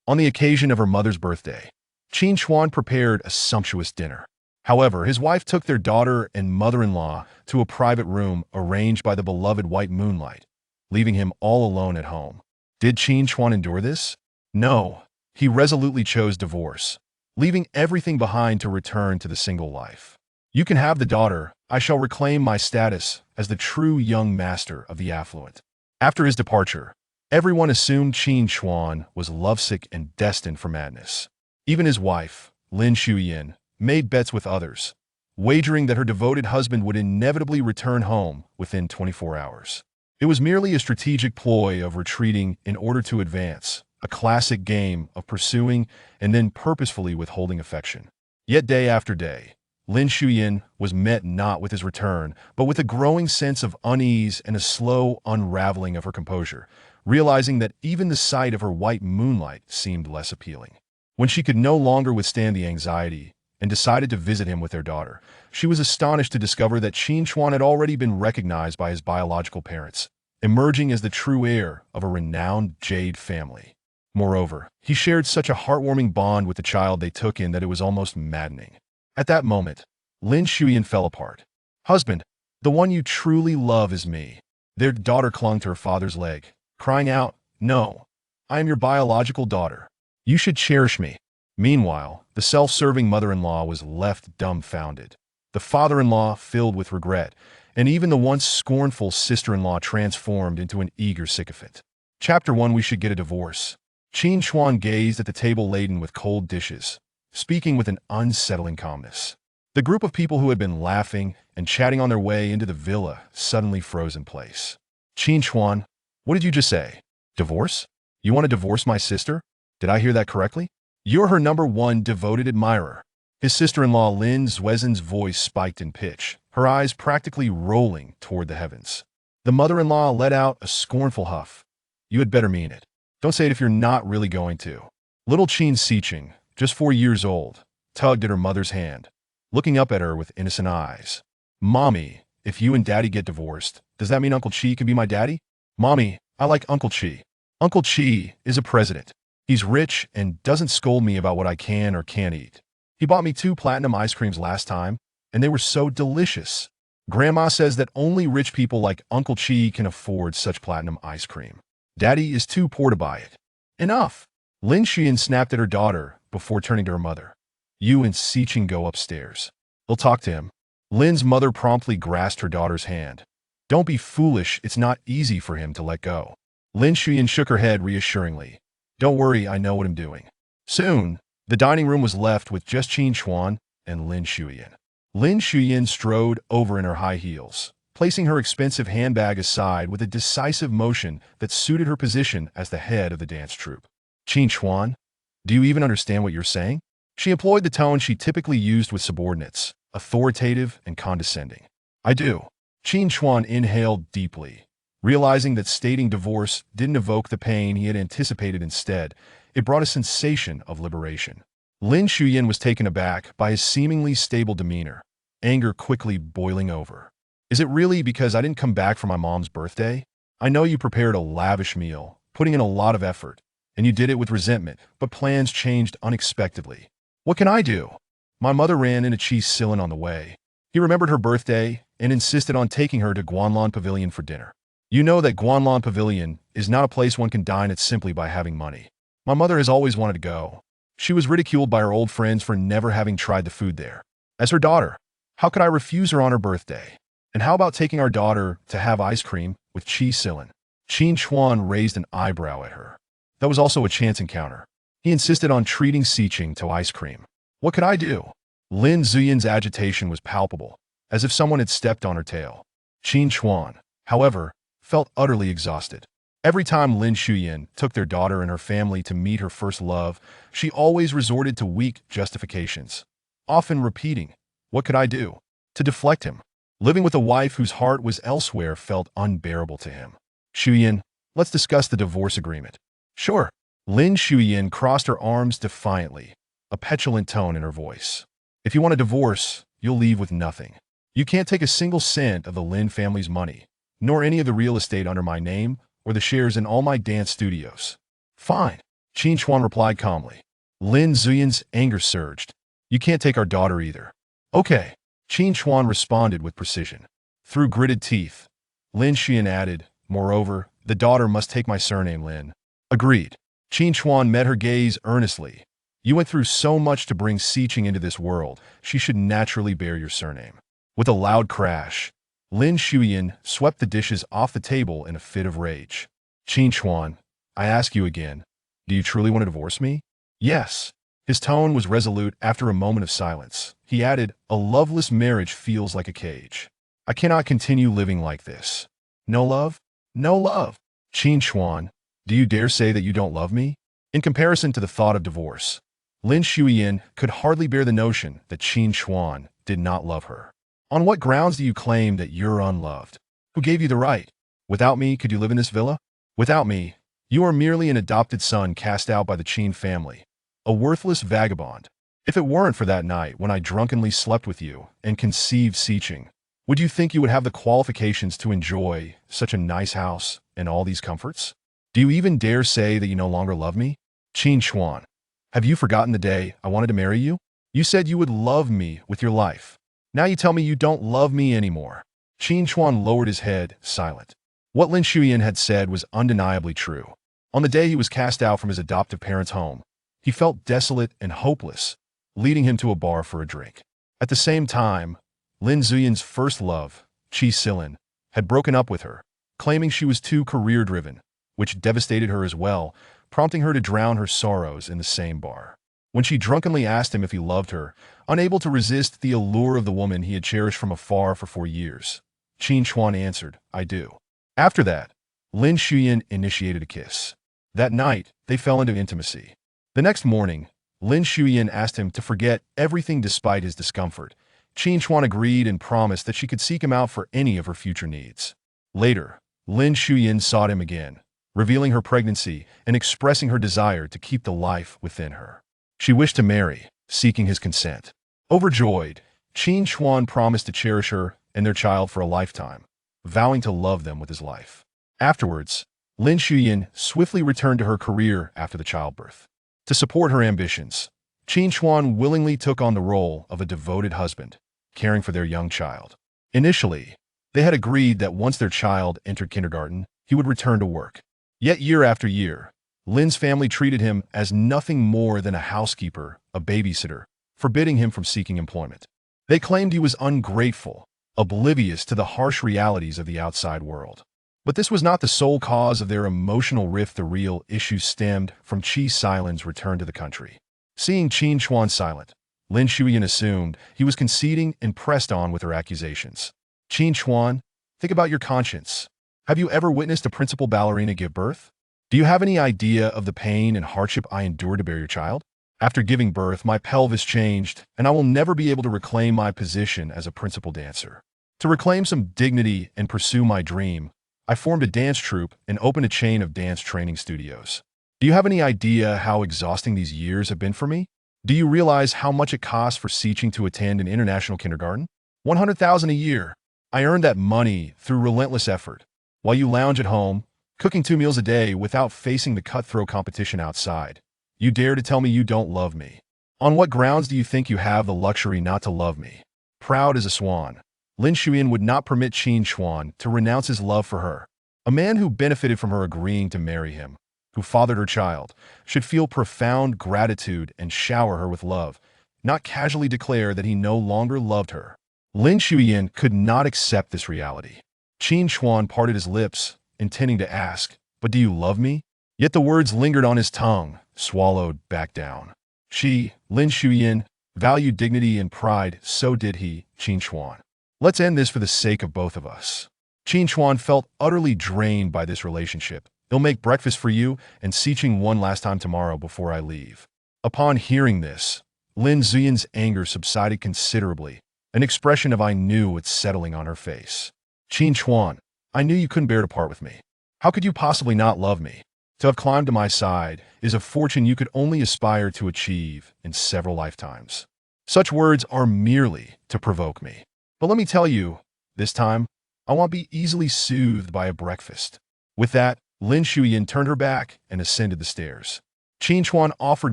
On the occasion of her mother's birthday, Qin Chuan prepared a sumptuous dinner. However, his wife took their daughter and mother-in-law to a private room arranged by the beloved white moonlight, leaving him all alone at home. Did Qin Chuan endure this? No. He resolutely chose divorce, leaving everything behind to return to the single life. You can have the daughter. I shall reclaim my status as the true young master of the affluent. After his departure, everyone assumed Qin Chuan was lovesick and destined for madness. Even his wife, Lin Xueyan, made bets with others, wagering that her devoted husband would inevitably return home within 24 hours. It was merely a strategic ploy of retreating in order to advance, a classic game of pursuing and then purposefully withholding affection. Yet day after day, Lin Xueyan was met not with his return, but with a growing sense of unease and a slow unraveling of her composure, realizing that even the sight of her white moonlight seemed less appealing. When she could no longer withstand the anxiety and decided to visit him with their daughter, she was astonished to discover that Qin Chuan had already been recognized by his biological parents, emerging as the true heir of a renowned Jade family. Moreover, he shared such a heartwarming bond with the child they took in that it was almost maddening. At that moment, Lin Xueyan fell apart. "Husband, the one you truly love is me." Their daughter clung to her father's leg, crying out, "No, I am your biological daughter. You should cherish me." Meanwhile, the self-serving mother-in-law was left dumbfounded. The father-in-law filled with regret, and even the once scornful sister-in-law transformed into an eager sycophant. Chapter 1. We should get a divorce. Qin Chuan gazed at the table laden with cold dishes, speaking with an unsettling calmness. The group of people who had been laughing and chatting on their way into the villa suddenly froze in place. "Qin Chuan, what did you just say? Divorce? You want to divorce my sister? Did I hear that correctly? You're her #1 devoted admirer." His sister-in-law Lin Xueyan's voice spiked in pitch, her eyes practically rolling toward the heavens. The mother-in-law let out a scornful huff. "You had better mean it. Don't say it if you're not really going to." Little Qin Xiqing, just 4 years old, tugged at her mother's hand, looking up at her with innocent eyes. "Mommy, if you and Daddy get divorced, does that mean Uncle Qi can be my daddy?" "Mommy, I like Uncle Qi. Uncle Qi is a president. He's rich and doesn't scold me about what I can or can't eat. He bought me 2 platinum ice creams last time, and they were so delicious. Grandma says that only rich people like Uncle Qi can afford such platinum ice cream. Daddy is too poor to buy it." "Enough!" Lin Xueyan snapped at her daughter before turning to her mother. "You and Xiqing go upstairs. We'll talk to him." Lin's mother promptly grasped her daughter's hand. "Don't be foolish, it's not easy for him to let go." Lin Xueyan shook her head reassuringly. "Don't worry, I know what I'm doing." Soon, the dining room was left with just Qin Chuan and Lin Xueyan. Lin Xueyan strode over in her high heels, placing her expensive handbag aside with a decisive motion that suited her position as the head of the dance troupe. "Qin Chuan, do you even understand what you're saying?" She employed the tone she typically used with subordinates, authoritative and condescending. "I do." Qin Chuan inhaled deeply. Realizing that stating divorce didn't evoke the pain he had anticipated instead, it brought a sensation of liberation. Lin Xueyan was taken aback by his seemingly stable demeanor, anger quickly boiling over. "Is it really because I didn't come back for my mom's birthday? I know you prepared a lavish meal, putting in a lot of effort, and you did it with resentment, but plans changed unexpectedly. What can I do?" My mother ran into Qi Silan on the way. He remembered her birthday and insisted on taking her to Guanlan Pavilion for dinner. You know that Guanlan Pavilion is not a place one can dine at simply by having money. My mother has always wanted to go. She was ridiculed by her old friends for never having tried the food there. As her daughter, how could I refuse her on her birthday? And how about taking our daughter to have ice cream with Qi Silan? Qin Chuan raised an eyebrow at her. That was also a chance encounter. He insisted on treating Xiqing to ice cream. What could I do? Lin Xueyan's agitation was palpable, as if someone had stepped on her tail. Qin Chuan, however, felt utterly exhausted. Every time Lin Xueyan took their daughter and her family to meet her first love, she always resorted to weak justifications, often repeating, "What could I do?" to deflect him. Living with a wife whose heart was elsewhere felt unbearable to him. "Xueyan, let's discuss the divorce agreement." "Sure." Lin Xueyan crossed her arms defiantly, a petulant tone in her voice. "If you want a divorce, you'll leave with nothing. You can't take a single cent of the Lin family's money, nor any of the real estate under my name or the shares in all my dance studios." "Fine." Qin Chuan replied calmly. Lin Xueyan's anger surged. You can't take our daughter either. Okay, Qin Chuan responded with precision. Through gritted teeth, Lin Xueyan added, moreover, the daughter must take my surname, Lin. Agreed. Qin Chuan met her gaze earnestly. You went through so much to bring Siqing into this world, she should naturally bear your surname. With a loud crash, Lin Xueyan swept the dishes off the table in a fit of rage. Qin Chuan, I ask you again, do you truly want to divorce me? Yes. His tone was resolute after a moment of silence. He added, a loveless marriage feels like a cage. I cannot continue living like this. No love? No love. Qin Chuan, do you dare say that you don't love me? In comparison to the thought of divorce, Lin Xueyan could hardly bear the notion that Qin Chuan did not love her. On what grounds do you claim that you're unloved? Who gave you the right? Without me, could you live in this villa? Without me, you are merely an adopted son cast out by the Qin family, a worthless vagabond. If it weren't for that night when I drunkenly slept with you and conceived Siqing, would you think you would have the qualifications to enjoy such a nice house and all these comforts? Do you even dare say that you no longer love me? Qin Chuan, have you forgotten the day I wanted to marry you? You said you would love me with your life. Now you tell me you don't love me anymore. Qin Chuan lowered his head, silent. What Lin Xueyan had said was undeniably true. On the day he was cast out from his adoptive parents' home, he felt desolate and hopeless, leading him to a bar for a drink. At the same time, Lin Xueyan's first love, Qi Silin, had broken up with her, claiming she was too career-driven, which devastated her as well, prompting her to drown her sorrows in the same bar. When she drunkenly asked him if he loved her, unable to resist the allure of the woman he had cherished from afar for 4 years, Qin Chuan answered, I do. After that, Lin Xueyan initiated a kiss. That night, they fell into intimacy. The next morning, Lin Xueyan asked him to forget everything despite his discomfort. Qin Chuan agreed and promised that she could seek him out for any of her future needs. Later, Lin Xueyan sought him again, revealing her pregnancy and expressing her desire to keep the life within her. She wished to marry, seeking his consent. Overjoyed, Qin Chuan promised to cherish her and their child for a lifetime, vowing to love them with his life. Afterwards, Lin Xueyan swiftly returned to her career after the childbirth. To support her ambitions, Qin Chuan willingly took on the role of a devoted husband, caring for their young child. Initially, they had agreed that once their child entered kindergarten, he would return to work. Yet year after year, Lin's family treated him as nothing more than a housekeeper, a babysitter, forbidding him from seeking employment. They claimed he was ungrateful, oblivious to the harsh realities of the outside world. But this was not the sole cause of their emotional rift. The real issue stemmed from Qi Silin's return to the country. Seeing Qin Chuan silent, Lin Xueyan assumed he was conceding and pressed on with her accusations. Qin Chuan, think about your conscience. Have you ever witnessed a principal ballerina give birth? Do you have any idea of the pain and hardship I endured to bear your child? After giving birth, my pelvis changed, and I will never be able to reclaim my position as a principal dancer. To reclaim some dignity and pursue my dream, I formed a dance troupe and opened a chain of dance training studios. Do you have any idea how exhausting these years have been for me? Do you realize how much it costs for Siqing to attend an international kindergarten? 100,000 a year. I earned that money through relentless effort, while you lounge at home, cooking 2 meals a day without facing the cutthroat competition outside. You dare to tell me you don't love me. On what grounds do you think you have the luxury not to love me? Proud as a swan, Lin Xueyan would not permit Qin Chuan to renounce his love for her. A man who benefited from her agreeing to marry him, who fathered her child, should feel profound gratitude and shower her with love, not casually declare that he no longer loved her. Lin Xueyan could not accept this reality. Qin Chuan parted his lips, intending to ask, but do you love me? Yet the words lingered on his tongue, swallowed back down. Lin Xueyan, valued dignity and pride, so did he, Qin Chuan. Let's end this for the sake of both of us. Qin Chuan felt utterly drained by this relationship. He'll make breakfast for you and Siqing one last time tomorrow before I leave. Upon hearing this, Lin Xueyan's anger subsided considerably, an expression of I knew it settling on her face. Qin Chuan, I knew you couldn't bear to part with me. How could you possibly not love me? To have climbed to my side is a fortune you could only aspire to achieve in several lifetimes. Such words are merely to provoke me. But let me tell you, this time, I won't be easily soothed by a breakfast. With that, Lin Xueyan turned her back and ascended the stairs. Qin Chuan offered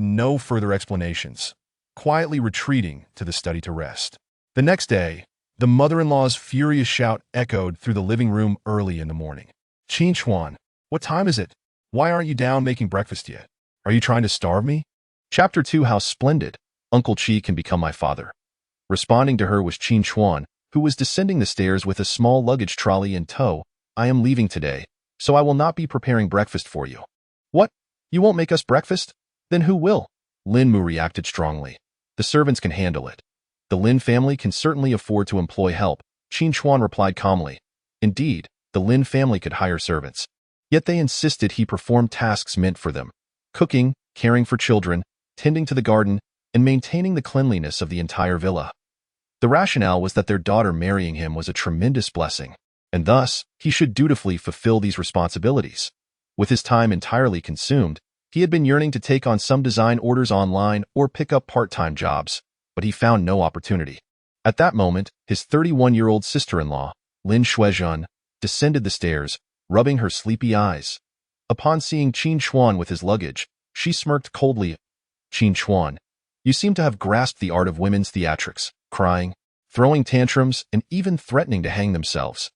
no further explanations, quietly retreating to the study to rest. The next day, the mother-in-law's furious shout echoed through the living room early in the morning. Qin Chuan, what time is it? Why aren't you down making breakfast yet? Are you trying to starve me? Chapter 2: How splendid Uncle Qi can become my father. Responding to her was Qin Chuan, who was descending the stairs with a small luggage trolley in tow. I am leaving today, so I will not be preparing breakfast for you. What? You won't make us breakfast? Then who will? Lin Mu reacted strongly. The servants can handle it. The Lin family can certainly afford to employ help, Qin Chuan replied calmly. Indeed, the Lin family could hire servants. Yet they insisted he perform tasks meant for them: cooking, caring for children, tending to the garden, and maintaining the cleanliness of the entire villa. The rationale was that their daughter marrying him was a tremendous blessing, and thus he should dutifully fulfill these responsibilities. With his time entirely consumed, he had been yearning to take on some design orders online or pick up part-time jobs, but he found no opportunity. At that moment, his 31-year-old sister-in-law, Lin Xueyan, descended the stairs, rubbing her sleepy eyes. Upon seeing Qin Chuan with his luggage, she smirked coldly. Qin Chuan, you seem to have grasped the art of women's theatrics, crying, throwing tantrums, and even threatening to hang themselves.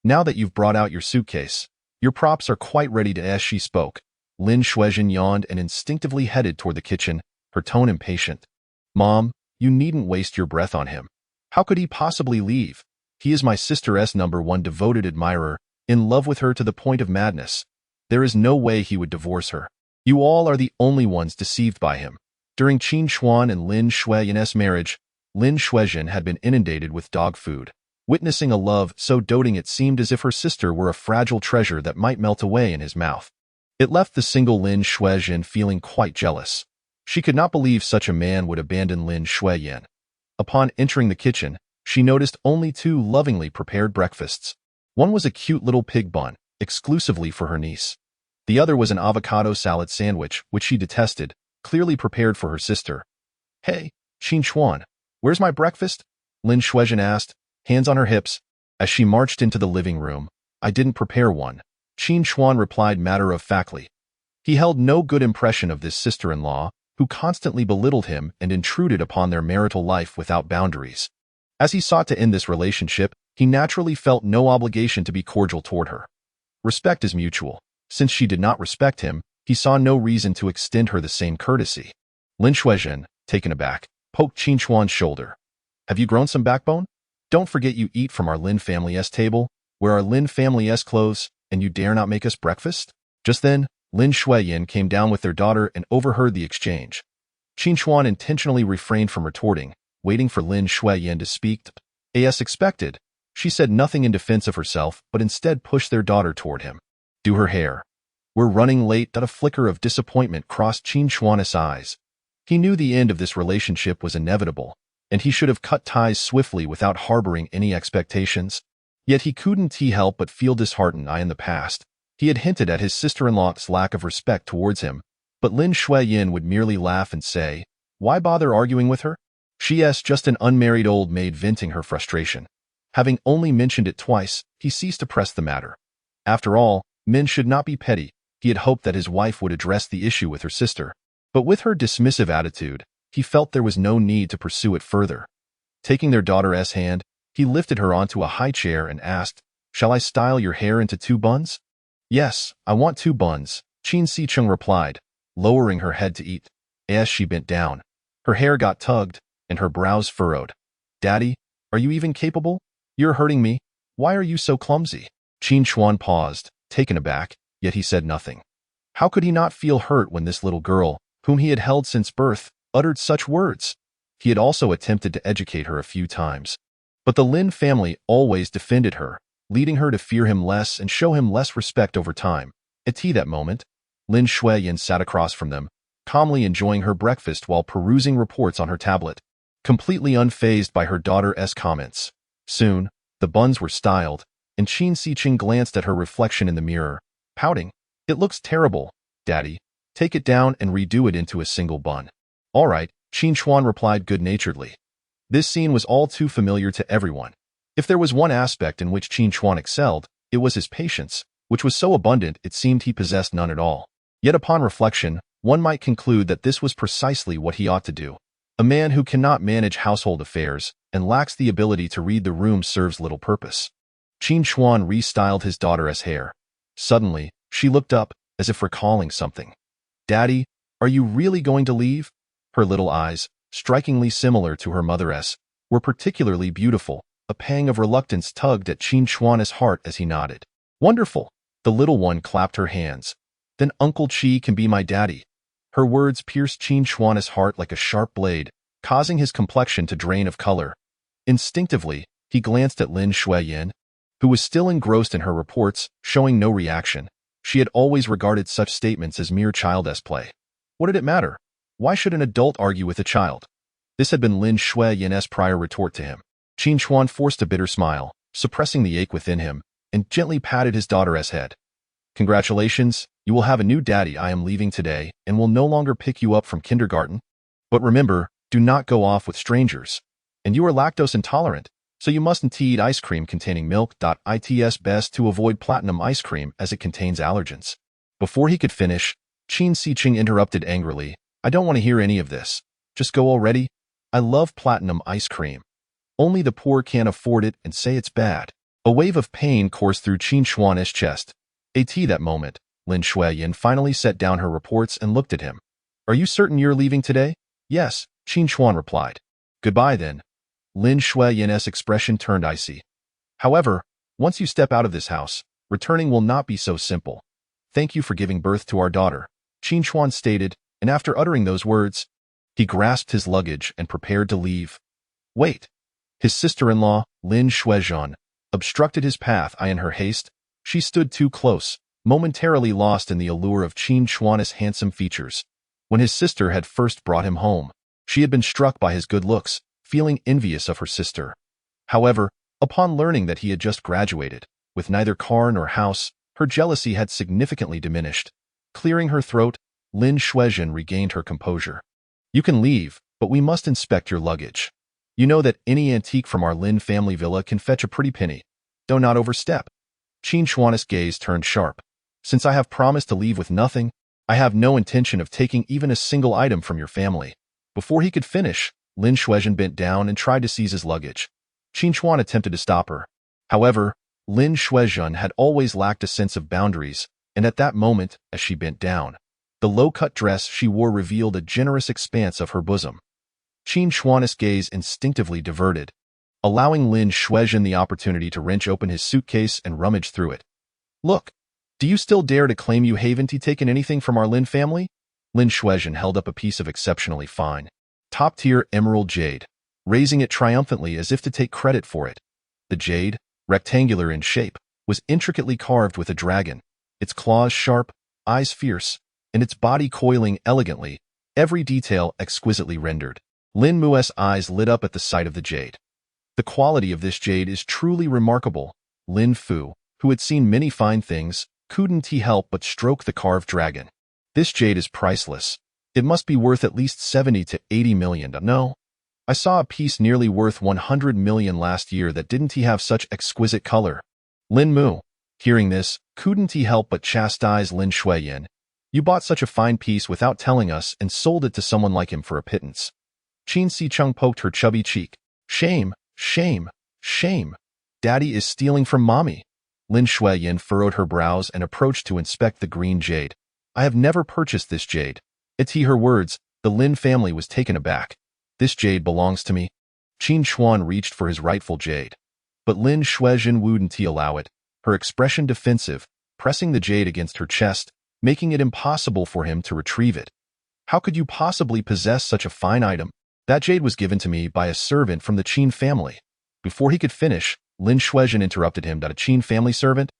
Now that you've brought out your suitcase, your props are quite ready to. As she spoke, Lin Xueyan yawned and instinctively headed toward the kitchen, her tone impatient. Mom, you needn't waste your breath on him. How could he possibly leave? He is my sister's #1 devoted admirer, in love with her to the point of madness. There is no way he would divorce her. You all are the only ones deceived by him. During Qin Chuan and Lin Xueyan's marriage, Lin Xueyan had been inundated with dog food, witnessing a love so doting it seemed as if her sister were a fragile treasure that might melt away in his mouth. It left the single Lin Xueyan feeling quite jealous. She could not believe such a man would abandon Lin Xueyan. Upon entering the kitchen, she noticed only 2 lovingly prepared breakfasts. One was a cute little pig bun, exclusively for her niece. The other was an avocado salad sandwich, which she detested, clearly prepared for her sister. Hey, Qin Chuan, where's my breakfast? Lin Xueyan asked, hands on her hips, as she marched into the living room. I didn't prepare one, Qin Chuan replied matter-of-factly. He held no good impression of this sister-in-law, who constantly belittled him and intruded upon their marital life without boundaries. As he sought to end this relationship, he naturally felt no obligation to be cordial toward her. Respect is mutual. Since she did not respect him, he saw no reason to extend her the same courtesy. Lin Xueyan, taken aback, poked Qin Chuan's shoulder. Have you grown some backbone? Don't forget you eat from our Lin family's table, wear our Lin family's clothes, and you dare not make us breakfast? Just then, Lin Xueyan came down with their daughter and overheard the exchange. Qin Chuan intentionally refrained from retorting, waiting for Lin Xueyan to speak. As expected, she said nothing in defense of herself, but instead pushed their daughter toward him. Do her hair. We're running late. That a flicker of disappointment crossed Qin Chuan's eyes. He knew the end of this relationship was inevitable, and he should have cut ties swiftly without harboring any expectations. Yet he couldn't help but feel disheartened. In the past, he had hinted at his sister-in-law's lack of respect towards him, but Lin Xueyan would merely laugh and say, why bother arguing with her? She's just an unmarried old maid venting her frustration. Having only mentioned it twice, he ceased to press the matter. After all, men should not be petty. He had hoped that his wife would address the issue with her sister, but with her dismissive attitude, he felt there was no need to pursue it further. Taking their daughter's hand, he lifted her onto a high chair and asked, shall I style your hair into 2 buns? Yes, I want 2 buns, Qin Sicheng replied, lowering her head to eat. As she bent down, her hair got tugged, and her brows furrowed. Daddy, are you even capable? You're hurting me. Why are you so clumsy? Qin Chuan paused, taken aback, yet he said nothing. How could he not feel hurt when this little girl, whom he had held since birth, uttered such words? He had also attempted to educate her a few times, but the Lin family always defended her, leading her to fear him less and show him less respect over time. At tea that moment, Lin Xueyan sat across from them, calmly enjoying her breakfast while perusing reports on her tablet, completely unfazed by her daughter's comments. Soon, the buns were styled, and Qin Sicheng glanced at her reflection in the mirror, pouting. It looks terrible, Daddy. Take it down and redo it into a single bun. All right, Qin Chuan replied good-naturedly. This scene was all too familiar to everyone. If there was one aspect in which Qin Chuan excelled, it was his patience, which was so abundant it seemed he possessed none at all. Yet upon reflection, One might conclude that this was precisely what he ought to do. A man who cannot manage household affairs and lacks the ability to read the room serves little purpose. Qin Chuan restyled his daughter as hair. Suddenly, she looked up, as if recalling something. "Daddy, are you really going to leave?" Her little eyes, strikingly similar to her mother's, were particularly beautiful. A pang of reluctance tugged at Qin Chuan's heart as he nodded. "Wonderful!" The little one clapped her hands. "Then Uncle Qi can be my daddy." Her words pierced Qin Chuan's heart like a sharp blade, causing his complexion to drain of color. Instinctively, he glanced at Lin Xueyan, who was still engrossed in her reports, showing no reaction. She had always regarded such statements as mere childish play. What did it matter? Why should an adult argue with a child? This had been Lin Xueyan's prior retort to him. Qin Chuan forced a bitter smile, suppressing the ache within him, and gently patted his daughter's head. "Congratulations, you will have a new daddy. I am leaving today and will no longer pick you up from kindergarten. But remember, do not go off with strangers. And you are lactose intolerant, so you mustn't eat ice cream containing milk. It's best to avoid platinum ice cream as it contains allergens." Before he could finish, Qin Siqing interrupted angrily. "I don't want to hear any of this. Just go already. I love platinum ice cream. Only the poor can't afford it and say it's bad." A wave of pain coursed through Qin Chuan's chest. At that moment, Lin Xueyan finally set down her reports and looked at him. "Are you certain you're leaving today?" "Yes," Qin Chuan replied. "Goodbye then." Lin Xueyan's expression turned icy. "However, once you step out of this house, returning will not be so simple. Thank you for giving birth to our daughter," Qin Chuan stated, and after uttering those words, he grasped his luggage and prepared to leave. "Wait." His sister-in-law, Lin Xueyan, obstructed his path. In her haste, she stood too close, momentarily lost in the allure of Qin Chuan's handsome features. When his sister had first brought him home, she had been struck by his good looks, feeling envious of her sister. However, upon learning that he had just graduated, with neither car nor house, her jealousy had significantly diminished. Clearing her throat, Lin Xueyan regained her composure. "You can leave, but we must inspect your luggage. You know that any antique from our Lin family villa can fetch a pretty penny. Do not overstep." Qin Chuan's gaze turned sharp. "Since I have promised to leave with nothing, I have no intention of taking even a single item from your family." Before he could finish, Lin Xueyan bent down and tried to seize his luggage. Qin Chuan attempted to stop her. However, Lin Xueyan had always lacked a sense of boundaries, and at that moment, as she bent down, the low-cut dress she wore revealed a generous expanse of her bosom. Qin Chuan's gaze instinctively diverted, allowing Lin Xueyan the opportunity to wrench open his suitcase and rummage through it. "Look, do you still dare to claim you haven't taken anything from our Lin family?" Lin Xueyan held up a piece of exceptionally fine, top-tier emerald jade, raising it triumphantly as if to take credit for it. The jade, rectangular in shape, was intricately carved with a dragon, its claws sharp, eyes fierce, and its body coiling elegantly, every detail exquisitely rendered. Lin Mu's eyes lit up at the sight of the jade. "The quality of this jade is truly remarkable." Lin Fu, who had seen many fine things, couldn't help but stroke the carved dragon. "This jade is priceless. It must be worth at least 70 to 80 million. No, I saw a piece nearly worth 100 million last year that didn't have such exquisite color." Lin Mu, hearing this, couldn't help but chastise Lin Xueyan. "You bought such a fine piece without telling us and sold it to someone like him for a pittance." Qin Siqing poked her chubby cheek. "Shame, shame, shame. Daddy is stealing from mommy." Lin Xueyan furrowed her brows and approached to inspect the green jade. "I have never purchased this jade." At her words, the Lin family was taken aback. "This jade belongs to me." Qin Chuan reached for his rightful jade. But Lin Xueyan wouldn't allow it, her expression defensive, pressing the jade against her chest, making it impossible for him to retrieve it. "How could you possibly possess such a fine item? That jade was given to me by a servant from the Qin family." Before he could finish, Lin Xueyan interrupted him. "A Qin family servant?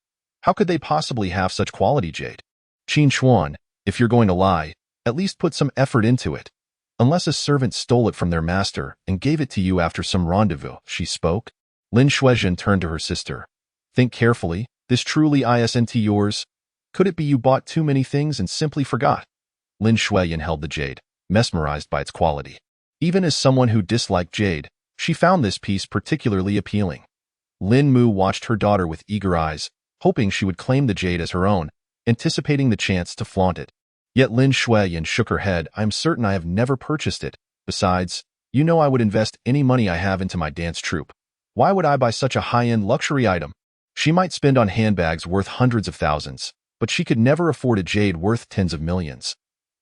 How could they possibly have such quality jade?" "Qin Chuan, if you're going to lie, at least put some effort into it. Unless a servant stole it from their master and gave it to you after some rendezvous," she spoke. Lin Xueyan turned to her sister. "Think carefully. This truly isn't yours. Could it be you bought too many things and simply forgot?" Lin Xueyan held the jade, mesmerized by its quality. Even as someone who disliked jade, she found this piece particularly appealing. Lin Mu watched her daughter with eager eyes, hoping she would claim the jade as her own, anticipating the chance to flaunt it. Yet Lin Xueyan shook her head. "I'm certain I have never purchased it. Besides, you know I would invest any money I have into my dance troupe. Why would I buy such a high-end luxury item? She might spend on handbags worth hundreds of thousands, but she could never afford a jade worth tens of millions.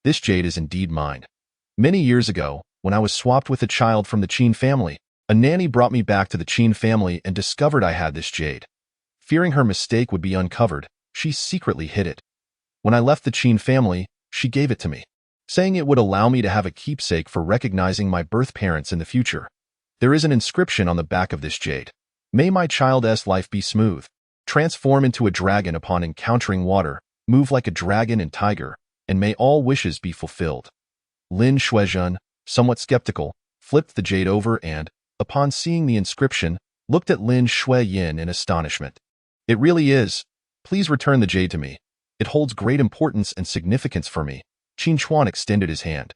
This jade is indeed mine. Many years ago, when I was swapped with a child from the Qin family, a nanny brought me back to the Qin family and discovered I had this jade. Fearing her mistake would be uncovered, she secretly hid it. When I left the Qin family, she gave it to me, saying it would allow me to have a keepsake for recognizing my birth parents in the future. There is an inscription on the back of this jade. May my child's life be smooth. Transform into a dragon upon encountering water, move like a dragon and tiger, and may all wishes be fulfilled." Lin Xueyan, somewhat skeptical, flipped the jade over and, upon seeing the inscription, looked at Lin Xueyan in astonishment. "It really is. Please return the jade to me. It holds great importance and significance for me." Qin Chuan extended his hand.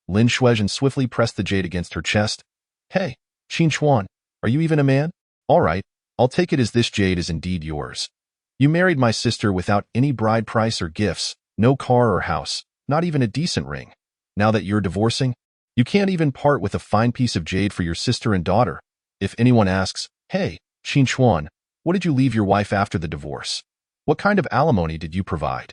Lin Xueyan swiftly pressed the jade against her chest. "Hey, Qin Chuan, are you even a man? All right, I'll take it as this jade is indeed yours. You married my sister without any bride price or gifts, no car or house, not even a decent ring. Now that you're divorcing, you can't even part with a fine piece of jade for your sister and daughter. If anyone asks, 'Hey, Qin Chuan, what did you leave your wife after the divorce? What kind of alimony did you provide?'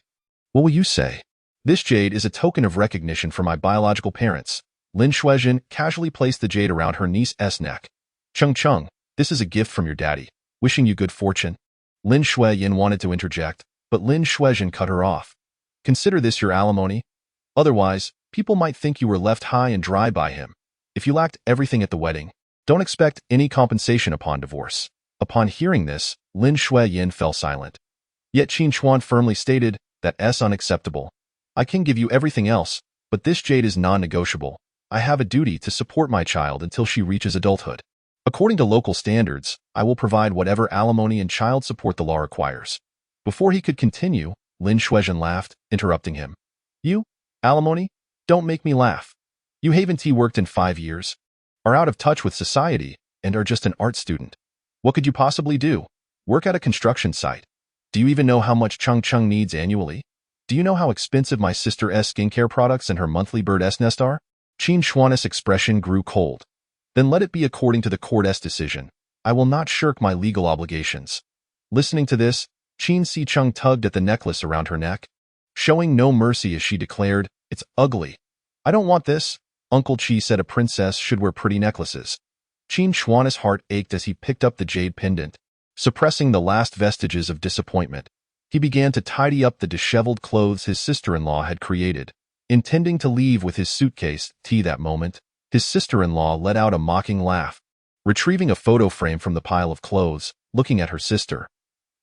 What will you say? This jade is a token of recognition for my biological parents." Lin Xueyan casually placed the jade around her niece's neck. "Chung, this is a gift from your daddy. Wishing you good fortune." Lin Xueyan wanted to interject, but Lin Xueyan cut her off. "Consider this your alimony. Otherwise, people might think you were left high and dry by him. If you lacked everything at the wedding, don't expect any compensation upon divorce." Upon hearing this, Lin Xueyan fell silent. Yet Qin Chuan firmly stated, "That's unacceptable. I can give you everything else, but this jade is non-negotiable. I have a duty to support my child until she reaches adulthood. According to local standards, I will provide whatever alimony and child support the law requires." Before he could continue, Lin Xueyan laughed, interrupting him. "You? Alimony? Don't make me laugh. You haven't worked in 5 years, are out of touch with society, and are just an art student. What could you possibly do? Work at a construction site? Do you even know how much Chung needs annually? Do you know how expensive my sister's skincare products and her monthly bird's nest are?" Qin Chuan's expression grew cold. "Then let it be according to the court's decision. I will not shirk my legal obligations." Listening to this, Qin Si Chung tugged at the necklace around her neck, showing no mercy as she declared, "It's ugly. I don't want this." Uncle Qi said a princess should wear pretty necklaces. Qin Chuan's heart ached as he picked up the jade pendant. Suppressing the last vestiges of disappointment, he began to tidy up the disheveled clothes his sister-in-law had created. Intending to leave with his suitcase, that moment, his sister-in-law let out a mocking laugh, retrieving a photo frame from the pile of clothes, looking at her sister.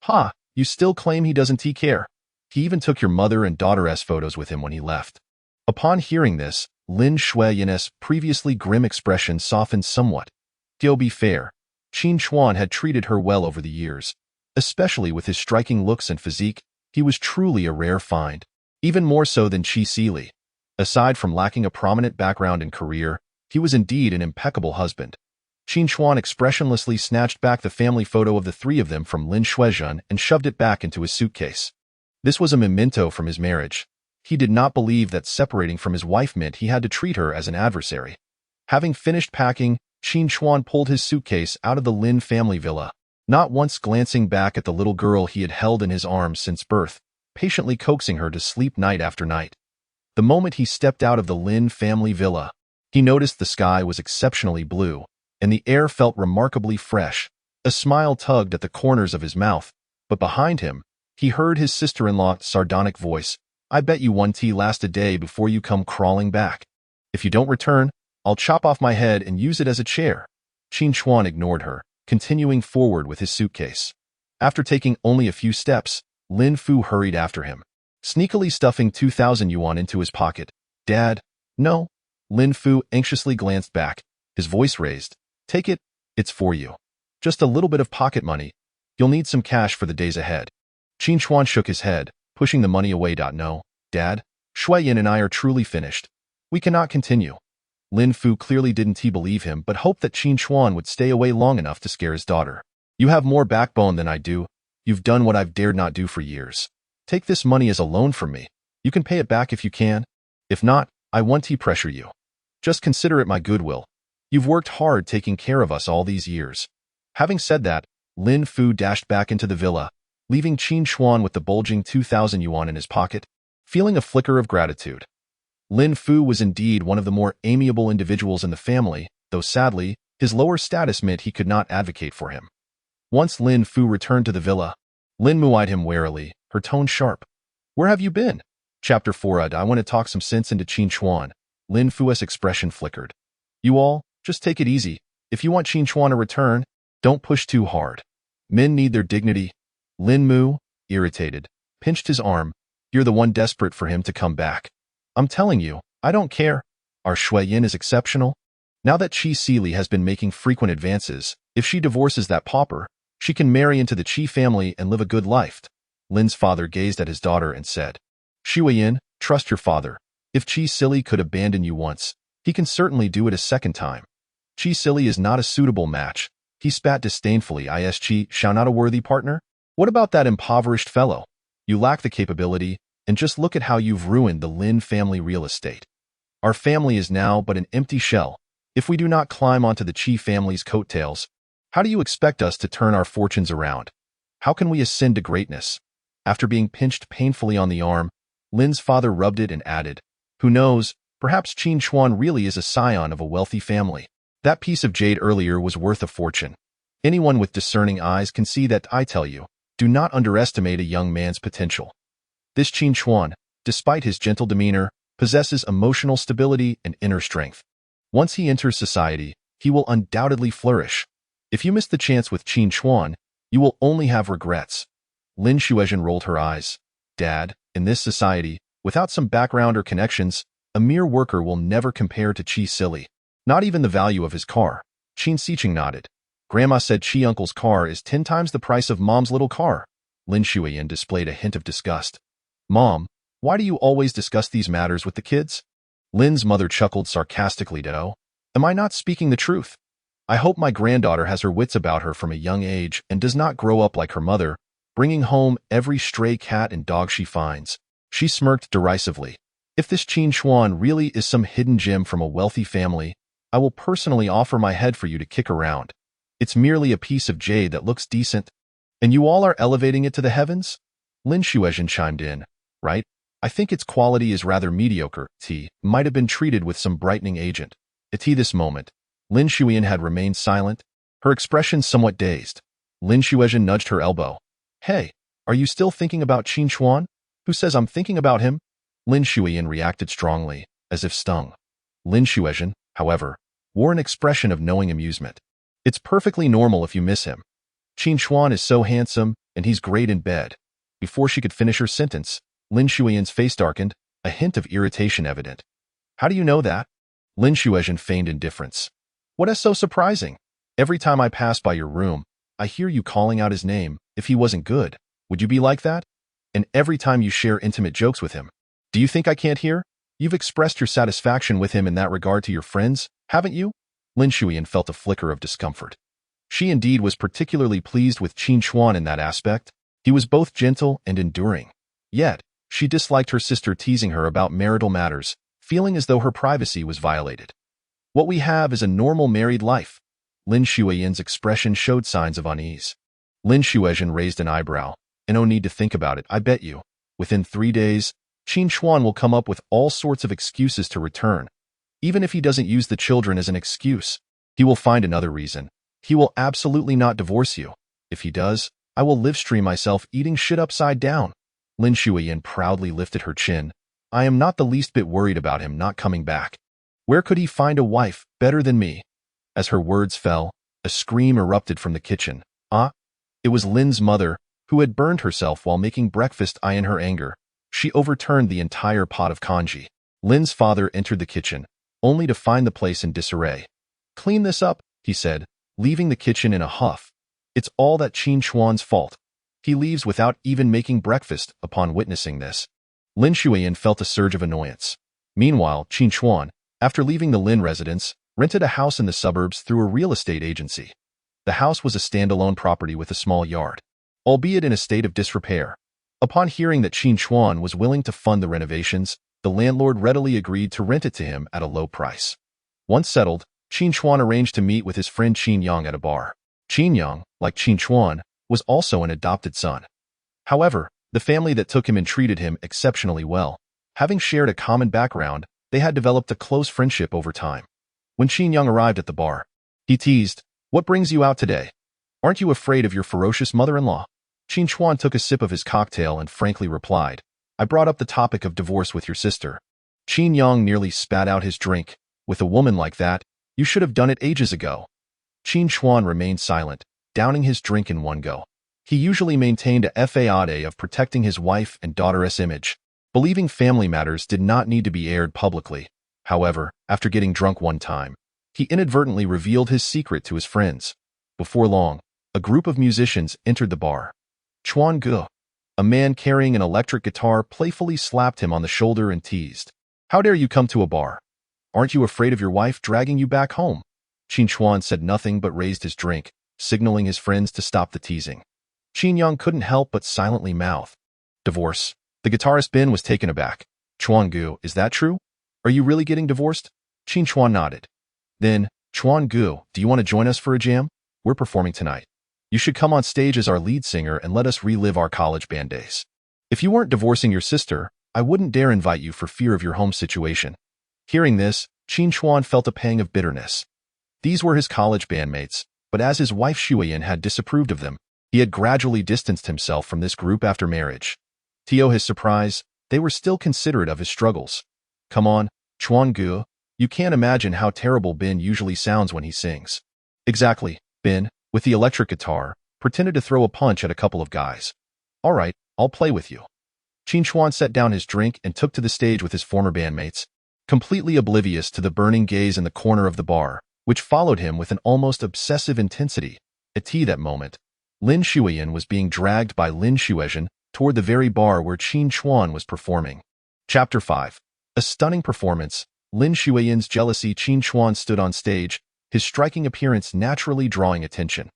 "Ha, you still claim he doesn't care? He even took your mother and daughter's photos with him when he left." Upon hearing this, Lin Xueyan's previously grim expression softened somewhat. To be fair, Qin Chuan had treated her well over the years. Especially with his striking looks and physique, he was truly a rare find. Even more so than Qi Sili. Aside from lacking a prominent background and career, he was indeed an impeccable husband. Qin Chuan expressionlessly snatched back the family photo of the three of them from Lin Xueyan and shoved it back into his suitcase. This was a memento from his marriage. He did not believe that separating from his wife meant he had to treat her as an adversary. Having finished packing, Qin Chuan pulled his suitcase out of the Lin family villa, not once glancing back at the little girl he had held in his arms since birth, patiently coaxing her to sleep night after night. The moment he stepped out of the Lin family villa, he noticed the sky was exceptionally blue, and the air felt remarkably fresh. A smile tugged at the corners of his mouth, but behind him, he heard his sister-in-law's sardonic voice. "I bet you one tea lasts a day before you come crawling back. If you don't return, I'll chop off my head and use it as a chair." Qin Chuan ignored her, continuing forward with his suitcase. After taking only a few steps, Lin Fu hurried after him, sneakily stuffing 2,000 yuan into his pocket. "Dad, no." Lin Fu anxiously glanced back, his voice raised. "Take it, it's for you. Just a little bit of pocket money. You'll need some cash for the days ahead." Qin Chuan shook his head, pushing the money away. "No, Dad, Xueyan and I are truly finished. We cannot continue." Lin Fu clearly didn't believe him but hoped that Qin Chuan would stay away long enough to scare his daughter. "You have more backbone than I do. You've done what I've dared not do for years. Take this money as a loan from me. You can pay it back if you can. If not, I won't pressure you. Just consider it my goodwill. You've worked hard taking care of us all these years." Having said that, Lin Fu dashed back into the villa, leaving Qin Chuan with the bulging 2,000 yuan in his pocket, feeling a flicker of gratitude. Lin Fu was indeed one of the more amiable individuals in the family, though sadly, his lower status meant he could not advocate for him. Once Lin Fu returned to the villa, Lin Mu eyed him warily, her tone sharp. "Where have you been?" Chapter 4. I want to talk some sense into Qin Chuan. Lin Fu's expression flickered. "You all, just take it easy. If you want Qin Chuan to return, don't push too hard. Men need their dignity." Lin Mu, irritated, pinched his arm. "You're the one desperate for him to come back. I'm telling you, I don't care. Our Xueyan is exceptional. Now that Qi Sili has been making frequent advances, if she divorces that pauper, she can marry into the Qi family and live a good life." Lin's father gazed at his daughter and said, "Xueyan, trust your father. If Qi Sili could abandon you once, he can certainly do it a second time. Qi Sili is not a suitable match." He spat disdainfully. "Is Qi Xiao not a worthy partner? What about that impoverished fellow? You lack the capability, and just look at how you've ruined the Lin family real estate. Our family is now but an empty shell. If we do not climb onto the Qi family's coattails, how do you expect us to turn our fortunes around? How can we ascend to greatness?" After being pinched painfully on the arm, Lin's father rubbed it and added, "Who knows, perhaps Qin Chuan really is a scion of a wealthy family. That piece of jade earlier was worth a fortune. Anyone with discerning eyes can see that. I tell you, do not underestimate a young man's potential. This Qin Chuan, despite his gentle demeanor, possesses emotional stability and inner strength. Once he enters society, he will undoubtedly flourish. If you miss the chance with Qin Chuan, you will only have regrets." Lin Xueyan rolled her eyes. "Dad, in this society, without some background or connections, a mere worker will never compare to Qi Sili. Not even the value of his car." Qin Xiqing nodded. "Grandma said Qi Uncle's car is 10 times the price of Mom's little car." Lin Xueyan displayed a hint of disgust. "Mom, why do you always discuss these matters with the kids?" Lin's mother chuckled sarcastically. "Oh, am I not speaking the truth? I hope my granddaughter has her wits about her from a young age and does not grow up like her mother, bringing home every stray cat and dog she finds." She smirked derisively. "If this Qin Chuan really is some hidden gem from a wealthy family, I will personally offer my head for you to kick around. It's merely a piece of jade that looks decent, and you all are elevating it to the heavens?" Lin Xueyan chimed in. "Right? I think its quality is rather mediocre. It might have been treated with some brightening agent." At this moment, Lin Xueyan had remained silent, her expression somewhat dazed. Lin Xueyan nudged her elbow. "Hey, are you still thinking about Qin Chuan? Who says I'm thinking about him?" Lin Xueyan reacted strongly, as if stung. Lin Xueyan, however, wore an expression of knowing amusement. "It's perfectly normal if you miss him. Qin Chuan is so handsome, and he's great in bed." Before she could finish her sentence, Lin Xueyan's face darkened, a hint of irritation evident. "How do you know that?" Lin Xueyan feigned indifference. "What is so surprising? Every time I pass by your room, I hear you calling out his name. If he wasn't good, would you be like that? And every time you share intimate jokes with him, do you think I can't hear? You've expressed your satisfaction with him in that regard to your friends, haven't you?" Lin Xueyan felt a flicker of discomfort. She indeed was particularly pleased with Qin Chuan in that aspect. He was both gentle and enduring. Yet, she disliked her sister teasing her about marital matters, feeling as though her privacy was violated. "What we have is a normal married life." Lin Xueyan's expression showed signs of unease. Lin Xueyan raised an eyebrow. "And no need to think about it, I bet you. Within 3 days, Qin Chuan will come up with all sorts of excuses to return. Even if he doesn't use the children as an excuse, he will find another reason. He will absolutely not divorce you. If he does, I will live stream myself eating shit upside down." Lin Xueyan proudly lifted her chin. "I am not the least bit worried about him not coming back. Where could he find a wife better than me?" As her words fell, a scream erupted from the kitchen. It was Lin's mother, who had burned herself while making breakfast. In her anger, she overturned the entire pot of congee. Lin's father entered the kitchen, only to find the place in disarray. "Clean this up," he said, leaving the kitchen in a huff. "It's all that Qin Chuan's fault. He leaves without even making breakfast." Upon witnessing this, Lin Xueyan felt a surge of annoyance. Meanwhile, Qin Chuan, after leaving the Lin residence, rented a house in the suburbs through a real estate agency. The house was a standalone property with a small yard, albeit in a state of disrepair. Upon hearing that Qin Chuan was willing to fund the renovations, the landlord readily agreed to rent it to him at a low price. Once settled, Qin Chuan arranged to meet with his friend Qin Yang at a bar. Qin Yang, like Qin Chuan, was also an adopted son. However, the family that took him in treated him exceptionally well. Having shared a common background, they had developed a close friendship over time. When Qin Yang arrived at the bar, he teased, "What brings you out today? Aren't you afraid of your ferocious mother-in-law?" Qin Chuan took a sip of his cocktail and frankly replied, "I brought up the topic of divorce with your sister." Qin Yang nearly spat out his drink. "With a woman like that, you should have done it ages ago." Qin Chuan remained silent, downing his drink in one go. He usually maintained a facade of protecting his wife and daughter's image, believing family matters did not need to be aired publicly. However, after getting drunk one time, he inadvertently revealed his secret to his friends. Before long, a group of musicians entered the bar. Chuan Gu, a man carrying an electric guitar, playfully slapped him on the shoulder and teased, "How dare you come to a bar? Aren't you afraid of your wife dragging you back home?" Qin Chuan said nothing but raised his drink, signaling his friends to stop the teasing. Qin Yang couldn't help but silently mouth, "Divorce." The guitarist Bin was taken aback. "Chuan Gu, is that true? Are you really getting divorced?" Qin Chuan nodded. Then, "Chuan Gu, do you want to join us for a jam? We're performing tonight. You should come on stage as our lead singer and let us relive our college band days. If you weren't divorcing your sister, I wouldn't dare invite you for fear of your home situation." Hearing this, Qin Chuan felt a pang of bitterness. These were his college bandmates, but as his wife Xueyan had disapproved of them, he had gradually distanced himself from this group after marriage. To his surprise, they were still considerate of his struggles. "Come on, Chuan Gu, you can't imagine how terrible Bin usually sounds when he sings." "Exactly," Bin, with the electric guitar, pretended to throw a punch at a couple of guys. "All right, I'll play with you." Qin Chuan set down his drink and took to the stage with his former bandmates, completely oblivious to the burning gaze in the corner of the bar, which followed him with an almost obsessive intensity. At that moment, Lin Xueyan was being dragged by Lin Xueyan toward the very bar where Qin Chuan was performing. Chapter 5. A stunning performance. Lin Xueyan's jealousy. Qin Chuan stood on stage, his striking appearance naturally drawing attention.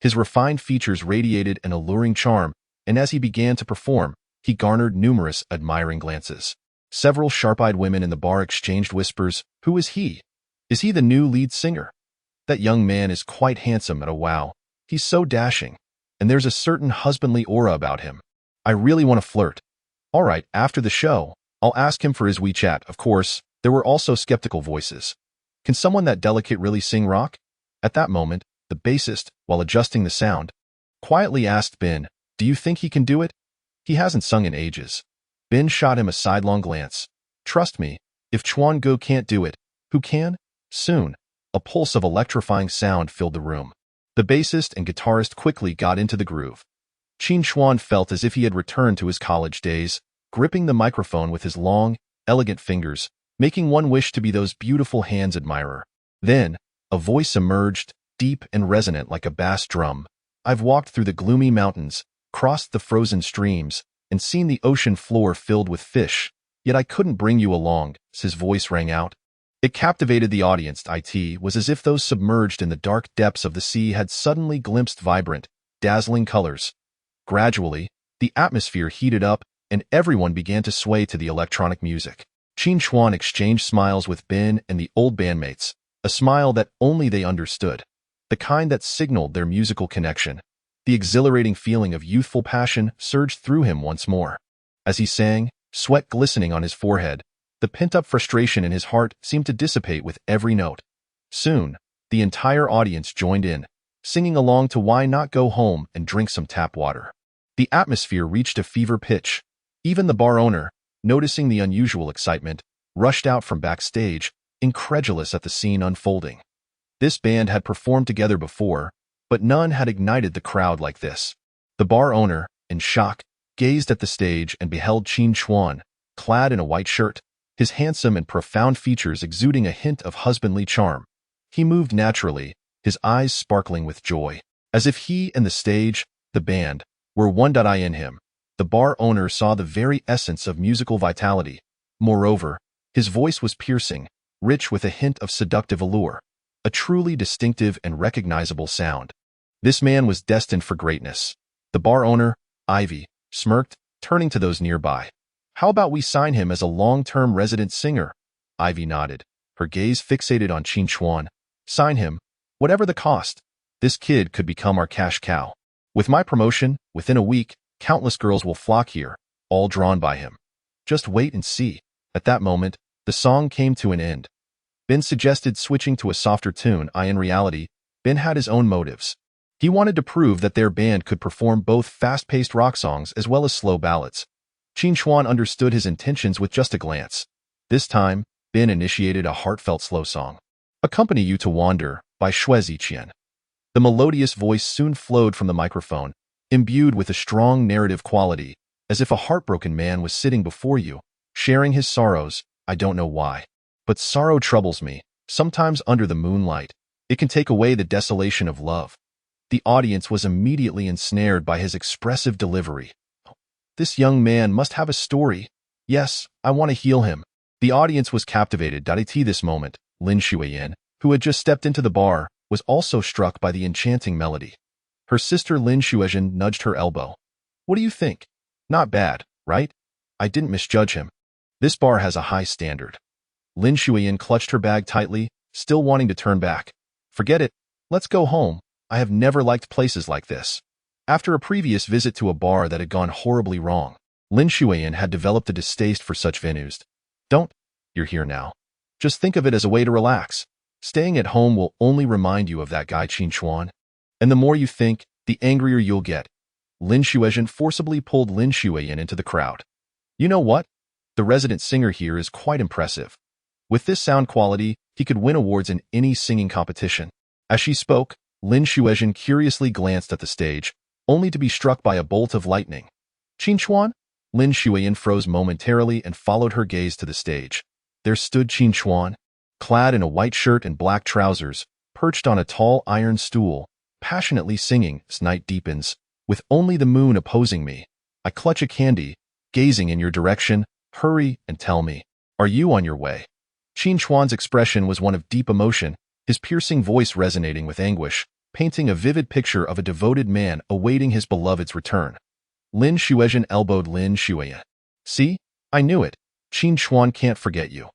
His refined features radiated an alluring charm, and as he began to perform, he garnered numerous admiring glances. Several sharp-eyed women in the bar exchanged whispers, "Who is he? Is he the new lead singer? That young man is quite handsome at a wow. He's so dashing, and there's a certain husbandly aura about him. I really want to flirt. All right, after the show, I'll ask him for his WeChat." Of course, there were also skeptical voices. "Can someone that delicate really sing rock?" At that moment, the bassist, while adjusting the sound, quietly asked Bin, "Do you think he can do it? He hasn't sung in ages." Bin shot him a sidelong glance. "Trust me, if Chuan Gu can't do it, who can?" Soon, a pulse of electrifying sound filled the room. The bassist and guitarist quickly got into the groove. Qin Chuan felt as if he had returned to his college days, gripping the microphone with his long, elegant fingers, making one wish to be those beautiful hands' admirer. Then, a voice emerged, deep and resonant like a bass drum. "I've walked through the gloomy mountains, crossed the frozen streams, and seen the ocean floor filled with fish, yet I couldn't bring you along," his voice rang out. It captivated the audience. It was as if those submerged in the dark depths of the sea had suddenly glimpsed vibrant, dazzling colors. Gradually, the atmosphere heated up, and everyone began to sway to the electronic music. Qin Chuan exchanged smiles with Bin and the old bandmates, a smile that only they understood, the kind that signaled their musical connection. The exhilarating feeling of youthful passion surged through him once more. As he sang, sweat glistening on his forehead, the pent-up frustration in his heart seemed to dissipate with every note. Soon, the entire audience joined in, singing along to "Why Not Go Home and Drink Some Tap Water." The atmosphere reached a fever pitch. Even the bar owner, noticing the unusual excitement, rushed out from backstage, incredulous at the scene unfolding. This band had performed together before, but none had ignited the crowd like this. The bar owner, in shock, gazed at the stage and beheld Qin Chuan, clad in a white shirt, his handsome and profound features exuding a hint of husbandly charm. He moved naturally, his eyes sparkling with joy, as if he and the stage, the band, were one. In him, the bar owner saw the very essence of musical vitality. Moreover, his voice was piercing, rich with a hint of seductive allure, a truly distinctive and recognizable sound. This man was destined for greatness. The bar owner, Ivy, smirked, turning to those nearby. How about we sign him as a long-term resident singer? Ivy nodded, her gaze fixated on Qin Chuan. Sign him, whatever the cost. This kid could become our cash cow. With my promotion, within a week, countless girls will flock here, all drawn by him. Just wait and see. At that moment, the song came to an end. Ben suggested switching to a softer tune. In reality, Ben had his own motives. He wanted to prove that their band could perform both fast-paced rock songs as well as slow ballads. Qin Chuan understood his intentions with just a glance. This time, Ben initiated a heartfelt slow song. Accompany You to Wander by Lin. The melodious voice soon flowed from the microphone, imbued with a strong narrative quality, as if a heartbroken man was sitting before you, sharing his sorrows. I don't know why, but sorrow troubles me. Sometimes under the moonlight, it can take away the desolation of love. The audience was immediately ensnared by his expressive delivery. This young man must have a story. Yes, I want to heal him. The audience was captivated. At this moment, Lin Xueyan, who had just stepped into the bar, was also struck by the enchanting melody. Her sister Lin Xueyan nudged her elbow. What do you think? Not bad, right? I didn't misjudge him. This bar has a high standard. Lin Xueyan clutched her bag tightly, still wanting to turn back. Forget it. Let's go home. I have never liked places like this. After a previous visit to a bar that had gone horribly wrong, Lin Xueyan had developed a distaste for such venues. Don't. You're here now. Just think of it as a way to relax. Staying at home will only remind you of that guy Qin Chuan. And the more you think, the angrier you'll get. Lin Xueyan forcibly pulled Lin Xueyan into the crowd. You know what? The resident singer here is quite impressive. With this sound quality, he could win awards in any singing competition. As she spoke, Lin Xueyan curiously glanced at the stage, only to be struck by a bolt of lightning. Qin Chuan? Lin Xueyan froze momentarily and followed her gaze to the stage. There stood Qin Chuan, clad in a white shirt and black trousers, perched on a tall iron stool, passionately singing, "As night deepens, with only the moon opposing me. I clutch a candy, gazing in your direction. Hurry and tell me, are you on your way?" Qin Chuan's expression was one of deep emotion, his piercing voice resonating with anguish, painting a vivid picture of a devoted man awaiting his beloved's return. Lin Xueyan elbowed Lin Xueyan. See? I knew it. Qin Chuan can't forget you.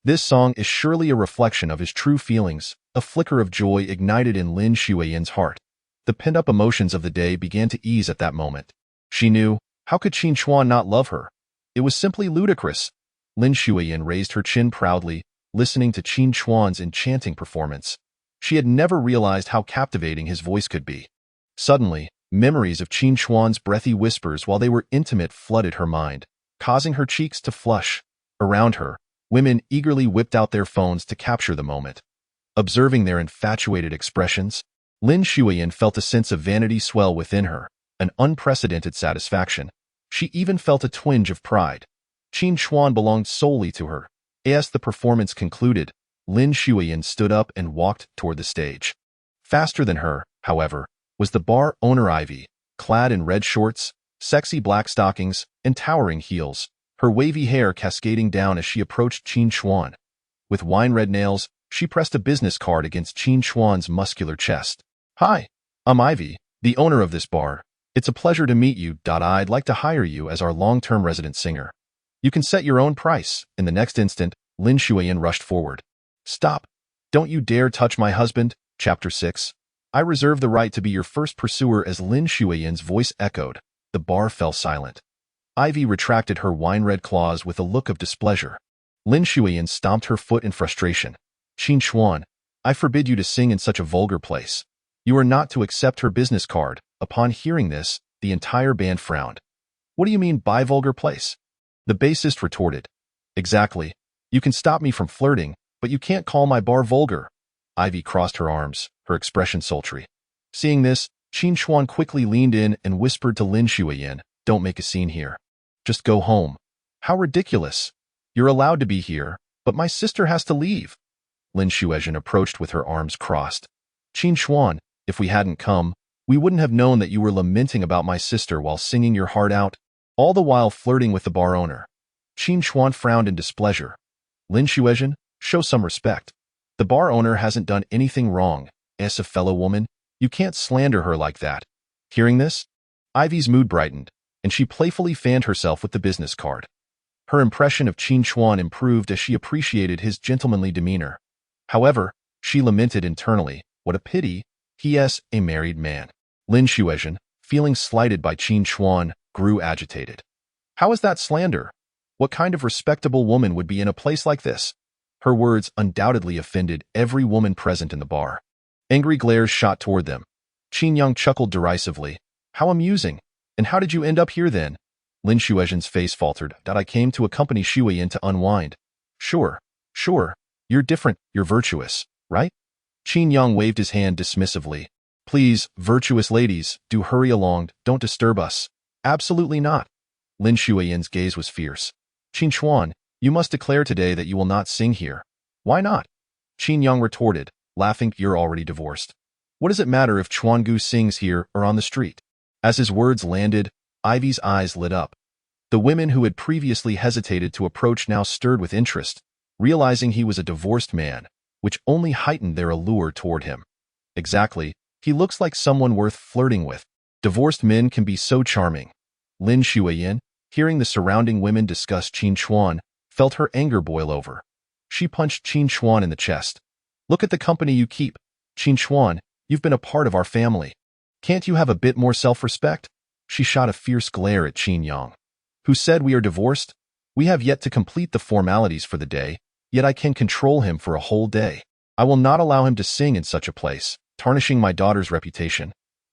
This song is surely a reflection of his true feelings. A flicker of joy ignited in Lin Xueyan's heart. The pent-up emotions of the day began to ease at that moment. She knew, how could Qin Chuan not love her? It was simply ludicrous. Lin Xueyan raised her chin proudly, listening to Qin Chuan's enchanting performance. She had never realized how captivating his voice could be. Suddenly, memories of Qin Chuan's breathy whispers while they were intimate flooded her mind, causing her cheeks to flush. Around her, women eagerly whipped out their phones to capture the moment. Observing their infatuated expressions, Lin Xueyan felt a sense of vanity swell within her, an unprecedented satisfaction. She even felt a twinge of pride. Qin Chuan belonged solely to her. As the performance concluded, Lin Xueyan stood up and walked toward the stage. Faster than her, however, was the bar owner Ivy, clad in red shorts, sexy black stockings, and towering heels, her wavy hair cascading down as she approached Qin Chuan. With wine-red nails, she pressed a business card against Qin Chuan's muscular chest. Hi, I'm Ivy, the owner of this bar. It's a pleasure to meet you. I'd like to hire you as our long-term resident singer. You can set your own price. In the next instant, Lin Xueyan rushed forward. Stop. Don't you dare touch my husband. Chapter 6. I reserve the right to be your first pursuer. As Lin Xueyan's voice echoed, the bar fell silent. Ivy retracted her wine-red claws with a look of displeasure. Lin Xueyan stomped her foot in frustration. Qin Chuan, I forbid you to sing in such a vulgar place. You are not to accept her business card. Upon hearing this, the entire band frowned. What do you mean by vulgar place? The bassist retorted. Exactly. You can stop me from flirting, but you can't call my bar vulgar. Ivy crossed her arms, her expression sultry. Seeing this, Qin Chuan quickly leaned in and whispered to Lin Xueyan, don't make a scene here. Just go home. How ridiculous. You're allowed to be here, but my sister has to leave. Lin Xueyan approached with her arms crossed. Qin Chuan, if we hadn't come, we wouldn't have known that you were lamenting about my sister while singing your heart out, all the while flirting with the bar owner. Qin Chuan frowned in displeasure. Lin Xueyan, show some respect. The bar owner hasn't done anything wrong. As a fellow woman, you can't slander her like that. Hearing this, Ivy's mood brightened. and she playfully fanned herself with the business card. Her impression of Qin Chuan improved as she appreciated his gentlemanly demeanor. However, she lamented internally, what a pity, he is a married man. Lin Xueyan, feeling slighted by Qin Chuan, grew agitated. How is that slander? What kind of respectable woman would be in a place like this? Her words undoubtedly offended every woman present in the bar. Angry glares shot toward them. Qin Yang chuckled derisively. How amusing. And how did you end up here then? Lin Xueyan's face faltered. I came to accompany Xueyan to unwind. Sure. You're different, you're virtuous, right? Qin Yang waved his hand dismissively. Please, virtuous ladies, do hurry along, don't disturb us. Absolutely not. Lin Xueyan's gaze was fierce. Qin Chuan, you must declare today that you will not sing here. Why not? Qin Yang retorted, laughing. You're already divorced. What does it matter if Chuangu sings here or on the street? As his words landed, Ivy's eyes lit up. The women who had previously hesitated to approach now stirred with interest, realizing he was a divorced man, which only heightened their allure toward him. Exactly, he looks like someone worth flirting with. Divorced men can be so charming. Lin Xueyan, hearing the surrounding women discuss Qin Chuan, felt her anger boil over. She punched Qin Chuan in the chest. Look at the company you keep. Qin Chuan, you've been a part of our family. Can't you have a bit more self-respect? She shot a fierce glare at Qin Yang. Who said we are divorced? We have yet to complete the formalities for the day, yet I can control him for a whole day. I will not allow him to sing in such a place, tarnishing my daughter's reputation.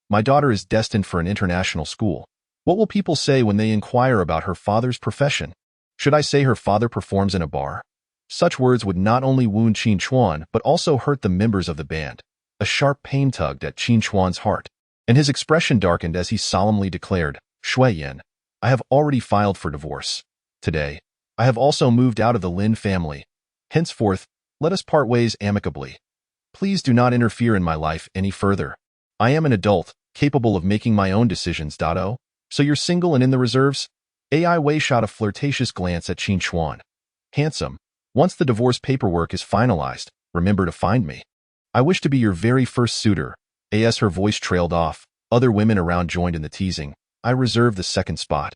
My daughter is destined for an international school. What will people say when they inquire about her father's profession? Should I say her father performs in a bar? Such words would not only wound Qin Chuan but also hurt the members of the band. A sharp pain tugged at Qin Chuan's heart, and his expression darkened as he solemnly declared, Xueyan, I have already filed for divorce. Today, I have also moved out of the Lin family. Henceforth, let us part ways amicably. Please do not interfere in my life any further. I am an adult, capable of making my own decisions. Oh, so you're single and in the reserves? Ai Wei shot a flirtatious glance at Qin Chuan. Handsome, once the divorce paperwork is finalized, remember to find me. I wish to be your very first suitor. As her voice trailed off, other women around joined in the teasing. I reserve the second spot.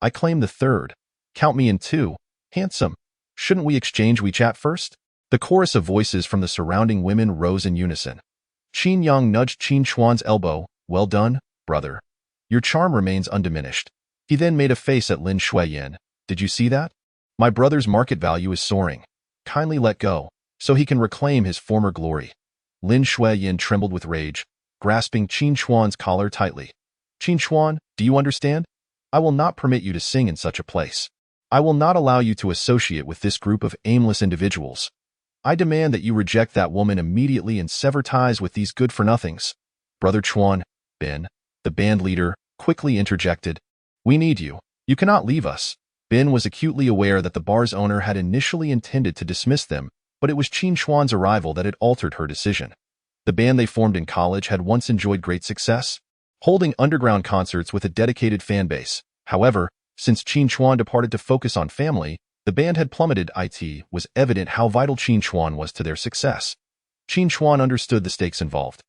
I claim the third. Count me in two. Handsome. Shouldn't we exchange WeChat first? The chorus of voices from the surrounding women rose in unison. Qin Yang nudged Qin Chuan's elbow. Well done, brother. Your charm remains undiminished. He then made a face at Lin Xueyan. Did you see that? My brother's market value is soaring. Kindly let go, so he can reclaim his former glory. Lin Xueyan trembled with rage, grasping Qin Chuan's collar tightly. Qin Chuan, do you understand? I will not permit you to sing in such a place. I will not allow you to associate with this group of aimless individuals. I demand that you reject that woman immediately and sever ties with these good-for-nothings. Brother Chuan, Ben, the band leader, quickly interjected. We need you. You cannot leave us. Ben was acutely aware that the bar's owner had initially intended to dismiss them, but it was Qin Chuan's arrival that had altered her decision. The band they formed in college had once enjoyed great success, holding underground concerts with a dedicated fan base. However, since Qin Chuan departed to focus on family, the band had plummeted. It was evident how vital Qin Chuan was to their success. Qin Chuan understood the stakes involved.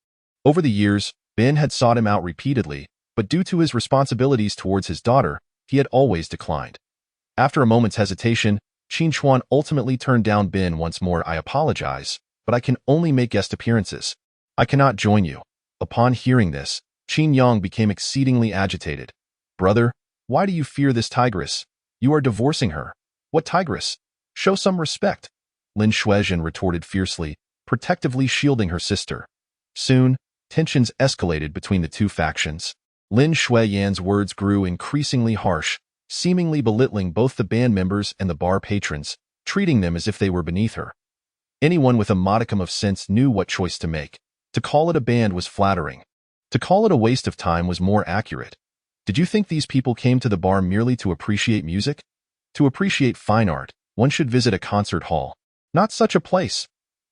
Over the years, Ben had sought him out repeatedly, but due to his responsibilities towards his daughter, he had always declined. After a moment's hesitation, Qin Chuan ultimately turned down Ben once more. I apologize, but I can only make guest appearances. I cannot join you. Upon hearing this, Qin Yang became exceedingly agitated. Brother, why do you fear this tigress? You are divorcing her. What tigress? Show some respect. Lin Xueyan retorted fiercely, protectively shielding her sister. Soon, tensions escalated between the two factions. Lin Xueyan's words grew increasingly harsh, seemingly belittling both the band members and the bar patrons, treating them as if they were beneath her. Anyone with a modicum of sense knew what choice to make. To call it a band was flattering. To call it a waste of time was more accurate. Did you think these people came to the bar merely to appreciate music? To appreciate fine art, one should visit a concert hall. Not such a place.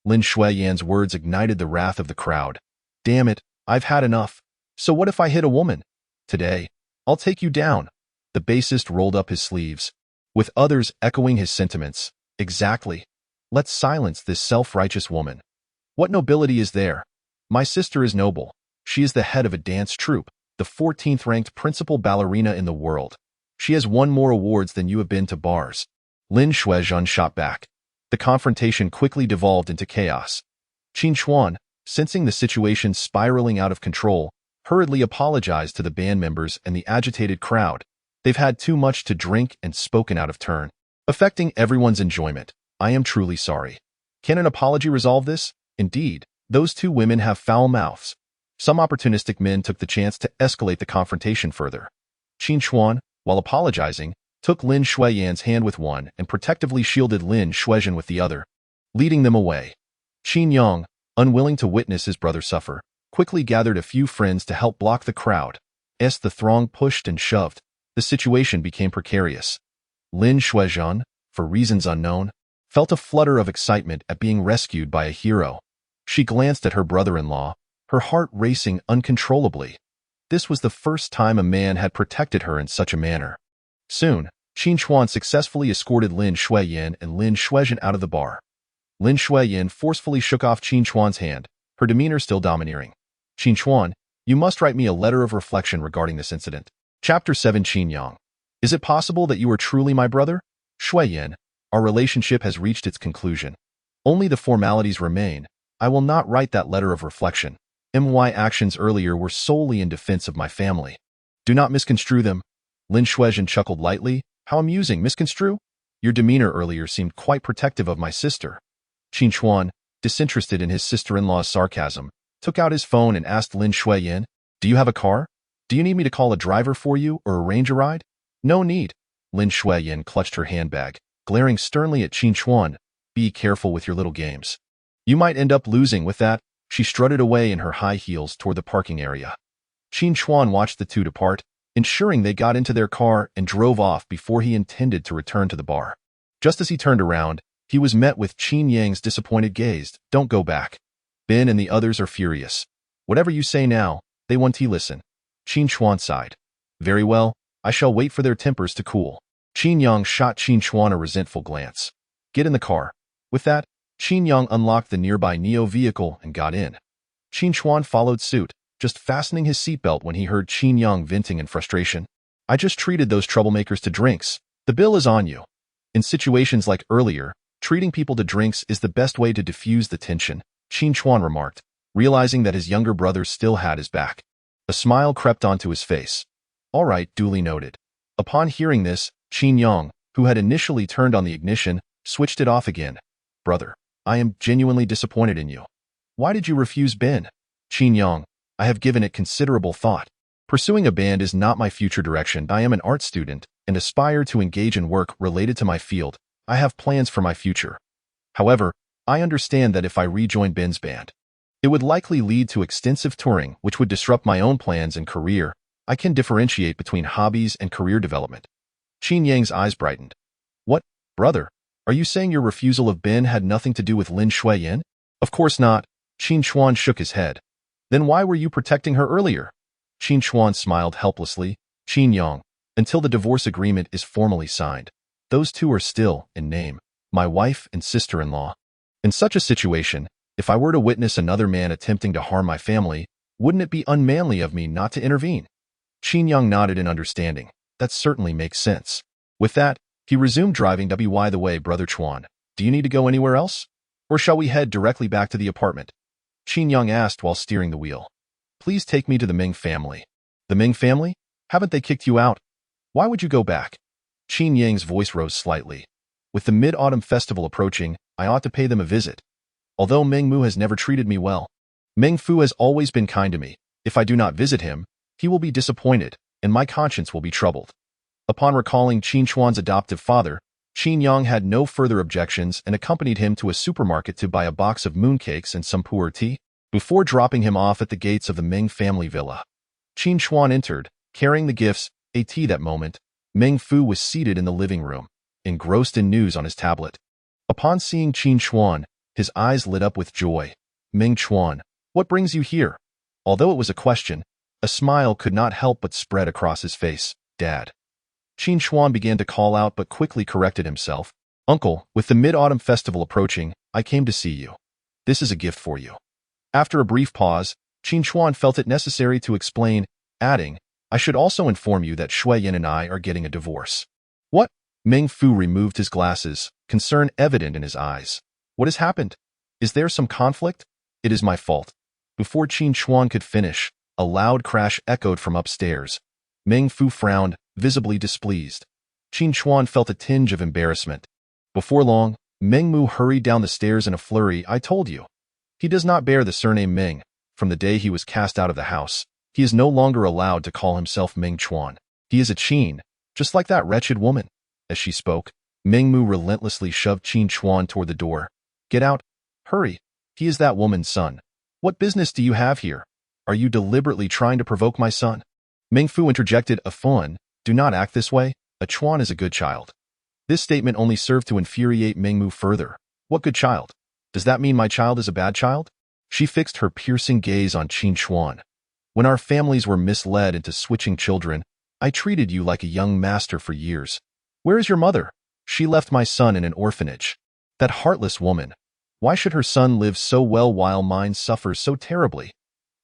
Lin Xueyan's words ignited the wrath of the crowd. Damn it, I've had enough. So what if I hit a woman? Today, I'll take you down. The bassist rolled up his sleeves, with others echoing his sentiments. Exactly. Let's silence this self-righteous woman. What nobility is there? My sister is noble. She is the head of a dance troupe. the 14th-ranked principal ballerina in the world. She has won more awards than you have been to bars. Lin Xueyan shot back. The confrontation quickly devolved into chaos. Qin Chuan, sensing the situation spiraling out of control, hurriedly apologized to the band members and the agitated crowd. They've had too much to drink and spoken out of turn, affecting everyone's enjoyment. I am truly sorry. Can an apology resolve this? Indeed, those two women have foul mouths. Some opportunistic men took the chance to escalate the confrontation further. Qin Chuan, while apologizing, took Lin Xueyan's hand with one and protectively shielded Lin Xueyan with the other, leading them away. Qin Yang, unwilling to witness his brother suffer, quickly gathered a few friends to help block the crowd. As the throng pushed and shoved, the situation became precarious. Lin Xueyan, for reasons unknown, felt a flutter of excitement at being rescued by a hero. She glanced at her brother-in-law, her heart racing uncontrollably. This was the first time a man had protected her in such a manner. Soon, Qin Chuan successfully escorted Lin Xueyan and Lin Xueyan out of the bar. Lin Xueyan forcefully shook off Qin Chuan's hand, her demeanor still domineering. Qin Chuan, you must write me a letter of reflection regarding this incident. Chapter 7 Qin Yang. Is it possible that you are truly my brother? Xueyan, our relationship has reached its conclusion. Only the formalities remain. I will not write that letter of reflection. My actions earlier were solely in defense of my family. Do not misconstrue them. Lin Xueyan chuckled lightly. How amusing, misconstrue? Your demeanor earlier seemed quite protective of my sister. Qin Chuan, disinterested in his sister-in-law's sarcasm, took out his phone and asked Lin Xueyan, do you have a car? Do you need me to call a driver for you or arrange a ride? No need. Lin Xueyan clutched her handbag, glaring sternly at Qin Chuan. Be careful with your little games. You might end up losing with that. She strutted away in her high heels toward the parking area. Qin Chuan watched the two depart, ensuring they got into their car and drove off before he intended to return to the bar. Just as he turned around, he was met with Qin Yang's disappointed gaze. Don't go back. Ben and the others are furious. Whatever you say now, they want to listen. Qin Chuan sighed. Very well, I shall wait for their tempers to cool. Qin Yang shot Qin Chuan a resentful glance. Get in the car. With that, Qin Yang unlocked the nearby Neo vehicle and got in. Qin Chuan followed suit, just fastening his seatbelt when he heard Qin Yang venting in frustration. I just treated those troublemakers to drinks. The bill is on you. In situations like earlier, treating people to drinks is the best way to diffuse the tension, Qin Chuan remarked, realizing that his younger brother still had his back. A smile crept onto his face. All right, duly noted. Upon hearing this, Qin Yang, who had initially turned on the ignition, switched it off again. Brother, I am genuinely disappointed in you. Why did you refuse Ben? Qin Yang, I have given it considerable thought. Pursuing a band is not my future direction. I am an art student and aspire to engage in work related to my field. I have plans for my future. However, I understand that if I rejoin Ben's band, it would likely lead to extensive touring, which would disrupt my own plans and career. I can differentiate between hobbies and career development. Qin Yang's eyes brightened. What, brother? Are you saying your refusal of Ben had nothing to do with Lin Xueyan? Of course not. Qin Chuan shook his head. Then why were you protecting her earlier? Qin Chuan smiled helplessly. Qin Yang, until the divorce agreement is formally signed, those two are still, in name, my wife and sister-in-law. In such a situation, if I were to witness another man attempting to harm my family, wouldn't it be unmanly of me not to intervene? Qin Yang nodded in understanding. That certainly makes sense. With that, he resumed driving. By the way, Brother Chuan, do you need to go anywhere else? Or shall we head directly back to the apartment? Qin Yang asked while steering the wheel. Please take me to the Ming family. The Ming family? Haven't they kicked you out? Why would you go back? Qin Yang's voice rose slightly. With the Mid-Autumn Festival approaching, I ought to pay them a visit. Although Meng Mu has never treated me well, Meng Fu has always been kind to me. If I do not visit him, he will be disappointed, and my conscience will be troubled. Upon recalling Qin Chuan's adoptive father, Qin Yang had no further objections and accompanied him to a supermarket to buy a box of mooncakes and some pu'er tea, before dropping him off at the gates of the Meng family villa. Qin Chuan entered, carrying the gifts, a tea. That moment, Meng Fu was seated in the living room, engrossed in news on his tablet. Upon seeing Qin Chuan, his eyes lit up with joy. Meng Chuan, what brings you here? Although it was a question, a smile could not help but spread across his face. Dad. Qin Chuan began to call out but quickly corrected himself. Uncle, with the Mid-Autumn Festival approaching, I came to see you. This is a gift for you. After a brief pause, Qin Chuan felt it necessary to explain, adding, "I should also inform you that Xueyan and I are getting a divorce." What? Meng Fu removed his glasses, concern evident in his eyes. What has happened? Is there some conflict? It is my fault. Before Qin Chuan could finish, a loud crash echoed from upstairs. Meng Fu frowned, visibly displeased. Qin Chuan felt a tinge of embarrassment. Before long, Meng Mu hurried down the stairs in a flurry. "I told you." He does not bear the surname Meng. From the day he was cast out of the house, he is no longer allowed to call himself Meng Chuan. He is a Qin, just like that wretched woman. As she spoke, Meng Mu relentlessly shoved Qin Chuan toward the door. "Get out. Hurry. He is that woman's son. What business do you have here? Are you deliberately trying to provoke my son?" Meng Fu interjected, "Affluent, do not act this way. A Chuan is a good child." This statement only served to infuriate Meng Mu further. "What good child? Does that mean my child is a bad child?" She fixed her piercing gaze on Qin Chuan. "When our families were misled into switching children, I treated you like a young master for years. Where is your mother? She left my son in an orphanage. That heartless woman. Why should her son live so well while mine suffers so terribly?"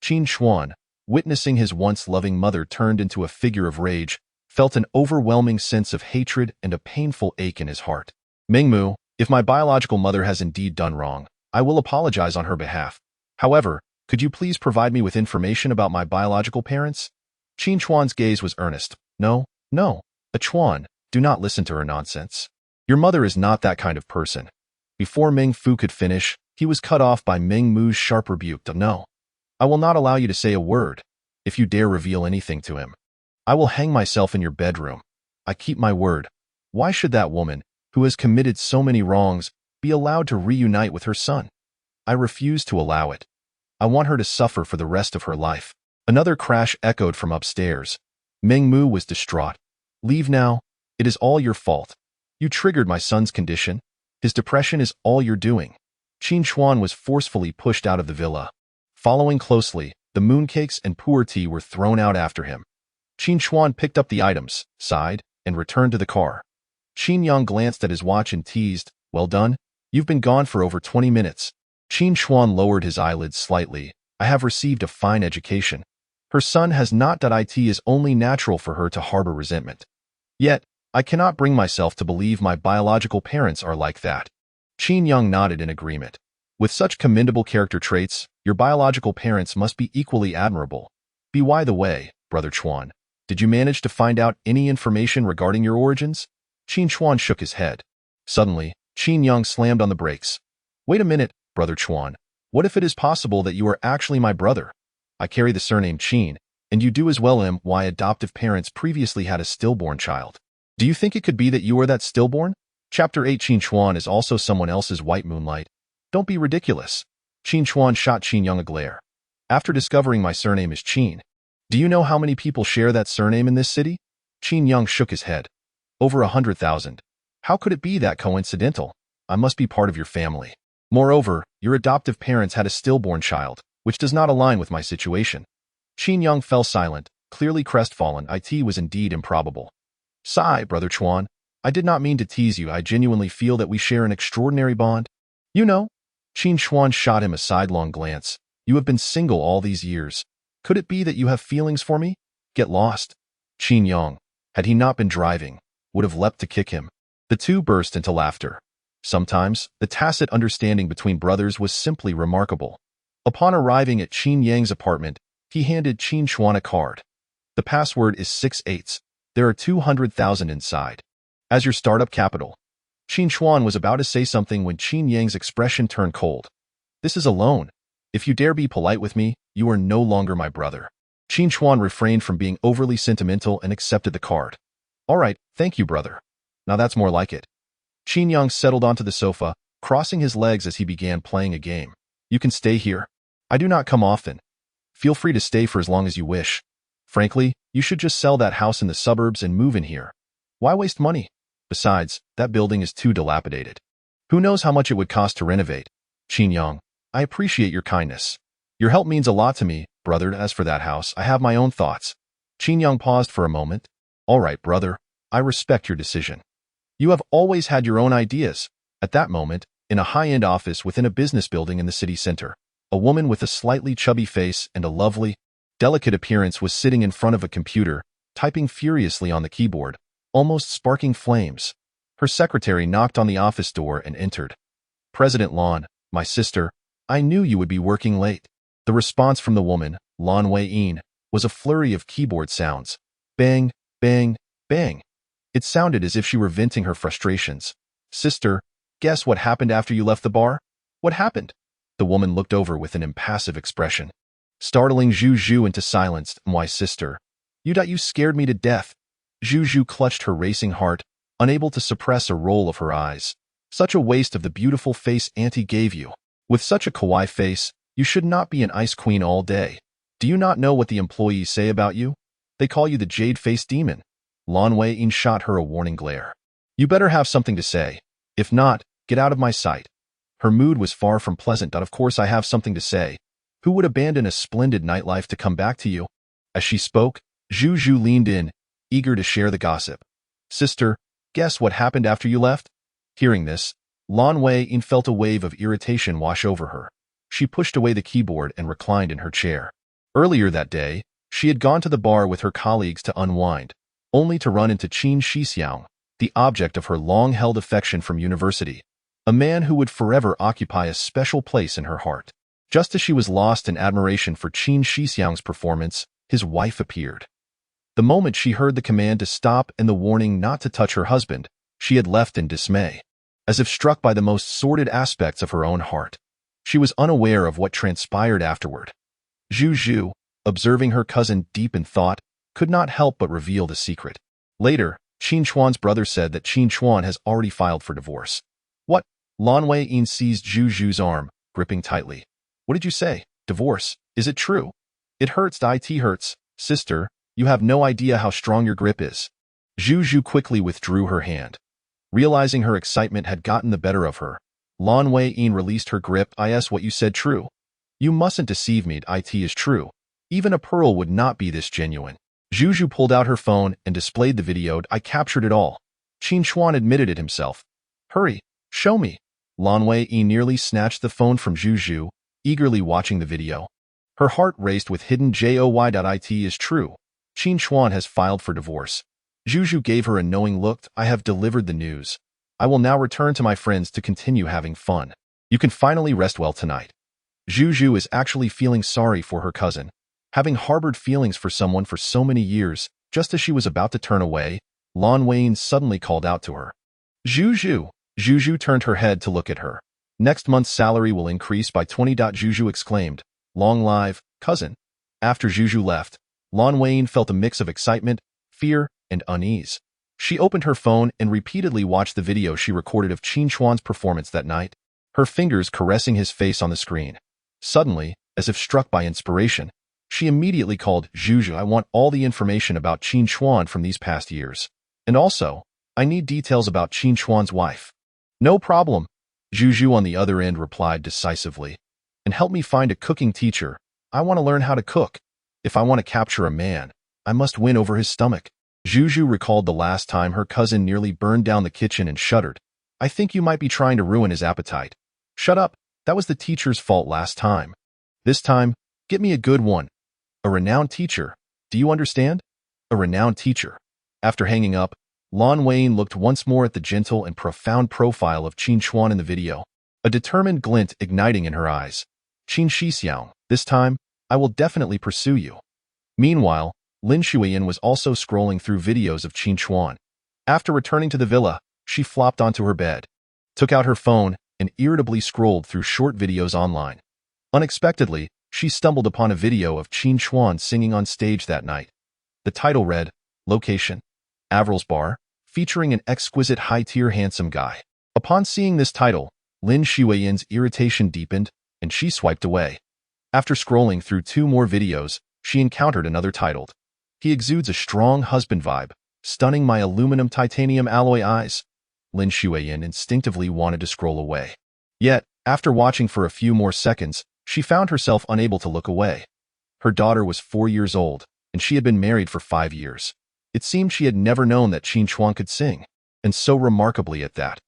Qin Chuan, witnessing his once loving mother turned into a figure of rage, felt an overwhelming sense of hatred and a painful ache in his heart. "Meng Mu, if my biological mother has indeed done wrong, I will apologize on her behalf. However, could you please provide me with information about my biological parents?" Qin Chuan's gaze was earnest. No, a Chuan, do not listen to her nonsense. Your mother is not that kind of person." Before Meng Fu could finish, he was cut off by Meng Mu's sharp rebuke. "No. I will not allow you to say a word. If you dare reveal anything to him, I will hang myself in your bedroom. I keep my word. Why should that woman, who has committed so many wrongs, be allowed to reunite with her son? I refuse to allow it. I want her to suffer for the rest of her life." Another crash echoed from upstairs. Meng Mu was distraught. "Leave now. It is all your fault. You triggered my son's condition. His depression is all you're doing." Qin Chuan was forcefully pushed out of the villa. Following closely, the mooncakes and pu'er tea were thrown out after him. Qin Chuan picked up the items, sighed, and returned to the car. Qin Yang glanced at his watch and teased, "Well done. You've been gone for over 20 minutes. Qin Chuan lowered his eyelids slightly. "I have received a fine education. Her son has not. It is only natural for her to harbor resentment. Yet, I cannot bring myself to believe my biological parents are like that." Qin Yang nodded in agreement. "With such commendable character traits, your biological parents must be equally admirable. By the way, Brother Chuan, did you manage to find out any information regarding your origins?" Qin Chuan shook his head. Suddenly, Qin Yang slammed on the brakes. "Wait a minute, Brother Chuan. What if it is possible that you are actually my brother? I carry the surname Qin, and you do as well. My adoptive parents previously had a stillborn child. Do you think it could be that you are that stillborn?" Chapter 8. Qin Chuan is also someone else's white moonlight. Don't be ridiculous. Qin Chuan shot Qin Yang a glare. "After discovering my surname is Qin, do you know how many people share that surname in this city?" Qin Yang shook his head. "Over 100,000. How could it be that coincidental? I must be part of your family. Moreover, your adoptive parents had a stillborn child, which does not align with my situation." Qin Yang fell silent, clearly crestfallen. It was indeed improbable. "Sigh, Brother Chuan. I did not mean to tease you. I genuinely feel that we share an extraordinary bond. You know?" Qin Chuan shot him a sidelong glance. "You have been single all these years. Could it be that you have feelings for me? Get lost." Qin Yang, had he not been driving, would have leapt to kick him. The two burst into laughter. Sometimes, the tacit understanding between brothers was simply remarkable. Upon arriving at Qin Yang's apartment, he handed Qin Chuan a card. "The password is 6/8. There are 200,000 inside. As your startup capital." Qin Chuan was about to say something when Qin Yang's expression turned cold. "This is a loan. If you dare be polite with me, you are no longer my brother." Qin Chuan refrained from being overly sentimental and accepted the card. "All right, thank you, brother. Now that's more like it." Qin Yang settled onto the sofa, crossing his legs as he began playing a game. "You can stay here. I do not come often. Feel free to stay for as long as you wish. Frankly, you should just sell that house in the suburbs and move in here. Why waste money? Besides, that building is too dilapidated. Who knows how much it would cost to renovate?" "Qin Yang, I appreciate your kindness. Your help means a lot to me, brother. As for that house, I have my own thoughts." Qin Yang paused for a moment. "All right, brother. I respect your decision. You have always had your own ideas." At that moment, in a high-end office within a business building in the city center, a woman with a slightly chubby face and a lovely, delicate appearance was sitting in front of a computer, typing furiously on the keyboard, almost sparking flames. Her secretary knocked on the office door and entered. "President Lin, my sister, I knew you would be working late." The response from the woman, Lin Xueyan, was a flurry of keyboard sounds. Bang, bang, bang. It sounded as if she were venting her frustrations. "Sister, guess what happened after you left the bar?" "What happened?" The woman looked over with an impassive expression, startling Zhu into silence. "My sister, you scared me to death." Zhu clutched her racing heart, unable to suppress a roll of her eyes. "Such a waste of the beautiful face Auntie gave you. With such a kawaii face, you should not be an ice queen all day. Do you not know what the employees say about you? They call you the jade-faced demon." Lin Xueyan shot her a warning glare. "You better have something to say. If not, get out of my sight." Her mood was far from pleasant. "Of course I have something to say. Who would abandon a splendid nightlife to come back to you?" As she spoke, Zhu leaned in, eager to share the gossip. "Sister, guess what happened after you left?" Hearing this, Lin Xueyan felt a wave of irritation wash over her. She pushed away the keyboard and reclined in her chair. Earlier that day, she had gone to the bar with her colleagues to unwind, only to run into Qin Chuan, the object of her long-held affection from university, a man who would forever occupy a special place in her heart. Just as she was lost in admiration for Qin Chuan's performance, his wife appeared. The moment she heard the command to stop and the warning not to touch her husband, she had left in dismay, as if struck by the most sordid aspects of her own heart. She was unaware of what transpired afterward. Zhu, observing her cousin deep in thought, could not help but reveal the secret. Later, Qin Chuan's brother said that Qin Chuan has already filed for divorce. "What?" Lin Xueyan seized Zhu's arm, gripping tightly. "What did you say? Divorce? Is it true?" "It hurts. It hurts. Sister, you have no idea how strong your grip is." Zhu quickly withdrew her hand. Realizing her excitement had gotten the better of her, Lin Xueyan released her grip. "Is what you said true? You mustn't deceive me. It is true. Even a pearl would not be this genuine." Zhu pulled out her phone and displayed the video. "I captured it all." Qin Chuan admitted it himself. "Hurry, show me." Lin Xueyan nearly snatched the phone from Zhu, eagerly watching the video. Her heart raced with hidden joy. "It is true. Qin Chuan has filed for divorce." Zhu gave her a knowing look. "I have delivered the news. I will now return to my friends to continue having fun. You can finally rest well tonight." Zhu is actually feeling sorry for her cousin. Having harbored feelings for someone for so many years, just as she was about to turn away, Lin Xueyan suddenly called out to her. "Zhu." Zhu turned her head to look at her. "Next month's salary will increase by 20. Zhu exclaimed. "Long live, cousin." After Zhu left, Lin Xueyan felt a mix of excitement, fear, and unease. She opened her phone and repeatedly watched the video she recorded of Qin Chuan's performance that night, her fingers caressing his face on the screen. Suddenly, as if struck by inspiration, she immediately called Zhu. "I want all the information about Qin Chuan from these past years. And also, I need details about Qin Chuan's wife." "No problem," Zhu on the other end replied decisively. "And help me find a cooking teacher. I want to learn how to cook. If I want to capture a man, I must win over his stomach." Zhu recalled the last time her cousin nearly burned down the kitchen and shuddered. "I think you might be trying to ruin his appetite." "Shut up. That was the teacher's fault last time. This time, get me a good one. A renowned teacher. Do you understand? A renowned teacher." After hanging up, Lin Xueyan looked once more at the gentle and profound profile of Qin Chuan in the video, a determined glint igniting in her eyes. "Qin Chuan, this time, I will definitely pursue you." Meanwhile, Lin Xueyan was also scrolling through videos of Qin Chuan. After returning to the villa, she flopped onto her bed, took out her phone, and irritably scrolled through short videos online. Unexpectedly, she stumbled upon a video of Qin Chuan singing on stage that night. The title read, "Location, Avril's Bar," featuring an exquisite high-tier handsome guy. Upon seeing this title, Lin Xueyan's irritation deepened, and she swiped away. After scrolling through 2 more videos, she encountered another titled, "He exudes a strong husband vibe, stunning my aluminum titanium alloy eyes." Lin Xueyan instinctively wanted to scroll away. Yet, after watching for a few more seconds, she found herself unable to look away. Her daughter was 4 years old, and she had been married for 5 years. It seemed she had never known that Qin Chuan could sing, and so remarkably at that.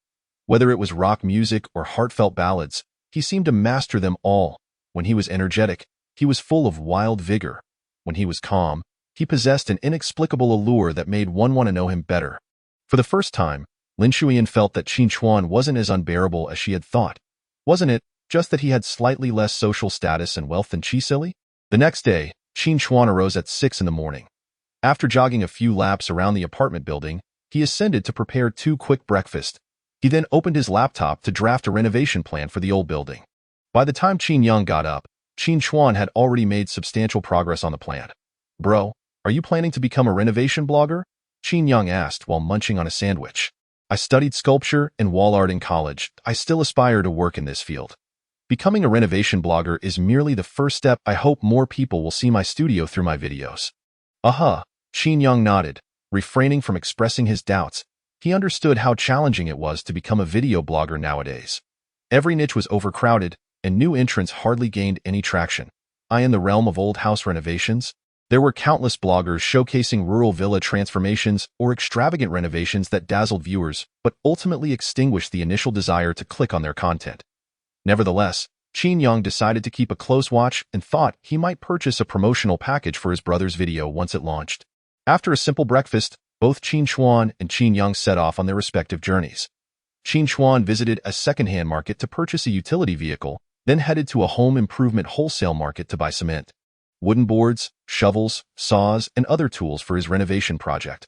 Whether it was rock music or heartfelt ballads, he seemed to master them all. When he was energetic, he was full of wild vigor. when he was calm, he possessed an inexplicable allure that made one want to know him better. For the first time, Lin Xueyan felt that Qin Chuan wasn't as unbearable as she had thought. Wasn't it just that he had slightly less social status and wealth than Qi? The next day, Qin Chuan arose at 6 in the morning. After jogging a few laps around the apartment building, he ascended to prepare 2 quick breakfasts. He then opened his laptop to draft a renovation plan for the old building. By the time Qin Yang got up, Qin Chuan had already made substantial progress on the plan. "Bro, are you planning to become a renovation blogger?" Qin Yang asked while munching on a sandwich. "I studied sculpture and wall art in college. I still aspire to work in this field. Becoming a renovation blogger is merely the first step. I hope more people will see my studio through my videos." Qin Yang nodded, refraining from expressing his doubts. He understood how challenging it was to become a video blogger nowadays. Every niche was overcrowded, and new entrants hardly gained any traction. In the realm of old house renovations, there were countless bloggers showcasing rural villa transformations or extravagant renovations that dazzled viewers, but ultimately extinguished the initial desire to click on their content. Nevertheless, Qin Yang decided to keep a close watch and thought he might purchase a promotional package for his brother's video once it launched. After a simple breakfast, both Qin Chuan and Qin Yang set off on their respective journeys. Qin Chuan visited a second-hand market to purchase a utility vehicle, then headed to a home improvement wholesale market to buy cement, wooden boards, shovels, saws, and other tools for his renovation project.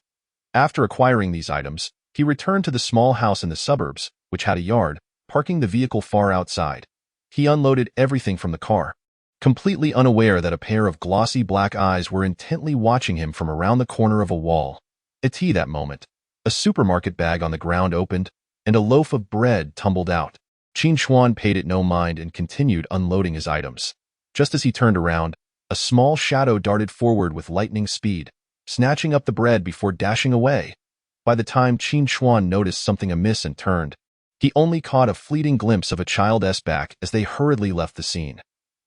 After acquiring these items, he returned to the small house in the suburbs, which had a yard, parking the vehicle far outside. He unloaded everything from the car, completely unaware that a pair of glossy black eyes were intently watching him from around the corner of a wall. At that moment, a supermarket bag on the ground opened, and a loaf of bread tumbled out. Qin Chuan paid it no mind and continued unloading his items. Just as he turned around, a small shadow darted forward with lightning speed, snatching up the bread before dashing away. By the time Qin Chuan noticed something amiss and turned, he only caught a fleeting glimpse of a child's back as they hurriedly left the scene.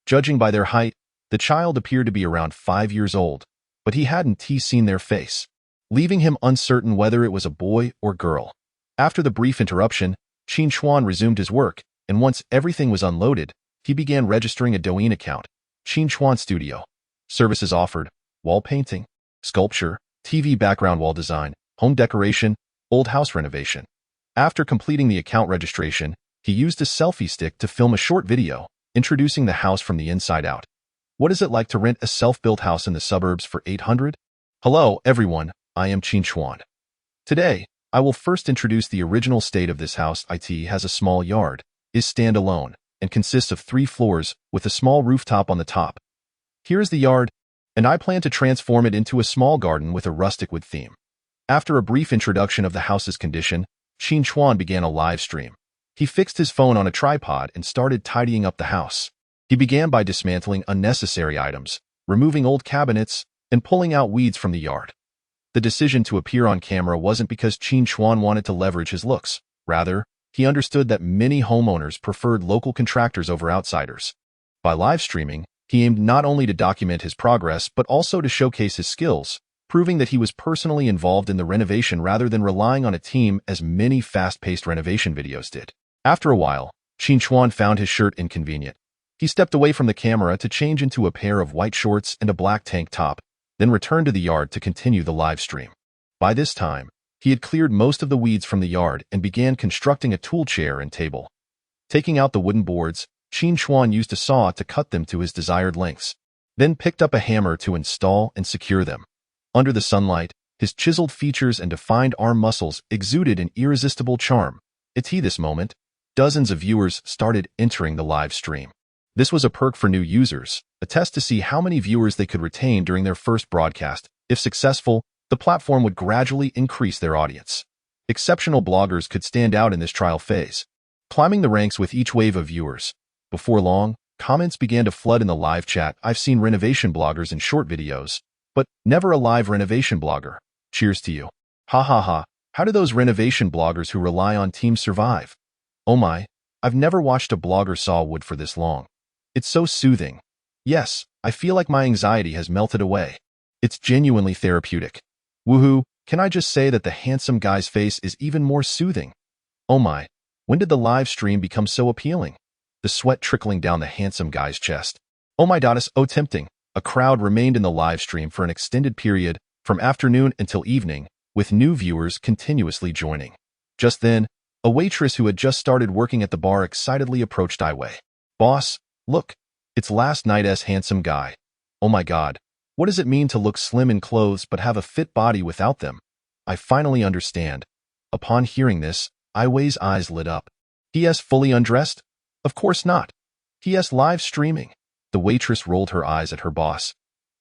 Judging by their height, the child appeared to be around 5 years old, but he hadn't seen their face, leaving him uncertain whether it was a boy or girl. After the brief interruption, Qin Chuan resumed his work, and once everything was unloaded, he began registering a Douyin account. Qin Chuan Studio. Services offered: wall painting, sculpture, TV background wall design, home decoration, old house renovation. After completing the account registration, he used a selfie stick to film a short video, introducing the house from the inside out. What is it like to rent a self-built house in the suburbs for $800? Hello, everyone. I am Qin Chuan. Today, I will first introduce the original state of this house. It has a small yard, is standalone, and consists of 3 floors with a small rooftop on the top. Here is the yard, and I plan to transform it into a small garden with a rustic wood theme. After a brief introduction of the house's condition, Qin Chuan began a live stream. He fixed his phone on a tripod and started tidying up the house. He began by dismantling unnecessary items, removing old cabinets, and pulling out weeds from the yard. The decision to appear on camera wasn't because Qin Chuan wanted to leverage his looks. Rather, he understood that many homeowners preferred local contractors over outsiders. By live streaming, he aimed not only to document his progress but also to showcase his skills, proving that he was personally involved in the renovation rather than relying on a team as many fast-paced renovation videos did. After a while, Qin Chuan found his shirt inconvenient. He stepped away from the camera to change into a pair of white shorts and a black tank top, then returned to the yard to continue the live stream. By this time, he had cleared most of the weeds from the yard and began constructing a tool chair and table. Taking out the wooden boards, Qin Chuan used a saw to cut them to his desired lengths, then picked up a hammer to install and secure them. Under the sunlight, his chiseled features and defined arm muscles exuded an irresistible charm. At this moment, dozens of viewers started entering the live stream. This was a perk for new users, a test to see how many viewers they could retain during their first broadcast. If successful, the platform would gradually increase their audience. Exceptional bloggers could stand out in this trial phase, climbing the ranks with each wave of viewers. Before long, comments began to flood in the live chat. I've seen renovation bloggers in short videos, but never a live renovation blogger. Cheers to you. Ha ha ha. How do those renovation bloggers who rely on teams survive? Oh my, I've never watched a blogger saw wood for this long. It's so soothing. Yes, I feel like my anxiety has melted away. It's genuinely therapeutic. Woohoo, can I just say that the handsome guy's face is even more soothing? Oh my, when did the live stream become so appealing? The sweat trickling down the handsome guy's chest. Oh my goddess, oh tempting. A crowd remained in the live stream for an extended period, from afternoon until evening, with new viewers continuously joining. Just then, a waitress who had just started working at the bar excitedly approached Ai Wei. "Boss, look, it's last night's handsome guy. Oh my god, what does it mean to look slim in clothes but have a fit body without them? I finally understand." Upon hearing this, Ai Wei's eyes lit up. "P.S. fully undressed? Of course not. P.S. live streaming." The waitress rolled her eyes at her boss.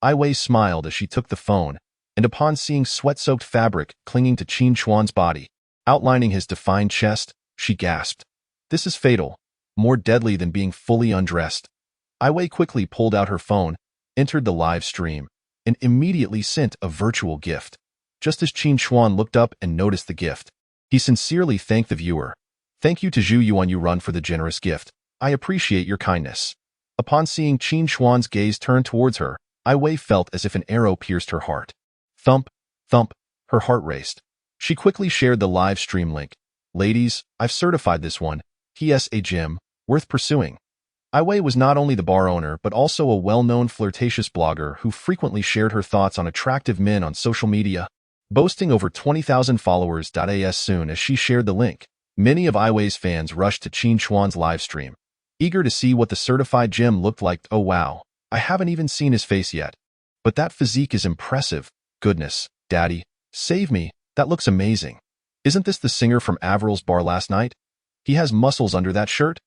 Ai Wei smiled as she took the phone, and upon seeing sweat-soaked fabric clinging to Qin Chuan's body, outlining his defined chest, she gasped. "This is fatal, more deadly than being fully undressed." Ai Wei quickly pulled out her phone, entered the live stream, and immediately sent a virtual gift. Just as Qin Chuan looked up and noticed the gift, he sincerely thanked the viewer. "Thank you to Zhu Yuan you run for the generous gift. I appreciate your kindness." Upon seeing Qin Chuan's gaze turn towards her, Ai Wei felt as if an arrow pierced her heart. Thump, thump, her heart raced. She quickly shared the live stream link. "Ladies, I've certified this one. P.S. a gem, worth pursuing." Ai Wei was not only the bar owner but also a well-known flirtatious blogger who frequently shared her thoughts on attractive men on social media, boasting over 20,000 followers. As soon as she shared the link, many of Ai Wei's fans rushed to Qin Chuan's live stream, eager to see what the certified gem looked like. "Oh wow, I haven't even seen his face yet. But that physique is impressive. Goodness, Daddy, save me, that looks amazing. Isn't this the singer from Averill's bar last night? He has muscles under that shirt."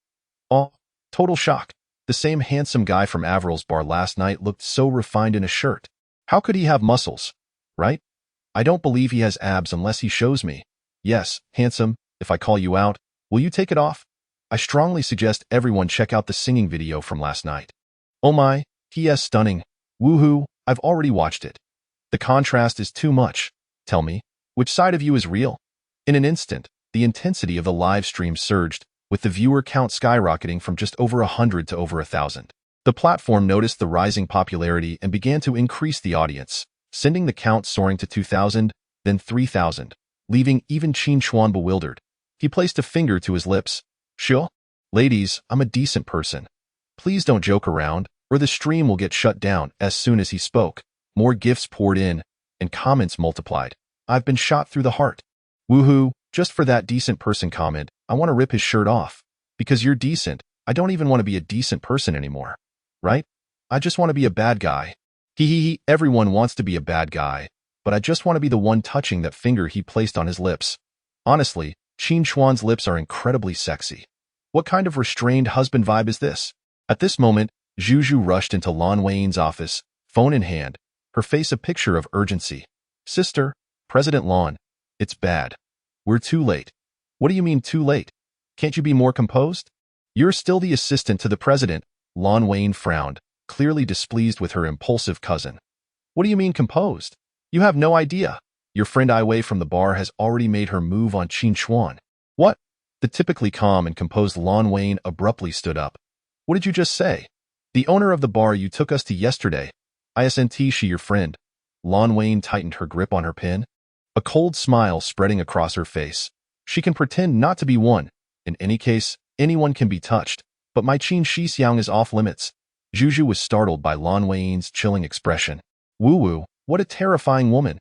Oh, total shock. The same handsome guy from Averill's bar last night looked so refined in a shirt. How could he have muscles? Right? I don't believe he has abs unless he shows me. "Yes, handsome, if I call you out, will you take it off? I strongly suggest everyone check out the singing video from last night. Oh my, he is stunning. Woohoo, I've already watched it. The contrast is too much. Tell me, which side of you is real?" In an instant, the intensity of the live stream surged, with the viewer count skyrocketing from just over 100 to over 1,000. The platform noticed the rising popularity and began to increase the audience, sending the count soaring to 2,000, then 3,000, leaving even Qin Chuan bewildered. He placed a finger to his lips. "Sure? Ladies, I'm a decent person. Please don't joke around, or the stream will get shut down." As soon as he spoke, more gifts poured in, and comments multiplied. "I've been shot through the heart. Woohoo, just for that decent person comment, I want to rip his shirt off. Because you're decent, I don't even want to be a decent person anymore. Right? I just want to be a bad guy. Hee, everyone wants to be a bad guy, but I just want to be the one touching that finger." He placed on his lips. Honestly, Qin Chuan's lips are incredibly sexy. What kind of restrained husband vibe is this? At this moment, Zhu rushed into Lin Xueyan's office, phone in hand, her face a picture of urgency. "Sister, President Lin, it's bad. We're too late." "What do you mean too late? Can't you be more composed? You're still the assistant to the president." Lin Xueyan frowned, clearly displeased with her impulsive cousin. "What do you mean composed? You have no idea. Your friend Ai Wei from the bar has already made her move on Qin Chuan." "What?" The typically calm and composed Lin Xueyan abruptly stood up. "What did you just say?" "The owner of the bar you took us to yesterday. Isn't she your friend?" Lin Xueyan tightened her grip on her pen, a cold smile spreading across her face. "She can pretend not to be one. In any case, anyone can be touched, but my Qin Xixiang is off limits." Zhu was startled by Lin Xueyan's chilling expression. "Woo-woo, what a terrifying woman.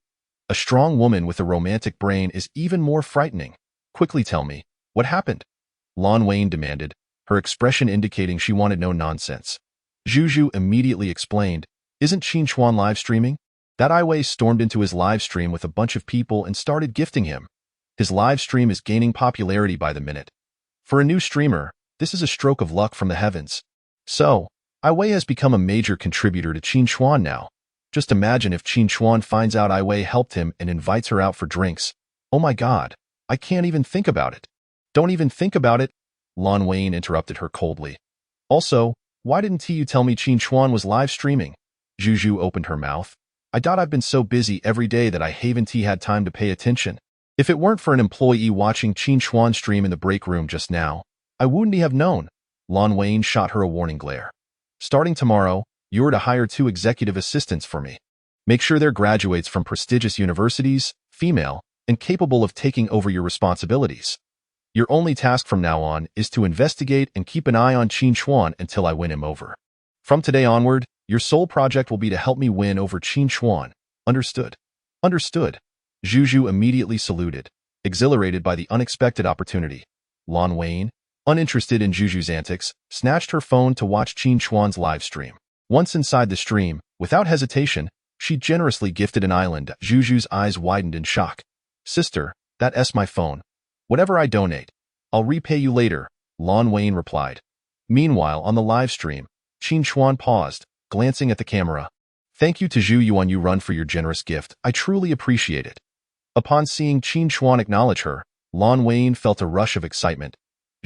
A strong woman with a romantic brain is even more frightening. Quickly tell me, what happened?" Lin Xueyan demanded, her expression indicating she wanted no nonsense. Zhu immediately explained, "Isn't Qin Chuan live streaming? That Ai Wei stormed into his live stream with a bunch of people and started gifting him. His live stream is gaining popularity by the minute. For a new streamer, this is a stroke of luck from the heavens. So, Ai Wei has become a major contributor to Qin Chuan now. Just imagine if Qin Chuan finds out Ai Wei helped him and invites her out for drinks. Oh my god, I can't even think about it." "Don't even think about it," Lin Xueyan interrupted her coldly. "Also, why didn't you tell me Qin Chuan was live streaming?" Zhu opened her mouth. "I thought I've been so busy every day that I haven't had time to pay attention. If it weren't for an employee watching Qin Chuan stream in the break room just now, I wouldn't have known." Lin Xueyan shot her a warning glare. "Starting tomorrow, you're to hire 2 executive assistants for me. Make sure they're graduates from prestigious universities, female, and capable of taking over your responsibilities. Your only task from now on is to investigate and keep an eye on Qin Chuan until I win him over. From today onward, your sole project will be to help me win over Qin Chuan. Understood? Understood. Zhu immediately saluted, exhilarated by the unexpected opportunity. Lin Xueyan, uninterested in Zhu's antics, snatched her phone to watch Qin Chuan's live stream. Once inside the stream, without hesitation, she generously gifted an island. Zhu's eyes widened in shock. Sister, that's my phone. Whatever I donate, I'll repay you later, Lin Xueyan replied. Meanwhile, on the live stream, Qin Chuan paused, glancing at the camera. Thank you to Zhu Yuan you run for your generous gift. I truly appreciate it. Upon seeing Qin Chuan acknowledge her, Lin Xueyan felt a rush of excitement.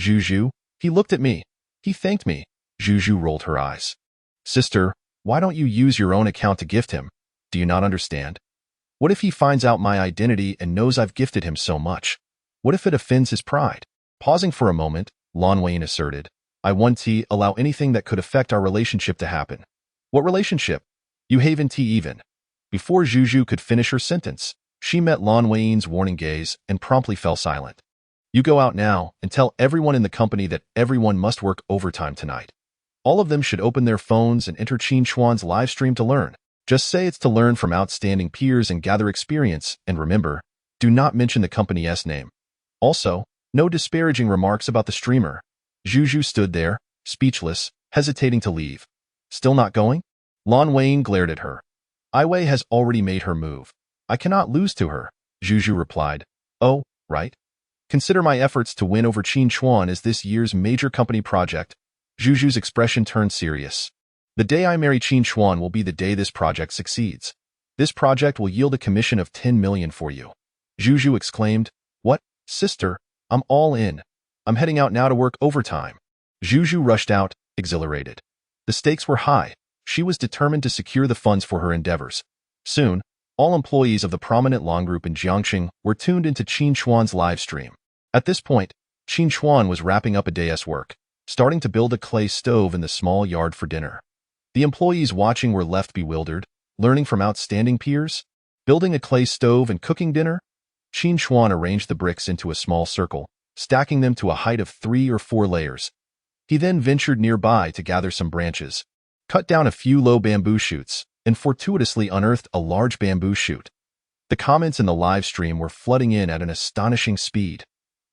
Zhu, he looked at me. He thanked me. Zhu rolled her eyes. Sister, why don't you use your own account to gift him? Do you not understand? What if he finds out my identity and knows I've gifted him so much? What if it offends his pride? Pausing for a moment, Lin Xueyan asserted, I won't allow anything that could affect our relationship to happen. What relationship? You haven't even. Before Zhu could finish her sentence, she met Lin Xueyan's warning gaze and promptly fell silent. You go out now and tell everyone in the company that everyone must work overtime tonight. All of them should open their phones and enter Qin Chuan's live stream to learn. Just say it's to learn from outstanding peers and gather experience, and remember, do not mention the company's name. Also, no disparaging remarks about the streamer. Zhu stood there, speechless, hesitating to leave. Still not going? Lin Xueyan glared at her. Aiwei has already made her move. I cannot lose to her, Zhu replied. Oh, right. Consider my efforts to win over Qin Chuan as this year's major company project. Zhu's expression turned serious. The day I marry Qin Chuan will be the day this project succeeds. This project will yield a commission of 10 million for you. Zhu exclaimed. What, sister? I'm all in. I'm heading out now to work overtime. Zhu rushed out, exhilarated. The stakes were high. She was determined to secure the funds for her endeavors. Soon, all employees of the prominent lawn group in Jiangxing were tuned into Qin Chuan's live stream. At this point, Qin Chuan was wrapping up a day's work, starting to build a clay stove in the small yard for dinner. The employees watching were left bewildered, learning from outstanding peers. Building a clay stove and cooking dinner? Qin Chuan arranged the bricks into a small circle, stacking them to a height of 3 or 4 layers. He then ventured nearby to gather some branches, cut down a few low bamboo shoots, and fortuitously unearthed a large bamboo shoot. The comments in the live stream were flooding in at an astonishing speed.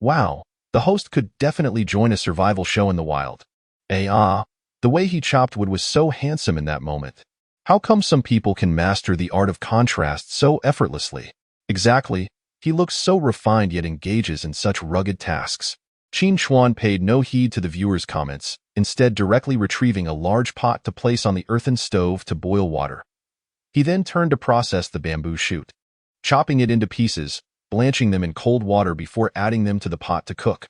Wow, the host could definitely join a survival show in the wild. The way he chopped wood was so handsome in that moment. How come some people can master the art of contrast so effortlessly? Exactly, he looks so refined yet engages in such rugged tasks. Qin Chuan paid no heed to the viewers' comments, instead directly retrieving a large pot to place on the earthen stove to boil water. He then turned to process the bamboo shoot, chopping it into pieces, blanching them in cold water before adding them to the pot to cook.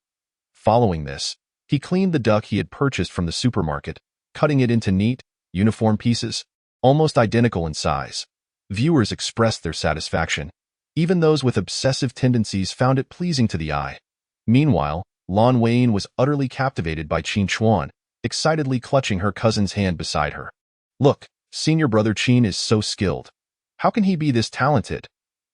Following this, he cleaned the duck he had purchased from the supermarket, cutting it into neat, uniform pieces, almost identical in size. Viewers expressed their satisfaction. Even those with obsessive tendencies found it pleasing to the eye. Meanwhile, Lin Xueyan was utterly captivated by Qin Chuan, excitedly clutching her cousin's hand beside her. Look, senior brother Qin is so skilled. How can he be this talented?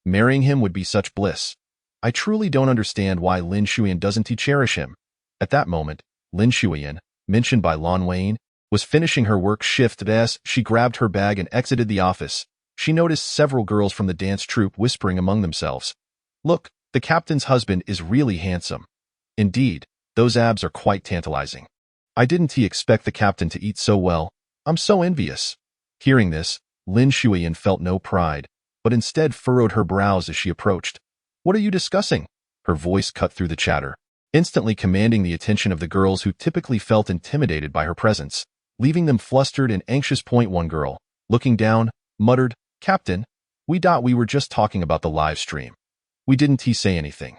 Marrying him would be such bliss. I truly don't understand why Lin Xueyan doesn't cherish him. At that moment, Lin Xueyan, mentioned by Lin Xueyan, was finishing her work shift as she grabbed her bag and exited the office. She noticed several girls from the dance troupe whispering among themselves. Look, the captain's husband is really handsome. Indeed, those abs are quite tantalizing. I didn't expect the captain to eat so well. I'm so envious. Hearing this, Lin Xueyan felt no pride, but instead furrowed her brows as she approached. What are you discussing? Her voice cut through the chatter, instantly commanding the attention of the girls who typically felt intimidated by her presence, leaving them flustered and anxious. One girl, looking down, muttered, Captain, we were just talking about the live stream. We didn't say anything.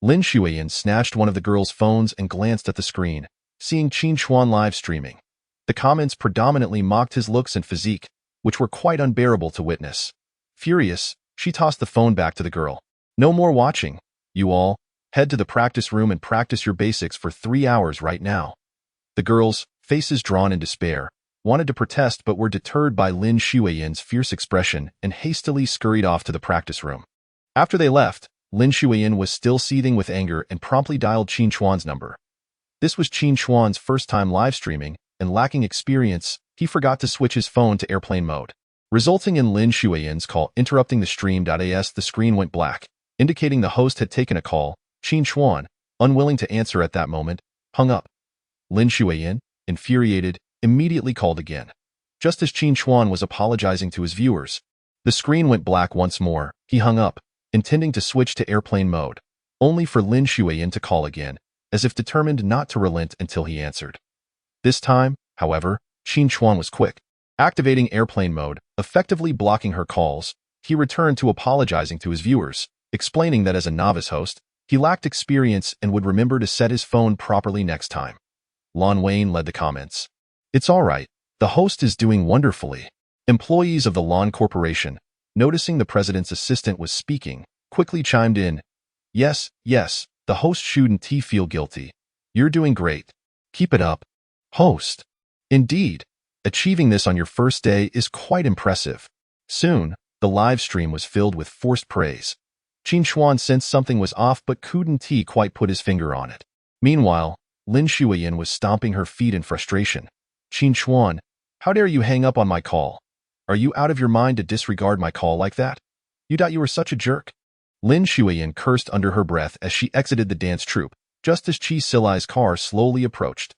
Lin Xueyan snatched one of the girl's phones and glanced at the screen, seeing Qin Chuan live streaming. The comments predominantly mocked his looks and physique, which were quite unbearable to witness. Furious, she tossed the phone back to the girl. No more watching. You all, head to the practice room and practice your basics for 3 hours right now. The girls, faces drawn in despair, wanted to protest but were deterred by Lin Xueyan's fierce expression and hastily scurried off to the practice room. After they left, Lin Xueyan was still seething with anger and promptly dialed Qin Chuan's number. This was Qin Chuan's first time live streaming, and lacking experience, he forgot to switch his phone to airplane mode, resulting in Lin Xueyan's call interrupting the stream. As the screen went black, indicating the host had taken a call, Qin Chuan, unwilling to answer at that moment, hung up. Lin Xueyan, infuriated, immediately called again. Just as Qin Chuan was apologizing to his viewers, the screen went black once more. He hung up, intending to switch to airplane mode, only for Lin Xueyan to call again, as if determined not to relent until he answered. This time, however, Qin Chuan was quick. Activating airplane mode, effectively blocking her calls, he returned to apologizing to his viewers, explaining that as a novice host, he lacked experience and would remember to set his phone properly next time. Lin Xueyan led the comments. It's all right. The host is doing wonderfully. Employees of the Lin Corporation, noticing the president's assistant was speaking, quickly chimed in. Yes, the host shouldn't feel guilty. You're doing great. Keep it up. Host. Indeed. Achieving this on your first day is quite impressive. Soon, the live stream was filled with forced praise. Qin Chuan sensed something was off but couldn't quite put his finger on it. Meanwhile, Lin Xueyan was stomping her feet in frustration. Qin Chuan, how dare you hang up on my call? Are you out of your mind to disregard my call like that? You thought you were such a jerk? Lin Xueyan cursed under her breath as she exited the dance troupe, just as Qi Silai's car slowly approached.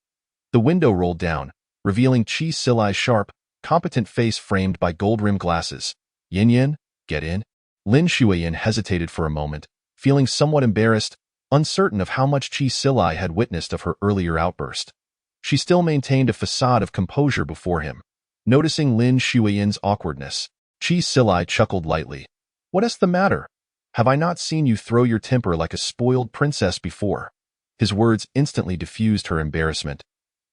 The window rolled down, revealing Qi Silai's sharp, competent face framed by gold-rimmed glasses. Yin, get in? Lin Xueyan hesitated for a moment, feeling somewhat embarrassed, uncertain of how much Qi Silai had witnessed of her earlier outburst. She still maintained a facade of composure before him. Noticing Lin Xueyan's awkwardness, Qi Silai chuckled lightly. What's the matter? Have I not seen you throw your temper like a spoiled princess before? His words instantly diffused her embarrassment.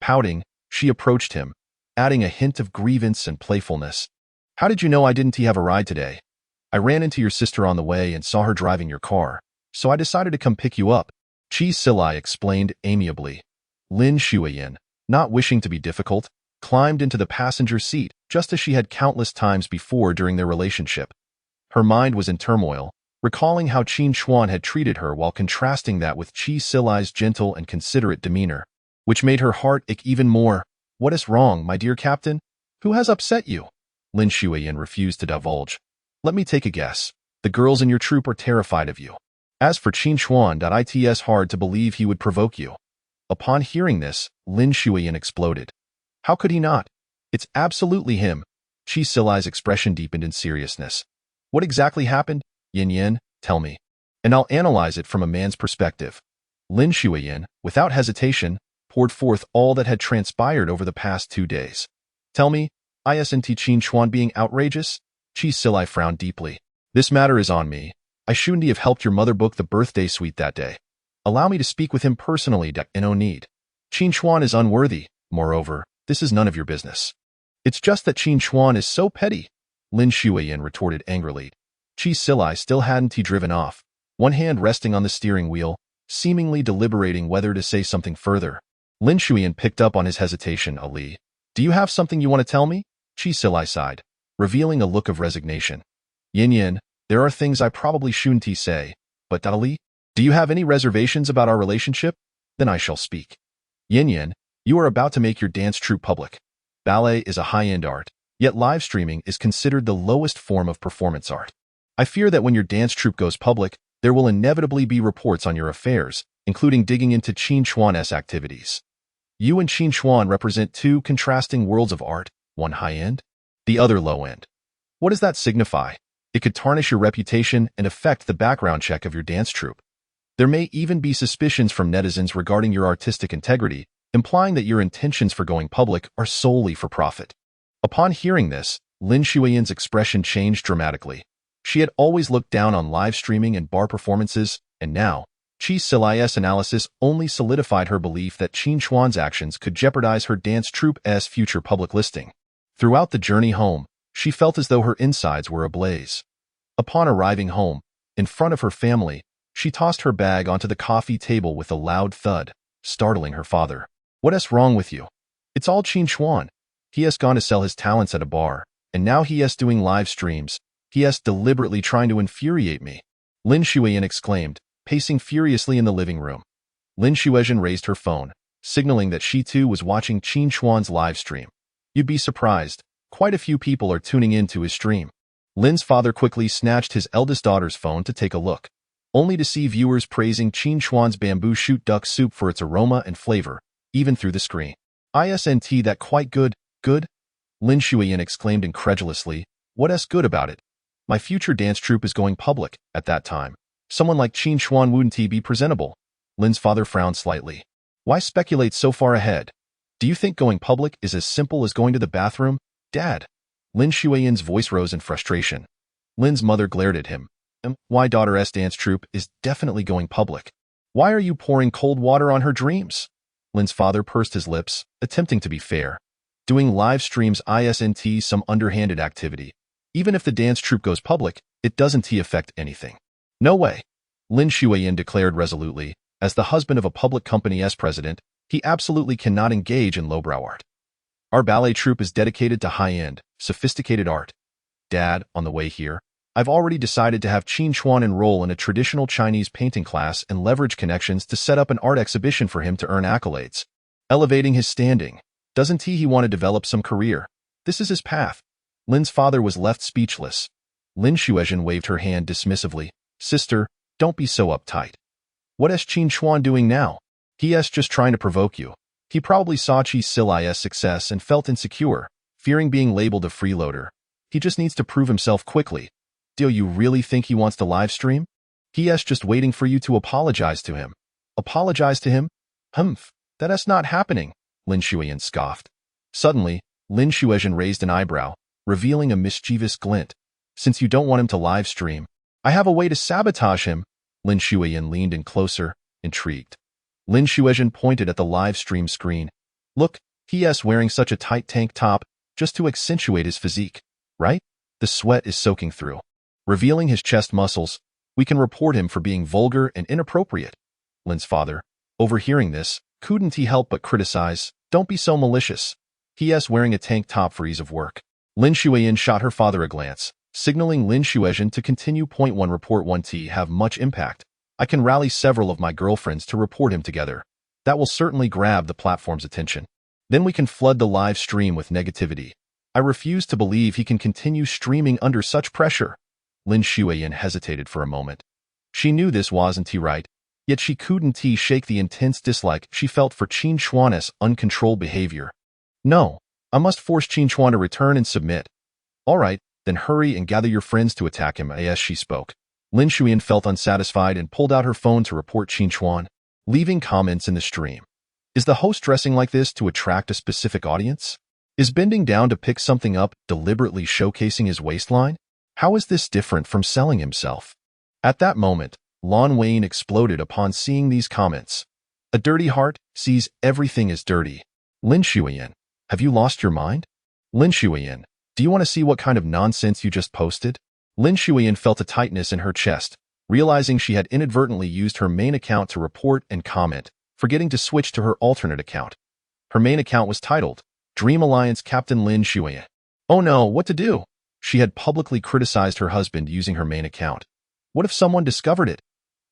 Pouting, she approached him, adding a hint of grievance and playfulness. How did you know I didn't have a ride today? I ran into your sister on the way and saw her driving your car, so I decided to come pick you up, Qi Silai explained amiably. Lin Xueyan, not wishing to be difficult, climbed into the passenger seat just as she had countless times before during their relationship. Her mind was in turmoil, recalling how Qin Chuan had treated her while contrasting that with Qi Silai's gentle and considerate demeanor, which made her heart ache even more. What is wrong, my dear captain? Who has upset you? Lin Xueyan refused to divulge. Let me take a guess. The girls in your troop are terrified of you. As for Qin Chuan, it's hard to believe he would provoke you. Upon hearing this, Lin Xueyan exploded. How could he not? It's absolutely him. Qi Silai's expression deepened in seriousness. What exactly happened? Yin, tell me. And I'll analyze it from a man's perspective. Lin Xueyan, without hesitation, poured forth all that had transpired over the past 2 days. Tell me, isn't Qin Chuan being outrageous? Qi Silai frowned deeply. This matter is on me. I shouldn't have helped your mother book the birthday suite that day. Allow me to speak with him personally, no need. Qin Chuan is unworthy. Moreover, this is none of your business. It's just that Qin Chuan is so petty, Lin Xueyan retorted angrily. Qi Silai still hadn't driven off, one hand resting on the steering wheel, seemingly deliberating whether to say something further. Lin Xueyan picked up on his hesitation. Ali, do you have something you want to tell me? Qi Silai sighed, revealing a look of resignation. Yin, there are things I probably shouldn't say, but Ali, do you have any reservations about our relationship? Then I shall speak. Yin, you are about to make your dance troupe public. Ballet is a high-end art, yet live streaming is considered the lowest form of performance art. I fear that when your dance troupe goes public, there will inevitably be reports on your affairs, including digging into Qin Chuan's activities. You and Qin Chuan represent two contrasting worlds of art, one high-end, the other low-end. What does that signify? It could tarnish your reputation and affect the background check of your dance troupe. There may even be suspicions from netizens regarding your artistic integrity, implying that your intentions for going public are solely for profit. Upon hearing this, Lin Xueyan's expression changed dramatically. She had always looked down on live streaming and bar performances, and now, Qi Silai's analysis only solidified her belief that Qin Chuan's actions could jeopardize her dance troupe's future public listing. Throughout the journey home, she felt as though her insides were ablaze. Upon arriving home, in front of her family, she tossed her bag onto the coffee table with a loud thud, startling her father. What's wrong with you? It's all Qin Chuan. He has gone to sell his talents at a bar, and now he is doing live streams. He is deliberately trying to infuriate me. Lin Xueyan exclaimed, pacing furiously in the living room. Lin Xueyan raised her phone, signaling that she too was watching Qin Chuan's live stream. You'd be surprised. Quite a few people are tuning in to his stream. Lin's father quickly snatched his eldest daughter's phone to take a look, only to see viewers praising Qin Chuan's bamboo shoot duck soup for its aroma and flavor, even through the screen. Isn't that quite good? Good? Lin Xueyan exclaimed incredulously. What's good about it? My future dance troupe is going public. At that time, someone like Qin Chuan wouldn't he be presentable? Lin's father frowned slightly. Why speculate so far ahead? Do you think going public is as simple as going to the bathroom, Dad? Lin Xueyan's voice rose in frustration. Lin's mother glared at him. Why daughter's dance troupe is definitely going public. Why are you pouring cold water on her dreams? Lin's father pursed his lips, attempting to be fair. Doing live streams isn't some underhanded activity. Even if the dance troupe goes public, it doesn't affect anything. No way. Lin Xueyan declared resolutely. As the husband of a public company's president, he absolutely cannot engage in lowbrow art. Our ballet troupe is dedicated to high-end, sophisticated art. Dad, on the way here, I've already decided to have Qin Chuan enroll in a traditional Chinese painting class and leverage connections to set up an art exhibition for him to earn accolades, elevating his standing. Doesn't he want to develop some career? This is his path. Lin's father was left speechless. Lin Xueyan waved her hand dismissively. Sister, don't be so uptight. What's Qin Chuan doing now? He's just trying to provoke you. He probably saw Chi Silai's success and felt insecure, fearing being labeled a freeloader. He just needs to prove himself quickly. Do you really think he wants to live stream? He's just waiting for you to apologize to him. Apologize to him? That's not happening, Lin Xueyan scoffed. Suddenly, Lin Xueyan raised an eyebrow, revealing a mischievous glint. Since you don't want him to live stream, I have a way to sabotage him. Lin Xueyan leaned in closer, intrigued. Lin Xueyan pointed at the live stream screen. Look, he's wearing such a tight tank top, just to accentuate his physique, right? The sweat is soaking through, revealing his chest muscles. We can report him for being vulgar and inappropriate. Lin's father, overhearing this, couldn't he help but criticize. Don't be so malicious. He's wearing a tank top for ease of work. Lin Xueyan shot her father a glance, signaling Lin Xueyan to continue. Point 1 Report 1T have much impact. I can rally several of my girlfriends to report him together. That will certainly grab the platform's attention. Then we can flood the live stream with negativity. I refuse to believe he can continue streaming under such pressure. Lin Xueyan hesitated for a moment. She knew this wasn't right, yet she couldn't shake the intense dislike she felt for Qin Chuan's uncontrolled behavior. No, I must force Qin Chuan to return and submit. All right, then hurry and gather your friends to attack him. As she spoke, Lin Xueyan felt unsatisfied and pulled out her phone to report Qin Chuan, leaving comments in the stream. Is the host dressing like this to attract a specific audience? Is bending down to pick something up deliberately showcasing his waistline? How is this different from selling himself? At that moment, Lin Xueyan exploded upon seeing these comments. A dirty heart sees everything as dirty. Lin Xueyan, have you lost your mind? Lin Xueyan, do you want to see what kind of nonsense you just posted? Lin Xueyan felt a tightness in her chest, realizing she had inadvertently used her main account to report and comment, forgetting to switch to her alternate account. Her main account was titled, Dream Alliance Captain Lin Xueyan. Oh no, what to do? She had publicly criticized her husband using her main account. What if someone discovered it?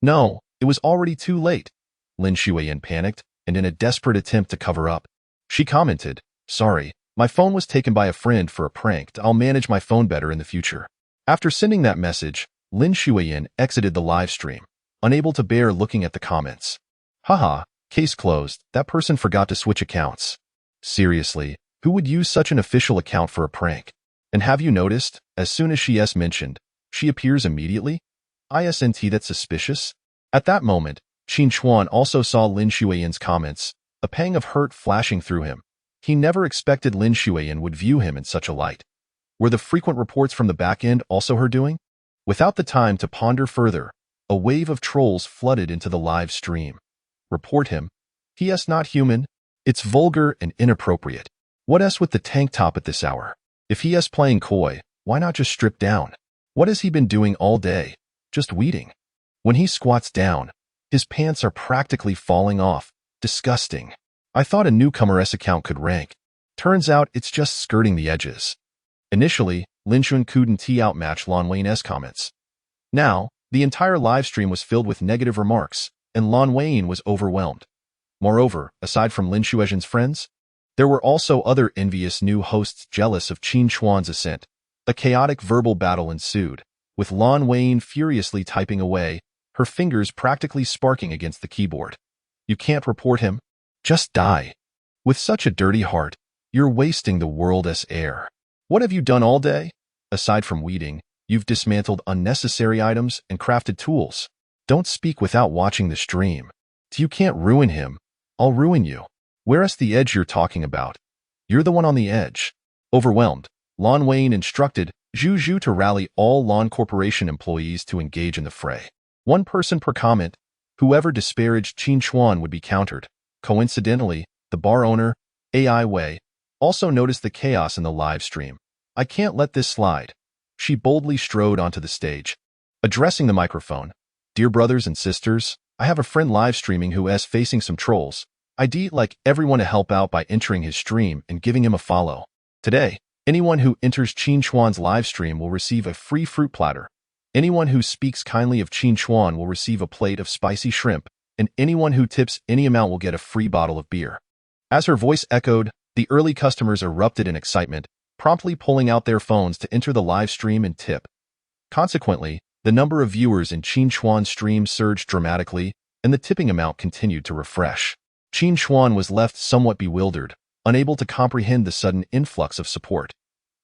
No, it was already too late. Lin Xueyan panicked, and in a desperate attempt to cover up, she commented, Sorry, my phone was taken by a friend for a prank. I'll manage my phone better in the future. After sending that message, Lin Xueyan exited the live stream, unable to bear looking at the comments. Haha, case closed. That person forgot to switch accounts. Seriously, who would use such an official account for a prank? And have you noticed, as soon as she's mentioned, she appears immediately? Isn't that suspicious? At that moment, Qin Chuan also saw Lin Xueyan's comments, a pang of hurt flashing through him. He never expected Lin Xueyan would view him in such a light. Were the frequent reports from the back end also her doing? Without the time to ponder further, a wave of trolls flooded into the live stream. Report him. He's not human. It's vulgar and inappropriate. What's with the tank top at this hour? If he's playing coy, why not just strip down? What has he been doing all day? Just weeding. When he squats down, his pants are practically falling off. Disgusting. I thought a newcomer's account could rank. Turns out it's just skirting the edges. Initially, Lin Xueyan couldn't outmatch Lin Xueyan's comments. Now, the entire livestream was filled with negative remarks, and Lin Xueyan was overwhelmed. Moreover, aside from Lin Xueyan's friends, There were also other envious new hosts jealous of Qin Chuan's ascent. A chaotic verbal battle ensued, with Lin Xueyan furiously typing away, her fingers practically sparking against the keyboard. You can't report him? Just die. With such a dirty heart, you're wasting the world's air. What have you done all day? Aside from weeding, you've dismantled unnecessary items and crafted tools. Don't speak without watching the stream. If you can't ruin him, I'll ruin you. Where's the edge you're talking about? You're the one on the edge. Overwhelmed, Lin Xueyan instructed Zhu Zhu to rally all Lin Corporation employees to engage in the fray. One person per comment, whoever disparaged Qin Chuan would be countered. Coincidentally, the bar owner, AI Wei, also noticed the chaos in the live stream. I can't let this slide. She boldly strode onto the stage, addressing the microphone. Dear brothers and sisters, I have a friend live streaming who is facing some trolls. I'd like everyone to help out by entering his stream and giving him a follow. Today, anyone who enters Qin Chuan's live stream will receive a free fruit platter. Anyone who speaks kindly of Qin Chuan will receive a plate of spicy shrimp, and anyone who tips any amount will get a free bottle of beer. As her voice echoed, the early customers erupted in excitement, promptly pulling out their phones to enter the live stream and tip. Consequently, the number of viewers in Qin Chuan's stream surged dramatically, and the tipping amount continued to refresh. Qin Chuan was left somewhat bewildered, unable to comprehend the sudden influx of support.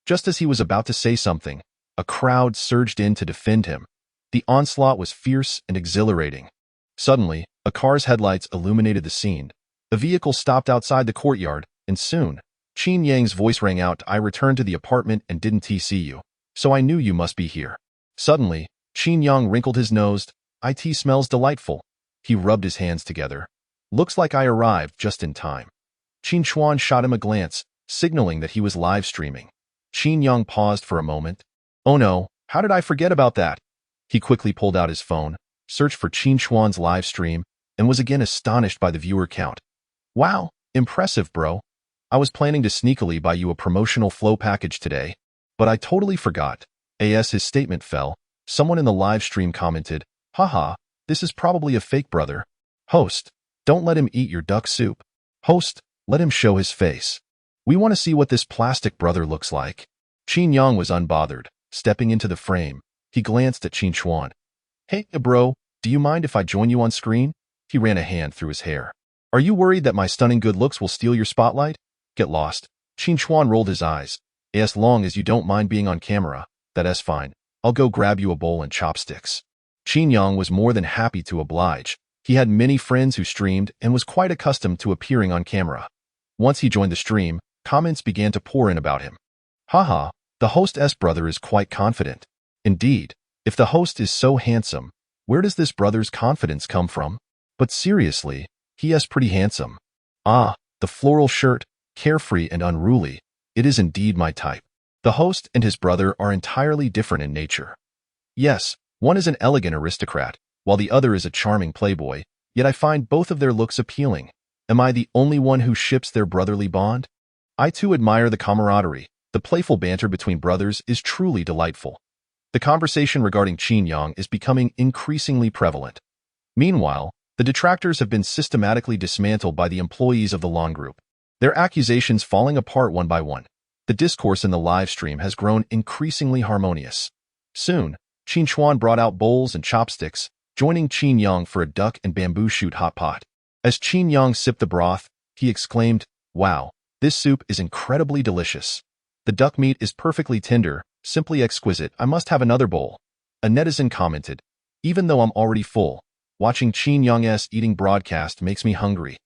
Just as he was about to say something, a crowd surged in to defend him. The onslaught was fierce and exhilarating. Suddenly, a car's headlights illuminated the scene. A vehicle stopped outside the courtyard, and soon, Qin Yang's voice rang out, I returned to the apartment and didn't see you, so I knew you must be here. Suddenly, Qin Yang wrinkled his nose. It smells delightful. He rubbed his hands together. Looks like I arrived just in time. Qin Chuan shot him a glance, signaling that he was live streaming. Qin Yang paused for a moment. Oh no, how did I forget about that? He quickly pulled out his phone, searched for Qin Chuan's live stream, and was again astonished by the viewer count. Wow, impressive, bro. I was planning to sneakily buy you a promotional flow package today, but I totally forgot. As his statement fell, someone in the live stream commented, haha, this is probably a fake brother. Host, don't let him eat your duck soup. Host, let him show his face. We want to see what this plastic brother looks like. Qin Yang was unbothered, stepping into the frame. He glanced at Qin Chuan. Hey, bro, do you mind if I join you on screen? He ran a hand through his hair. Are you worried that my stunning good looks will steal your spotlight? Get lost. Qin Chuan rolled his eyes. As long as you don't mind being on camera, that's fine. I'll go grab you a bowl and chopsticks. Qin Yang was more than happy to oblige. He had many friends who streamed and was quite accustomed to appearing on camera. Once he joined the stream, comments began to pour in about him. Haha, the host's brother is quite confident. Indeed, if the host is so handsome, where does this brother's confidence come from? But seriously, he is pretty handsome. Ah, the floral shirt, carefree and unruly, it is indeed my type. The host and his brother are entirely different in nature. Yes, one is an elegant aristocrat, while the other is a charming playboy, yet I find both of their looks appealing. Am I the only one who ships their brotherly bond? I too admire the camaraderie. The playful banter between brothers is truly delightful. The conversation regarding Qin Yang is becoming increasingly prevalent. Meanwhile, the detractors have been systematically dismantled by the employees of the Lin Group, their accusations falling apart one by one. The discourse in the live stream has grown increasingly harmonious. Soon, Qin Chuan brought out bowls and chopsticks, joining Qin Yang for a duck and bamboo shoot hot pot. As Qin Yang sipped the broth, he exclaimed, wow, this soup is incredibly delicious. The duck meat is perfectly tender, simply exquisite. I must have another bowl. A netizen commented, even though I'm already full, watching Qin Yang's eating broadcast makes me hungry.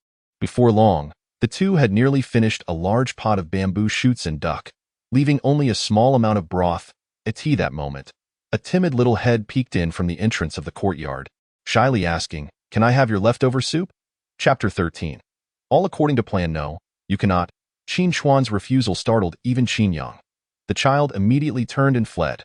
Before long, the two had nearly finished a large pot of bamboo shoots and duck, leaving only a small amount of broth. At that moment, a timid little head peeked in from the entrance of the courtyard, shyly asking, can I have your leftover soup? Chapter 13. All according to plan. No, you cannot. Qin Chuan's refusal startled even Qin Yang. The child immediately turned and fled.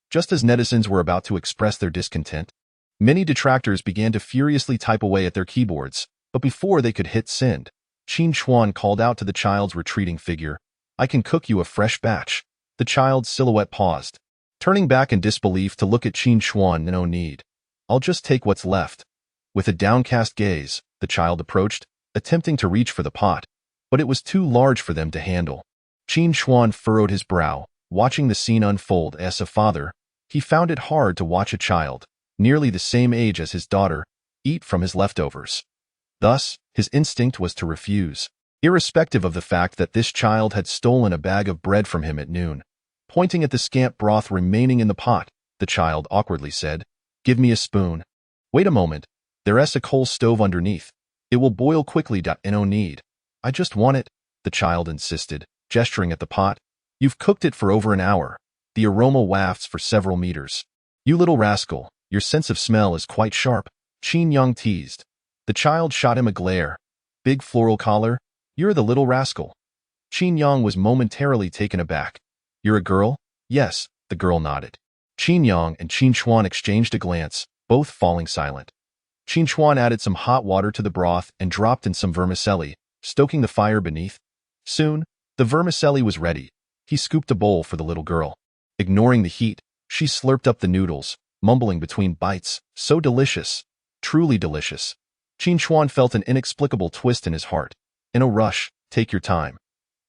Just as netizens were about to express their discontent, many detractors began to furiously type away at their keyboards, but before they could hit send, Qin Chuan called out to the child's retreating figure, I can cook you a fresh batch. The child's silhouette paused, turning back in disbelief to look at Qin Chuan. No need. I'll just take what's left. With a downcast gaze, the child approached, attempting to reach for the pot. but it was too large for them to handle. Qin Chuan furrowed his brow, watching the scene unfold. As a father, he found it hard to watch a child, nearly the same age as his daughter, eat from his leftovers. Thus, his instinct was to refuse, irrespective of the fact that this child had stolen a bag of bread from him at noon. Pointing at the scant broth remaining in the pot, the child awkwardly said, "Give me a spoon." "Wait a moment. There's a coal stove underneath. It will boil quickly. No need. I just want it," the child insisted, gesturing at the pot. "You've cooked it for over an hour. The aroma wafts for several meters. You little rascal, your sense of smell is quite sharp," Qin Yang teased. The child shot him a glare. "Big floral collar? You're the little rascal." Qin Yang was momentarily taken aback. "You're a girl?" "Yes," the girl nodded. Qin Yang and Qin Chuan exchanged a glance, both falling silent. Qin Chuan added some hot water to the broth and dropped in some vermicelli, stoking the fire beneath. Soon, the vermicelli was ready. He scooped a bowl for the little girl. Ignoring the heat, she slurped up the noodles, mumbling between bites, "So delicious. Truly delicious." Qin Chuan felt an inexplicable twist in his heart. "In a rush, take your time."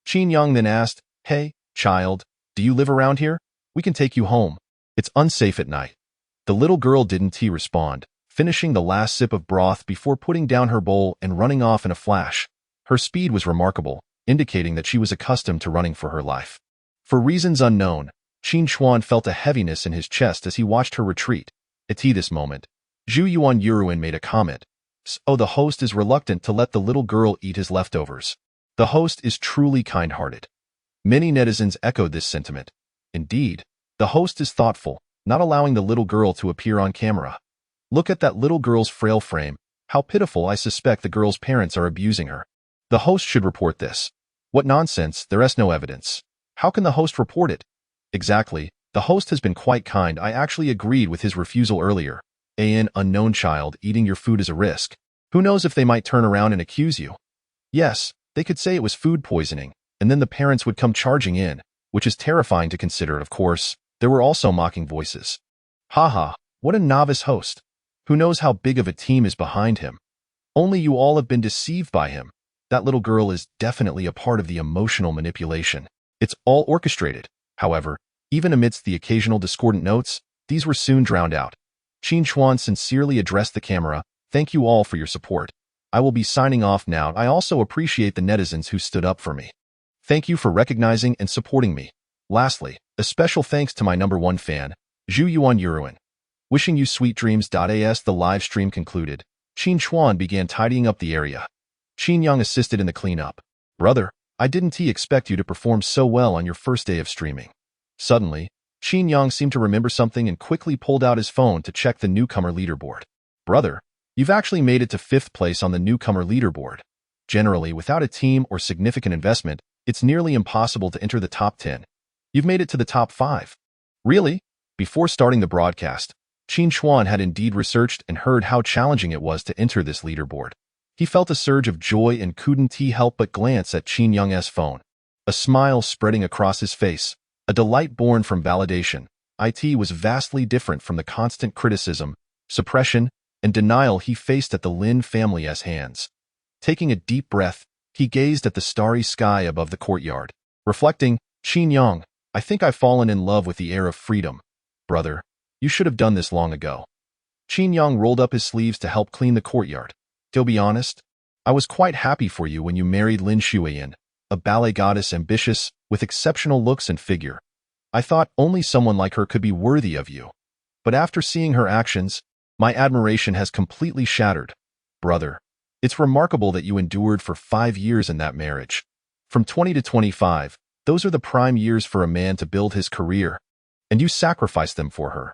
Qin Yang then asked, "Hey, child, do you live around here? We can take you home. It's unsafe at night." The little girl didn't respond, finishing the last sip of broth before putting down her bowl and running off in a flash. Her speed was remarkable, indicating that she was accustomed to running for her life. For reasons unknown, Qin Chuan felt a heaviness in his chest as he watched her retreat. At this moment, Zhu Yuan made a comment. "So the host is reluctant to let the little girl eat his leftovers. The host is truly kind-hearted." Many netizens echoed this sentiment. Indeed, the host is thoughtful, not allowing the little girl to appear on camera. "Look at that little girl's frail frame. How pitiful. I suspect the girl's parents are abusing her. The host should report this." "What nonsense, there's no evidence." "How can the host report it?" "Exactly, the host has been quite kind. I actually agreed with his refusal earlier. An unknown child eating your food is a risk. Who knows if they might turn around and accuse you?" "Yes, they could say it was food poisoning, and then the parents would come charging in, which is terrifying to consider." Of course, there were also mocking voices. "Haha, what a novice host. Who knows how big of a team is behind him? Only you all have been deceived by him. That little girl is definitely a part of the emotional manipulation. It's all orchestrated." However, even amidst the occasional discordant notes, these were soon drowned out. Qin Chuan sincerely addressed the camera. "Thank you all for your support. I will be signing off now. I also appreciate the netizens who stood up for me. Thank you for recognizing and supporting me. Lastly, a special thanks to my #1 fan, Zhu Yuan. Wishing you sweet dreams." As the live stream concluded, Qin Chuan began tidying up the area. Qin Yang assisted in the cleanup. "Brother, I didn't expect you to perform so well on your first day of streaming." Suddenly, Qin Yang seemed to remember something and quickly pulled out his phone to check the newcomer leaderboard. "Brother, you've actually made it to 5th place on the newcomer leaderboard. Generally, without a team or significant investment, it's nearly impossible to enter the top 10. You've made it to the top 5. Really?" Before starting the broadcast, Qin Chuan had indeed researched and heard how challenging it was to enter this leaderboard. He felt a surge of joy and couldn't help but glance at Qin Yang's phone. A smile spreading across his face, a delight born from validation. It was vastly different from the constant criticism, suppression, and denial he faced at the Lin family's hands. Taking a deep breath, he gazed at the starry sky above the courtyard, reflecting, "Qin Yang, I think I've fallen in love with the air of freedom. Brother, you should have done this long ago." Qin Yang rolled up his sleeves to help clean the courtyard. "To be honest, I was quite happy for you when you married Lin Xueyan, a ballet goddess ambitious, with exceptional looks and figure. I thought only someone like her could be worthy of you. But after seeing her actions, my admiration has completely shattered. Brother, it's remarkable that you endured for 5 years in that marriage. From 20 to 25, those are the prime years for a man to build his career. And you sacrificed them for her."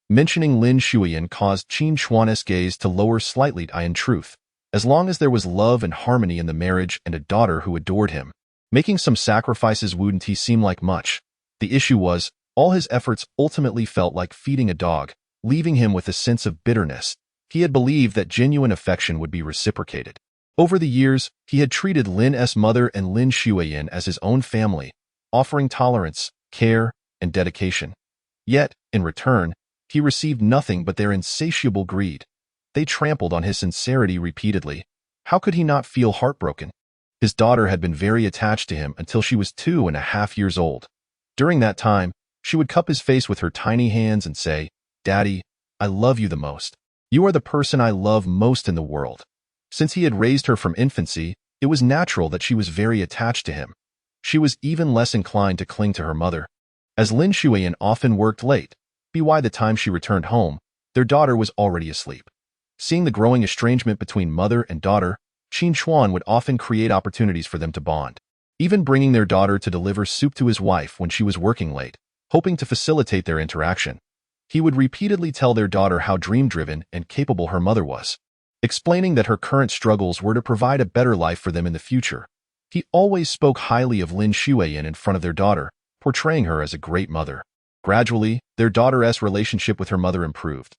Mentioning Lin Xueyan caused Qin Chuan's gaze to lower slightly. In truth, as long as there was love and harmony in the marriage and a daughter who adored him, making some sacrifices wouldn't seem like much. The issue was, all his efforts ultimately felt like feeding a dog, leaving him with a sense of bitterness. He had believed that genuine affection would be reciprocated. Over the years, he had treated Lin's mother and Lin Xueyan as his own family, offering tolerance, care, and dedication. Yet, in return, he received nothing but their insatiable greed. They trampled on his sincerity repeatedly. How could he not feel heartbroken? His daughter had been very attached to him until she was 2.5 years old. During that time, she would cup his face with her tiny hands and say, "Daddy, I love you the most. You are the person I love most in the world." Since he had raised her from infancy, it was natural that she was very attached to him. She was even less inclined to cling to her mother. As Lin Xueyan often worked late, by the time she returned home, their daughter was already asleep. Seeing the growing estrangement between mother and daughter, Qin Chuan would often create opportunities for them to bond, even bringing their daughter to deliver soup to his wife when she was working late, hoping to facilitate their interaction. He would repeatedly tell their daughter how dream-driven and capable her mother was, explaining that her current struggles were to provide a better life for them in the future. He always spoke highly of Lin Xueyan in front of their daughter, portraying her as a great mother. Gradually, their daughter's relationship with her mother improved.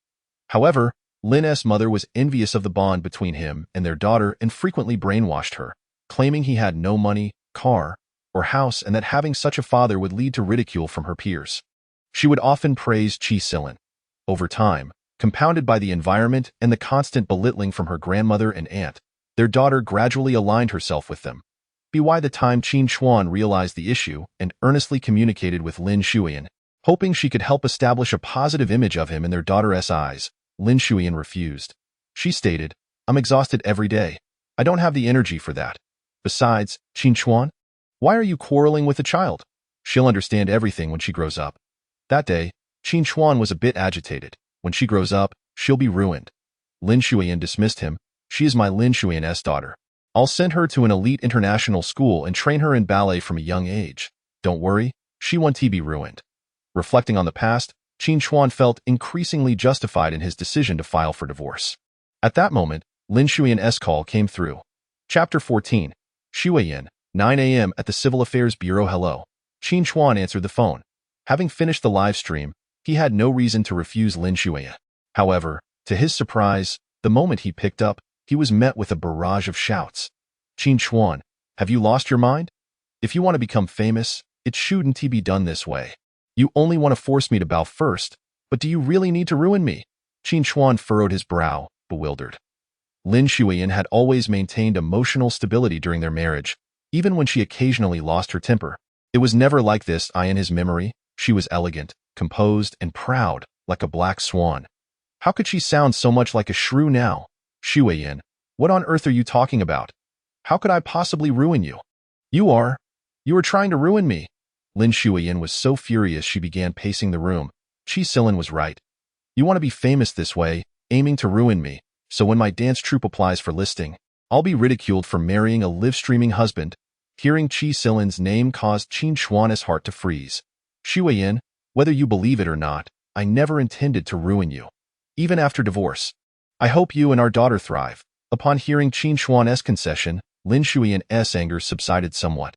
However, Lin's mother was envious of the bond between him and their daughter and frequently brainwashed her, claiming he had no money, car, or house and that having such a father would lead to ridicule from her peers. She would often praise Qi Silin. Over time, compounded by the environment and the constant belittling from her grandmother and aunt, their daughter gradually aligned herself with them. By the time Qin Chuan realized the issue and earnestly communicated with Lin Xueyan, hoping she could help establish a positive image of him in their daughter's eyes, Lin Xueyan refused. She stated, "I'm exhausted every day. I don't have the energy for that. Besides, Qin Chuan, why are you quarreling with the child? She'll understand everything when she grows up." That day, Qin Chuan was a bit agitated. When she grows up, she'll be ruined. Lin Xueyan dismissed him. "She is my Lin Xueyan's daughter. I'll send her to an elite international school and train her in ballet from a young age. Don't worry, she won't be ruined." Reflecting on the past, Qin Chuan felt increasingly justified in his decision to file for divorce. At that moment, Lin Xueyan's call came through. Chapter 14. Xueyan, 9 a.m. at the Civil Affairs Bureau. "Hello." Qin Chuan answered the phone. Having finished the live stream, he had no reason to refuse Lin Xueyan. However, to his surprise, the moment he picked up, he was met with a barrage of shouts. "Qin Chuan, have you lost your mind? If you want to become famous, it shouldn't be done this way. You only want to force me to bow first, but do you really need to ruin me?" Qin Chuan furrowed his brow, bewildered. Lin Xueyan had always maintained emotional stability during their marriage, even when she occasionally lost her temper. It was never like this in his memory. She was elegant, composed, and proud, like a black swan. How could she sound so much like a shrew now? "Xueyan, what on earth are you talking about? How could I possibly ruin you?" You are trying to ruin me." Lin Xueyan was so furious she began pacing the room. Qi Silin was right. "You want to be famous this way, aiming to ruin me, so when my dance troupe applies for listing, I'll be ridiculed for marrying a live-streaming husband." Hearing Qi Silin's name caused Qin Chuan's heart to freeze. "Xueyan, whether you believe it or not, I never intended to ruin you. Even after divorce. I hope you and our daughter thrive." Upon hearing Qin Chuan's concession, Lin Xueyan's anger subsided somewhat.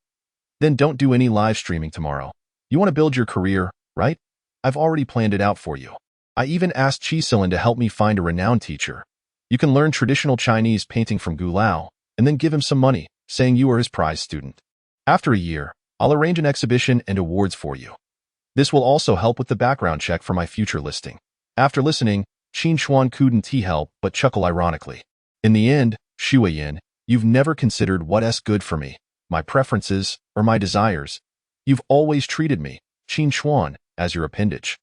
"Then don't do any live streaming tomorrow. You want to build your career, right? I've already planned it out for you. I even asked Qi Silin to help me find a renowned teacher. You can learn traditional Chinese painting from Gu Lao, and then give him some money, saying you are his prize student. After a year, I'll arrange an exhibition and awards for you. This will also help with the background check for my future listing." After listening, Qin Chuan couldn't help but chuckle ironically. "In the end, Xueyan, you've never considered what's good for me, my preferences, or my desires. You've always treated me, Qin Chuan, as your appendage.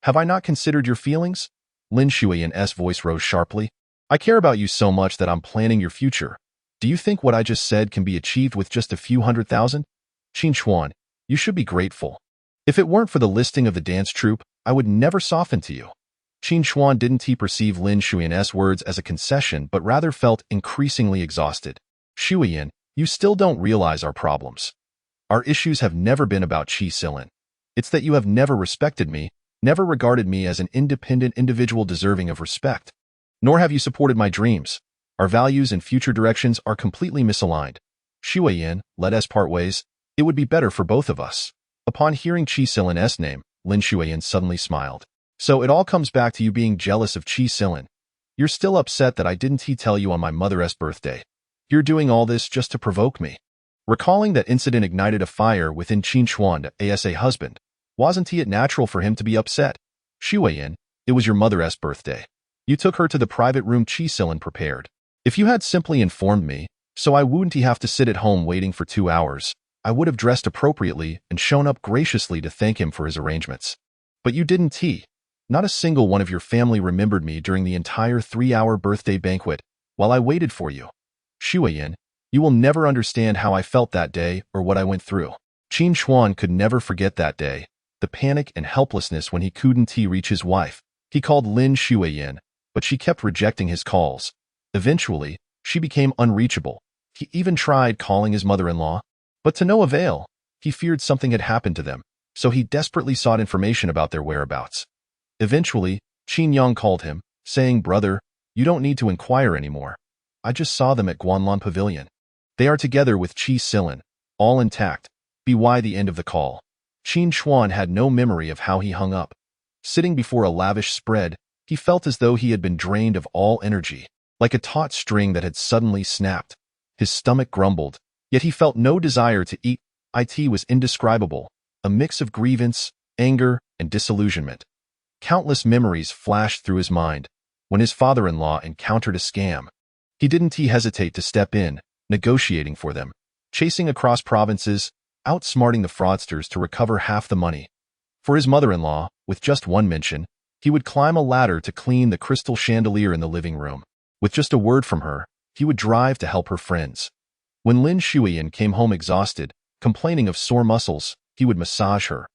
Have I not considered your feelings?" Lin Xueyan's voice rose sharply. "I care about you so much that I'm planning your future. Do you think what I just said can be achieved with just a few 100,000? Qin Chuan, you should be grateful. If it weren't for the listing of the dance troupe, I would never soften to you." Qin Chuan didn't perceive Lin Xueyan's words as a concession but rather felt increasingly exhausted. "Xueyan, you still don't realize our problems. Our issues have never been about Qi Silin. It's that you have never respected me, never regarded me as an independent individual deserving of respect. Nor have you supported my dreams. Our values and future directions are completely misaligned. Xueyan, let us part ways. It would be better for both of us." Upon hearing Qi Silin's name, Lin Xueyan suddenly smiled. "So it all comes back to you being jealous of Qi Silin. You're still upset that I didn't tell you on my mother's birthday. You're doing all this just to provoke me." Recalling that incident ignited a fire within Qin Chuan as a husband. Wasn't it natural for him to be upset? "Xueyan, it was your mother's birthday. You took her to the private room Qi Silin prepared. If you had simply informed me, So I wouldn't have to sit at home waiting for 2 hours. I would have dressed appropriately and shown up graciously to thank him for his arrangements. But you didn't. Not a single one of your family remembered me during the entire 3-hour birthday banquet while I waited for you. Xueyan, you will never understand how I felt that day or what I went through. Qin Chuan could never forget that day, the panic and helplessness when he couldn't reach his wife. He called Lin Xueyan, but she kept rejecting his calls. Eventually, she became unreachable. He even tried calling his mother-in-law, but to no avail. He feared something had happened to them, so he desperately sought information about their whereabouts. Eventually, Qin Yang called him, saying, "Brother, you don't need to inquire anymore. I just saw them at Guanlan Pavilion. They are together with Qi Silin, all intact." By the end of the call, Qin Chuan had no memory of how he hung up. Sitting before a lavish spread, he felt as though he had been drained of all energy, like a taut string that had suddenly snapped. His stomach grumbled, yet he felt no desire to eat. It was indescribable, a mix of grievance, anger, and disillusionment. Countless memories flashed through his mind. When his father-in-law encountered a scam, he didn't hesitate to step in, negotiating for them, chasing across provinces, outsmarting the fraudsters to recover half the money. For his mother-in-law, with just one mention, he would climb a ladder to clean the crystal chandelier in the living room. With just a word from her, he would drive to help her friends. When Lin Xueyan came home exhausted, complaining of sore muscles, he would massage her.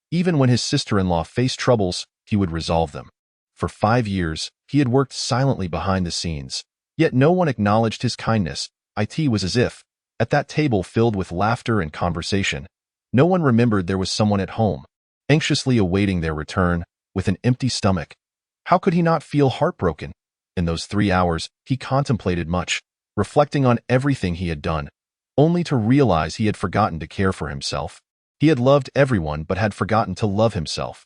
Even when his sister-in-law faced troubles, he would resolve them. For 5 years, he had worked silently behind the scenes, yet no one acknowledged his kindness. It was as if, at that table filled with laughter and conversation, no one remembered there was someone at home, anxiously awaiting their return, with an empty stomach. How could he not feel heartbroken? In those 3 hours, he contemplated much, reflecting on everything he had done, only to realize he had forgotten to care for himself. He had loved everyone but had forgotten to love himself.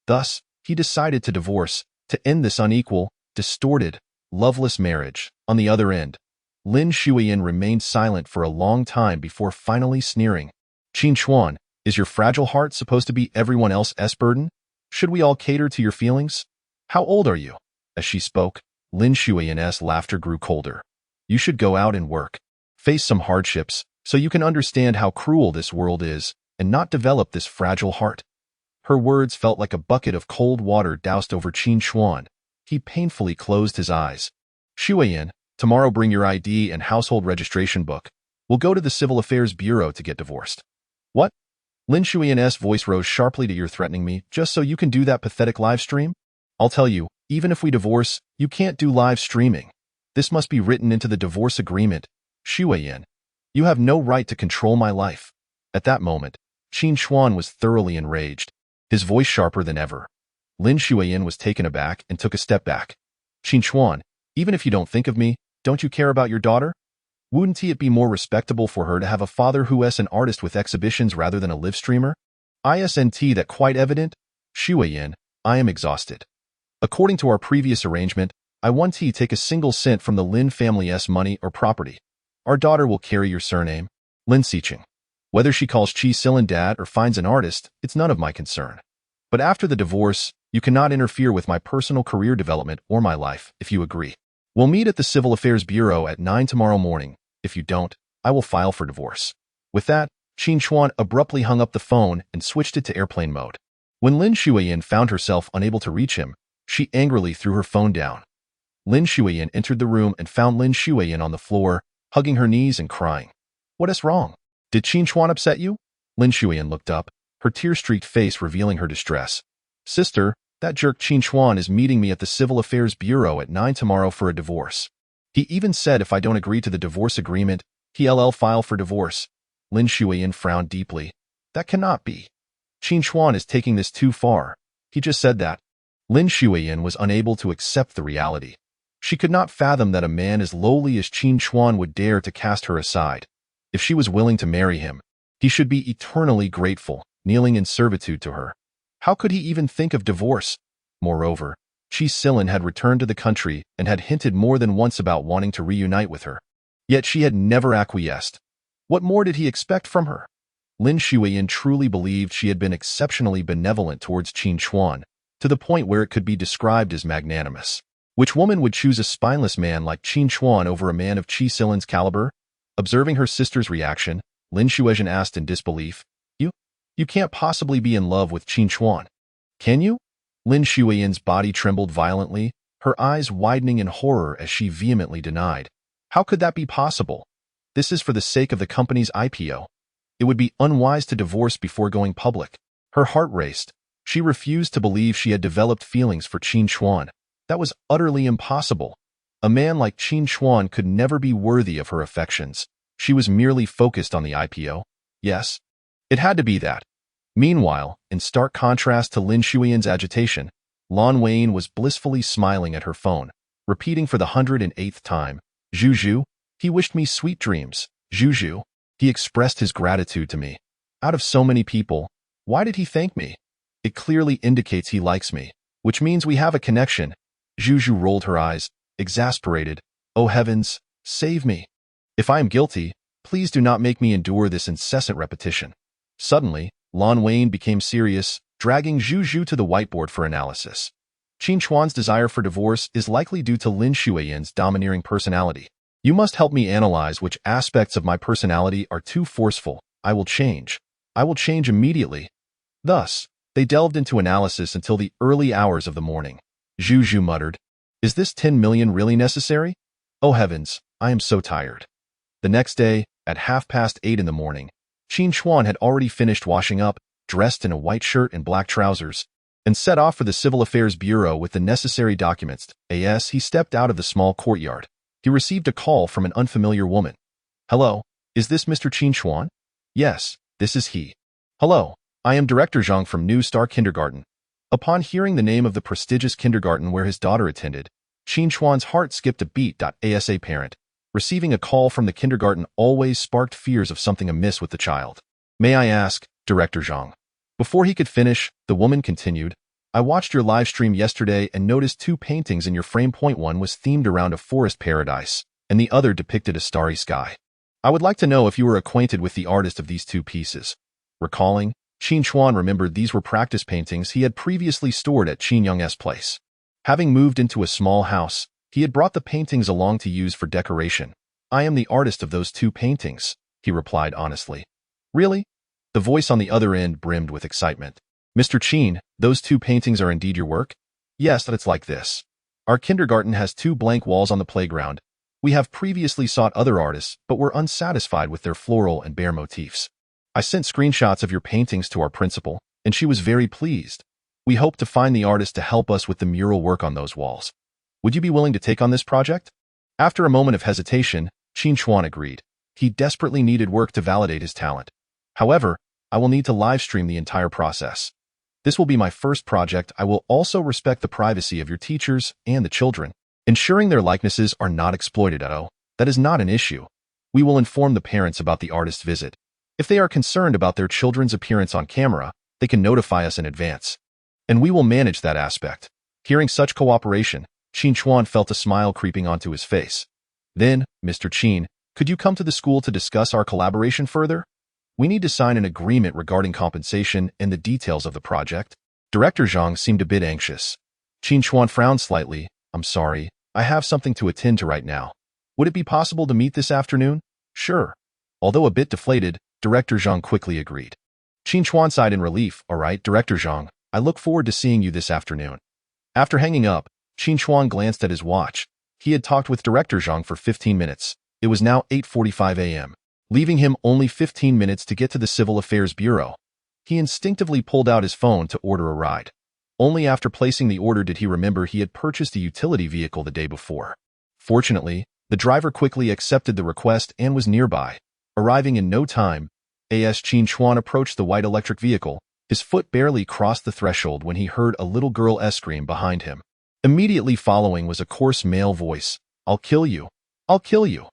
Thus, he decided to divorce, to end this unequal, distorted, loveless marriage. On the other end, Lin Xueyan remained silent for a long time before finally sneering. "Qin Chuan, is your fragile heart supposed to be everyone else's burden? Should we all cater to your feelings? How old are you?" As she spoke, Lin Xueyan's laughter grew colder. "You should go out and work, face some hardships, so you can understand how cruel this world is, and not develop this fragile heart." Her words felt like a bucket of cold water doused over Qin Chuan. He painfully closed his eyes. "Xueyan, tomorrow bring your ID and household registration book. We'll go to the Civil Affairs Bureau to get divorced." "What?" Lin Xueyan's voice rose sharply. "You're threatening me, just so you can do that pathetic live stream? I'll tell you, even if we divorce, you can't do live streaming. This must be written into the divorce agreement. Xueyan, you have no right to control my life." At that moment, Qin Chuan was thoroughly enraged, his voice sharper than ever. Lin Xueyan was taken aback and took a step back. "Qin Chuan, even if you don't think of me, don't you care about your daughter? Wouldn't it be more respectable for her to have a father who is an artist with exhibitions rather than a live streamer? Isn't that quite evident? Xueyan, I am exhausted. According to our previous arrangement, I won't take a single cent from the Lin family's money or property. Our daughter will carry your surname, Lin Xueyan. Whether she calls Qi Silin dad or finds an artist, it's none of my concern. But after the divorce, you cannot interfere with my personal career development or my life, if you agree. We'll meet at the Civil Affairs Bureau at 9 tomorrow morning. If you don't, I will file for divorce." With that, Qin Chuan abruptly hung up the phone and switched it to airplane mode. When Lin Xueyan found herself unable to reach him, she angrily threw her phone down. Lin Xueyan entered the room and found Lin Xueyan on the floor, hugging her knees and crying. "What is wrong? Did Qin Chuan upset you?" Lin Xueyan looked up, her tear-streaked face revealing her distress. "Sister, that jerk Qin Chuan is meeting me at the Civil Affairs Bureau at 9 tomorrow for a divorce. He even said if I don't agree to the divorce agreement, he'll file for divorce." Lin Xueyan frowned deeply. "That cannot be. Qin Chuan is taking this too far. He just said that." Lin Xueyan was unable to accept the reality. She could not fathom that a man as lowly as Qin Chuan would dare to cast her aside. If she was willing to marry him, he should be eternally grateful, kneeling in servitude to her. How could he even think of divorce? Moreover, Qi Silin had returned to the country and had hinted more than once about wanting to reunite with her. Yet she had never acquiesced. What more did he expect from her? Lin Xueyan truly believed she had been exceptionally benevolent towards Qin Chuan, to the point where it could be described as magnanimous. Which woman would choose a spineless man like Qin Chuan over a man of Qi Silin's caliber? Observing her sister's reaction, Lin Xueyan asked in disbelief, You can't possibly be in love with Qin Chuan, can you? Lin Xueyan's body trembled violently, her eyes widening in horror as she vehemently denied. How could that be possible? This is for the sake of the company's IPO. It would be unwise to divorce before going public. Her heart raced. She refused to believe she had developed feelings for Qin Chuan. That was utterly impossible. A man like Qin Chuan could never be worthy of her affections. She was merely focused on the IPO. Yes, it had to be that. Meanwhile, in stark contrast to Lin Xueyan's agitation, Lin Xueyan was blissfully smiling at her phone, repeating for the 108th time, Zhu, he wished me sweet dreams. Zhu, he expressed his gratitude to me. Out of so many people, why did he thank me? It clearly indicates he likes me, which means we have a connection. Zhu rolled her eyes, exasperated. Oh heavens, save me. If I am guilty, please do not make me endure this incessant repetition. Suddenly, Lin Xueyan became serious, dragging Zhu to the whiteboard for analysis. Qin Chuan's desire for divorce is likely due to Lin Xueyan's domineering personality. You must help me analyze which aspects of my personality are too forceful. I will change. I will change immediately. Thus, they delved into analysis until the early hours of the morning. Zhu muttered, Is this 10 million really necessary? Oh heavens, I am so tired. The next day, at 8:30 in the morning, Qin Chuan had already finished washing up, dressed in a white shirt and black trousers, and set off for the Civil Affairs Bureau with the necessary documents. As he stepped out of the small courtyard, he received a call from an unfamiliar woman. Hello, is this Mr. Qin Chuan? Yes, this is he. Hello, I am Director Zhang from New Star Kindergarten. Upon hearing the name of the prestigious kindergarten where his daughter attended, Qin Chuan's heart skipped a beat. As a parent, receiving a call from the kindergarten always sparked fears of something amiss with the child. May I ask, Director Zhang? Before he could finish, the woman continued, I watched your live stream yesterday and noticed two paintings in your frame. One was themed around a forest paradise, and the other depicted a starry sky. I would like to know if you were acquainted with the artist of these two pieces. Recalling, Qin Chuan remembered these were practice paintings he had previously stored at Qin Young's place. Having moved into a small house, he had brought the paintings along to use for decoration. I am the artist of those two paintings, he replied honestly. Really? The voice on the other end brimmed with excitement. Mr. Qin, those two paintings are indeed your work? Yes, it's like this. Our kindergarten has two blank walls on the playground. We have previously sought other artists, but were unsatisfied with their floral and bear motifs. I sent screenshots of your paintings to our principal, and she was very pleased. We hope to find the artist to help us with the mural work on those walls. Would you be willing to take on this project? After a moment of hesitation, Qin Chuan agreed. He desperately needed work to validate his talent. However, I will need to live stream the entire process. This will be my first project. I will also respect the privacy of your teachers and the children, ensuring their likenesses are not exploited. That is not an issue. We will inform the parents about the artist's visit. If they are concerned about their children's appearance on camera, they can notify us in advance. And we will manage that aspect. Hearing such cooperation, Qin Chuan felt a smile creeping onto his face. Then, Mr. Qin, could you come to the school to discuss our collaboration further? We need to sign an agreement regarding compensation and the details of the project. Director Zhang seemed a bit anxious. Qin Chuan frowned slightly. I'm sorry, I have something to attend to right now. Would it be possible to meet this afternoon? Sure. Although a bit deflated, Director Zhang quickly agreed. Qin Chuan sighed in relief. All right, Director Zhang, I look forward to seeing you this afternoon. After hanging up, Qin Chuan glanced at his watch. He had talked with Director Zhang for 15 minutes. It was now 8:45 a.m., leaving him only 15 minutes to get to the Civil Affairs Bureau. He instinctively pulled out his phone to order a ride. Only after placing the order did he remember he had purchased a utility vehicle the day before. Fortunately, the driver quickly accepted the request and was nearby. Arriving in no time, Qin Chuan approached the white electric vehicle. His foot barely crossed the threshold when he heard a little girl scream behind him. Immediately following was a coarse male voice. I'll kill you. I'll kill you.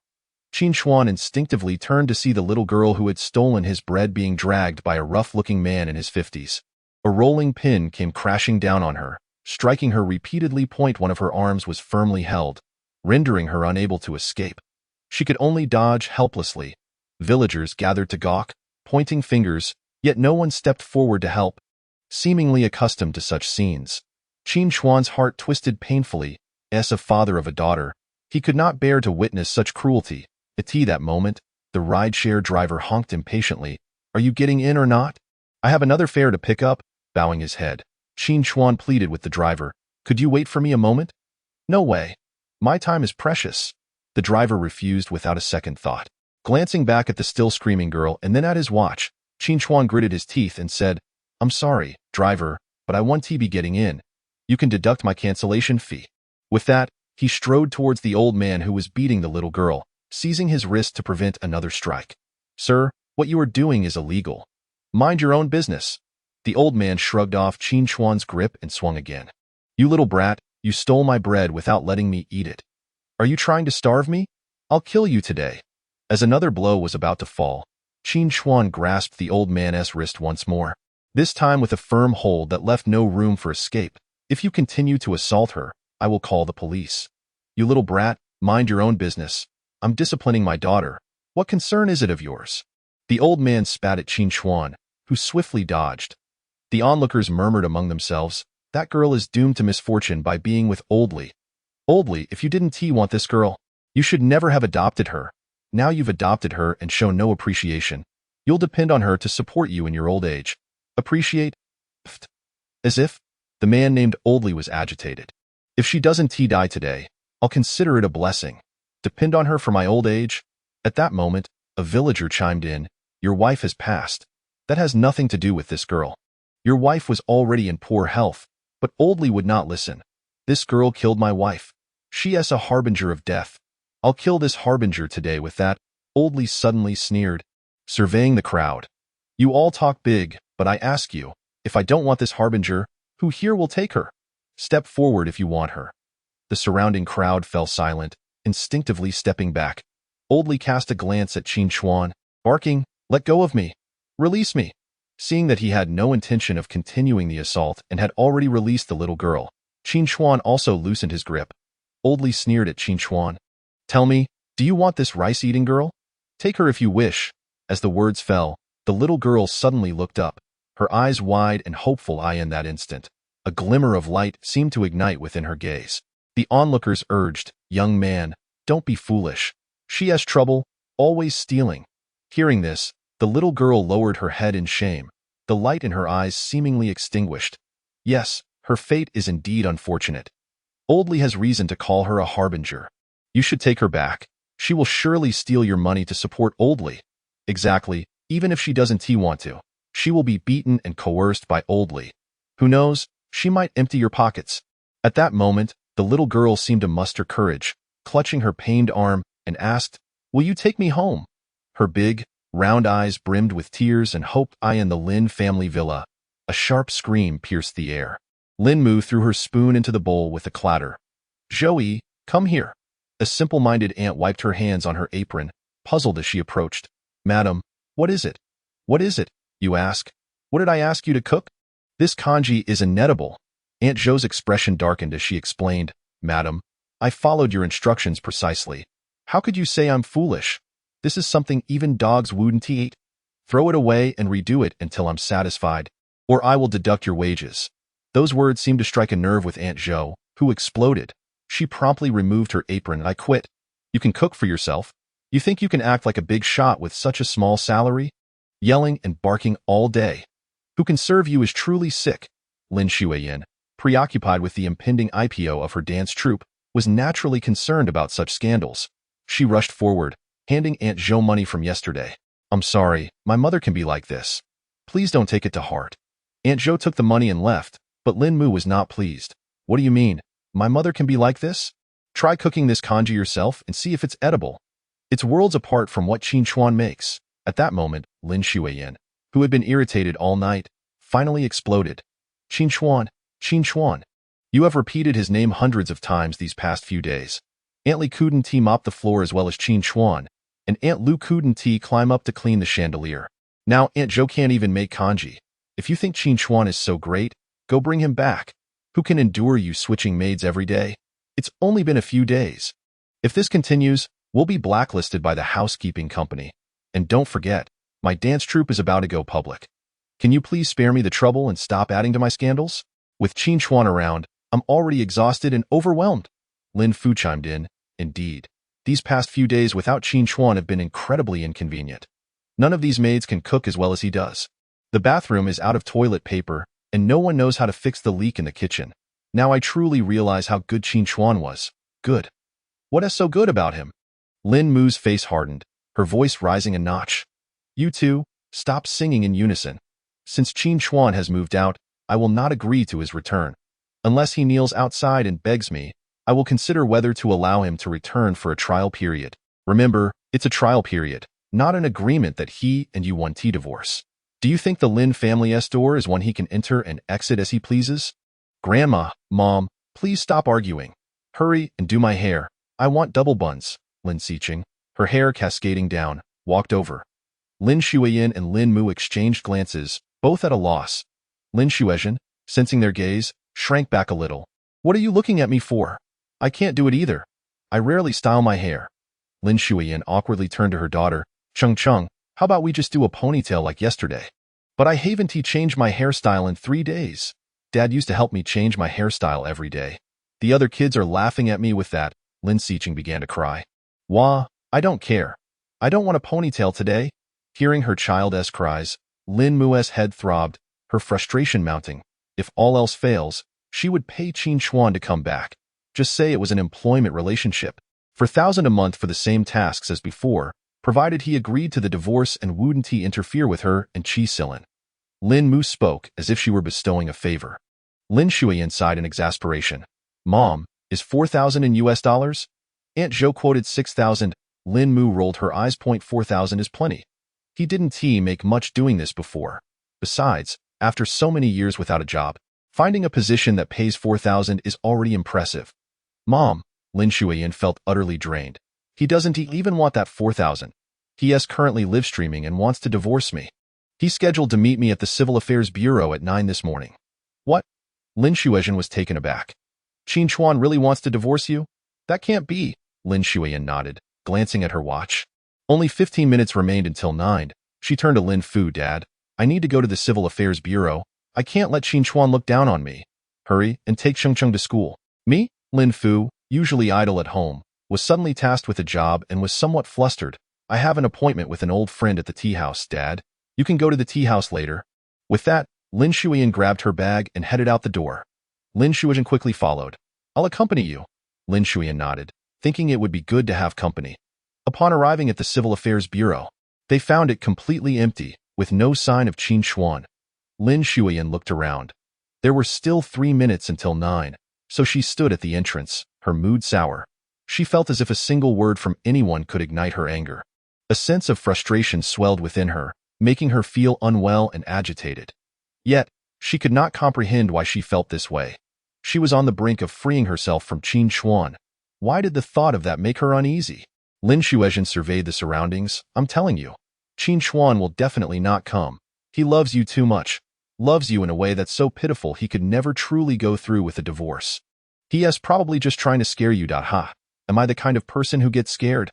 Qin Chuan instinctively turned to see the little girl who had stolen his bread being dragged by a rough-looking man in his 50s. A rolling pin came crashing down on her, striking her repeatedly. One of her arms was firmly held, rendering her unable to escape. She could only dodge helplessly. Villagers gathered to gawk, pointing fingers, yet no one stepped forward to help. Seemingly accustomed to such scenes, Qin Chuan's heart twisted painfully. As a father of a daughter, he could not bear to witness such cruelty. At that moment, The rideshare driver honked impatiently. Are you getting in or not? I have another fare to pick up, bowing his head. Qin Chuan pleaded with the driver. Could you wait for me a moment? No way. My time is precious. The driver refused without a second thought. Glancing back at the still screaming girl and then at his watch, Qin Chuan gritted his teeth and said, I'm sorry, driver, but I want to be getting in. You can deduct my cancellation fee. With that, he strode towards the old man who was beating the little girl, seizing his wrist to prevent another strike. Sir, what you are doing is illegal. Mind your own business. The old man shrugged off Qin Chuan's grip and swung again. You little brat, you stole my bread without letting me eat it. Are you trying to starve me? I'll kill you today. As another blow was about to fall, Qin Chuan grasped the old man's wrist once more, this time with a firm hold that left no room for escape. If you continue to assault her, I will call the police. You little brat, mind your own business. I'm disciplining my daughter. What concern is it of yours? The old man spat at Qin Chuan, who swiftly dodged. The onlookers murmured among themselves, that girl is doomed to misfortune by being with Oldly. Oldly, if you didn't want this girl, you should never have adopted her. Now you've adopted her and shown no appreciation. You'll depend on her to support you in your old age. Appreciate? Pfft. As if. The man named Oldly was agitated. If she doesn't die today, I'll consider it a blessing. Depend on her for my old age? At that moment, a villager chimed in. Your wife has passed. That has nothing to do with this girl. Your wife was already in poor health, but Oldly would not listen. This girl killed my wife. She is a harbinger of death. I'll kill this harbinger today with that, Oldly suddenly sneered, surveying the crowd. You all talk big, but I ask you, if I don't want this harbinger, who here will take her? Step forward if you want her. The surrounding crowd fell silent, instinctively stepping back. Oldly cast a glance at Qin Chuan, barking, let go of me. Release me. Seeing that he had no intention of continuing the assault and had already released the little girl, Qin Chuan also loosened his grip. Oldly sneered at Qin Chuan. Tell me, do you want this rice-eating girl? Take her if you wish. As the words fell, the little girl suddenly looked up, her eyes wide and hopeful in that instant. A glimmer of light seemed to ignite within her gaze. The onlookers urged, young man, don't be foolish. She has trouble, always stealing. Hearing this, the little girl lowered her head in shame, the light in her eyes seemingly extinguished. Yes, her fate is indeed unfortunate. Oldly has reason to call her a harbinger. You should take her back. She will surely steal your money to support Oldly. Exactly, even if she doesn't want to. She will be beaten and coerced by Oldly. Who knows, she might empty your pockets. At that moment, the little girl seemed to muster courage, clutching her pained arm, and asked, will you take me home? Her big, round eyes brimmed with tears and hope in the Lin family villa. A sharp scream pierced the air. Lin Mu threw her spoon into the bowl with a clatter. Joey, come here. A simple-minded aunt wiped her hands on her apron, puzzled as she approached. Madam, what is it? What is it, you ask? What did I ask you to cook? This congee is inedible. Aunt Zhou's expression darkened as she explained, Madam, I followed your instructions precisely. How could you say I'm foolish? This is something even dogs wouldn't eat. Throw it away and redo it until I'm satisfied, or I will deduct your wages. Those words seemed to strike a nerve with Aunt Zhou, who exploded. She promptly removed her apron and I quit. You can cook for yourself. You think you can act like a big shot with such a small salary? Yelling and barking all day. Who can serve you is truly sick. Lin Xueyan, preoccupied with the impending IPO of her dance troupe, was naturally concerned about such scandals. She rushed forward, handing Aunt Zhou money from yesterday. I'm sorry, my mother can be like this. Please don't take it to heart. Aunt Zhou took the money and left, but Lin Mu was not pleased. What do you mean? My mother can be like this? Try cooking this congee yourself and see if it's edible. It's worlds apart from what Qin Chuan makes. At that moment, Lin Xueyan, who had been irritated all night, finally exploded. Qin Chuan. You have repeated his name hundreds of times these past few days. Aunt Li couldn't mop the floor as well as Qin Chuan, and Aunt Lu couldn't climb up to clean the chandelier. Now Aunt Zhou can't even make congee. If you think Qin Chuan is so great, go bring him back. Who can endure you switching maids every day? It's only been a few days. If this continues, we'll be blacklisted by the housekeeping company. And don't forget, my dance troupe is about to go public. Can you please spare me the trouble and stop adding to my scandals? With Qin Chuan around, I'm already exhausted and overwhelmed. Lin Fu chimed in, indeed. These past few days without Qin Chuan have been incredibly inconvenient. None of these maids can cook as well as he does. The bathroom is out of toilet paper, and no one knows how to fix the leak in the kitchen. Now I truly realize how good Qin Chuan was. Good. What is so good about him? Lin Mu's face hardened, her voice rising a notch. You two, stop singing in unison. Since Qin Chuan has moved out, I will not agree to his return. Unless he kneels outside and begs me, I will consider whether to allow him to return for a trial period. Remember, it's a trial period, not an agreement that he and you want to divorce. Do you think the Lin family's door is one he can enter and exit as he pleases? Grandma, Mom, please stop arguing. Hurry and do my hair. I want double buns. Lin Xueyan, her hair cascading down, walked over. Lin Xueyan and Lin Mu exchanged glances, both at a loss. Lin Xueyan, sensing their gaze, shrank back a little. What are you looking at me for? I can't do it either. I rarely style my hair. Lin Xueyan awkwardly turned to her daughter. Chung, how about we just do a ponytail like yesterday? But I haven't changed my hairstyle in 3 days. Dad used to help me change my hairstyle every day. The other kids are laughing at me with that. Lin Xueyan began to cry. Wah, I don't care. I don't want a ponytail today. Hearing her child's cries, Lin Mu's head throbbed, her frustration mounting. If all else fails, she would pay Qin Chuan to come back. Just say it was an employment relationship. For 1,000 a month for the same tasks as before, provided he agreed to the divorce and wouldn't interfere with her and Qi Silin. Lin Mu spoke as if she were bestowing a favor. Lin Xueyan sighed in exasperation. Mom, is 4,000 in US dollars? Aunt Zhou quoted 6,000. Lin Mu rolled her eyes. 4,000 is plenty. He didn't make much doing this before. Besides, after so many years without a job, finding a position that pays 4,000 is already impressive. Mom, Lin Xueyan felt utterly drained. He doesn't even want that 4,000. He is currently live streaming and wants to divorce me. He's scheduled to meet me at the Civil Affairs Bureau at 9 this morning. What? Lin Xueyan was taken aback. Qin Chuan really wants to divorce you? That can't be. Lin Xueyan nodded, glancing at her watch. Only 15 minutes remained until 9. She turned to Lin Fu. Dad, I need to go to the Civil Affairs Bureau. I can't let Qin Chuan look down on me. Hurry and take Chung to school. Me? Lin Fu, usually idle at home, was suddenly tasked with a job and was somewhat flustered. I have an appointment with an old friend at the tea house, Dad. You can go to the tea house later. With that, Lin Xueyan grabbed her bag and headed out the door. Lin Xueyan quickly followed. I'll accompany you. Lin Xueyan nodded, thinking it would be good to have company. Upon arriving at the Civil Affairs Bureau, they found it completely empty, with no sign of Qin Chuan. Lin Xueyan looked around. There were still 3 minutes until 9, so she stood at the entrance, her mood sour. She felt as if a single word from anyone could ignite her anger. A sense of frustration swelled within her, making her feel unwell and agitated. Yet, she could not comprehend why she felt this way. She was on the brink of freeing herself from Qin Chuan. Why did the thought of that make her uneasy? Lin Xueyan surveyed the surroundings. I'm telling you, Qin Chuan will definitely not come. He loves you too much. Loves you in a way that's so pitiful he could never truly go through with a divorce. He is probably just trying to scare you. Ha. Am I the kind of person who gets scared?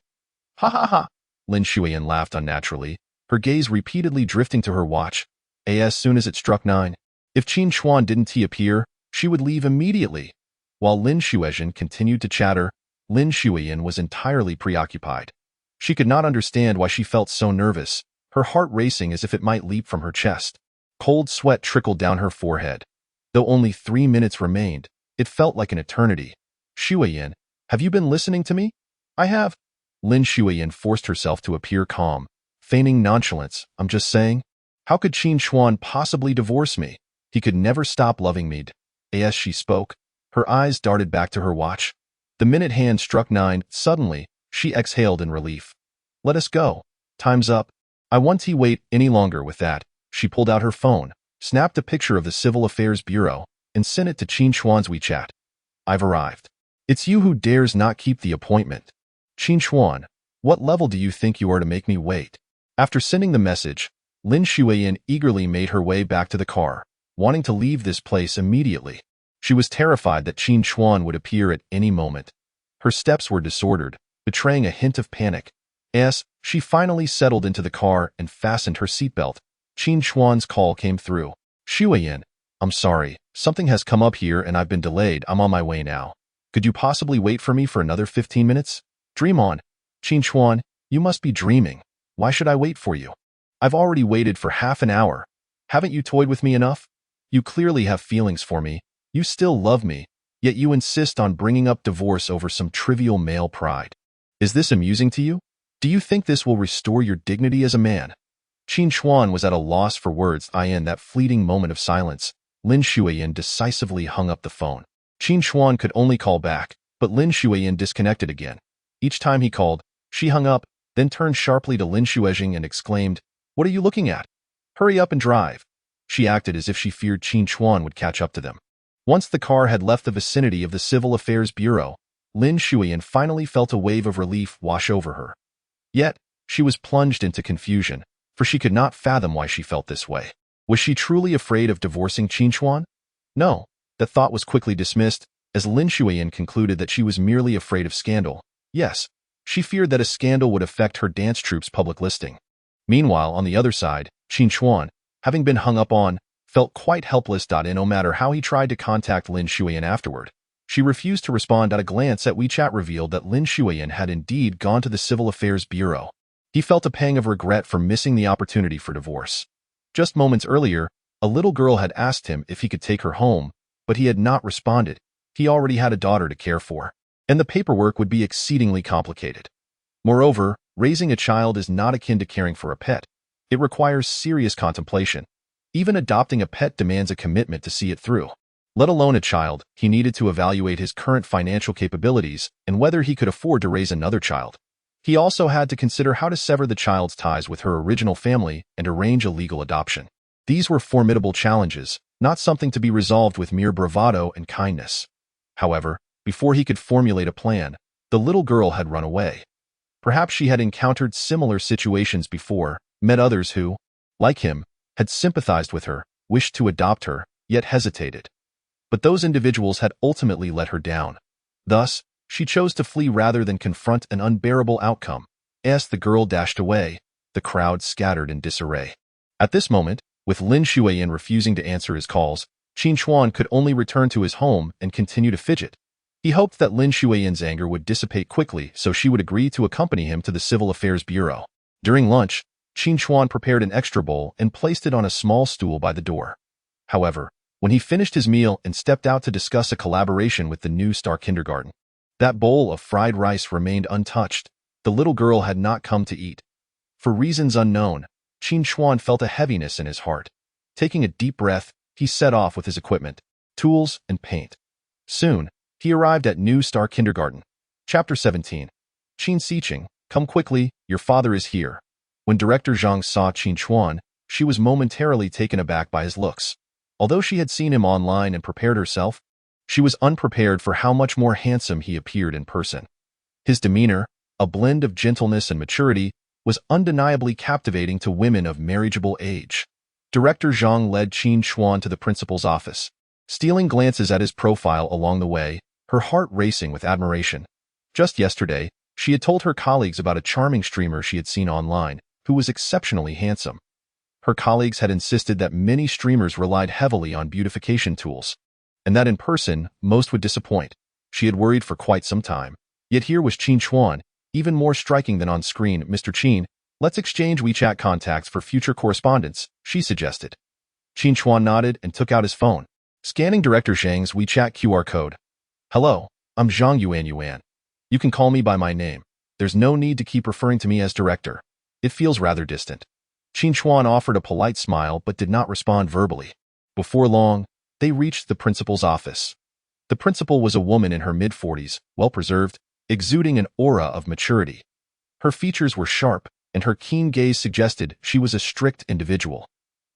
Ha ha ha. Lin Xueyan laughed unnaturally, her gaze repeatedly drifting to her watch. As soon as it struck 9, if Qin Chuan didn't appear, she would leave immediately. While Lin Xueyan continued to chatter, Lin Xueyan was entirely preoccupied. She could not understand why she felt so nervous, her heart racing as if it might leap from her chest. Cold sweat trickled down her forehead. Though only 3 minutes remained, it felt like an eternity. Xueyan, have you been listening to me? I have. Lin Xueyan forced herself to appear calm, feigning nonchalance. I'm just saying. How could Qin Chuan possibly divorce me? He could never stop loving me. As she spoke, her eyes darted back to her watch. The minute hand struck 9. Suddenly, she exhaled in relief. Let us go. Time's up. I won't wait any longer. With that, she pulled out her phone, snapped a picture of the Civil Affairs Bureau, and sent it to Qin Chuan's WeChat. I've arrived. It's you who dares not keep the appointment. Qin Chuan, what level do you think you are to make me wait? After sending the message, Lin Xueyan eagerly made her way back to the car, wanting to leave this place immediately. She was terrified that Qin Chuan would appear at any moment. Her steps were disordered, betraying a hint of panic. As she finally settled into the car and fastened her seatbelt, Qin Chuan's call came through. Xueyan, I'm sorry, something has come up here and I've been delayed. I'm on my way now. Could you possibly wait for me for another 15 minutes? Dream on. Qin Chuan, you must be dreaming. Why should I wait for you? I've already waited for half an hour. Haven't you toyed with me enough? You clearly have feelings for me. You still love me, yet you insist on bringing up divorce over some trivial male pride. Is this amusing to you? Do you think this will restore your dignity as a man? Qin Chuan was at a loss for words. In that fleeting moment of silence, Lin Xueyan decisively hung up the phone. Qin Chuan could only call back, but Lin Xueyan disconnected again. Each time he called, she hung up, then turned sharply to Lin Xueyan and exclaimed, "What are you looking at? Hurry up and drive." She acted as if she feared Qin Chuan would catch up to them. Once the car had left the vicinity of the Civil Affairs Bureau, Lin Xueyan finally felt a wave of relief wash over her. Yet, she was plunged into confusion, for she could not fathom why she felt this way. Was she truly afraid of divorcing Qin Chuan? No, that thought was quickly dismissed, as Lin Xueyan concluded that she was merely afraid of scandal. Yes, she feared that a scandal would affect her dance troupe's public listing. Meanwhile, on the other side, Qin Chuan, having been hung up on, felt quite helpless. No matter how he tried to contact Lin Xueyan afterward, she refused to respond. A glance at WeChat revealed that Lin Xueyan had indeed gone to the Civil Affairs Bureau. He felt a pang of regret for missing the opportunity for divorce. Just moments earlier, a little girl had asked him if he could take her home, but he had not responded. He already had a daughter to care for, and the paperwork would be exceedingly complicated. Moreover, raising a child is not akin to caring for a pet. It requires serious contemplation. Even adopting a pet demands a commitment to see it through. Let alone a child, he needed to evaluate his current financial capabilities and whether he could afford to raise another child. He also had to consider how to sever the child's ties with her original family and arrange a legal adoption. These were formidable challenges, not something to be resolved with mere bravado and kindness. However, before he could formulate a plan, the little girl had run away. Perhaps she had encountered similar situations before, met others who, like him, had sympathized with her, wished to adopt her, yet hesitated. But those individuals had ultimately let her down. Thus, she chose to flee rather than confront an unbearable outcome. As the girl dashed away, the crowd scattered in disarray. At this moment, with Lin Xueyan refusing to answer his calls, Qin Chuan could only return to his home and continue to fidget. He hoped that Lin Xueyan's anger would dissipate quickly so she would agree to accompany him to the Civil Affairs Bureau. During lunch, Qin Chuan prepared an extra bowl and placed it on a small stool by the door. However, when he finished his meal and stepped out to discuss a collaboration with the new Star Kindergarten, that bowl of fried rice remained untouched. The little girl had not come to eat. For reasons unknown, Qin Chuan felt a heaviness in his heart. Taking a deep breath, he set off with his equipment, tools, and paint. Soon, he arrived at New Star Kindergarten. Chapter 17. Qin Xiqing, come quickly, your father is here. When Director Zhang saw Qin Chuan, she was momentarily taken aback by his looks. Although she had seen him online and prepared herself, she was unprepared for how much more handsome he appeared in person. His demeanor, a blend of gentleness and maturity, was undeniably captivating to women of marriageable age. Director Zhang led Qin Chuan to the principal's office. Stealing glances at his profile along the way, her heart racing with admiration. Just yesterday, she had told her colleagues about a charming streamer she had seen online, who was exceptionally handsome. Her colleagues had insisted that many streamers relied heavily on beautification tools, and that in person, most would disappoint. She had worried for quite some time. Yet here was Qin Chuan, even more striking than on screen. Mr. Qin, let's exchange WeChat contacts for future correspondence, she suggested. Qin Chuan nodded and took out his phone, scanning Director Zhang's WeChat QR code. Hello, I'm Zhang Yuan. You can call me by my name. There's no need to keep referring to me as director. It feels rather distant. Qin Chuan offered a polite smile but did not respond verbally. Before long, they reached the principal's office. The principal was a woman in her mid-40s, well-preserved, exuding an aura of maturity. Her features were sharp, and her keen gaze suggested she was a strict individual.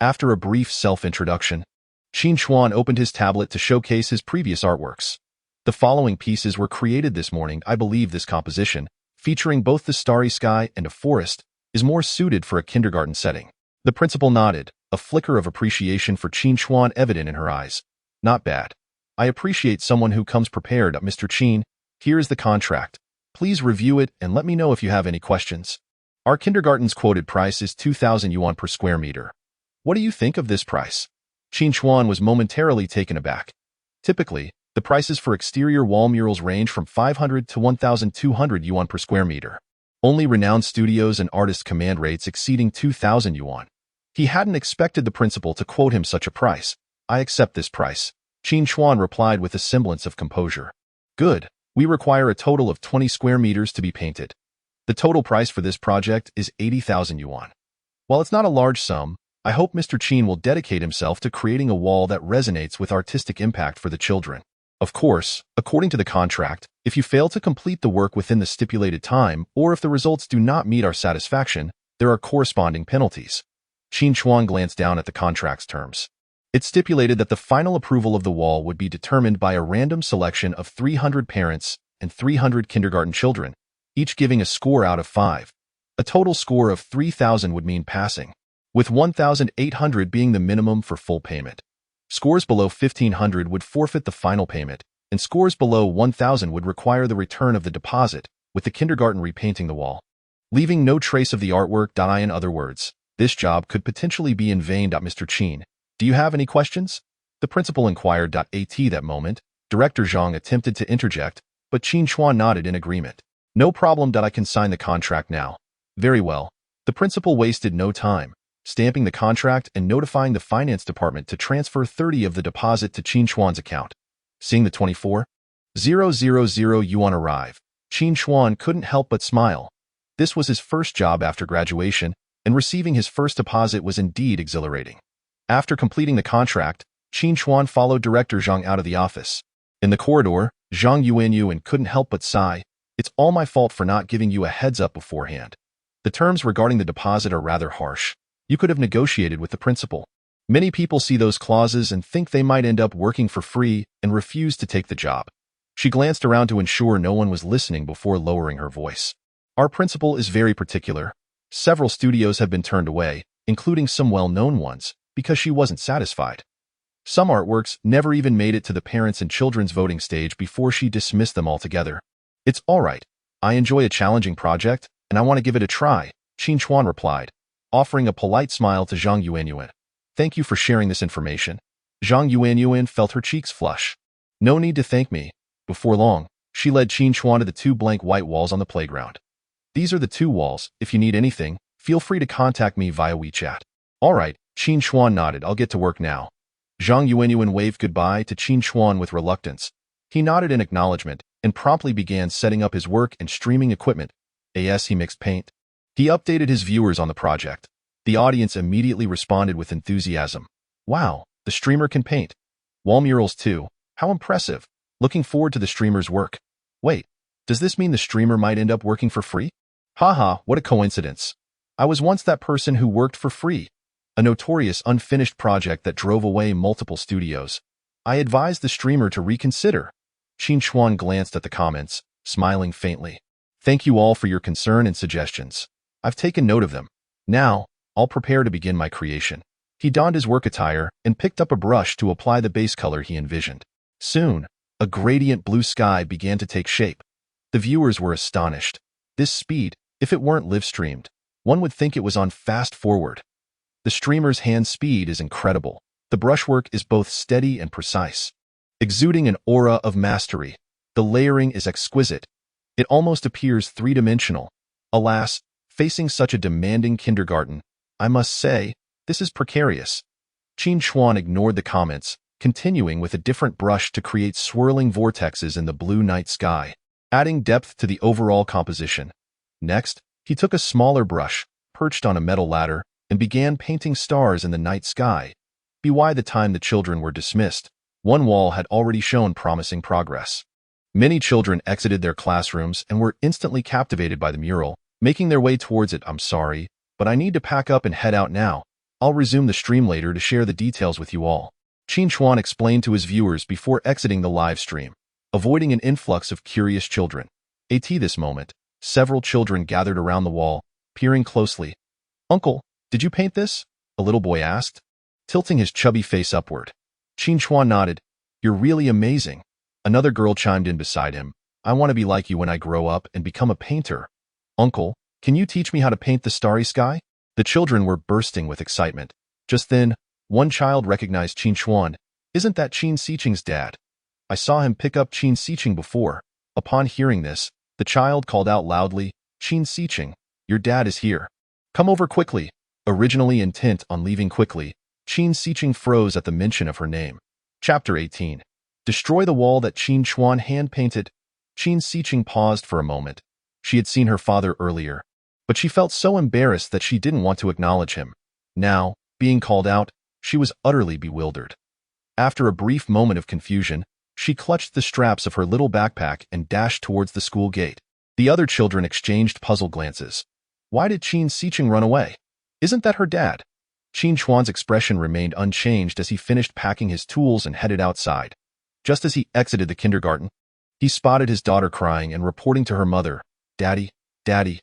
After a brief self-introduction, Qin Chuan opened his tablet to showcase his previous artworks. The following pieces were created this morning. I believe this composition, featuring both the starry sky and a forest, is more suited for a kindergarten setting. The principal nodded, a flicker of appreciation for Qin Chuan evident in her eyes. Not bad. I appreciate someone who comes prepared. Mr. Qin, here is the contract. Please review it and let me know if you have any questions. Our kindergarten's quoted price is 2,000 yuan per square meter. What do you think of this price? Qin Chuan was momentarily taken aback. Typically, The prices for exterior wall murals range from 500 to 1,200 yuan per square meter. Only renowned studios and artists command rates exceeding 2,000 yuan. He hadn't expected the principal to quote him such a price. I accept this price, Qin Chuan replied with a semblance of composure. Good. We require a total of 20 square meters to be painted. The total price for this project is 80,000 yuan. While it's not a large sum, I hope Mr. Qin will dedicate himself to creating a wall that resonates with artistic impact for the children. Of course, according to the contract, if you fail to complete the work within the stipulated time, or if the results do not meet our satisfaction, there are corresponding penalties. Qin Chuan glanced down at the contract's terms. It stipulated that the final approval of the wall would be determined by a random selection of 300 parents and 300 kindergarten children, each giving a score out of 5. A total score of 3,000 would mean passing, with 1,800 being the minimum for full payment. Scores below 1,500 would forfeit the final payment, and scores below 1,000 would require the return of the deposit, with the kindergarten repainting the wall, leaving no trace of the artwork. In other words, this job could potentially be in vain. Mr. Qin, do you have any questions? The principal inquired. At that moment, Director Zhang attempted to interject, but Qin Chuan nodded in agreement. No problem. I can sign the contract now. Very well. The principal wasted no time, stamping the contract and notifying the finance department to transfer 30 of the deposit to Qin Chuan's account. Seeing the 24,000 yuan arrive, Qin Chuan couldn't help but smile. This was his first job after graduation, and receiving his first deposit was indeed exhilarating. After completing the contract, Qin Chuan followed Director Zhang out of the office. In the corridor, Zhang Yuanyuan couldn't help but sigh. It's all my fault for not giving you a heads up beforehand. The terms regarding the deposit are rather harsh. You could have negotiated with the principal. Many people see those clauses and think they might end up working for free and refuse to take the job. She glanced around to ensure no one was listening before lowering her voice. Our principal is very particular. Several studios have been turned away, including some well-known ones, because she wasn't satisfied. Some artworks never even made it to the parents and children's voting stage before she dismissed them altogether. It's all right. I enjoy a challenging project, and I want to give it a try, Qin Chuan replied, offering a polite smile to Zhang Yuanyuan. Thank you for sharing this information. Zhang Yuanyuan felt her cheeks flush. No need to thank me. Before long, she led Qin Chuan to the 2 blank white walls on the playground. These are the 2 walls. If you need anything, feel free to contact me via WeChat. All right, Qin Chuan nodded. I'll get to work now. Zhang Yuanyuan waved goodbye to Qin Chuan with reluctance. He nodded in acknowledgement and promptly began setting up his work and streaming equipment. As he mixed paint, he updated his viewers on the project. The audience immediately responded with enthusiasm. Wow, the streamer can paint. Wall murals too. How impressive. Looking forward to the streamer's work. Wait, does this mean the streamer might end up working for free? Haha, what a coincidence. I was once that person who worked for free. A notorious unfinished project that drove away multiple studios. I advised the streamer to reconsider. Qin Chuan glanced at the comments, smiling faintly. Thank you all for your concern and suggestions. I've taken note of them. Now, I'll prepare to begin my creation. He donned his work attire and picked up a brush to apply the base color he envisioned. Soon, a gradient blue sky began to take shape. The viewers were astonished. This speed, if it weren't live-streamed, one would think it was on fast forward. The streamer's hand speed is incredible. The brushwork is both steady and precise, exuding an aura of mastery. The layering is exquisite. It almost appears three-dimensional. Alas, facing such a demanding kindergarten, I must say, this is precarious. Qin Chuan ignored the comments, continuing with a different brush to create swirling vortexes in the blue night sky, adding depth to the overall composition. Next, he took a smaller brush, perched on a metal ladder, and began painting stars in the night sky. By the time the children were dismissed, one wall had already shown promising progress. Many children exited their classrooms and were instantly captivated by the mural, making their way towards it. I'm sorry, but I need to pack up and head out now. I'll resume the stream later to share the details with you all. Qin Chuan explained to his viewers before exiting the live stream, avoiding an influx of curious children. At this moment, several children gathered around the wall, peering closely. Uncle, did you paint this? A little boy asked, tilting his chubby face upward. Qin Chuan nodded. You're really amazing. Another girl chimed in beside him. I want to be like you when I grow up and become a painter. Uncle, can you teach me how to paint the starry sky? The children were bursting with excitement. Just then, one child recognized Qin Chuan. Isn't that Qin Xiqing's dad? I saw him pick up Qin Xiqing before. Upon hearing this, the child called out loudly, Qin Xiqing, your dad is here. Come over quickly. Originally intent on leaving quickly, Qin Xiqing froze at the mention of her name. Chapter 18. Destroy the wall that Qin Chuan hand-painted. Qin Xiqing paused for a moment. She had seen her father earlier, but she felt so embarrassed that she didn't want to acknowledge him. Now, being called out, she was utterly bewildered. After a brief moment of confusion, she clutched the straps of her little backpack and dashed towards the school gate. The other children exchanged puzzled glances. Why did Qin Xiqing run away? Isn't that her dad? Qin Chuan's expression remained unchanged as he finished packing his tools and headed outside. Just as he exited the kindergarten, he spotted his daughter crying and reporting to her mother, Daddy, Daddy.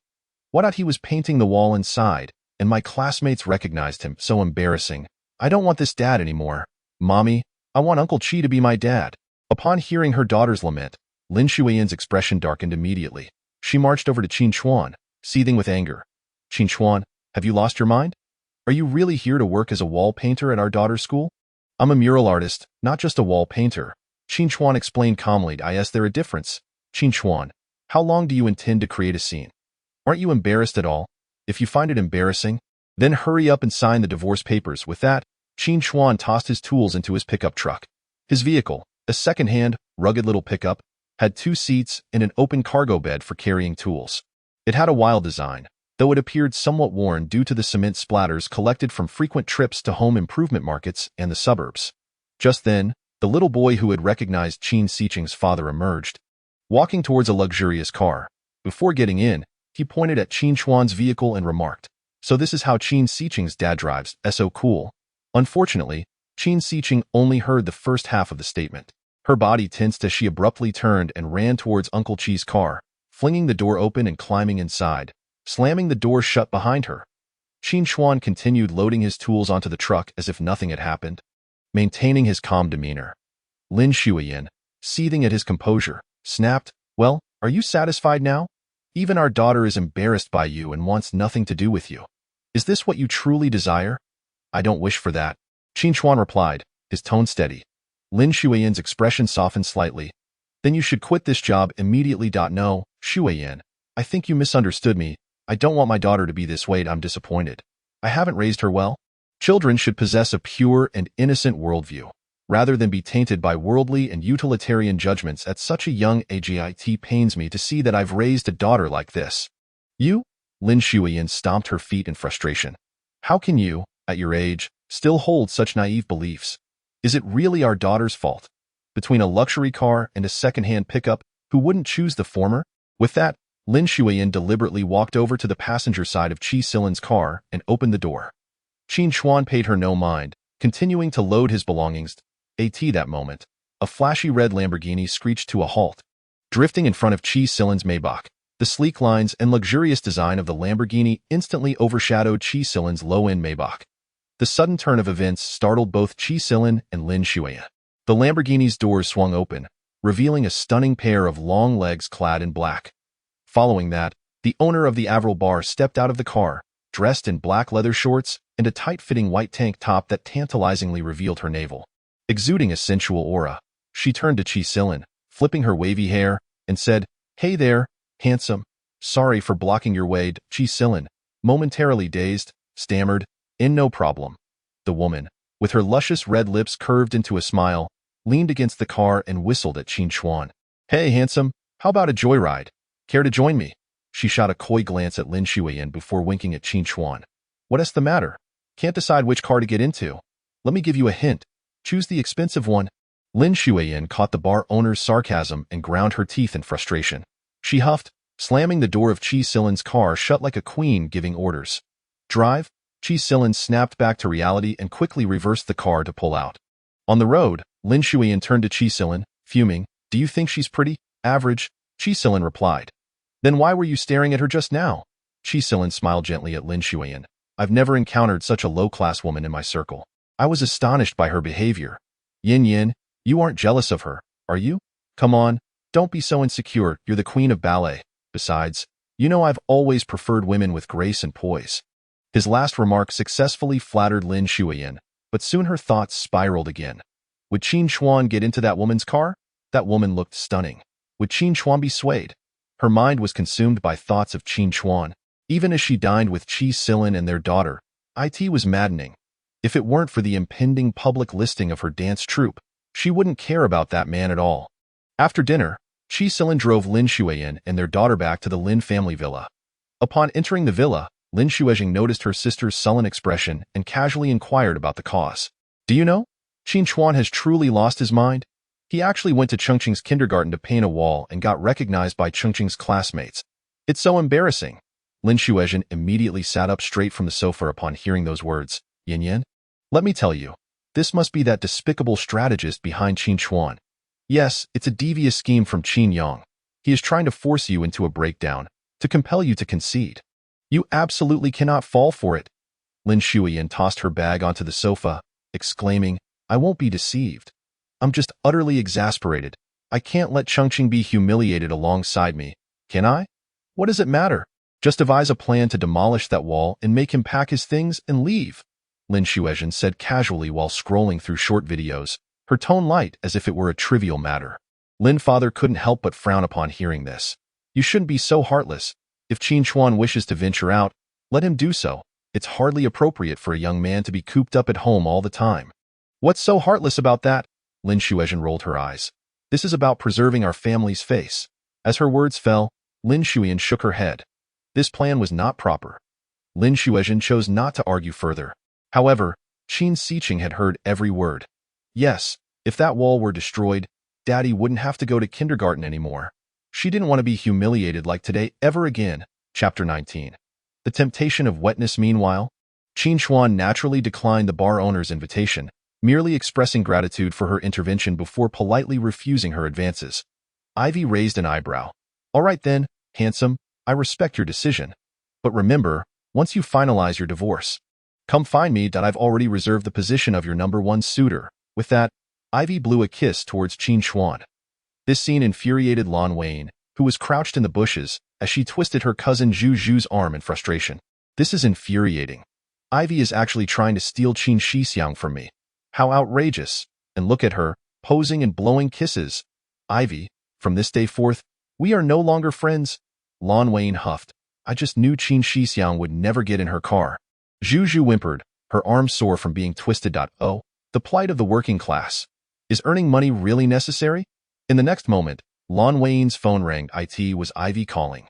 What? He was painting the wall inside, and my classmates recognized him. So embarrassing. I don't want this dad anymore. Mommy, I want Uncle Qi to be my dad. Upon hearing her daughter's lament, Lin Xueyan's expression darkened immediately. She marched over to Qin Chuan, seething with anger. Qin Chuan, have you lost your mind? Are you really here to work as a wall painter at our daughter's school? I'm a mural artist, not just a wall painter. Qin Chuan explained calmly. Is there a difference? Qin Chuan, how long do you intend to create a scene? Aren't you embarrassed at all? If you find it embarrassing, then hurry up and sign the divorce papers. With that, Qin Chuan tossed his tools into his pickup truck. His vehicle, a second-hand, rugged little pickup, had 2 seats and an open cargo bed for carrying tools. It had a wild design, though it appeared somewhat worn due to the cement splatters collected from frequent trips to home improvement markets and the suburbs. Just then, the little boy who had recognized Qin Xiqing's father emerged, walking towards a luxurious car. Before getting in, he pointed at Qin Chuan's vehicle and remarked, "So this is how Qin Xiqing's dad drives, so cool." Unfortunately, Qin Xiqing only heard the first half of the statement. Her body tensed as she abruptly turned and ran towards Uncle Qi's car, flinging the door open and climbing inside, slamming the door shut behind her. Qin Chuan continued loading his tools onto the truck as if nothing had happened, maintaining his calm demeanor. Lin Xueyan, seething at his composure, snapped, "Well, are you satisfied now? Even our daughter is embarrassed by you and wants nothing to do with you. Is this what you truly desire?" "I don't wish for that," Qin Chuan replied, his tone steady. Lin Xueyan's expression softened slightly. "Then you should quit this job immediately." "No, Xueyan, I think you misunderstood me. I don't want my daughter to be this way. I'm disappointed. I haven't raised her well. Children should possess a pure and innocent worldview, rather than be tainted by worldly and utilitarian judgments at such a young age. It pains me to see that I've raised a daughter like this." "You?" Lin Xueyan stomped her feet in frustration. "How can you, at your age, still hold such naive beliefs? Is it really our daughter's fault? Between a luxury car and a second-hand pickup, who wouldn't choose the former?" With that, Lin Xueyan deliberately walked over to the passenger side of Qi Silin's car and opened the door. Qin Chuan paid her no mind, continuing to load his belongings. At that moment, a flashy red Lamborghini screeched to a halt, drifting in front of Qi Silin's Maybach. The sleek lines and luxurious design of the Lamborghini instantly overshadowed Qi Silin's low-end Maybach. The sudden turn of events startled both Qi Silin and Lin Xueyan. The Lamborghini's doors swung open, revealing a stunning pair of long legs clad in black. Following that, the owner of the Avril bar stepped out of the car, dressed in black leather shorts and a tight-fitting white tank top that tantalizingly revealed her navel. Exuding a sensual aura, she turned to Qi Silin, flipping her wavy hair, and said, "Hey there, handsome. Sorry for blocking your way." Qi Silin, momentarily dazed, stammered, "No problem." The woman, with her luscious red lips curved into a smile, leaned against the car and whistled at Qin Chuan. "Hey, handsome, how about a joyride? Care to join me?" She shot a coy glance at Lin Xueyan before winking at Qin Chuan. "What's the matter? Can't decide which car to get into? Let me give you a hint. Choose the expensive one." Lin Xueyan caught the bar owner's sarcasm and ground her teeth in frustration. She huffed, slamming the door of Qi Silin's car shut like a queen giving orders. "Drive." Qi Silin snapped back to reality and quickly reversed the car to pull out. On the road, Lin Xueyan turned to Qi Silin, fuming. "Do you think she's pretty? Average?" Qi Silin replied. "Then why were you staring at her just now?" Qi Silin smiled gently at Lin Xueyan. "I've never encountered such a low-class woman in my circle. I was astonished by her behavior." "Yin Yin, you aren't jealous of her, are you? Come on, don't be so insecure. You're the queen of ballet. Besides, you know I've always preferred women with grace and poise." His last remark successfully flattered Lin Xueyan, but soon her thoughts spiraled again. Would Qin Chuan get into that woman's car? That woman looked stunning. Would Qin Chuan be swayed? Her mind was consumed by thoughts of Qin Chuan. Even as she dined with Qi Silin and their daughter, it was maddening. If it weren't for the impending public listing of her dance troupe, she wouldn't care about that man at all. After dinner, Qi Silin drove Lin Xueyan and their daughter back to the Lin family villa. Upon entering the villa, Lin Xueyan noticed her sister's sullen expression and casually inquired about the cause. Do you know? Qin Chuan has truly lost his mind. He actually went to Chengqing's kindergarten to paint a wall and got recognized by Chengqing's classmates. It's so embarrassing. Lin Xueyan immediately sat up straight from the sofa upon hearing those words. Yin Yin? Let me tell you, this must be that despicable strategist behind Qin Chuan. Yes, it's a devious scheme from Qin Yang. He is trying to force you into a breakdown, to compel you to concede. You absolutely cannot fall for it. Lin Xueyan tossed her bag onto the sofa, exclaiming, I won't be deceived. I'm just utterly exasperated. I can't let Chengqing be humiliated alongside me, can I? What does it matter? Just devise a plan to demolish that wall and make him pack his things and leave, Lin Xueyan said casually while scrolling through short videos, her tone light as if it were a trivial matter. Lin father couldn't help but frown upon hearing this. You shouldn't be so heartless. If Qin Chuan wishes to venture out, let him do so. It's hardly appropriate for a young man to be cooped up at home all the time. What's so heartless about that? Lin Xueyan rolled her eyes. This is about preserving our family's face. As her words fell, Lin Xueyan shook her head. This plan was not proper. Lin Xueyan chose not to argue further. However, Qin Xiqing had heard every word. Yes, if that wall were destroyed, Daddy wouldn't have to go to kindergarten anymore. She didn't want to be humiliated like today ever again. Chapter 19. The temptation of wetness. Meanwhile, Qin Chuan naturally declined the bar owner's invitation, merely expressing gratitude for her intervention before politely refusing her advances. Ivy raised an eyebrow. All right then, handsome, I respect your decision. But remember, once you finalize your divorce, come find me that I've already reserved the position of your #1 suitor. With that, Ivy blew a kiss towards Qin Chuan. This scene infuriated Lin Xueyan, who was crouched in the bushes, as she twisted her cousin Zhu Zhu's arm in frustration. This is infuriating. Ivy is actually trying to steal Qin Xixiang from me. How outrageous. And look at her, posing and blowing kisses. Ivy, from this day forth, we are no longer friends. Lin Xueyan huffed. I just knew Qin Xixiang would never get in her car. Zhu Zhu whimpered, her arm sore from being twisted. Oh, the plight of the working class. Is earning money really necessary? In the next moment, Lin Xueyan's phone rang. It was Ivy calling.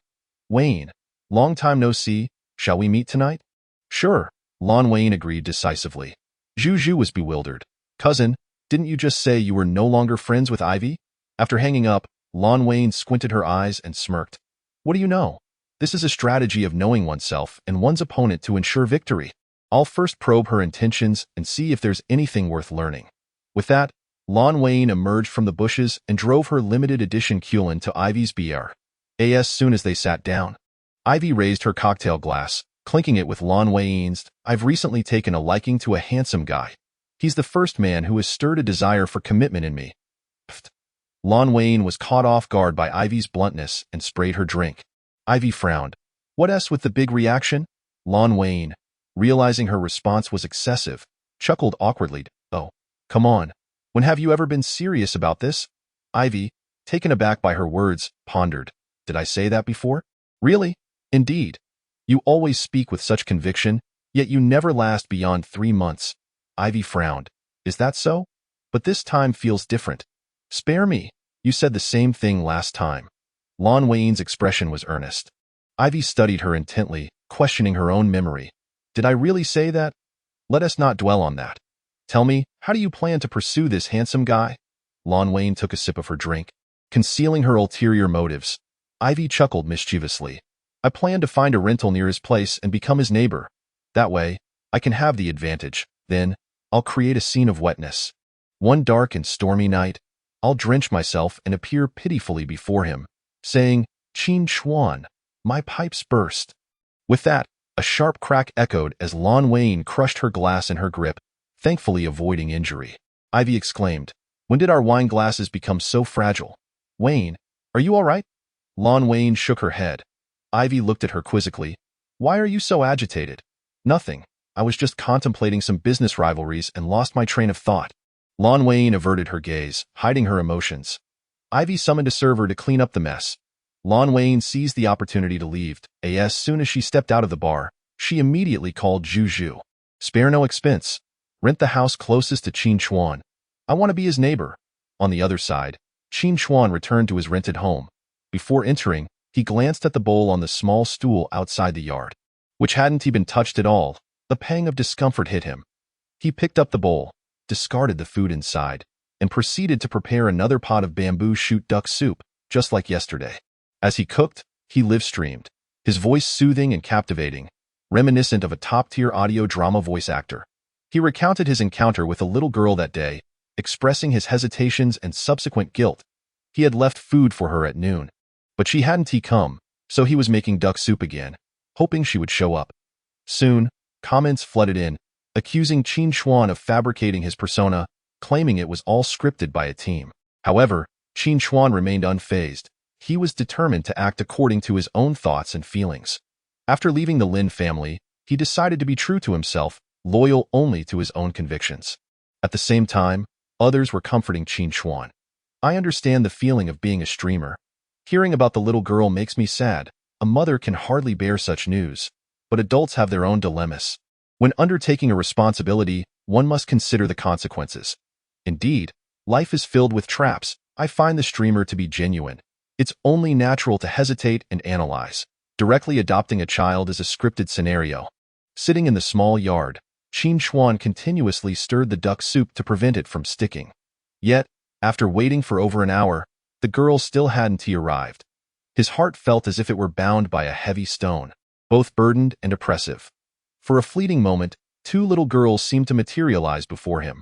Wayne, long time no see, shall we meet tonight? Sure, Lin Xueyan agreed decisively. Zhu Zhu was bewildered. Cousin, didn't you just say you were no longer friends with Ivy? After hanging up, Lin Xueyan squinted her eyes and smirked. What do you know? This is a strategy of knowing oneself and one's opponent to ensure victory. I'll first probe her intentions and see if there's anything worth learning. With that, Lin Xueyan emerged from the bushes and drove her limited edition Qilin to Ivy's BR. As soon as they sat down, Ivy raised her cocktail glass, clinking it with Lin Xueyan's. I've recently taken a liking to a handsome guy. He's the first man who has stirred a desire for commitment in me. Pfft. Lin Xueyan was caught off guard by Ivy's bluntness and sprayed her drink. Ivy frowned. What else with the big reaction? Lin Xueyan, realizing her response was excessive, chuckled awkwardly. Oh, come on. When have you ever been serious about this? Ivy, taken aback by her words, pondered. Did I say that before? Really? Indeed. You always speak with such conviction, yet you never last beyond 3 months. Ivy frowned. Is that so? But this time feels different. Spare me. You said the same thing last time. Lin Xueyan's expression was earnest. Ivy studied her intently, questioning her own memory. Did I really say that? Let us not dwell on that. Tell me, how do you plan to pursue this handsome guy? Lin Xueyan took a sip of her drink, concealing her ulterior motives. Ivy chuckled mischievously. I plan to find a rental near his place and become his neighbor. That way, I can have the advantage. Then, I'll create a scene of wetness. One dark and stormy night, I'll drench myself and appear pitifully before him, saying, Qin Chuan, my pipes burst. With that, a sharp crack echoed as Lin Xueyan crushed her glass in her grip, thankfully avoiding injury. Ivy exclaimed, when did our wine glasses become so fragile? Wayne, are you all right? Lin Xueyan shook her head. Ivy looked at her quizzically. Why are you so agitated? Nothing. I was just contemplating some business rivalries and lost my train of thought. Lin Xueyan averted her gaze, hiding her emotions. Ivy summoned a server to clean up the mess. Lin Xueyan seized the opportunity to leave. As soon as she stepped out of the bar, she immediately called Zhu. Spare no expense. Rent the house closest to Qin Chuan. I want to be his neighbor. On the other side, Qin Chuan returned to his rented home. Before entering, he glanced at the bowl on the small stool outside the yard, which hadn't even touched at all. A pang of discomfort hit him. He picked up the bowl, discarded the food inside, and proceeded to prepare another pot of bamboo shoot duck soup, just like yesterday. As he cooked, he live-streamed, his voice soothing and captivating, reminiscent of a top-tier audio drama voice actor. He recounted his encounter with a little girl that day, expressing his hesitations and subsequent guilt. He had left food for her at noon, but she hadn't come, so he was making duck soup again, hoping she would show up. Soon, comments flooded in, accusing Qin Chuan of fabricating his persona, claiming it was all scripted by a team. However, Qin Chuan remained unfazed. He was determined to act according to his own thoughts and feelings. After leaving the Lin family, he decided to be true to himself, loyal only to his own convictions. At the same time, others were comforting Qin Chuan. I understand the feeling of being a streamer. Hearing about the little girl makes me sad. A mother can hardly bear such news. But adults have their own dilemmas. When undertaking a responsibility, one must consider the consequences. Indeed, life is filled with traps. I find the streamer to be genuine. It's only natural to hesitate and analyze. Directly adopting a child is a scripted scenario. Sitting in the small yard, Qin Chuan continuously stirred the duck soup to prevent it from sticking. Yet, after waiting for over an hour, the girl still hadn't arrived. His heart felt as if it were bound by a heavy stone, both burdened and oppressive. For a fleeting moment, two little girls seemed to materialize before him.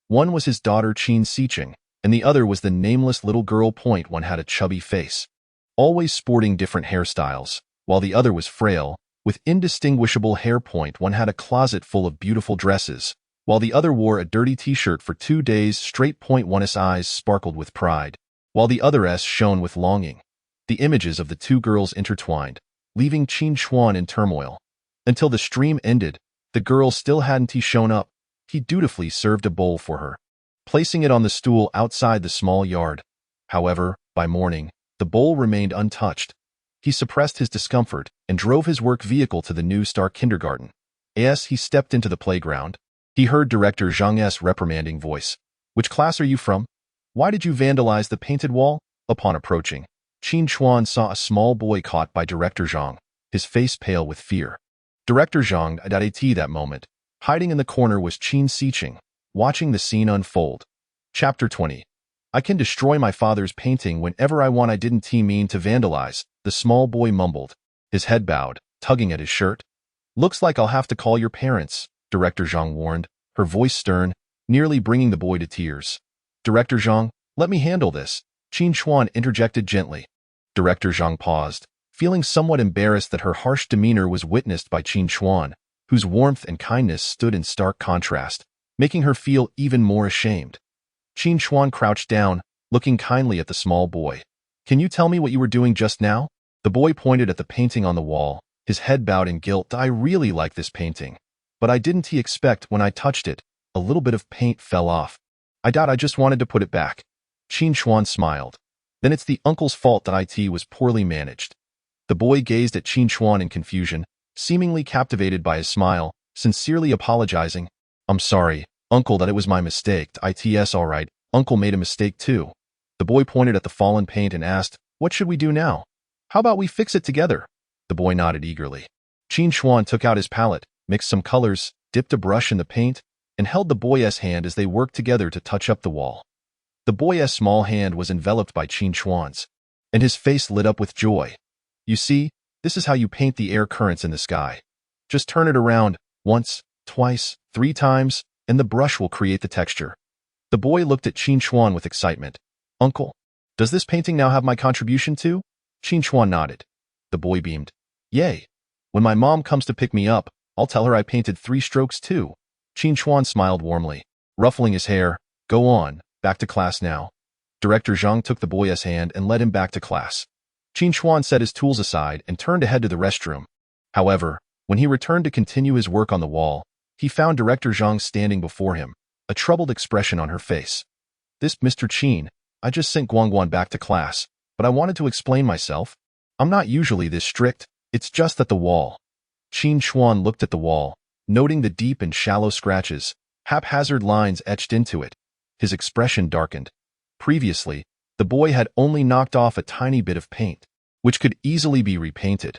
One was his daughter Qin Xueyan, and the other was the nameless little girl. One had a chubby face, always sporting different hairstyles, while the other was frail, with indistinguishable hair. One had a closet full of beautiful dresses, while the other wore a dirty t-shirt for 2 days straight. One's eyes sparkled with pride, while the other's shone with longing. The images of the two girls intertwined, leaving Qin Chuan in turmoil. Until the stream ended, the girl still hadn't shown up. He dutifully served a bowl for her, placing it on the stool outside the small yard. However, by morning, the bowl remained untouched. He suppressed his discomfort and drove his work vehicle to the New Star kindergarten. As he stepped into the playground, he heard Director Zhang's reprimanding voice. Which class are you from? Why did you vandalize the painted wall? Upon approaching, Qin Chuan saw a small boy caught by Director Zhang, his face pale with fear. Director Zhang at that moment. Hiding in the corner was Qin Xueyan, watching the scene unfold. Chapter 20. I can destroy my father's painting whenever I want. I didn't mean to vandalize, the small boy mumbled, his head bowed, tugging at his shirt. Looks like I'll have to call your parents, Director Zhang warned, her voice stern, nearly bringing the boy to tears. Director Zhang, let me handle this, Qin Chuan interjected gently. Director Zhang paused, feeling somewhat embarrassed that her harsh demeanor was witnessed by Qin Chuan, whose warmth and kindness stood in stark contrast, making her feel even more ashamed. Qin Chuan crouched down, looking kindly at the small boy. Can you tell me what you were doing just now? The boy pointed at the painting on the wall, his head bowed in guilt. I really like this painting, but I didn't expect when I touched it, a little bit of paint fell off. I just wanted to put it back. Qin Chuan smiled. Then it's the uncle's fault that it was poorly managed. The boy gazed at Qin Chuan in confusion, seemingly captivated by his smile, sincerely apologizing. I'm sorry, Uncle, that it was my mistake. It's all right, Uncle made a mistake too. The boy pointed at the fallen paint and asked, what should we do now? How about we fix it together? The boy nodded eagerly. Qin Chuan took out his palette, mixed some colors, dipped a brush in the paint, and held the boy's hand as they worked together to touch up the wall. The boy's small hand was enveloped by Qin Chuan's, and his face lit up with joy. You see, this is how you paint the air currents in the sky. Just turn it around, once, twice, 3 times, and the brush will create the texture. The boy looked at Qin Chuan with excitement. Uncle, does this painting now have my contribution too? Qin Chuan nodded. The boy beamed. Yay. When my mom comes to pick me up, I'll tell her I painted 3 strokes too. Qin Chuan smiled warmly, ruffling his hair. Go on, back to class now. Director Zhang took the boy's hand and led him back to class. Qin Chuan set his tools aside and turned to head to the restroom. However, when he returned to continue his work on the wall, he found Director Zhang standing before him, a troubled expression on her face. This Mr. Qin, I just sent Guangguan back to class, but I wanted to explain myself. I'm not usually this strict, it's just that the wall. Qin Chuan looked at the wall, noting the deep and shallow scratches, haphazard lines etched into it. His expression darkened. Previously, the boy had only knocked off a tiny bit of paint, which could easily be repainted.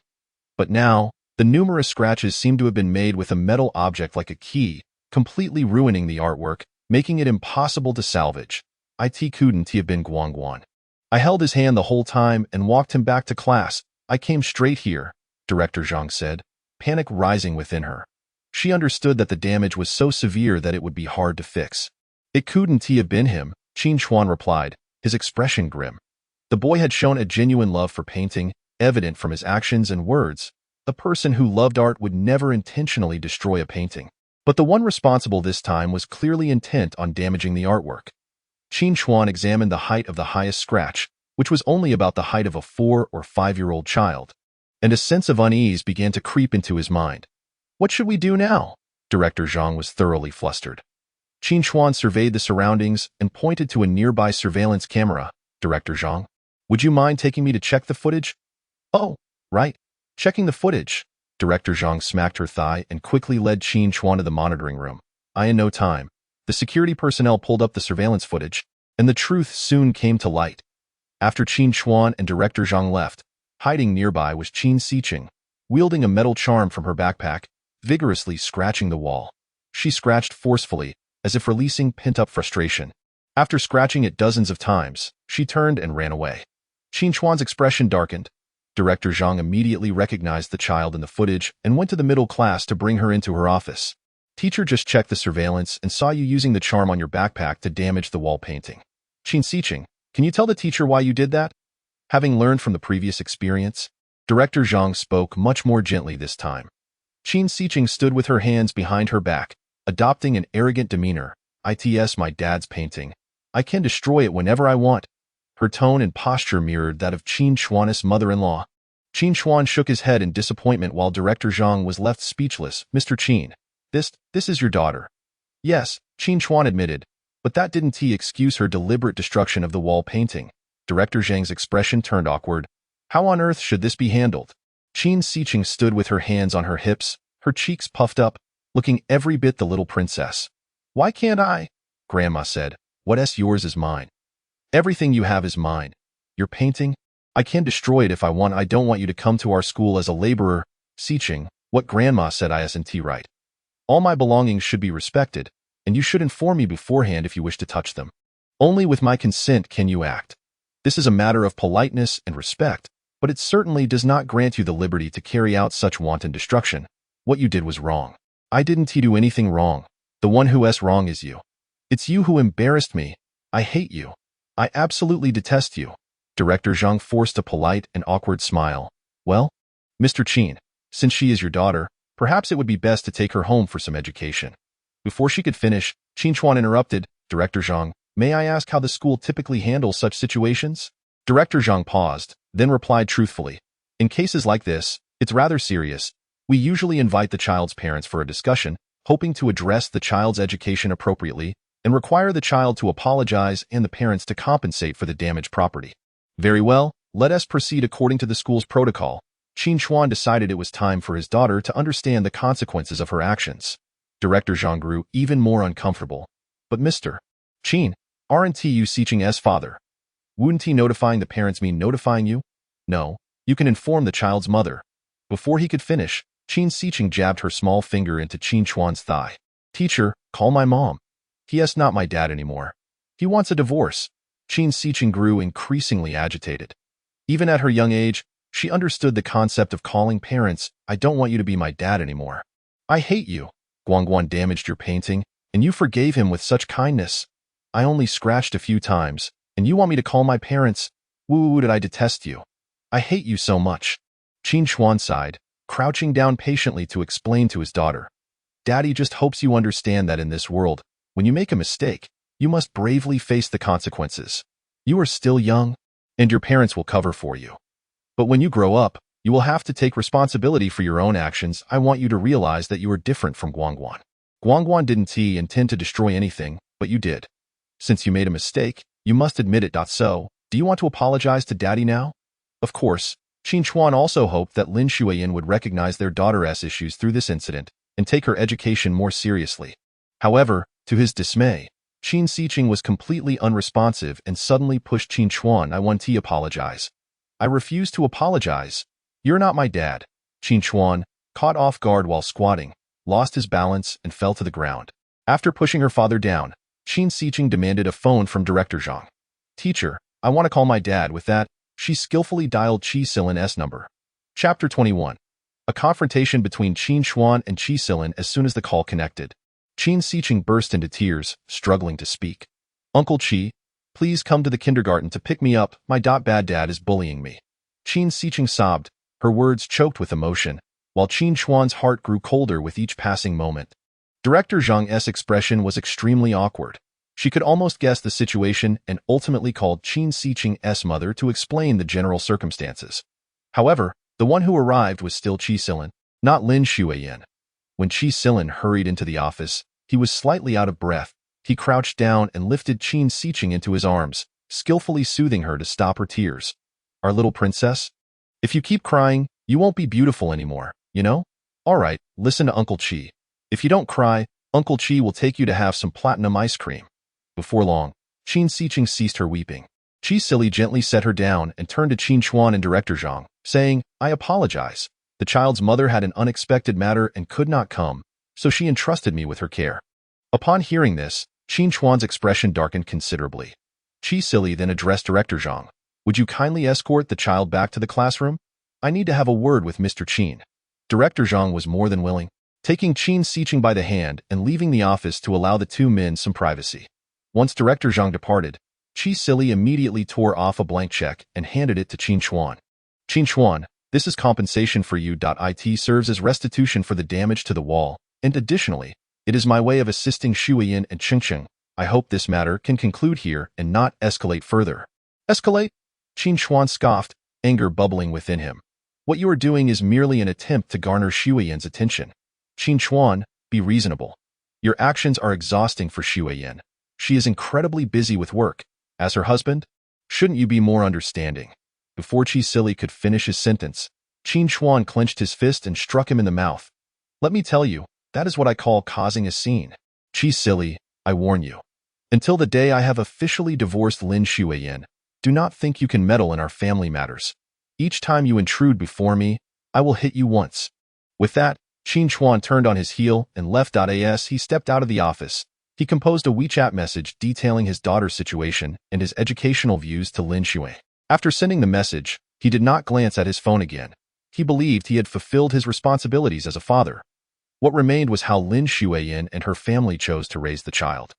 But now, the numerous scratches seemed to have been made with a metal object like a key, completely ruining the artwork, making it impossible to salvage. It couldn't have been Guangguan. I held his hand the whole time and walked him back to class. I came straight here, Director Zhang said, panic rising within her. She understood that the damage was so severe that it would be hard to fix. It couldn't have been him, Qin Chuan replied, his expression grim. The boy had shown a genuine love for painting, evident from his actions and words. A person who loved art would never intentionally destroy a painting. But the one responsible this time was clearly intent on damaging the artwork. Qin Chuan examined the height of the highest scratch, which was only about the height of a 4 or 5-year-old child, and a sense of unease began to creep into his mind. What should we do now? Director Zhang was thoroughly flustered. Qin Chuan surveyed the surroundings and pointed to a nearby surveillance camera. Director Zhang, would you mind taking me to check the footage? Oh, right. Checking the footage. Director Zhang smacked her thigh and quickly led Qin Chuan to the monitoring room. In no time, the security personnel pulled up the surveillance footage, and the truth soon came to light. After Qin Chuan and Director Zhang left, hiding nearby was Qin Xiqing, wielding a metal charm from her backpack, vigorously scratching the wall. She scratched forcefully, as if releasing pent-up frustration. After scratching it dozens of times, she turned and ran away. Qin Chuan's expression darkened. Director Zhang immediately recognized the child in the footage and went to the middle class to bring her into her office. Teacher just checked the surveillance and saw you using the charm on your backpack to damage the wall painting. Qin Xiqing, can you tell the teacher why you did that? Having learned from the previous experience, Director Zhang spoke much more gently this time. Qin Xiqing stood with her hands behind her back, adopting an arrogant demeanor. It's my dad's painting. I can destroy it whenever I want. Her tone and posture mirrored that of Qin Chuan's mother-in-law. Qin Chuan shook his head in disappointment while Director Zhang was left speechless. Mr. Qin, this is your daughter. Yes, Qin Chuan admitted, but that didn't excuse her deliberate destruction of the wall painting. Director Zhang's expression turned awkward. How on earth should this be handled? Qin Xiqing stood with her hands on her hips, her cheeks puffed up, looking every bit the little princess. Why can't I? Grandma said. What's yours is mine. Everything you have is mine. Your painting? I can destroy it if I want. I don't want you to come to our school as a laborer. Xiqing, what Grandma said isn't right. All my belongings should be respected, and you should inform me beforehand if you wish to touch them. Only with my consent can you act. This is a matter of politeness and respect, but it certainly does not grant you the liberty to carry out such wanton destruction. What you did was wrong. I didn't do anything wrong. The one who's wrong is you. It's you who embarrassed me. I hate you. I absolutely detest you. Director Zhang forced a polite and awkward smile. Well, Mr. Qin, since she is your daughter, perhaps it would be best to take her home for some education. Before she could finish, Qin Chuan interrupted. Director Zhang, may I ask how the school typically handles such situations? Director Zhang paused, then replied truthfully. In cases like this, it's rather serious. We usually invite the child's parents for a discussion, hoping to address the child's education appropriately, and require the child to apologize and the parents to compensate for the damaged property. Very well, let us proceed according to the school's protocol. Qin Chuan decided it was time for his daughter to understand the consequences of her actions. Director Zhang grew even more uncomfortable. But Mr. Qin, aren't you Xiqing's father? Wouldn't notifying the parents mean notifying you? No, you can inform the child's mother. Before he could finish, Qin Xiqing jabbed her small finger into Qin Chuan's thigh. Teacher, call my mom. He's not my dad anymore. He wants a divorce. Qin Xiqing grew increasingly agitated. Even at her young age, she understood the concept of calling parents. I don't want you to be my dad anymore. I hate you. Guangguan damaged your painting, and you forgave him with such kindness. I only scratched a few times, and you want me to call my parents? Woo did I detest you. I hate you so much. Qin Chuan sighed, crouching down patiently to explain to his daughter. Daddy just hopes you understand that in this world, when you make a mistake, you must bravely face the consequences. You are still young, and your parents will cover for you. But when you grow up, you will have to take responsibility for your own actions. I want you to realize that you are different from Guangguan. Guangguan didn't intend to destroy anything, but you did. Since you made a mistake, You must admit it. So, do you want to apologize to Daddy now? Of course, Qin Chuan also hoped that Lin Xueyan would recognize their daughter's issues through this incident and take her education more seriously. However, to his dismay, Qin Xiqing was completely unresponsive and suddenly pushed Qin Chuan. I want to apologize. I refuse to apologize. You're not my dad. Qin Chuan, caught off guard while squatting, lost his balance and fell to the ground. After pushing her father down, Qin Xiqing demanded a phone from Director Zhang. Teacher, I want to call my dad. With that, she skillfully dialed Qi Silin's number. Chapter 21. A confrontation between Qin Chuan and Qi Silin as soon as the call connected. Qin Xiqing burst into tears, struggling to speak. Uncle Qi, please come to the kindergarten to pick me up. My bad dad is bullying me. Qin Xiqing sobbed, her words choked with emotion, while Qin Chuan's heart grew colder with each passing moment. Director Zhang's expression was extremely awkward. She could almost guess the situation and ultimately called Qin Xiqing's mother to explain the general circumstances. However, the one who arrived was still Qi Silin, not Lin Xueyan. When Qi Silin hurried into the office, he was slightly out of breath. He crouched down and lifted Qin Xiqing into his arms, skillfully soothing her to stop her tears. Our little princess? If you keep crying, you won't be beautiful anymore, you know? All right, listen to Uncle Qi. If you don't cry, Uncle Qi will take you to have some platinum ice cream. Before long, Qin Xiqing ceased her weeping. Qi Silin gently set her down and turned to Qin Chuan and Director Zhang, saying, I apologize. The child's mother had an unexpected matter and could not come, so she entrusted me with her care. Upon hearing this, Qin Chuan's expression darkened considerably. Qi Silin then addressed Director Zhang. Would you kindly escort the child back to the classroom? I need to have a word with Mr. Qin. Director Zhang was more than willing, taking Qin Xiqing by the hand and leaving the office to allow the two men some privacy. Once Director Zhang departed, Qi Silin immediately tore off a blank check and handed it to Qin Chuan. Qin Chuan, this is compensation for you. It serves as restitution for the damage to the wall, and additionally, it is my way of assisting Xueyan and Qingqing. I hope this matter can conclude here and not escalate further. Escalate? Qin Chuan scoffed, anger bubbling within him. What you are doing is merely an attempt to garner Xueyan's attention. Qin Chuan, be reasonable. Your actions are exhausting for Xueyan. She is incredibly busy with work. As her husband, shouldn't you be more understanding? Before Qi Silin could finish his sentence, Qin Chuan clenched his fist and struck him in the mouth. Let me tell you, that is what I call causing a scene. Qi Silin, I warn you. Until the day I have officially divorced Lin Xueyan, do not think you can meddle in our family matters. Each time you intrude before me, I will hit you once. With that, Qin Chuan turned on his heel and left. As he stepped out of the office, he composed a WeChat message detailing his daughter's situation and his educational views to Lin Xueyan. After sending the message, he did not glance at his phone again. He believed he had fulfilled his responsibilities as a father. What remained was how Lin Xueyan and her family chose to raise the child.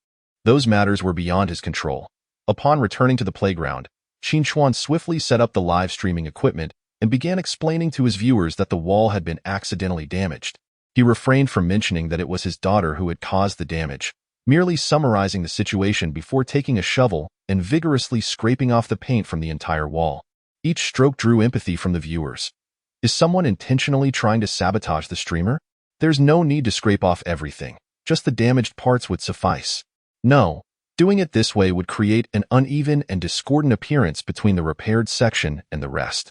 Those matters were beyond his control. Upon returning to the playground, Qin Chuan swiftly set up the live streaming equipment and began explaining to his viewers that the wall had been accidentally damaged. He refrained from mentioning that it was his daughter who had caused the damage, merely summarizing the situation before taking a shovel and vigorously scraping off the paint from the entire wall. Each stroke drew empathy from the viewers. Is someone intentionally trying to sabotage the streamer? There's no need to scrape off everything. Just the damaged parts would suffice. No, doing it this way would create an uneven and discordant appearance between the repaired section and the rest.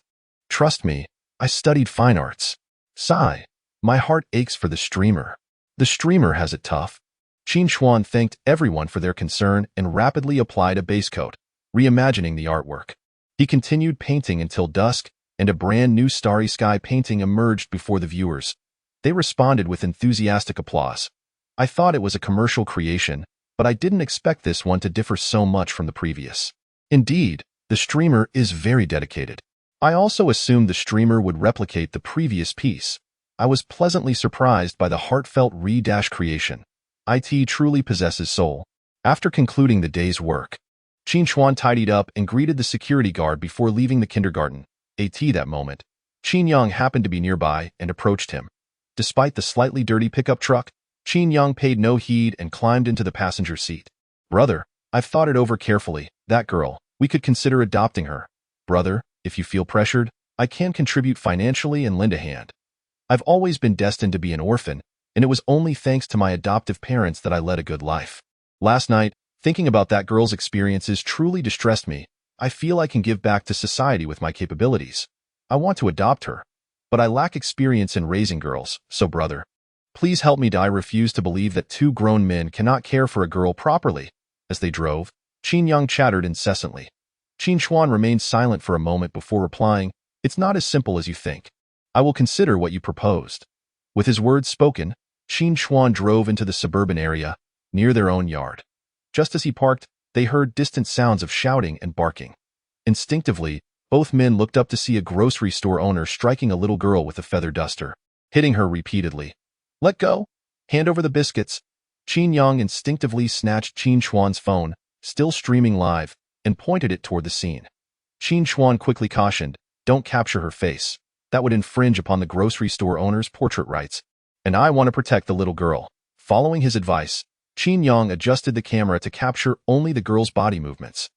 Trust me, I studied fine arts. Sigh. My heart aches for the streamer. The streamer has it tough. Qin Chuan thanked everyone for their concern and rapidly applied a base coat, reimagining the artwork. He continued painting until dusk, and a brand new starry sky painting emerged before the viewers. They responded with enthusiastic applause. I thought it was a commercial creation, but I didn't expect this one to differ so much from the previous. Indeed, the streamer is very dedicated. I also assumed the streamer would replicate the previous piece. I was pleasantly surprised by the heartfelt creation. It truly possesses soul. After concluding the day's work, Qin Chuan tidied up and greeted the security guard before leaving the kindergarten. That moment, Qin Yang happened to be nearby and approached him. Despite the slightly dirty pickup truck, Qin Yang paid no heed and climbed into the passenger seat. Brother, I've thought it over carefully. That girl, we could consider adopting her. Brother, if you feel pressured, I can contribute financially and lend a hand. I've always been destined to be an orphan, and it was only thanks to my adoptive parents that I led a good life. Last night, Thinking about that girl's experiences truly distressed me. I feel I can give back to society with my capabilities. I want to adopt her, but I lack experience in raising girls, so brother, please help me. I refuse to believe that two grown men cannot care for a girl properly. As they drove, Qin Yang chattered incessantly. Qin Chuan remained silent for a moment before replying, "It's not as simple as you think. I will consider what you proposed." With his words spoken, Qin Chuan drove into the suburban area, near their own yard. Just as he parked, they heard distant sounds of shouting and barking. Instinctively, both men looked up to see a grocery store owner striking a little girl with a feather duster, hitting her repeatedly. "Let go! Hand over the biscuits!" Qin Yang instinctively snatched Qin Chuan's phone, still streaming live, and pointed it toward the scene. Qin Chuan quickly cautioned, "Don't capture her face. That would infringe upon the grocery store owner's portrait rights, and I want to protect the little girl." Following his advice, Qin Yang adjusted the camera to capture only the girl's body movements.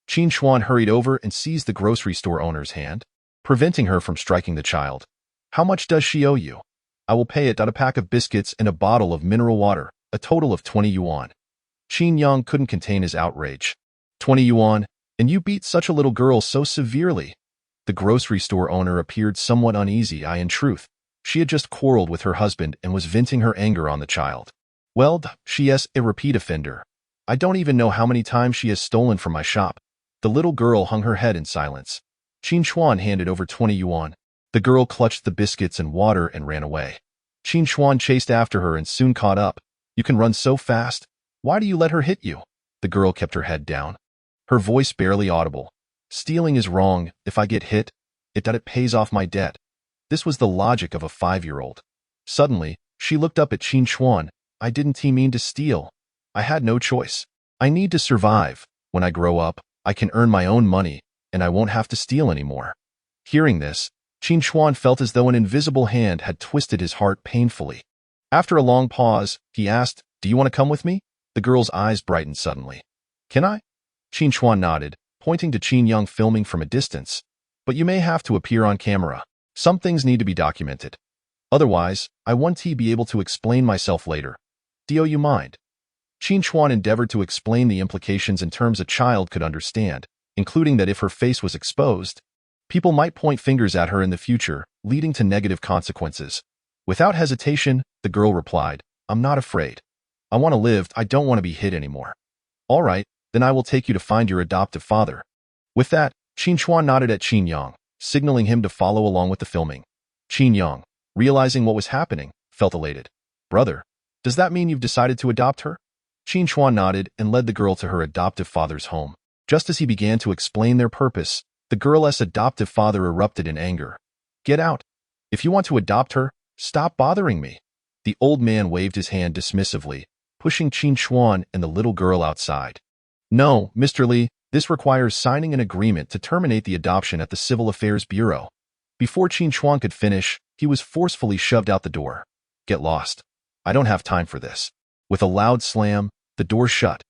Qin Chuan hurried over and seized the grocery store owner's hand, preventing her from striking the child. "How much does she owe you?" "I will pay it. A pack of biscuits and a bottle of mineral water, a total of 20 yuan. Qin Yang couldn't contain his outrage. 20 yuan, and you beat such a little girl so severely? The grocery store owner appeared somewhat uneasy. In truth, she had just quarreled with her husband and was venting her anger on the child. "Well, she is a repeat offender. I don't even know how many times she has stolen from my shop." The little girl hung her head in silence. Qin Chuan handed over 20 yuan. The girl clutched the biscuits and water and ran away. Qin Chuan chased after her and soon caught up. "You can run so fast. Why do you let her hit you?" The girl kept her head down, her voice barely audible. "Stealing is wrong. If I get hit, it pays off my debt." This was the logic of a 5-year-old. Suddenly, she looked up at Qin Chuan. "I didn't mean to steal. I had no choice. I need to survive. When I grow up, I can earn my own money, and I won't have to steal anymore." Hearing this, Qin Chuan felt as though an invisible hand had twisted his heart painfully. After a long pause, he asked, "Do you want to come with me?" The girl's eyes brightened suddenly. "Can I?" Qin Chuan nodded, pointing to Qin Yang filming from a distance. "But you may have to appear on camera. Some things need to be documented. Otherwise, I want to be able to explain myself later. Do you mind?" Qin Chuan endeavored to explain the implications in terms a child could understand, including that if her face was exposed, people might point fingers at her in the future, leading to negative consequences. Without hesitation, the girl replied, "I'm not afraid. I want to live. I don't want to be hit anymore." "All right, then I will take you to find your adoptive father." With that, Qin Chuan nodded at Qin Yang, signaling him to follow along with the filming. Qin Yang, realizing what was happening, felt elated. "Brother, does that mean you've decided to adopt her?" Qin Chuan nodded and led the girl to her adoptive father's home. Just as he began to explain their purpose, the girl's adoptive father erupted in anger. "Get out. If you want to adopt her, stop bothering me." The old man waved his hand dismissively, pushing Qin Chuan and the little girl outside. "No, Mr. Li, this requires signing an agreement to terminate the adoption at the Civil Affairs Bureau." Before Qin Chuan could finish, he was forcefully shoved out the door. "Get lost. I don't have time for this." With a loud slam, the door shut.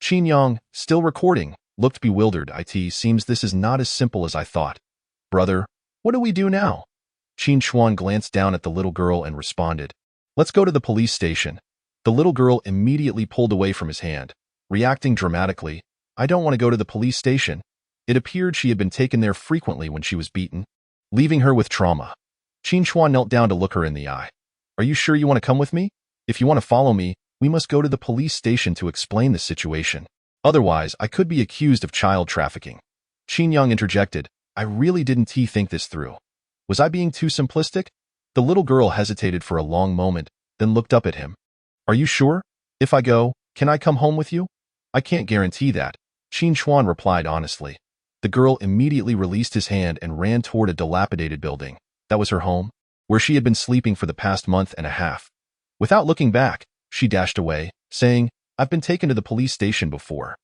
Qin Yang, still recording, looked bewildered. "It seems this is not as simple as I thought. Brother, what do we do now?" Qin Chuan glanced down at the little girl and responded, "Let's go to the police station." The little girl immediately pulled away from his hand, reacting dramatically. "I don't want to go to the police station." It appeared she had been taken there frequently when she was beaten, leaving her with trauma. Qin Chuan knelt down to look her in the eye. "Are you sure you want to come with me? If you want to follow me, we must go to the police station to explain the situation. Otherwise, I could be accused of child trafficking." Qin Yang interjected, "I really didn't think this through. Was I being too simplistic?" The little girl hesitated for a long moment, then looked up at him. "Are you sure? If I go, can I come home with you?" "I can't guarantee that," Qin Chuan replied honestly. The girl immediately released his hand and ran toward a dilapidated building. That was her home, where she had been sleeping for the past month and a half. Without looking back, she dashed away, saying, "I've been taken to the police station before.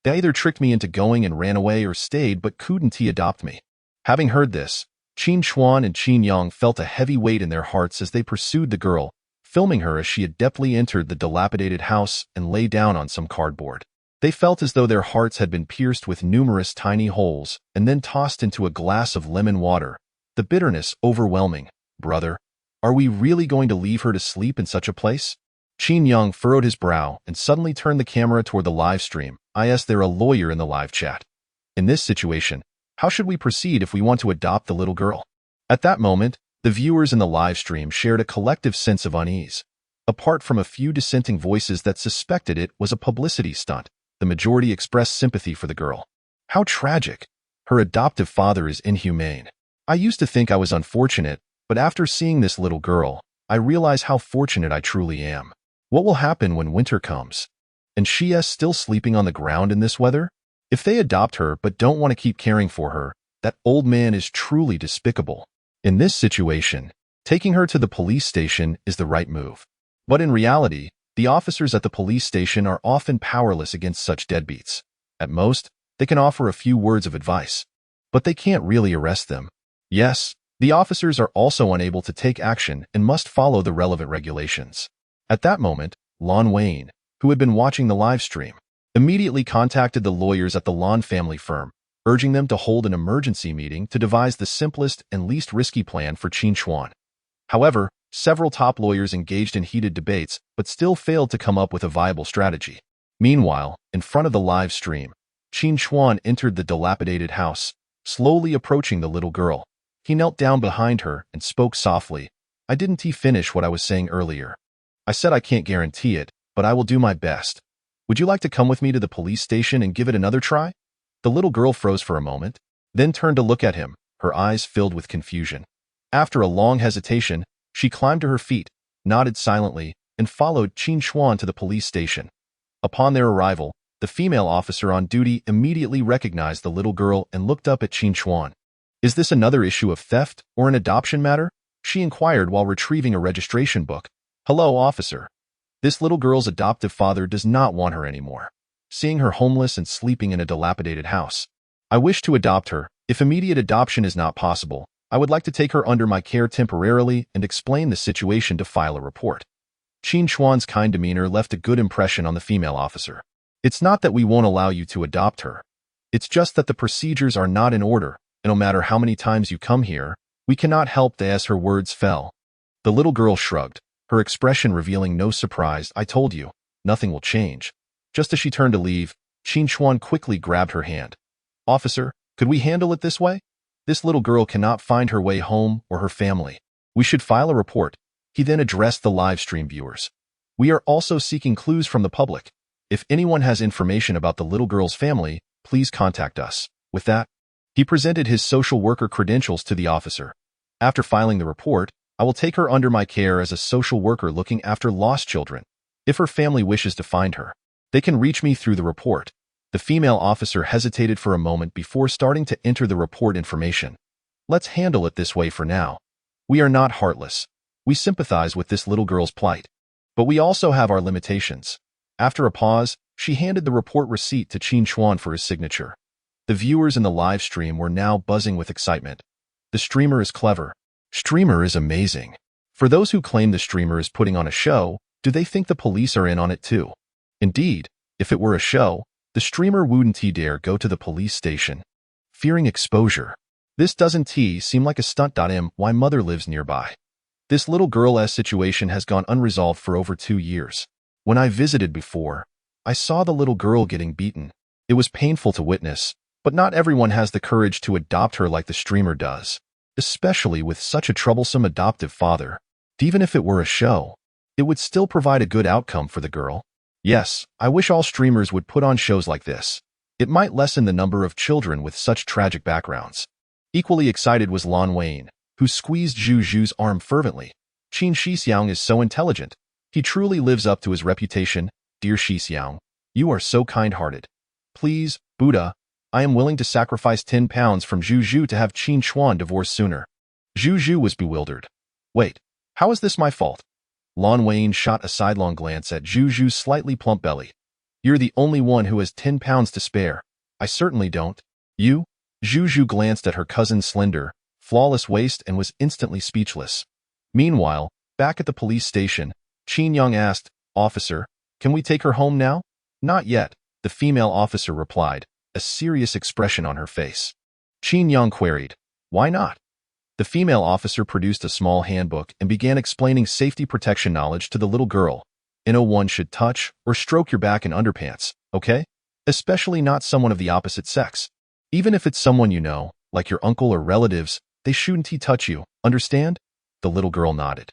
They either tricked me into going and ran away or stayed but couldn't adopt me." Having heard this, Qin Chuan and Qin Yang felt a heavy weight in their hearts as they pursued the girl, filming her as she adeptly entered the dilapidated house and lay down on some cardboard. They felt as though their hearts had been pierced with numerous tiny holes and then tossed into a glass of lemon water, the bitterness overwhelming. "Brother, are we really going to leave her to sleep in such a place?" Qin Young furrowed his brow and suddenly turned the camera toward the live stream. Is there a lawyer in the live chat? In this situation, how should we proceed if we want to adopt the little girl? At that moment, the viewers in the live stream shared a collective sense of unease. Apart from a few dissenting voices that suspected it was a publicity stunt, the majority expressed sympathy for the girl. How tragic. Her adoptive father is inhumane. I used to think I was unfortunate, but after seeing this little girl, I realize how fortunate I truly am. What will happen when winter comes? And she is still sleeping on the ground in this weather? If they adopt her but don't want to keep caring for her, that old man is truly despicable. In this situation, taking her to the police station is the right move. But in reality, the officers at the police station are often powerless against such deadbeats. At most, they can offer a few words of advice, but they can't really arrest them. Yes, the officers are also unable to take action and must follow the relevant regulations. At that moment, Lin Xueyan, who had been watching the live stream, immediately contacted the lawyers at the Lin family firm, urging them to hold an emergency meeting to devise the simplest and least risky plan for Qin Chuan. However, several top lawyers engaged in heated debates but still failed to come up with a viable strategy. Meanwhile, in front of the live stream, Qin Chuan entered the dilapidated house, slowly approaching the little girl. He knelt down behind her and spoke softly. I didn't finish what I was saying earlier. I said I can't guarantee it, but I will do my best. Would you like to come with me to the police station and give it another try? The little girl froze for a moment, then turned to look at him, her eyes filled with confusion. After a long hesitation, she climbed to her feet, nodded silently, and followed Qin Chuan to the police station. Upon their arrival, the female officer on duty immediately recognized the little girl and looked up at Qin Chuan. Is this another issue of theft or an adoption matter? She inquired while retrieving a registration book. Hello, officer. This little girl's adoptive father does not want her anymore, seeing her homeless and sleeping in a dilapidated house. I wish to adopt her. If immediate adoption is not possible, I would like to take her under my care temporarily and explain the situation to file a report. Qin Chuan's kind demeanor left a good impression on the female officer. It's not that we won't allow you to adopt her. It's just that the procedures are not in order, and no matter how many times you come here, we cannot help as her words fell. The little girl shrugged, her expression revealing no surprise. I told you, nothing will change. Just as she turned to leave, Qin Chuan quickly grabbed her hand. Officer, could we handle it this way? This little girl cannot find her way home or her family. We should file a report. He then addressed the live stream viewers. We are also seeking clues from the public. If anyone has information about the little girl's family, please contact us. With that, he presented his social worker credentials to the officer. After filing the report, I will take her under my care as a social worker looking after lost children. If her family wishes to find her, they can reach me through the report. The female officer hesitated for a moment before starting to enter the report information. Let's handle it this way for now. We are not heartless. We sympathize with this little girl's plight. But we also have our limitations. After a pause, she handed the report receipt to Qin Chuan for his signature. The viewers in the live stream were now buzzing with excitement. The streamer is clever. Streamer is amazing. For those who claim the streamer is putting on a show, do they think the police are in on it too? Indeed, if it were a show, the streamer wouldn't dare go to the police station. Fearing exposure. This doesn't seem like a stunt. Why mother lives nearby. This little girl's situation has gone unresolved for over 2 years. When I visited before, I saw the little girl getting beaten. It was painful to witness, but not everyone has the courage to adopt her like the streamer does, especially with such a troublesome adoptive father. Even if it were a show, it would still provide a good outcome for the girl. Yes, I wish all streamers would put on shows like this. It might lessen the number of children with such tragic backgrounds. Equally excited was Lin Xueyan, who squeezed Zhu Zhu's arm fervently. Qin Xixiang is so intelligent. He truly lives up to his reputation. Dear Xixiang, you are so kind-hearted. Please, Buddha, I am willing to sacrifice 10 pounds from Zhu Zhu to have Qin Chuan divorced sooner. Zhu Zhu was bewildered. Wait, how is this my fault? Lin Xueyan shot a sidelong glance at Zhu Zhu's slightly plump belly. You're the only one who has 10 pounds to spare. I certainly don't. You? Zhu Zhu glanced at her cousin's slender, flawless waist and was instantly speechless. Meanwhile, back at the police station, Qin Young asked, Officer, can we take her home now? Not yet, the female officer replied, a serious expression on her face. Qin Young queried, why not? The female officer produced a small handbook and began explaining safety protection knowledge to the little girl. No one should touch or stroke your back in underpants, okay? Especially not someone of the opposite sex. Even if it's someone you know, like your uncle or relatives, they shouldn't touch you, understand? The little girl nodded.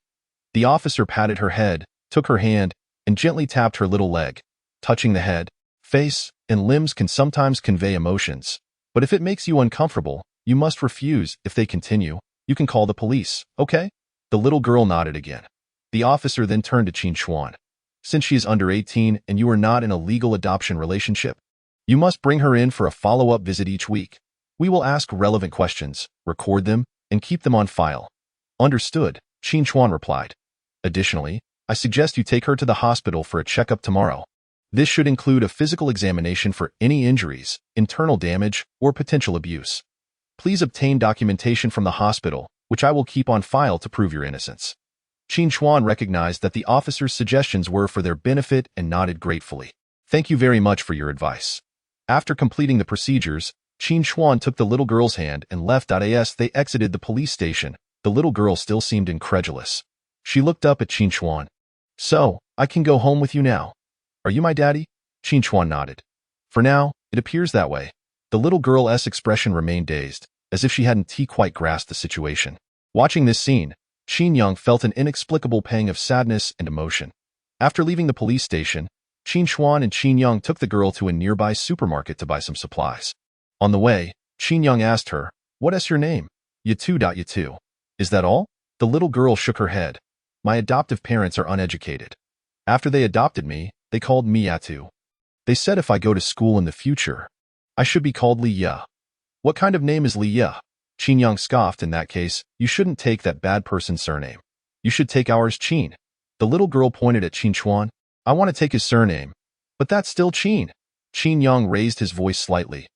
The officer patted her head, took her hand, and gently tapped her little leg. Touching the head, face, and limbs can sometimes convey emotions, but if it makes you uncomfortable, you must refuse. If they continue, you can call the police, okay? The little girl nodded again. The officer then turned to Qin Chuan. Since she is under 18 and you are not in a legal adoption relationship, you must bring her in for a follow-up visit each week. We will ask relevant questions, record them, and keep them on file. Understood, Qin Chuan replied. Additionally, I suggest you take her to the hospital for a checkup tomorrow. This should include a physical examination for any injuries, internal damage, or potential abuse. Please obtain documentation from the hospital, which I will keep on file to prove your innocence. Qin Chuan recognized that the officer's suggestions were for their benefit and nodded gratefully. Thank you very much for your advice. After completing the procedures, Qin Chuan took the little girl's hand and left. As they exited the police station, the little girl still seemed incredulous. She looked up at Qin Chuan. So, I can go home with you now. Are you my daddy? Qin Chuan nodded. For now, it appears that way. The little girl's expression remained dazed, as if she hadn't quite grasped the situation. Watching this scene, Qin Yang felt an inexplicable pang of sadness and emotion. After leaving the police station, Qin Chuan and Qin Yang took the girl to a nearby supermarket to buy some supplies. On the way, Qin Yang asked her, "What is your name?" "Yatu. Is that all?" The little girl shook her head. "My adoptive parents are uneducated. After they adopted me, they called me Yatu. They said if I go to school in the future, I should be called Li Ya." "What kind of name is Li Ya?" Qin Yang scoffed. "In that case, you shouldn't take that bad person's surname. You should take ours, Qin." The little girl pointed at Qin Chuan. "I want to take his surname. But that's still Qin." Qin Yang raised his voice slightly.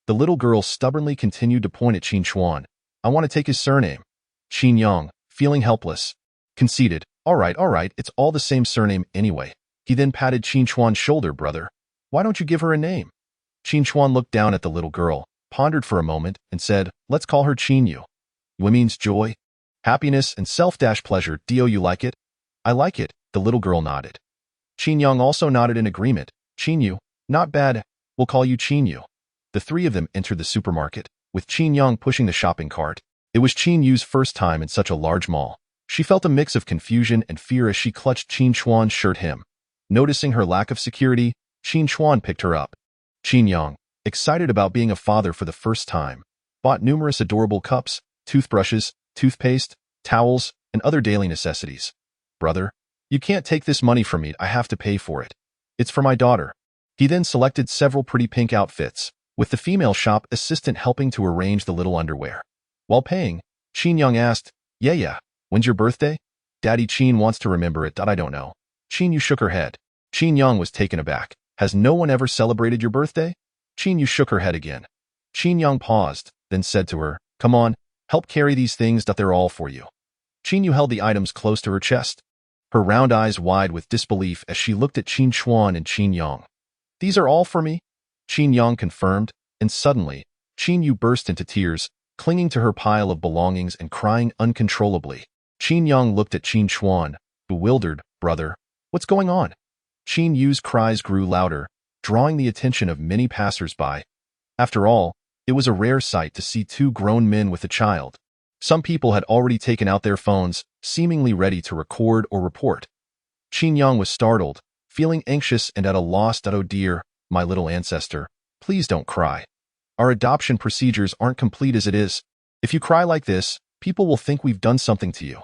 The little girl stubbornly continued to point at Qin Chuan. "I want to take his surname." Qin Yang, feeling helpless, conceded, All right, it's all the same surname anyway." He then patted Qin Chuan's shoulder. "Brother, why don't you give her a name?" Qin Chuan looked down at the little girl, pondered for a moment, and said, "Let's call her Qin Yu. Yu means joy, happiness, and self-pleasure. Do you like it?" "I like it," the little girl nodded. Qin Yang also nodded in agreement. "Qin Yu, not bad. We'll call you Qin Yu." The three of them entered the supermarket, with Qin Yang pushing the shopping cart. It was Qin Yu's first time in such a large mall. She felt a mix of confusion and fear as she clutched Qin Chuan's shirt hem. Noticing her lack of security, Qin Chuan picked her up. Qin Yang, excited about being a father for the first time, bought numerous adorable cups, toothbrushes, toothpaste, towels, and other daily necessities. "Brother, you can't take this money from me. I have to pay for it. It's for my daughter." He then selected several pretty pink outfits, with the female shop assistant helping to arrange the little underwear. While paying, Qin Yang asked, Yeah, when's your birthday?" "Daddy Qin wants to remember it. I don't know." Qin Yu shook her head. Qin Yang was taken aback. "Has no one ever celebrated your birthday?" Qin Yu shook her head again. Qin Yang paused, then said to her, "Come on, help carry these things. They're all for you." Qin Yu held the items close to her chest, her round eyes wide with disbelief as she looked at Qin Chuan and Qin Yang. "These are all for me?" Qin Yang confirmed, and suddenly, Qin Yu burst into tears, clinging to her pile of belongings and crying uncontrollably. Qin Yang looked at Qin Chuan, bewildered. "Brother, what's going on?" Qin Yu's cries grew louder, drawing the attention of many passers-by. After all, it was a rare sight to see two grown men with a child. Some people had already taken out their phones, seemingly ready to record or report. Qin Yang was startled, feeling anxious and at a loss. "Oh dear, my little ancestor, please don't cry. Our adoption procedures aren't complete as it is. If you cry like this, people will think we've done something to you."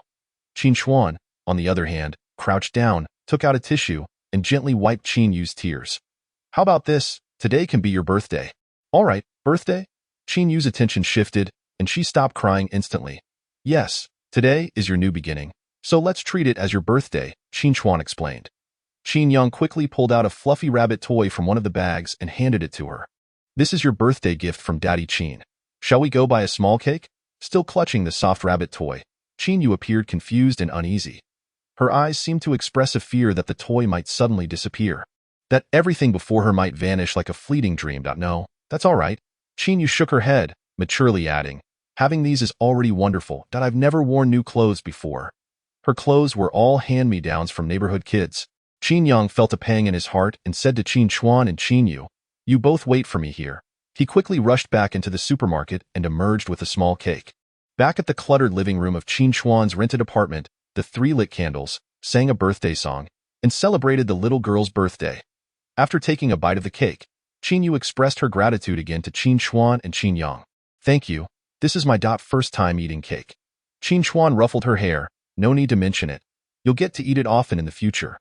Qin Chuan, on the other hand, crouched down, took out a tissue, and gently wiped Qin Yu's tears. "How about this? Today can be your birthday." "All right, birthday?" Qin Yu's attention shifted, and she stopped crying instantly. "Yes, today is your new beginning, so let's treat it as your birthday," Qin Chuan explained. Qin Yang quickly pulled out a fluffy rabbit toy from one of the bags and handed it to her. "This is your birthday gift from Daddy Qin. Shall we go buy a small cake?" Still clutching the soft rabbit toy, Qin Yu appeared confused and uneasy. Her eyes seemed to express a fear that the toy might suddenly disappear, that everything before her might vanish like a fleeting dream. "No, that's all right." Qin Yu shook her head, maturely adding, "Having these is already wonderful. I've never worn new clothes before." Her clothes were all hand-me-downs from neighborhood kids. Qin Yang felt a pang in his heart and said to Qin Chuan and Qin Yu, "You both wait for me here." He quickly rushed back into the supermarket and emerged with a small cake. Back at the cluttered living room of Qin Chuan's rented apartment, the three lit candles, sang a birthday song, and celebrated the little girl's birthday. After taking a bite of the cake, Qin Yu expressed her gratitude again to Qin Chuan and Qin Yang. "Thank you. This is my first time eating cake." Qin Chuan ruffled her hair. "No need to mention it. You'll get to eat it often in the future."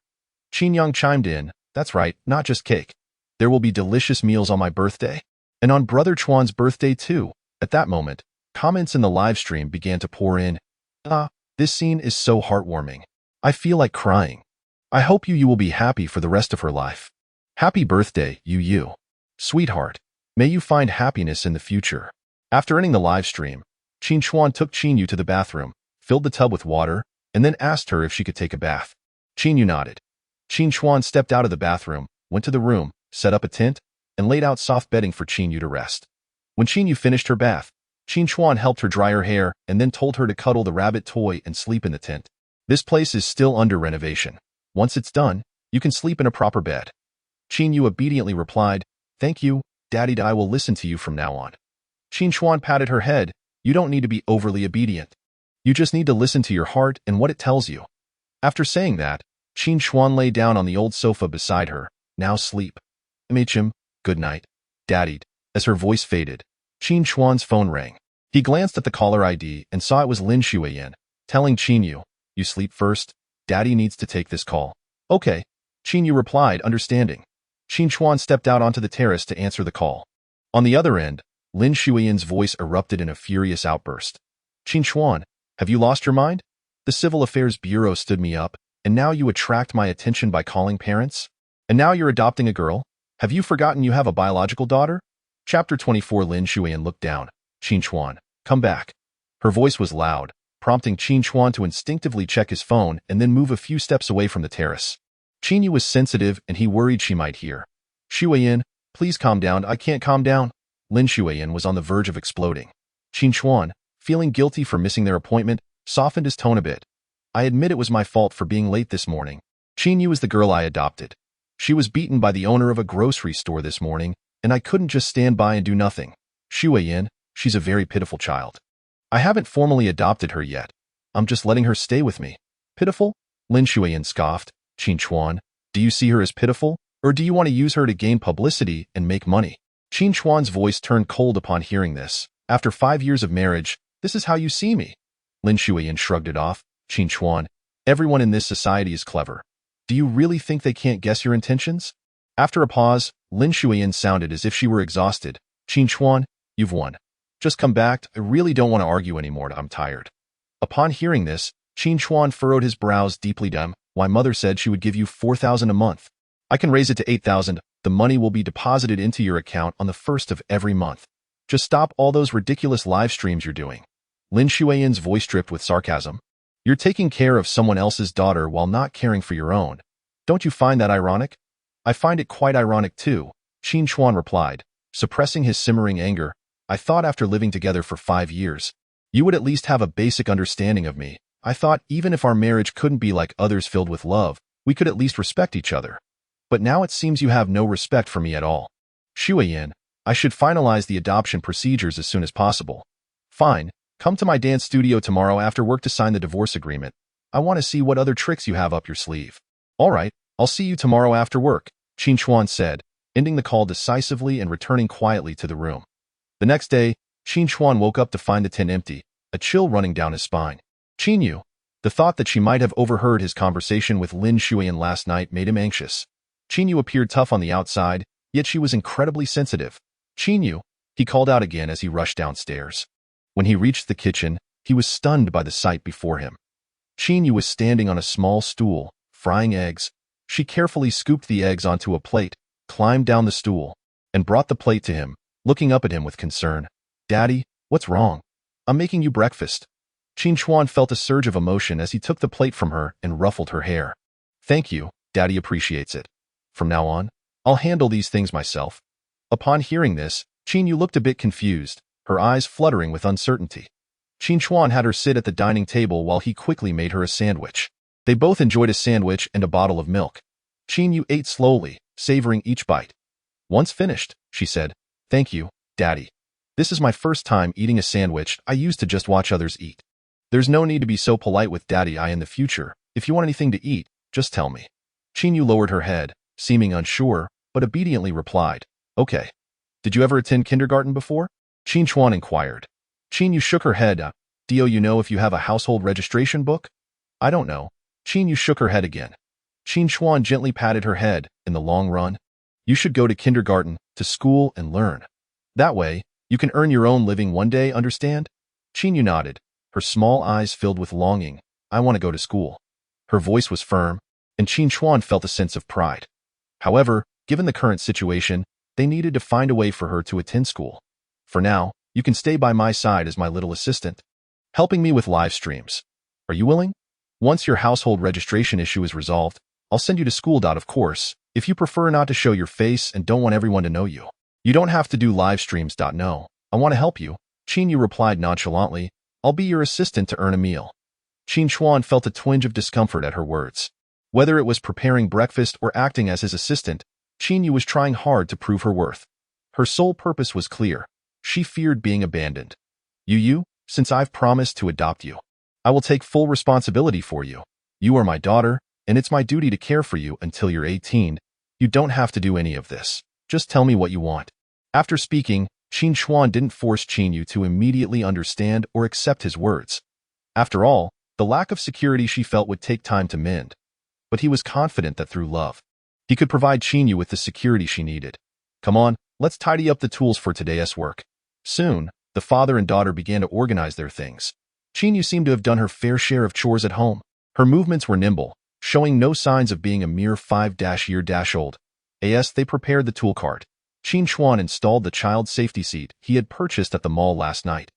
Qin Yang chimed in, "That's right, not just cake. There will be delicious meals on my birthday. And on Brother Chuan's birthday too." At that moment, comments in the live stream began to pour in. This scene is so heartwarming. I feel like crying. I hope you will be happy for the rest of her life. Happy birthday, Yu. Sweetheart. May you find happiness in the future." After ending the live stream, Qin Chuan took Qin Yu to the bathroom, filled the tub with water, and then asked her if she could take a bath. Qin Yu nodded. Qin Chuan stepped out of the bathroom, went to the room, set up a tent, and laid out soft bedding for Qin Yu to rest. When Qin Yu finished her bath, Qin Chuan helped her dry her hair and then told her to cuddle the rabbit toy and sleep in the tent. "This place is still under renovation. Once it's done, you can sleep in a proper bed." Qin Yu obediently replied, "Thank you, Daddy. I will listen to you from now on." Qin Chuan patted her head. "You don't need to be overly obedient. You just need to listen to your heart and what it tells you." After saying that, Qin Chuan lay down on the old sofa beside her. "Now sleep. MHM, good night, Daddy." As her voice faded, Qin Chuan's phone rang. He glanced at the caller ID and saw it was Lin Xueyan, telling Qin Yu, "You sleep first. Daddy needs to take this call." "Okay," Qin Yu replied, understanding. Qin Chuan stepped out onto the terrace to answer the call. On the other end, Lin Xueyan's voice erupted in a furious outburst. "Qin Chuan, have you lost your mind? The Civil Affairs Bureau stood me up, and now you attract my attention by calling parents? And now you're adopting a girl? Have you forgotten you have a biological daughter?" Chapter 24. Lin Xueyan looked down. "Qin Chuan, come back." Her voice was loud, prompting Qin Chuan to instinctively check his phone and then move a few steps away from the terrace. Qin Yu was sensitive and he worried she might hear. "Xueyan, please calm down." "I can't calm down." Lin Xueyan was on the verge of exploding. Qin Chuan, feeling guilty for missing their appointment, softened his tone a bit. "I admit it was my fault for being late this morning. Qin Yu is the girl I adopted. She was beaten by the owner of a grocery store this morning, and I couldn't just stand by and do nothing. Xueyan, she's a very pitiful child. I haven't formally adopted her yet. I'm just letting her stay with me." "Pitiful?" Lin Xueyan scoffed. "Qin Chuan, do you see her as pitiful, or do you want to use her to gain publicity and make money?" Qin Chuan's voice turned cold upon hearing this. "After 5 years of marriage, this is how you see me." Lin Xueyan shrugged it off. "Qin Chuan, everyone in this society is clever. Do you really think they can't guess your intentions?" After a pause, Lin Xueyan sounded as if she were exhausted. "Qin Chuan, you've won. Just come back. I really don't want to argue anymore. I'm tired." Upon hearing this, Qin Chuan furrowed his brows deeply. "My mother said she would give you 4,000 a month. I can raise it to 8,000. The money will be deposited into your account on the 1st of every month. Just stop all those ridiculous live streams you're doing." Lin Xueyan's voice dripped with sarcasm. "You're taking care of someone else's daughter while not caring for your own. Don't you find that ironic?" "I find it quite ironic too," Qin Chuan replied, suppressing his simmering anger. "I thought after living together for 5 years, you would at least have a basic understanding of me. I thought even if our marriage couldn't be like others filled with love, we could at least respect each other. But now it seems you have no respect for me at all. Xueyan, I should finalize the adoption procedures as soon as possible." "Fine, come to my dance studio tomorrow after work to sign the divorce agreement. I want to see what other tricks you have up your sleeve." "All right, I'll see you tomorrow after work," Qin Chuan said, ending the call decisively and returning quietly to the room. The next day, Qin Chuan woke up to find the tent empty, a chill running down his spine. Qin Yu, the thought that she might have overheard his conversation with Lin Xueyan last night made him anxious. Qin Yu appeared tough on the outside, yet she was incredibly sensitive. "Qin Yu," he called out again as he rushed downstairs. When he reached the kitchen, he was stunned by the sight before him. Qin Yu was standing on a small stool, frying eggs. She carefully scooped the eggs onto a plate, climbed down the stool, and brought the plate to him, looking up at him with concern. "Daddy, what's wrong? I'm making you breakfast." Qin Chuan felt a surge of emotion as he took the plate from her and ruffled her hair. "Thank you, Daddy appreciates it. From now on, I'll handle these things myself." Upon hearing this, Qin Yu looked a bit confused, her eyes fluttering with uncertainty. Qin Chuan had her sit at the dining table while he quickly made her a sandwich. They both enjoyed a sandwich and a bottle of milk. Qin Yu ate slowly, savoring each bite. Once finished, she said, "Thank you, Daddy. This is my first time eating a sandwich I used to just watch others eat. There's no need to be so polite with Daddy I in the future. If you want anything to eat, just tell me." Qin Yu lowered her head, seeming unsure, but obediently replied, "Okay. Did you ever attend kindergarten before?" Qin Chuan inquired. Qin Yu shook her head. "Do you know if you have a household registration book?" "I don't know." Qin Yu shook her head again. Qin Chuan gently patted her head. "In the long run, you should go to kindergarten, to school, and learn. That way, you can earn your own living one day, understand?" Qin Yu nodded, her small eyes filled with longing. "I want to go to school." Her voice was firm, and Qin Chuan felt a sense of pride. However, given the current situation, they needed to find a way for her to attend school. "For now, you can stay by my side as my little assistant, helping me with live streams. Are you willing? Once your household registration issue is resolved, I'll send you to school. Of course, if you prefer not to show your face and don't want everyone to know you. You don't have to do live streams. No, I want to help you." Qin Yu replied nonchalantly, "I'll be your assistant to earn a meal." Qin Chuan felt a twinge of discomfort at her words. Whether it was preparing breakfast or acting as his assistant, Qin Yu was trying hard to prove her worth. Her sole purpose was clear. She feared being abandoned. "Yu, since I've promised to adopt you, I will take full responsibility for you. You are my daughter, and it's my duty to care for you until you're 18. You don't have to do any of this. Just tell me what you want." After speaking, Qin Chuan didn't force Qin Yu to immediately understand or accept his words. After all, the lack of security she felt would take time to mend. But he was confident that through love, he could provide Qin Yu with the security she needed. "Come on, let's tidy up the tools for today's work." Soon, the father and daughter began to organize their things. Qin Yu seemed to have done her fair share of chores at home. Her movements were nimble, showing no signs of being a mere 5-year-old. As they prepared the tool cart, Qin Chuan installed the child safety seat he had purchased at the mall last night,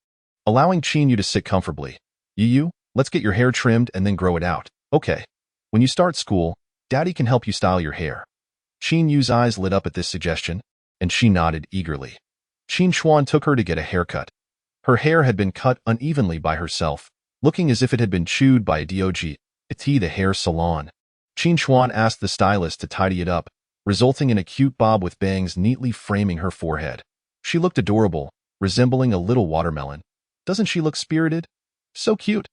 allowing Qin Yu to sit comfortably. "Yu, let's get your hair trimmed and then grow it out. Okay. When you start school, Daddy can help you style your hair." Qin Yu's eyes lit up at this suggestion, and she nodded eagerly. Qin Chuan took her to get a haircut. Her hair had been cut unevenly by herself, looking as if it had been chewed by a dog, the hair salon. Qin Chuan asked the stylist to tidy it up, resulting in a cute bob with bangs neatly framing her forehead. She looked adorable, resembling a little watermelon. "Doesn't she look spirited? So cute."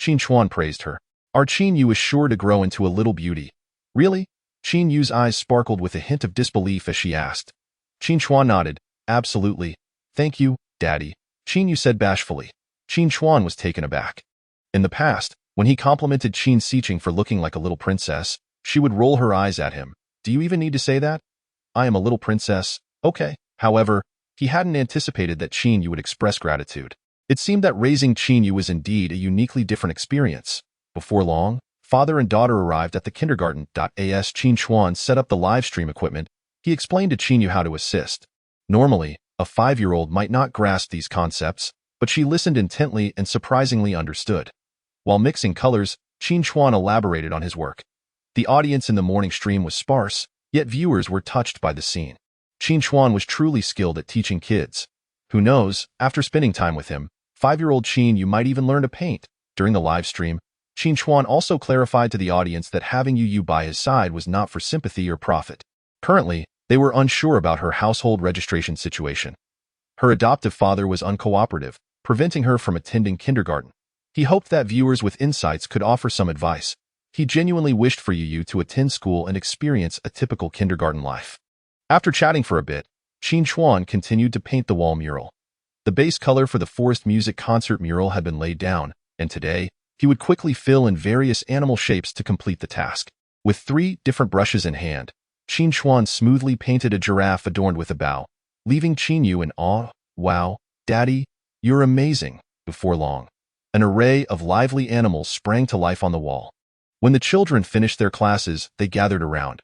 Qin Chuan praised her. "Our Qin Yu is sure to grow into a little beauty." "Really?" Qin Yu's eyes sparkled with a hint of disbelief as she asked. Qin Chuan nodded. "Absolutely. Thank you, Daddy," Qin Yu said bashfully. Qin Chuan was taken aback. In the past, when he complimented Qin Xiqing for looking like a little princess, she would roll her eyes at him. "Do you even need to say that? I am a little princess. Okay." However, he hadn't anticipated that Qin Yu would express gratitude. It seemed that raising Qin Yu was indeed a uniquely different experience. Before long, father and daughter arrived at the kindergarten. As Qin Chuan set up the live stream equipment, he explained to Qin Yu how to assist. Normally, a 5-year-old might not grasp these concepts, but she listened intently and surprisingly understood. While mixing colors, Qin Chuan elaborated on his work. The audience in the morning stream was sparse, yet viewers were touched by the scene. Qin Chuan was truly skilled at teaching kids. Who knows, after spending time with him, 5-year-old Qin Yu might even learn to paint. During the live stream, Qin Chuan also clarified to the audience that having Yu by his side was not for sympathy or profit. Currently, they were unsure about her household registration situation. Her adoptive father was uncooperative, preventing her from attending kindergarten. He hoped that viewers with insights could offer some advice. He genuinely wished for Yu to attend school and experience a typical kindergarten life. After chatting for a bit, Qin Chuan continued to paint the wall mural. The base color for the forest music concert mural had been laid down, and today, he would quickly fill in various animal shapes to complete the task. With 3 different brushes in hand, Qin Chuan smoothly painted a giraffe adorned with a bow, leaving Qin Yu in awe. "Wow, Daddy, you're amazing." Before long, an array of lively animals sprang to life on the wall. When the children finished their classes, they gathered around.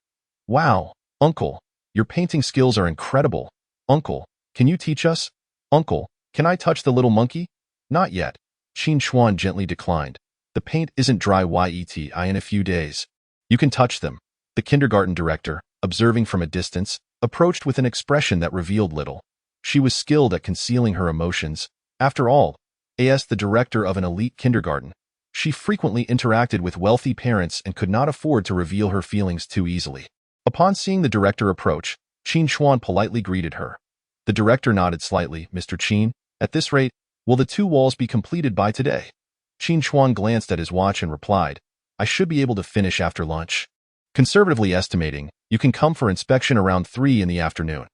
"Wow, Uncle, your painting skills are incredible. Uncle, can you teach us? Uncle, can I touch the little monkey?" "Not yet," Qin Chuan gently declined. "The paint isn't dry yet in a few days. You can touch them." The kindergarten director, observing from a distance, approached with an expression that revealed little. She was skilled at concealing her emotions. After all, as the director of an elite kindergarten, she frequently interacted with wealthy parents and could not afford to reveal her feelings too easily. Upon seeing the director approach, Qin Chuan politely greeted her. The director nodded slightly. Mr. Qin, at this rate, will the 2 walls be completed by today? Qin Chuan glanced at his watch and replied, I should be able to finish after lunch. Conservatively estimating, you can come for inspection around 3 in the afternoon.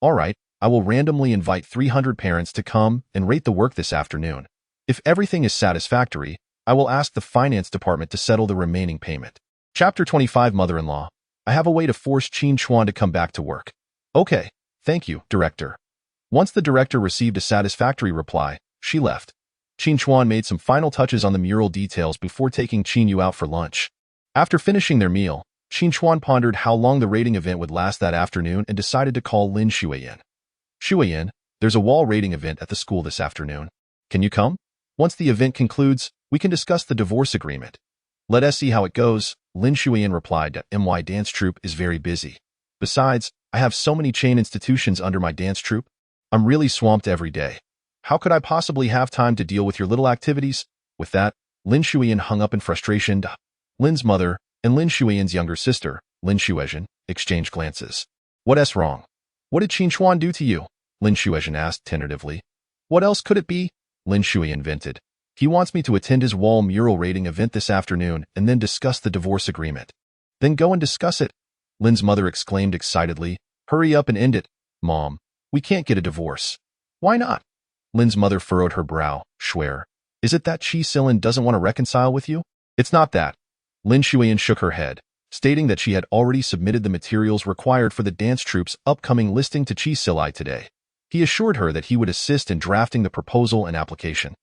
All right, I will randomly invite 300 parents to come and rate the work this afternoon. If everything is satisfactory, I will ask the finance department to settle the remaining payment. Chapter 25 Mother-in-law. I have a way to force Qin Chuan to come back to work. Okay, thank you, director. Once the director received a satisfactory reply, she left. Qin Chuan made some final touches on the mural details before taking Qin Yu out for lunch. After finishing their meal, Qin Chuan pondered how long the rating event would last that afternoon and decided to call Lin Xueyan. Xueyan, there's a wall rating event at the school this afternoon. Can you come? Once the event concludes, we can discuss the divorce agreement. Let us see how it goes, Lin Xueyan replied. My dance troupe is very busy. Besides, I have so many chain institutions under my dance troupe. I'm really swamped every day. How could I possibly have time to deal with your little activities? With that, Lin Xueyan hung up in frustration. Lin's mother and Lin Xueyan's younger sister, Lin Xueyan, exchanged glances. What's wrong? What did Qin Chuan do to you? Lin Xueyan asked tentatively. What else could it be? Lin Xueyan vented. He wants me to attend his wall mural rating event this afternoon and then discuss the divorce agreement. Then go and discuss it. Lin's mother exclaimed excitedly. Hurry up and end it. Mom, we can't get a divorce. Why not? Lin's mother furrowed her brow. Swear. Is it that Qi Silin doesn't want to reconcile with you? It's not that. Lin Xueyan shook her head, stating that she had already submitted the materials required for the dance troupe's upcoming listing to Qi Silai today. He assured her that he would assist in drafting the proposal and application.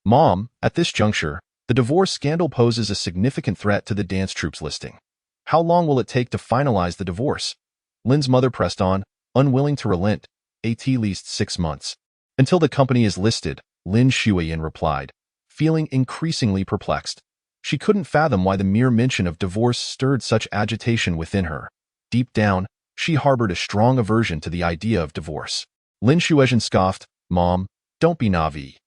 Mom, at this juncture, the divorce scandal poses a significant threat to the dance troupe's listing. How long will it take to finalize the divorce? Lin's mother pressed on, unwilling to relent. At least 6 months. Until the company is listed, Lin Xueyan replied, feeling increasingly perplexed. She couldn't fathom why the mere mention of divorce stirred such agitation within her. Deep down, she harbored a strong aversion to the idea of divorce. Lin Xueyan scoffed, Mom, don't be naive.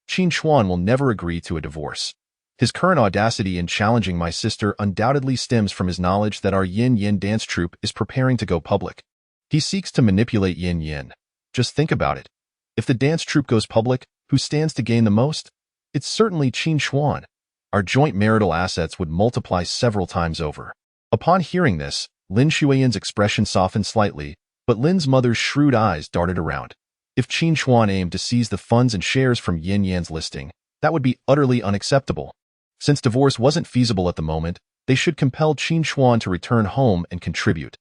Qin Chuan will never agree to a divorce. His current audacity in challenging my sister undoubtedly stems from his knowledge that our Yin Yin dance troupe is preparing to go public. He seeks to manipulate Yin Yin. Just think about it. If the dance troupe goes public, who stands to gain the most? It's certainly Qin Chuan. Our joint marital assets would multiply several times over. Upon hearing this, Lin Xueyan's expression softened slightly, but Lin's mother's shrewd eyes darted around. If Qin Chuan aimed to seize the funds and shares from Yin Yan's listing, that would be utterly unacceptable. Since divorce wasn't feasible at the moment, they should compel Qin Chuan to return home and contribute.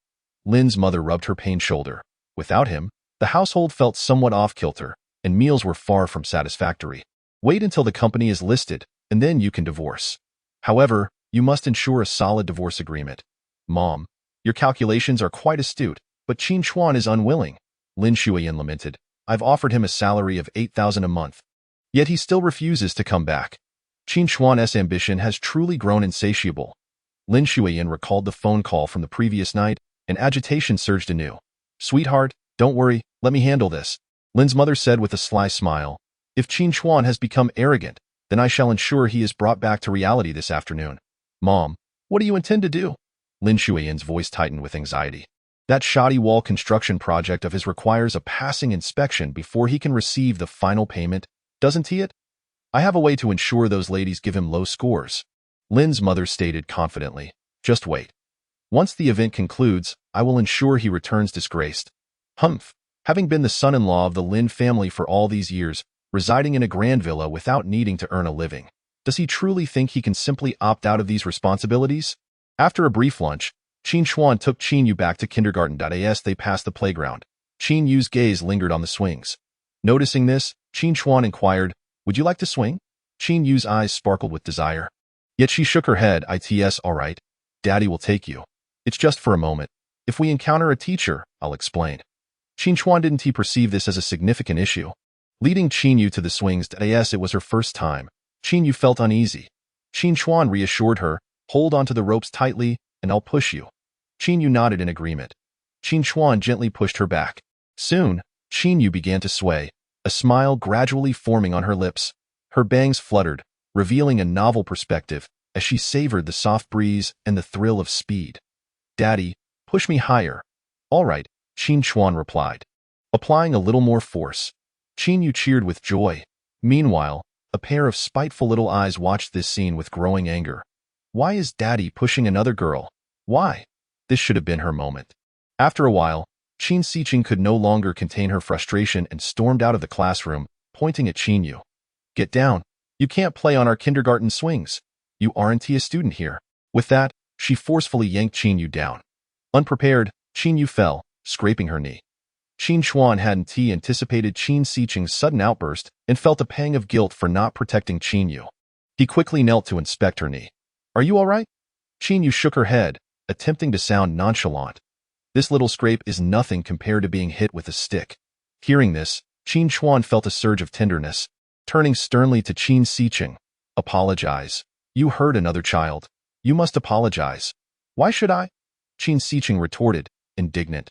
Lin's mother rubbed her pained shoulder. Without him, the household felt somewhat off-kilter, and meals were far from satisfactory. Wait until the company is listed, and then you can divorce. However, you must ensure a solid divorce agreement. Mom, your calculations are quite astute, but Qin Chuan is unwilling. Lin Xueyan lamented. I've offered him a salary of 8,000 a month. Yet he still refuses to come back. Qin Chuan's ambition has truly grown insatiable. Lin Xueyan recalled the phone call from the previous night, and agitation surged anew. Sweetheart, don't worry, let me handle this. Lin's mother said with a sly smile. If Qin Chuan has become arrogant, then I shall ensure he is brought back to reality this afternoon. Mom, what do you intend to do? Lin Xueyan's voice tightened with anxiety. That shoddy wall construction project of his requires a passing inspection before he can receive the final payment, doesn't he? I have a way to ensure those ladies give him low scores. Lin's mother stated confidently. Just wait. Once the event concludes, I will ensure he returns disgraced. Humph. Having been the son-in-law of the Lin family for all these years, residing in a grand villa without needing to earn a living, does he truly think he can simply opt out of these responsibilities? After a brief lunch, Qin Chuan took Qin Yu back to kindergarten. As they passed the playground, Qin Yu's gaze lingered on the swings. Noticing this, Qin Chuan inquired, Would you like to swing? Qin Yu's eyes sparkled with desire. Yet she shook her head. It's all right. Daddy will take you. It's just for a moment. If we encounter a teacher, I'll explain. Qin Chuan didn't he perceive this as a significant issue. Leading Qin Yu to the swings. It was her first time. Qin Yu felt uneasy. Qin Chuan reassured her, Hold onto the ropes tightly, and I'll push you. Qin Yu nodded in agreement. Qin Chuan gently pushed her back. Soon, Qin Yu began to sway, a smile gradually forming on her lips. Her bangs fluttered, revealing a novel perspective as she savored the soft breeze and the thrill of speed. Daddy, Push me higher. All right, Qin Chuan replied, applying a little more force. Qin Yu cheered with joy. Meanwhile, a pair of spiteful little eyes watched this scene with growing anger. Why is Daddy pushing another girl? Why? This should have been her moment. After a while, Qin Xiqing could no longer contain her frustration and stormed out of the classroom, pointing at Qin Yu. Get down. You can't play on our kindergarten swings. You aren't a student here. With that, she forcefully yanked Qin Yu down. Unprepared, Qin Yu fell, scraping her knee. Qin Chuan hadn't anticipated Qin Xiqing's sudden outburst and felt a pang of guilt for not protecting Qin Yu. He quickly knelt to inspect her knee. Are you all right? Qin Yu shook her head, attempting to sound nonchalant. This little scrape is nothing compared to being hit with a stick. Hearing this, Qin Chuan felt a surge of tenderness, turning sternly to Qin Xiqing. Apologize. You hurt another child. You must apologize. Why should I? Qin Xiqing retorted, indignant.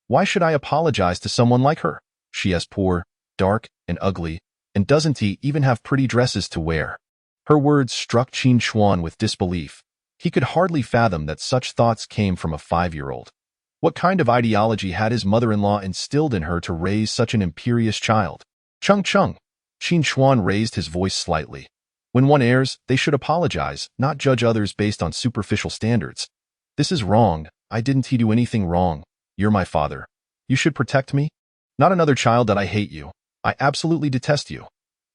Why should I apologize to someone like her? She is poor, dark, and ugly, and doesn't even have pretty dresses to wear. Her words struck Qin Chuan with disbelief. He could hardly fathom that such thoughts came from a 5-year-old. What kind of ideology had his mother-in-law instilled in her to raise such an imperious child? Chung chung. Qin Chuan raised his voice slightly. When one errs, they should apologize, not judge others based on superficial standards. This is wrong. I didn't do anything wrong. You're my father. You should protect me. Not another child that I hate you. I absolutely detest you.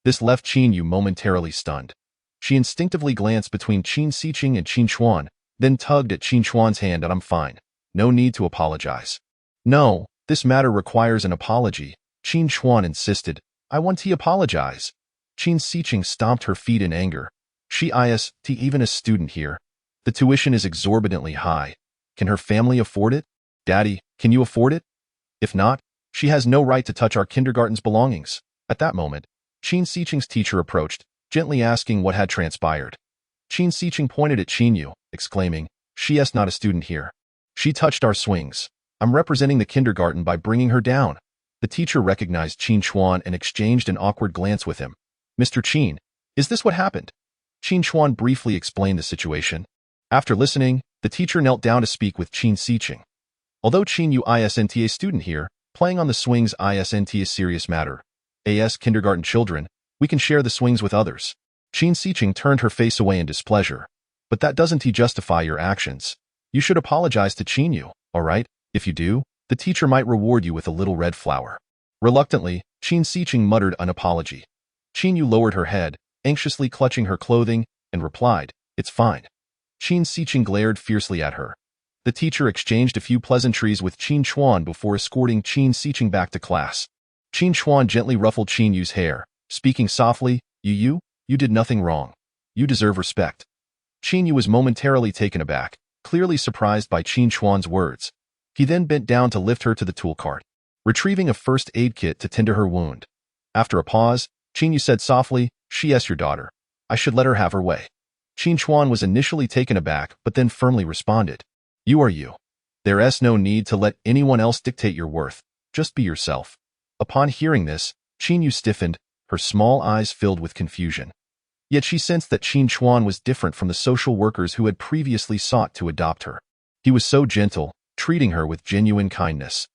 This left Qin Yu momentarily stunned. She instinctively glanced between Qin Xiqing and Qin Chuan, then tugged at Qin Chuan's hand and I'm fine. No need to apologize. No, this matter requires an apology, Qin Chuan insisted. I want to apologize. Qin Xiqing stomped her feet in anger. She is even a student here. The tuition is exorbitantly high. Can her family afford it? Daddy, can you afford it? If not, she has no right to touch our kindergarten's belongings. At that moment, Qin Xiqing's teacher approached, gently asking what had transpired. Qin Xiqing pointed at Qin Yu, exclaiming, she is not a student here. She touched our swings. I'm representing the kindergarten by bringing her down. The teacher recognized Qin Chuan and exchanged an awkward glance with him. Mr. Qin, is this what happened? Qin Chuan briefly explained the situation. After listening, the teacher knelt down to speak with Qin Xiqing. Although Qin Yu isn't a student here, playing on the swings isn't a serious matter. As kindergarten children, we can share the swings with others. Qin Xiqing turned her face away in displeasure. But that doesn't justify your actions. You should apologize to Qin Yu, all right? If you do, the teacher might reward you with a little red flower. Reluctantly, Qin Xiqing muttered an apology. Qin Yu lowered her head, anxiously clutching her clothing, and replied, it's fine. Qin Xiqing glared fiercely at her. The teacher exchanged a few pleasantries with Qin Chuan before escorting Qin Xiqing back to class. Qin Chuan gently ruffled Qin Yu's hair, speaking softly, you did nothing wrong. You deserve respect. Qin Yu was momentarily taken aback, clearly surprised by Qin Chuan's words. He then bent down to lift her to the tool cart, retrieving a first aid kit to tend to her wound. After a pause, Qin Yu said softly, she is your daughter. I should let her have her way. Qin Chuan was initially taken aback but then firmly responded. You are you. There is no need to let anyone else dictate your worth. Just be yourself. Upon hearing this, Qin Yu stiffened, her small eyes filled with confusion. Yet she sensed that Qin Chuan was different from the social workers who had previously sought to adopt her. He was so gentle, treating her with genuine kindness.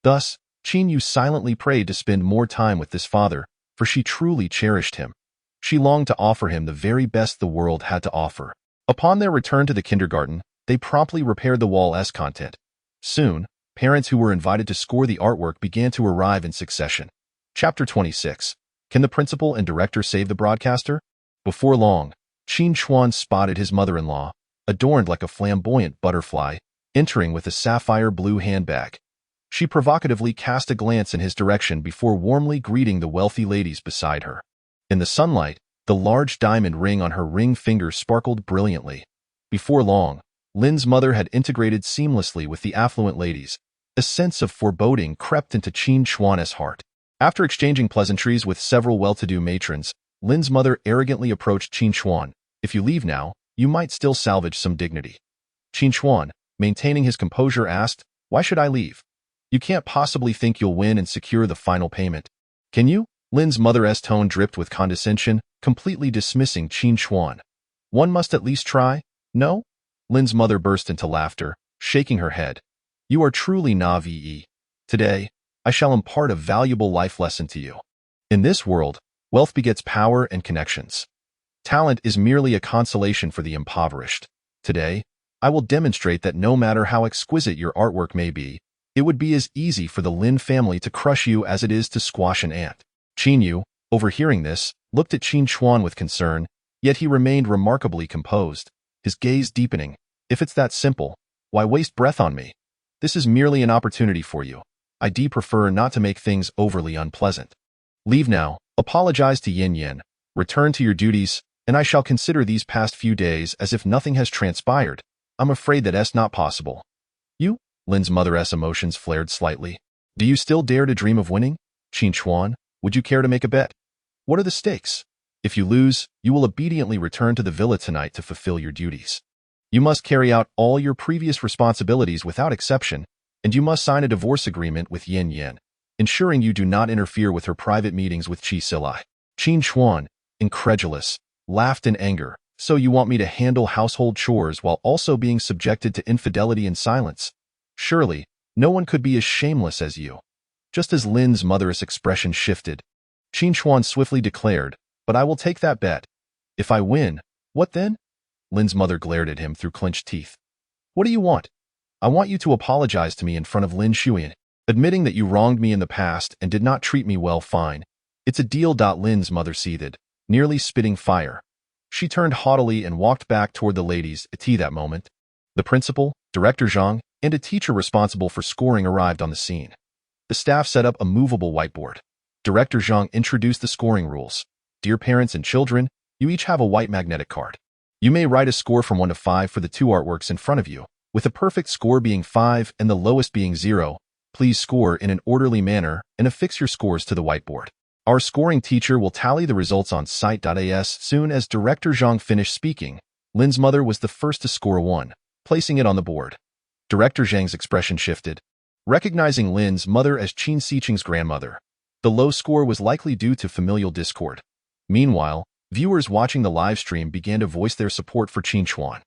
Thus, Qin Yu silently prayed to spend more time with this father, for she truly cherished him. She longed to offer him the very best the world had to offer. Upon their return to the kindergarten, they promptly repaired the wall's content. Soon, parents who were invited to score the artwork began to arrive in succession. Chapter 26. Can the principal and director save the broadcaster? Before long, Qin Chuan spotted his mother-in-law, adorned like a flamboyant butterfly, entering with a sapphire blue handbag. She provocatively cast a glance in his direction before warmly greeting the wealthy ladies beside her. In the sunlight, the large diamond ring on her ring finger sparkled brilliantly. Before long, Lin's mother had integrated seamlessly with the affluent ladies. A sense of foreboding crept into Qin Chuan's heart. After exchanging pleasantries with several well-to-do matrons, Lin's mother arrogantly approached Qin Chuan. If you leave now, you might still salvage some dignity. Qin Chuan, maintaining his composure, asked, why should I leave? You can't possibly think you'll win and secure the final payment. Can you? Lin's mother's tone dripped with condescension, completely dismissing Qin Chuan. One must at least try, no? Lin's mother burst into laughter, shaking her head. You are truly naive. Today, I shall impart a valuable life lesson to you. In this world, wealth begets power and connections. Talent is merely a consolation for the impoverished. Today, I will demonstrate that no matter how exquisite your artwork may be, it would be as easy for the Lin family to crush you as it is to squash an ant. Qin Yu, overhearing this, looked at Qin Chuan with concern, yet he remained remarkably composed, his gaze deepening. If it's that simple, why waste breath on me? This is merely an opportunity for you. I prefer not to make things overly unpleasant. Leave now, apologize to Yin Yin, return to your duties, and I shall consider these past few days as if nothing has transpired. I'm afraid that's not possible. You? Lin's mother's emotions flared slightly. Do you still dare to dream of winning? Qin Chuan, would you care to make a bet? What are the stakes? If you lose, you will obediently return to the villa tonight to fulfill your duties. You must carry out all your previous responsibilities without exception, and you must sign a divorce agreement with Yin Yin, ensuring you do not interfere with her private meetings with Qi Silai. Qin Chuan, incredulous, laughed in anger. So you want me to handle household chores while also being subjected to infidelity and silence? Surely, no one could be as shameless as you. Just as Lin's mother's expression shifted, Qin Chuan swiftly declared, but I will take that bet. If I win, what then? Lin's mother glared at him through clenched teeth. What do you want? I want you to apologize to me in front of Lin Xueyan, admitting that you wronged me in the past and did not treat me well. Fine. It's a deal. Lin's mother seethed, nearly spitting fire. She turned haughtily and walked back toward the ladies at tea that moment. The principal, Director Zhang, and a teacher responsible for scoring arrived on the scene. The staff set up a movable whiteboard. Director Zhang introduced the scoring rules. Dear parents and children, you each have a white magnetic card. You may write a score from 1 to 5 for the two artworks in front of you, with a perfect score being 5 and the lowest being 0. Please score in an orderly manner and affix your scores to the whiteboard. Our scoring teacher will tally the results on site. As soon as Director Zhang finished speaking, Lin's mother was the first to score a 1, placing it on the board. Director Zhang's expression shifted. Recognizing Lin's mother as Qin Xiqing's grandmother, the low score was likely due to familial discord. Meanwhile, viewers watching the live stream began to voice their support for Qin Chuan.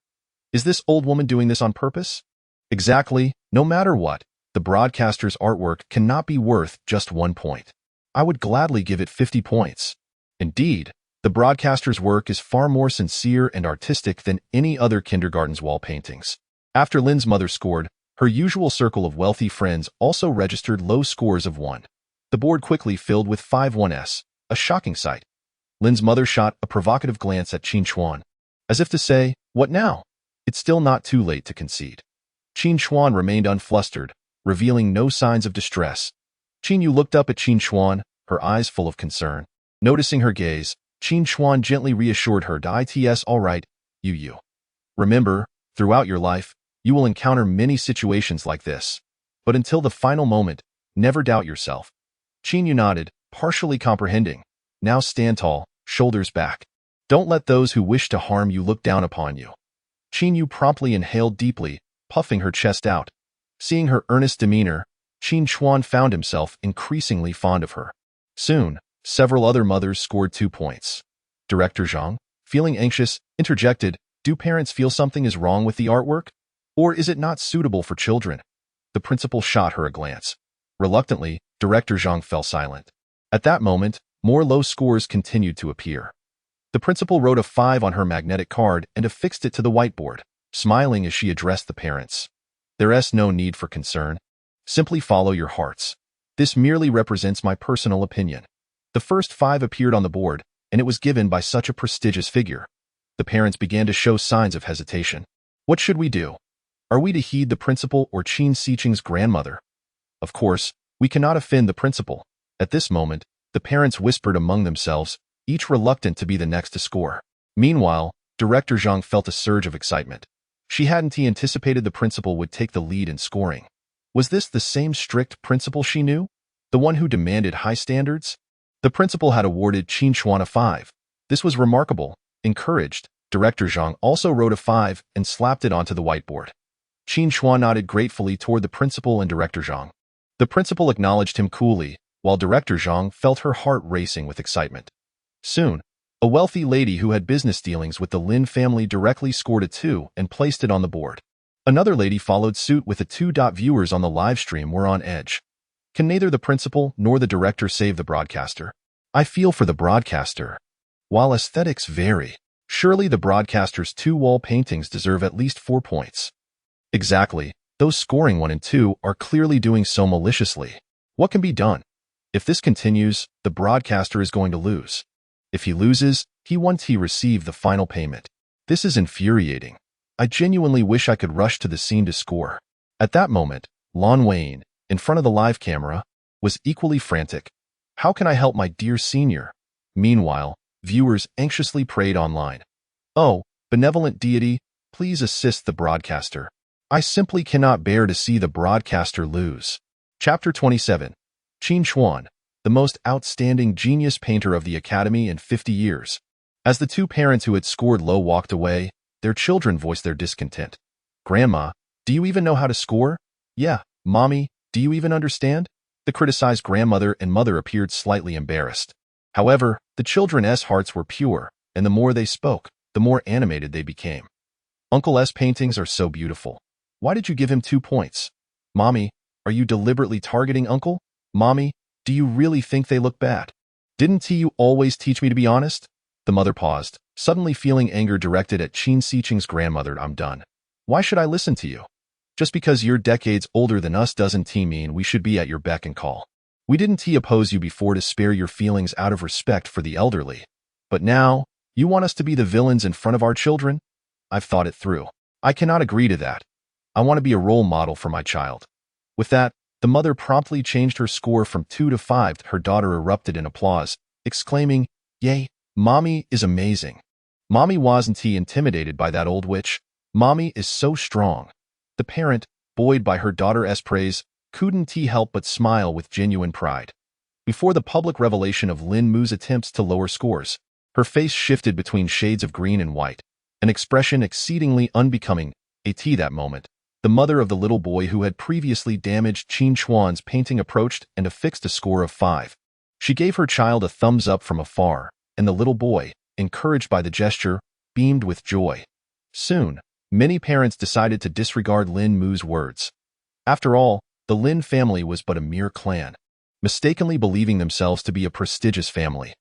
Is this old woman doing this on purpose? Exactly. No matter what, the broadcaster's artwork cannot be worth just 1 point. I would gladly give it 50 points. Indeed, the broadcaster's work is far more sincere and artistic than any other kindergarten's wall paintings. After Lin's mother scored, her usual circle of wealthy friends also registered low scores of 1. The board quickly filled with 5 1s, a shocking sight. Lin's mother shot a provocative glance at Qin Chuan, as if to say, what now? It's still not too late to concede. Qin Chuan remained unflustered, revealing no signs of distress. Qin Yu looked up at Qin Chuan, her eyes full of concern. Noticing her gaze, Qin Chuan gently reassured her, "It's all right, Yu. Remember, throughout your life, you will encounter many situations like this. But until the final moment, never doubt yourself." Qin Yu nodded, partially comprehending. Now stand tall, shoulders back. Don't let those who wish to harm you look down upon you. Qin Yu promptly inhaled deeply, puffing her chest out. Seeing her earnest demeanor, Qin Chuan found himself increasingly fond of her. Soon, several other mothers scored 2 points. Director Zhang, feeling anxious, interjected, "Do parents feel something is wrong with the artwork? Or is it not suitable for children?" The principal shot her a glance. Reluctantly, Director Zhang fell silent. At that moment, more low scores continued to appear. The principal wrote a 5 on her magnetic card and affixed it to the whiteboard, smiling as she addressed the parents. There's no need for concern. Simply follow your hearts. This merely represents my personal opinion. The first 5 appeared on the board, and it was given by such a prestigious figure. The parents began to show signs of hesitation. What should we do? Are we to heed the principal or Qin Xiqing's grandmother? Of course, we cannot offend the principal. At this moment, the parents whispered among themselves, each reluctant to be the next to score. Meanwhile, Director Zhang felt a surge of excitement. She hadn't anticipated the principal would take the lead in scoring. Was this the same strict principal she knew? The one who demanded high standards? The principal had awarded Qin Chuan a 5. This was remarkable. Encouraged, Director Zhang also wrote a 5 and slapped it onto the whiteboard. Qin Chuan nodded gratefully toward the principal and Director Zhang. The principal acknowledged him coolly, while Director Zhang felt her heart racing with excitement. Soon, a wealthy lady who had business dealings with the Lin family directly scored a 2 and placed it on the board. Another lady followed suit with the two. Viewers on the live stream were on edge. Can neither the principal nor the director save the broadcaster? I feel for the broadcaster. While aesthetics vary, surely the broadcaster's two wall paintings deserve at least 4 points. Exactly, those scoring 1 and 2 are clearly doing so maliciously. What can be done? If this continues, the broadcaster is going to lose. If he loses, he won't receive the final payment. This is infuriating. I genuinely wish I could rush to the scene to score. At that moment, Lin Xueyan, in front of the live camera, was equally frantic. How can I help my dear senior? Meanwhile, viewers anxiously prayed online. Oh, benevolent deity, please assist the broadcaster. I simply cannot bear to see the broadcaster lose. Chapter 27. Qin Chuan, the most outstanding genius painter of the Academy in 50 years. As the two parents who had scored low walked away, their children voiced their discontent. Grandma, do you even know how to score? Yeah, Mommy, do you even understand? The criticized grandmother and mother appeared slightly embarrassed. However, the children's hearts were pure, and the more they spoke, the more animated they became. Uncle's paintings are so beautiful. Why did you give him 2 points? Mommy, are you deliberately targeting Uncle? Mommy, do you really think they look bad? Didn't you always teach me to be honest? The mother paused, suddenly feeling anger directed at Qin Chuan's grandmother. I'm done. Why should I listen to you? Just because you're decades older than us doesn't mean we should be at your beck and call. We didn't oppose you before to spare your feelings out of respect for the elderly. But now, you want us to be the villains in front of our children? I've thought it through. I cannot agree to that. I want to be a role model for my child. With that, the mother promptly changed her score from 2 to 5. Her daughter erupted in applause, exclaiming, Yay, Mommy is amazing. Mommy wasn't intimidated by that old witch. Mommy is so strong. The parent, buoyed by her daughter's praise, couldn't help but smile with genuine pride. Before the public revelation of Lin Mu's attempts to lower scores, her face shifted between shades of green and white, an expression exceedingly unbecoming. At that moment, the mother of the little boy who had previously damaged Qin Chuan's painting approached and affixed a score of 5. She gave her child a thumbs up from afar, and the little boy, encouraged by the gesture, beamed with joy. Soon, many parents decided to disregard Lin Mu's words. After all, the Lin family was but a mere clan, mistakenly believing themselves to be a prestigious family.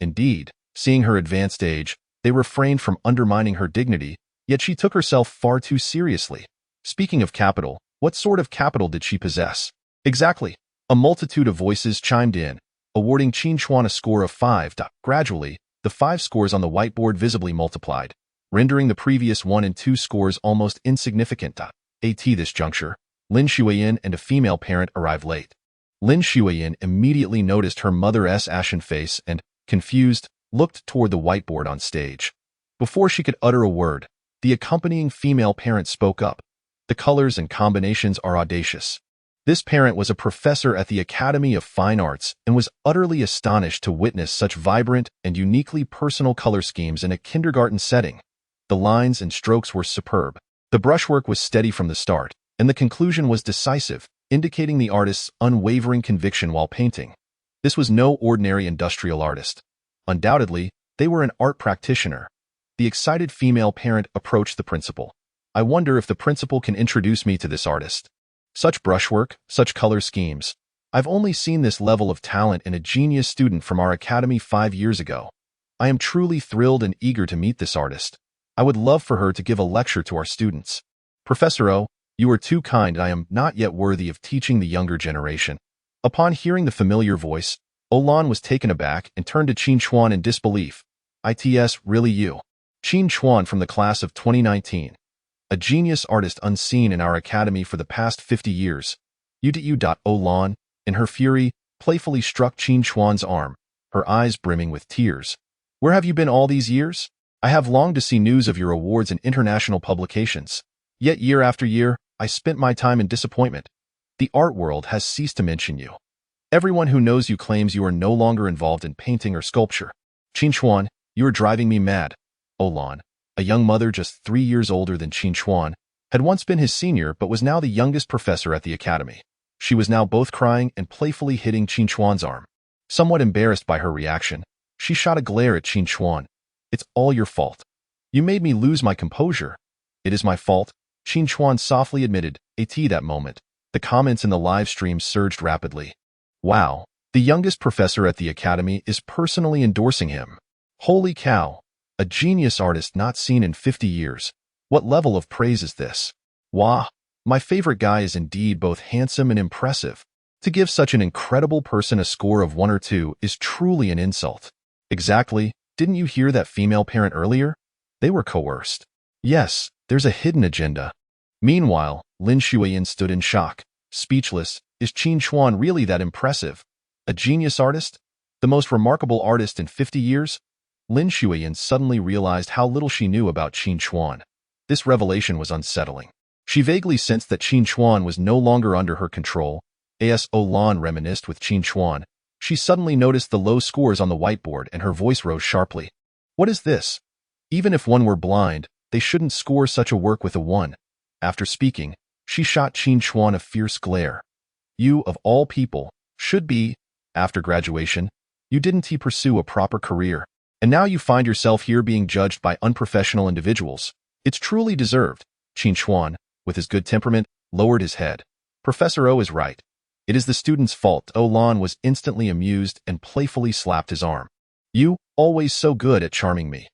Indeed, seeing her advanced age, they refrained from undermining her dignity, yet she took herself far too seriously. Speaking of capital, what sort of capital did she possess? Exactly. A multitude of voices chimed in, awarding Qin Chuan a score of 5. Gradually, the 5 scores on the whiteboard visibly multiplied, rendering the previous 1 and 2 scores almost insignificant. At this juncture, Lin Xueyan and a female parent arrived late. Lin Xueyan immediately noticed her mother's ashen face and, confused, looked toward the whiteboard on stage. Before she could utter a word, the accompanying female parent spoke up. The colors and combinations are audacious. This parent was a professor at the Academy of Fine Arts and was utterly astonished to witness such vibrant and uniquely personal color schemes in a kindergarten setting. The lines and strokes were superb. The brushwork was steady from the start, and the conclusion was decisive, indicating the artist's unwavering conviction while painting. This was no ordinary industrial artist. Undoubtedly, they were an art practitioner. The excited female parent approached the principal. I wonder if the principal can introduce me to this artist. Such brushwork, such color schemes. I've only seen this level of talent in a genius student from our academy 5 years ago. I am truly thrilled and eager to meet this artist. I would love for her to give a lecture to our students. Professor O, you are too kind. I am not yet worthy of teaching the younger generation. Upon hearing the familiar voice, Olan was taken aback and turned to Qin Chuan in disbelief. It's really you. Qin Chuan from the class of 2019. A genius artist unseen in our academy for the past 50 years. Olan, in her fury, playfully struck Qin Chuan's arm, her eyes brimming with tears. Where have you been all these years? I have longed to see news of your awards in international publications. Yet year after year, I spent my time in disappointment. The art world has ceased to mention you. Everyone who knows you claims you are no longer involved in painting or sculpture. Qin Chuan, you are driving me mad. Olan, a young mother just 3 years older than Qin Chuan, had once been his senior but was now the youngest professor at the academy. She was now both crying and playfully hitting Qin Chuan's arm. Somewhat embarrassed by her reaction, she shot a glare at Qin Chuan. It's all your fault. You made me lose my composure. It is my fault. Qin Chuan softly admitted, "At that moment." The comments in the live stream surged rapidly. Wow, the youngest professor at the academy is personally endorsing him. Holy cow, a genius artist not seen in 50 years. What level of praise is this? Wah, my favorite guy is indeed both handsome and impressive. To give such an incredible person a score of 1 or 2 is truly an insult. Exactly, didn't you hear that female parent earlier? They were coerced. Yes, there's a hidden agenda. Meanwhile, Lin Xueyan stood in shock, speechless. Is Qin Chuan really that impressive? A genius artist? The most remarkable artist in 50 years? Lin Xueyan suddenly realized how little she knew about Qin Chuan. This revelation was unsettling. She vaguely sensed that Qin Chuan was no longer under her control. As Lan reminisced with Qin Chuan, she suddenly noticed the low scores on the whiteboard and her voice rose sharply. What is this? Even if one were blind, they shouldn't score such a work with a 1. After speaking, she shot Qin Chuan a fierce glare. You, of all people, should be, after graduation, you didn't pursue a proper career, and now you find yourself here being judged by unprofessional individuals. It's truly deserved. Qin Chuan, with his good temperament, lowered his head. Professor O is right. It is the student's fault. Lan was instantly amused and playfully slapped his arm. You, always so good at charming me.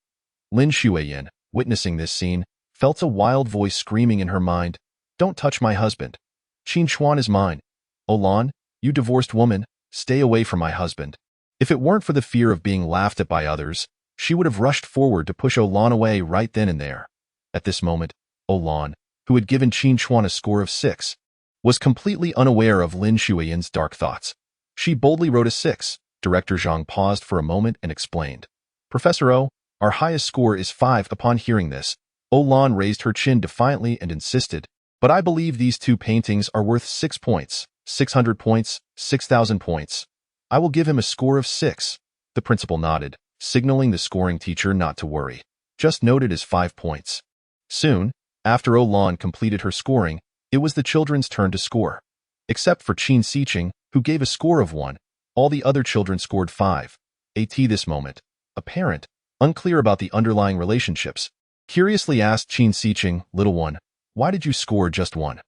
Lin Xueyan, witnessing this scene, felt a wild voice screaming in her mind, don't touch my husband. Qin Chuan is mine. Lan, you divorced woman, stay away from my husband. If it weren't for the fear of being laughed at by others, she would have rushed forward to push Lan away right then and there. At this moment, Lan, who had given Qin Chuan a score of 6, was completely unaware of Lin Xueyan's dark thoughts. She boldly wrote a 6. Director Zhang paused for a moment and explained. Professor O, our highest score is 5. Upon hearing this, Lan raised her chin defiantly and insisted, but I believe these 2 paintings are worth 6 points, 600 points, 6,000 points. I will give him a score of 6. The principal nodded, signaling the scoring teacher not to worry. Just noted as 5 points. Soon, after Lan completed her scoring, it was the children's turn to score. Except for Qin Xiqing, who gave a score of 1, all the other children scored 5. At this moment, a parent, unclear about the underlying relationships, curiously asked Qin Xiqing, little one, why did you score just 1?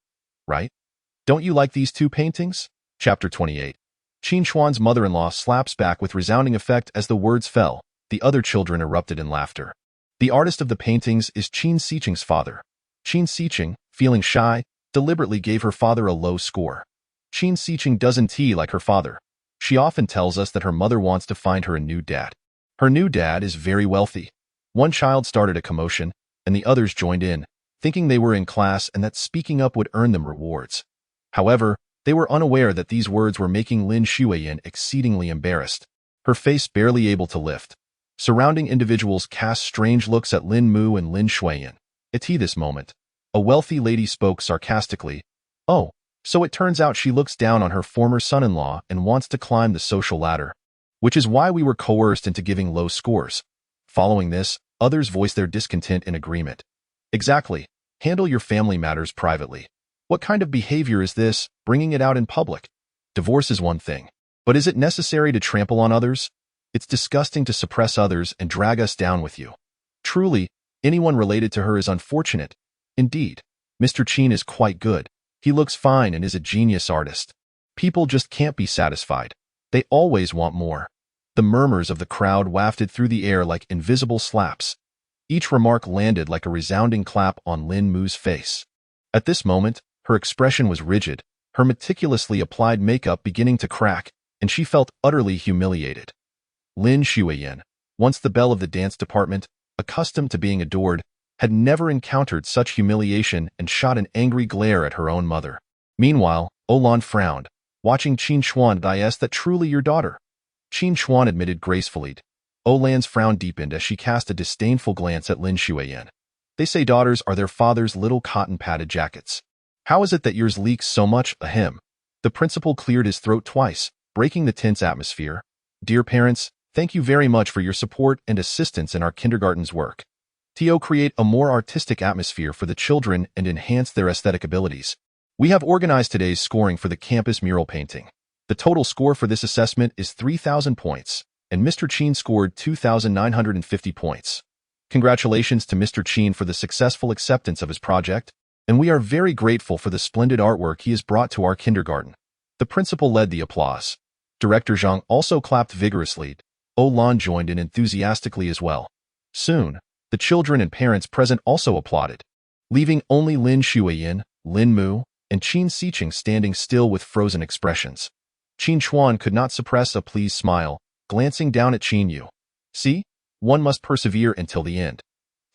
Right? Don't you like these 2 paintings? Chapter 28. Qin Chuan's mother-in-law slaps back with resounding effect as the words fell. The other children erupted in laughter. The artist of the paintings is Qin Xiqing's father. Qin Xiqing, feeling shy, deliberately gave her father a low score. Qin Xiqing doesn't like her father. She often tells us that her mother wants to find her a new dad. Her new dad is very wealthy. One child started a commotion, and the others joined in, thinking they were in class and that speaking up would earn them rewards. However, they were unaware that these words were making Lin Xueyan exceedingly embarrassed, her face barely able to lift. Surrounding individuals cast strange looks at Lin Mu and Lin Xueyan. At this moment, a wealthy lady spoke sarcastically. Oh, so it turns out she looks down on her former son-in-law and wants to climb the social ladder, which is why we were coerced into giving low scores. Following this, others voiced their discontent in agreement. Exactly. Handle your family matters privately. What kind of behavior is this, bringing it out in public? Divorce is one thing, but is it necessary to trample on others? It's disgusting to suppress others and drag us down with you. Truly, anyone related to her is unfortunate. Indeed, Mr. Qin is quite good. He looks fine and is a genius artist. People just can't be satisfied. They always want more. The murmurs of the crowd wafted through the air like invisible slaps. Each remark landed like a resounding clap on Lin Mu's face. At this moment, her expression was rigid, her meticulously applied makeup beginning to crack, and she felt utterly humiliated. Lin Xueyan, once the belle of the dance department, accustomed to being adored, had never encountered such humiliation and shot an angry glare at her own mother. Meanwhile, Lan frowned, watching Qin Chuan. Is that truly your daughter? Qin Chuan admitted gracefully. Lan's frown deepened as she cast a disdainful glance at Lin Xueyan. They say daughters are their father's little cotton-padded jackets. How is it that yours leaks so much? Ahem. The principal cleared his throat twice, breaking the tense atmosphere. Dear parents, thank you very much for your support and assistance in our kindergarten's work. Create a more artistic atmosphere for the children and enhance their aesthetic abilities. We have organized today's scoring for the campus mural painting. The total score for this assessment is 3,000 points, and Mr. Qin scored 2,950 points. Congratulations to Mr. Qin for the successful acceptance of his project. and we are very grateful for the splendid artwork he has brought to our kindergarten. The principal led the applause. Director Zhang also clapped vigorously. Lan joined in enthusiastically as well. Soon, the children and parents present also applauded, leaving only Lin Xueyan, Lin Mu, and Qin Xiqing standing still with frozen expressions. Qin Chuan could not suppress a pleased smile, glancing down at Qin Yu. See? One must persevere until the end.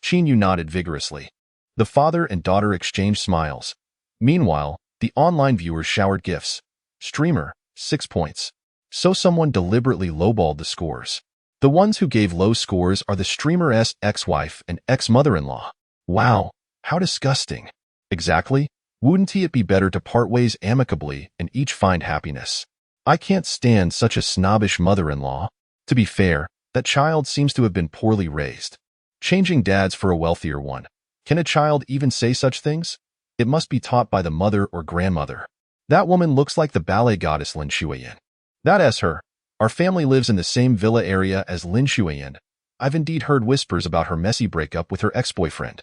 Qin Yu nodded vigorously. The father and daughter exchanged smiles. Meanwhile, the online viewers showered gifts. Streamer, 6 points. So someone deliberately lowballed the scores. The ones who gave low scores are the streamer's ex-wife and ex-mother-in-law. Wow, how disgusting. Exactly. Wouldn't it be better to part ways amicably and each find happiness? I can't stand such a snobbish mother-in-law. To be fair, that child seems to have been poorly raised. Changing dads for a wealthier one. Can a child even say such things? It must be taught by the mother or grandmother. That woman looks like the ballet goddess Lin Xueyan. That's her. Our family lives in the same villa area as Lin Xueyan. I've indeed heard whispers about her messy breakup with her ex-boyfriend.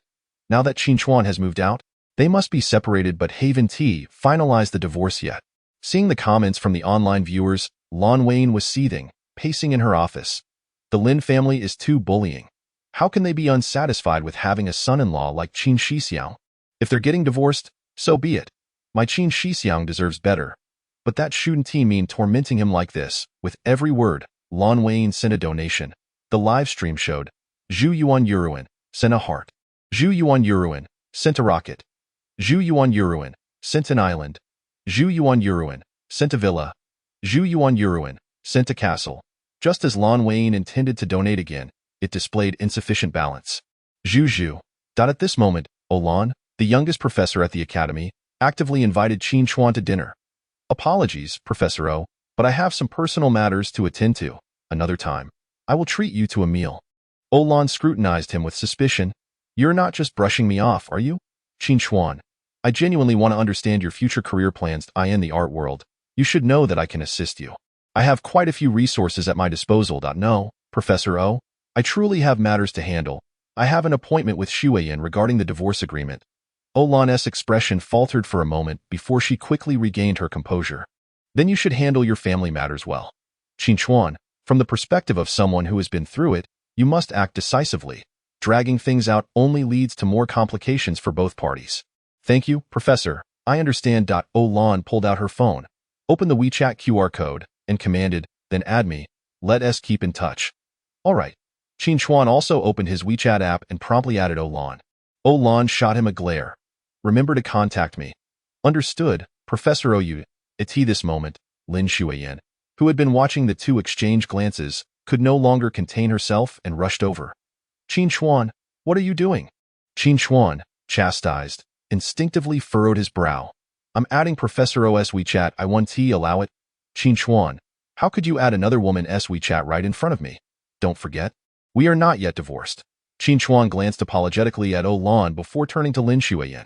Now that Qin Chuan has moved out, they must be separated, but haven't finalized the divorce yet. Seeing the comments from the online viewers, Lin Wayne was seething, pacing in her office. The Lin family is too bullying. How can they be unsatisfied with having a son-in-law like Qin Xixiang? If they're getting divorced, so be it. My Qin Xixiang deserves better. But that shouldn't mean tormenting him like this. With every word, Lin Wayne sent a donation. The live stream showed. Zhu Yuan Yuruan sent a heart. Zhu Yuan Yuruan sent a rocket. Zhu Yuan Yuruan sent an island. Zhu Yuan Yuruan sent a villa. Zhu Yuan Yuruan sent a castle. Just as Lin Wayne intended to donate again, it displayed insufficient balance. Zhu. At this moment, Lan, the youngest professor at the academy, actively invited Qin Chuan to dinner. Apologies, Professor O, but I have some personal matters to attend to. Another time, I will treat you to a meal. Lan scrutinized him with suspicion. You're not just brushing me off, are you? Qin Chuan, I genuinely want to understand your future career plans in the art world. You should know that I can assist you. I have quite a few resources at my disposal. No, Professor O, I truly have matters to handle. I have an appointment with Xueyan regarding the divorce agreement. Lan's expression faltered for a moment before she quickly regained her composure. Then you should handle your family matters well. Qin Chuan, from the perspective of someone who has been through it, you must act decisively. Dragging things out only leads to more complications for both parties. Thank you, Professor. I understand. Lan pulled out her phone, opened the WeChat QR code, and commanded, then add me. Let us keep in touch. All right. Qin Chuan also opened his WeChat app and promptly added Lan. Lan shot him a glare. Remember to contact me. Understood, Professor Ou. At this moment, Lin Xueyan, who had been watching the two exchange glances, could no longer contain herself and rushed over. Qin Chuan, what are you doing? Qin Chuan, chastised, instinctively furrowed his brow. I'm adding Professor O's WeChat. I want to allow it. Qin Chuan, how could you add another woman's WeChat right in front of me? Don't forget, we are not yet divorced. Qin Chuan glanced apologetically at Lan before turning to Lin Xueyan.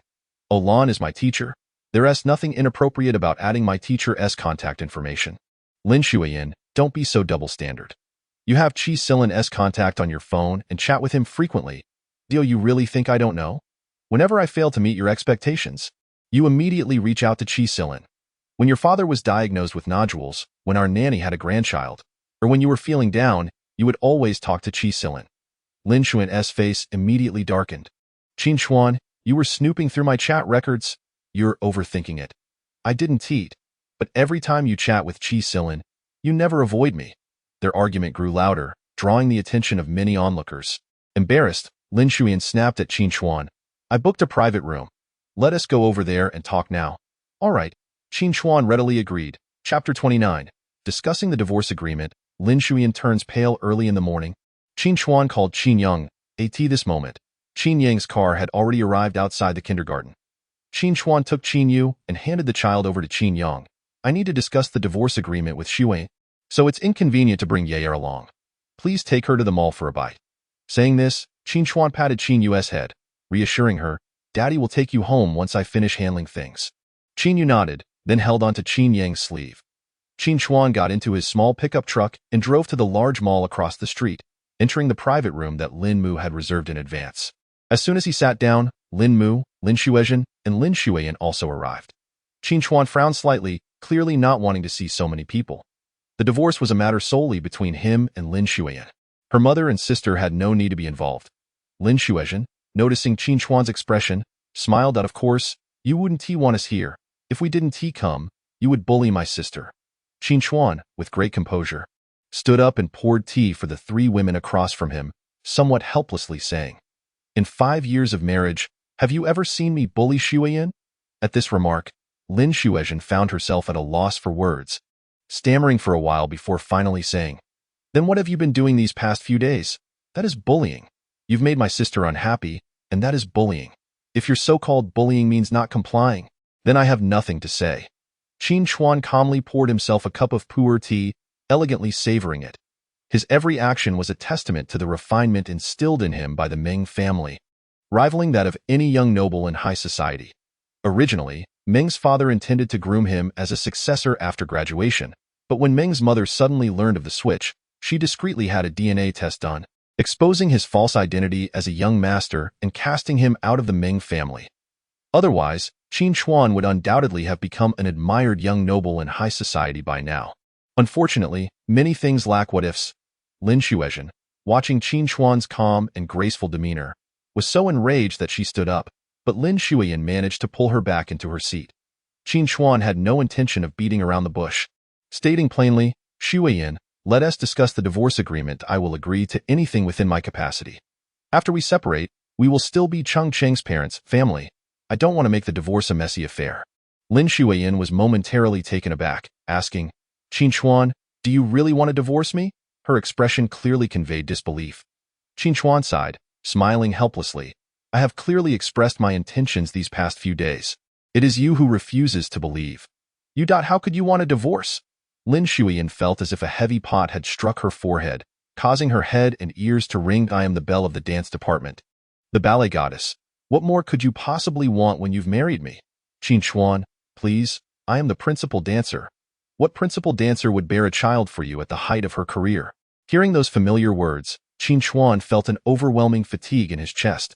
Lan is my teacher. There's nothing inappropriate about adding my teacher's contact information. Lin Xueyan, don't be so double-standard. You have Qi Silin's contact on your phone and chat with him frequently. Do you really think I don't know? Whenever I fail to meet your expectations, you immediately reach out to Qi Silin. When your father was diagnosed with nodules, when our nanny had a grandchild, or when you were feeling down, you would always talk to Qi Silin. Lin Xueyan's face immediately darkened. Qin Chuan, you were snooping through my chat records. You're overthinking it. I didn't cheat, but every time you chat with Qi Silin, you never avoid me. Their argument grew louder, drawing the attention of many onlookers. Embarrassed, Lin Xueyan snapped at Qin Chuan. I booked a private room. Let us go over there and talk now. All right. Qin Chuan readily agreed. Chapter 29. Discussing the divorce agreement, Lin Xueyan turns pale early in the morning. Qin Chuan called Qin Yang. At this moment, Qin Yang's car had already arrived outside the kindergarten. Qin Chuan took Qin Yu and handed the child over to Qin Yang. I need to discuss the divorce agreement with Xueyan, so it's inconvenient to bring Yair along. Please take her to the mall for a bite. Saying this, Qin Chuan patted Qin Yu's head, reassuring her, Daddy will take you home once I finish handling things. Qin Yu nodded, then held onto Qin Yang's sleeve. Qin Chuan got into his small pickup truck and drove to the large mall across the street, entering the private room that Lin Mu had reserved in advance. As soon as he sat down, Lin Xueyan, and Lin Xueyan also arrived. Qin Chuan frowned slightly, clearly not wanting to see so many people. The divorce was a matter solely between him and Lin Xueyan. Her mother and sister had no need to be involved. Lin Xueyan, noticing Qin Chuan's expression, smiled out. Of course, you wouldn't want us here. If we didn't come, you would bully my sister. Qin Chuan, with great composure, stood up and poured tea for the three women across from him, somewhat helplessly saying, "In 5 years of marriage, have you ever seen me bully Xueyan?" At this remark, Lin Xueyan found herself at a loss for words, stammering for a while before finally saying, "Then what have you been doing these past few days? That is bullying. You've made my sister unhappy, and that is bullying. If your so-called bullying means not complying, then I have nothing to say." Qin Chuan calmly poured himself a cup of pu'er tea, elegantly savoring it. His every action was a testament to the refinement instilled in him by the Ming family, rivaling that of any young noble in high society. Originally, Ming's father intended to groom him as a successor after graduation, but when Ming's mother suddenly learned of the switch, she discreetly had a DNA test done, exposing his false identity as a young master and casting him out of the Ming family. Otherwise, Qin Chuan would undoubtedly have become an admired young noble in high society by now. Unfortunately, many things lack what-ifs. Lin Xueyan, watching Qin Chuan's calm and graceful demeanor, was so enraged that she stood up, but Lin Xueyan managed to pull her back into her seat. Qin Chuan had no intention of beating around the bush, stating plainly, "Xueyan, let us discuss the divorce agreement. I will agree to anything within my capacity. After we separate, we will still be Cheng Cheng's parents, family. I don't want to make the divorce a messy affair." Lin Xueyan was momentarily taken aback, asking, "Qin Chuan, do you really want to divorce me?" Her expression clearly conveyed disbelief. Qin Chuan sighed, smiling helplessly. "I have clearly expressed my intentions these past few days. It is you who refuses to believe. How could you want a divorce?" Lin Xueyan felt as if a heavy pot had struck her forehead, causing her head and ears to ring. "I am the belle of the dance department, the ballet goddess. What more could you possibly want when you've married me? Qin Chuan, please, I am the principal dancer. What principal dancer would bear a child for you at the height of her career?" Hearing those familiar words, Qin Chuan felt an overwhelming fatigue in his chest.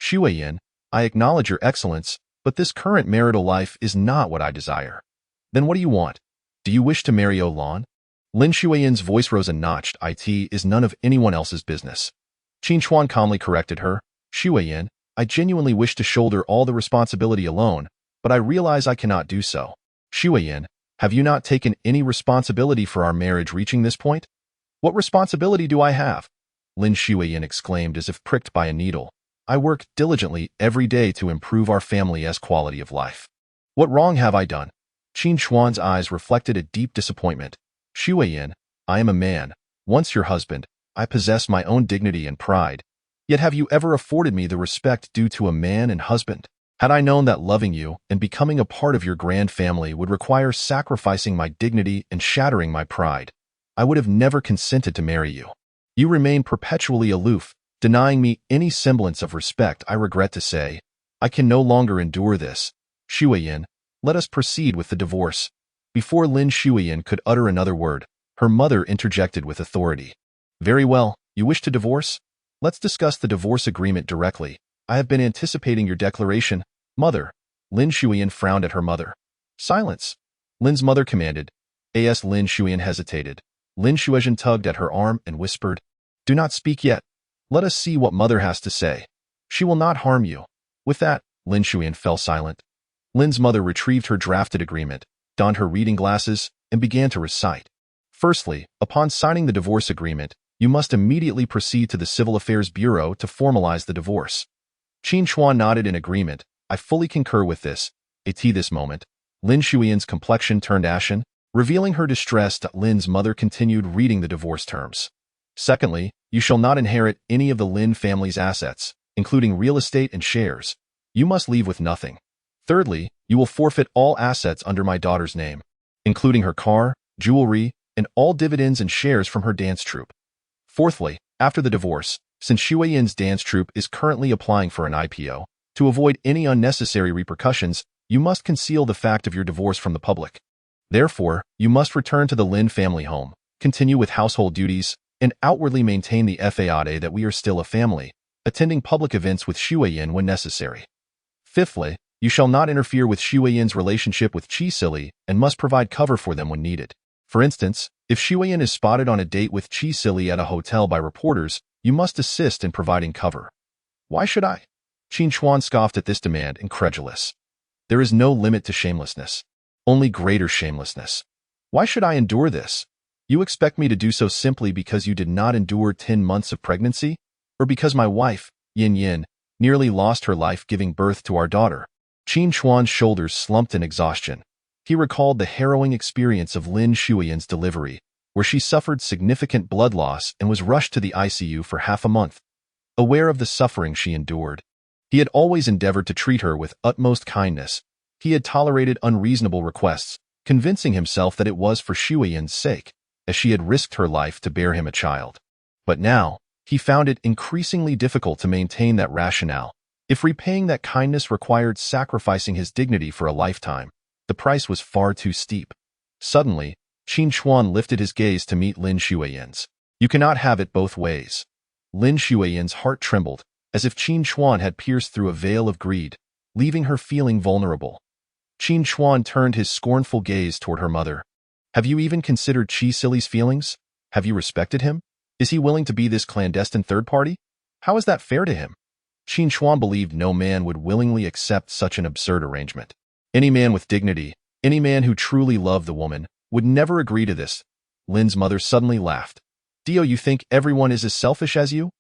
"Xueyan, I acknowledge your excellence, but this current marital life is not what I desire." "Then what do you want? Do you wish to marry Olan?" Lin Xueyan's voice rose a notch. "It is none of anyone else's business." Qin Chuan calmly corrected her. "Xueyan, I genuinely wish to shoulder all the responsibility alone, but I realize I cannot do so." "Xueyan, have you not taken any responsibility for our marriage reaching this point?" "What responsibility do I have?" Lin Xueyan exclaimed as if pricked by a needle. "I work diligently every day to improve our family's quality of life. What wrong have I done?" Qin Chuan's eyes reflected a deep disappointment. "Xueyan, I am a man, once your husband. I possess my own dignity and pride. Yet have you ever afforded me the respect due to a man and husband? Had I known that loving you and becoming a part of your grand family would require sacrificing my dignity and shattering my pride, I would have never consented to marry you. You remain perpetually aloof, denying me any semblance of respect. I regret to say, I can no longer endure this. Xueyan, let us proceed with the divorce." Before Lin Xueyan could utter another word, her mother interjected with authority. "Very well, you wish to divorce? Let's discuss the divorce agreement directly. I have been anticipating your declaration, mother." Lin Xueyan frowned at her mother. "Silence," Lin's mother commanded. As Lin Xueyan hesitated, Lin Xueyan tugged at her arm and whispered, "Do not speak yet. Let us see what mother has to say. She will not harm you." With that, Lin Xueyan fell silent. Lin's mother retrieved her drafted agreement, donned her reading glasses, and began to recite. "Firstly, upon signing the divorce agreement, you must immediately proceed to the Civil Affairs Bureau to formalize the divorce." Qin Chuan nodded in agreement. "I fully concur with this." At this moment, Lin Xueyan's complexion turned ashen, revealing her distress. Lin's mother continued reading the divorce terms. "Secondly, you shall not inherit any of the Lin family's assets, including real estate and shares. You must leave with nothing. Thirdly, you will forfeit all assets under my daughter's name, including her car, jewelry, and all dividends and shares from her dance troupe. Fourthly, after the divorce, since Xueyan's dance troupe is currently applying for an IPO, to avoid any unnecessary repercussions, you must conceal the fact of your divorce from the public. Therefore, you must return to the Lin family home, continue with household duties, and outwardly maintain the faade that we are still a family, attending public events with Xueyan when necessary." Fifthly, you shall not interfere with Xueyan's relationship with Qi and must provide cover for them when needed. For instance, if Xueyan is spotted on a date with Qi at a hotel by reporters, you must assist in providing cover. Why should I? Qin Chuan scoffed at this demand, incredulous. There is no limit to shamelessness. Only greater shamelessness. Why should I endure this? You expect me to do so simply because you did not endure 10 months of pregnancy? Or because my wife, Yin, nearly lost her life giving birth to our daughter? Qin Chuan's shoulders slumped in exhaustion. He recalled the harrowing experience of Lin Xueyan's delivery, where she suffered significant blood loss and was rushed to the ICU for half a month. Aware of the suffering she endured, he had always endeavored to treat her with utmost kindness. He had tolerated unreasonable requests, convincing himself that it was for Xueyan's sake, as she had risked her life to bear him a child. But now, he found it increasingly difficult to maintain that rationale. If repaying that kindness required sacrificing his dignity for a lifetime, the price was far too steep. Suddenly, Qin Chuan lifted his gaze to meet Lin Xueyan's. You cannot have it both ways. Lin Xueyan's heart trembled, as if Qin Chuan had pierced through a veil of greed, leaving her feeling vulnerable. Qin Chuan turned his scornful gaze toward her mother. Have you even considered Qi feelings? Have you respected him? Is he willing to be this clandestine third party? How is that fair to him? Qin Chuan believed no man would willingly accept such an absurd arrangement. Any man with dignity, any man who truly loved the woman, would never agree to this. Lin's mother suddenly laughed. Dio, you think everyone is as selfish as you?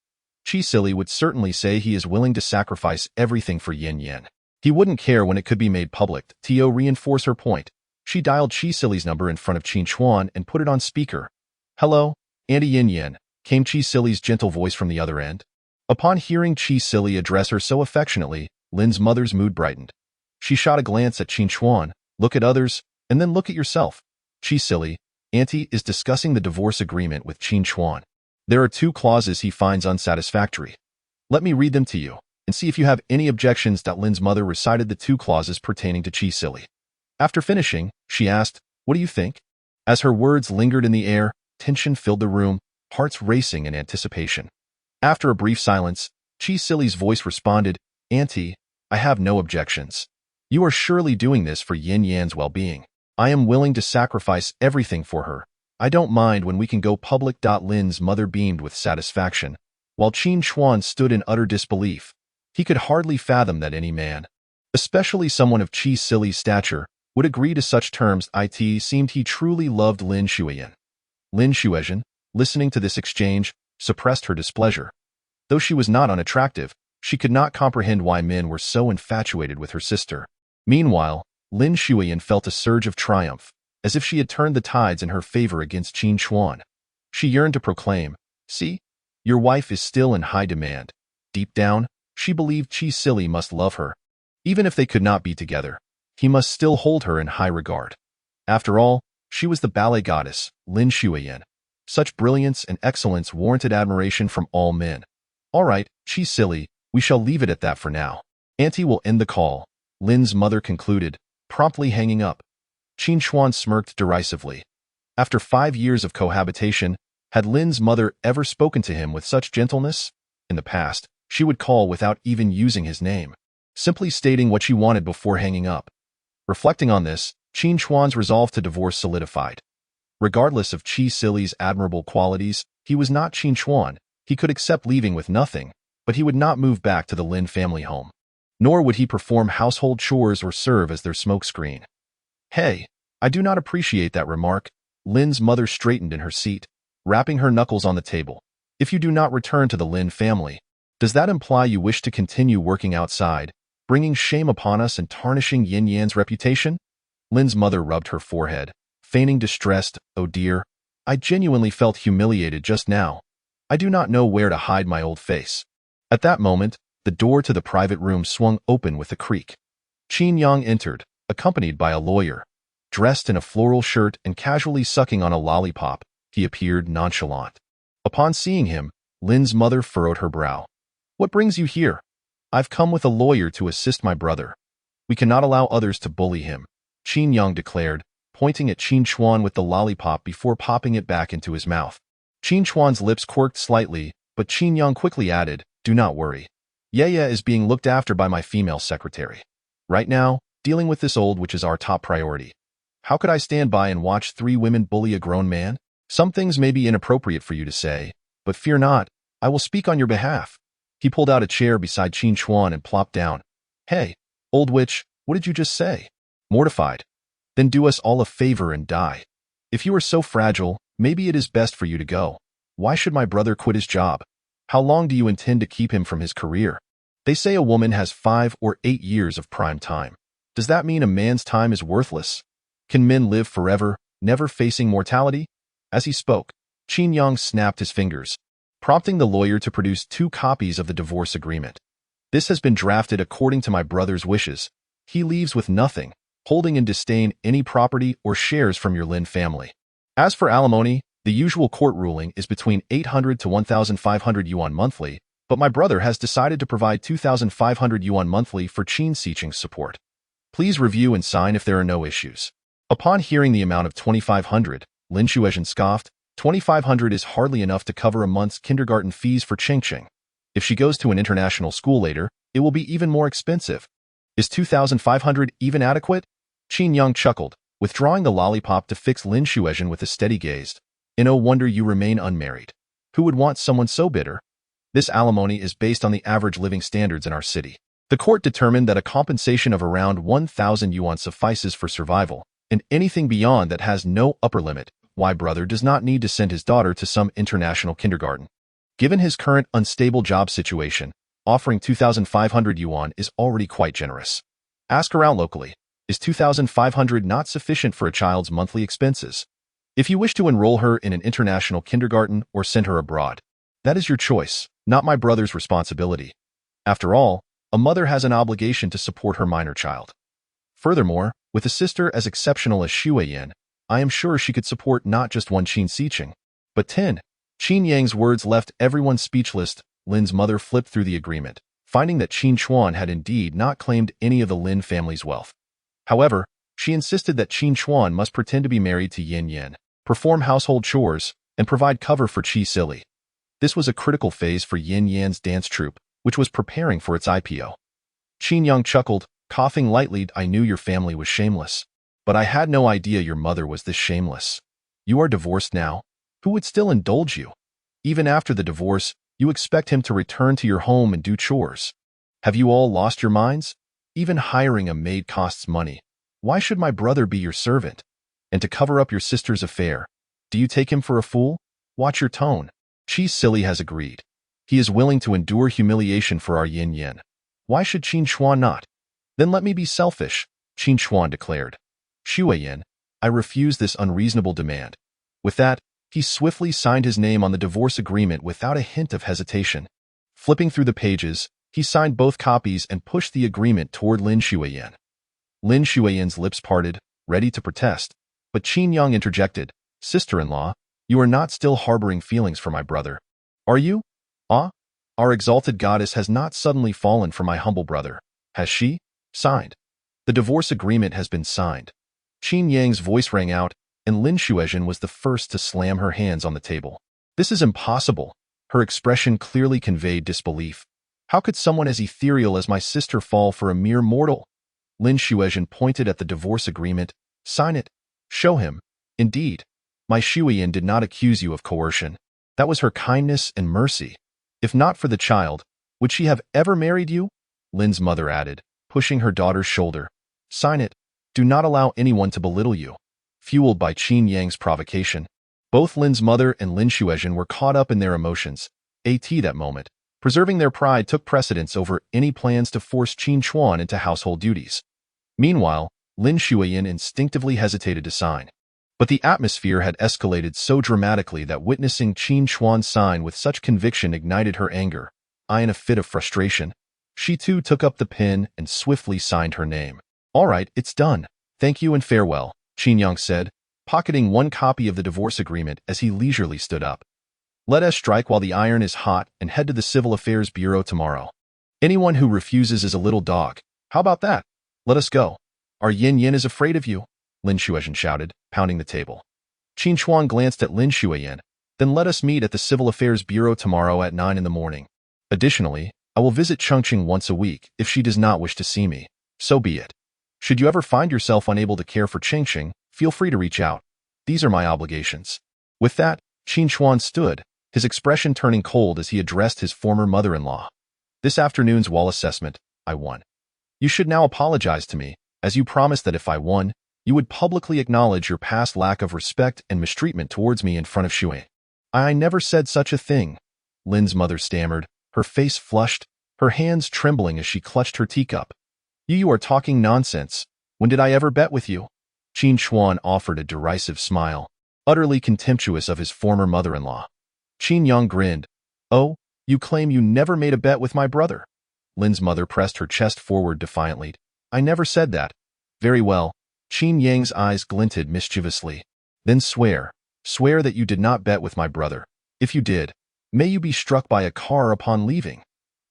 Qi would certainly say he is willing to sacrifice everything for Yin. He wouldn't care when it could be made public. Tio reinforced her point. She dialed Qi number in front of Qin Chuan and put it on speaker. Hello, Auntie Yin, came Qi gentle voice from the other end. Upon hearing Qi address her so affectionately, Lin's mother's mood brightened. She shot a glance at Qin Chuan, look at others, and then look at yourself. Qi, Auntie is discussing the divorce agreement with Qin Chuan. There are 2 clauses he finds unsatisfactory. Let me read them to you, and see if you have any objections. Lin's mother recited the 2 clauses pertaining to Qi. After finishing, she asked, what do you think? As her words lingered in the air, tension filled the room, hearts racing in anticipation. After a brief silence, Qi voice responded, Auntie, I have no objections. You are surely doing this for Yin-Yan's well-being. I am willing to sacrifice everything for her. I don't mind when we can go public. Lin's mother beamed with satisfaction, while Qin Chuan stood in utter disbelief. He could hardly fathom that any man, especially someone of Qi stature, would agree to such terms. It seemed he truly loved Lin Xueyan. Lin Xueyan, listening to this exchange, suppressed her displeasure. Though she was not unattractive, she could not comprehend why men were so infatuated with her sister. Meanwhile, Lin Xueyan felt a surge of triumph, as if she had turned the tides in her favor against Qin Chuan. She yearned to proclaim, see, your wife is still in high demand. Deep down, she believed Qi must love her. Even if they could not be together, he must still hold her in high regard. After all, she was the ballet goddess, Lin Xueyan. Such brilliance and excellence warranted admiration from all men. All right, Qi, we shall leave it at that for now. Auntie will end the call, Lin's mother concluded, promptly hanging up. Qin Chuan smirked derisively. After 5 years of cohabitation, had Lin's mother ever spoken to him with such gentleness? In the past, she would call without even using his name, simply stating what she wanted before hanging up. Reflecting on this, Qin Chuan's resolve to divorce solidified. Regardless of Qi admirable qualities, he was not Qin Chuan. He could accept leaving with nothing, but he would not move back to the Lin family home. Nor would he perform household chores or serve as their smokescreen. Hey, I do not appreciate that remark. Lin's mother straightened in her seat, rapping her knuckles on the table. If you do not return to the Lin family, does that imply you wish to continue working outside, bringing shame upon us and tarnishing Yin-Yan's reputation? Lin's mother rubbed her forehead, feigning distressed. Oh dear, I genuinely felt humiliated just now. I do not know where to hide my old face. At that moment, the door to the private room swung open with a creak. Qin Yang entered, accompanied by a lawyer. Dressed in a floral shirt and casually sucking on a lollipop, he appeared nonchalant. Upon seeing him, Lin's mother furrowed her brow. What brings you here? I've come with a lawyer to assist my brother. We cannot allow others to bully him, Qin Yang declared, pointing at Qin Chuan with the lollipop before popping it back into his mouth. Qin Chuan's lips quirked slightly, but Qin Yang quickly added, do not worry. Yaya is being looked after by my female secretary. Right now, dealing with this old witch is our top priority. How could I stand by and watch 3 women bully a grown man? Some things may be inappropriate for you to say, but fear not, I will speak on your behalf. He pulled out a chair beside Qin Chuan and plopped down. Hey, old witch, what did you just say? Mortified. Then do us all a favor and die. If you are so fragile, maybe it is best for you to go. Why should my brother quit his job? How long do you intend to keep him from his career? They say a woman has 5 or 8 years of prime time. Does that mean a man's time is worthless? Can men live forever, never facing mortality? As he spoke, Qin Yang snapped his fingers, prompting the lawyer to produce 2 copies of the divorce agreement. This has been drafted according to my brother's wishes. He leaves with nothing, holding in disdain any property or shares from your Lin family. As for alimony, the usual court ruling is between 800 to 1,500 yuan monthly, but my brother has decided to provide 2,500 yuan monthly for Qin Xiqing's support. Please review and sign if there are no issues. Upon hearing the amount of 2,500, Lin Xueyan scoffed. 2,500 is hardly enough to cover a month's kindergarten fees for Qingqing. If she goes to an international school later, it will be even more expensive. Is 2,500 even adequate? Qin Yang chuckled, withdrawing the lollipop to fix Lin Xueyan with a steady gaze. No wonder you remain unmarried. Who would want someone so bitter? This alimony is based on the average living standards in our city. The court determined that a compensation of around 1,000 yuan suffices for survival, and anything beyond that has no upper limit. Why brother does not need to send his daughter to some international kindergarten. Given his current unstable job situation, offering 2,500 yuan is already quite generous. Ask around locally. Is 2,500 not sufficient for a child's monthly expenses? If you wish to enroll her in an international kindergarten or send her abroad, that is your choice, not my brother's responsibility. After all, a mother has an obligation to support her minor child. Furthermore, with a sister as exceptional as Xueyan, I am sure she could support not just one Qin Xiqing, but 10. Qin Yang's words left everyone speechless. Lin's mother flipped through the agreement, finding that Qin Chuan had indeed not claimed any of the Lin family's wealth. However, she insisted that Qin Chuan must pretend to be married to Yin Yan, perform household chores, and provide cover for Qi Silly. This was a critical phase for Yin Yan's dance troupe, which was preparing for its IPO. Qin Yang chuckled, coughing lightly. I knew your family was shameless, but I had no idea your mother was this shameless. You are divorced now. Who would still indulge you? Even after the divorce, you expect him to return to your home and do chores. Have you all lost your minds? Even hiring a maid costs money. Why should my brother be your servant? And to cover up your sister's affair, do you take him for a fool? Watch your tone. Qi Silly has agreed. He is willing to endure humiliation for our Yin Yan. Why should Qin Chuan not? Then let me be selfish, Qin Chuan declared. Xueyan, I refuse this unreasonable demand. With that, he swiftly signed his name on the divorce agreement without a hint of hesitation. Flipping through the pages, he signed both copies and pushed the agreement toward Lin Xueyan. Lin Xueyan's lips parted, ready to protest, but Qin Yang interjected, Sister-in-law, you are not still harboring feelings for my brother, are you? Ah? Our exalted goddess has not suddenly fallen for my humble brother, has she? Signed. The divorce agreement has been signed. Qin Yang's voice rang out, and Lin Xueyan was the first to slam her hands on the table. This is impossible. Her expression clearly conveyed disbelief. How could someone as ethereal as my sister fall for a mere mortal? Lin Xueyan pointed at the divorce agreement. Sign it. Show him. Indeed. My Xueyan did not accuse you of coercion. That was her kindness and mercy. If not for the child, would she have ever married you? Lin's mother added, pushing her daughter's shoulder. Sign it. Do not allow anyone to belittle you. Fueled by Qin Yang's provocation, both Lin's mother and Lin Xueyan were caught up in their emotions. That moment, preserving their pride took precedence over any plans to force Qin Chuan into household duties. Meanwhile, Lin Xueyan instinctively hesitated to sign. But the atmosphere had escalated so dramatically that witnessing Qin Chuan sign with such conviction ignited her anger. In a fit of frustration, she too took up the pen and swiftly signed her name. All right, it's done. Thank you and farewell, Qin Yang said, pocketing one copy of the divorce agreement as he leisurely stood up. Let us strike while the iron is hot and head to the Civil Affairs Bureau tomorrow. Anyone who refuses is a little dog. How about that? Let us go. Our Yin Yin is afraid of you, Lin Xueyan shouted, pounding the table. Qin Chuan glanced at Lin Xueyan. Then let us meet at the Civil Affairs Bureau tomorrow at 9 in the morning. Additionally, I will visit Chongqing once a week if she does not wish to see me. So be it. Should you ever find yourself unable to care for Chongqing, feel free to reach out. These are my obligations." With that, Qin Chuan stood, his expression turning cold as he addressed his former mother-in-law. "This afternoon's wall assessment, I won. You should now apologize to me, as you promised that if I won, you would publicly acknowledge your past lack of respect and mistreatment towards me in front of Xueyan." "I never said such a thing," Lin's mother stammered, her face flushed, her hands trembling as she clutched her teacup. You are talking nonsense. When did I ever bet with you?" Qin Chuan offered a derisive smile, utterly contemptuous of his former mother-in-law. Qin Yang grinned. "Oh, you claim you never made a bet with my brother?" Lin's mother pressed her chest forward defiantly. "I never said that." "Very well." Qin Yang's eyes glinted mischievously. "Then swear that you did not bet with my brother. If you did, may you be struck by a car upon leaving."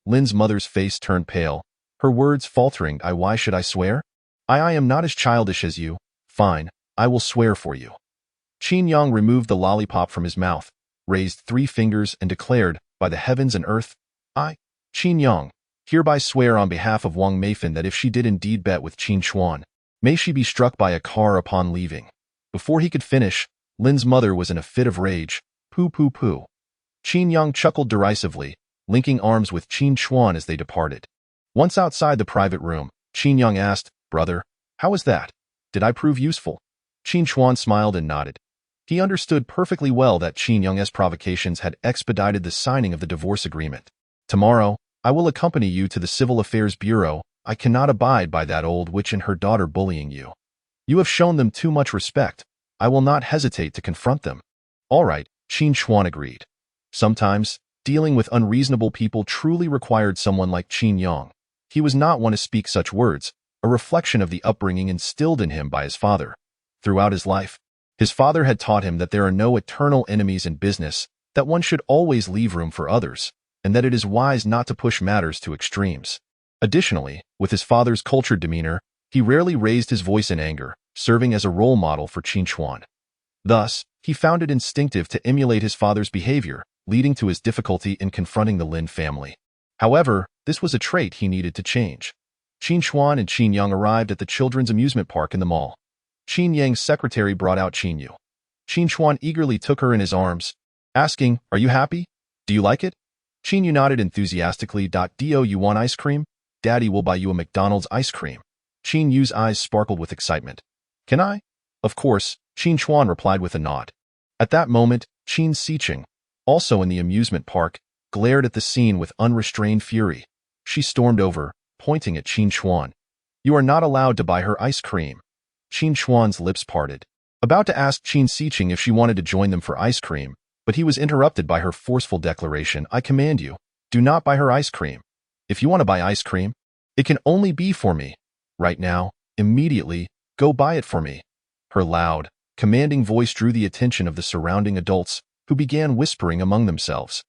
Lin's mother's face turned pale, her words faltering. Why should I swear? I am not as childish as you." "Fine, I will swear for you." Qin Yang removed the lollipop from his mouth, raised 3 fingers and declared, "By the heavens and earth, I, Qin Yang, hereby swear on behalf of Wang Meifan that if she did indeed bet with Qin Chuan, may she be struck by a car upon leaving." Before he could finish, Lin's mother was in a fit of rage. "Pooh pooh pooh." Qin Yang chuckled derisively, linking arms with Qin Chuan as they departed. Once outside the private room, Qin Yang asked, "Brother, how was that? Did I prove useful?" Qin Chuan smiled and nodded. He understood perfectly well that Qin Yang's provocations had expedited the signing of the divorce agreement. "Tomorrow, I will accompany you to the Civil Affairs Bureau. I cannot abide by that old witch and her daughter bullying you. You have shown them too much respect. I will not hesitate to confront them." "All right," Qin Chuan agreed. Sometimes, dealing with unreasonable people truly required someone like Qin Yang. He was not one to speak such words, a reflection of the upbringing instilled in him by his father. Throughout his life, his father had taught him that there are no eternal enemies in business, that one should always leave room for others, and that it is wise not to push matters to extremes. Additionally, with his father's cultured demeanor, he rarely raised his voice in anger, serving as a role model for Qin Chuan. Thus, he found it instinctive to emulate his father's behavior, leading to his difficulty in confronting the Lin family. However, this was a trait he needed to change. Qin Chuan and Qin Yang arrived at the children's amusement park in the mall. Qin Yang's secretary brought out Qin Yu. Qin Chuan eagerly took her in his arms, asking, "Are you happy? Do you like it?" Qin Yu nodded enthusiastically. "Do you want ice cream? Daddy will buy you a McDonald's ice cream." Qin Yu's eyes sparkled with excitement. "Can I?" "Of course," Qin Chuan replied with a nod. At that moment, Qin Xiqing, also in the amusement park, glared at the scene with unrestrained fury. She stormed over, pointing at Qin Chuan. "You are not allowed to buy her ice cream." Qin Chuan's lips parted, about to ask Qin Xiqing if she wanted to join them for ice cream, but he was interrupted by her forceful declaration. "I command you, do not buy her ice cream. If you want to buy ice cream, it can only be for me. Right now, immediately, go buy it for me." Her loud, commanding voice drew the attention of the surrounding adults, who began whispering among themselves.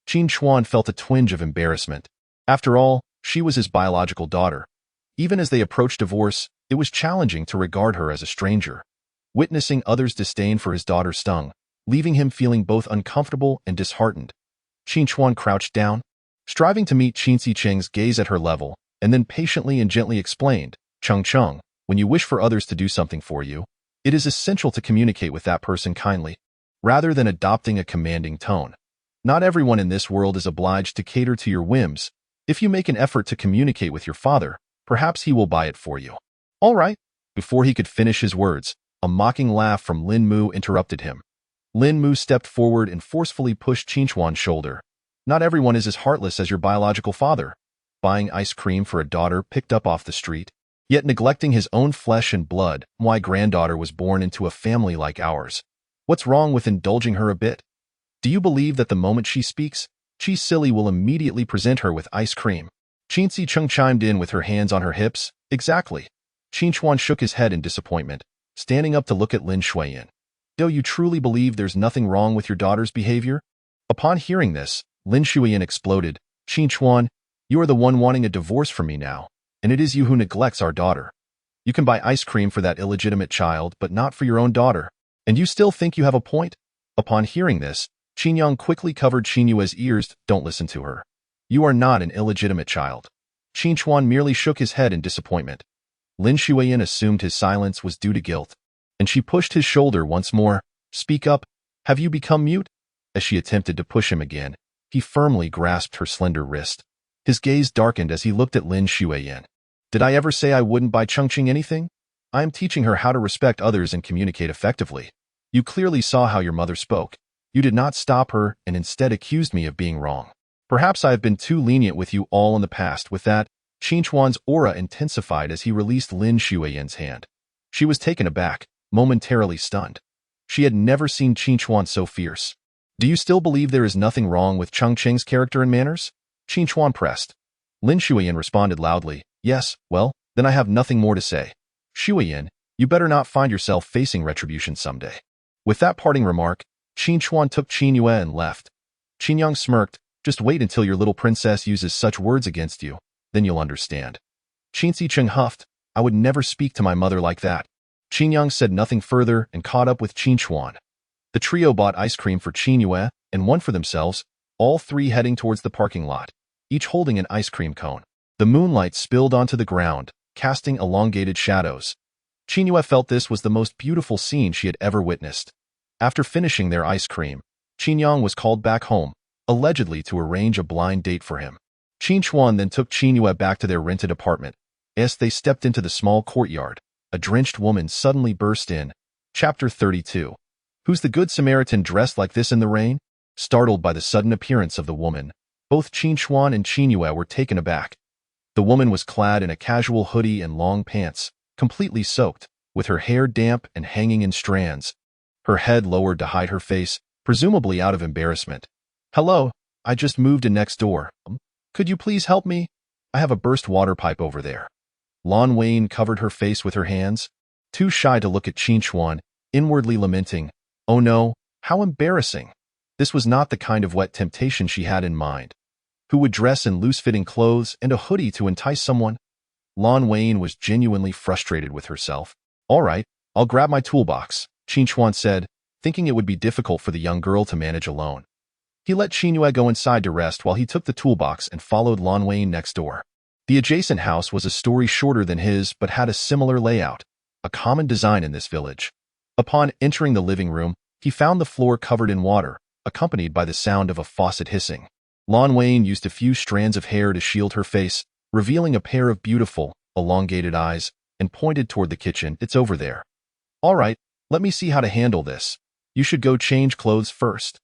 Qin Chuan felt a twinge of embarrassment. After all, she was his biological daughter. Even as they approached divorce, it was challenging to regard her as a stranger. Witnessing others' disdain for his daughter stung, leaving him feeling both uncomfortable and disheartened. Qin Chuan crouched down, striving to meet Qin Xiqing's gaze at her level, and then patiently and gently explained, "Cheng, when you wish for others to do something for you, it is essential to communicate with that person kindly, rather than adopting a commanding tone. Not everyone in this world is obliged to cater to your whims. If you make an effort to communicate with your father, perhaps he will buy it for you." "All right." Before he could finish his words, a mocking laugh from Lin Mu interrupted him. Lin Mu stepped forward and forcefully pushed Qin Chuan's shoulder. "Not everyone is as heartless as your biological father, buying ice cream for a daughter picked up off the street, yet neglecting his own flesh and blood. My granddaughter was born into a family like ours. What's wrong with indulging her a bit? Do you believe that the moment she speaks, Qi Silly will immediately present her with ice cream?" Qin Xiqing chimed in with her hands on her hips. "Exactly." Qin Chuan shook his head in disappointment, standing up to look at Lin Xueyan. "Do you truly believe there's nothing wrong with your daughter's behavior?" Upon hearing this, Lin Xueyan exploded. "Qin Chuan, you are the one wanting a divorce from me now, and it is you who neglects our daughter. You can buy ice cream for that illegitimate child, but not for your own daughter. And you still think you have a point?" Upon hearing this, Qin Yang quickly covered Qin Yu's ears. "Don't listen to her. You are not an illegitimate child. Qin Chuan merely shook his head in disappointment. Lin Xueyan assumed his silence was due to guilt, and she pushed his shoulder once more. Speak up. Have you become mute? As she attempted to push him again, he firmly grasped her slender wrist. His gaze darkened as he looked at Lin Xueyan. Did I ever say I wouldn't buy Chongqing anything? I am teaching her how to respect others and communicate effectively. You clearly saw how your mother spoke. You did not stop her and instead accused me of being wrong. Perhaps I have been too lenient with you all in the past. With that, Qin Chuan's aura intensified as he released Lin Xueyan's hand. She was taken aback, momentarily stunned. She had never seen Qin Chuan so fierce. Do you still believe there is nothing wrong with Chongqing's character and manners? Qin Chuan pressed. Lin Xueyan responded loudly, yes, well, then I have nothing more to say. Xueyan, you better not find yourself facing retribution someday. With that parting remark, Qin Chuan took Qin Yue and left. Qin Yang smirked, just wait until your little princess uses such words against you, then you'll understand. Qin Zicheng huffed, I would never speak to my mother like that. Qin Yang said nothing further and caught up with Qin Chuan. The trio bought ice cream for Qin Yue and one for themselves, all three heading towards the parking lot, each holding an ice cream cone. The moonlight spilled onto the ground, casting elongated shadows. Qin Yue felt this was the most beautiful scene she had ever witnessed. After finishing their ice cream, Qin Yang was called back home, allegedly to arrange a blind date for him. Qin Chuan then took Qin Yue back to their rented apartment. As they stepped into the small courtyard, a drenched woman suddenly burst in. Chapter 32. Who's the good Samaritan dressed like this in the rain? Startled by the sudden appearance of the woman, both Qin Chuan and Qin Yue were taken aback. The woman was clad in a casual hoodie and long pants, completely soaked, with her hair damp and hanging in strands. Her head lowered to hide her face, presumably out of embarrassment. Hello, I just moved in next door. Could you please help me? I have a burst water pipe over there. Lin Xueyan covered her face with her hands, too shy to look at Qin Chuan, inwardly lamenting, oh no, how embarrassing. This was not the kind of wet temptation she had in mind. Who would dress in loose-fitting clothes and a hoodie to entice someone? Lin Xueyan was genuinely frustrated with herself. All right, I'll grab my toolbox, Qin Chuan said, thinking it would be difficult for the young girl to manage alone. He let Qin Yue go inside to rest while he took the toolbox and followed Lin Xueyan next door. The adjacent house was a story shorter than his but had a similar layout, a common design in this village. Upon entering the living room, he found the floor covered in water, accompanied by the sound of a faucet hissing. Lin Xueyan used a few strands of hair to shield her face, revealing a pair of beautiful, elongated eyes, and pointed toward the kitchen. It's over there. All right, let me see how to handle this. You should go change clothes first.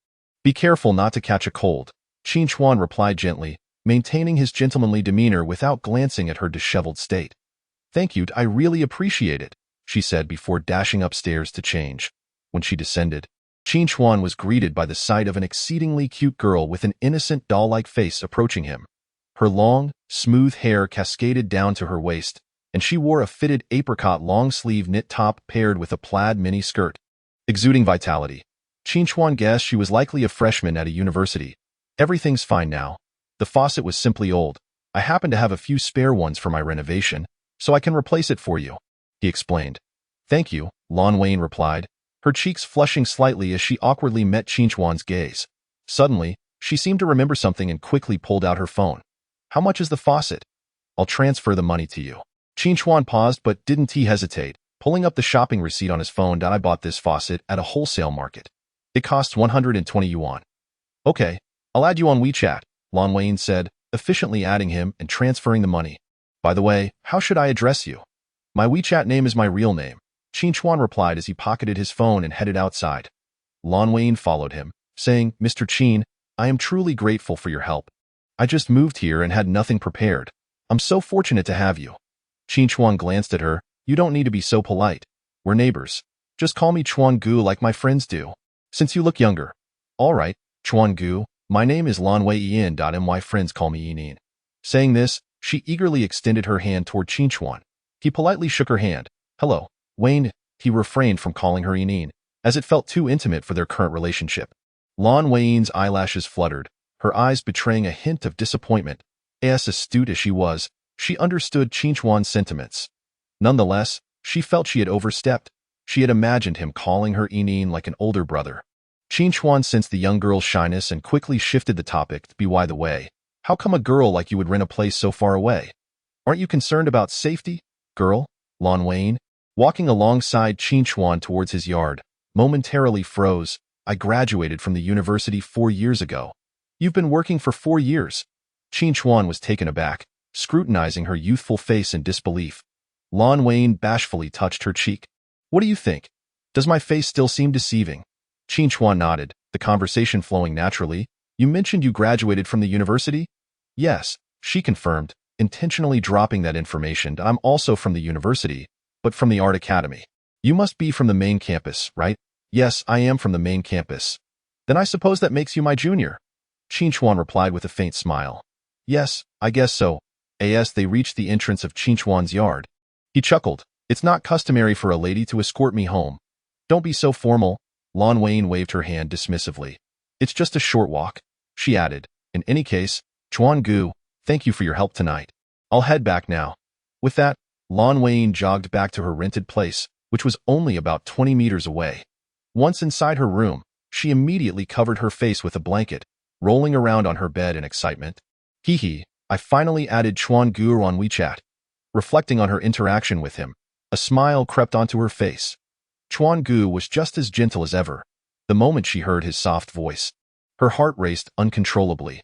Be careful not to catch a cold, Qin Chuan replied gently, maintaining his gentlemanly demeanor without glancing at her disheveled state. Thank you, I really appreciate it, she said before dashing upstairs to change. When she descended, Qin Chuan was greeted by the sight of an exceedingly cute girl with an innocent doll-like face approaching him. Her long, smooth hair cascaded down to her waist, and she wore a fitted apricot long-sleeve knit top paired with a plaid mini-skirt. Exuding vitality, Qin Chuan guessed she was likely a freshman at a university. Everything's fine now. The faucet was simply old. I happen to have a few spare ones for my renovation, so I can replace it for you, he explained. Thank you, Lin Xueyan replied, her cheeks flushing slightly as she awkwardly met Qin Chuan's gaze. Suddenly, she seemed to remember something and quickly pulled out her phone. How much is the faucet? I'll transfer the money to you. Qin Chuan paused but didn't hesitate, pulling up the shopping receipt on his phone. I bought this faucet at a wholesale market. It costs 120 yuan. Okay, I'll add you on WeChat, Lin Xueyan said, efficiently adding him and transferring the money. By the way, how should I address you? My WeChat name is my real name, Qin Chuan replied as he pocketed his phone and headed outside. Lin Xueyan followed him, saying, Mr. Qin, I am truly grateful for your help. I just moved here and had nothing prepared. I'm so fortunate to have you. Qin Chuan glanced at her. You don't need to be so polite. We're neighbors. Just call me Chuan Gu like my friends do. Since you look younger. All right, Chuan Gu, my name is Lin Xueyan. My friends call me Yinin. Saying this, she eagerly extended her hand toward Qin Chuan. He politely shook her hand. Hello, Wayne. He refrained from calling her Yinin, as it felt too intimate for their current relationship. Lin Xueyan's eyelashes fluttered, her eyes betraying a hint of disappointment. As astute as she was, she understood Qin Chuan's sentiments. Nonetheless, she felt she had overstepped. She had imagined him calling her Yinin like an older brother. Qin Chuan sensed the young girl's shyness and quickly shifted the topic to by the way. How come a girl like you would rent a place so far away? Aren't you concerned about safety, girl? Lin Xueyan, walking alongside Qin Chuan towards his yard, momentarily froze. I graduated from the university 4 years ago. You've been working for 4 years? Qin Chuan was taken aback, scrutinizing her youthful face in disbelief. Lin Xueyan bashfully touched her cheek. What do you think? Does my face still seem deceiving? Qin Chuan nodded, the conversation flowing naturally. You mentioned you graduated from the university? Yes, she confirmed, intentionally dropping that information. I'm also from the university, but from the art academy. You must be from the main campus, right? Yes, I am from the main campus. Then I suppose that makes you my junior. Qin Chuan replied with a faint smile. Yes, I guess so. As they reached the entrance of Qin Chuan's yard, he chuckled. It's not customary for a lady to escort me home. Don't be so formal. Lin Xueyan waved her hand dismissively. It's just a short walk, she added. In any case, Chuan Gu, thank you for your help tonight. I'll head back now. With that, Lin Xueyan jogged back to her rented place, which was only about 20 meters away. Once inside her room, she immediately covered her face with a blanket, rolling around on her bed in excitement. Hee, I finally added Chuan Gu on WeChat. Reflecting on her interaction with him, a smile crept onto her face. Chuan Gu was just as gentle as ever. The moment she heard his soft voice, her heart raced uncontrollably.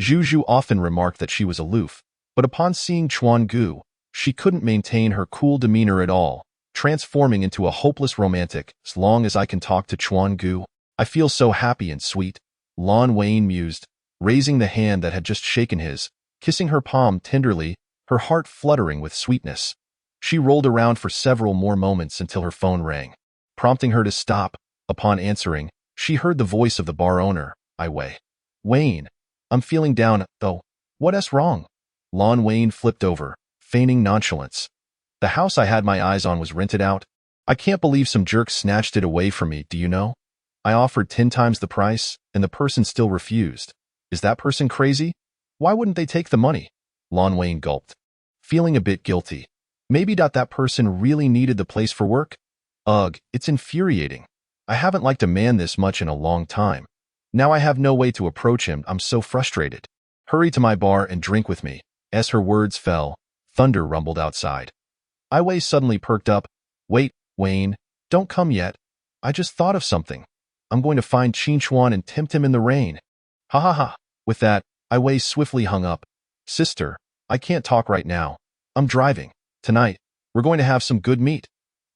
Zhu often remarked that she was aloof, but upon seeing Chuan Gu, she couldn't maintain her cool demeanor at all, transforming into a hopeless romantic. As long as I can talk to Chuan Gu, I feel so happy and sweet, Lin Xueyan mused, raising the hand that had just shaken his, kissing her palm tenderly, her heart fluttering with sweetness. She rolled around for several more moments until her phone rang, prompting her to stop. Upon answering, she heard the voice of the bar owner. Wayne, I'm feeling down, though. What's wrong? Lin Xueyan flipped over, feigning nonchalance. The house I had my eyes on was rented out. I can't believe some jerk snatched it away from me, do you know? I offered 10 times the price, and the person still refused. Is that person crazy? Why wouldn't they take the money? Lin Xueyan gulped, feeling a bit guilty. Maybe that person really needed the place for work? Ugh, it's infuriating. I haven't liked a man this much in a long time. Now I have no way to approach him. I'm so frustrated. Hurry to my bar and drink with me. As her words fell, thunder rumbled outside. Wei suddenly perked up. Wait, Wayne, don't come yet. I just thought of something. I'm going to find Qin Chuan and tempt him in the rain. Ha ha ha. With that, Wei swiftly hung up. Sister, I can't talk right now. I'm driving. Tonight, we're going to have some good meat.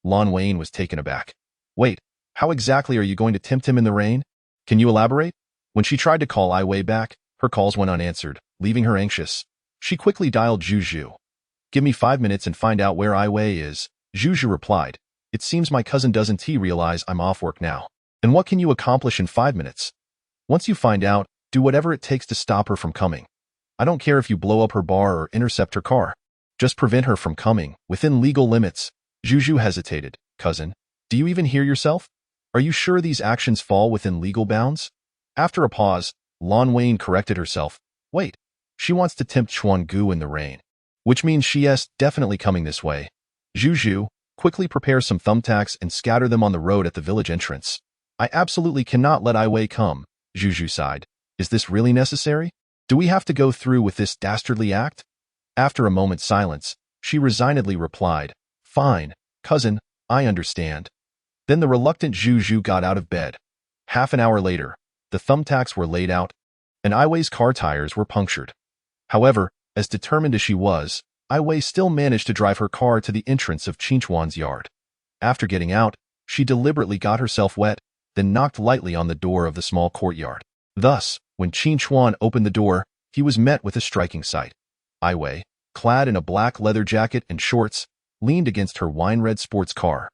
Lin Xueyan was taken aback. Wait, how exactly are you going to tempt him in the rain? Can you elaborate? When she tried to call Wei back, her calls went unanswered, leaving her anxious. She quickly dialed Zhu. Give me 5 minutes and find out where Wei is, Zhu replied. It seems my cousin doesn't realize I'm off work now. And what can you accomplish in 5 minutes? Once you find out, do whatever it takes to stop her from coming. I don't care if you blow up her bar or intercept her car. Just prevent her from coming, within legal limits. Zhu hesitated. Cousin, do you even hear yourself? Are you sure these actions fall within legal bounds? After a pause, Lin Xueyan corrected herself. Wait, she wants to tempt Chuan Gu in the rain. Which means she's definitely coming this way. Zhu, quickly prepare some thumbtacks and scatter them on the road at the village entrance. I absolutely cannot let Wei come, Zhu sighed. Is this really necessary? Do we have to go through with this dastardly act? After a moment's silence, she resignedly replied, Fine, cousin, I understand. Then the reluctant Zhu got out of bed. Half an hour later, the thumbtacks were laid out, and Wei's car tires were punctured. However, as determined as she was, Wei still managed to drive her car to the entrance of Qin Chuan's yard. After getting out, she deliberately got herself wet, then knocked lightly on the door of the small courtyard. Thus, when Qin Chuan opened the door, he was met with a striking sight. Wei, clad in a black leather jacket and shorts, leaned against her wine-red sports car.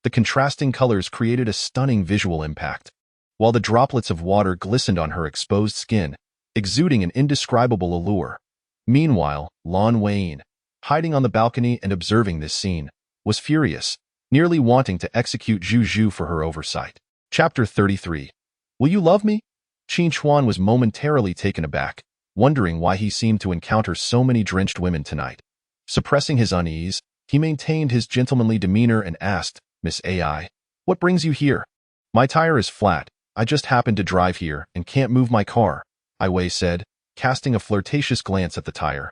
The contrasting colors created a stunning visual impact, while the droplets of water glistened on her exposed skin, exuding an indescribable allure. Meanwhile, Lin Xueyan, hiding on the balcony and observing this scene, was furious, nearly wanting to execute Zhu for her oversight. Chapter 33. Will you love me? Qin Chuan was momentarily taken aback, wondering why he seemed to encounter so many drenched women tonight. Suppressing his unease, he maintained his gentlemanly demeanor and asked, Miss Ai, what brings you here? My tire is flat. I just happened to drive here and can't move my car, Wei said, casting a flirtatious glance at the tire.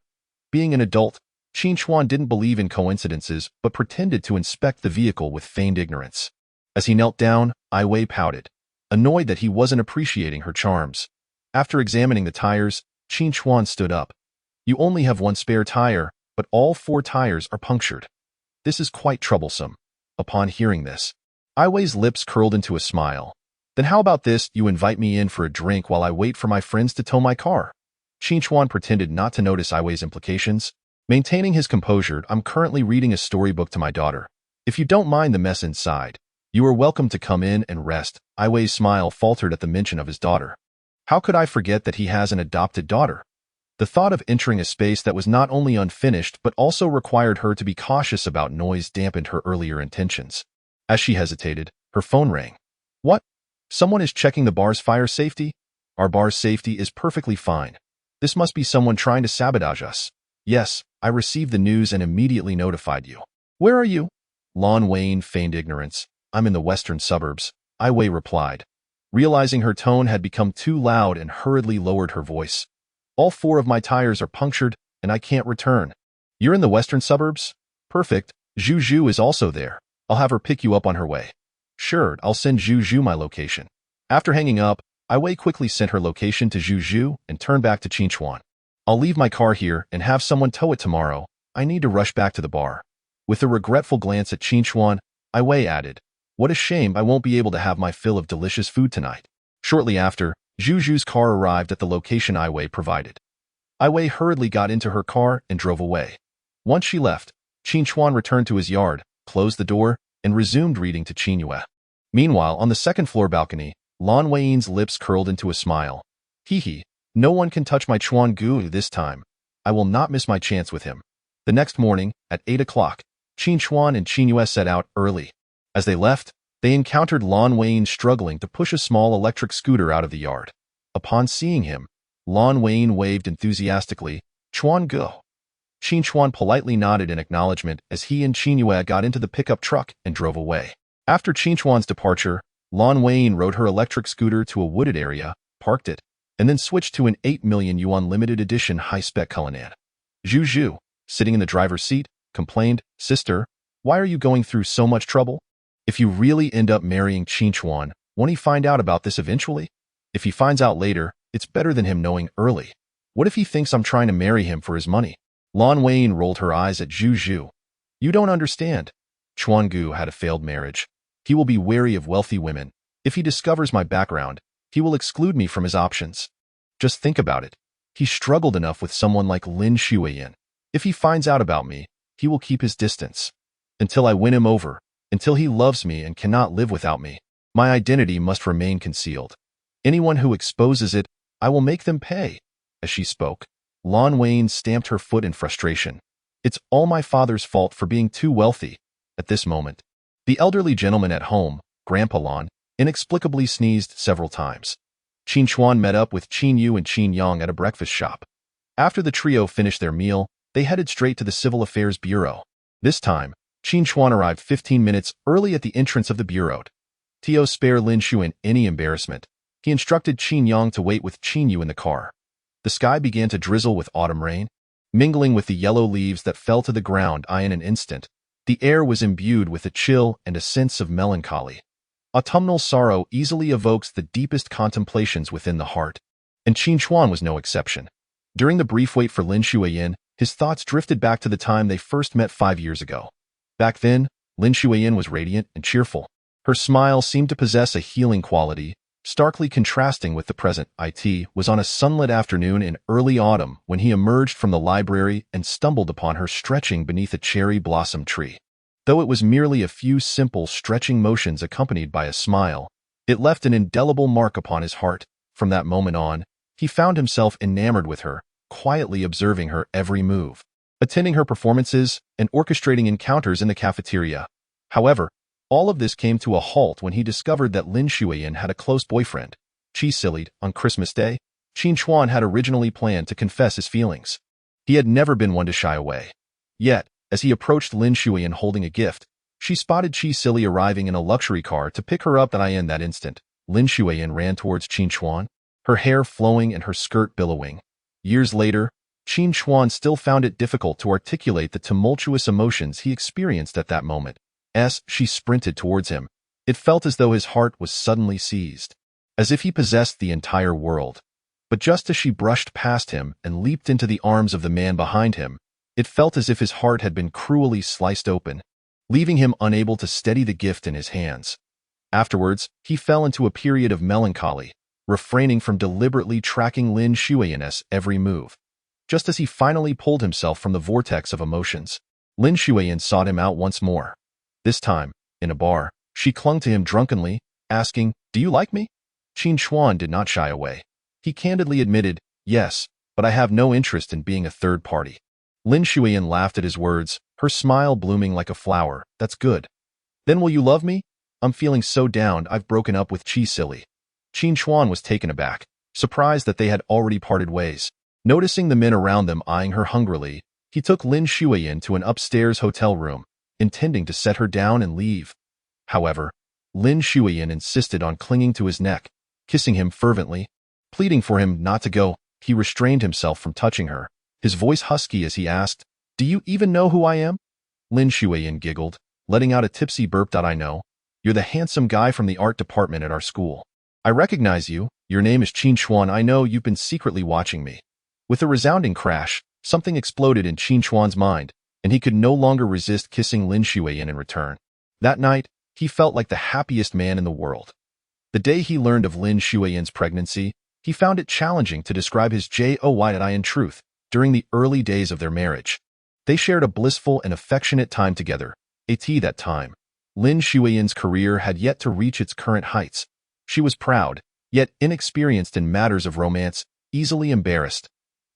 Being an adult, Qin Chuan didn't believe in coincidences but pretended to inspect the vehicle with feigned ignorance. As he knelt down, Ai Wei pouted, annoyed that he wasn't appreciating her charms. After examining the tires, Qin Chuan stood up. You only have one spare tire, but all 4 tires are punctured. This is quite troublesome. Upon hearing this, Ai Wei's lips curled into a smile. Then how about this, you invite me in for a drink while I wait for my friends to tow my car? Qin Chuan pretended not to notice Ai Wei's implications. Maintaining his composure, I'm currently reading a storybook to my daughter. If you don't mind the mess inside, you are welcome to come in and rest. Ai Wei's smile faltered at the mention of his daughter. How could I forget that he has an adopted daughter? The thought of entering a space that was not only unfinished but also required her to be cautious about noise dampened her earlier intentions. As she hesitated, her phone rang. What? Someone is checking the bar's fire safety? Our bar's safety is perfectly fine. This must be someone trying to sabotage us. Yes, I received the news and immediately notified you. Where are you? Lin Xueyan feigned ignorance. I'm in the western suburbs, Ai Wei replied. Realizing her tone had become too loud and hurriedly lowered her voice. All 4 of my tires are punctured, and I can't return. You're in the western suburbs? Perfect. Zhu Zhu is also there. I'll have her pick you up on her way. Sure, I'll send Zhu Zhu my location. After hanging up, Ai Wei quickly sent her location to Zhu Zhu and turned back to Qin Chuan. I'll leave my car here and have someone tow it tomorrow. I need to rush back to the bar. With a regretful glance at Qin Chuan, Ai Wei added, what a shame I won't be able to have my fill of delicious food tonight. Shortly after, Zhu Zhu's car arrived at the location Ai Wei provided. Ai Wei hurriedly got into her car and drove away. Once she left, Qin Chuan returned to his yard, closed the door, and resumed reading to Qin Yue. Meanwhile, on the second-floor balcony, Lin Xueyan's lips curled into a smile. Hee, no one can touch my Chuan Gu this time. I will not miss my chance with him. The next morning, at 8 o'clock, Qin Chuan and Qin Yue set out early. As they left, they encountered Lin Xueyan struggling to push a small electric scooter out of the yard. Upon seeing him, Lin Xueyan waved enthusiastically, Chuan Gu. Qin Chuan politely nodded in acknowledgement as he and Qin Yue got into the pickup truck and drove away. After Qin Chuan's departure, Lin Xueyan rode her electric scooter to a wooded area, parked it, and then switched to an 8 million yuan limited edition high-spec Cullinan. Zhu Zhu, sitting in the driver's seat, complained, Sister, why are you going through so much trouble? If you really end up marrying Qin Chuan, won't he find out about this eventually? If he finds out later, it's better than him knowing early. What if he thinks I'm trying to marry him for his money? Lin Xueyan rolled her eyes at Zhu Zhu. You don't understand. Chuan Gu had a failed marriage. He will be wary of wealthy women. If he discovers my background, he will exclude me from his options. Just think about it. He struggled enough with someone like Lin Xueyan. If he finds out about me, he will keep his distance. Until I win him over, until he loves me and cannot live without me, my identity must remain concealed. Anyone who exposes it, I will make them pay. As she spoke, Lin Xueyan stamped her foot in frustration. It's all my father's fault for being too wealthy. At this moment, the elderly gentleman at home, Grandpa Lin, inexplicably sneezed several times. Qin Chuan met up with Qin Yu and Qin Yang at a breakfast shop. After the trio finished their meal, they headed straight to the Civil Affairs Bureau. This time, Qin Chuan arrived 15 minutes early at the entrance of the bureau. To spare Lin Xueyan any embarrassment, he instructed Qin Yang to wait with Qin Yu in the car. The sky began to drizzle with autumn rain. Mingling with the yellow leaves that fell to the ground in an instant, the air was imbued with a chill and a sense of melancholy. Autumnal sorrow easily evokes the deepest contemplations within the heart, and Qin Chuan was no exception. During the brief wait for Lin Xueyan, his thoughts drifted back to the time they first met 5 years ago. Back then, Lin Xueyan was radiant and cheerful. Her smile seemed to possess a healing quality, starkly contrasting with the present. It was on a sunlit afternoon in early autumn when he emerged from the library and stumbled upon her stretching beneath a cherry blossom tree. Though it was merely a few simple stretching motions accompanied by a smile, it left an indelible mark upon his heart. From that moment on, he found himself enamored with her, quietly observing her every move, attending her performances, and orchestrating encounters in the cafeteria. However, all of this came to a halt when he discovered that Lin Xueyan had a close boyfriend. Sillied, on Christmas Day, Qin Chuan had originally planned to confess his feelings. He had never been one to shy away. Yet, as he approached Lin Xueyan holding a gift, she spotted Silly arriving in a luxury car to pick her up. In that instant, Lin Xueyan ran towards Qin Chuan, her hair flowing and her skirt billowing. Years later, Qin Chuan still found it difficult to articulate the tumultuous emotions he experienced at that moment. As she sprinted towards him, it felt as though his heart was suddenly seized, as if he possessed the entire world. But just as she brushed past him and leaped into the arms of the man behind him, it felt as if his heart had been cruelly sliced open, leaving him unable to steady the gift in his hands. Afterwards, he fell into a period of melancholy, refraining from deliberately tracking Lin Xueyan's every move. Just as he finally pulled himself from the vortex of emotions, Lin Xueyan sought him out once more. This time, in a bar, she clung to him drunkenly, asking, "Do you like me?" Qin Chuan did not shy away. He candidly admitted, "Yes, but I have no interest in being a third party." Lin Xueyan laughed at his words, her smile blooming like a flower. "That's good. Then will you love me? I'm feeling so down I've broken up with Qi Silly." Qin Chuan was taken aback, surprised that they had already parted ways. Noticing the men around them eyeing her hungrily, he took Lin Xueyan to an upstairs hotel room, intending to set her down and leave. However, Lin Xueyan insisted on clinging to his neck, kissing him fervently. Pleading for him not to go, he restrained himself from touching her, his voice husky as he asked, "Do you even know who I am?" Lin Xueyan giggled, letting out a tipsy burp. "I know. You're the handsome guy from the art department at our school. I recognize you. Your name is Qin Chuan. I know you've been secretly watching me." With a resounding crash, something exploded in Qin Chuan's mind, and he could no longer resist kissing Lin Xueyan in return. That night, he felt like the happiest man in the world. The day he learned of Lin Xueyan's pregnancy, he found it challenging to describe his joy. In truth, during the early days of their marriage, they shared a blissful and affectionate time together. At that time, Lin Xueyan's career had yet to reach its current heights. She was proud, yet inexperienced in matters of romance, easily embarrassed.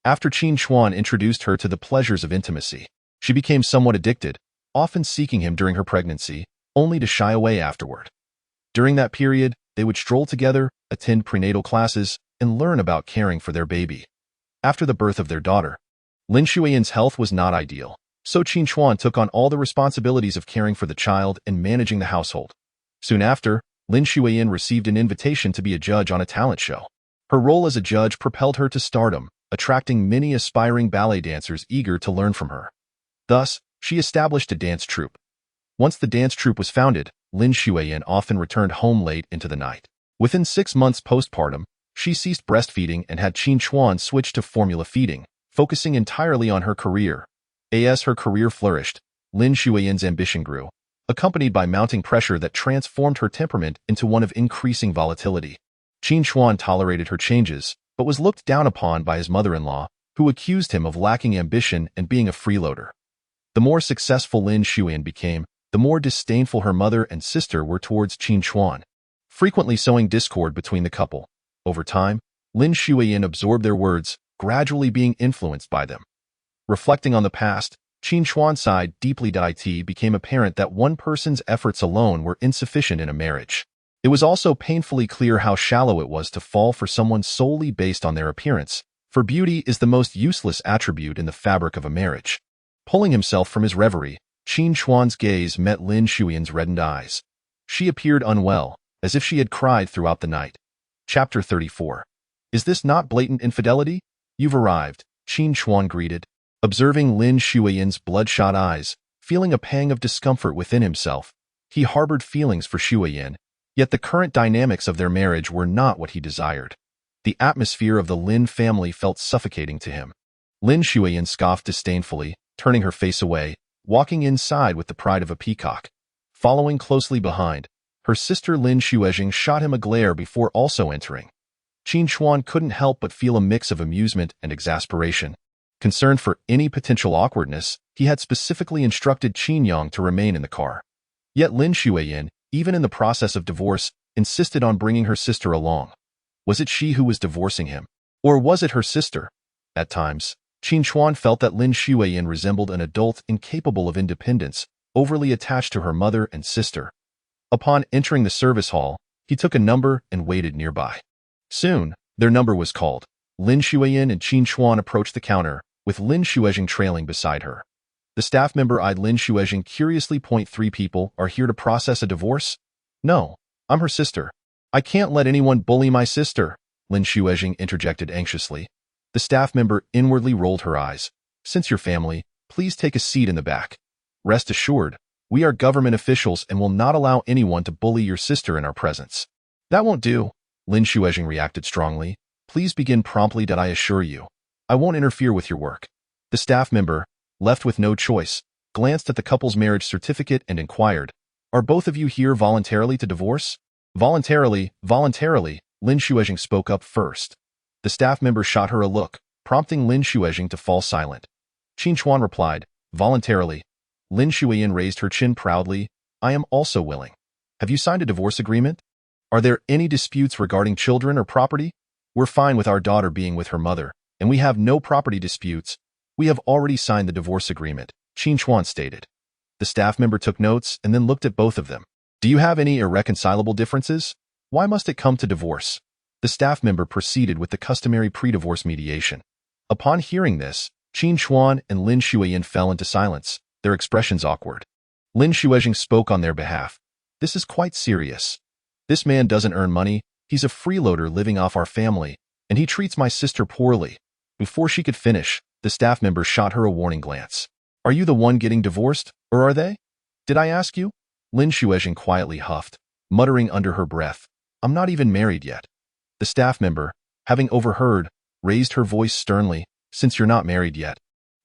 After Qin Chuan introduced her to the pleasures of intimacy, she became somewhat addicted, often seeking him during her pregnancy, only to shy away afterward. During that period, they would stroll together, attend prenatal classes, and learn about caring for their baby. After the birth of their daughter, Lin Xueyan's health was not ideal, so Qin Chuan took on all the responsibilities of caring for the child and managing the household. Soon after, Lin Xueyan received an invitation to be a judge on a talent show. Her role as a judge propelled her to stardom, attracting many aspiring ballet dancers eager to learn from her. Thus, she established a dance troupe. Once the dance troupe was founded, Lin Xueyan often returned home late into the night. Within 6 months postpartum, she ceased breastfeeding and had Qin Chuan switch to formula feeding, focusing entirely on her career. As her career flourished, Lin Xueyan's ambition grew, accompanied by mounting pressure that transformed her temperament into one of increasing volatility. Qin Chuan tolerated her changes, but was looked down upon by his mother-in-law, who accused him of lacking ambition and being a freeloader. The more successful Lin Xueyan became, the more disdainful her mother and sister were towards Qin Chuan, frequently sowing discord between the couple. Over time, Lin Xueyan absorbed their words, gradually being influenced by them. Reflecting on the past, Qin Chuan sighed deeply. It became apparent that one person's efforts alone were insufficient in a marriage. It was also painfully clear how shallow it was to fall for someone solely based on their appearance, for beauty is the most useless attribute in the fabric of a marriage. Pulling himself from his reverie, Qin Chuan's gaze met Lin Xueyan's reddened eyes. She appeared unwell, as if she had cried throughout the night. Chapter 34. Is this not blatant infidelity? You've arrived, Qin Chuan greeted. Observing Lin Xueyan's bloodshot eyes, feeling a pang of discomfort within himself, he harbored feelings for Xueyan, yet the current dynamics of their marriage were not what he desired. The atmosphere of the Lin family felt suffocating to him. Lin Xueyan scoffed disdainfully, turning her face away, walking inside with the pride of a peacock. Following closely behind, her sister Lin Xueyan shot him a glare before also entering. Qin Chuan couldn't help but feel a mix of amusement and exasperation. Concerned for any potential awkwardness, he had specifically instructed Qin Yang to remain in the car. Yet Lin Xueyan, even in the process of divorce, insisted on bringing her sister along. Was it she who was divorcing him? Or was it her sister? At times, Qin Chuan felt that Lin Xueyan resembled an adult incapable of independence, overly attached to her mother and sister. Upon entering the service hall, he took a number and waited nearby. Soon, their number was called. Lin Xueyan and Qin Chuan approached the counter, with Lin Xueyan trailing beside her. The staff member eyed Lin Xueyan curiously. "3 people are here to process a divorce?" "No, I'm her sister. I can't let anyone bully my sister," Lin Xueyan interjected anxiously. The staff member inwardly rolled her eyes. Since your family, please take a seat in the back. Rest assured, we are government officials and will not allow anyone to bully your sister in our presence. That won't do, Lin Xueyan reacted strongly. Please begin promptly, I assure you. I won't interfere with your work. The staff member, left with no choice, glanced at the couple's marriage certificate and inquired, are both of you here voluntarily to divorce? Voluntarily, Lin Xueyan spoke up first. The staff member shot her a look, prompting Lin Xueyan to fall silent. Qin Chuan replied, voluntarily. Lin Xueyan raised her chin proudly, I am also willing. Have you signed a divorce agreement? Are there any disputes regarding children or property? We're fine with our daughter being with her mother, and we have no property disputes. We have already signed the divorce agreement, Qin Chuan stated. The staff member took notes and then looked at both of them. Do you have any irreconcilable differences? Why must it come to divorce? The staff member proceeded with the customary pre-divorce mediation. Upon hearing this, Qin Chuan and Lin Xueyan fell into silence, their expressions awkward. Lin Xueyan spoke on their behalf. This is quite serious. This man doesn't earn money, he's a freeloader living off our family, and he treats my sister poorly. Before she could finish, the staff member shot her a warning glance. Are you the one getting divorced, or are they? Did I ask you? Lin Xueyan quietly huffed, muttering under her breath, I'm not even married yet. The staff member, having overheard, raised her voice sternly, since you're not married yet,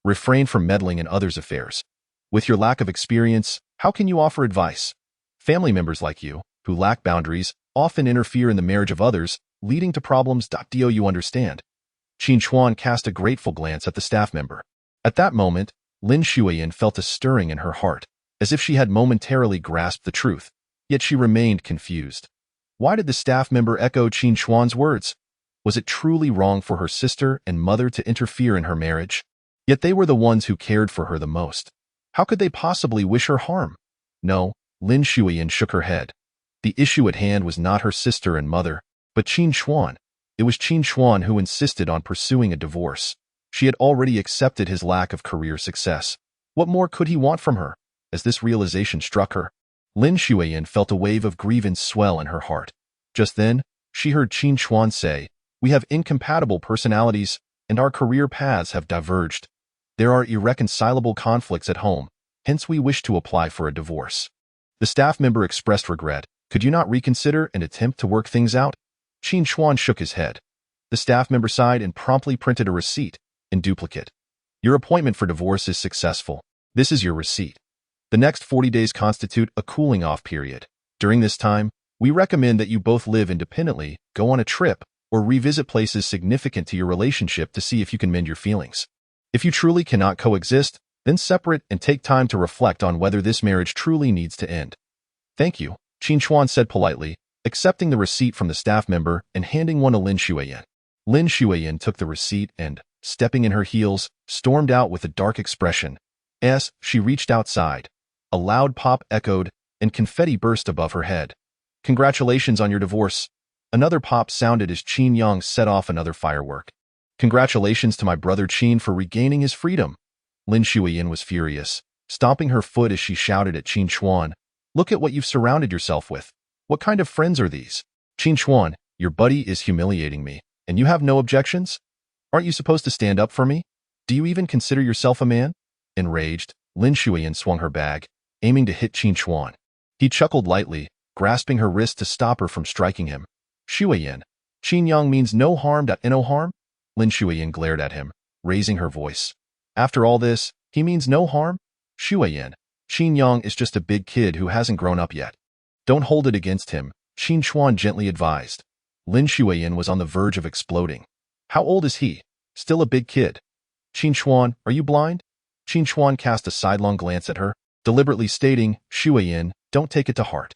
refrain from meddling in others' affairs. With your lack of experience, how can you offer advice? Family members like you, who lack boundaries, often interfere in the marriage of others, leading to problems. Do you understand? Qin Chuan cast a grateful glance at the staff member. At that moment, Lin Xueyan felt a stirring in her heart, as if she had momentarily grasped the truth, yet she remained confused. Why did the staff member echo Qin Chuan's words? Was it truly wrong for her sister and mother to interfere in her marriage? Yet they were the ones who cared for her the most. How could they possibly wish her harm? No, Lin Xueyan shook her head. The issue at hand was not her sister and mother, but Qin Chuan. It was Qin Chuan who insisted on pursuing a divorce. She had already accepted his lack of career success. What more could he want from her? As this realization struck her, Lin Xueyan felt a wave of grievance swell in her heart. Just then, she heard Qin Chuan say, we have incompatible personalities, and our career paths have diverged. There are irreconcilable conflicts at home, hence we wish to apply for a divorce. The staff member expressed regret. Could you not reconsider and attempt to work things out? Qin Chuan shook his head. The staff member sighed and promptly printed a receipt, in duplicate. Your appointment for divorce is successful. This is your receipt. The next 40 days constitute a cooling-off period. During this time, we recommend that you both live independently, go on a trip, or revisit places significant to your relationship to see if you can mend your feelings. If you truly cannot coexist, then separate and take time to reflect on whether this marriage truly needs to end. Thank you, Qin Chuan said politely, accepting the receipt from the staff member and handing one to Lin Xueyan. Lin Xueyan took the receipt and, stepping in her heels, stormed out with a dark expression. As she reached outside, a loud pop echoed, and confetti burst above her head. Congratulations on your divorce. Another pop sounded as Qin Yang set off another firework. Congratulations to my brother Qin for regaining his freedom. Lin Xueyan was furious, stomping her foot as she shouted at Qin Chuan. Look at what you've surrounded yourself with. What kind of friends are these? Qin Chuan, your buddy is humiliating me, and you have no objections? Aren't you supposed to stand up for me? Do you even consider yourself a man? Enraged, Lin Xueyan swung her bag, aiming to hit Qin Chuan. He chuckled lightly, grasping her wrist to stop her from striking him. Xueyan, Qin Yang means no harm. No harm? Lin Xueyan glared at him, raising her voice. After all this, he means no harm? Xueyan, Qin Yang is just a big kid who hasn't grown up yet. Don't hold it against him, Qin Chuan gently advised. Lin Xueyan was on the verge of exploding. How old is he? Still a big kid. Qin Chuan, are you blind? Qin Chuan cast a sidelong glance at her, deliberately stating, Xueyan, don't take it to heart.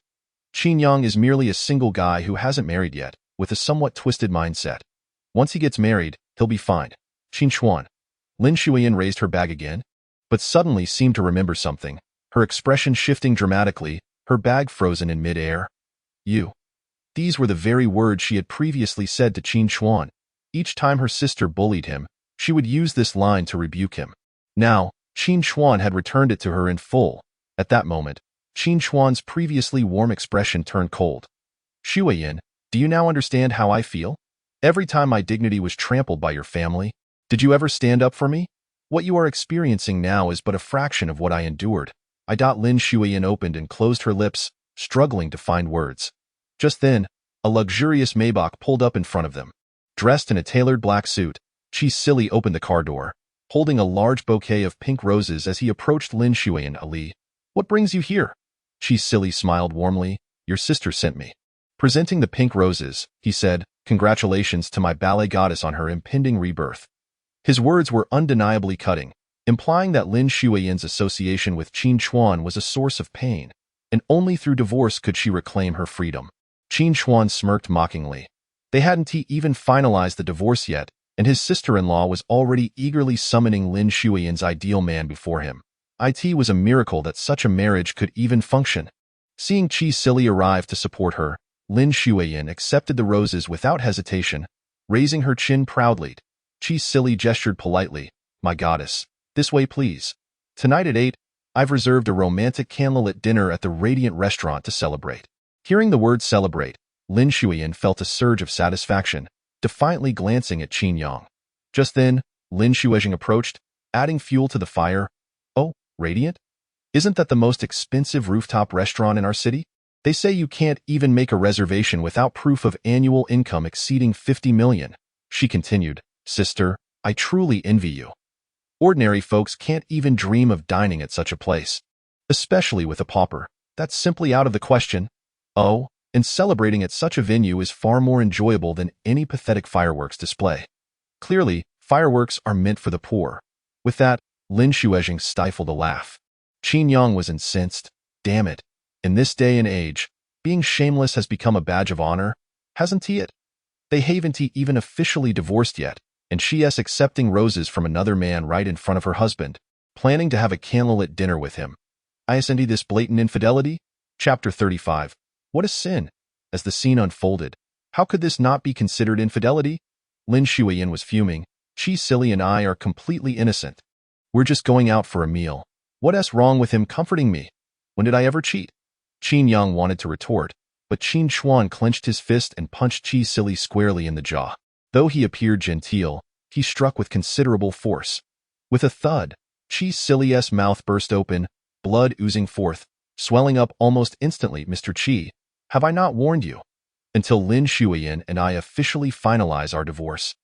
Qin Yang is merely a single guy who hasn't married yet, with a somewhat twisted mindset. Once he gets married, he'll be fine. Qin Chuan. Lin Xueyan raised her bag again, but suddenly seemed to remember something, her expression shifting dramatically, her bag frozen in mid-air. You. These were the very words she had previously said to Qin Chuan. Each time her sister bullied him, she would use this line to rebuke him. Now, Qin Chuan had returned it to her in full. At that moment, Qin Chuan's previously warm expression turned cold. Xueyan, do you now understand how I feel? Every time my dignity was trampled by your family, did you ever stand up for me? What you are experiencing now is but a fraction of what I endured. Lin Xueyan opened and closed her lips, struggling to find words. Just then, a luxurious Maybach pulled up in front of them. Dressed in a tailored black suit, Qi Silly opened the car door, holding a large bouquet of pink roses as he approached Lin Xueyan. Ali, what brings you here? Qi Silly smiled warmly. Your sister sent me. Presenting the pink roses, he said, congratulations to my ballet goddess on her impending rebirth. His words were undeniably cutting, implying that Lin Xueyan's association with Qin Chuan was a source of pain, and only through divorce could she reclaim her freedom. Qin Chuan smirked mockingly. They hadn't even finalized the divorce yet, and his sister-in-law was already eagerly summoning Lin Xueyan's ideal man before him. It was a miracle that such a marriage could even function. Seeing Qi Silly arrive to support her, Lin Xueyan accepted the roses without hesitation, raising her chin proudly. Qi Silly gestured politely. My goddess, this way please. Tonight at 8, I've reserved a romantic candlelit dinner at the Radiant restaurant to celebrate. Hearing the word celebrate, Lin Xueyan felt a surge of satisfaction, defiantly glancing at Qin Yang. Just then, Lin Xueyan approached, adding fuel to the fire. Oh, Radiant? Isn't that the most expensive rooftop restaurant in our city? They say you can't even make a reservation without proof of annual income exceeding 50 million. She continued, Sister, I truly envy you. Ordinary folks can't even dream of dining at such a place. Especially with a pauper. That's simply out of the question. Oh, and celebrating at such a venue is far more enjoyable than any pathetic fireworks display. Clearly, fireworks are meant for the poor. With that, Lin Xueyan stifled a laugh. Qin Yang was incensed. Damn it. In this day and age, being shameless has become a badge of honor, hasn't he it? They haven't even officially divorced yet, and she is accepting roses from another man right in front of her husband, planning to have a candlelit dinner with him. Isn't this blatant infidelity? Chapter 35. What a sin! As the scene unfolded, how could this not be considered infidelity? Lin Xueyan was fuming. Qi Silly and I are completely innocent. We're just going out for a meal. What's wrong with him comforting me? When did I ever cheat? Qin Yang wanted to retort, but Qin Chuan clenched his fist and punched Qi Silly squarely in the jaw. Though he appeared genteel, he struck with considerable force. With a thud, Qi Silly's mouth burst open, blood oozing forth, swelling up almost instantly. Mr. Qi, have I not warned you? Until Lin Xueyan and I officially finalize our divorce,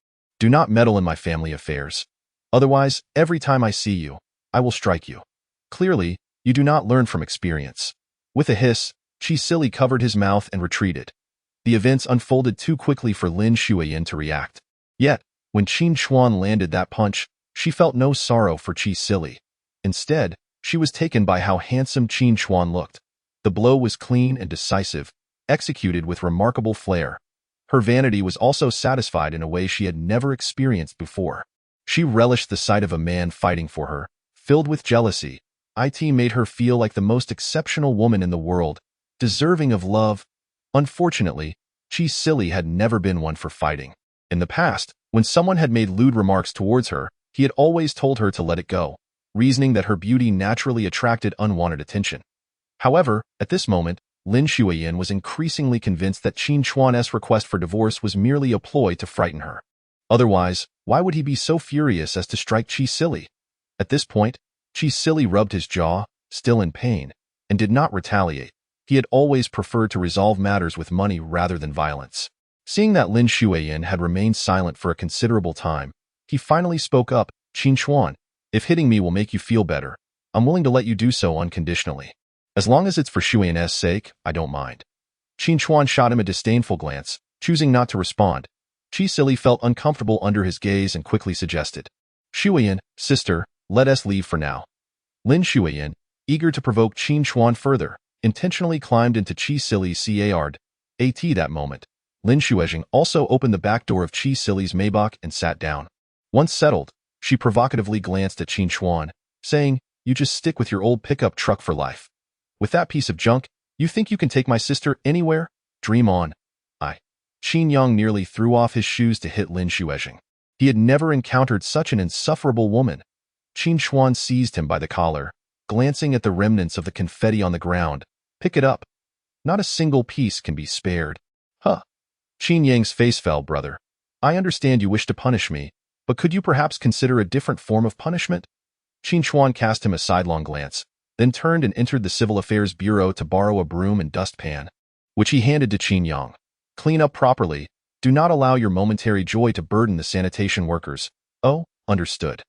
do not meddle in my family affairs. Otherwise, every time I see you, I will strike you. Clearly, you do not learn from experience. With a hiss, Qi Silly covered his mouth and retreated. The events unfolded too quickly for Lin Xueyan to react. Yet, when Qin Chuan landed that punch, she felt no sorrow for Qi Silly. Instead, she was taken by how handsome Qin Chuan looked. The blow was clean and decisive, executed with remarkable flair. Her vanity was also satisfied in a way she had never experienced before. She relished the sight of a man fighting for her, filled with jealousy. It made her feel like the most exceptional woman in the world, deserving of love. Unfortunately, Qi Silly had never been one for fighting. In the past, when someone had made lewd remarks towards her, he had always told her to let it go, reasoning that her beauty naturally attracted unwanted attention. However, at this moment, Lin Xueyan was increasingly convinced that Qin Chuan's request for divorce was merely a ploy to frighten her. Otherwise, why would he be so furious as to strike Qi Silly? At this point, Qi Silly rubbed his jaw, still in pain, and did not retaliate. He had always preferred to resolve matters with money rather than violence. Seeing that Lin Xueyan had remained silent for a considerable time, he finally spoke up. Qin Chuan, if hitting me will make you feel better, I'm willing to let you do so unconditionally. As long as it's for Xueyan's sake, I don't mind. Qin Chuan shot him a disdainful glance, choosing not to respond. Qi Silly felt uncomfortable under his gaze and quickly suggested, Xueyan, sister, let us leave for now. Lin Xueyan, eager to provoke Qin Chuan further, intentionally climbed into Qi Silly's yard. At that moment, Lin Xueyan also opened the back door of Qi Silly's Maybach and sat down. Once settled, she provocatively glanced at Qin Chuan, saying, you just stick with your old pickup truck for life. With that piece of junk, you think you can take my sister anywhere? Dream on. Qin Yang nearly threw off his shoes to hit Lin Xueyan. He had never encountered such an insufferable woman. Qin Chuan seized him by the collar, glancing at the remnants of the confetti on the ground. Pick it up. Not a single piece can be spared. Huh. Qin Yang's face fell, brother. I understand you wish to punish me, but could you perhaps consider a different form of punishment? Qin Chuan cast him a sidelong glance, then turned and entered the Civil Affairs Bureau to borrow a broom and dustpan, which he handed to Qin Yang. Clean up properly. Do not allow your momentary joy to burden the sanitation workers. Oh, understood.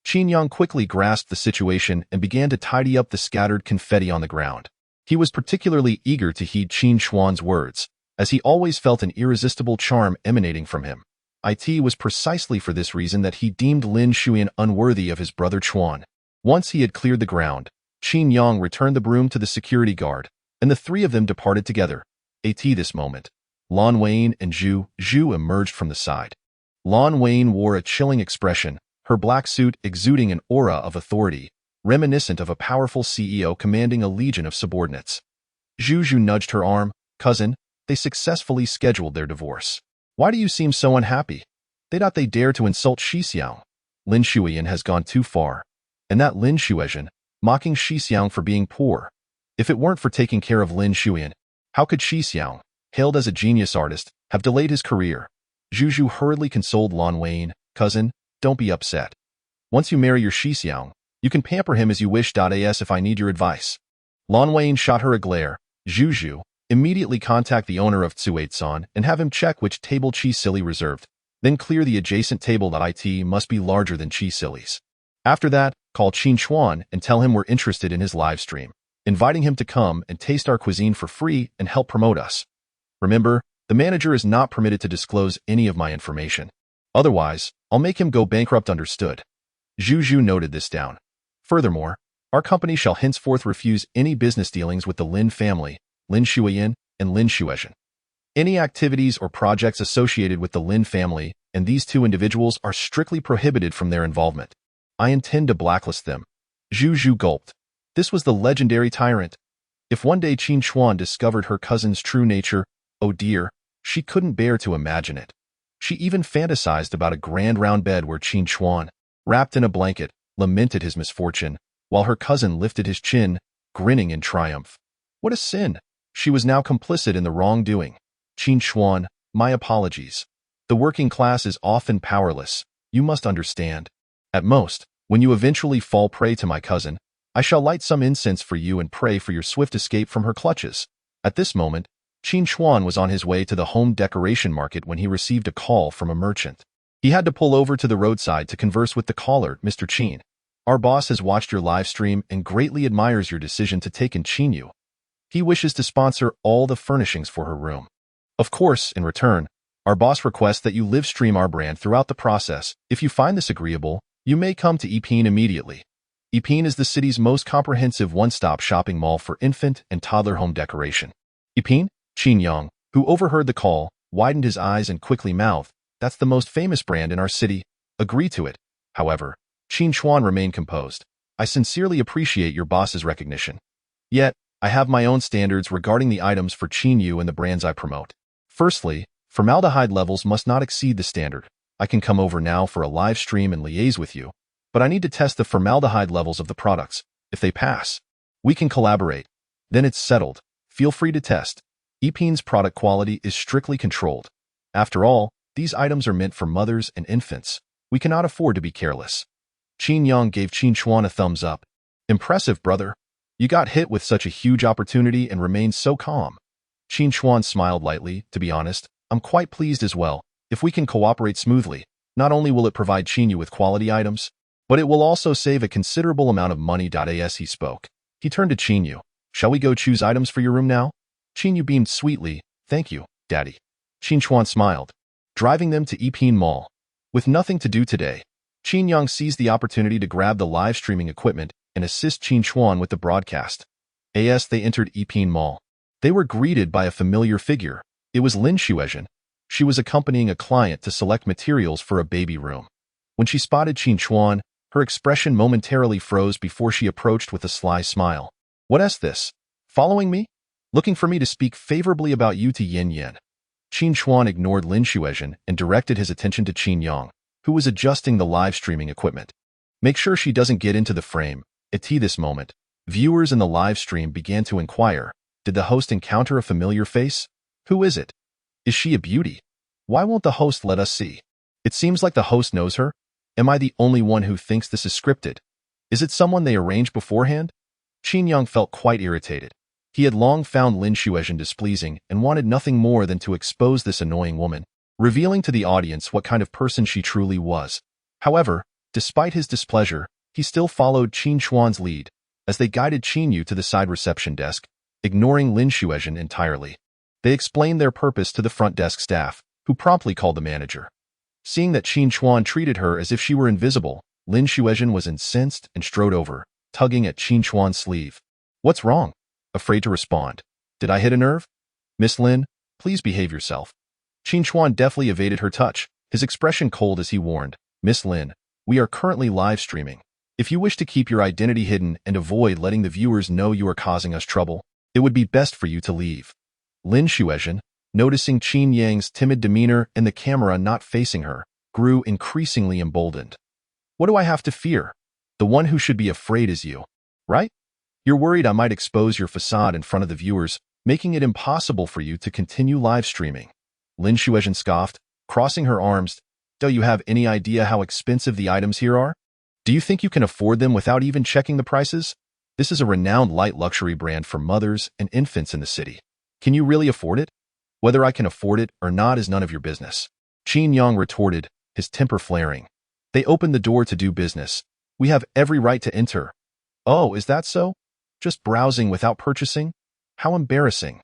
Qin Yang quickly grasped the situation and began to tidy up the scattered confetti on the ground. He was particularly eager to heed Qin Chuan's words, as he always felt an irresistible charm emanating from him. It was precisely for this reason that he deemed Lin Xueyan unworthy of his brother Chuan. Once he had cleared the ground, Qin Yang returned the broom to the security guard, and the three of them departed together. At this moment, Lin Xueyan and Zhu emerged from the side. Lin Xueyan wore a chilling expression, her black suit exuding an aura of authority, reminiscent of a powerful CEO commanding a legion of subordinates. Zhu nudged her arm. Cousin, they successfully scheduled their divorce. Why do you seem so unhappy? They dare to insult Xixiang. Lin Xueyan has gone too far. And that Lin Xueyan, mocking Xixiang for being poor. If it weren't for taking care of Lin Xueyan, how could Xixiang, hailed as a genius artist, have delayed his career? Zhu hurriedly consoled Lin Xueyan. Cousin, don't be upset. Once you marry your Xixiang, you can pamper him as you wish. As if I need your advice. Lin Xueyan shot her a glare. Zhu, immediately contact the owner of Tsuetsan and have him check which table Chi Silly reserved. Then clear the adjacent table. It must be larger than Chi Silly's. After that, call Qin Chuan and tell him we're interested in his live stream, inviting him to come and taste our cuisine for free and help promote us. Remember, the manager is not permitted to disclose any of my information. Otherwise, I'll make him go bankrupt. Understood. Zhu noted this down. Furthermore, our company shall henceforth refuse any business dealings with the Lin family, Lin Xueyan, and Lin Xueyan. Any activities or projects associated with the Lin family and these two individuals are strictly prohibited from their involvement. I intend to blacklist them. Zhu gulped. This was the legendary tyrant. If one day Qin Chuan discovered her cousin's true nature, oh dear, she couldn't bear to imagine it. She even fantasized about a grand round bed where Qin Chuan, wrapped in a blanket, lamented his misfortune, while her cousin lifted his chin, grinning in triumph. What a sin! She was now complicit in the wrongdoing. Qin Chuan, my apologies. The working class is often powerless, you must understand. At most, when you eventually fall prey to my cousin, I shall light some incense for you and pray for your swift escape from her clutches. At this moment, Qin Chuan was on his way to the home decoration market when he received a call from a merchant. He had to pull over to the roadside to converse with the caller. Mr. Qin, our boss has watched your live stream and greatly admires your decision to take in Qinyu. He wishes to sponsor all the furnishings for her room. Of course, in return, our boss requests that you live stream our brand throughout the process. If you find this agreeable, you may come to Yipin immediately. Yipin is the city's most comprehensive one-stop shopping mall for infant and toddler home decoration. Yipin? Qin Yang, who overheard the call, widened his eyes and quickly mouthed, that's the most famous brand in our city. Agree to it. However, Qin Chuan remained composed. I sincerely appreciate your boss's recognition. Yet, I have my own standards regarding the items for Qinyu and the brands I promote. Firstly, formaldehyde levels must not exceed the standard. I can come over now for a live stream and liaise with you, but I need to test the formaldehyde levels of the products. If they pass, we can collaborate. Then it's settled. Feel free to test. Yipin's product quality is strictly controlled. After all, these items are meant for mothers and infants. We cannot afford to be careless. Qin Yang gave Qin Chuan a thumbs up. Impressive, brother. You got hit with such a huge opportunity and remained so calm. Qin Chuan smiled lightly. To be honest, I'm quite pleased as well. If we can cooperate smoothly, not only will it provide Qinyu with quality items, but it will also save a considerable amount of money. As he spoke, he turned to Qinyu. Shall we go choose items for your room now? Qinyu beamed sweetly. Thank you, Daddy. Qin Chuan smiled, driving them to Yipin Mall. With nothing to do today, Qin Yang seized the opportunity to grab the live streaming equipment and assist Qin Chuan with the broadcast. As they entered Yipin Mall, they were greeted by a familiar figure. It was Lin Xueyan. She was accompanying a client to select materials for a baby room. When she spotted Qin Chuan, her expression momentarily froze before she approached with a sly smile. What's this? Following me? Looking for me to speak favorably about you to Yin Yan? Qin Chuan ignored Lin Xueyan and directed his attention to Qin Yang, who was adjusting the live streaming equipment. Make sure she doesn't get into the frame. At this moment, viewers in the live stream began to inquire, did the host encounter a familiar face? Who is it? Is she a beauty? Why won't the host let us see? It seems like the host knows her. Am I the only one who thinks this is scripted? Is it someone they arranged beforehand? Qin Yang felt quite irritated. He had long found Lin Xueyan displeasing and wanted nothing more than to expose this annoying woman, revealing to the audience what kind of person she truly was. However, despite his displeasure, he still followed Qin Chuan's lead, as they guided Qin Yu to the side reception desk, ignoring Lin Xueyan entirely. They explained their purpose to the front desk staff, who promptly called the manager. Seeing that Qin Chuan treated her as if she were invisible, Lin Xueyan was incensed and strode over, tugging at Qin Chuan's sleeve. What's wrong? Afraid to respond. Did I hit a nerve? Miss Lin, please behave yourself. Qin Chuan deftly evaded her touch, his expression cold as he warned, Miss Lin, we are currently live streaming. If you wish to keep your identity hidden and avoid letting the viewers know you are causing us trouble, it would be best for you to leave. Lin Xueyan, noticing Qin Yang's timid demeanor and the camera not facing her, grew increasingly emboldened. What do I have to fear? The one who should be afraid is you, right? You're worried I might expose your facade in front of the viewers, making it impossible for you to continue live streaming. Lin Xueyan scoffed, crossing her arms. Do you have any idea how expensive the items here are? Do you think you can afford them without even checking the prices? This is a renowned light luxury brand for mothers and infants in the city. Can you really afford it? Whether I can afford it or not is none of your business. Qin Yang retorted, his temper flaring. They opened the door to do business. We have every right to enter. Oh, is that so? Just browsing without purchasing? How embarrassing.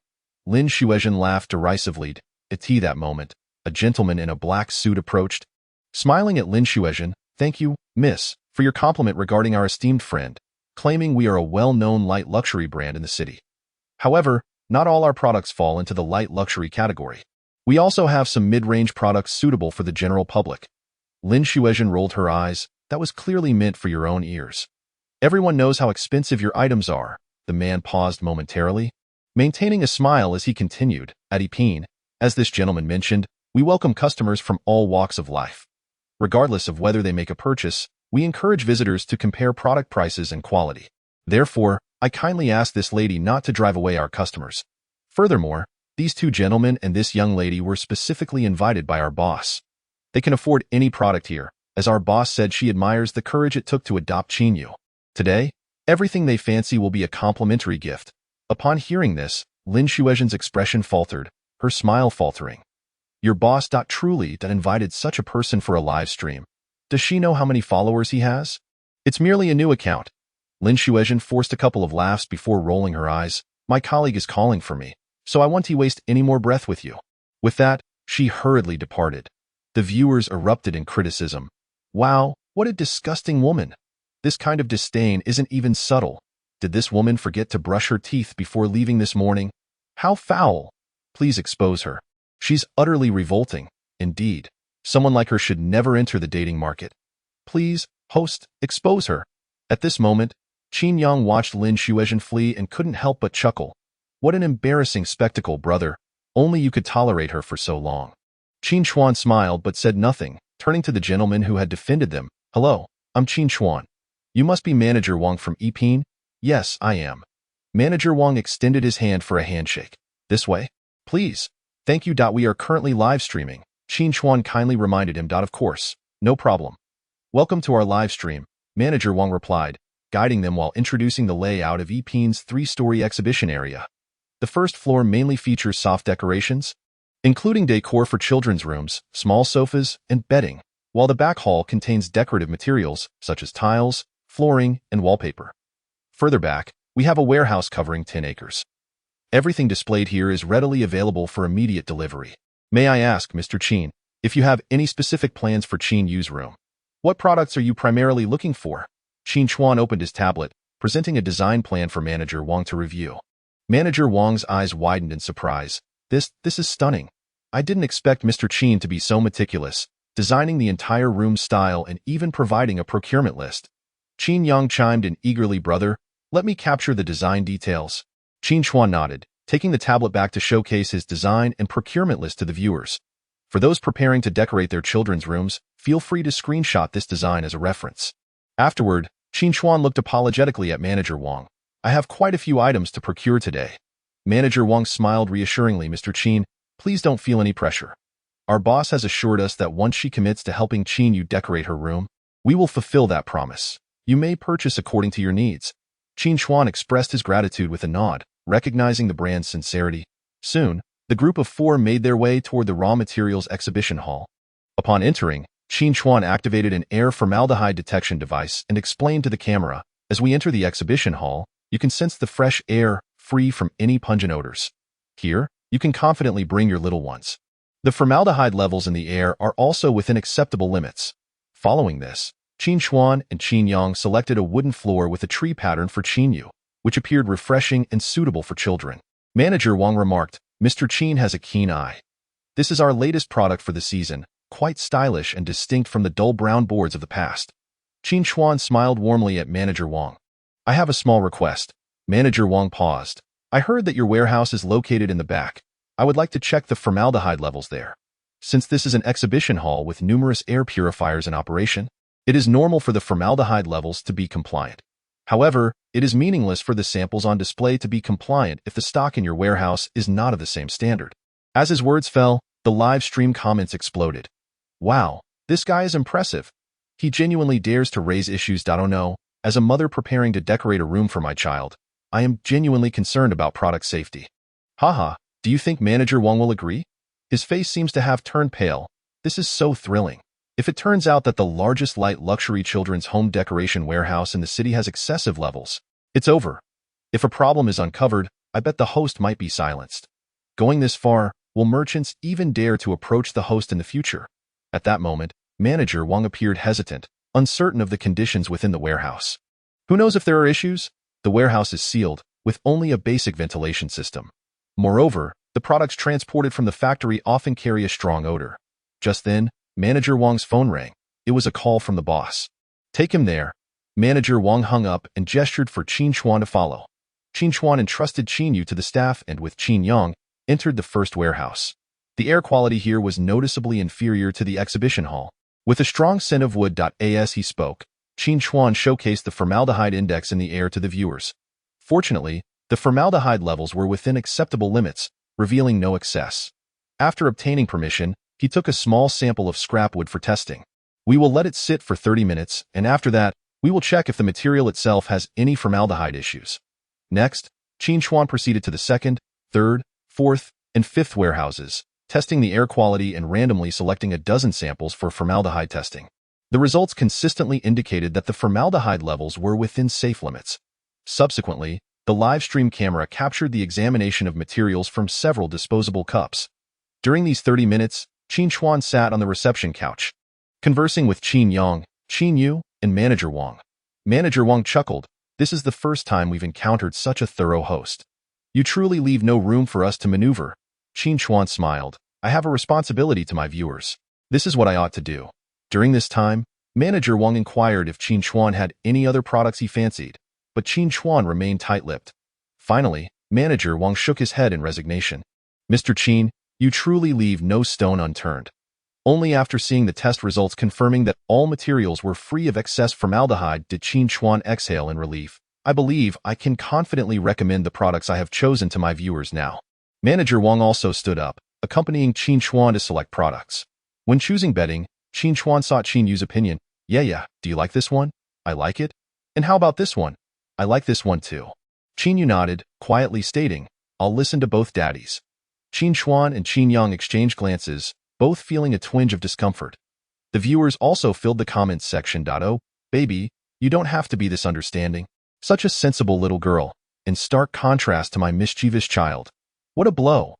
Lin Xueyan laughed derisively. At that moment, a gentleman in a black suit approached. Smiling at Lin Xueyan, thank you, miss, for your compliment regarding our esteemed friend, claiming we are a well-known light luxury brand in the city. However, not all our products fall into the light luxury category. We also have some mid-range products suitable for the general public. Lin Xueyan rolled her eyes. That was clearly meant for your own ears. Everyone knows how expensive your items are. The man paused momentarily, maintaining a smile as he continued. At Epine, as this gentleman mentioned, we welcome customers from all walks of life. Regardless of whether they make a purchase, we encourage visitors to compare product prices and quality. Therefore, I kindly ask this lady not to drive away our customers. Furthermore, these two gentlemen and this young lady were specifically invited by our boss. They can afford any product here, as our boss said she admires the courage it took to adopt Qin Yu. Today, everything they fancy will be a complimentary gift. Upon hearing this, Lin Xueyan's expression faltered, her smile faltering. Your boss truly invited such a person for a live stream. Does she know how many followers he has? It's merely a new account. Lin Xueyan forced a couple of laughs before rolling her eyes. My colleague is calling for me, so I won't waste any more breath with you. With that, she hurriedly departed. The viewers erupted in criticism. Wow, what a disgusting woman. This kind of disdain isn't even subtle. Did this woman forget to brush her teeth before leaving this morning? How foul. Please expose her. She's utterly revolting. Indeed, someone like her should never enter the dating market. Please, host, expose her. At this moment, Qin Yang watched Lin Xueyan flee and couldn't help but chuckle. What an embarrassing spectacle, brother. Only you could tolerate her for so long. Qin Chuan smiled but said nothing, turning to the gentleman who had defended them. Hello, I'm Qin Chuan. You must be Manager Wang from Epine? Yes, I am. Manager Wang extended his hand for a handshake. This way? Please. Thank you. We are currently live streaming. Qin Chuan kindly reminded him. Of course. No problem. Welcome to our live stream, Manager Wang replied, guiding them while introducing the layout of Epine's three-story exhibition area. The first floor mainly features soft decorations, including decor for children's rooms, small sofas, and bedding, while the back hall contains decorative materials such as tiles, flooring, and wallpaper. Further back, we have a warehouse covering 10 acres. Everything displayed here is readily available for immediate delivery. May I ask, Mr. Qin, if you have any specific plans for Qin Yu's room? What products are you primarily looking for? Qin Chuan opened his tablet, presenting a design plan for Manager Wang to review. Manager Wang's eyes widened in surprise. This is stunning. I didn't expect Mr. Qin to be so meticulous, designing the entire room style and even providing a procurement list. Qin Yang chimed in eagerly. Brother, let me capture the design details. Qin Chuan nodded, taking the tablet back to showcase his design and procurement list to the viewers. For those preparing to decorate their children's rooms, feel free to screenshot this design as a reference. Afterward, Qin Chuan looked apologetically at Manager Wang. I have quite a few items to procure today. Manager Wang smiled reassuringly. Mr. Qin, please don't feel any pressure. Our boss has assured us that once she commits to helping Qin Yu decorate her room, we will fulfill that promise. You may purchase according to your needs. Qin Chuan expressed his gratitude with a nod, recognizing the brand's sincerity. Soon, the group of four made their way toward the raw materials exhibition hall. Upon entering, Qin Chuan activated an air formaldehyde detection device and explained to the camera, "As we enter the exhibition hall, you can sense the fresh air, free from any pungent odors. Here, you can confidently bring your little ones." The formaldehyde levels in the air are also within acceptable limits. Following this, Qin Chuan and Qin Yang selected a wooden floor with a tree pattern for Qin Yu, which appeared refreshing and suitable for children. Manager Wang remarked, "Mr. Qin has a keen eye. This is our latest product for the season, quite stylish and distinct from the dull brown boards of the past." Qin Chuan smiled warmly at Manager Wang. "I have a small request." Manager Wang paused. "I heard that your warehouse is located in the back. I would like to check the formaldehyde levels there. Since this is an exhibition hall with numerous air purifiers in operation, it is normal for the formaldehyde levels to be compliant. However, it is meaningless for the samples on display to be compliant if the stock in your warehouse is not of the same standard." As his words fell, the live stream comments exploded. "Wow, this guy is impressive. He genuinely dares to raise issues. Oh no, as a mother preparing to decorate a room for my child, I am genuinely concerned about product safety. Haha, do you think Manager Wang will agree?" His face seems to have turned pale. "This is so thrilling. If it turns out that the largest light luxury children's home decoration warehouse in the city has excessive levels, it's over. If a problem is uncovered, I bet the host might be silenced. Going this far, will merchants even dare to approach the host in the future?" At that moment, Manager Wang appeared hesitant, uncertain of the conditions within the warehouse. "Who knows if there are issues? The warehouse is sealed, with only a basic ventilation system. Moreover, the products transported from the factory often carry a strong odor." Just then, Manager Wang's phone rang. It was a call from the boss. "Take him there." Manager Wang hung up and gestured for Qin Chuan to follow. Qin Chuan entrusted Qin Yu to the staff and with Qin Yang, entered the first warehouse. The air quality here was noticeably inferior to the exhibition hall. With a strong scent of wood. As he spoke, Qin Chuan showcased the formaldehyde index in the air to the viewers. Fortunately, the formaldehyde levels were within acceptable limits, revealing no excess. After obtaining permission, he took a small sample of scrap wood for testing. "We will let it sit for 30 minutes, and after that, we will check if the material itself has any formaldehyde issues." Next, Qin Chuan proceeded to the second, third, fourth, and fifth warehouses, testing the air quality and randomly selecting a dozen samples for formaldehyde testing. The results consistently indicated that the formaldehyde levels were within safe limits. Subsequently, the live stream camera captured the examination of materials from several disposable cups. During these 30 minutes, Qin Chuan sat on the reception couch, conversing with Qin Yang, Qin Yu, and Manager Wang. Manager Wang chuckled. "This is the first time we've encountered such a thorough host. You truly leave no room for us to maneuver." Qin Chuan smiled. "I have a responsibility to my viewers. This is what I ought to do." During this time, Manager Wang inquired if Qin Chuan had any other products he fancied, but Qin Chuan remained tight-lipped. Finally, Manager Wang shook his head in resignation. "Mr. Qin, you truly leave no stone unturned." Only after seeing the test results confirming that all materials were free of excess formaldehyde did Qin Chuan exhale in relief. "I believe I can confidently recommend the products I have chosen to my viewers now." Manager Wang also stood up, accompanying Qin Chuan to select products. When choosing bedding, Qin Chuan sought Qin Yu's opinion. Yeah, do you like this one?" "I like it." "And how about this one?" "I like this one too." Qin Yu nodded, quietly stating, "I'll listen to both daddies." Qin Chuan and Qin Yang exchanged glances, both feeling a twinge of discomfort. The viewers also filled the comments section. "Oh, baby, you don't have to be this understanding. Such a sensible little girl, in stark contrast to my mischievous child. What a blow.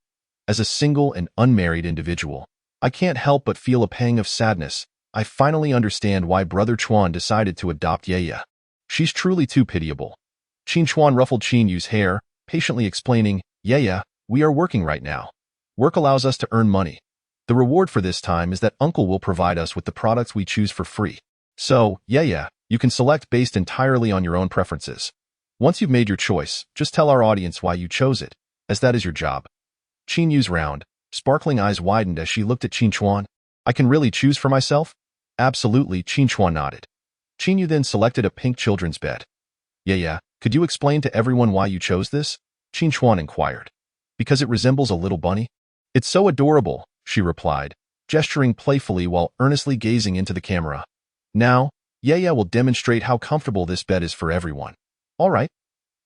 As a single and unmarried individual, I can't help but feel a pang of sadness. I finally understand why Brother Chuan decided to adopt Yaya. She's truly too pitiable." Qin Chuan ruffled Qin Yu's hair, patiently explaining, "Yaya, we are working right now. Work allows us to earn money. The reward for this time is that Uncle will provide us with the products we choose for free. So, yeah, you can select based entirely on your own preferences. Once you've made your choice, just tell our audience why you chose it, as that is your job." Qin Yu's round, sparkling eyes widened as she looked at Qin Chuan. "I can really choose for myself?" "Absolutely," Qin Chuan nodded. Qin Yu then selected a pink children's bed. Yeah, could you explain to everyone why you chose this?" Qin Chuan inquired. "Because it resembles a little bunny." "It's so adorable," she replied. gesturing playfully while earnestly gazing into the camera. Now, Yaya will demonstrate how comfortable this bed is for everyone. All right.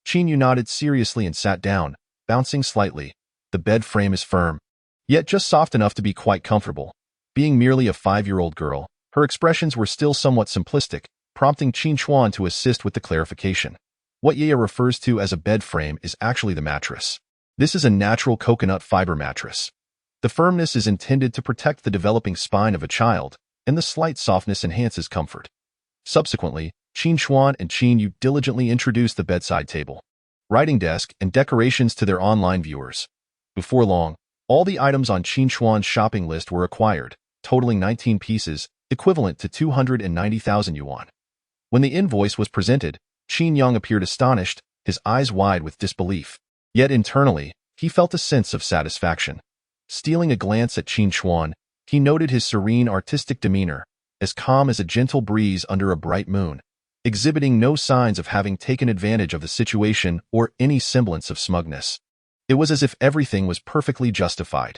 Qin Yu nodded seriously and sat down, bouncing slightly. The bed frame is firm, yet just soft enough to be quite comfortable. Being merely a 5-year-old girl, her expressions were still somewhat simplistic, prompting Qin Chuan to assist with the clarification. What Yaya refers to as a bed frame is actually the mattress. This is a natural coconut fiber mattress. The firmness is intended to protect the developing spine of a child, and the slight softness enhances comfort. Subsequently, Qin Chuan and Qin Yu diligently introduced the bedside table, writing desk, and decorations to their online viewers. Before long, all the items on Qin Chuan's shopping list were acquired, totaling 19 pieces, equivalent to 290,000 yuan. When the invoice was presented, Qin Yang appeared astonished, his eyes wide with disbelief. Yet internally, he felt a sense of satisfaction. Stealing a glance at Qin Chuan, he noted his serene artistic demeanor, as calm as a gentle breeze under a bright moon, exhibiting no signs of having taken advantage of the situation or any semblance of smugness. It was as if everything was perfectly justified.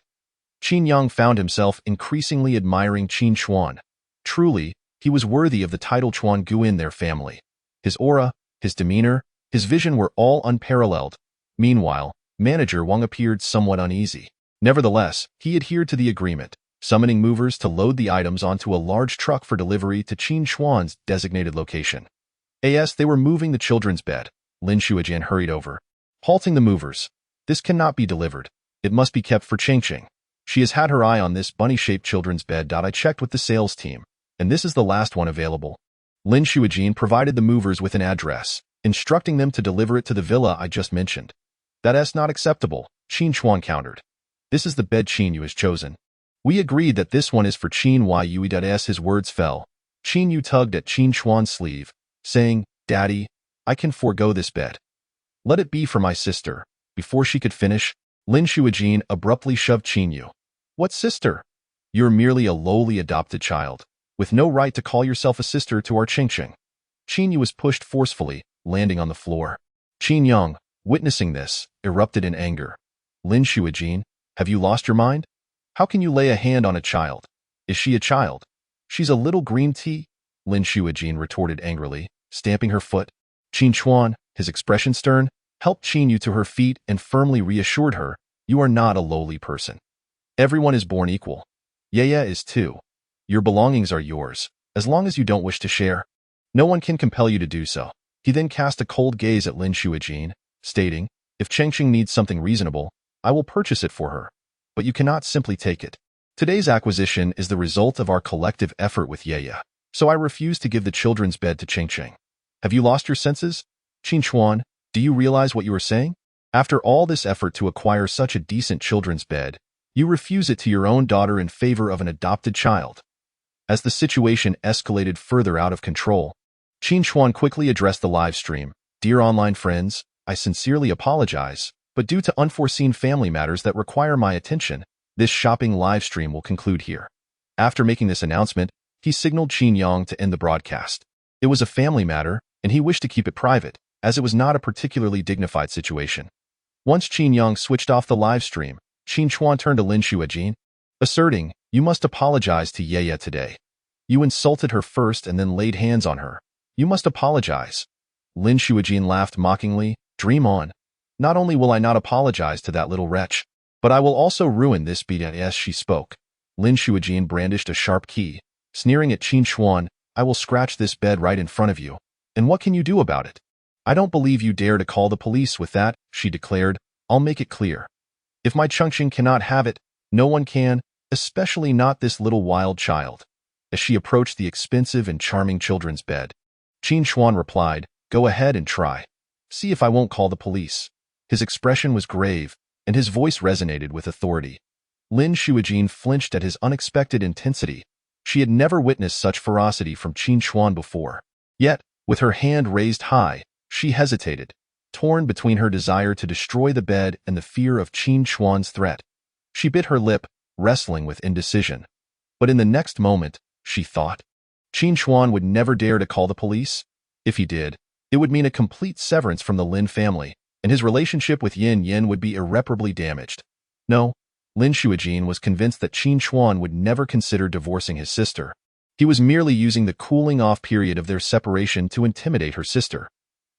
Qin Yang found himself increasingly admiring Qin Chuan. Truly, he was worthy of the title Chuan Gu in their family. His aura, his demeanor, his vision were all unparalleled. Meanwhile, Manager Wang appeared somewhat uneasy. Nevertheless, he adhered to the agreement, summoning movers to load the items onto a large truck for delivery to Qin Chuan's designated location. As they were moving the children's bed, Lin Xueyan hurried over, halting the movers. This cannot be delivered. It must be kept for Chengqing. She has had her eye on this bunny-shaped children's bed. I checked with the sales team, and this is the last one available. Lin Xueyan provided the movers with an address, instructing them to deliver it to the villa I just mentioned. That's not acceptable, Qin Chuan countered. This is the bed Qin Yu has chosen. We agreed that this one is for Qin Yu. As his words fell, Qin Yu tugged at Qin Chuan's sleeve, saying, Daddy, I can forego this bed. Let it be for my sister. Before she could finish, Lin Xueyan abruptly shoved Qin Yu. What sister? You're merely a lowly adopted child, with no right to call yourself a sister to our Chengqing. Qin Yu was pushed forcefully, landing on the floor. Qin Yang, witnessing this, erupted in anger. Lin Xueyan, have you lost your mind? How can you lay a hand on a child? Is she a child? She's a little green tea, Lin Xueyan retorted angrily, stamping her foot. Qin Chuan, his expression stern, helped Qin Yu to her feet and firmly reassured her, you are not a lowly person. Everyone is born equal. Yaya is too. Your belongings are yours, as long as you don't wish to share. No one can compel you to do so. He then cast a cold gaze at Lin Xueyan, stating, if Chengqing needs something reasonable, I will purchase it for her. But you cannot simply take it. Today's acquisition is the result of our collective effort with Yaya, so I refuse to give the children's bed to Chengqing. Have you lost your senses? Qin Chuan, do you realize what you are saying? After all this effort to acquire such a decent children's bed, you refuse it to your own daughter in favor of an adopted child. As the situation escalated further out of control, Qin Chuan quickly addressed the live stream. Dear online friends, I sincerely apologize, but due to unforeseen family matters that require my attention, this shopping live stream will conclude here. After making this announcement, he signaled Qin Yang to end the broadcast. It was a family matter, and he wished to keep it private, as it was not a particularly dignified situation. Once Qin Yang switched off the live stream, Qin Chuan turned to Lin Xueyan, asserting, you must apologize to Yaya today. You insulted her first and then laid hands on her. You must apologize. Lin Xueyan laughed mockingly, dream on. Not only will I not apologize to that little wretch, but I will also ruin this beat. As she spoke, Lin Xueyan brandished a sharp key, sneering at Qin Chuan, I will scratch this bed right in front of you. And what can you do about it? I don't believe you dare to call the police with that, she declared. I'll make it clear. If my Chengqing cannot have it, no one can, especially not this little wild child. As she approached the expensive and charming children's bed, Qin Chuan replied, go ahead and try. See if I won't call the police. His expression was grave, and his voice resonated with authority. Lin Xueyan flinched at his unexpected intensity. She had never witnessed such ferocity from Qin Chuan before. Yet, with her hand raised high, she hesitated, torn between her desire to destroy the bed and the fear of Qin Chuan's threat. She bit her lip, wrestling with indecision. But in the next moment, she thought, Qin Chuan would never dare to call the police. If he did, it would mean a complete severance from the Lin family, and his relationship with Yin Yin would be irreparably damaged. No, Lin Xueyan was convinced that Qin Chuan would never consider divorcing his sister. He was merely using the cooling-off period of their separation to intimidate her sister.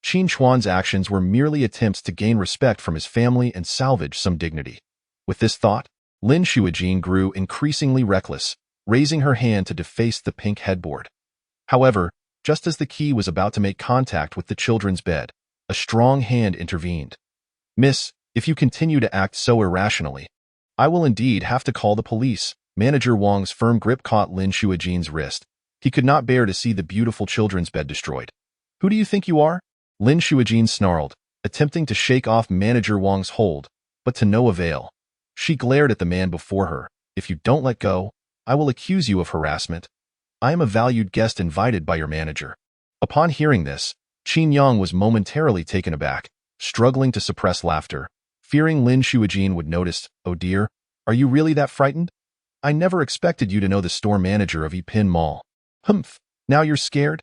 Qin Chuan's actions were merely attempts to gain respect from his family and salvage some dignity. With this thought, Lin Xueyan grew increasingly reckless, raising her hand to deface the pink headboard. However, just as the key was about to make contact with the children's bed, a strong hand intervened. "Miss, if you continue to act so irrationally, I will indeed have to call the police." Manager Wang's firm grip caught Lin Xueyan's wrist. He could not bear to see the beautiful children's bed destroyed. "Who do you think you are?" Lin Xueyan snarled, attempting to shake off Manager Wang's hold, but to no avail. She glared at the man before her. "If you don't let go, I will accuse you of harassment. I am a valued guest invited by your manager." Upon hearing this, Qin Yang was momentarily taken aback, struggling to suppress laughter, fearing Lin Xueyan would notice. "Oh dear, are you really that frightened? I never expected you to know the store manager of Yipin Mall." "Humph, now you're scared?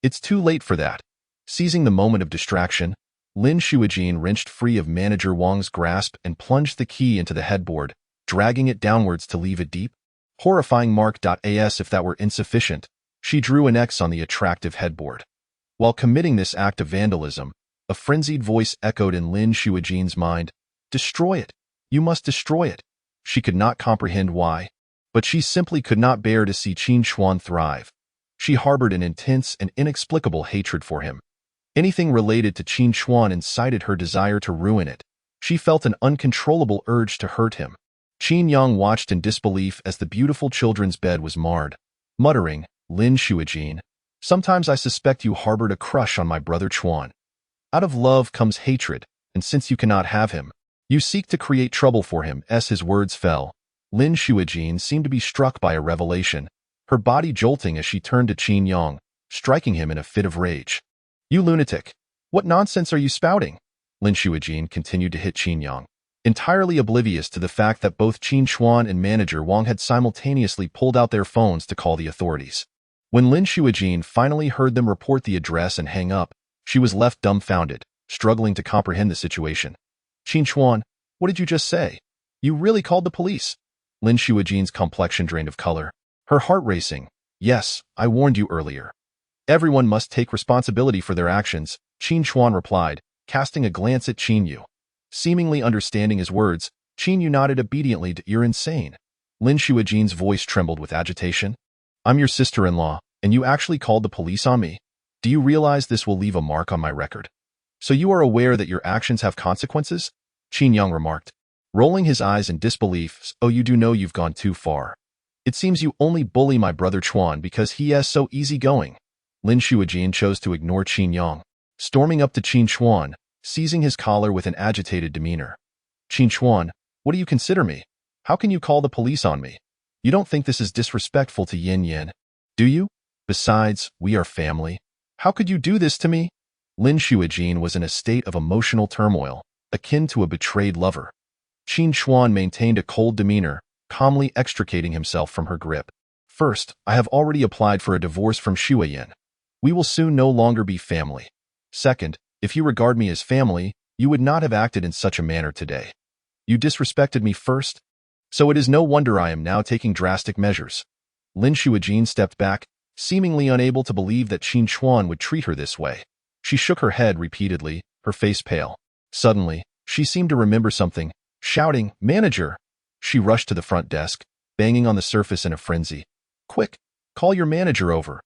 It's too late for that." Seizing the moment of distraction, Lin Xueyan wrenched free of Manager Wang's grasp and plunged the key into the headboard, dragging it downwards to leave a deep, horrifying mark. As if that were insufficient, she drew an X on the attractive headboard. While committing this act of vandalism, a frenzied voice echoed in Lin Xueyan's mind. "Destroy it! You must destroy it!" She could not comprehend why, but she simply could not bear to see Qin Chuan thrive. She harbored an intense and inexplicable hatred for him. Anything related to Qin Chuan incited her desire to ruin it. She felt an uncontrollable urge to hurt him. Qin Yang watched in disbelief as the beautiful children's bed was marred, muttering, "Lin Xueyan, sometimes I suspect you harbored a crush on my brother Chuan. Out of love comes hatred, and since you cannot have him, you seek to create trouble for him." As his words fell, Lin Xueyan seemed to be struck by a revelation, her body jolting as she turned to Qin Yang, striking him in a fit of rage. "You lunatic! What nonsense are you spouting?" Lin Xueyan continued to hit Qin Yang, entirely oblivious to the fact that both Qin Chuan and Manager Wang had simultaneously pulled out their phones to call the authorities. When Lin Xueyan finally heard them report the address and hang up, she was left dumbfounded, struggling to comprehend the situation. "Qin Chuan, what did you just say? You really called the police?" Lin Xueyan's complexion drained of color, her heart racing. "Yes, I warned you earlier. Everyone must take responsibility for their actions," Qin Chuan replied, casting a glance at Qin Yu. Seemingly understanding his words, Qin Yu nodded obediently. "You're insane." Lin Xueyan's voice trembled with agitation. "I'm your sister-in-law, and you actually called the police on me? Do you realize this will leave a mark on my record? So you are aware that your actions have consequences?" Qin Yang remarked, rolling his eyes in disbelief. "Oh, you do know you've gone too far. It seems you only bully my brother Chuan because he is so easygoing." Lin Xueyan chose to ignore Qin Yang, storming up to Qin Chuan, seizing his collar with an agitated demeanor. "Qin Chuan, what do you consider me? How can you call the police on me? You don't think this is disrespectful to Yin Yin, do you? Besides, we are family. How could you do this to me?" Lin Xueyan was in a state of emotional turmoil, akin to a betrayed lover. Qin Chuan maintained a cold demeanor, calmly extricating himself from her grip. "First, I have already applied for a divorce from Xueyan. We will soon no longer be family. Second, if you regard me as family, you would not have acted in such a manner today. You disrespected me first, so it is no wonder I am now taking drastic measures." Lin Xueyan stepped back, seemingly unable to believe that Qin Chuan would treat her this way. She shook her head repeatedly, her face pale. Suddenly, she seemed to remember something, shouting, "Manager!" She rushed to the front desk, banging on the surface in a frenzy. "Quick, call your manager over.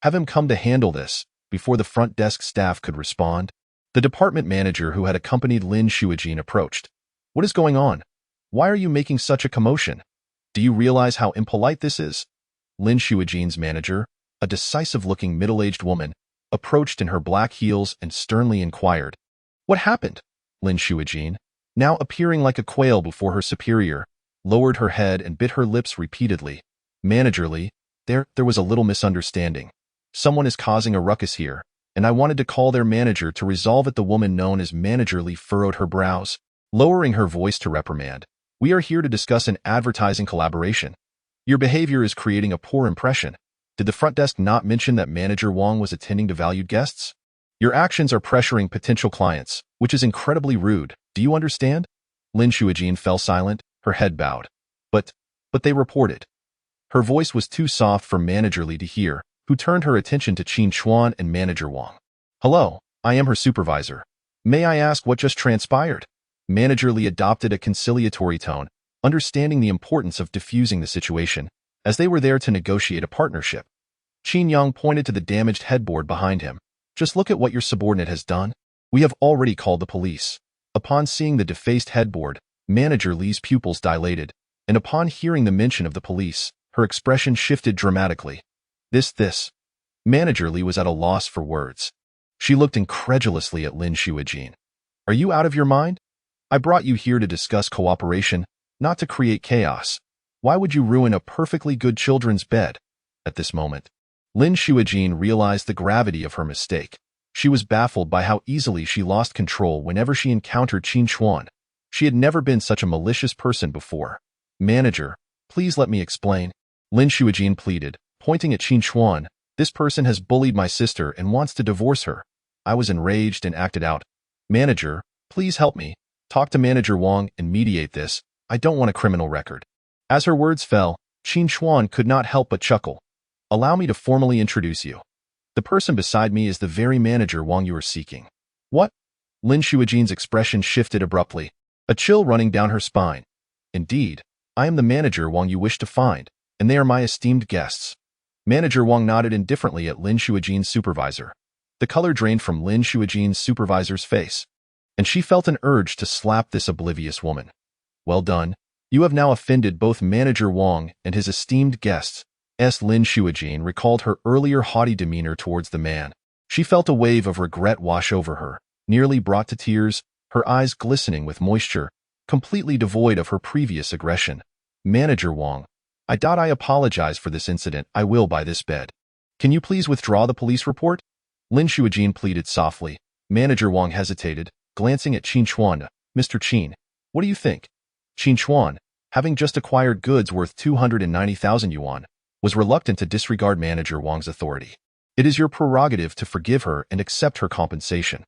Have him come to handle this." Before the front desk staff could respond, the department manager who had accompanied Lin Xueyan approached. "What is going on? Why are you making such a commotion? Do you realize how impolite this is?" Lin Xueyan's manager, a decisive-looking middle-aged woman, approached in her black heels and sternly inquired. "What happened?" Lin Xueyan, now appearing like a quail before her superior, lowered her head and bit her lips repeatedly. "Managerly, there was a little misunderstanding. Someone is causing a ruckus here, and I wanted to call their manager to resolve it." The woman known as Managerly furrowed her brows, lowering her voice to reprimand. "We are here to discuss an advertising collaboration. Your behavior is creating a poor impression. Did the front desk not mention that Manager Wang was attending to valued guests? Your actions are pressuring potential clients, which is incredibly rude. Do you understand?" Lin Xueyan fell silent, Her head bowed. But they reported. Her voice was too soft for Manager Li to hear, who turned her attention to Qin Chuan and Manager Wang. Hello, I am her supervisor. May I ask what just transpired? Manager Li adopted a conciliatory tone, understanding the importance of diffusing the situation, as they were there to negotiate a partnership. Qin Yang pointed to the damaged headboard behind him. Just look at what your subordinate has done. We have already called the police. Upon seeing the defaced headboard, Manager Li's pupils dilated, and upon hearing the mention of the police, her expression shifted dramatically. This. Manager Li was at a loss for words. She looked incredulously at Lin Xueyan. Are you out of your mind? I brought you here to discuss cooperation, not to create chaos. Why would you ruin a perfectly good children's bed? At this moment, Lin Xueyan realized the gravity of her mistake. She was baffled by how easily she lost control whenever she encountered Qin Chuan. She had never been such a malicious person before. Manager, please let me explain. Lin Xueyan pleaded, pointing at Qin Chuan. This person has bullied my sister and wants to divorce her. I was enraged and acted out. Manager, please help me. Talk to Manager Wang and mediate this. I don't want a criminal record. As her words fell, Qin Chuan could not help but chuckle. Allow me to formally introduce you. The person beside me is the very Manager Wang you are seeking. What? Lin Xueyan's expression shifted abruptly, a chill running down her spine. Indeed, I am the Manager Wang you wish to find, and they are my esteemed guests. Manager Wang nodded indifferently at Lin Xueyan's supervisor. The color drained from Lin Xueyan's supervisor's face, and she felt an urge to slap this oblivious woman. Well done. You have now offended both Manager Wang and his esteemed guests. Lin Xueyan recalled her earlier haughty demeanor towards the man. She felt a wave of regret wash over her, nearly brought to tears, her eyes glistening with moisture, completely devoid of her previous aggression. Manager Wang, I apologize for this incident. I will buy this bed. Can you please withdraw the police report? Lin Xueyan pleaded softly. Manager Wang hesitated, glancing at Qin Chuan. Mr. Qin, what do you think? Qin Chuan, having just acquired goods worth 290,000 yuan, was reluctant to disregard Manager Wang's authority. It is your prerogative to forgive her and accept her compensation.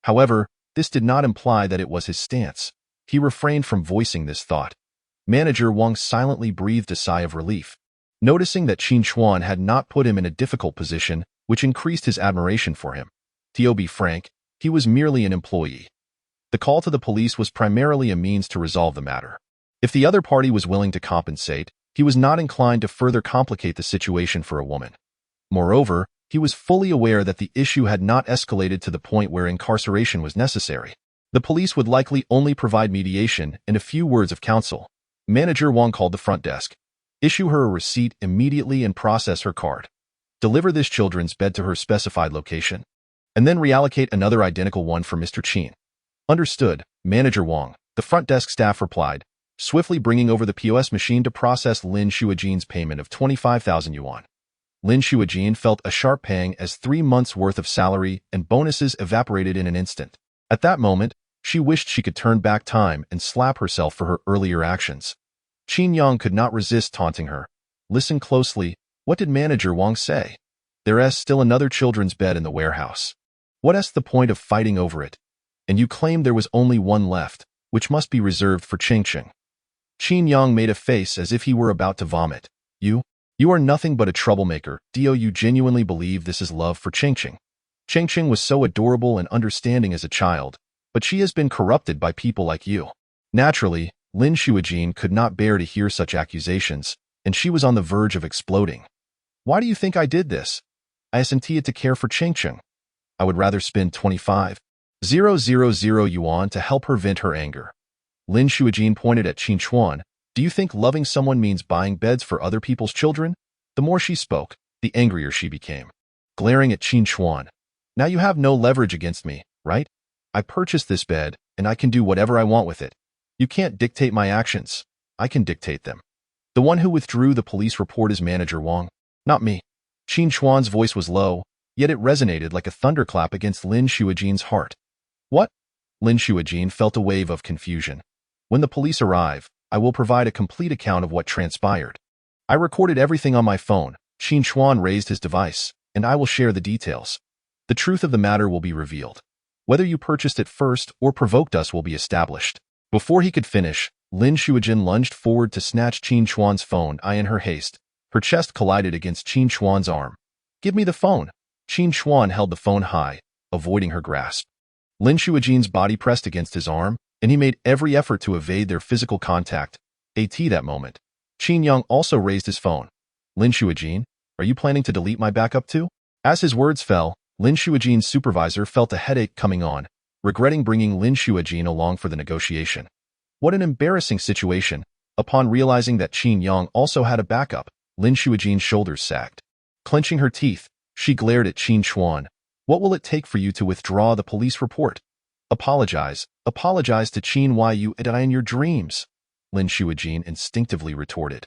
However, this did not imply that it was his stance. He refrained from voicing this thought. Manager Wang silently breathed a sigh of relief, noticing that Qin Chuan had not put him in a difficult position, which increased his admiration for him. To be frank, he was merely an employee. The call to the police was primarily a means to resolve the matter. If the other party was willing to compensate, he was not inclined to further complicate the situation for a woman. Moreover, he was fully aware that the issue had not escalated to the point where incarceration was necessary. The police would likely only provide mediation and a few words of counsel. Manager Wang called the front desk. Issue her a receipt immediately and process her card. Deliver this children's bed to her specified location, and then reallocate another identical one for Mr. Qin. Understood, Manager Wang, the front desk staff replied, swiftly bringing over the POS machine to process Lin Xueyan's payment of 25,000 yuan. Lin Xueyan felt a sharp pang as 3 months' worth of salary and bonuses evaporated in an instant. At that moment, she wished she could turn back time and slap herself for her earlier actions. Qin Yang could not resist taunting her. Listen closely. What did Manager Wang say? There's still another children's bed in the warehouse. What's the point of fighting over it? And you claim there was only one left, which must be reserved for Qingqing. Qin Yang made a face as if he were about to vomit. You are nothing but a troublemaker. Do you genuinely believe this is love for Qingqing? Qingqing was so adorable and understanding as a child, but she has been corrupted by people like you. Naturally, Lin Xueyan could not bear to hear such accusations, and she was on the verge of exploding. Why do you think I did this? I sent it to care for Qingqing. I would rather spend 25,000 yuan to help her vent her anger. Lin Xueyan pointed at Qin Chuan. Do you think loving someone means buying beds for other people's children? The more she spoke, the angrier she became. Glaring at Qin Chuan. Now you have no leverage against me, right? I purchased this bed, and I can do whatever I want with it. You can't dictate my actions. I can dictate them. The one who withdrew the police report is Manager Wang, not me. Qin Chuan's voice was low, yet it resonated like a thunderclap against Lin Xueyan's heart. What? Lin Xueyan felt a wave of confusion. When the police arrive, I will provide a complete account of what transpired. I recorded everything on my phone. Qin Chuan raised his device, and I will share the details. The truth of the matter will be revealed. Whether you purchased it first or provoked us will be established. Before he could finish, Lin Xueyan lunged forward to snatch Qin Chuan's phone. In her haste, her chest collided against Qin Chuan's arm. "Give me the phone." Qin Chuan held the phone high, avoiding her grasp. Lin Xueyan's body pressed against his arm, and he made every effort to evade their physical contact. That moment, Qin Yang also raised his phone. "Lin Xueyan, are you planning to delete my backup too?" As his words fell, Lin Xueyan's supervisor felt a headache coming on, regretting bringing Lin Xueyan along for the negotiation. What an embarrassing situation. Upon realizing that Qin Yang also had a backup, Lin Xueyan's shoulders sagged. Clenching her teeth, she glared at Qin Chuan. "What will it take for you to withdraw the police report?" Apologize to Qin Yu in your dreams," Lin Xueyan instinctively retorted.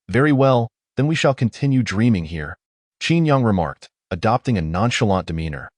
"Very well, then we shall continue dreaming here," Qin Yang remarked, adopting a nonchalant demeanor.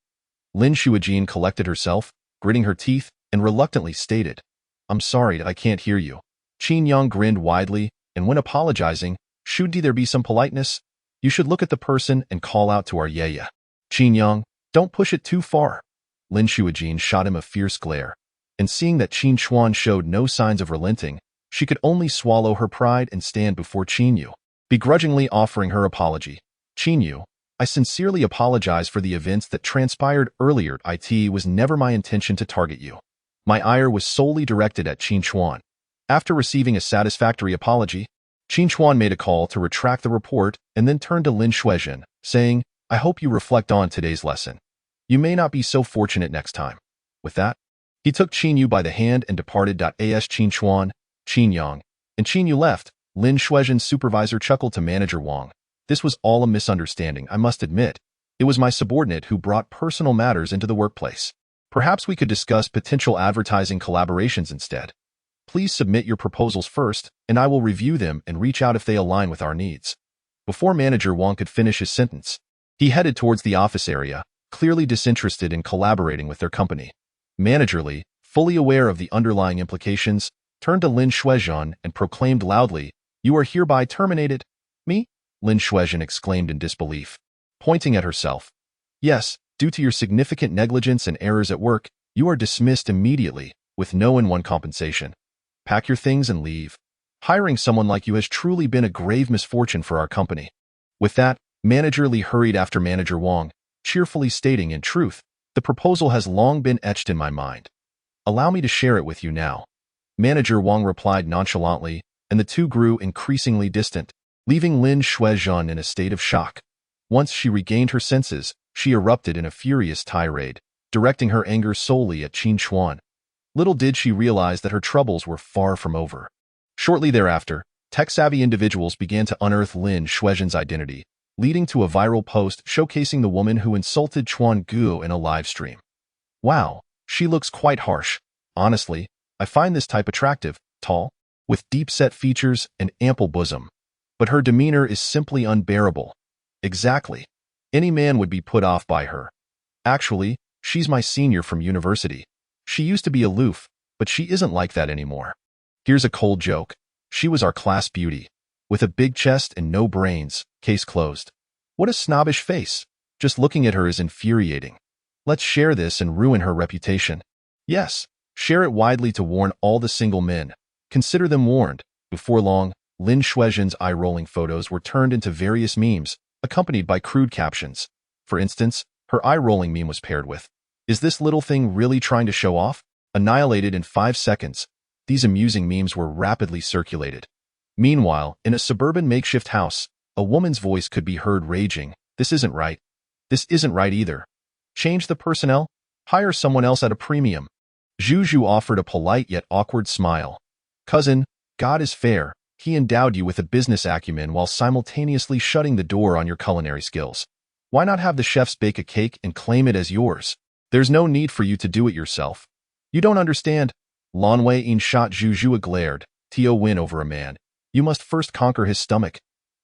Lin Xueyan collected herself, gritting her teeth, and reluctantly stated, "I'm sorry, I can't hear you." Qin Yang grinned widely, and when apologizing, "Shouldn't there be some politeness? You should look at the person and call out to our yaya." "Qin Yang, don't push it too far." Lin Xueyan shot him a fierce glare, and seeing that Qin Chuan showed no signs of relenting, she could only swallow her pride and stand before Qin Yu, begrudgingly offering her apology. "Qin Yu, I sincerely apologize for the events that transpired earlier. It was never my intention to target you. My ire was solely directed at Qin Chuan." After receiving a satisfactory apology, Qin Chuan made a call to retract the report and then turned to Lin Xueyan, saying, "I hope you reflect on today's lesson. You may not be so fortunate next time." With that, he took Qin Yu by the hand and departed. As Qin Chuan, Qin Yang, and Qin Yu left, Lin Xueyan's supervisor chuckled to Manager Wang. "This was all a misunderstanding, I must admit. It was my subordinate who brought personal matters into the workplace. Perhaps we could discuss potential advertising collaborations instead. Please submit your proposals first, and I will review them and reach out if they align with our needs." Before Manager Wang could finish his sentence, he headed towards the office area, clearly disinterested in collaborating with their company. Manager Li, fully aware of the underlying implications, turned to Lin Xueyan and proclaimed loudly, "You are hereby terminated." "Me?" Lin Xueyan exclaimed in disbelief, pointing at herself. "Yes, due to your significant negligence and errors at work, you are dismissed immediately, with no one compensation. Pack your things and leave. Hiring someone like you has truly been a grave misfortune for our company." With that, Manager Li hurried after Manager Wang, cheerfully stating, "In truth, the proposal has long been etched in my mind. Allow me to share it with you now." Manager Wang replied nonchalantly, and the two grew increasingly distant, leaving Lin Xueyan in a state of shock. Once she regained her senses, she erupted in a furious tirade, directing her anger solely at Qin Chuan. Little did she realize that her troubles were far from over. Shortly thereafter, tech-savvy individuals began to unearth Lin Xueyan's identity, leading to a viral post showcasing the woman who insulted Chuan Guo in a live stream. "Wow, she looks quite harsh. Honestly, I find this type attractive, tall, with deep-set features and ample bosom. But her demeanor is simply unbearable. Exactly. Any man would be put off by her. Actually, she's my senior from university. She used to be aloof, but she isn't like that anymore. Here's a cold joke. She was our class beauty. With a big chest and no brains, case closed. What a snobbish face. Just looking at her is infuriating. Let's share this and ruin her reputation. Yes, share it widely to warn all the single men. Consider them warned." Before long, Lin Xueyan's eye-rolling photos were turned into various memes, accompanied by crude captions. For instance, her eye-rolling meme was paired with, "Is this little thing really trying to show off?" Annihilated in 5 seconds, these amusing memes were rapidly circulated. Meanwhile, in a suburban makeshift house, a woman's voice could be heard raging, "This isn't right. This isn't right either. Change the personnel? Hire someone else at a premium." Zhu offered a polite yet awkward smile. "Cousin, God is fair. He endowed you with a business acumen while simultaneously shutting the door on your culinary skills. Why not have the chefs bake a cake and claim it as yours? There's no need for you to do it yourself. You don't understand." Lin Xueyan shot Zhu a glared, "To win over a man, you must first conquer his stomach."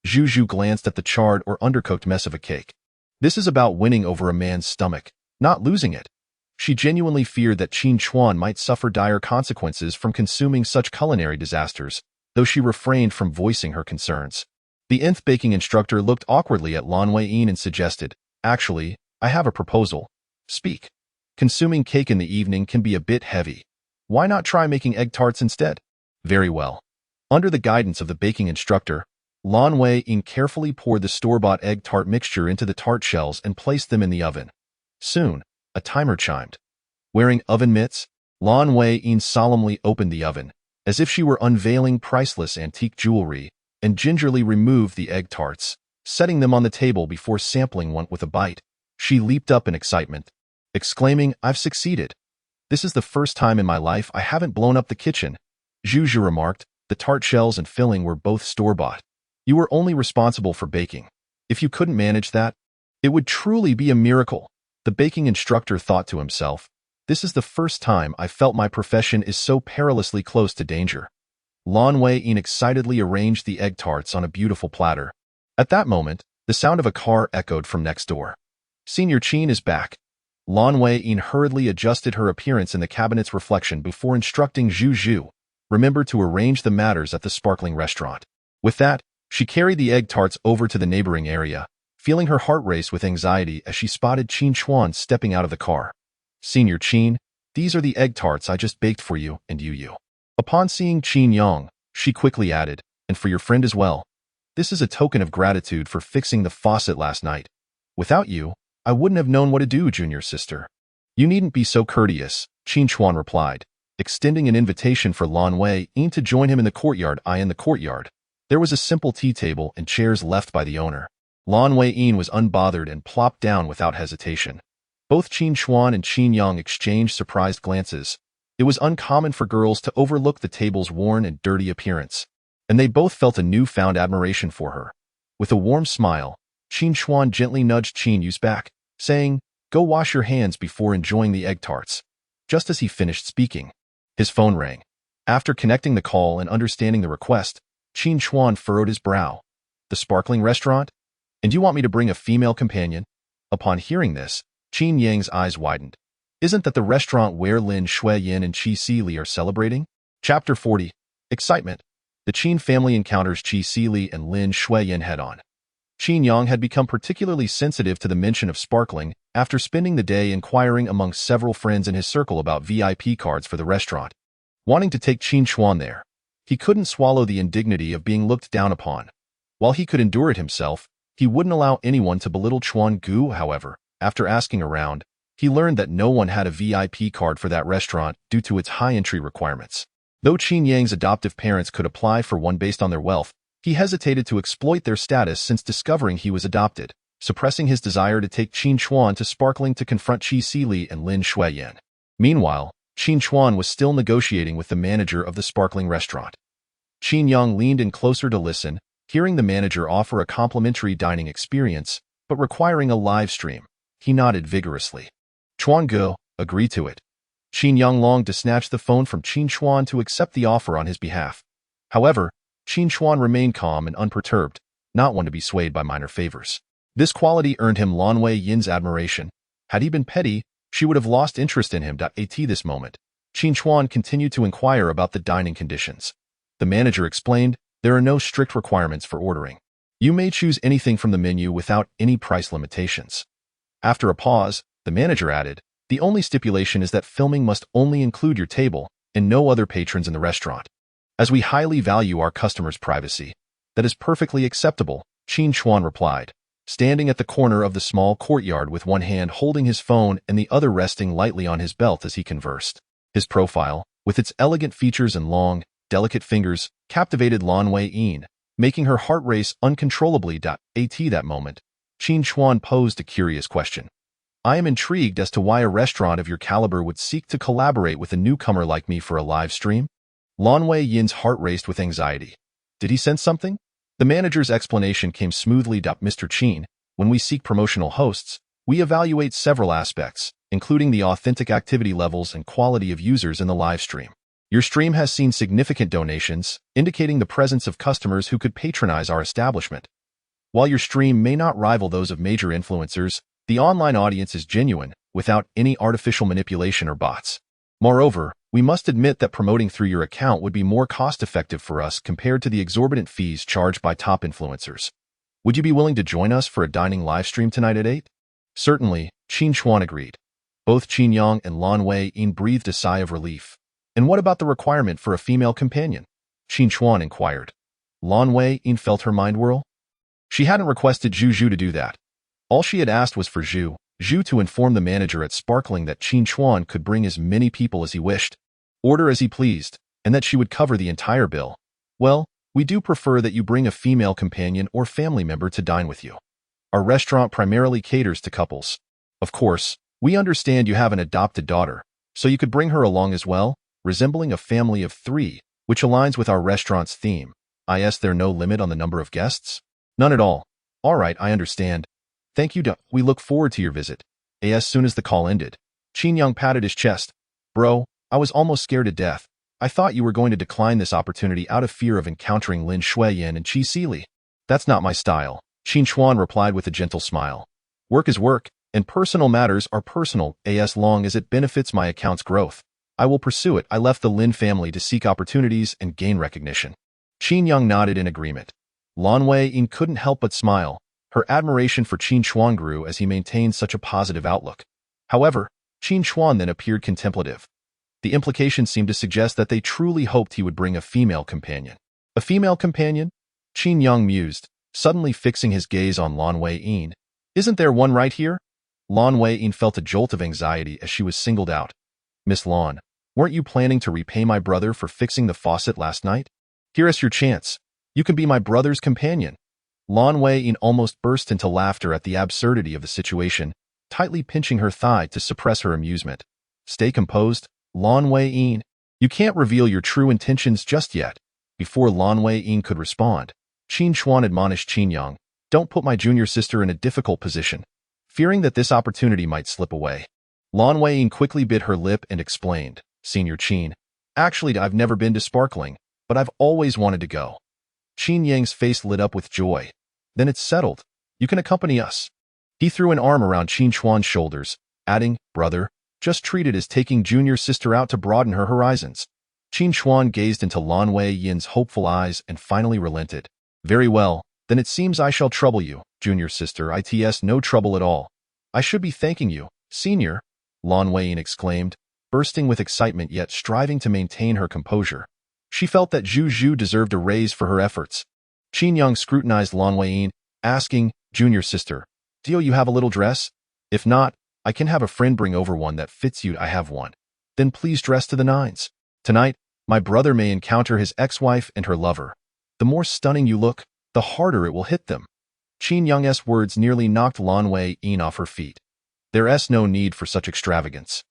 Zhu glanced at the charred or undercooked mess of a cake. This is about winning over a man's stomach, not losing it. She genuinely feared that Qin Chuan might suffer dire consequences from consuming such culinary disasters, though she refrained from voicing her concerns. The nth baking instructor looked awkwardly at Lin Xueyan and suggested, "Actually, I have a proposal. Speak. Consuming cake in the evening can be a bit heavy. Why not try making egg tarts instead?" Very well. Under the guidance of the baking instructor, Lin Xueyan carefully poured the store-bought egg tart mixture into the tart shells and placed them in the oven. Soon, a timer chimed. Wearing oven mitts, Lin Xueyan solemnly opened the oven, as if she were unveiling priceless antique jewelry, and gingerly removed the egg tarts, setting them on the table before sampling one with a bite. She leaped up in excitement, exclaiming, "I've succeeded. This is the first time in my life I haven't blown up the kitchen." Zhu remarked, "The tart shells and filling were both store-bought. You were only responsible for baking. If you couldn't manage that, it would truly be a miracle." The baking instructor thought to himself, "This is the first time I felt my profession is so perilously close to danger." Lin Xueyan excitedly arranged the egg tarts on a beautiful platter. At that moment, the sound of a car echoed from next door. "Senior Qin is back." Lin Xueyan hurriedly adjusted her appearance in the cabinet's reflection before instructing Zhu, "Remember to arrange the matters at the sparkling restaurant." With that, she carried the egg tarts over to the neighboring area, feeling her heart race with anxiety as she spotted Qin Chuan stepping out of the car. "Senior Qin, these are the egg tarts I just baked for you and you." Upon seeing Qin Yang, she quickly added, "And for your friend as well. This is a token of gratitude for fixing the faucet last night. Without you, I wouldn't have known what to do, junior sister." "You needn't be so courteous," Qin Chuan replied, extending an invitation for Lin Xueyan to join him in the courtyard. In the courtyard, there was a simple tea table and chairs left by the owner. Lin Xueyan was unbothered and plopped down without hesitation. Both Qin Chuan and Qin Yang exchanged surprised glances. It was uncommon for girls to overlook the table's worn and dirty appearance, and they both felt a newfound admiration for her. With a warm smile, Qin Chuan gently nudged Qin Yu's back, saying, "Go wash your hands before enjoying the egg tarts." Just as he finished speaking, his phone rang. After connecting the call and understanding the request, Qin Chuan furrowed his brow. "The sparkling restaurant? And you want me to bring a female companion?" Upon hearing this, Qin Yang's eyes widened. "Isn't that the restaurant where Lin Xueyan and Qi Sili are celebrating?" Chapter 40. Excitement. The Qin family encounters Qi Sili and Lin Xueyan head-on. Qin Yang had become particularly sensitive to the mention of sparkling after spending the day inquiring among several friends in his circle about VIP cards for the restaurant. Wanting to take Qin Chuan there, he couldn't swallow the indignity of being looked down upon. While he could endure it himself, he wouldn't allow anyone to belittle Chuan Gu. However, after asking around, he learned that no one had a VIP card for that restaurant due to its high entry requirements. Though Qin Yang's adoptive parents could apply for one based on their wealth, he hesitated to exploit their status since discovering he was adopted, suppressing his desire to take Qin Chuan to sparkling to confront Qi Sili and Lin Xueyan. Meanwhile, Qin Chuan was still negotiating with the manager of the sparkling restaurant. Qin Yang leaned in closer to listen, hearing the manager offer a complimentary dining experience, but requiring a live stream. He nodded vigorously. Chuan Gu agreed to it. Qin Yang longed to snatch the phone from Qin Chuan to accept the offer on his behalf. However, Qin Chuan remained calm and unperturbed, not one to be swayed by minor favors. This quality earned him Lin Xueyan's admiration. Had he been petty, she would have lost interest in him. At this moment, Qin Chuan continued to inquire about the dining conditions. The manager explained, "There are no strict requirements for ordering. You may choose anything from the menu without any price limitations." After a pause, the manager added, "The only stipulation is that filming must only include your table and no other patrons in the restaurant. As we highly value our customers' privacy." "That is perfectly acceptable," Qin Chuan replied, standing at the corner of the small courtyard with one hand holding his phone and the other resting lightly on his belt as he conversed. His profile, with its elegant features and long, delicate fingers, captivated Lin Xueyan, making her heart race uncontrollably. At that moment, Qin Chuan posed a curious question. "I am intrigued as to why a restaurant of your caliber would seek to collaborate with a newcomer like me for a live stream." Lin Xueyan's heart raced with anxiety. Did he sense something? The manager's explanation came smoothly. "Mr. Qin, when we seek promotional hosts, we evaluate several aspects, including the authentic activity levels and quality of users in the live stream. Your stream has seen significant donations, indicating the presence of customers who could patronize our establishment. While your stream may not rival those of major influencers, the online audience is genuine, without any artificial manipulation or bots. Moreover, we must admit that promoting through your account would be more cost-effective for us compared to the exorbitant fees charged by top influencers. Would you be willing to join us for a dining live stream tonight at 8? Certainly, Qin Chuan agreed. Both Qin Yang and Lin Xueyan breathed a sigh of relief. And what about the requirement for a female companion? Qin Chuan inquired. Lan Wei-yin felt her mind whirl. She hadn't requested Zhu to do that. All she had asked was for Zhu to inform the manager at Sparkling that Qin Chuan could bring as many people as he wished, order as he pleased, and that she would cover the entire bill. Well, we do prefer that you bring a female companion or family member to dine with you. Our restaurant primarily caters to couples. Of course, we understand you have an adopted daughter, so you could bring her along as well, resembling a family of 3, which aligns with our restaurant's theme. Is there no limit on the number of guests? None at all. All right, I understand. Thank you, we look forward to your visit. As soon as the call ended, Qin Yang patted his chest. Bro, I was almost scared to death. I thought you were going to decline this opportunity out of fear of encountering Lin Xueyan and Qi Sili. That's not my style, Qin Chuan replied with a gentle smile. Work is work, and personal matters are personal, as long as it benefits my account's growth. I will pursue it. I left the Lin family to seek opportunities and gain recognition. Qin Yang nodded in agreement. Lan Wei-yin couldn't help but smile. Her admiration for Qin Chuan grew as he maintained such a positive outlook. However, Qin Chuan then appeared contemplative. The implication seemed to suggest that they truly hoped he would bring a female companion. A female companion? Qin Yang mused, suddenly fixing his gaze on Lan Wei-yin. Isn't there one right here? Lan Wei-yin felt a jolt of anxiety as she was singled out. Miss Lan, weren't you planning to repay my brother for fixing the faucet last night? Here's your chance. You can be my brother's companion. Lan Wei-yin almost burst into laughter at the absurdity of the situation, tightly pinching her thigh to suppress her amusement. Stay composed, Lan Wei-yin. You can't reveal your true intentions just yet. Before Lan Wei-yin could respond, Qin Chuan admonished Qin Yang, don't put my junior sister in a difficult position. Fearing that this opportunity might slip away, Lan Wei-yin quickly bit her lip and explained, Senior Qin, actually I've never been to Sparkling, but I've always wanted to go. Qin Yang's face lit up with joy. Then it's settled. You can accompany us. He threw an arm around Qin Chuan's shoulders, adding, brother, just treat it as taking junior sister out to broaden her horizons. Qin Chuan gazed into Lan Wei-yin's hopeful eyes and finally relented. Very well, then it seems I shall trouble you, junior sister. It's no trouble at all. I should be thanking you, senior, Lan Wei-yin exclaimed, bursting with excitement yet striving to maintain her composure. She felt that Zhu deserved a raise for her efforts. Qin Yang scrutinized Lan Wei-yin, asking, junior sister, do you have a little dress? If not, I can have a friend bring over one that fits you. I have one. Then please dress to the nines. Tonight, my brother may encounter his ex-wife and her lover. The more stunning you look, the harder it will hit them. Qin Yang's words nearly knocked Lan Wei-yin off her feet. There's no need for such extravagance.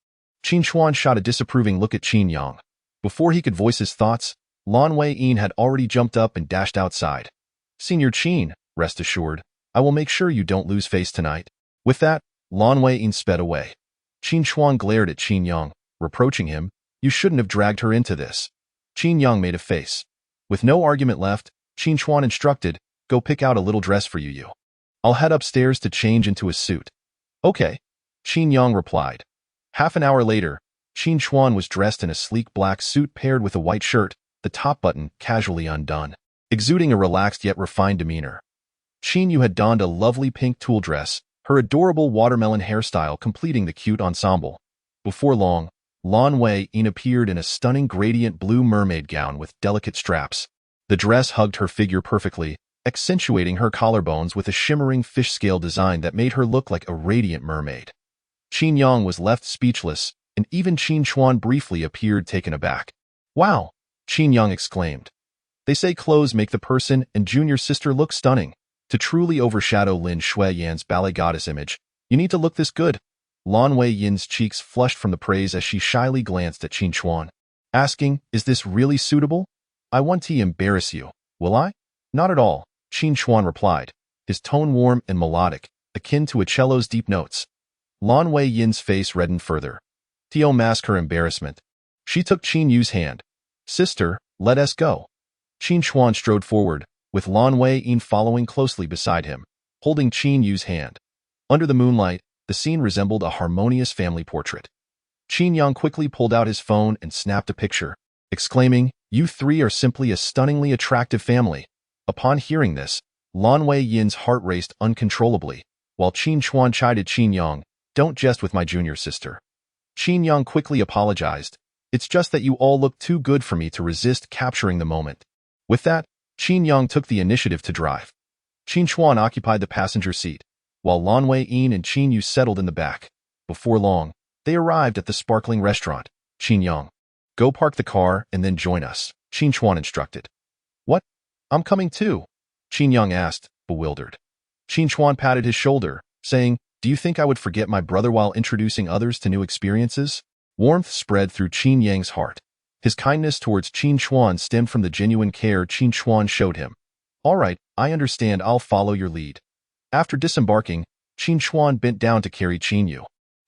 Qin Chuan shot a disapproving look at Qin Yang. Before he could voice his thoughts, Lan Wei-yin had already jumped up and dashed outside. Senior Qin, rest assured, I will make sure you don't lose face tonight. With that, Lan Wei-yin sped away. Qin Chuan glared at Qin Yang, reproaching him, you shouldn't have dragged her into this. Qin Yang made a face. With no argument left, Qin Chuan instructed, go pick out a little dress for you. I'll head upstairs to change into a suit. Okay, Qin Yang replied. Half an hour later, Qin Chuan was dressed in a sleek black suit paired with a white shirt, the top button casually undone, exuding a relaxed yet refined demeanor. Qin Yu had donned a lovely pink tulle dress, her adorable watermelon hairstyle completing the cute ensemble. Before long, Lan Wei-yin appeared in a stunning gradient blue mermaid gown with delicate straps. The dress hugged her figure perfectly, accentuating her collarbones with a shimmering fish scale design that made her look like a radiant mermaid. Qin Yang was left speechless, and even Qin Chuan briefly appeared taken aback. Wow! Qin Yang exclaimed. They say clothes make the person and junior sister look stunning. To truly overshadow Lin Xueyan's ballet goddess image, you need to look this good. Lan Wei-yin's cheeks flushed from the praise as she shyly glanced at Qin Chuan, asking, is this really suitable? I want to embarrass you, will I? Not at all, Qin Chuan replied, his tone warm and melodic, akin to a cello's deep notes. Lan Wei-yin's face reddened further. To mask her embarrassment, she took Qin Yu's hand. Sister, let us go. Qin Chuan strode forward, with Lan Wei-yin following closely beside him, holding Qin Yu's hand. Under the moonlight, the scene resembled a harmonious family portrait. Qin Yang quickly pulled out his phone and snapped a picture, exclaiming, you 3 are simply a stunningly attractive family. Upon hearing this, Lan Wei-yin's heart raced uncontrollably, while Qin Chuan chided Qin Yang, don't jest with my junior sister. Qin Yang quickly apologized, It's just that you all look too good for me to resist capturing the moment. With that, Qin Yang took the initiative to drive. Qin Chuan occupied the passenger seat, while Lin Xueyan and Qin Yu settled in the back. Before long, they arrived at the sparkling restaurant. Qin Yang, go park the car and then join us, Qin Chuan instructed. What? I'm coming too, Qin Yang asked, bewildered. Qin Chuan patted his shoulder, saying, do you think I would forget my brother while introducing others to new experiences? Warmth spread through Qin Yang's heart. His kindness towards Qin Chuan stemmed from the genuine care Qin Chuan showed him. All right, I understand, I'll follow your lead. After disembarking, Qin Chuan bent down to carry Qin Yu,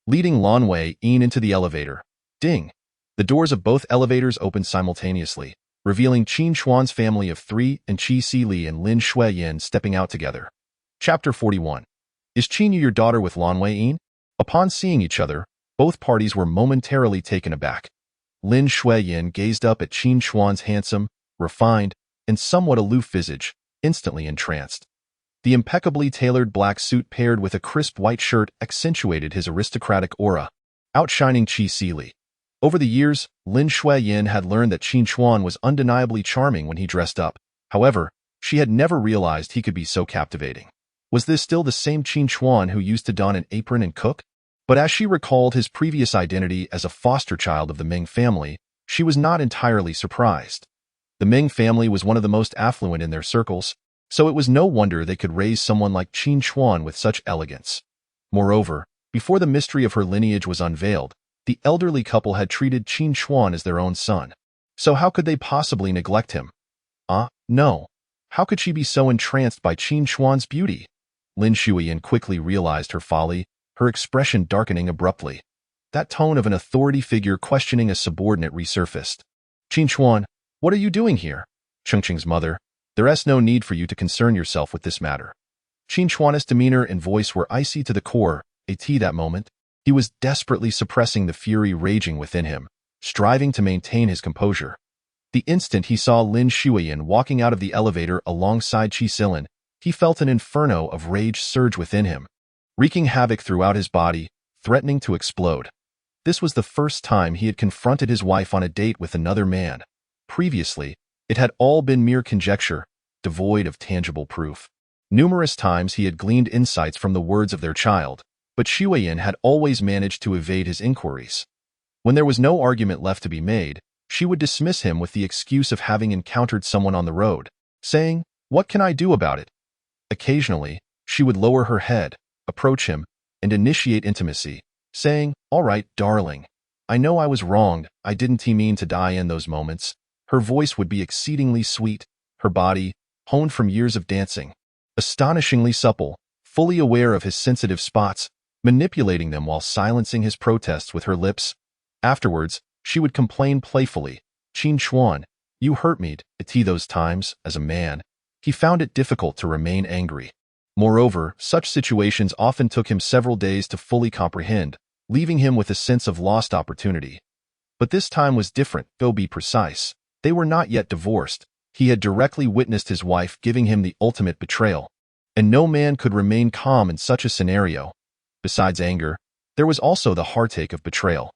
leading Lin Xueyan into the elevator. Ding! The doors of both elevators opened simultaneously, revealing Qin Chuan's family of three and Qi Sili and Lin Xueyan stepping out together. Chapter 41. Is Qin Yu your daughter with Lin Xueyan? Upon seeing each other, both parties were momentarily taken aback. Lin Xueyan gazed up at Qin Chuan's handsome, refined, and somewhat aloof visage, instantly entranced. The impeccably tailored black suit paired with a crisp white shirt accentuated his aristocratic aura, outshining Qi Sili. Over the years, Lin Xueyan had learned that Qin Chuan was undeniably charming when he dressed up. However, she had never realized he could be so captivating. Was this still the same Qin Chuan who used to don an apron and cook? But as she recalled his previous identity as a foster child of the Ming family, she was not entirely surprised. The Ming family was one of the most affluent in their circles, so it was no wonder they could raise someone like Qin Chuan with such elegance. Moreover, before the mystery of her lineage was unveiled, the elderly couple had treated Qin Chuan as their own son. So how could they possibly neglect him? No. How could she be so entranced by Qin Chuan's beauty? Lin Xueyan quickly realized her folly, her expression darkening abruptly. That tone of an authority figure questioning a subordinate resurfaced. Qin Chuan, what are you doing here? Chengqing's mother, there's no need for you to concern yourself with this matter. Qin Chuan's demeanor and voice were icy to the core. That moment, he was desperately suppressing the fury raging within him, striving to maintain his composure. The instant he saw Lin Xueyan walking out of the elevator alongside Qi Silin, he felt an inferno of rage surge within him, wreaking havoc throughout his body, threatening to explode. This was the first time he had confronted his wife on a date with another man. Previously, it had all been mere conjecture, devoid of tangible proof. Numerous times he had gleaned insights from the words of their child, but Xueyan had always managed to evade his inquiries. When there was no argument left to be made, she would dismiss him with the excuse of having encountered someone on the road, saying, "What can I do about it?" Occasionally, she would lower her head, approach him, and initiate intimacy, saying, "All right, darling. I know I was wronged, I didn't mean to die in those moments." Her voice would be exceedingly sweet, her body, honed from years of dancing, astonishingly supple, fully aware of his sensitive spots, manipulating them while silencing his protests with her lips. Afterwards, she would complain playfully, "Qin Chuan, you hurt me." Those times, as a man, he found it difficult to remain angry. Moreover, such situations often took him several days to fully comprehend, leaving him with a sense of lost opportunity. But this time was different, to be precise. They were not yet divorced. He had directly witnessed his wife giving him the ultimate betrayal, and no man could remain calm in such a scenario. Besides anger, there was also the heartache of betrayal.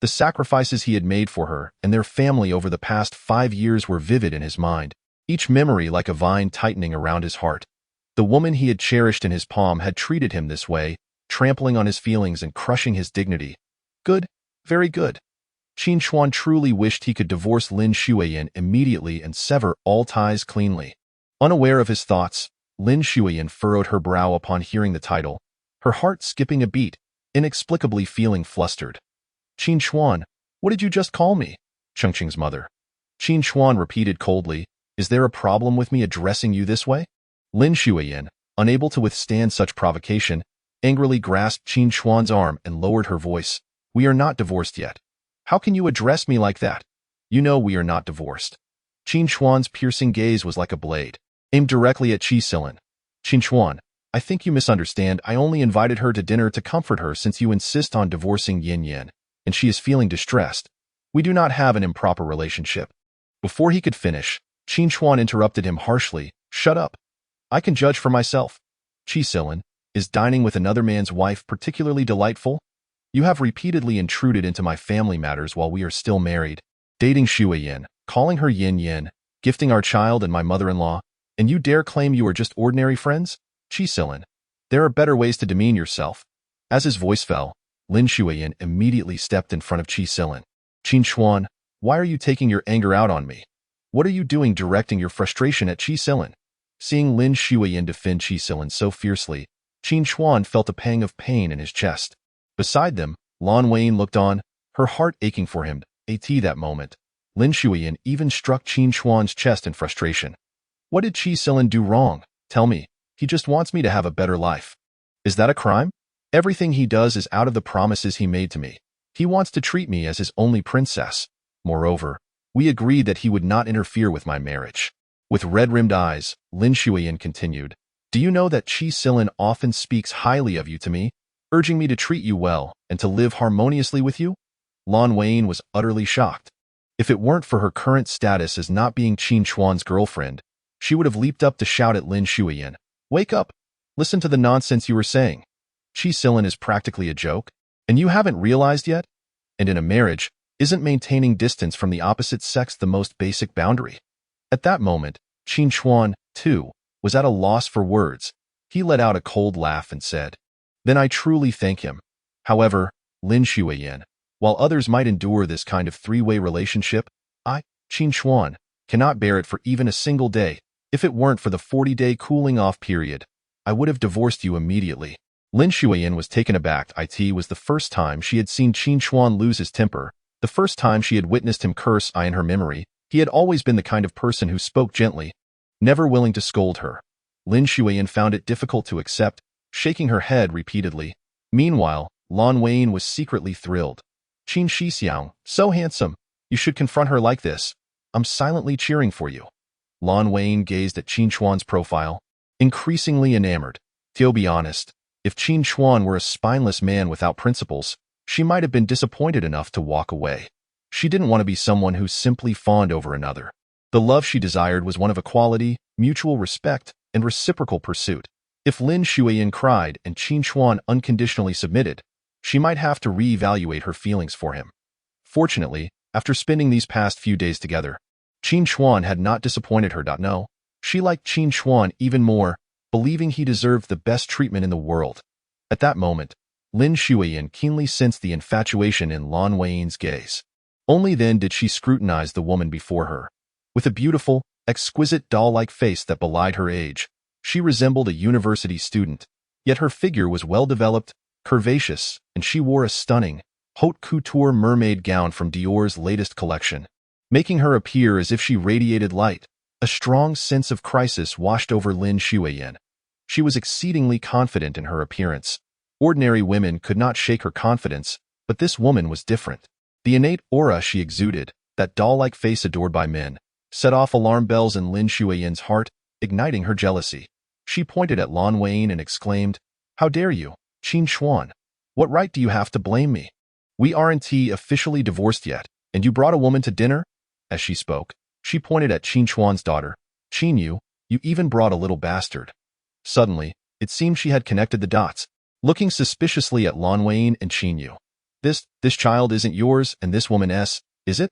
The sacrifices he had made for her and their family over the past 5 years were vivid in his mind, each memory like a vine tightening around his heart. The woman he had cherished in his palm had treated him this way, trampling on his feelings and crushing his dignity. Good, very good. Qin Chuan truly wished he could divorce Lin Xueyan immediately and sever all ties cleanly. Unaware of his thoughts, Lin Xueyan furrowed her brow upon hearing the title, her heart skipping a beat, inexplicably feeling flustered. "Qin Chuan, what did you just call me?" Chengqing's mother. Qin Chuan repeated coldly, "Is there a problem with me addressing you this way?" Lin Xueyan, unable to withstand such provocation, angrily grasped Qin Chuan's arm and lowered her voice. "We are not divorced yet. How can you address me like that? You know we are not divorced." Qin Chuan's piercing gaze was like a blade, aimed directly at Qi Silin. "Qin Chuan, I think you misunderstand. I only invited her to dinner to comfort her since you insist on divorcing Yin Yan, and she is feeling distressed. We do not have an improper relationship." Before he could finish, Qin Chuan interrupted him harshly, "Shut up. I can judge for myself. Qi Silin, is dining with another man's wife particularly delightful? You have repeatedly intruded into my family matters while we are still married, dating Xueyan, calling her Yin Yin, gifting our child and my mother-in-law, and you dare claim you are just ordinary friends? Qin, there are better ways to demean yourself. As his voice fell, Lin Xueyan immediately stepped in front of Qin. Qin Chuan, why are you taking your anger out on me? What are you doing directing your frustration at Qin? Seeing Lin Xueyan defend Qin so fiercely, Qin Chuan felt a pang of pain in his chest. Beside them, Lin Xueyan looked on, her heart aching for him. At that moment, Lin Xueyan even struck Qin Chuan's chest in frustration. What did Qin do wrong? Tell me, he just wants me to have a better life. Is that a crime? Everything he does is out of the promises he made to me. He wants to treat me as his only princess. Moreover, we agreed that he would not interfere with my marriage. With red-rimmed eyes, Lin Xueyan continued, do you know that Qin often speaks highly of you to me, urging me to treat you well and to live harmoniously with you? Lin Xueyan was utterly shocked. If it weren't for her current status as not being Qin Chuan's girlfriend, she would have leaped up to shout at Lin Xueyan, wake up! Listen to the nonsense you were saying. Qin is practically a joke, and you haven't realized yet? And in a marriage, isn't maintaining distance from the opposite sex the most basic boundary? At that moment, Qin Chuan, too, was at a loss for words. He let out a cold laugh and said, then I truly thank him. However, Lin Xueyan, while others might endure this kind of three-way relationship, I, Qin Chuan, cannot bear it for even a single day. If it weren't for the 40-day cooling-off period, I would have divorced you immediately. Lin Xueyan was taken aback. It was the first time she had seen Qin Chuan lose his temper, the first time she had witnessed him curse. In her memory, he had always been the kind of person who spoke gently, never willing to scold her. Lin Xueyan found it difficult to accept, shaking her head repeatedly. Meanwhile, Lin Xueyan was secretly thrilled. Qin Xixiang, so handsome. You should confront her like this. I'm silently cheering for you. Lin Xueyan gazed at Qin Chuan's profile, increasingly enamored. To be honest, if Qin Chuan were a spineless man without principles, she might have been disappointed enough to walk away. She didn't want to be someone who simply fawned over another. The love she desired was one of equality, mutual respect, and reciprocal pursuit. If Lin Xueyan cried and Qin Chuan unconditionally submitted, she might have to reevaluate her feelings for him. Fortunately, after spending these past few days together, Qin Chuan had not disappointed her. No, she liked Qin Chuan even more, believing he deserved the best treatment in the world. At that moment, Lin Xueyan keenly sensed the infatuation in Lin Xueyan's gaze. Only then did she scrutinize the woman before her. With a beautiful, exquisite doll-like face that belied her age, she resembled a university student, yet her figure was well-developed, curvaceous, and she wore a stunning, haute couture mermaid gown from Dior's latest collection, making her appear as if she radiated light. A strong sense of crisis washed over Lin Xueyan. She was exceedingly confident in her appearance. Ordinary women could not shake her confidence, but this woman was different. The innate aura she exuded, that doll-like face adored by men, set off alarm bells in Lin Xueyan's heart, igniting her jealousy. She pointed at Lin Xueyan and exclaimed, how dare you, Qin Chuan? What right do you have to blame me? We aren't officially divorced yet, and you brought a woman to dinner? As she spoke, she pointed at Qin Chuan's daughter. Qin you even brought a little bastard. Suddenly, it seemed she had connected the dots, looking suspiciously at Lin Xueyan and Qin Yu. This child isn't yours, and this woman's, is it?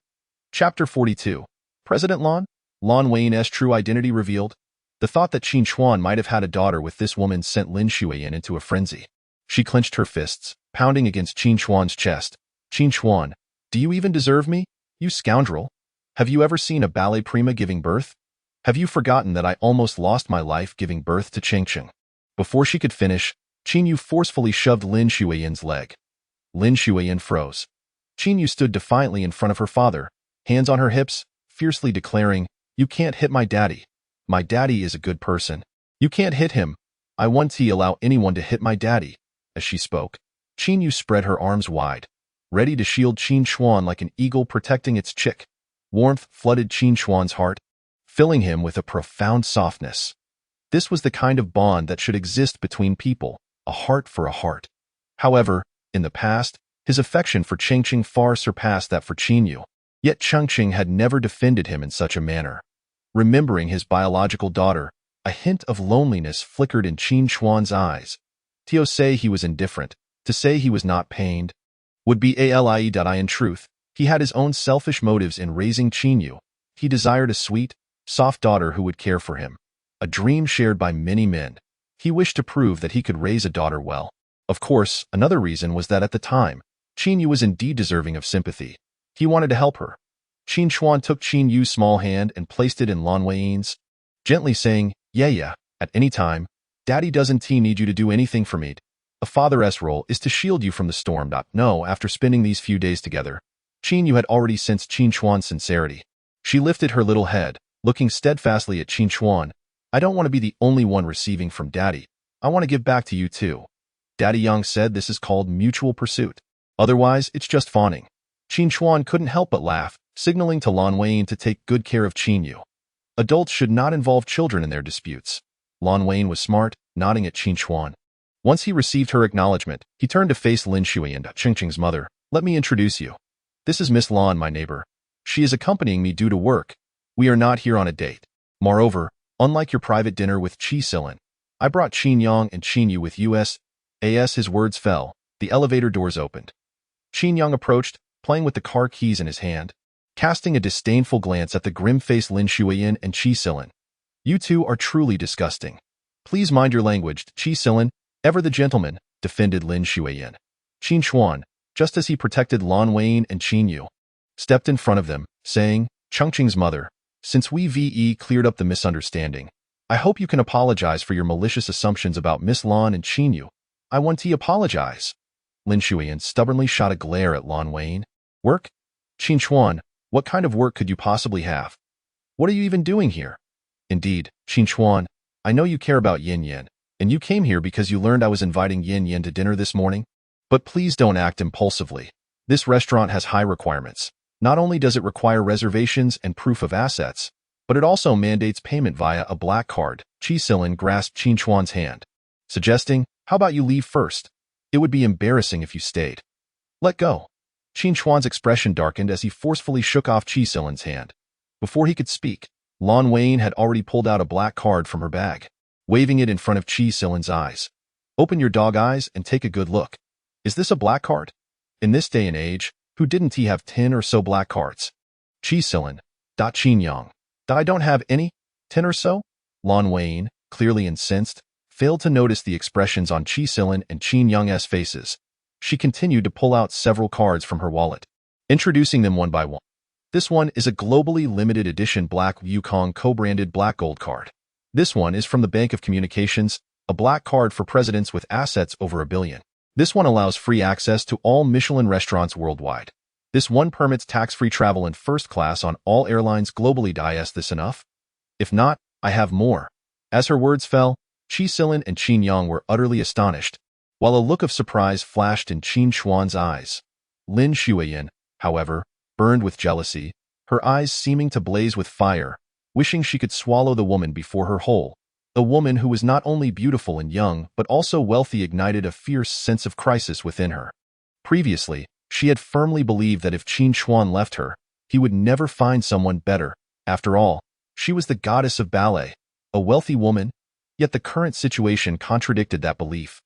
Chapter 42. President Lin Xueyan's true identity revealed. The thought that Qin Chuan might have had a daughter with this woman sent Lin Xueyan into a frenzy. She clenched her fists, pounding against Qin Chuan's chest. Qin Chuan, do you even deserve me, you scoundrel? Have you ever seen a ballet prima giving birth? Have you forgotten that I almost lost my life giving birth to Chengcheng? Before she could finish, Qin Yu forcefully shoved Lin Xueyan's leg. Lin Xueyan froze. Qin Yu stood defiantly in front of her father, hands on her hips, fiercely declaring, you can't hit my daddy. My daddy is a good person. You can't hit him. I won't allow anyone to hit my daddy. As she spoke, Qin Yu spread her arms wide, ready to shield Qin Chuan like an eagle protecting its chick. Warmth flooded Qin Chuan's heart, filling him with a profound softness. This was the kind of bond that should exist between people, a heart for a heart. However, in the past, his affection for Chengcheng far surpassed that for Qin Yu. Yet Chengcheng had never defended him in such a manner. Remembering his biological daughter, a hint of loneliness flickered in Qin Chuan's eyes. To say he was indifferent, to say he was not pained, would be ALIE. In truth, he had his own selfish motives in raising Qin Yu. He desired a sweet, soft daughter who would care for him, a dream shared by many men. He wished to prove that he could raise a daughter well. Of course, another reason was that at the time, Qin Yu was indeed deserving of sympathy. He wanted to help her. Qin Chuan took Qin Yu's small hand and placed it in Lin Xueyan's, gently saying, yeah, at any time, Daddy doesn't need you to do anything for me. A father's role is to shield you from the storm. No, after spending these few days together, Qin Yu had already sensed Qin Chuan's sincerity. She lifted her little head, looking steadfastly at Qin Chuan. I don't want to be the only one receiving from Daddy. I want to give back to you too. Daddy Yang said this is called mutual pursuit. Otherwise, it's just fawning. Qin Chuan couldn't help but laugh, signaling to Lin Xueyan to take good care of Qin Yu. Adults should not involve children in their disputes. Lin Xueyan was smart, nodding at Qin Chuan. Once he received her acknowledgement, he turned to face Lin Xueyan, Qingqing's mother. Let me introduce you. This is Miss Lin, my neighbor. She is accompanying me due to work. We are not here on a date. Moreover, unlike your private dinner with Qi Silin, I brought Qin Yang and Qin Yu with us. As his words fell, the elevator doors opened. Qin Yang approached, playing with the car keys in his hand, casting a disdainful glance at the grim-faced Lin Xueyan and Qi Silin. You two are truly disgusting. Please mind your language, Qi Silin, ever the gentleman, defended Lin Xueyan. Qin Chuan, just as he protected Lin Xueyan and Qin Yu, stepped in front of them, saying, Chengqing's mother, since we cleared up the misunderstanding, I hope you can apologize for your malicious assumptions about Miss Lin and Qin Yu. I want to apologize. Lin Xueyan stubbornly shot a glare at Lin Xueyan. Work? Qin Chuan, what kind of work could you possibly have? What are you even doing here? Indeed, Qin Chuan, I know you care about Yin Yan, and you came here because you learned I was inviting Yin Yan to dinner this morning. But please don't act impulsively. This restaurant has high requirements. Not only does it require reservations and proof of assets, but it also mandates payment via a black card. Qi Silin grasped Qin Chuan's hand, suggesting, how about you leave first? It would be embarrassing if you stayed. Let go. Qin Chuan's expression darkened as he forcefully shook off Qi Silin's hand. Before he could speak, Lin Xueyan had already pulled out a black card from her bag, waving it in front of Qi Silin's eyes. Open your dog eyes and take a good look. Is this a black card? In this day and age, who didn't he have 10 or so black cards? Qi Silin. Qin Yang. I don't have any? 10 or so? Lin Xueyan, clearly incensed, failed to notice the expressions on Qi Silin and Qin Yang's faces. She continued to pull out several cards from her wallet, introducing them one by one. This one is a globally limited edition Black Yukong co-branded black gold card. This one is from the Bank of Communications, a black card for presidents with assets over $1 billion. This one allows free access to all Michelin restaurants worldwide. This one permits tax-free travel in first class on all airlines globally. Is this enough? If not, I have more. As her words fell, Qi Silin and Qin Yang were utterly astonished, while a look of surprise flashed in Qin Chuan's eyes. Lin Xueyan, however, burned with jealousy, her eyes seeming to blaze with fire, wishing she could swallow the woman before her whole. A woman who was not only beautiful and young but also wealthy ignited a fierce sense of crisis within her. Previously, she had firmly believed that if Qin Chuan left her, he would never find someone better. After all, she was the goddess of ballet, a wealthy woman, yet the current situation contradicted that belief.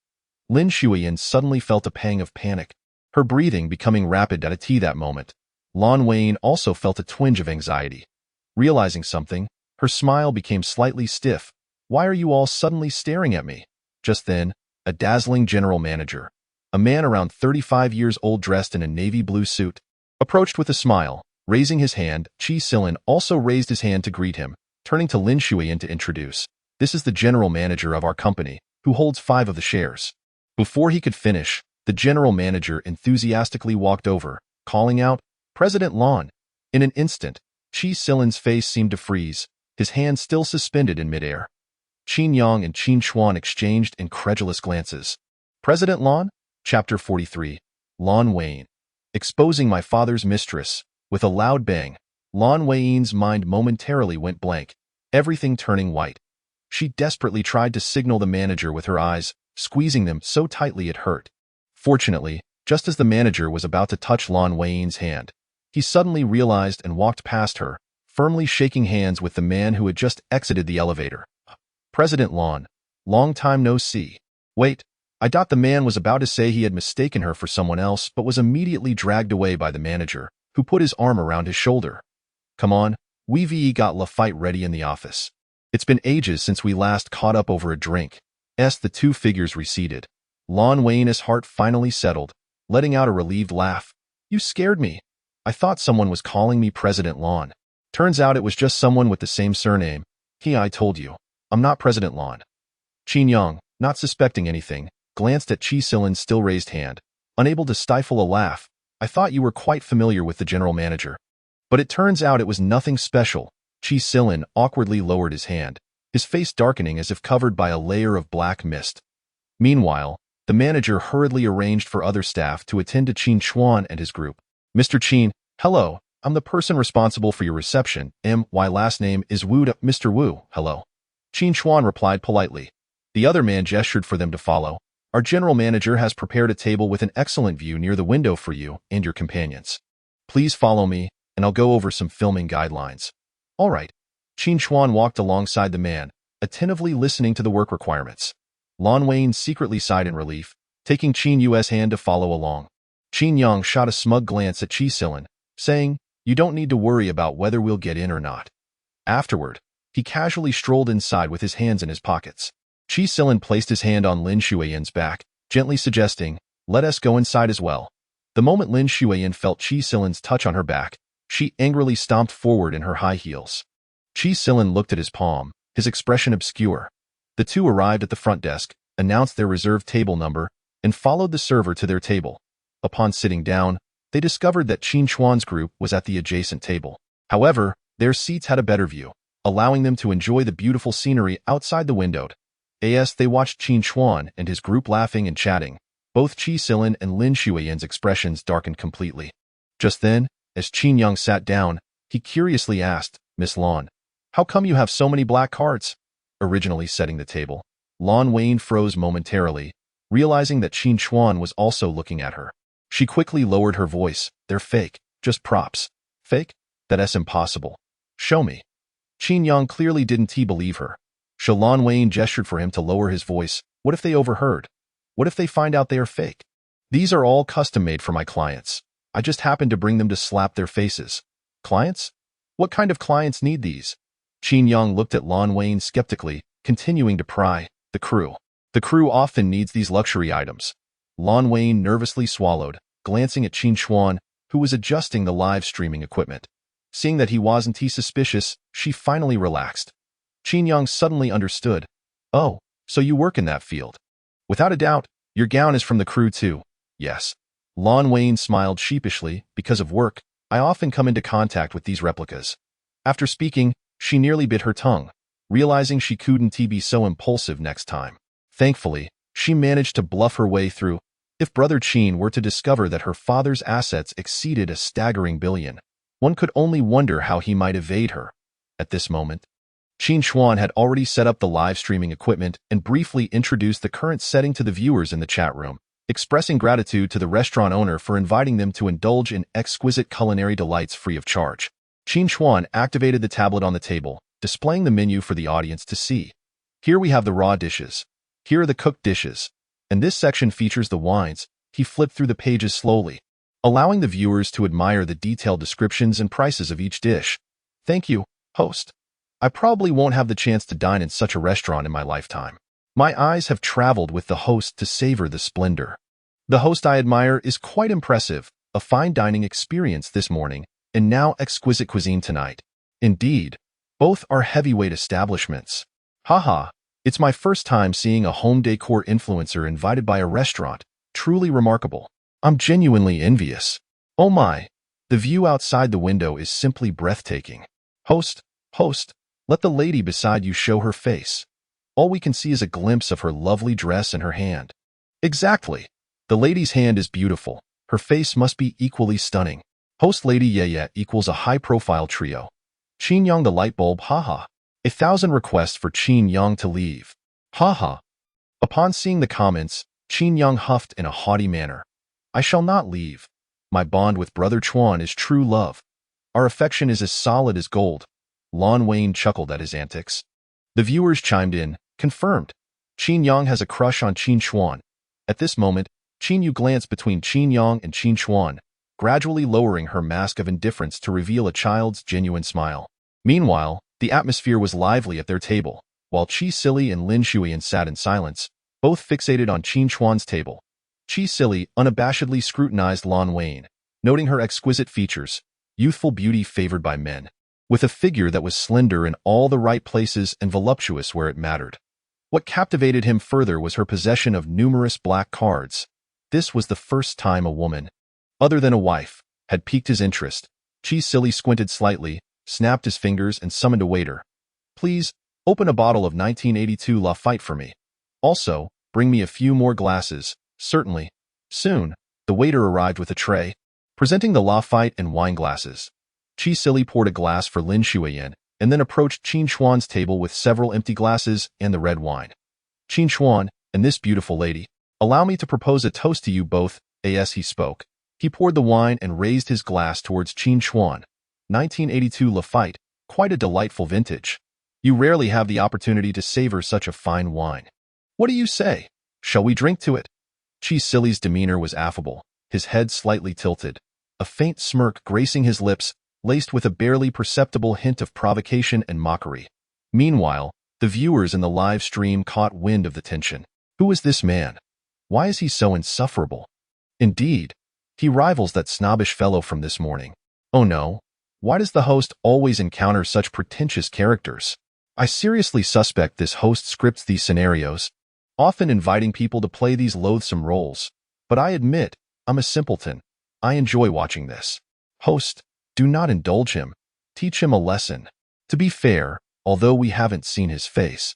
Lin Xueyan suddenly felt a pang of panic, her breathing becoming rapid at that moment. Lin Xueyan also felt a twinge of anxiety. Realizing something, her smile became slightly stiff. Why are you all suddenly staring at me? Just then, a dazzling general manager, a man around 35 years old dressed in a navy blue suit, approached with a smile. Raising his hand, Qi Silin also raised his hand to greet him, turning to Lin Xueyan to introduce. This is the general manager of our company, who holds 5 of the shares. Before he could finish, the general manager enthusiastically walked over, calling out, President Lin. In an instant, Qi Silin's face seemed to freeze, his hand still suspended in midair. Qin Yang and Qin Chuan exchanged incredulous glances. President Lin? Chapter 43. Lin Xueyan. Exposing my father's mistress. With a loud bang, Lin Xueyan's mind momentarily went blank, everything turning white. She desperately tried to signal the manager with her eyes, squeezing them so tightly it hurt. Fortunately, just as the manager was about to touch Lin Xueyan's hand, he suddenly realized and walked past her, firmly shaking hands with the man who had just exited the elevator. President Lin, long time no see. Wait, The man was about to say he had mistaken her for someone else, but was immediately dragged away by the manager, who put his arm around his shoulder. Come on, we've got la fight ready in the office. It's been ages since we last caught up over a drink. The two figures receded. Lin Xueyan's heart finally settled, letting out a relieved laugh. You scared me. I thought someone was calling me President Lin. Turns out it was just someone with the same surname. I told you. I'm not President Lin. Qin Chuan, not suspecting anything, glanced at Qi Silin's still raised hand, unable to stifle a laugh. I thought you were quite familiar with the general manager. But it turns out it was nothing special. Qi Silin awkwardly lowered his hand, his face darkening as if covered by a layer of black mist. Meanwhile, the manager hurriedly arranged for other staff to attend to Qin Chuan and his group. Mr. Qin, hello, I'm the person responsible for your reception. My last name is Wu. Mr. Wu, hello. Qin Chuan replied politely. The other man gestured for them to follow. Our general manager has prepared a table with an excellent view near the window for you and your companions. Please follow me, and I'll go over some filming guidelines. All right. Qin Chuan walked alongside the man, attentively listening to the work requirements. Lin Xueyan secretly sighed in relief, taking Qin Yu's hand to follow along. Qin Yang shot a smug glance at Qi Silin, saying, You don't need to worry about whether we'll get in or not. Afterward, he casually strolled inside with his hands in his pockets. Qi Silin placed his hand on Lin Xueyan's back, gently suggesting, Let us go inside as well. The moment Lin Xueyan felt Qi Silin's touch on her back, she angrily stomped forward in her high heels. Qi Silin looked at his palm, his expression obscure. The two arrived at the front desk, announced their reserved table number, and followed the server to their table. Upon sitting down, they discovered that Qin Chuan's group was at the adjacent table. However, their seats had a better view, allowing them to enjoy the beautiful scenery outside the window. They watched Qin Chuan and his group laughing and chatting. Both Qi Silin and Lin Xueyan's expressions darkened completely. Just then, as Qin Yang sat down, he curiously asked, Miss Lin, how come you have so many black cards? Originally setting the table, Lin Xueyan froze momentarily, realizing that Qin Chuan was also looking at her. She quickly lowered her voice. They're fake, just props. Fake? That's impossible. Show me. Qin Yang clearly didn't believe her. Lin Xueyan gestured for him to lower his voice. What if they overheard? What if they find out they are fake? These are all custom-made for my clients. I just happened to bring them to slap their faces. Clients? What kind of clients need these? Qin Yang looked at Lin Xueyan skeptically, continuing to pry. The crew. The crew often needs these luxury items. Lin Xueyan nervously swallowed, glancing at Qin Chuan, who was adjusting the live streaming equipment. Seeing that he wasn't suspicious, she finally relaxed. Qin Yang suddenly understood. Oh, so you work in that field. Without a doubt, your gown is from the crew too. Yes. Lin Xueyan smiled sheepishly. Because of work, I often come into contact with these replicas. After speaking, she nearly bit her tongue, realizing she couldn't be so impulsive next time. Thankfully, she managed to bluff her way through. If Brother Qin were to discover that her father's assets exceeded a staggering billion, one could only wonder how he might evade her. At this moment, Qin Chuan had already set up the live streaming equipment and briefly introduced the current setting to the viewers in the chat room, expressing gratitude to the restaurant owner for inviting them to indulge in exquisite culinary delights free of charge. Qin Chuan activated the tablet on the table, displaying the menu for the audience to see. Here we have the raw dishes. Here are the cooked dishes. And this section features the wines. He flipped through the pages slowly, allowing the viewers to admire the detailed descriptions and prices of each dish. Thank you, host. I probably won't have the chance to dine in such a restaurant in my lifetime. My eyes have traveled with the host to savor the splendor. The host I admire is quite impressive, a fine dining experience this morning, and now exquisite cuisine tonight. Indeed, both are heavyweight establishments. Haha, it's my first time seeing a home decor influencer invited by a restaurant. Truly remarkable. I'm genuinely envious. Oh my, the view outside the window is simply breathtaking. Host, let the lady beside you show her face. All we can see is a glimpse of her lovely dress and her hand. Exactly. The lady's hand is beautiful. Her face must be equally stunning. Host Lady Yaya equals a high-profile trio. Qin Yang the light bulb, haha. 1,000 requests for Qin Yang to leave. Haha. Upon seeing the comments, Qin Yang huffed in a haughty manner. I shall not leave. My bond with Brother Chuan is true love. Our affection is as solid as gold. Lin Xueyan chuckled at his antics. The viewers chimed in, confirmed. Qin Yang has a crush on Qin Chuan. At this moment, Qin Yu glanced between Qin Yang and Qin Chuan, gradually lowering her mask of indifference to reveal a child's genuine smile. Meanwhile, the atmosphere was lively at their table, while Qi Sili and Lin Xueyan sat in silence, both fixated on Qin Chuan's table. Qi Sili unabashedly scrutinized Lin Xueyan, noting her exquisite features, youthful beauty favored by men, with a figure that was slender in all the right places and voluptuous where it mattered. What captivated him further was her possession of numerous black cards. This was the first time a woman, other than a wife, had piqued his interest. Qi Sili squinted slightly, snapped his fingers, and summoned a waiter. "Please, open a bottle of 1982 Lafite for me. Also, bring me a few more glasses." "Certainly." Soon, the waiter arrived with a tray, presenting the Lafite and wine glasses. Qi Sili poured a glass for Lin Xueyan, and then approached Qin Chuan's table with several empty glasses and the red wine. "Qin Chuan, and this beautiful lady, allow me to propose a toast to you both." As he spoke, he poured the wine and raised his glass towards Qin Chuan. 1982 Lafite, quite a delightful vintage. You rarely have the opportunity to savor such a fine wine. What do you say? Shall we drink to it? Qi Sili's demeanor was affable, his head slightly tilted, a faint smirk gracing his lips, laced with a barely perceptible hint of provocation and mockery. Meanwhile, the viewers in the live stream caught wind of the tension. Who is this man? Why is he so insufferable? Indeed, he rivals that snobbish fellow from this morning. Oh no, why does the host always encounter such pretentious characters? I seriously suspect this host scripts these scenarios, often inviting people to play these loathsome roles. But I admit, I'm a simpleton. I enjoy watching this. Host, do not indulge him. Teach him a lesson. To be fair, although we haven't seen his face,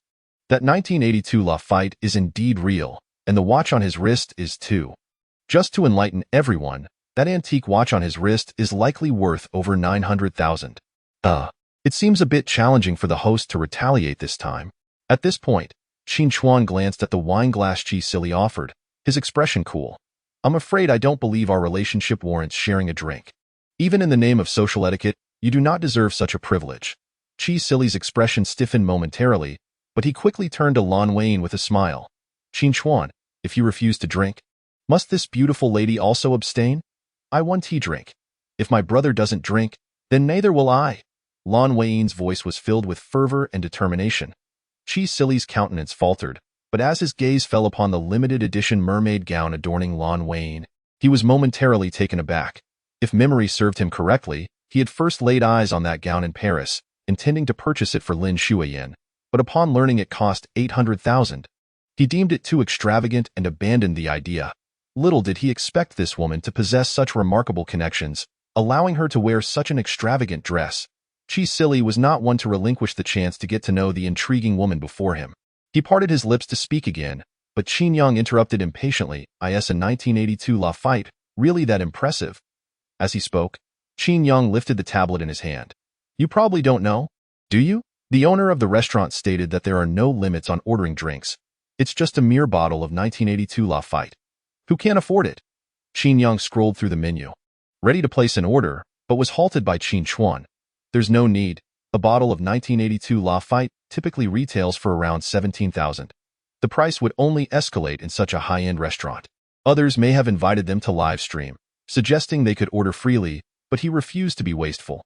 that 1982 Lafite is indeed real, and the watch on his wrist is too. Just to enlighten everyone, that antique watch on his wrist is likely worth over 900,000. It seems a bit challenging for the host to retaliate this time. At this point, Qin Chuan glanced at the wine glass Qi Sili offered, his expression cool. I'm afraid I don't believe our relationship warrants sharing a drink. Even in the name of social etiquette, you do not deserve such a privilege. Qi Sili's expression stiffened momentarily, but he quickly turned to Lin Xueyan with a smile. Qin Chuan, if you refuse to drink, must this beautiful lady also abstain? I want tea drink. If my brother doesn't drink, then neither will I. Lin Xueyan's voice was filled with fervor and determination. Qi Sili's countenance faltered, but as his gaze fell upon the limited edition mermaid gown adorning Lin Xueyan, he was momentarily taken aback. If memory served him correctly, he had first laid eyes on that gown in Paris, intending to purchase it for Lin Xueyan, but upon learning it cost 800,000, he deemed it too extravagant and abandoned the idea. Little did he expect this woman to possess such remarkable connections, allowing her to wear such an extravagant dress. Qi Sili was not one to relinquish the chance to get to know the intriguing woman before him. He parted his lips to speak again, but Qin Yang interrupted impatiently. Is a 1982 Lafite really that impressive? As he spoke, Qin Yang lifted the tablet in his hand. You probably don't know, do you? The owner of the restaurant stated that there are no limits on ordering drinks. It's just a mere bottle of 1982 Lafite. Who can't afford it? Qin Yang scrolled through the menu, ready to place an order, but was halted by Qin Chuan. There's no need. A bottle of 1982 Lafite typically retails for around 17,000. The price would only escalate in such a high-end restaurant. Others may have invited them to live stream, suggesting they could order freely, but he refused to be wasteful.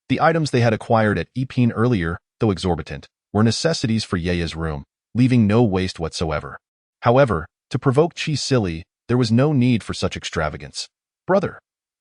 The items they had acquired at Epin earlier, though exorbitant, were necessities for Yeya's room, leaving no waste whatsoever. However, to provoke Qi Sili, there was no need for such extravagance. Brother.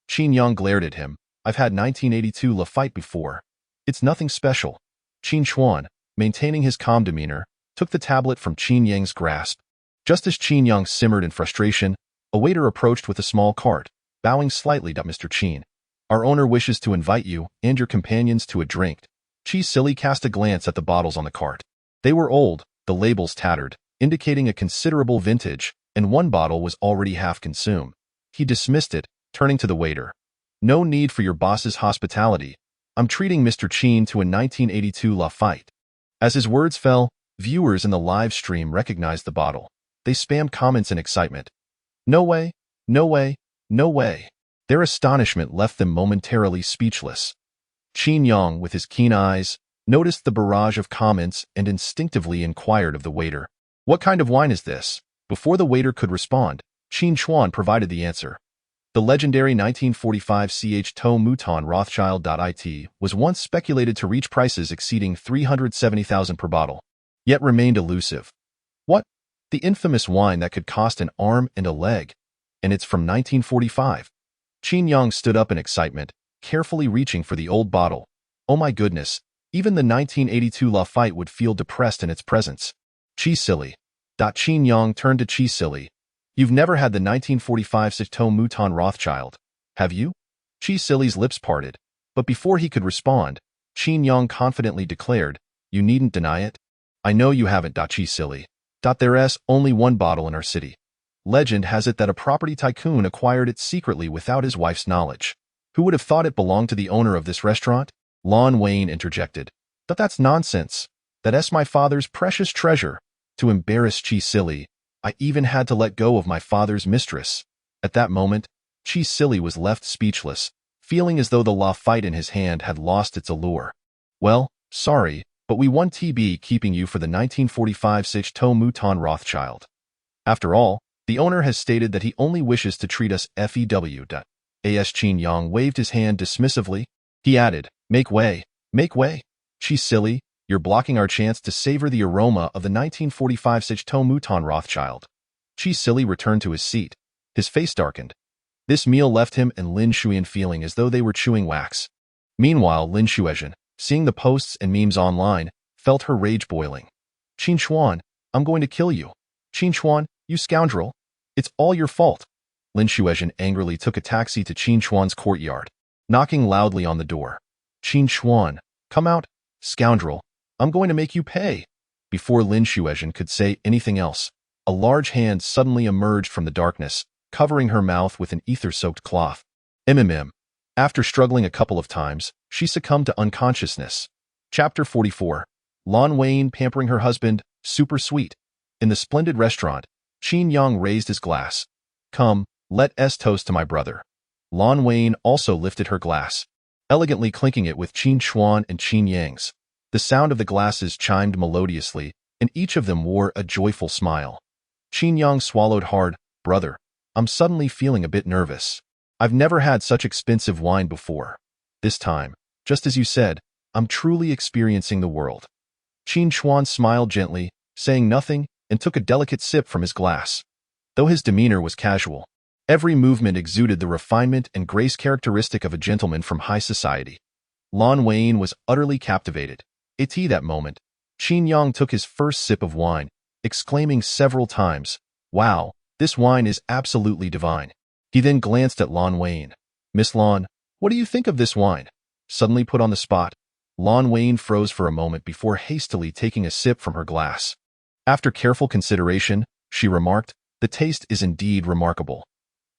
Qin Yang glared at him. I've had 1982 Lafite before. It's nothing special. Qin Chuan, maintaining his calm demeanor, took the tablet from Qin Yang's grasp. Just as Qin Yang simmered in frustration, a waiter approached with a small cart, bowing slightly to Mr. Qin. Our owner wishes to invite you and your companions to a drink. Qi Sili cast a glance at the bottles on the cart. They were old, the labels tattered, indicating a considerable vintage, and one bottle was already half consumed. He dismissed it, turning to the waiter. No need for your boss's hospitality. I'm treating Mr. Qin to a 1982 Lafite. As his words fell, viewers in the live stream recognized the bottle. They spammed comments in excitement. No way, no way, no way. Their astonishment left them momentarily speechless. Qin Yang, with his keen eyes, noticed the barrage of comments and instinctively inquired of the waiter, what kind of wine is this? Before the waiter could respond, Qin Chuan provided the answer. The legendary 1945 To Mouton Rothschild.it was once speculated to reach prices exceeding 370,000 per bottle, yet remained elusive. What? The infamous wine that could cost an arm and a leg. And it's from 1945. Qin Yang stood up in excitement, carefully reaching for the old bottle. Oh my goodness, even the 1982 Lafite would feel depressed in its presence. Chi silly. Qin Yang turned to Chi silly. You've never had the 1945 To Mouton Rothschild, have you? Chi silly's lips parted, but before he could respond, Qin Yang confidently declared, you needn't deny it. I know you haven't. Chi silly. There's only one bottle in our city. Legend has it that a property tycoon acquired it secretly without his wife's knowledge. Who would have thought it belonged to the owner of this restaurant? Lin Xueyan interjected. That's nonsense. That's my father's precious treasure. To embarrass Chi silly, I even had to let go of my father's mistress. At that moment, Chi silly was left speechless, feeling as though the Lafite in his hand had lost its allure. Well, sorry, but we won TB keeping you for the 1945 To Mouton Rothschild. After all, the owner has stated that he only wishes to treat us FEW. As Qin Yang waved his hand dismissively, he added, make way, make way. Chi silly, you're blocking our chance to savor the aroma of the 1945 To Mouton Rothschild. Chi silly returned to his seat. His face darkened. This meal left him and Lin Xueyan feeling as though they were chewing wax. Meanwhile, Lin Xueyan, seeing the posts and memes online, felt her rage boiling. Qin Chuan, I'm going to kill you. Qin Chuan, you scoundrel. It's all your fault. Lin Xueyan angrily took a taxi to Qin Chuan's courtyard, knocking loudly on the door. Qin Chuan, come out, scoundrel. I'm going to make you pay. Before Lin Xueyan could say anything else, a large hand suddenly emerged from the darkness, covering her mouth with an ether-soaked cloth. After struggling a couple of times, she succumbed to unconsciousness. Chapter 44. Lin Xueyan pampering her husband, super sweet. In the splendid restaurant, Qin Yang raised his glass. Come, let's toast to my brother. Lin Xueyan also lifted her glass, elegantly clinking it with Qin Chuan and Qin Yang's. The sound of the glasses chimed melodiously, and each of them wore a joyful smile. Qin Yang swallowed hard. Brother, I'm suddenly feeling a bit nervous. I've never had such expensive wine before. This time, just as you said, I'm truly experiencing the world. Qin Chuan smiled gently, saying nothing, and took a delicate sip from his glass. Though his demeanor was casual, every movement exuded the refinement and grace characteristic of a gentleman from high society. Lin Xueyan was utterly captivated. At that moment, Qin Yang took his first sip of wine, exclaiming several times, wow, this wine is absolutely divine. He then glanced at Lin Xueyan. Miss Lin, what do you think of this wine? Suddenly put on the spot, Lin Xueyan froze for a moment before hastily taking a sip from her glass. After careful consideration, she remarked, the taste is indeed remarkable.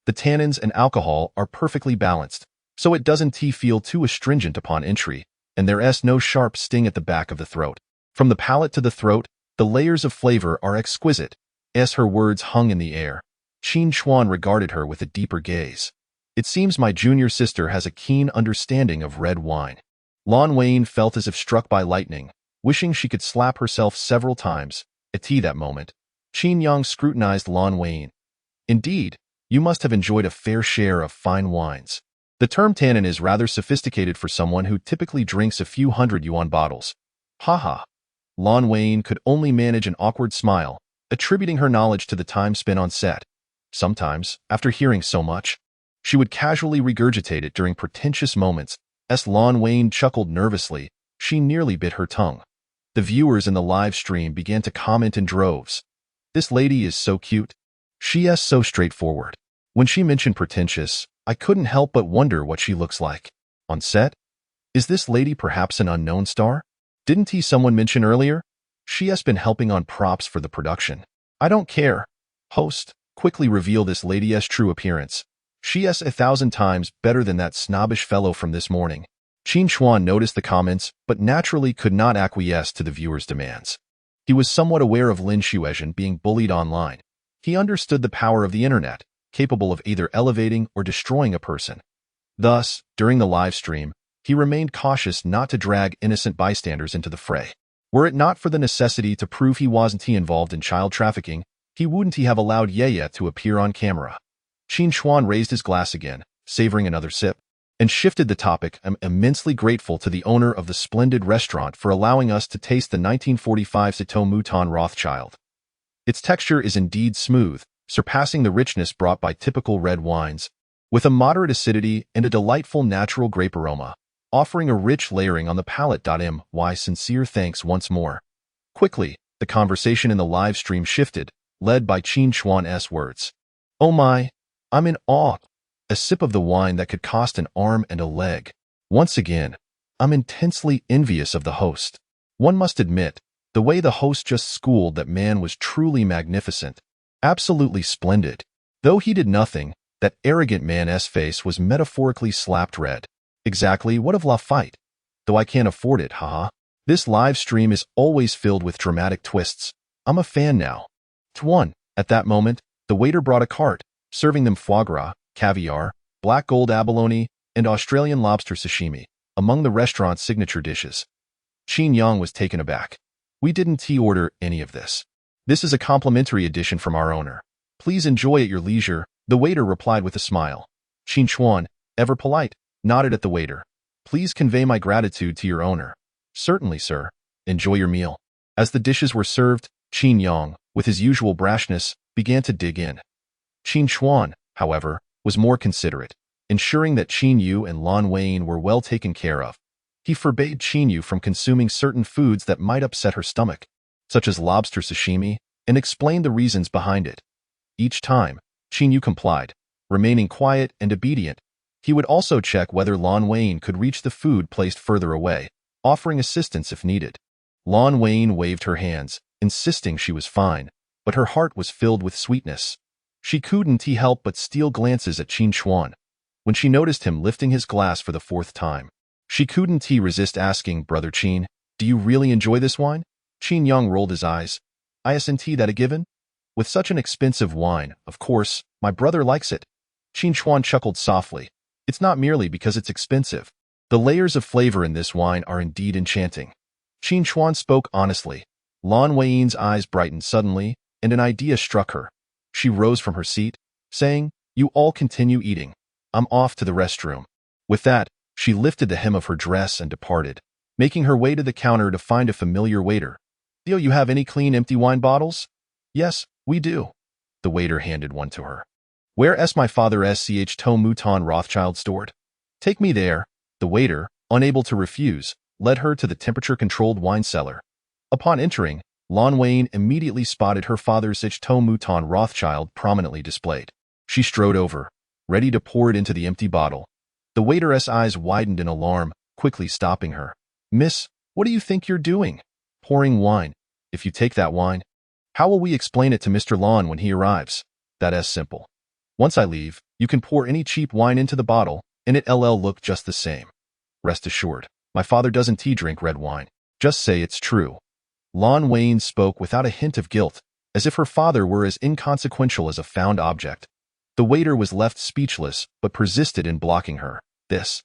The tannins and alcohol are perfectly balanced, so it doesn't feel too astringent upon entry, and there's no sharp sting at the back of the throat. From the palate to the throat, the layers of flavor are exquisite. As her words hung in the air, Qin Chuan regarded her with a deeper gaze. It seems my junior sister has a keen understanding of red wine. Lin Xueyan felt as if struck by lightning, wishing she could slap herself several times. At that moment, Qin Yang scrutinized Lin Xueyan. Indeed, you must have enjoyed a fair share of fine wines. The term tannin is rather sophisticated for someone who typically drinks a few hundred yuan bottles. Haha. Lin Xueyan could only manage an awkward smile, attributing her knowledge to the time spent on set. Sometimes, after hearing so much, she would casually regurgitate it during pretentious moments. As Lin Xueyan chuckled nervously, she nearly bit her tongue. The viewers in the live stream began to comment in droves. This lady is so cute. She's so straightforward. When she mentioned pretentious, I couldn't help but wonder what she looks like. On set? Is this lady perhaps an unknown star? Didn't someone mention earlier? She has been helping on props for the production. I don't care. Host, quickly reveal this lady's true appearance. She is 1,000 times better than that snobbish fellow from this morning. Qin Chuan noticed the comments, but naturally could not acquiesce to the viewers' demands. He was somewhat aware of Lin Xueyan being bullied online. He understood the power of the internet, capable of either elevating or destroying a person. Thus, during the live stream, he remained cautious not to drag innocent bystanders into the fray. Were it not for the necessity to prove he wasn't involved in child trafficking, He wouldn't have allowed Ye to appear on camera. Qin Chuan raised his glass again, savoring another sip, and shifted the topic. I'm immensely grateful to the owner of the splendid restaurant for allowing us to taste the 1945 Chateau Mouton Rothschild. Its texture is indeed smooth, surpassing the richness brought by typical red wines, with a moderate acidity and a delightful natural grape aroma, offering a rich layering on the palate. My sincere thanks once more. Quickly, the conversation in the live stream shifted, led by Qin Chuan's words. Oh my, I'm in awe. A sip of the wine that could cost an arm and a leg. Once again, I'm intensely envious of the host. One must admit, the way the host just schooled that man was truly magnificent. Absolutely splendid. Though he did nothing, that arrogant man's face was metaphorically slapped red. Exactly what of la fight? Though I can't afford it, haha. This live stream is always filled with dramatic twists. I'm a fan now. At that moment, the waiter brought a cart, serving them foie gras, caviar, black gold abalone, and Australian lobster sashimi, among the restaurant's signature dishes. Qin Yang was taken aback. We didn't order any of this. This is a complimentary addition from our owner. Please enjoy at your leisure, the waiter replied with a smile. Qin Chuan, ever polite, nodded at the waiter. Please convey my gratitude to your owner. Certainly, sir. Enjoy your meal. As the dishes were served, Qin Yang, with his usual brashness, began to dig in. Qin Chuan, however, was more considerate, ensuring that Qin Yu and Lin Xueyan were well taken care of. He forbade Qin Yu from consuming certain foods that might upset her stomach, such as lobster sashimi, and explained the reasons behind it. Each time, Qin Yu complied, remaining quiet and obedient. He would also check whether Lin Xueyan could reach the food placed further away, offering assistance if needed. Lin Xueyan waved her hands, insisting she was fine, but her heart was filled with sweetness. She couldn't help but steal glances at Qin Chuan. When she noticed him lifting his glass for the fourth time, she couldn't resist asking, Brother Qin, do you really enjoy this wine? Qin Yang rolled his eyes. Isn't that a given? With such an expensive wine, of course, my brother likes it. Qin Chuan chuckled softly. It's not merely because it's expensive. The layers of flavor in this wine are indeed enchanting. Qin Chuan spoke honestly. Lin Xueyan's eyes brightened suddenly, and an idea struck her. She rose from her seat, saying, You all continue eating. I'm off to the restroom. With that, she lifted the hem of her dress and departed, making her way to the counter to find a familiar waiter. Do you have any clean empty wine bottles? Yes, we do. The waiter handed one to her. Where's my father's Chateau Mouton Rothschild stored? Take me there. The waiter, unable to refuse, led her to the temperature-controlled wine cellar. Upon entering, Lin Xueyan immediately spotted her father's Chateau Mouton Rothschild prominently displayed. She strode over, ready to pour it into the empty bottle. The waiter's eyes widened in alarm, quickly stopping her. Miss, what do you think you're doing? Pouring wine. If you take that wine, how will we explain it to Mr. Lin when he arrives? That's simple. Once I leave, you can pour any cheap wine into the bottle, and it'll look just the same. Rest assured, my father doesn't drink red wine. Just say it's true. Lin Xueyan spoke without a hint of guilt, as if her father were as inconsequential as a found object. The waiter was left speechless, but persisted in blocking her. This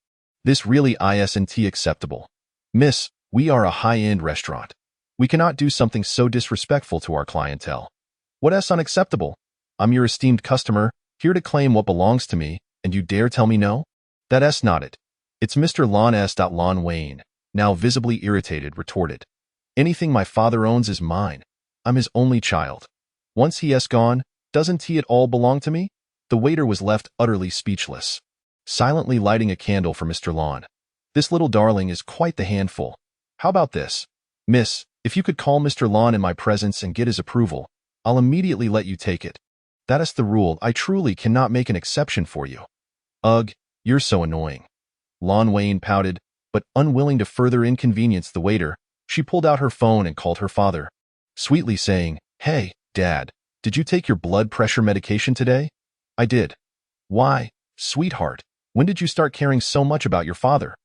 really isn't acceptable. Miss, we are a high-end restaurant. We cannot do something so disrespectful to our clientele. What's unacceptable? I'm your esteemed customer, here to claim what belongs to me, and you dare tell me no? That's not it. It's Mr. Lin Xueyan, now visibly irritated, retorted. Anything my father owns is mine. I'm his only child. Once he's gone, doesn't it all belong to me? The waiter was left utterly speechless, silently lighting a candle for Mr. Lin. This little darling is quite the handful. How about this? Miss, if you could call Mr. Lin in my presence and get his approval, I'll immediately let you take it. That is the rule. I truly cannot make an exception for you. Ugh, you're so annoying. Lin Xueyan pouted, but unwilling to further inconvenience the waiter, she pulled out her phone and called her father, sweetly saying, Hey, Dad, did you take your blood pressure medication today? I did. Why, sweetheart, when did you start caring so much about your father?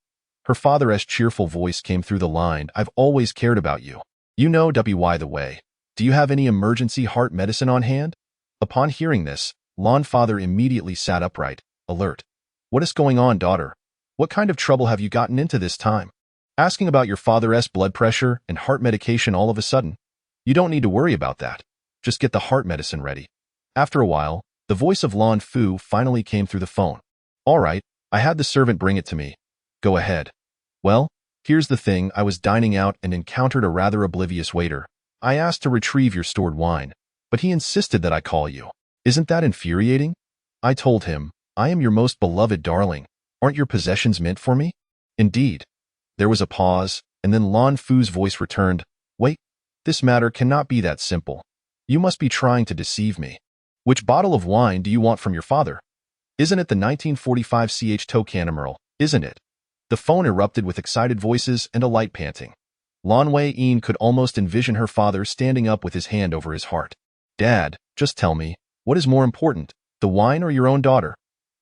Her father's cheerful voice came through the line. I've always cared about you. You know why the way. Do you have any emergency heart medicine on hand? Upon hearing this, Lin father immediately sat upright, alert. What is going on, daughter? What kind of trouble have you gotten into this time? Asking about your father's blood pressure and heart medication all of a sudden? You don't need to worry about that. Just get the heart medicine ready. After a while, the voice of Lan Fu finally came through the phone. All right, I had the servant bring it to me. Go ahead. Well, here's the thing, I was dining out and encountered a rather oblivious waiter. I asked to retrieve your stored wine, but he insisted that I call you. Isn't that infuriating? I told him, I am your most beloved darling. Aren't your possessions meant for me? Indeed. There was a pause, and then Lan Fu's voice returned. Wait, this matter cannot be that simple. You must be trying to deceive me. Which bottle of wine do you want from your father? Isn't it the 1945 Ch Tocantimerl, isn't it? The phone erupted with excited voices and a light panting. Lin Xueyan could almost envision her father standing up with his hand over his heart. Dad, just tell me, what is more important, the wine or your own daughter?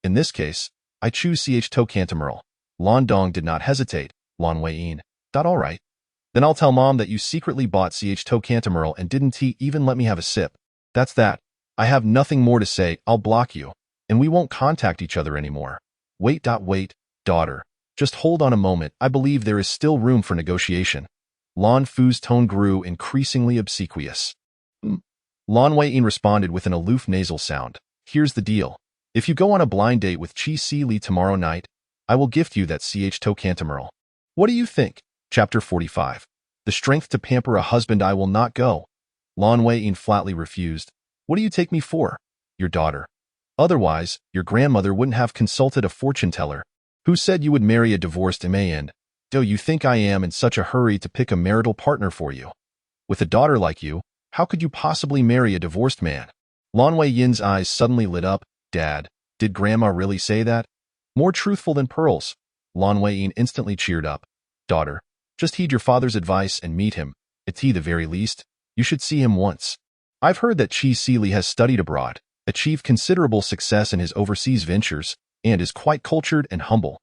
In this case, I choose Ch Tocantimerl. Lan Dong did not hesitate. Lin Xueyan. All right. Then I'll tell Mom that you secretly bought Ch Tocantimerl and didn't even let me have a sip. That's that. I have nothing more to say, I'll block you. And we won't contact each other anymore. Wait, daughter. Just hold on a moment, I believe there is still room for negotiation. Lan Fu's tone grew increasingly obsequious. Lan Xueyan responded with an aloof nasal sound. Here's the deal. If you go on a blind date with Qi Si Li tomorrow night, I will gift you that Ch Tocantimerl. What do you think? Chapter 45. The strength to pamper a husband. I will not go. Lan Xueyan flatly refused. What do you take me for? Your daughter. Otherwise, your grandmother wouldn't have consulted a fortune teller. Who said you would marry a divorced man? Do you think I am in such a hurry to pick a marital partner for you? With a daughter like you, how could you possibly marry a divorced man? Lan Xueyan's eyes suddenly lit up. Dad, did Grandma really say that? More truthful than pearls. Lan Xueyan instantly cheered up. Daughter, just heed your father's advice and meet him. At the very least, you should see him once. I've heard that Qi Si Li has studied abroad, achieved considerable success in his overseas ventures, and is quite cultured and humble.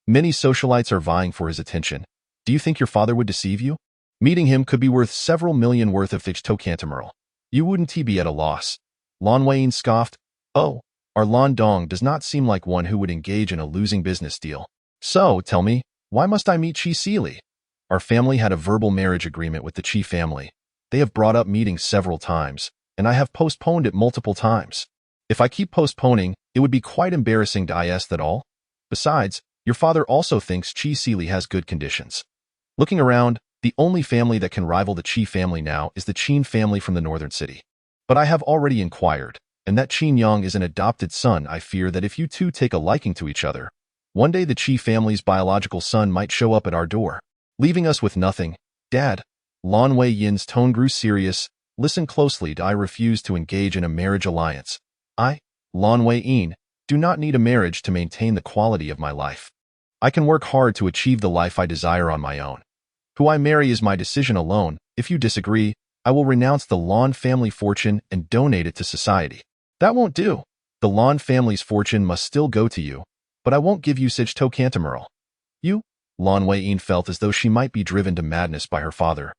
Many socialites are vying for his attention. Do you think your father would deceive you? Meeting him could be worth several million worth of Ch Tocantimerl. You wouldn't be at a loss. Lan Xueyan scoffed. Oh, our Lan Dong does not seem like one who would engage in a losing business deal. So, tell me, why must I meet Qi Si Li? Our family had a verbal marriage agreement with the Qi family. They have brought up meetings several times, and I have postponed it multiple times. If I keep postponing, it would be quite embarrassing to is that all? Besides, your father also thinks Qi Si Li has good conditions. Looking around, the only family that can rival the Qi family now is the Qin family from the northern city. But I have already inquired, and that Qin Yang is an adopted son. I fear that if you two take a liking to each other, one day the Qi family's biological son might show up at our door, leaving us with nothing. Dad, Lan Xueyan's tone grew serious. Listen closely. I refuse to engage in a marriage alliance. I, Lan Xueyan, do not need a marriage to maintain the quality of my life. I can work hard to achieve the life I desire on my own. Who I marry is my decision alone. If you disagree, I will renounce the Lan family fortune and donate it to society. That won't do. The Lan family's fortune must still go to you, but I won't give you Ch Tocantimerl. You? Lan Xueyan felt as though she might be driven to madness by her father.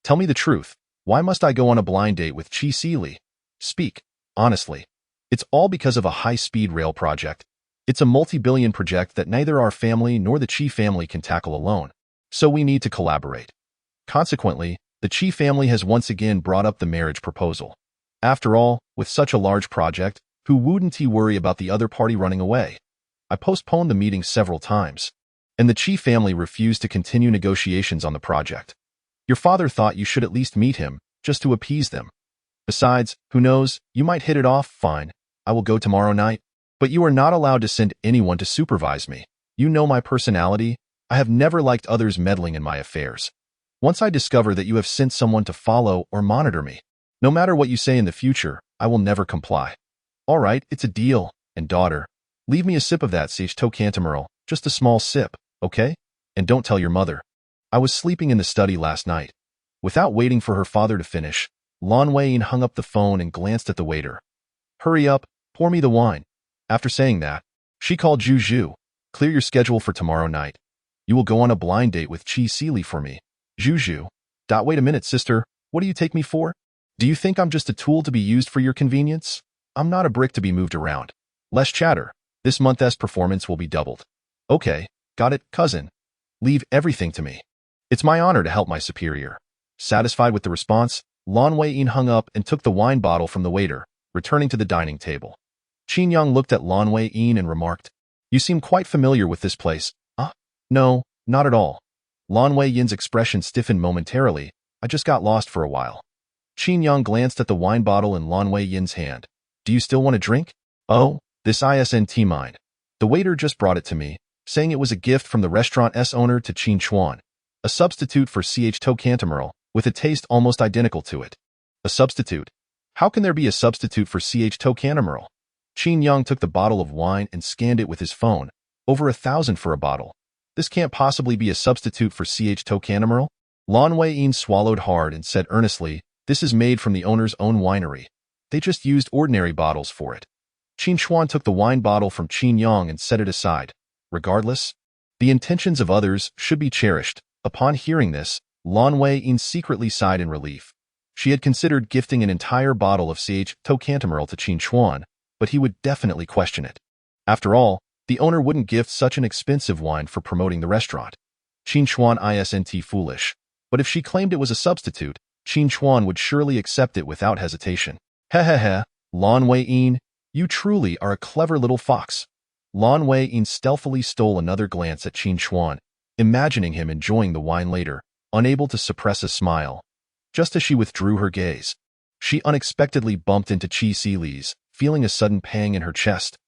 Tell me the truth. Why must I go on a blind date with Qi Si Li? Speak, honestly. It's all because of a high-speed rail project. It's a multi-billion project that neither our family nor the Qi family can tackle alone, so we need to collaborate. Consequently, the Qi family has once again brought up the marriage proposal. After all, with such a large project, who wouldn't worry about the other party running away? I postponed the meeting several times, and the Qi family refused to continue negotiations on the project. Your father thought you should at least meet him, just to appease them. Besides, who knows, you might hit it off. Fine, I will go tomorrow night, but you are not allowed to send anyone to supervise me. You know my personality. I have never liked others meddling in my affairs. Once I discover that you have sent someone to follow or monitor me, no matter what you say in the future, I will never comply. All right, it's a deal. And daughter, leave me a sip of that Ch Tocantimerl, just a small sip, okay? And don't tell your mother. I was sleeping in the study last night. Without waiting for her father to finish, Lan Xueyan hung up the phone and glanced at the waiter. Hurry up, pour me the wine. After saying that, she called Zhu. Clear your schedule for tomorrow night. You will go on a blind date with Qi Si Li for me. Zhu. Wait a minute, sister. What do you take me for? Do you think I'm just a tool to be used for your convenience? I'm not a brick to be moved around. Less chatter. This month's performance will be doubled. Okay, got it, cousin. Leave everything to me. It's my honor to help my superior. Satisfied with the response, Lin Xueyan hung up and took the wine bottle from the waiter, returning to the dining table. Qin Yang looked at Lin Xueyan and remarked, "You seem quite familiar with this place." No, not at all." Lin Xueyan's expression stiffened momentarily. "I just got lost for a while." Qin Yang glanced at the wine bottle in Lin Xueyan's hand. "Do you still want a drink?" "Oh, this isn't mine. The waiter just brought it to me, saying it was a gift from the restaurant's owner to Qin Chuan, a substitute for Cantamural, with a taste almost identical to it." "A substitute? How can there be a substitute for Cantamural?" Qin Yang took the bottle of wine and scanned it with his phone. "Over 1,000 for a bottle. This can't possibly be a substitute for Cantamural." Lin Xueyan swallowed hard and said earnestly, "This is made from the owner's own winery. They just used ordinary bottles for it." Qin Chuan took the wine bottle from Qin Yang and set it aside. Regardless, the intentions of others should be cherished. Upon hearing this, Lin Xueyan secretly sighed in relief. She had considered gifting an entire bottle of Cantamural to Qin Chuan, but he would definitely question it. After all, the owner wouldn't gift such an expensive wine for promoting the restaurant. Qin Chuan isn't foolish. But if she claimed it was a substitute, Qin Chuan would surely accept it without hesitation. Hehehe, Lin Xueyan, you truly are a clever little fox. Lin Xueyan stealthily stole another glance at Qin Chuan, imagining him enjoying the wine later, unable to suppress a smile. Just as she withdrew her gaze, she unexpectedly bumped into Qi Sili's, feeling a sudden pang in her chest.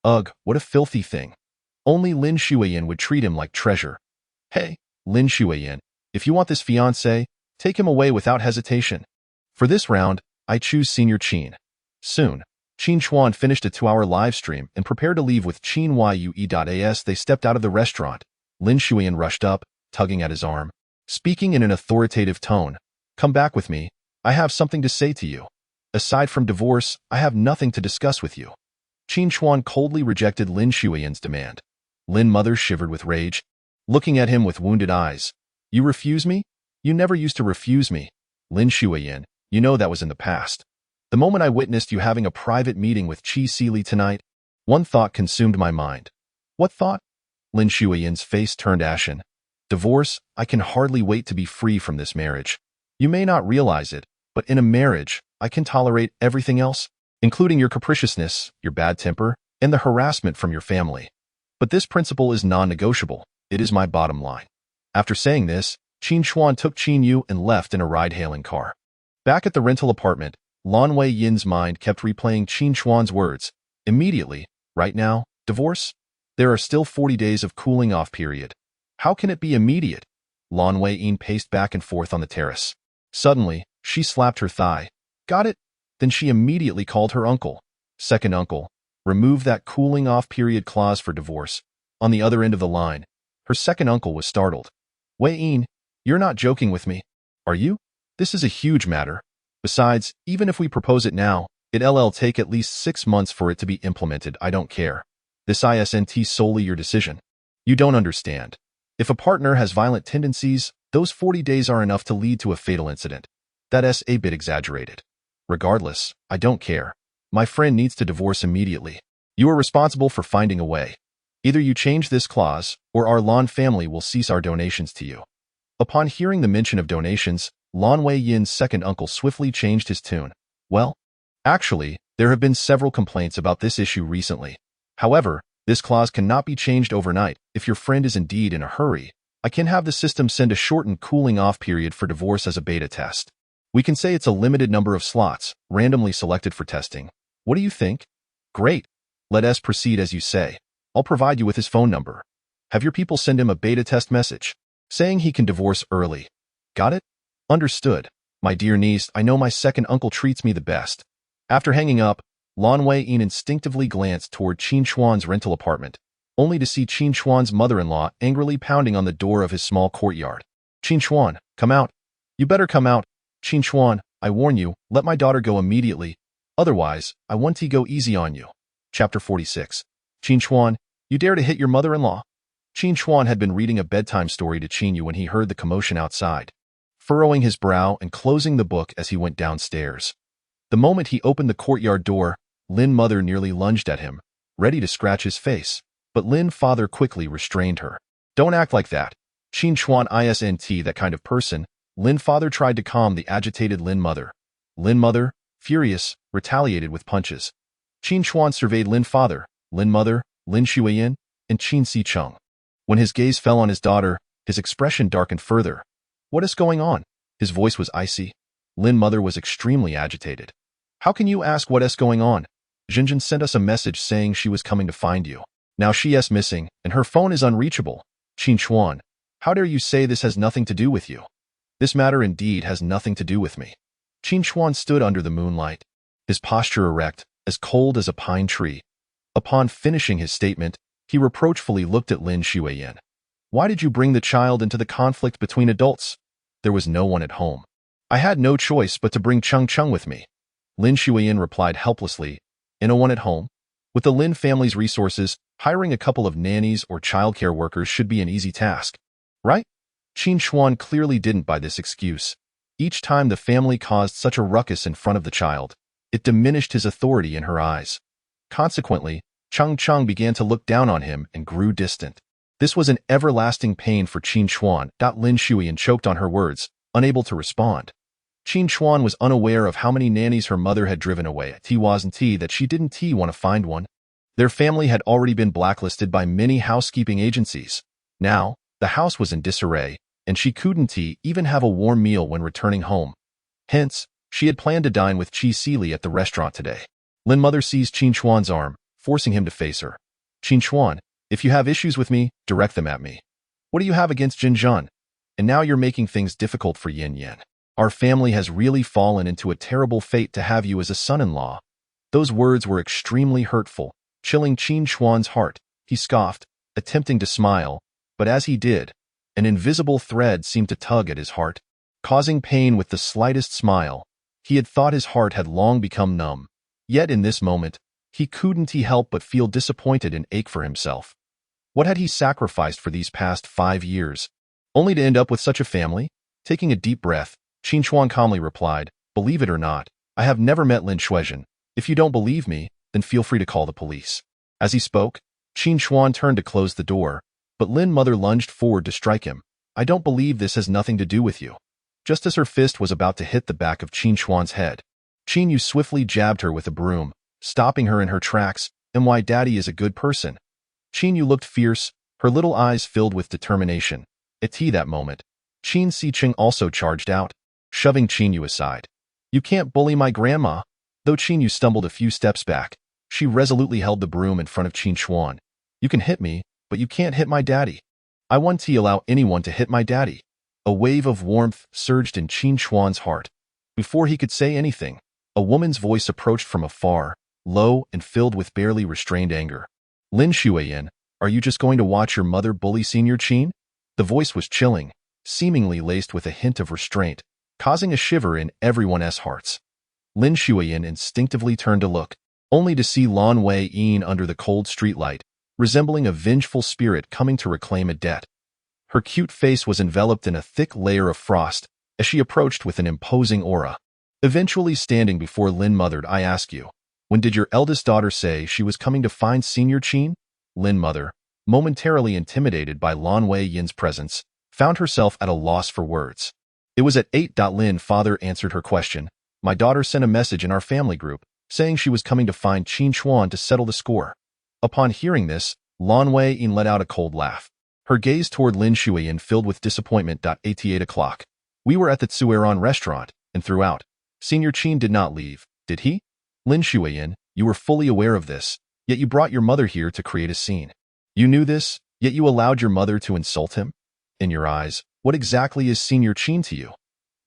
Ugh, what a filthy thing. Only Lin Xueyan would treat him like treasure. Hey, Lin Xueyan, if you want this fiancé, take him away without hesitation. For this round, I choose Senior Qin. Soon, Qin Chuan finished a 2-hour live stream and prepared to leave with Qin Yue.as. They stepped out of the restaurant. Lin Xueyan rushed up, tugging at his arm, speaking in an authoritative tone. "Come back with me. I have something to say to you. Aside from divorce, I have nothing to discuss with you." Qin Chuan coldly rejected Lin Xueyan's demand. Lin Mother shivered with rage, looking at him with wounded eyes. "You refuse me? You never used to refuse me. Lin Xueyan, you know that was in the past. The moment I witnessed you having a private meeting with Qi Sili tonight, one thought consumed my mind." "What thought?" Lin Xueyan's face turned ashen. "Divorce. I can hardly wait to be free from this marriage. You may not realize it, but in a marriage, I can tolerate everything else, including your capriciousness, your bad temper, and the harassment from your family. But this principle is non-negotiable. It is my bottom line." After saying this, Qin Chuan took Qin Yu and left in a ride-hailing car. Back at the rental apartment, Lin Xueyan's mind kept replaying Qin Chuan's words. Immediately, right now, divorce? There are still 40 days of cooling-off period. How can it be immediate? Lin Xueyan paced back and forth on the terrace. Suddenly, she slapped her thigh. "Got it?" Then she immediately called her uncle. "Second uncle, remove that cooling-off period clause for divorce." On the other end of the line, her second uncle was startled. "Xueyan, you're not joking with me, are you? This is a huge matter. Besides, even if we propose it now, it'll take at least 6 months for it to be implemented. I don't care. This isn't solely your decision. You don't understand. If a partner has violent tendencies, those 40 days are enough to lead to a fatal incident. That's a bit exaggerated. Regardless, I don't care. My friend needs to divorce immediately. You are responsible for finding a way. Either you change this clause, or our Lin family will cease our donations to you." Upon hearing the mention of donations, Lin Xueyan's second uncle swiftly changed his tune. "Well, actually, there have been several complaints about this issue recently. However, this clause cannot be changed overnight. If your friend is indeed in a hurry, I can have the system send a shortened cooling-off period for divorce as a beta test. We can say it's a limited number of slots, randomly selected for testing. What do you think?" "Great. Let us proceed as you say. I'll provide you with his phone number. Have your people send him a beta test message, saying he can divorce early. Got it? Understood. My dear niece, I know my second uncle treats me the best." After hanging up, Lin Xueyan instinctively glanced toward Qin Chuan's rental apartment, only to see Qin Chuan's mother-in-law angrily pounding on the door of his small courtyard. "Qin Chuan, come out. You better come out. Qin Chuan, I warn you, let my daughter go immediately. Otherwise, I want to go easy on you." Chapter 46. "Qin Chuan, you dare to hit your mother-in-law?" Qin Chuan had been reading a bedtime story to Qin Yu when he heard the commotion outside, furrowing his brow and closing the book as he went downstairs. The moment he opened the courtyard door, Lin Mother nearly lunged at him, ready to scratch his face, but Lin Father quickly restrained her. "Don't act like that. Qin Chuan isn't that kind of person. Lin father tried to calm the agitated Lin mother. Lin mother, furious, retaliated with punches. Qin Chuan surveyed Lin father, Lin mother, Lin Xueyan, and Qin Si-chung. When his gaze fell on his daughter, his expression darkened further. What is going on? His voice was icy. Lin mother was extremely agitated. How can you ask what is going on? Jinjin sent us a message saying she was coming to find you. Now she is missing, and her phone is unreachable. Qin Chuan, how dare you say this has nothing to do with you? This matter indeed has nothing to do with me. Qin Chuan stood under the moonlight, his posture erect, as cold as a pine tree. Upon finishing his statement, he reproachfully looked at Lin Xueyan. Why did you bring the child into the conflict between adults? There was no one at home. I had no choice but to bring Chung Chung with me. Lin Xueyan replied helplessly, no one at home? With the Lin family's resources, hiring a couple of nannies or childcare workers should be an easy task, right? Qin Chuan clearly didn't buy this excuse. Each time the family caused such a ruckus in front of the child, it diminished his authority in her eyes. Consequently, Chung Chung began to look down on him and grew distant. This was an everlasting pain for Qin Chuan. Lin Xueyan choked on her words, unable to respond. Qin Chuan was unaware of how many nannies her mother had driven away. It wasn't that she didn't want to find one. Their family had already been blacklisted by many housekeeping agencies. Now, the house was in disarray, and she couldn't even have a warm meal when returning home. Hence, she had planned to dine with Qi Sili at the restaurant today. Lin mother seized Qin Chuan's arm, forcing him to face her. Qin Chuan, if you have issues with me, direct them at me. What do you have against Jin Zhan? And now you're making things difficult for Yin Yan. Our family has really fallen into a terrible fate to have you as a son-in-law. Those words were extremely hurtful, chilling Qin Chuan's heart. He scoffed, attempting to smile, but as he did, an invisible thread seemed to tug at his heart, causing pain with the slightest smile. He had thought his heart had long become numb. Yet in this moment, he couldn't help but feel disappointed and ache for himself. What had he sacrificed for these past 5 years? Only to end up with such a family? Taking a deep breath, Qin Chuan calmly replied, believe it or not, I have never met Lin Xueyan. If you don't believe me, then feel free to call the police. As he spoke, Qin Chuan turned to close the door, but Lin mother lunged forward to strike him. I don't believe this has nothing to do with you. Just as her fist was about to hit the back of Qin Chuan's head, Qin Yu swiftly jabbed her with a broom, stopping her in her tracks. And why daddy is a good person. Qin Yu looked fierce, her little eyes filled with determination. At that moment, Qin Si-chung also charged out, shoving Qin Yu aside. You can't bully my grandma. Though Qin Yu stumbled a few steps back, she resolutely held the broom in front of Qin Chuan. You can hit me, but you can't hit my daddy. I won't allow anyone to hit my daddy. A wave of warmth surged in Qin Chuan's heart. Before he could say anything, a woman's voice approached from afar, low and filled with barely restrained anger. Lin Xueyan, are you just going to watch your mother bully Senior Qin? The voice was chilling, seemingly laced with a hint of restraint, causing a shiver in everyone's hearts. Lin Xueyan instinctively turned to look, only to see Lan Wei-yin under the cold streetlight, resembling a vengeful spirit coming to reclaim a debt. Her cute face was enveloped in a thick layer of frost as she approached with an imposing aura. Eventually standing before Lin mother, I ask you, when did your eldest daughter say she was coming to find Senior Qin? Lin mother, momentarily intimidated by Lan Wei-yin's presence, found herself at a loss for words. It was at 8. Lin father answered her question. My daughter sent a message in our family group, saying she was coming to find Qin Chuan to settle the score. Upon hearing this, Lan Wei-yin let out a cold laugh. Her gaze toward Lin Xueyan filled with disappointment. At 8 o'clock. We were at the Tsueron restaurant, and throughout, Senior Qin did not leave, did he? Lin Xueyan, you were fully aware of this, yet you brought your mother here to create a scene. You knew this, yet you allowed your mother to insult him? In your eyes, what exactly is Senior Qin to you?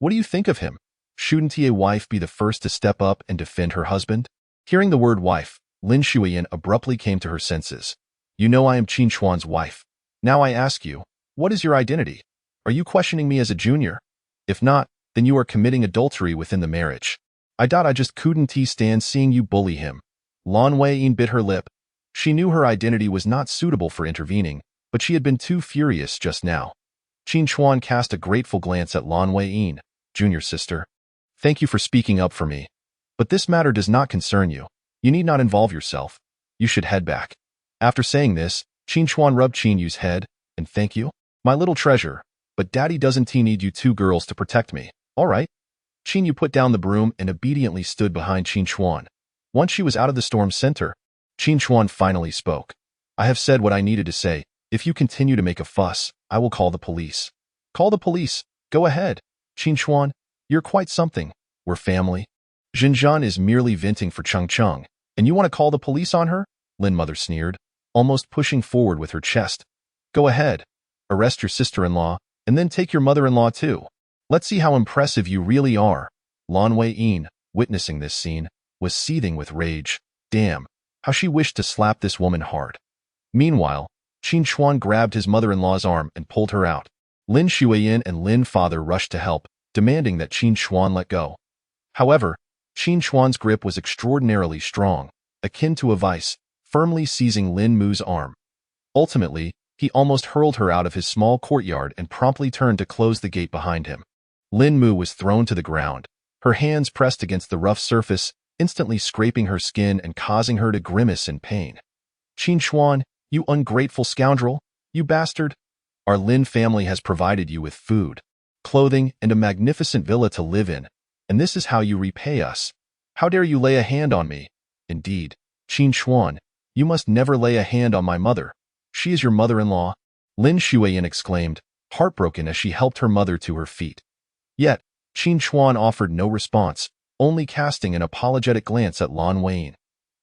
What do you think of him? Shouldn't a wife be the first to step up and defend her husband? Hearing the word wife, Lin Xueyan abruptly came to her senses. You know I am Qin Chuan's wife. Now I ask you, what is your identity? Are you questioning me as a junior? If not, then you are committing adultery within the marriage. I just couldn't stand seeing you bully him. Lan Wei-yin bit her lip. She knew her identity was not suitable for intervening, but she had been too furious just now. Qin Chuan cast a grateful glance at Lan Wei-yin. Junior sister, thank you for speaking up for me. But this matter does not concern you. You need not involve yourself. You should head back. After saying this, Qin Chuan rubbed Qin Yu's head, and thank you, my little treasure. but Daddy doesn't need you two girls to protect me, all right? Qin Yu put down the broom and obediently stood behind Qin Chuan. Once she was out of the storm center, Qin Chuan finally spoke. I have said what I needed to say. If you continue to make a fuss, I will call the police. Call the police. Go ahead. Qin Chuan, you're quite something. We're family. Xinjiang is merely venting for Cheng Cheng, and you want to call the police on her? Lin Mother sneered, almost pushing forward with her chest. Go ahead. Arrest your sister-in-law, and then take your mother-in-law too. Let's see how impressive you really are. Lin Xueyan, witnessing this scene, was seething with rage. Damn, how she wished to slap this woman hard. Meanwhile, Qin Chuan grabbed his mother-in-law's arm and pulled her out. Lin Xueyan and Lin Father rushed to help, demanding that Qin Chuan let go. However, Qin Chuan's grip was extraordinarily strong, akin to a vice, firmly seizing Lin Mu's arm. Ultimately, he almost hurled her out of his small courtyard and promptly turned to close the gate behind him. Lin Mu was thrown to the ground, her hands pressed against the rough surface, instantly scraping her skin and causing her to grimace in pain. Qin Chuan, you ungrateful scoundrel, you bastard! Our Lin family has provided you with food, clothing, and a magnificent villa to live in, and this is how you repay us. How dare you lay a hand on me? Indeed, Qin Chuan, you must never lay a hand on my mother. She is your mother-in-law, Lin Xueyan exclaimed, heartbroken as she helped her mother to her feet. Yet, Qin Chuan offered no response, only casting an apologetic glance at Lin Xueyan.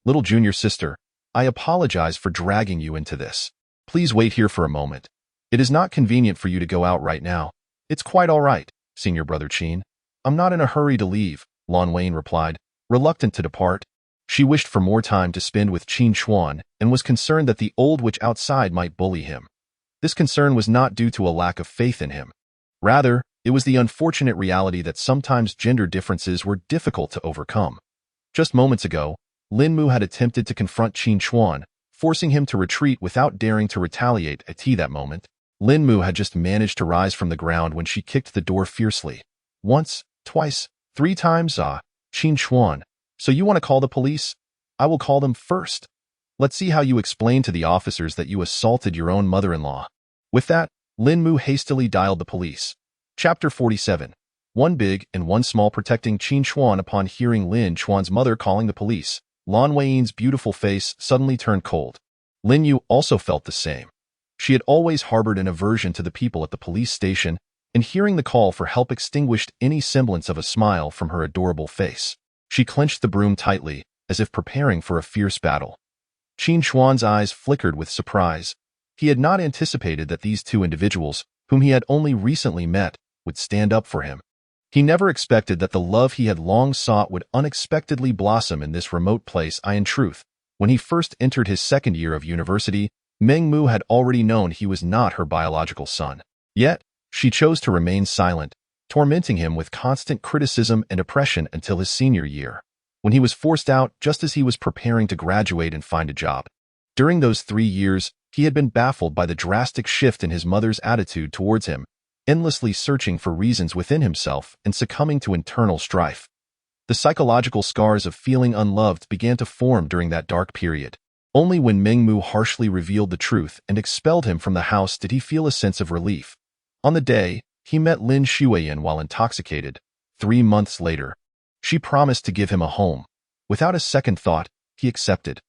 Little junior sister, I apologize for dragging you into this. Please wait here for a moment. It is not convenient for you to go out right now. It's quite all right, senior brother Qin. I'm not in a hurry to leave, Lin Xueyan replied, reluctant to depart. She wished for more time to spend with Qin Chuan and was concerned that the old witch outside might bully him. This concern was not due to a lack of faith in him. Rather, it was the unfortunate reality that sometimes gender differences were difficult to overcome. Just moments ago, Lin Mu had attempted to confront Qin Chuan, forcing him to retreat without daring to retaliate at that moment. Lin Mu had just managed to rise from the ground when she kicked the door fiercely. Once, twice, 3 times, Qin Chuan. So you want to call the police? I will call them first. Let's see how you explain to the officers that you assaulted your own mother-in-law. With that, Lin Mu hastily dialed the police. Chapter 47. One big and one small. Protecting Qin Chuan. Upon hearing Lin Chuan's mother calling the police, Lin Xueyan's beautiful face suddenly turned cold. Lin Yu also felt the same. She had always harbored an aversion to the people at the police station, and hearing the call for help extinguished any semblance of a smile from her adorable face. She clenched the broom tightly, as if preparing for a fierce battle. Qin Chuan's eyes flickered with surprise. He had not anticipated that these two individuals, whom he had only recently met, would stand up for him. He never expected that the love he had long sought would unexpectedly blossom in this remote place. In truth, when he first entered his second year of university, Meng Mu had already known he was not her biological son. Yet, she chose to remain silent, tormenting him with constant criticism and oppression until his senior year, when he was forced out just as he was preparing to graduate and find a job. During those 3 years, he had been baffled by the drastic shift in his mother's attitude towards him, endlessly searching for reasons within himself and succumbing to internal strife. The psychological scars of feeling unloved began to form during that dark period. Only when Meng Mu harshly revealed the truth and expelled him from the house did he feel a sense of relief. On the day he met Lin Xueyan while intoxicated, 3 months later, she promised to give him a home. Without a second thought, he accepted.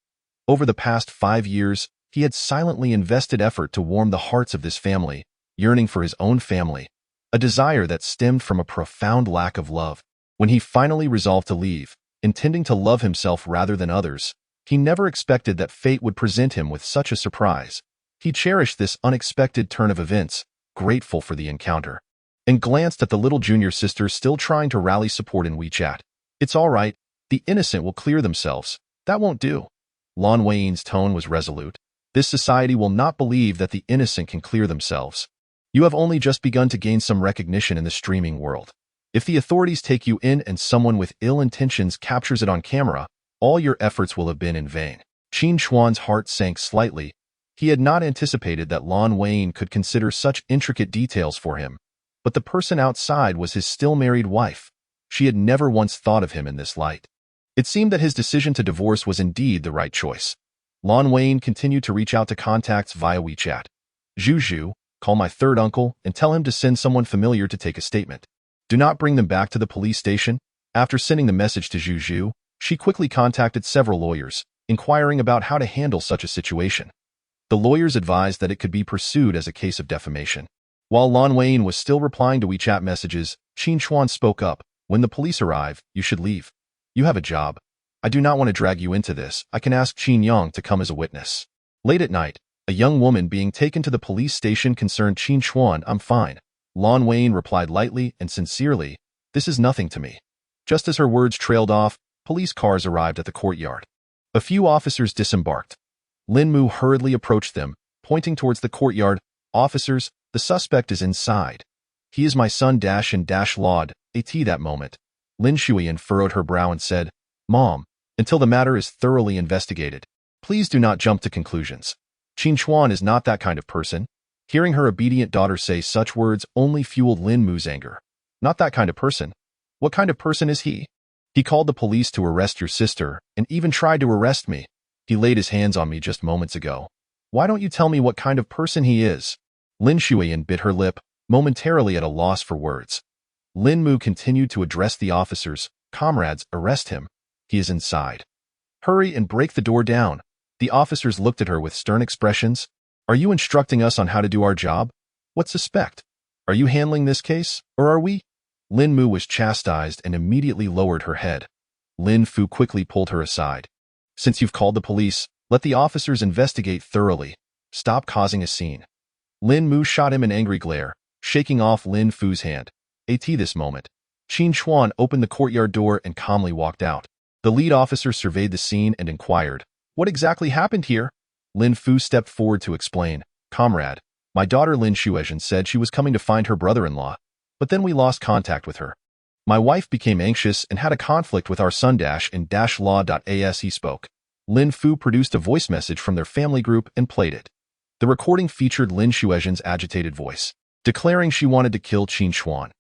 Over the past 5 years, he had silently invested effort to warm the hearts of this family, yearning for his own family, a desire that stemmed from a profound lack of love. When he finally resolved to leave, intending to love himself rather than others, he never expected that fate would present him with such a surprise. He cherished this unexpected turn of events, grateful for the encounter, and glanced at the little junior sister still trying to rally support in WeChat. It's all right, the innocent will clear themselves. That won't do. Lin Xueyan's tone was resolute. This society will not believe that the innocent can clear themselves. You have only just begun to gain some recognition in the streaming world. If the authorities take you in and someone with ill intentions captures it on camera, all your efforts will have been in vain. Qin Chuan's heart sank slightly. He had not anticipated that Lin Xueyan could consider such intricate details for him. But the person outside was his still married wife. She had never once thought of him in this light. It seemed that his decision to divorce was indeed the right choice. Lin Xueyan continued to reach out to contacts via WeChat. Zhu, Call my third uncle and tell him to send someone familiar to take a statement. Do not bring them back to the police station." After sending the message to Zhu, she quickly contacted several lawyers, inquiring about how to handle such a situation. The lawyers advised that it could be pursued as a case of defamation. While Lin Xueyan was still replying to WeChat messages, Qin Chuan spoke up. "When the police arrive, you should leave. You have a job. I do not want to drag you into this. I can ask Qin Yang to come as a witness." Late at night, a young woman being taken to the police station concerned Qin Chuan. "I'm fine." Lin Xueyan replied lightly and sincerely, "This is nothing to me." Just as her words trailed off, police cars arrived at the courtyard. A few officers disembarked. Lin Mu hurriedly approached them, pointing towards the courtyard. "Officers, the suspect is inside. He is my son Lord. At that moment, Lin Xueyan furrowed her brow and said, "Mom, until the matter is thoroughly investigated, please do not jump to conclusions. Qin Chuan is not that kind of person." Hearing her obedient daughter say such words only fueled Lin Mu's anger. "Not that kind of person? What kind of person is he? He called the police to arrest your sister and even tried to arrest me. He laid his hands on me just moments ago. Why don't you tell me what kind of person he is?" Lin Xueyan bit her lip, momentarily at a loss for words. Lin Mu continued to address the officers. "Comrades, arrest him. He is inside. Hurry and break the door down." The officers looked at her with stern expressions. "Are you instructing us on how to do our job? What suspect? Are you handling this case, or are we?" Lin Mu was chastised and immediately lowered her head. Lin Fu quickly pulled her aside. "Since you've called the police, let the officers investigate thoroughly. Stop causing a scene." Lin Mu shot him an angry glare, shaking off Lin Fu's hand. At this moment, Qin Chuan opened the courtyard door and calmly walked out. The lead officer surveyed the scene and inquired, "What exactly happened here?" Lin Fu stepped forward to explain. "Comrade, my daughter Lin Xueyan said she was coming to find her brother-in-law, but then we lost contact with her. My wife became anxious and had a conflict with our son Law.as he spoke." Lin Fu produced a voice message from their family group and played it. The recording featured Lin Xueyan's agitated voice, declaring she wanted to kill Qin Chuan.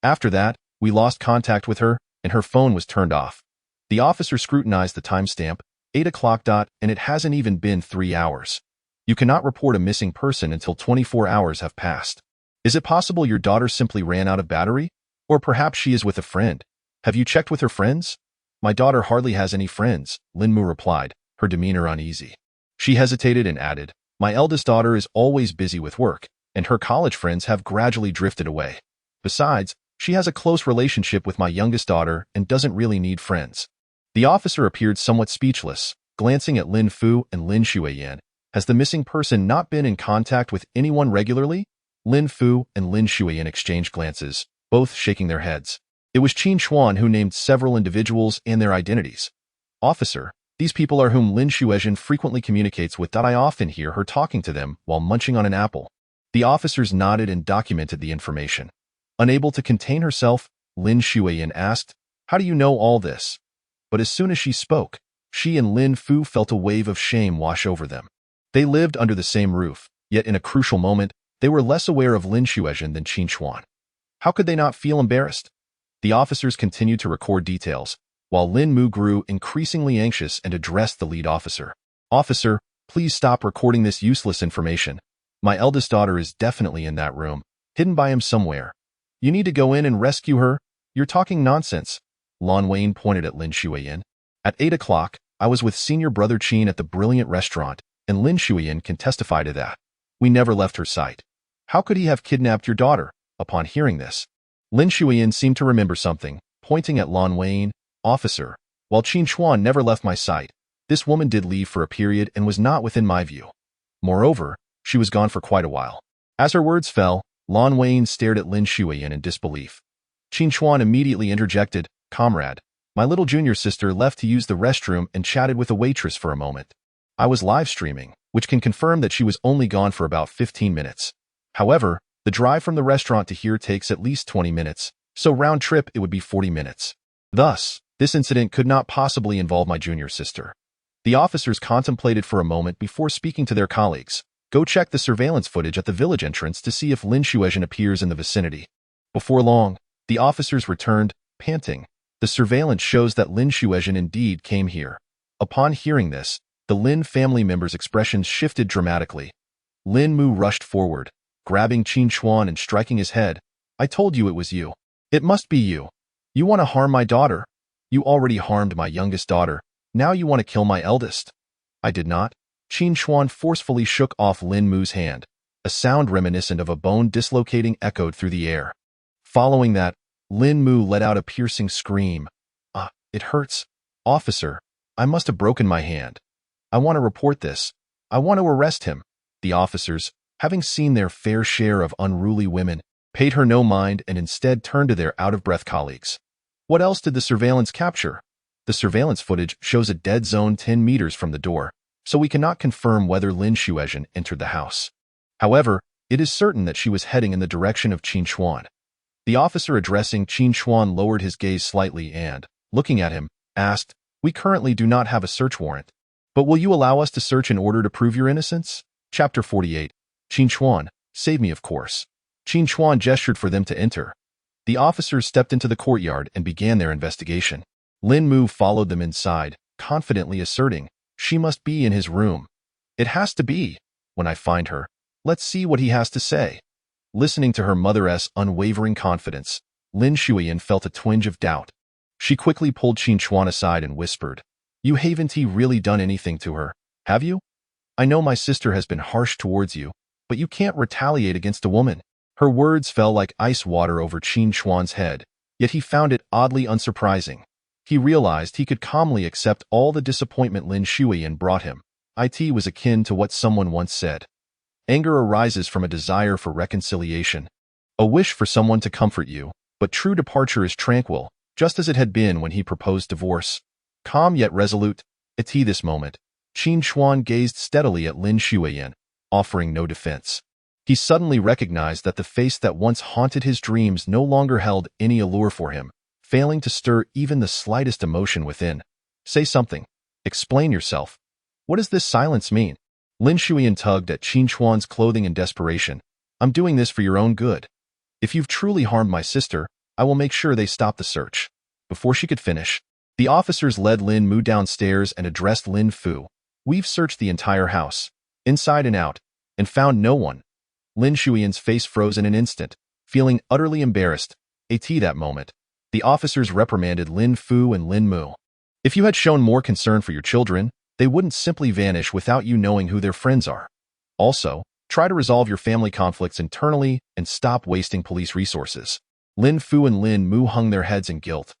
"After that, we lost contact with her, and her phone was turned off." The officer scrutinized the timestamp, 8 o'clock. "And it hasn't even been 3 hours. You cannot report a missing person until 24 hours have passed. Is it possible your daughter simply ran out of battery? Or perhaps she is with a friend. Have you checked with her friends?" "My daughter hardly has any friends," Lin Mu replied, her demeanor uneasy. She hesitated and added, "My eldest daughter is always busy with work, and her college friends have gradually drifted away. Besides, she has a close relationship with my youngest daughter and doesn't really need friends." The officer appeared somewhat speechless, glancing at Lin Fu and Lin Xueyan. "Has the missing person not been in contact with anyone regularly?" Lin Fu and Lin Xueyan exchanged glances, both shaking their heads. It was Qin Chuan who named several individuals and their identities. "Officer, these people are whom Lin Xueyan frequently communicates with. I often hear her talking to them while munching on an apple." The officers nodded and documented the information. Unable to contain herself, Lin Xueyan asked, "How do you know all this?" But as soon as she spoke, she and Lin Fu felt a wave of shame wash over them. They lived under the same roof, yet in a crucial moment, they were less aware of Lin Xueyan than Qin Chuan. How could they not feel embarrassed? The officers continued to record details, while Lin Mu grew increasingly anxious and addressed the lead officer. "Officer, please stop recording this useless information. My eldest daughter is definitely in that room, hidden by him somewhere. You need to go in and rescue her. You're talking nonsense." Lin Xueyan pointed at Lin Xueyan. "At 8 o'clock, I was with senior brother Qin at the brilliant restaurant, and Lin Xueyan can testify to that. We never left her sight. How could he have kidnapped your daughter?" Upon hearing this, Lin Xueyan seemed to remember something, pointing at Lin Xueyan. "Officer, while Qin Chuan never left my sight, this woman did leave for a period and was not within my view. Moreover, she was gone for quite a while." As her words fell, Lin Xueyan stared at Lin Xueyan in disbelief. Qin Chuan immediately interjected, "Comrade, my little junior sister left to use the restroom and chatted with a waitress for a moment. I was live streaming, which can confirm that she was only gone for about 15 minutes. However, the drive from the restaurant to here takes at least 20 minutes, so round trip it would be 40 minutes. Thus, this incident could not possibly involve my junior sister." The officers contemplated for a moment before speaking to their colleagues. "Go check the surveillance footage at the village entrance to see if Lin Xueyan appears in the vicinity." Before long, the officers returned, panting. "The surveillance shows that Lin Xueyan indeed came here." Upon hearing this, the Lin family members' expressions shifted dramatically. Lin Mu rushed forward, grabbing Qin Chuan and striking his head. I told you it was you. It must be you. You want to harm my daughter. You already harmed my youngest daughter. Now you want to kill my eldest. I did not. Qin Chuan forcefully shook off Lin Mu's hand. A sound reminiscent of a bone dislocating echoed through the air. Following that, Lin Mu let out a piercing scream. It hurts. Officer, I must have broken my hand. I want to report this. I want to arrest him. The officers, having seen their fair share of unruly women, paid her no mind and instead turned to their out-of-breath colleagues. What else did the surveillance capture? The surveillance footage shows a dead zone 10 meters from the door, so we cannot confirm whether Lin Xueyan entered the house. However, it is certain that she was heading in the direction of Qin Chuan. The officer addressing Qin Chuan lowered his gaze slightly and, looking at him, asked, "We currently do not have a search warrant, but will you allow us to search in order to prove your innocence?" Chapter 48. Qin Chuan, save me of course. Qin Chuan gestured for them to enter. The officers stepped into the courtyard and began their investigation. Lin Mu followed them inside, confidently asserting, "She must be in his room. It has to be. When I find her, let's see what he has to say." Listening to her mother's unwavering confidence, Lin Xueyan felt a twinge of doubt. She quickly pulled Qin Chuan aside and whispered, "You haven't really done anything to her, have you? I know my sister has been harsh towards you, but you can't retaliate against a woman." Her words fell like ice water over Qin Chuan's head, yet he found it oddly unsurprising. He realized he could calmly accept all the disappointment Lin Xueyan brought him. It was akin to what someone once said. Anger arises from a desire for reconciliation, a wish for someone to comfort you, but true departure is tranquil, just as it had been when he proposed divorce. Calm yet resolute, at this moment, Qin Chuan gazed steadily at Lin Xueyan, offering no defense. He suddenly recognized that the face that once haunted his dreams no longer held any allure for him, failing to stir even the slightest emotion within. "Say something. Explain yourself. What does this silence mean?" Lin Xueyan tugged at Qin Chuan's clothing in desperation. "I'm doing this for your own good. If you've truly harmed my sister, I will make sure they stop the search." Before she could finish, the officers led Lin Mu downstairs and addressed Lin Fu. "We've searched the entire house, inside and out, and found no one." Lin Xueyan's face froze in an instant, feeling utterly embarrassed. At that moment, the officers reprimanded Lin Fu and Lin Mu. "If you had shown more concern for your children, they wouldn't simply vanish without you knowing who their friends are. Also, try to resolve your family conflicts internally and stop wasting police resources." Lin Fu and Lin Mu hung their heads in guilt.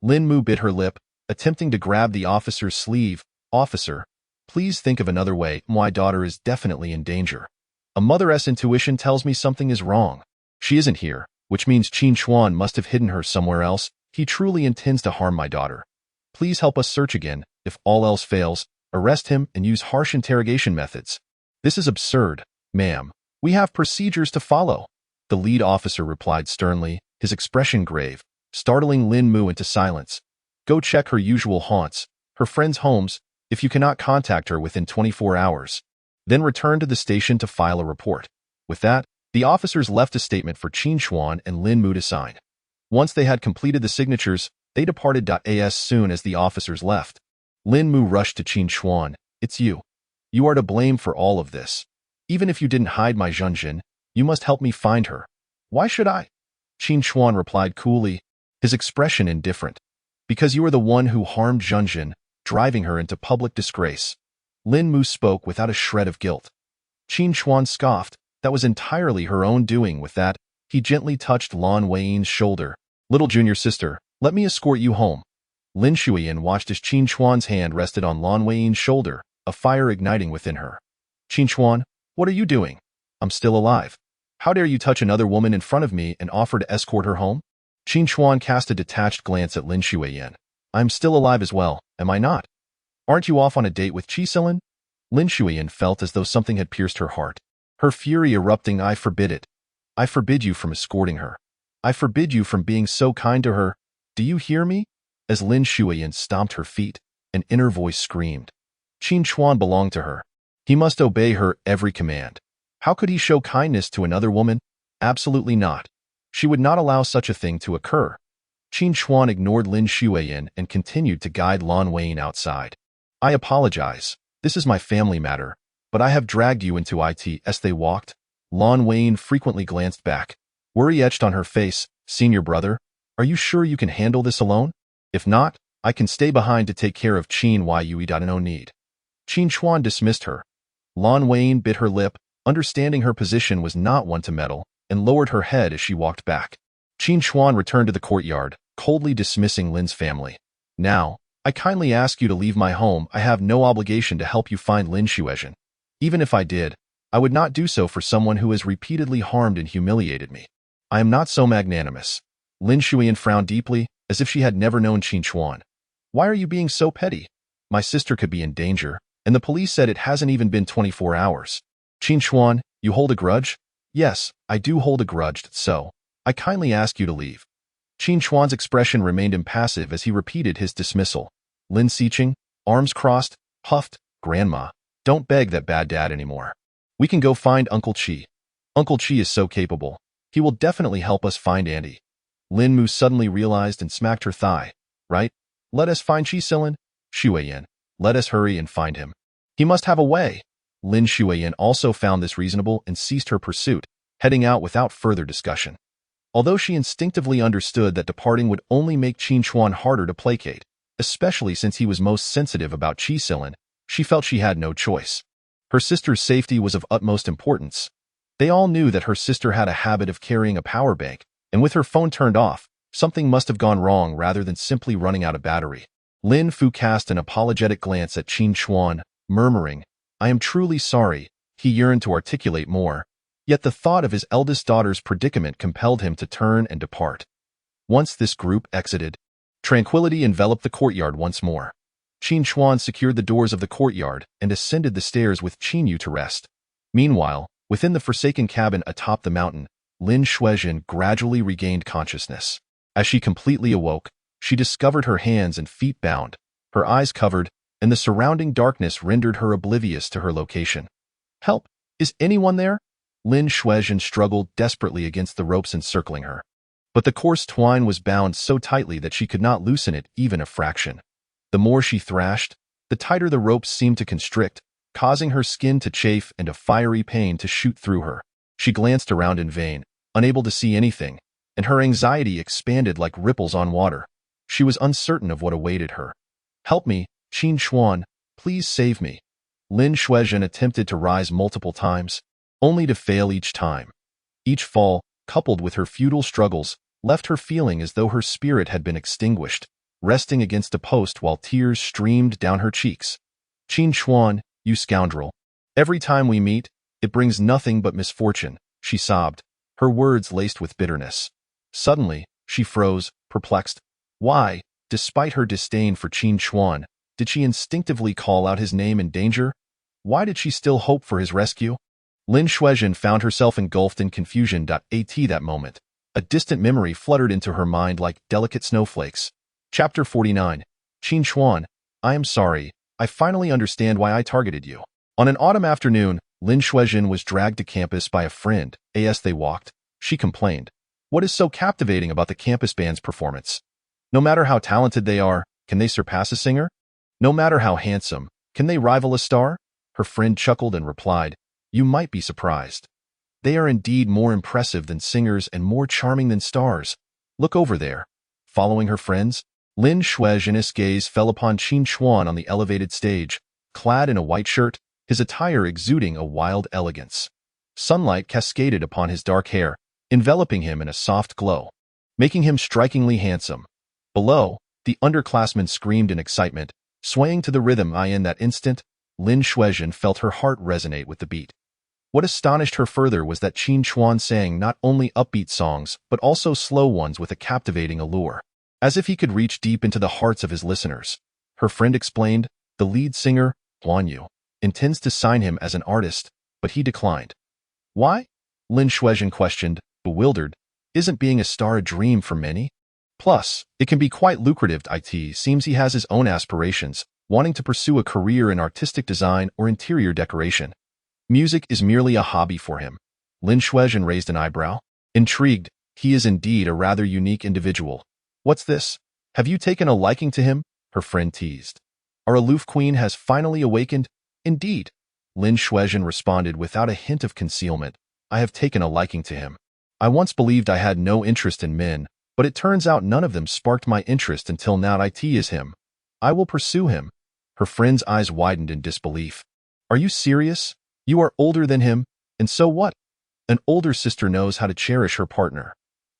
Lin Mu bit her lip, attempting to grab the officer's sleeve. "Officer, please think of another way. My daughter is definitely in danger. A mother's intuition tells me something is wrong. She isn't here, which means Qin Chuan must have hidden her somewhere else. He truly intends to harm my daughter. Please help us search again. If all else fails, arrest him and use harsh interrogation methods." "This is absurd, ma'am. We have procedures to follow," the lead officer replied sternly, his expression grave, startling Lin Mu into silence. "Go check her usual haunts, her friends' homes, if you cannot contact her within 24 hours. Then return to the station to file a report." With that, the officers left a statement for Qin Chuan and Lin Mu to sign. Once they had completed the signatures, they departed. As soon as the officers left, Lin Mu rushed to Qin Chuan. "It's you. You are to blame for all of this. Even if you didn't hide my Zhenjin, you must help me find her." "Why should I?" Qin Chuan replied coolly, his expression indifferent. "Because you are the one who harmed Zhenjin, driving her into public disgrace." Lin Mu spoke without a shred of guilt. Qin Chuan scoffed. That was entirely her own doing. With that, he gently touched Lan Wei's shoulder. "Little junior sister, let me escort you home." Lin Xueyan watched as Qin Chuan's hand rested on Lan Wei's shoulder, a fire igniting within her. "Qin Chuan, what are you doing? I'm still alive. How dare you touch another woman in front of me and offer to escort her home?" Qin Chuan cast a detached glance at Lin Xueyan. "I'm still alive as well, am I not? Aren't you off on a date with Qisilin?" Lin Xueyan felt as though something had pierced her heart. Her fury erupting. "I forbid it. I forbid you from escorting her. I forbid you from being so kind to her. Do you hear me?" As Lin Xueyan stomped her feet, an inner voice screamed. Qin Chuan belonged to her. He must obey her every command. How could he show kindness to another woman? Absolutely not. She would not allow such a thing to occur. Qin Chuan ignored Lin Xueyan and continued to guide Lan Wei outside. "I apologize. This is my family matter, but I have dragged you into it." As they walked, Lin Xueyan frequently glanced back. Worry etched on her face. Senior brother, are you sure you can handle this alone? If not, I can stay behind to take care of Qin Chuan. No need. Qin Chuan dismissed her. Lin Xueyan bit her lip, understanding her position was not one to meddle, and lowered her head as she walked back. Qin Chuan returned to the courtyard, coldly dismissing Lin's family. Now, I kindly ask you to leave my home. I have no obligation to help you find Lin Xueyan. Even if I did, I would not do so for someone who has repeatedly harmed and humiliated me. I am not so magnanimous. Lin Xueyan frowned deeply, as if she had never known Qin Chuan. Why are you being so petty? My sister could be in danger, and the police said it hasn't even been 24 hours. Qin Chuan, you hold a grudge? Yes, I do hold a grudge, so I kindly ask you to leave. Qin Chuan's expression remained impassive as he repeated his dismissal. Lin Xueyan, arms crossed, huffed, Grandma, don't beg that bad dad anymore. We can go find Uncle Qi. Uncle Qi is so capable. He will definitely help us find Andy. Lin Mu suddenly realized and smacked her thigh. Right? Let us find Lin Xueyan. Let us hurry and find him. He must have a way. Lin Xueyan also found this reasonable and ceased her pursuit, heading out without further discussion. Although she instinctively understood that departing would only make Qin Chuan harder to placate, especially since he was most sensitive about Lin, she felt she had no choice. Her sister's safety was of utmost importance. They all knew that her sister had a habit of carrying a power bank, and with her phone turned off, something must have gone wrong rather than simply running out of battery. Lin Fu cast an apologetic glance at Qin Chuan, murmuring, I am truly sorry. He yearned to articulate more, yet the thought of his eldest daughter's predicament compelled him to turn and depart. Once this group exited, tranquility enveloped the courtyard once more. Qin Chuan secured the doors of the courtyard and ascended the stairs with Qin Yu to rest. Meanwhile, within the forsaken cabin atop the mountain, Lin Xueyan gradually regained consciousness. As she completely awoke, she discovered her hands and feet bound, her eyes covered, and the surrounding darkness rendered her oblivious to her location. Help! Is anyone there? Lin Xueyan struggled desperately against the ropes encircling her. But the coarse twine was bound so tightly that she could not loosen it even a fraction. The more she thrashed, the tighter the ropes seemed to constrict, causing her skin to chafe and a fiery pain to shoot through her. She glanced around in vain, unable to see anything, and her anxiety expanded like ripples on water. She was uncertain of what awaited her. Help me, Qin Chuan, please save me. Lin Xueyan attempted to rise multiple times, only to fail each time. Each fall, coupled with her futile struggles, left her feeling as though her spirit had been extinguished, resting against a post while tears streamed down her cheeks. Qin Chuan, you scoundrel. Every time we meet, it brings nothing but misfortune, she sobbed, her words laced with bitterness. Suddenly, she froze, perplexed. Why, despite her disdain for Qin Chuan, did she instinctively call out his name in danger? Why did she still hope for his rescue? Lin Xueyan found herself engulfed in confusion. At that moment, a distant memory fluttered into her mind like delicate snowflakes. Chapter 49. Qin Chuan, I am sorry. I finally understand why I targeted you. On an autumn afternoon, Lin Xueyan was dragged to campus by a friend. As they walked, she complained. What is so captivating about the campus band's performance? No matter how talented they are, can they surpass a singer? No matter how handsome, can they rival a star? Her friend chuckled and replied, You might be surprised. They are indeed more impressive than singers and more charming than stars. Look over there. Following her friends, Lin Xueyan's gaze fell upon Qin Chuan on the elevated stage, clad in a white shirt, his attire exuding a wild elegance. Sunlight cascaded upon his dark hair, enveloping him in a soft glow, making him strikingly handsome. Below, the underclassmen screamed in excitement, swaying to the rhythm. In that instant, Lin Xueyan felt her heart resonate with the beat. What astonished her further was that Qin Chuan sang not only upbeat songs, but also slow ones with a captivating allure, as if he could reach deep into the hearts of his listeners. Her friend explained, the lead singer, Huan Yu, intends to sign him as an artist, but he declined. Why? Lin Xueyan questioned, bewildered. Isn't being a star a dream for many? Plus, it can be quite lucrative. It seems he has his own aspirations, wanting to pursue a career in artistic design or interior decoration. Music is merely a hobby for him. Lin Xueyan raised an eyebrow. Intrigued, he is indeed a rather unique individual. What's this? Have you taken a liking to him? Her friend teased. Our aloof queen has finally awakened? Indeed. Lin Xueyan responded without a hint of concealment. I have taken a liking to him. I once believed I had no interest in men, but it turns out none of them sparked my interest until now. It is him. I will pursue him." Her friend's eyes widened in disbelief. "Are you serious? You are older than him, and so what? An older sister knows how to cherish her partner."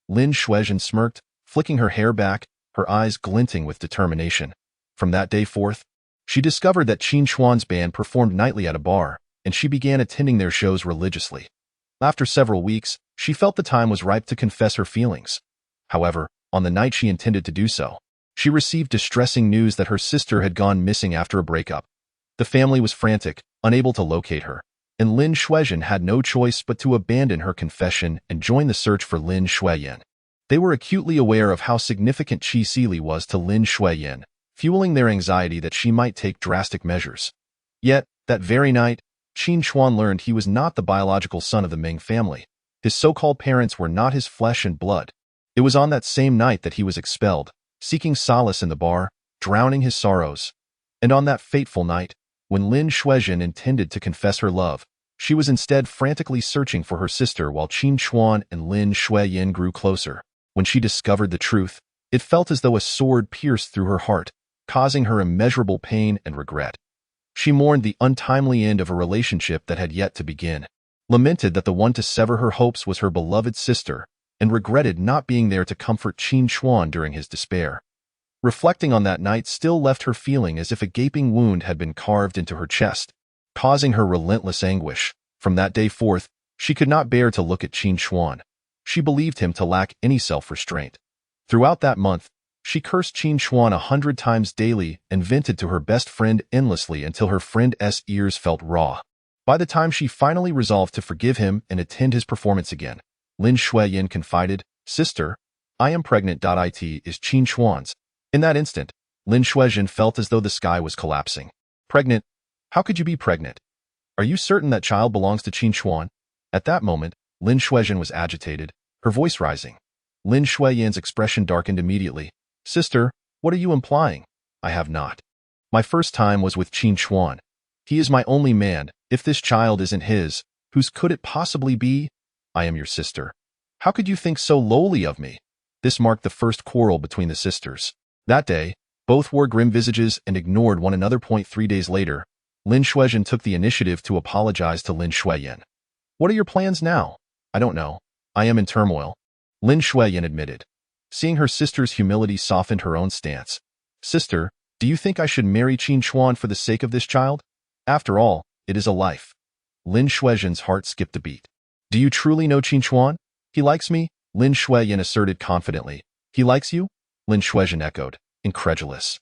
Lin Xueyan smirked, flicking her hair back, her eyes glinting with determination. From that day forth, she discovered that Qin Chuan's band performed nightly at a bar, and she began attending their shows religiously. After several weeks, she felt the time was ripe to confess her feelings. However, on the night she intended to do so, she received distressing news that her sister had gone missing after a breakup. The family was frantic, unable to locate her, and Lin Xueyan had no choice but to abandon her confession and join the search for Lin Xueyan. They were acutely aware of how significant Qi Sili was to Lin Xueyan, fueling their anxiety that she might take drastic measures. Yet, that very night, Qin Chuan learned he was not the biological son of the Ming family. His so-called parents were not his flesh and blood. It was on that same night that he was expelled, seeking solace in the bar, drowning his sorrows. And on that fateful night, when Lin Xueyan intended to confess her love, she was instead frantically searching for her sister while Qin Chuan and Lin Xueyan grew closer. When she discovered the truth, it felt as though a sword pierced through her heart, causing her immeasurable pain and regret. She mourned the untimely end of a relationship that had yet to begin, lamented that the one to sever her hopes was her beloved sister, and regretted not being there to comfort Qin Chuan during his despair. Reflecting on that night still left her feeling as if a gaping wound had been carved into her chest, causing her relentless anguish. From that day forth, she could not bear to look at Qin Chuan. She believed him to lack any self-restraint. Throughout that month, she cursed Qin Chuan 100 times daily and vented to her best friend endlessly until her friend's ears felt raw. By the time she finally resolved to forgive him and attend his performance again, Lin Xueyan confided, "Sister, I am pregnant." It is Qin Chuan's. In that instant, Lin Xueyan felt as though the sky was collapsing. "Pregnant? How could you be pregnant? Are you certain that child belongs to Qin Chuan?" At that moment, Lin Xueyan was agitated, her voice rising. Lin Xueyan's expression darkened immediately. "Sister, what are you implying?" "I have not. My first time was with Qin Chuan. He is my only man. If this child isn't his, whose could it possibly be? I am your sister. How could you think so lowly of me?" This marked the first quarrel between the sisters. That day, both wore grim visages and ignored one another. 3 days later, Lin Xueyan took the initiative to apologize to Lin Xueyan. "What are your plans now?" "I don't know. I am in turmoil," Lin Xueyan admitted. Seeing her sister's humility softened her own stance. "Sister, do you think I should marry Qin Chuan for the sake of this child? After all, it is a life." Lin Xueyan's heart skipped a beat. "Do you truly know Qin Chuan? He likes me?" Lin Xueyan asserted confidently. "He likes you?" Lin Xueyan echoed, incredulous.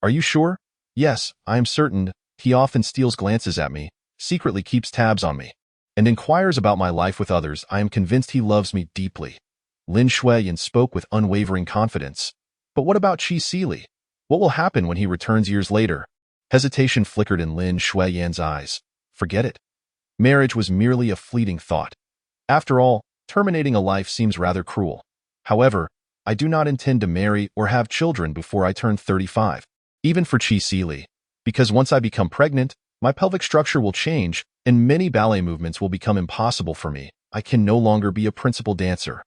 "Are you sure?" "Yes, I am certain. He often steals glances at me, secretly keeps tabs on me, and inquires about my life with others. I am convinced he loves me deeply." Lin Xueyan spoke with unwavering confidence. "But what about Qi Sili? What will happen when he returns years later?" Hesitation flickered in Lin Xueyan's eyes. "Forget it. Marriage was merely a fleeting thought. After all, terminating a life seems rather cruel. However, I do not intend to marry or have children before I turn 35, even for Qi Sili, because once I become pregnant, my pelvic structure will change and many ballet movements will become impossible for me. I can no longer be a principal dancer."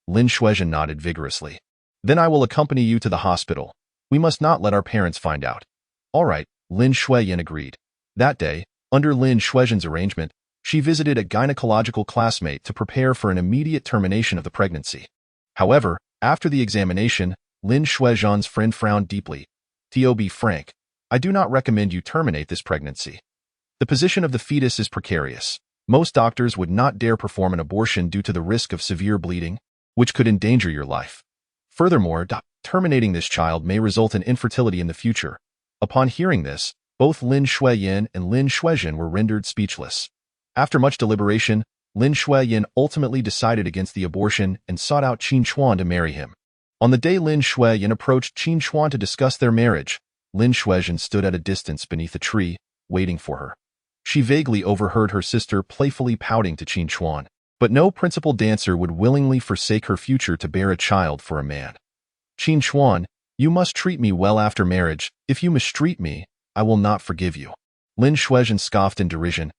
Lin Xueyan nodded vigorously. "Then I will accompany you to the hospital. We must not let our parents find out." "All right," Lin Xueyan agreed. That day, under Lin Xueyan's arrangement, she visited a gynecological classmate to prepare for an immediate termination of the pregnancy. However, after the examination, Lin Xueyan's friend frowned deeply. "To be frank, I do not recommend you terminate this pregnancy. The position of the fetus is precarious. Most doctors would not dare perform an abortion due to the risk of severe bleeding, which could endanger your life. Furthermore, terminating this child may result in infertility in the future." Upon hearing this, both Lin Xueyan and Lin Xueyan were rendered speechless. After much deliberation, Lin Xueyan ultimately decided against the abortion and sought out Qin Chuan to marry him. On the day Lin Xueyan approached Qin Chuan to discuss their marriage, Lin Xueyan stood at a distance beneath a tree, waiting for her. She vaguely overheard her sister playfully pouting to Qin Chuan, but no principal dancer would willingly forsake her future to bear a child for a man. "Qin Chuan, you must treat me well after marriage. If you mistreat me, I will not forgive you." Lin Xueyan scoffed in derision.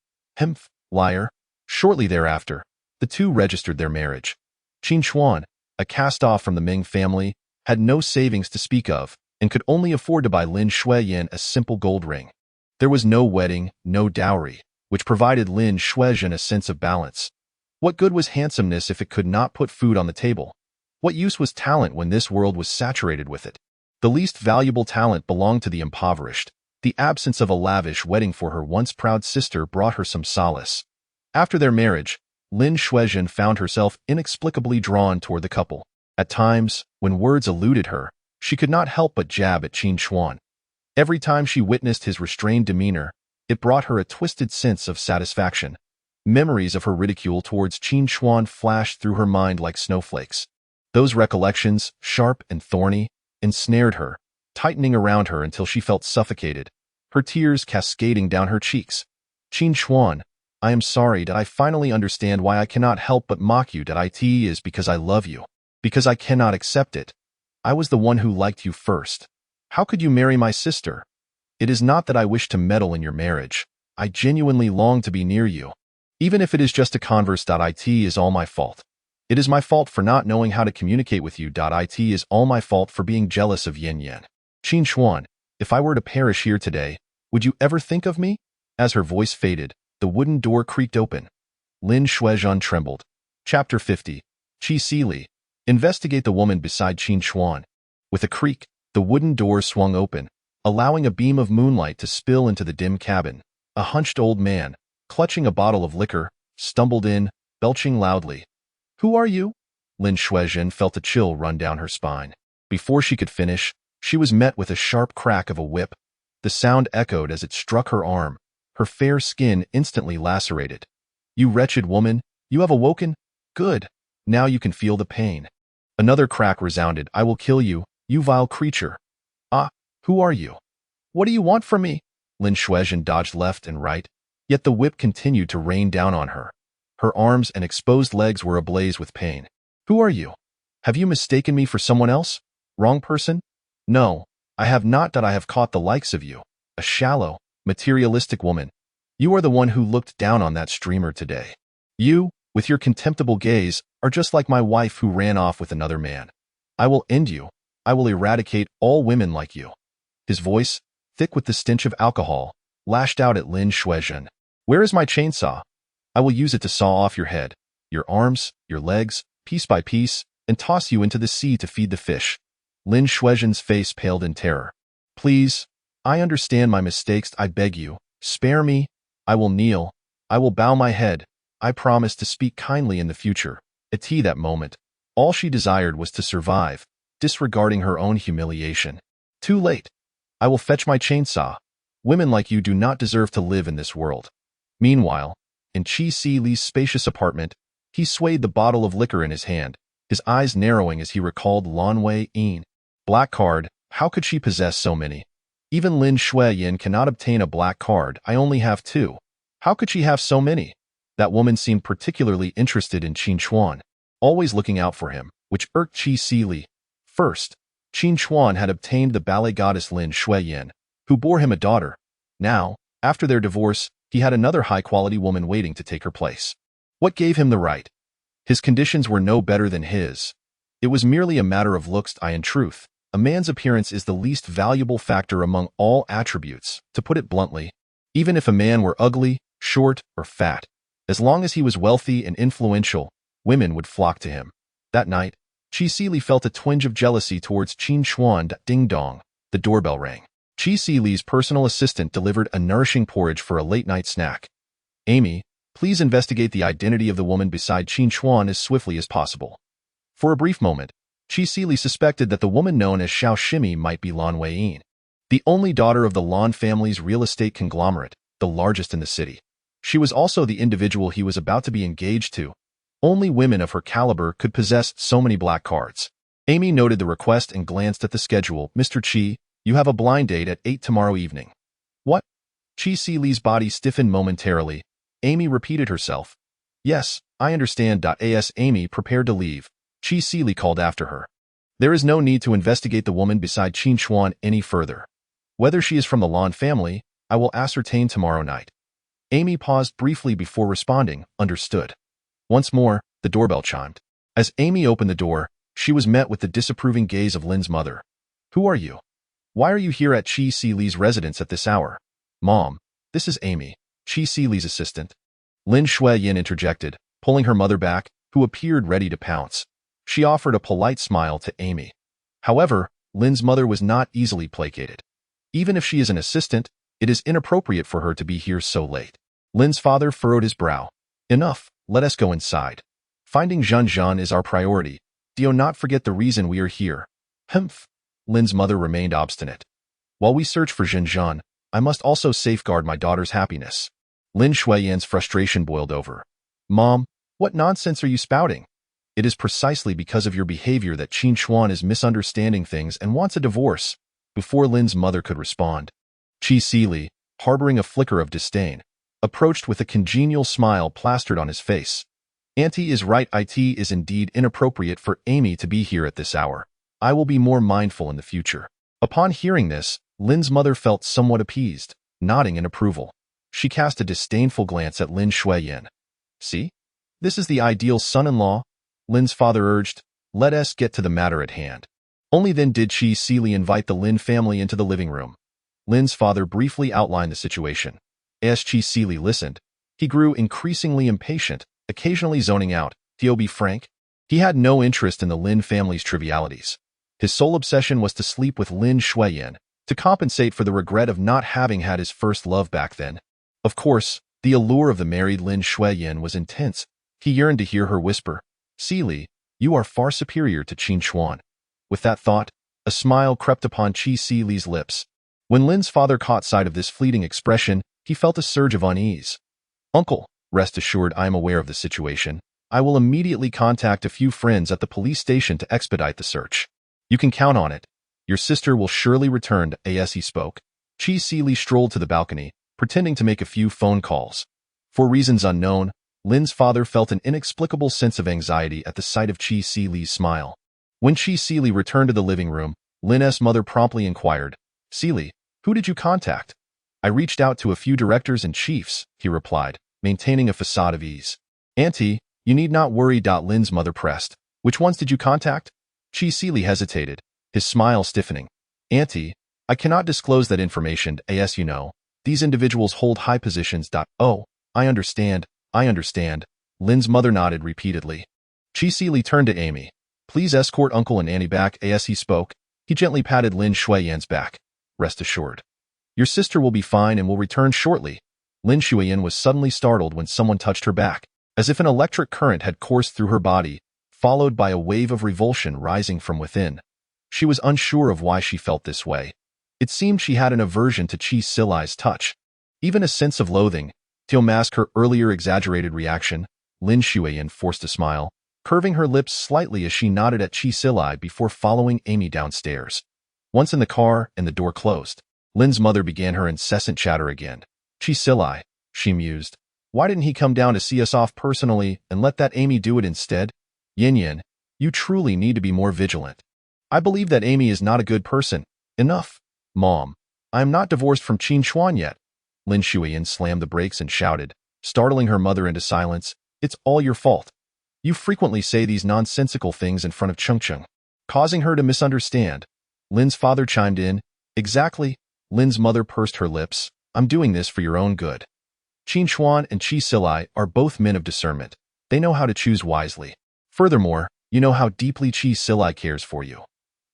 "Liar." Shortly thereafter, The two registered their marriage. Qin Chuan, a cast-off from the Ming family, had no savings to speak of and could only afford to buy Lin Xueyan a simple gold ring. There was no wedding, no dowry, which provided Lin Xueyan a sense of balance. What good was handsomeness if it could not put food on the table? What use was talent when this world was saturated with it? The least valuable talent belonged to the impoverished. The absence of a lavish wedding for her once proud sister brought her some solace. After their marriage, Lin Xueyan found herself inexplicably drawn toward the couple. At times, when words eluded her, she could not help but jab at Qin Chuan. Every time she witnessed his restrained demeanor, it brought her a twisted sense of satisfaction. Memories of her ridicule towards Qin Chuan flashed through her mind like snowflakes. Those recollections, sharp and thorny, ensnared her, tightening around her until she felt suffocated, her tears cascading down her cheeks. Qin Chuan, I am sorry that I finally understand why I cannot help but mock you that it is because I love you, because I cannot accept it. I was the one who liked you first. How could you marry my sister? It is not that I wish to meddle in your marriage. I genuinely long to be near you. Even if it is just a converse. It is all my fault. It is my fault for not knowing how to communicate with you. It is all my fault for being jealous of Yin Yan. Qin Chuan, if I were to perish here today, would you ever think of me? As her voice faded, the wooden door creaked open. Lin Xueyan trembled. Chapter 50. Qi Li. Investigate the woman beside Qin Chuan. With a creak, the wooden door swung open, allowing a beam of moonlight to spill into the dim cabin. A hunched old man, clutching a bottle of liquor, stumbled in, belching loudly. Who are you? Lin Xueyan felt a chill run down her spine. Before she could finish, she was met with a sharp crack of a whip. The sound echoed as it struck her arm, her fair skin instantly lacerated. You wretched woman, you have awoken? Good. Now you can feel the pain. Another crack resounded. I will kill you, you vile creature. Ah, who are you? What do you want from me? Lin Xueyan dodged left and right, yet the whip continued to rain down on her. Her arms and exposed legs were ablaze with pain. Who are you? Have you mistaken me for someone else? Wrong person? No, I have not. I have caught the likes of you, a shallow, materialistic woman. You are the one who looked down on that streamer today. You, with your contemptible gaze, are just like my wife who ran off with another man. I will end you. I will eradicate all women like you. His voice, thick with the stench of alcohol, lashed out at Lin Xueyan. Where is my chainsaw? I will use it to saw off your head, your arms, your legs, piece by piece, and toss you into the sea to feed the fish. Lin Xueyan's face paled in terror. Please, I understand my mistakes. I beg you, spare me. I will kneel. I will bow my head. I promise to speak kindly in the future. At that moment, all she desired was to survive, disregarding her own humiliation. Too late. I will fetch my chainsaw. Women like you do not deserve to live in this world. Meanwhile, in Qi Li's spacious apartment, he swayed the bottle of liquor in his hand, his eyes narrowing as he recalled Lin Xueyan. Black card, how could she possess so many? Even Lin Xueyan cannot obtain a black card. I only have 2. How could she have so many? That woman seemed particularly interested in Qin Chuan, always looking out for him, which irked Qi Li. First, Qin Chuan had obtained the ballet goddess Lin Xueyan, who bore him a daughter. Now, after their divorce, he had another high-quality woman waiting to take her place. What gave him the right? His conditions were no better than his. It was merely a matter of looks. In truth, a man's appearance is the least valuable factor among all attributes, to put it bluntly. Even if a man were ugly, short, or fat, as long as he was wealthy and influential, women would flock to him. That night, Qi Li felt a twinge of jealousy towards Qin Chuan. Ding dong, the doorbell rang. Qi Li's personal assistant delivered a nourishing porridge for a late-night snack. Amy, please investigate the identity of the woman beside Qin Chuan as swiftly as possible. For a brief moment, Qi Li suspected that the woman known as Xiao Shimi might be Lin Xueyan, the only daughter of the Lin family's real estate conglomerate, the largest in the city. She was also the individual he was about to be engaged to. Only women of her caliber could possess so many black cards. Amy noted the request and glanced at the schedule. Mr. Qi, you have a blind date at 8 tomorrow evening. What? Qi Li's body stiffened momentarily. Amy repeated herself. Yes, I understand. As Amy prepared to leave, Qi Li called after her. There is no need to investigate the woman beside Qin Chuan any further. Whether she is from the Lin family, I will ascertain tomorrow night. Amy paused briefly before responding. Understood. Once more, the doorbell chimed. As Amy opened the door, she was met with the disapproving gaze of Lin's mother. Who are you? Why are you here at Qi Li's residence at this hour? Mom, this is Amy, Qi Li's assistant. Lin Xueyan interjected, pulling her mother back, who appeared ready to pounce. She offered a polite smile to Amy. However, Lin's mother was not easily placated. Even if she is an assistant, it is inappropriate for her to be here so late. Lin's father furrowed his brow. Enough, let us go inside. Finding Zhan is our priority. Do not forget the reason we are here. Humph. Lin's mother remained obstinate. While we search for Zhan, I must also safeguard my daughter's happiness. Lin Xueyan's frustration boiled over. Mom, what nonsense are you spouting? It is precisely because of your behavior that Qin Chuan is misunderstanding things and wants a divorce. Before Lin's mother could respond, Qi Li, harboring a flicker of disdain, approached with a congenial smile plastered on his face. Auntie is right, it is indeed inappropriate for Amy to be here at this hour. I will be more mindful in the future. Upon hearing this, Lin's mother felt somewhat appeased, nodding in approval. She cast a disdainful glance at Lin Xueyan. See? This is the ideal son-in-law, Lin's father urged. Let us get to the matter at hand. Only then did Qi Li invite the Lin family into the living room. Lin's father briefly outlined the situation. As Qi Li listened, he grew increasingly impatient, occasionally zoning out. To be frank, he had no interest in the Lin family's trivialities. His sole obsession was to sleep with Lin Xueyan, to compensate for the regret of not having had his first love back then. Of course, the allure of the married Lin Xueyan was intense. He yearned to hear her whisper, Li, you are far superior to Qin Chuan. With that thought, a smile crept upon Qi Li's lips. When Lin's father caught sight of this fleeting expression, he felt a surge of unease. Uncle, rest assured I am aware of the situation. I will immediately contact a few friends at the police station to expedite the search. You can count on it. Your sister will surely return. As he spoke, Qi Li strolled to the balcony, pretending to make a few phone calls. For reasons unknown, Lin's father felt an inexplicable sense of anxiety at the sight of Qi Li's smile. When Qi Li returned to the living room, Lin's mother promptly inquired, Li, who did you contact? I reached out to a few directors and chiefs, he replied, maintaining a facade of ease. Auntie, you need not worry. Lin's mother pressed. Which ones did you contact? Qi Li hesitated, his smile stiffening. Auntie, I cannot disclose that information. As you know, these individuals hold high positions. Oh, I understand. Lin's mother nodded repeatedly. Qi Li turned to Amy. Please escort Uncle and Annie back. As he spoke, he gently patted Lin Xueyan's back. Rest assured. Your sister will be fine and will return shortly. Lin Xueyan was suddenly startled when someone touched her back, as if an electric current had coursed through her body, followed by a wave of revulsion rising from within. She was unsure of why she felt this way. It seemed she had an aversion to Qi Li's touch, even a sense of loathing. To mask her earlier exaggerated reaction, Lin Xueyan forced a smile, curving her lips slightly as she nodded at Qi Li before following Amy downstairs. Once in the car and the door closed, Lin's mother began her incessant chatter again. Qi Li, she mused. Why didn't he come down to see us off personally and let that Amy do it instead? Yin, you truly need to be more vigilant. I believe that Amy is not a good person. Enough. Mom, I am not divorced from Qin Chuan yet. Lin Xueyan slammed the brakes and shouted, startling her mother into silence. It's all your fault. You frequently say these nonsensical things in front of Chengcheng, causing her to misunderstand. Lin's father chimed in. Exactly. Lin's mother pursed her lips. I'm doing this for your own good. Qin Chuan and Qi Li are both men of discernment. They know how to choose wisely. Furthermore, you know how deeply Qi Li cares for you.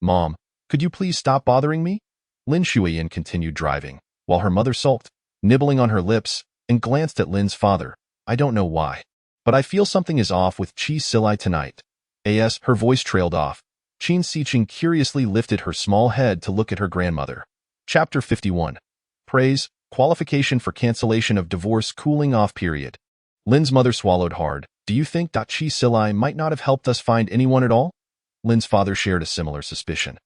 Mom, could you please stop bothering me? Lin Xueyan continued driving, while her mother sulked, nibbling on her lips, and glanced at Lin's father. I don't know why, but I feel something is off with Qi Li tonight. As her voice trailed off, Qin Xiqing curiously lifted her small head to look at her grandmother. Chapter 51. Praise, qualification for cancellation of divorce cooling off period. Lin's mother swallowed hard. Do you think Qi Li might not have helped us find anyone at all? Lin's father shared a similar suspicion.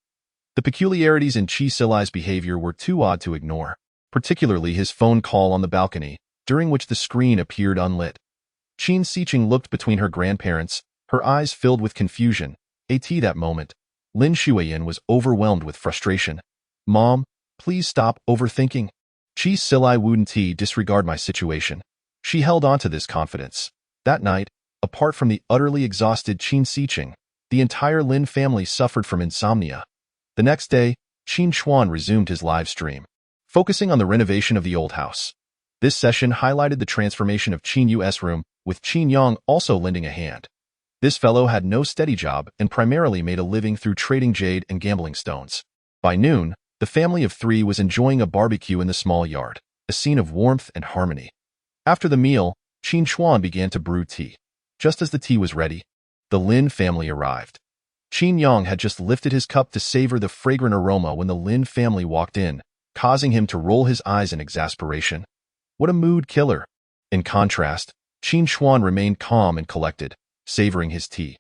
The peculiarities in Qi Li's behavior were too odd to ignore, particularly his phone call on the balcony, during which the screen appeared unlit. Qin Xiqing looked between her grandparents, her eyes filled with confusion. At that moment, Lin Xueyan was overwhelmed with frustration. Mom, please stop overthinking. Qi Li wouldn't disregard my situation. She held on to this confidence. That night, Apart from the utterly exhausted Qin Xueyan, the entire Lin family suffered from insomnia. The next day, Qin Chuan resumed his live stream, focusing on the renovation of the old house. This session highlighted the transformation of Qin Yu's room, with Qin Yang also lending a hand. This fellow had no steady job and primarily made a living through trading jade and gambling stones. By noon, the family of three was enjoying a barbecue in the small yard, a scene of warmth and harmony. After the meal, Qin Chuan began to brew tea. Just as the tea was ready, the Lin family arrived. Qin Yang had just lifted his cup to savor the fragrant aroma when the Lin family walked in, causing him to roll his eyes in exasperation. What a mood killer! In contrast, Qin Chuan remained calm and collected, savoring his tea.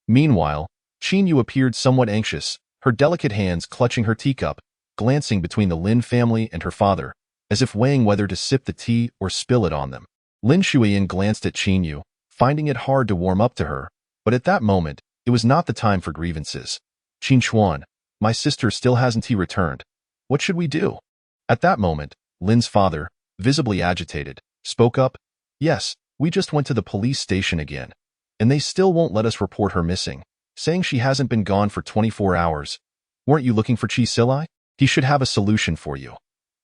Meanwhile, Qin Yu appeared somewhat anxious, her delicate hands clutching her teacup, glancing between the Lin family and her father, as if weighing whether to sip the tea or spill it on them. Lin Xueyan glanced at Qin Yu, finding it hard to warm up to her, but at that moment, it was not the time for grievances. Qin Chuan, my sister still hasn't returned. What should we do? At that moment, Lin's father, visibly agitated, spoke up. Yes, we just went to the police station again, and they still won't let us report her missing, saying she hasn't been gone for 24 hours. Weren't you looking for Qi Silai? He should have a solution for you.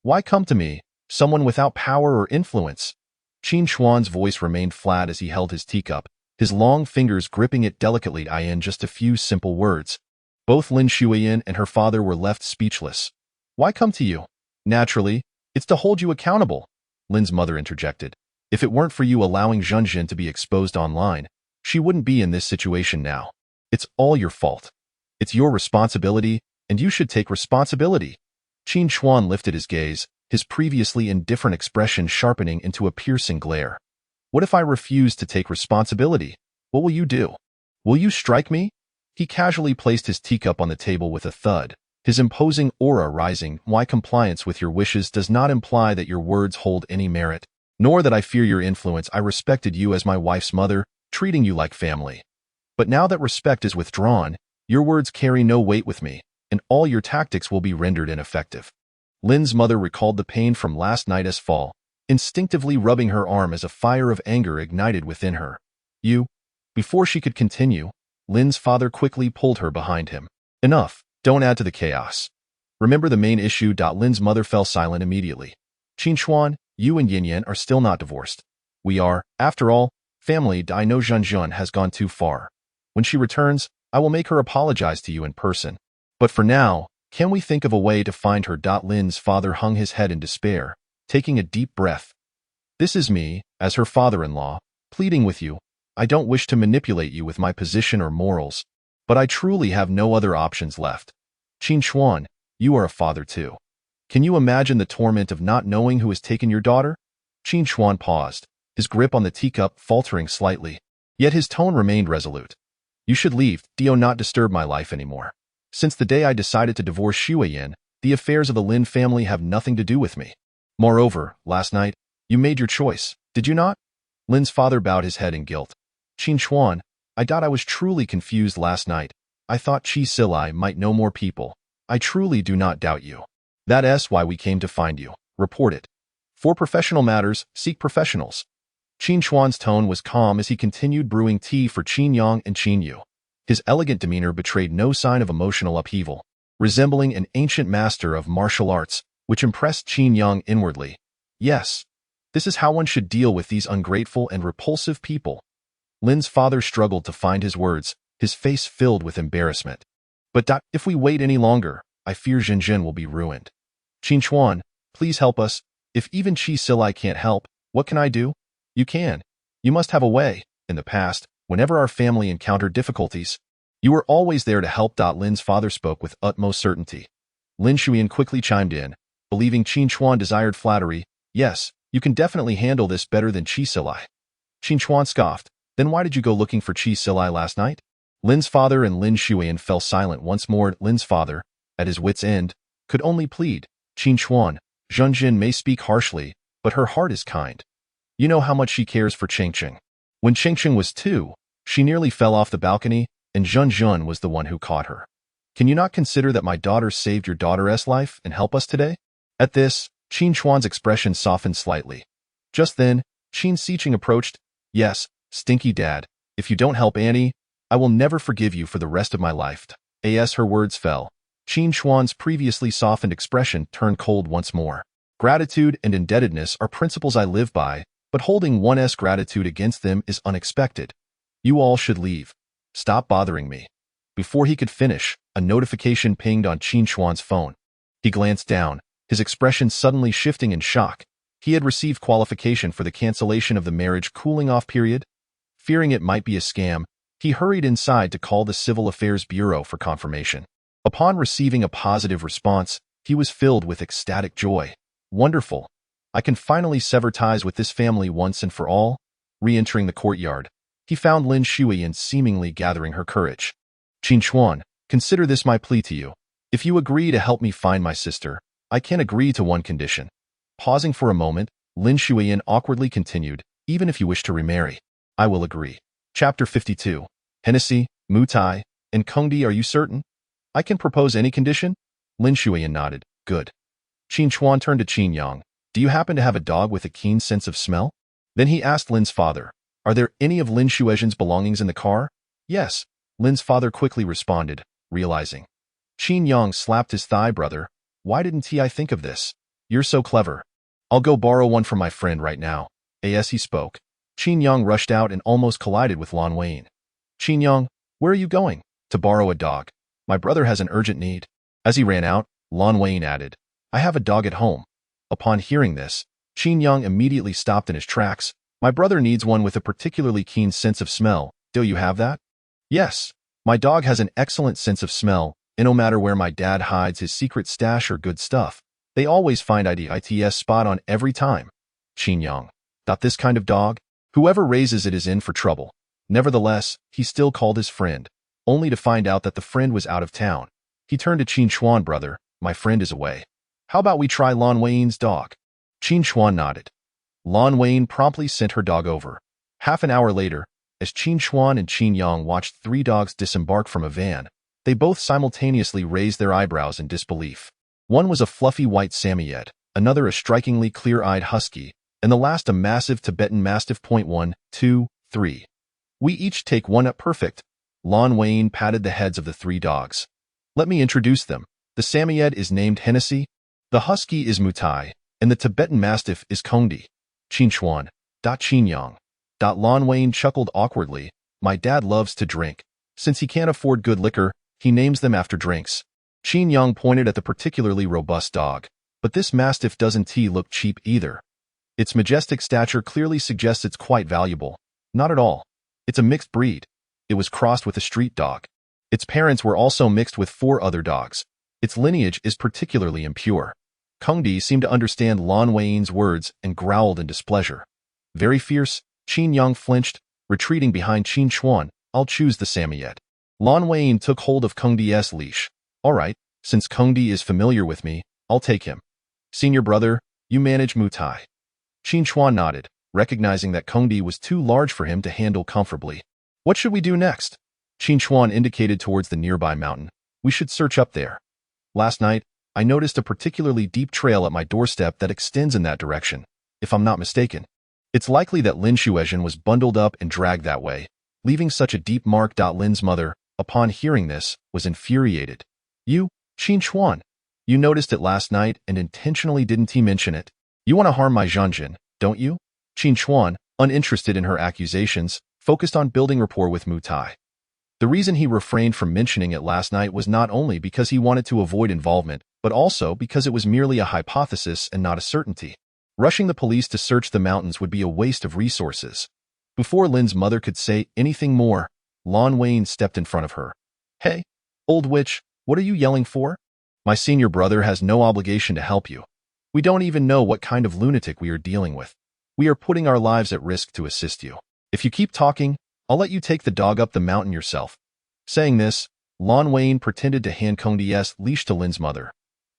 Why come to me, someone without power or influence? Qin Chuan's voice remained flat as he held his teacup, his long fingers gripping it delicately in just a few simple words. Both Lin Xueyan and her father were left speechless. Why come to you? Naturally, it's to hold you accountable, Lin's mother interjected. If it weren't for you allowing Zhenjin to be exposed online, she wouldn't be in this situation now. It's all your fault. It's your responsibility, and you should take responsibility. Qin Chuan lifted his gaze, his previously indifferent expression sharpening into a piercing glare. What if I refuse to take responsibility? What will you do? Will you strike me? He casually placed his teacup on the table with a thud, his imposing aura rising. Why compliance with your wishes does not imply that your words hold any merit, nor that I fear your influence. I respected you as my wife's mother, treating you like family. But now that respect is withdrawn, your words carry no weight with me, and all your tactics will be rendered ineffective. Lin's mother recalled the pain from last night's fall, instinctively rubbing her arm as a fire of anger ignited within her. You? Before she could continue, Lin's father quickly pulled her behind him. Enough, don't add to the chaos. Remember the main issue. Lin's mother fell silent immediately. Qin Chuan, you and Yin Yan are still not divorced. We are, after all, family. I know Zhenjun has gone too far. When she returns, I will make her apologize to you in person. But for now, can we think of a way to find her? Lin's father hung his head in despair, taking a deep breath. This is me, as her father-in-law, pleading with you. I don't wish to manipulate you with my position or morals, but I truly have no other options left. Qin Chuan, you are a father too. Can you imagine the torment of not knowing who has taken your daughter? Qin Chuan paused, his grip on the teacup faltering slightly, yet his tone remained resolute. You should leave, not disturb my life anymore. Since the day I decided to divorce Xueyan, the affairs of the Lin family have nothing to do with me. Moreover, last night, you made your choice, did you not? Lin's father bowed his head in guilt. Qin Chuan, I was truly confused last night. I thought Qi Silai might know more people. I truly do not doubt you. That's why we came to find you. Report it. For professional matters, seek professionals. Qin Chuan's tone was calm as he continued brewing tea for Qin Yang and Qin Yu. His elegant demeanor betrayed no sign of emotional upheaval, resembling an ancient master of martial arts, which impressed Qin Yang inwardly. Yes, this is how one should deal with these ungrateful and repulsive people. Lin's father struggled to find his words, his face filled with embarrassment. But if we wait any longer, I fear Zhenjin will be ruined. Qin Chuan, please help us. If even Qi Silai can't help, what can I do? You can. You must have a way. In the past, whenever our family encountered difficulties, you were always there to help. Lin's father spoke with utmost certainty. Lin Xueyan quickly chimed in, believing Qin Chuan desired flattery. Yes, you can definitely handle this better than Qi Silai. Qin Chuan scoffed. Then why did you go looking for Qi Silai last night? Lin's father and Lin Xueyan fell silent once more. Lin's father, at his wit's end, could only plead. Qin Chuan, Zhenjin may speak harshly, but her heart is kind. You know how much she cares for Chengcheng. When Chengcheng was 2, she nearly fell off the balcony, and Zhenjun was the one who caught her. Can you not consider that my daughter saved your daughter's life and help us today? At this, Qin Chuan's expression softened slightly. Just then, Qin Xueyan approached. Yes, stinky dad, If you don't help Annie, I will never forgive you for the rest of my life. As her words fell, Qin Chuan's previously softened expression turned cold once more. Gratitude and indebtedness are principles I live by, but holding one's gratitude against them is unexpected. You all should leave. Stop bothering me. Before he could finish, a notification pinged on Qin Chuan's phone. He glanced down, his expression suddenly shifting in shock. He had received qualification for the cancellation of the marriage cooling-off period. Fearing it might be a scam, he hurried inside to call the Civil Affairs Bureau for confirmation. Upon receiving a positive response, he was filled with ecstatic joy. Wonderful. I can finally sever ties with this family once and for all. Re-entering the courtyard, he found Lin Xueyan seemingly gathering her courage. Qin Chuan, consider this my plea to you. If you agree to help me find my sister, I can agree to one condition. Pausing for a moment, Lin Xueyan awkwardly continued, even if you wish to remarry, I will agree. Chapter 52. Hennessy, Mutai, and Kongdi, are you certain? I can propose any condition? Lin Xueyan nodded. Good. Qin Chuan turned to Qin Yang. Do you happen to have a dog with a keen sense of smell? Then he asked Lin's father, are there any of Lin Xueyan's belongings in the car? Yes, Lin's father quickly responded, realizing. Qin Yang slapped his thigh. Brother, why didn't I think of this? You're so clever. I'll go borrow one from my friend right now. As he spoke, Qin Yang rushed out and almost collided with Lin Xueyan. Qin Yang, where are you going? To borrow a dog. My brother has an urgent need. As he ran out, Lin Xueyan added, I have a dog at home. Upon hearing this, Qin Yang immediately stopped in his tracks. My brother needs one with a particularly keen sense of smell. Do you have that? Yes. My dog has an excellent sense of smell, and no matter where my dad hides his secret stash or good stuff, they always find its spot on every time. Qin Yang. Not this kind of dog. Whoever raises it is in for trouble. Nevertheless, he still called his friend, only to find out that the friend was out of town. He turned to Qin Chuan. Brother, my friend is away. How about we try Lin Xueyan's dog? Qin Chuan nodded. Lin Xueyan promptly sent her dog over. Half an hour later, as Qin Chuan and Qin Yang watched 3 dogs disembark from a van, they both simultaneously raised their eyebrows in disbelief. One was a fluffy white Samoyed, another a strikingly clear-eyed husky, and the last a massive Tibetan Mastiff. 1, 2, 3. We each take one up. Perfect. Lin Xueyan patted the heads of the 3 dogs. Let me introduce them. The Samoyed is named Hennessy, the husky is Mutai, and the Tibetan Mastiff is Kongdi. Qin Chuan. Qin Yang. Lin Xueyan chuckled awkwardly. My dad loves to drink. Since he can't afford good liquor, he names them after drinks. Qin Yang pointed at the particularly robust dog. But this Mastiff doesn't look cheap either. Its majestic stature clearly suggests it's quite valuable. Not at all. It's a mixed breed. It was crossed with a street dog. Its parents were also mixed with 4 other dogs. Its lineage is particularly impure. Kongdi seemed to understand Lin Xueyan's words and growled in displeasure. Very fierce, Qin Yang flinched, retreating behind Qin Chuan. I'll choose the Samoyed. Lin Xueyan took hold of Kongdi's leash. All right, since Kongdi is familiar with me, I'll take him. Senior brother, you manage Mutai. Qin Chuan nodded, recognizing that Kongdi was too large for him to handle comfortably. What should we do next? Qin Chuan indicated towards the nearby mountain. We should search up there. Last night, I noticed a particularly deep trail at my doorstep that extends in that direction, if I'm not mistaken. It's likely that Lin Xueyan was bundled up and dragged that way, leaving such a deep mark. Lin's mother, upon hearing this, was infuriated. You, Qin Chuan, you noticed it last night and intentionally didn't mention it. You want to harm my Zhanjin, don't you? Qin Chuan, uninterested in her accusations, focused on building rapport with Mutai. The reason he refrained from mentioning it last night was not only because he wanted to avoid involvement, but also because it was merely a hypothesis and not a certainty. Rushing the police to search the mountains would be a waste of resources. Before Lin's mother could say anything more, Lin Xueyan stepped in front of her. Hey, old witch, what are you yelling for? My senior brother has no obligation to help you. We don't even know what kind of lunatic we are dealing with. We are putting our lives at risk to assist you. If you keep talking, I'll let you take the dog up the mountain yourself. Saying this, Lin Xueyan pretended to hand Kongdi's leash to Lin's mother.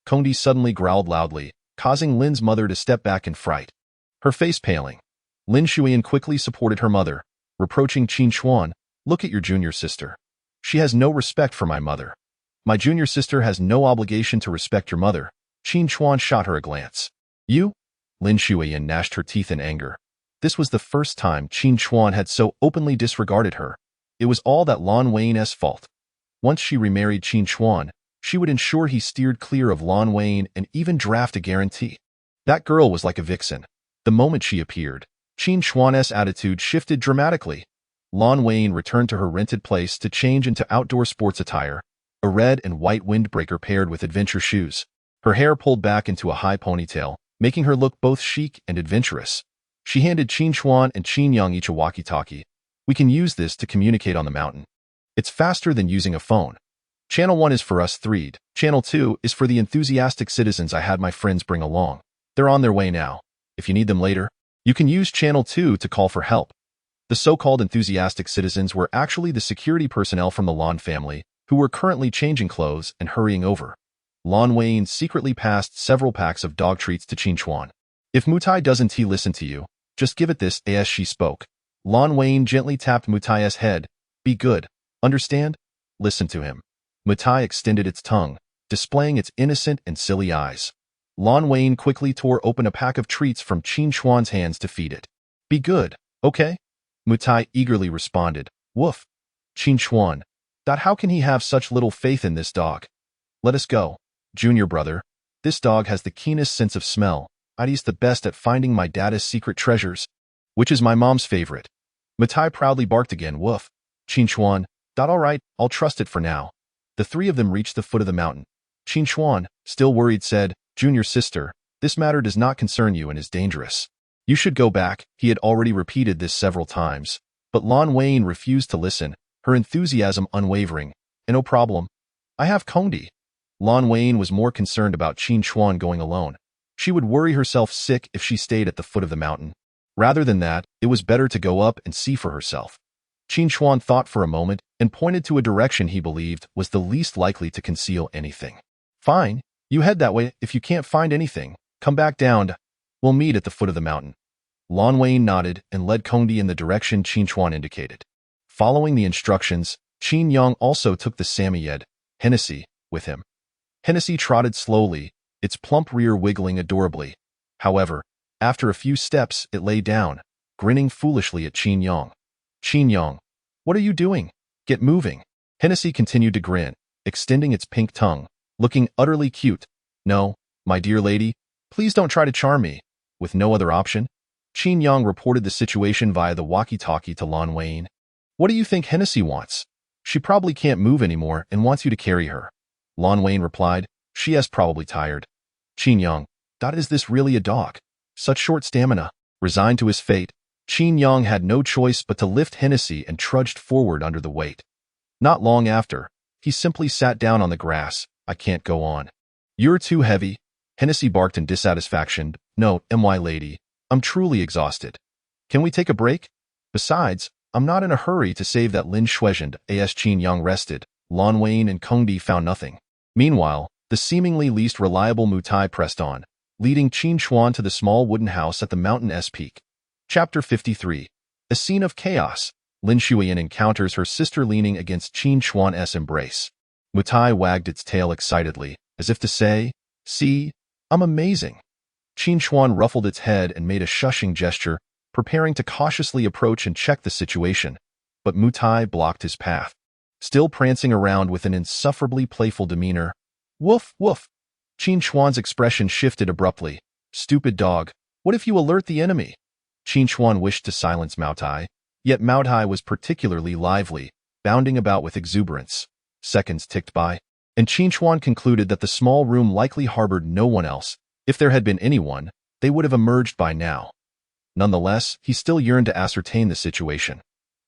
Kongdi suddenly growled loudly, causing Lin's mother to step back in fright. Her face paling, Lin Xueyan quickly supported her mother, reproaching Qin Chuan, look at your junior sister. She has no respect for my mother. My junior sister has no obligation to respect your mother. Qin Chuan shot her a glance. You? Lin Xueyan gnashed her teeth in anger. This was the first time Qin Chuan had so openly disregarded her. It was all that Lin Xueyan's fault. Once she remarried Qin Chuan, she would ensure he steered clear of Lin Xueyan and even draft a guarantee. That girl was like a vixen. The moment she appeared, Qin Chuan's attitude shifted dramatically. Lin Xueyan returned to her rented place to change into outdoor sports attire, a red and white windbreaker paired with adventure shoes. Her hair pulled back into a high ponytail, making her look both chic and adventurous. She handed Qin Chuan and Qin Yang each a walkie-talkie. We can use this to communicate on the mountain. It's faster than using a phone. Channel 1 is for us three. Channel 2 is for the enthusiastic citizens I had my friends bring along. They're on their way now. If you need them later, you can use Channel 2 to call for help. The so-called enthusiastic citizens were actually the security personnel from the Lin family, who were currently changing clothes and hurrying over. Lin Xueyan secretly passed several packs of dog treats to Qin Chuan. If Mutai doesn't listen to you, just give it this as she spoke. Lin Xueyan gently tapped Mutai's head. Be good. Understand? Listen to him. Mutai extended its tongue, displaying its innocent and silly eyes. Lin Xueyan quickly tore open a pack of treats from Qin Chuan's hands to feed it. Be good, okay? Mutai eagerly responded. Woof. Qin Chuan. How can he have such little faith in this dog? Let us go. Junior brother. This dog has the keenest sense of smell. He's the best at finding my dad's secret treasures. Which is my mom's favorite. Mutai proudly barked again. Woof. Qin Chuan. All right, I'll trust it for now. The three of them reached the foot of the mountain. Qin Chuan, still worried, said, Junior sister, this matter does not concern you and is dangerous. You should go back. He had already repeated this several times. But Lin Xueyan refused to listen, her enthusiasm unwavering. No problem. I have Condi. Lin Xueyan was more concerned about Qin Chuan going alone. She would worry herself sick if she stayed at the foot of the mountain. Rather than that, it was better to go up and see for herself. Qin Chuan thought for a moment and pointed to a direction he believed was the least likely to conceal anything. Fine, you head that way. If you can't find anything, come back down. We'll meet at the foot of the mountain. Lin Xueyan nodded and led Condi in the direction Qin Chuan indicated. Following the instructions, Qin Yang also took the Samyed, Hennessy, with him. Hennessy trotted slowly, its plump rear wiggling adorably. However, after a few steps, it lay down, grinning foolishly at Qin Yang. Qin Yang, what are you doing? Get moving. Hennessy continued to grin, extending its pink tongue, looking utterly cute. No, my dear lady, please don't try to charm me. With no other option, Qin Yang reported the situation via the walkie-talkie to Lin Xueyan. What do you think Hennessy wants? She probably can't move anymore and wants you to carry her. Lin Xueyan replied, she is probably tired. Qin Yang, is this really a dog? Such short stamina. Resigned to his fate, Qin Yang had no choice but to lift Hennessy and trudged forward under the weight. Not long after, he simply sat down on the grass. I can't go on. You're too heavy. Hennessy barked in dissatisfaction. No, my lady, I'm truly exhausted. Can we take a break? Besides, I'm not in a hurry to save that Lin Xueyan. As Qin Yang rested, Lin Xueyan and Condi found nothing. Meanwhile, the seemingly least reliable Mutai pressed on, leading Qin Chuan to the small wooden house at the mountain's peak. Chapter 53. A scene of chaos. Lin Xueyan encounters her sister leaning against Qin Chuan's embrace. Mutai wagged its tail excitedly, as if to say, see, I'm amazing. Qin Chuan ruffled its head and made a shushing gesture, preparing to cautiously approach and check the situation. But Mutai blocked his path. Still prancing around with an insufferably playful demeanor. Woof, woof. Qin Chuan's expression shifted abruptly. Stupid dog, what if you alert the enemy? Qin Chuan wished to silence Mutai, yet Mutai was particularly lively, bounding about with exuberance. Seconds ticked by, and Qin Chuan concluded that the small room likely harbored no one else. If there had been anyone, they would have emerged by now. Nonetheless, he still yearned to ascertain the situation.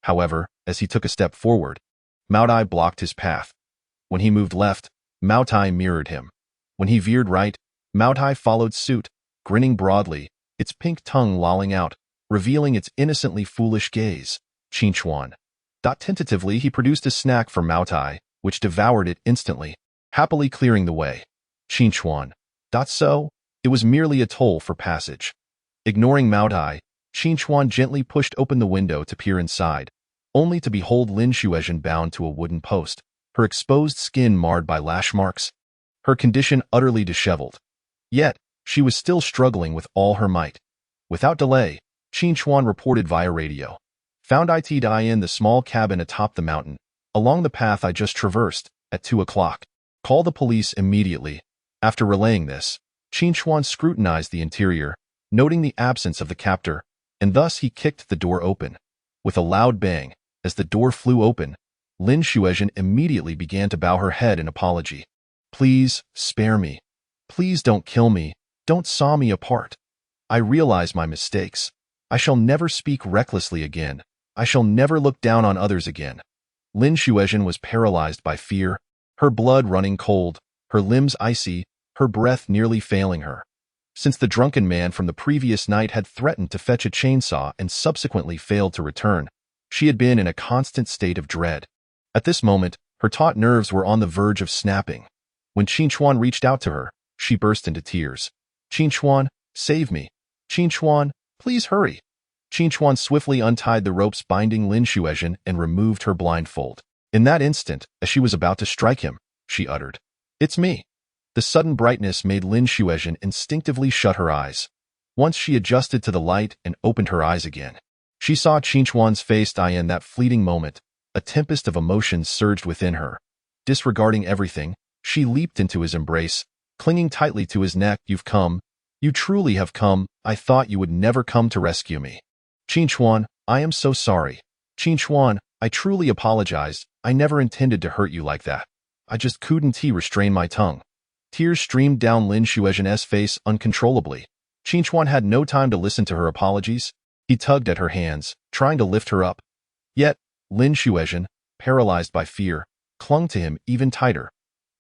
However, as he took a step forward, Mutai blocked his path. When he moved left, Mutai mirrored him. When he veered right, Mutai followed suit, grinning broadly, its pink tongue lolling out, revealing its innocently foolish gaze. Qin Chuan. Tentatively, he produced a snack for Mutai, which devoured it instantly, happily clearing the way. Qin Chuan. So, it was merely a toll for passage. Ignoring Mutai, Qin Chuan gently pushed open the window to peer inside, only to behold Lin Xueyan bound to a wooden post, her exposed skin marred by lash marks, her condition utterly disheveled. Yet, she was still struggling with all her might. Without delay, Qin Chuan reported via radio. Found it in the small cabin atop the mountain, along the path I just traversed, at 2 o'clock. Call the police immediately. After relaying this, Qin Chuan scrutinized the interior, noting the absence of the captor, and thus he kicked the door open. With a loud bang, as the door flew open, Lin Xueyan immediately began to bow her head in apology. Please, spare me. Please don't kill me, don't saw me apart. I realize my mistakes. I shall never speak recklessly again. I shall never look down on others again. Lin Xueyan was paralyzed by fear, her blood running cold, her limbs icy, her breath nearly failing her. Since the drunken man from the previous night had threatened to fetch a chainsaw and subsequently failed to return, she had been in a constant state of dread. At this moment, her taut nerves were on the verge of snapping. When Qin Chuan reached out to her, she burst into tears. Qin Chuan, save me. Qin Chuan, please hurry. Qin Chuan swiftly untied the ropes binding Lin Xueyan and removed her blindfold. In that instant, as she was about to strike him, she uttered, "It's me." The sudden brightness made Lin Xueyan instinctively shut her eyes. Once she adjusted to the light and opened her eyes again, she saw Qin Chuan's face. In that fleeting moment, a tempest of emotions surged within her. Disregarding everything, she leaped into his embrace, clinging tightly to his neck. "You've come. You truly have come. I thought you would never come to rescue me. Qin Chuan, I am so sorry. Qin Chuan, I truly apologize. I never intended to hurt you like that. I just couldn't restrain my tongue." Tears streamed down Lin Xueyan's face uncontrollably. Qin Chuan had no time to listen to her apologies. He tugged at her hands, trying to lift her up. Yet, Lin Xueyan, paralyzed by fear, clung to him even tighter.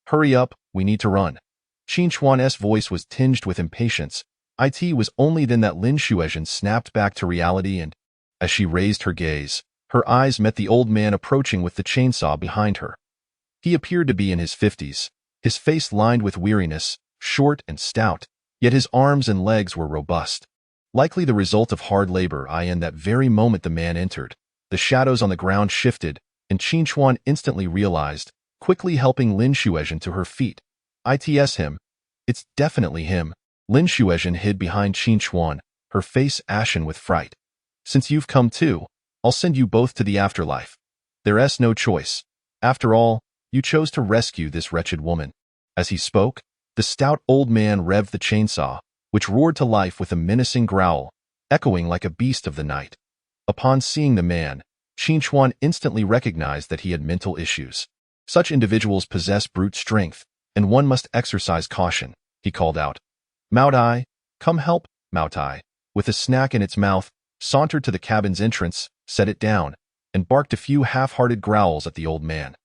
"Hurry up, we need to run." Qin Chuan's voice was tinged with impatience. It was only then that Lin Xueyan snapped back to reality and, as she raised her gaze, her eyes met the old man approaching with the chainsaw behind her. He appeared to be in his 50s, his face lined with weariness, short and stout, yet his arms and legs were robust. Likely the result of hard labor. In that very moment the man entered, the shadows on the ground shifted, and Qin Chuan instantly realized, quickly helping Lin Xueyan to her feet. "It's him. It's definitely him." Lin Xueyan hid behind Qin Chuan, her face ashen with fright. "Since you've come too, I'll send you both to the afterlife. There's no choice. After all, you chose to rescue this wretched woman." As he spoke, the stout old man revved the chainsaw, which roared to life with a menacing growl, echoing like a beast of the night. Upon seeing the man, Qin Chuan instantly recognized that he had mental issues. Such individuals possess brute strength, and one must exercise caution. He called out, "Mao Tai, come help." Mao Tai, with a snack in its mouth, sauntered to the cabin's entrance, set it down, and barked a few half-hearted growls at the old man.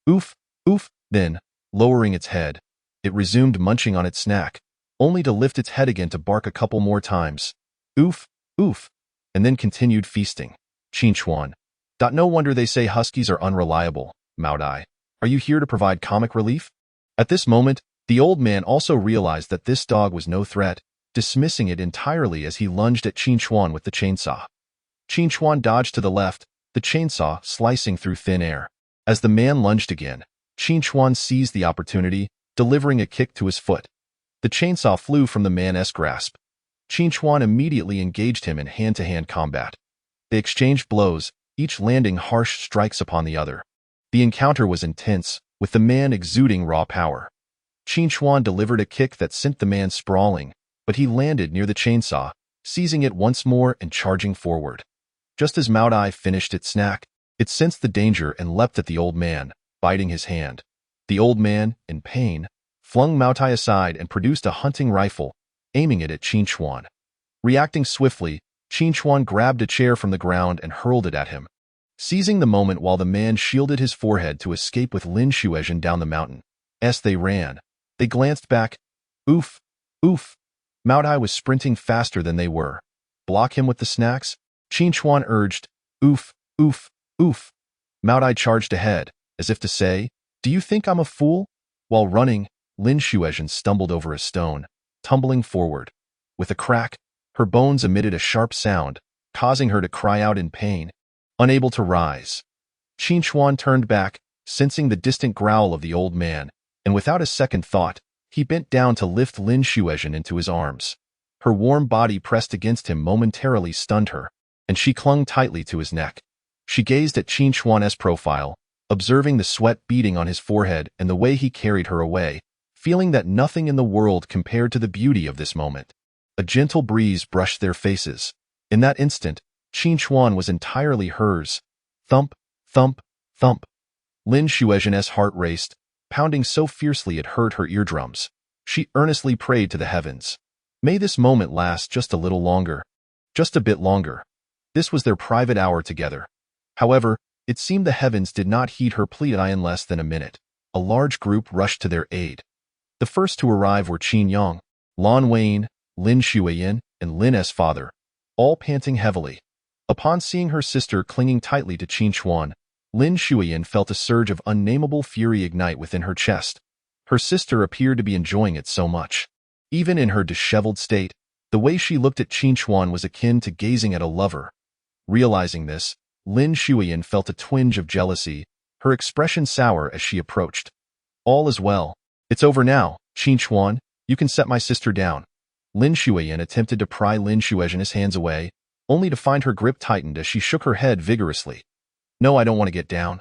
"Oof, oof." Then, lowering its head, it resumed munching on its snack, only to lift its head again to bark a couple more times. "Oof, oof," and then continued feasting. Qin Chuan, "No wonder they say huskies are unreliable." Mao Tai, "Are you here to provide comic relief?" At this moment, the old man also realized that this dog was no threat, dismissing it entirely as he lunged at Qin Chuan with the chainsaw. Qin Chuan dodged to the left, the chainsaw slicing through thin air. As the man lunged again, Qin Chuan seized the opportunity, delivering a kick to his foot. The chainsaw flew from the man's grasp. Qin Chuan immediately engaged him in hand-to-hand combat. They exchanged blows, each landing harsh strikes upon the other. The encounter was intense, with the man exuding raw power. Qin Chuan delivered a kick that sent the man sprawling, but he landed near the chainsaw, seizing it once more and charging forward. Just as Mao Tai finished its snack, it sensed the danger and leapt at the old man, biting his hand. The old man, in pain, flung Mao Tai aside and produced a hunting rifle, aiming it at Qin Chuan. Reacting swiftly, Qin Chuan grabbed a chair from the ground and hurled it at him. Seizing the moment while the man shielded his forehead to escape with Lin Xueyan down the mountain. As they ran, they glanced back. Oof, oof. Mao Tai was sprinting faster than they were. "Block him with the snacks?" Qin Chuan urged. "Oof, oof, oof." Mao Tai charged ahead, as if to say, "Do you think I'm a fool?" While running, Lin Xueyan stumbled over a stone, tumbling forward. With a crack, her bones emitted a sharp sound, causing her to cry out in pain. Unable to rise, Qin Chuan turned back, sensing the distant growl of the old man, and without a second thought, he bent down to lift Lin Xueyan into his arms. Her warm body pressed against him momentarily stunned her, and she clung tightly to his neck. She gazed at Qin Chuan's profile, observing the sweat beading on his forehead and the way he carried her away, feeling that nothing in the world compared to the beauty of this moment. A gentle breeze brushed their faces. In that instant, Qin Chuan was entirely hers. Thump, thump, thump. Lin Xueyan's heart raced, pounding so fiercely it hurt her eardrums. She earnestly prayed to the heavens. May this moment last just a little longer. Just a bit longer. This was their private hour together. However, it seemed the heavens did not heed her plea in less than a minute. A large group rushed to their aid. The first to arrive were Qin Yang, Lin Xueyan, Lin Xueyan, and Lin's father, all panting heavily. Upon seeing her sister clinging tightly to Qin Chuan, Lin Xueyan felt a surge of unnameable fury ignite within her chest. Her sister appeared to be enjoying it so much. Even in her disheveled state, the way she looked at Qin Chuan was akin to gazing at a lover. Realizing this, Lin Xueyan felt a twinge of jealousy, her expression sour as she approached. All is well. It's over now, Qin Chuan. You can set my sister down. Lin Xueyan attempted to pry Lin Xueyan's hands away, only to find her grip tightened as she shook her head vigorously. No, I don't want to get down.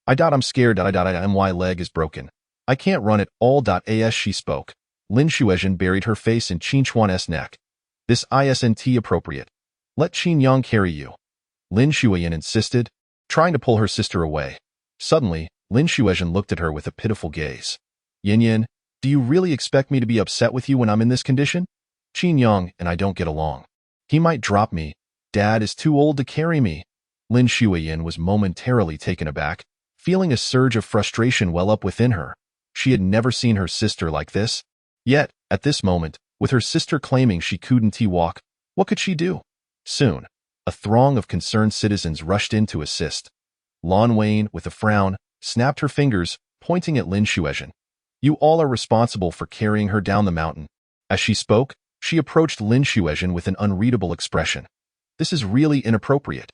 I'm scared. My leg is broken. I can't run at all. As she spoke, Lin Xueyan buried her face in Qin Chuan's neck. This isn't appropriate. Let Qin Yang carry you. Lin Xueyan insisted, trying to pull her sister away. Suddenly, Lin Xueyan looked at her with a pitiful gaze. Yin, do you really expect me to be upset with you when I'm in this condition? Qin Yang and I don't get along. He might drop me. Dad is too old to carry me. Lin Xueyan was momentarily taken aback, feeling a surge of frustration well up within her. She had never seen her sister like this. Yet, at this moment, with her sister claiming she couldn't walk, what could she do? Soon, a throng of concerned citizens rushed in to assist. Lin Xueyan, with a frown, snapped her fingers, pointing at Lin Xueyan. You all are responsible for carrying her down the mountain. As she spoke, she approached Lin Xueyan with an unreadable expression. This is really inappropriate.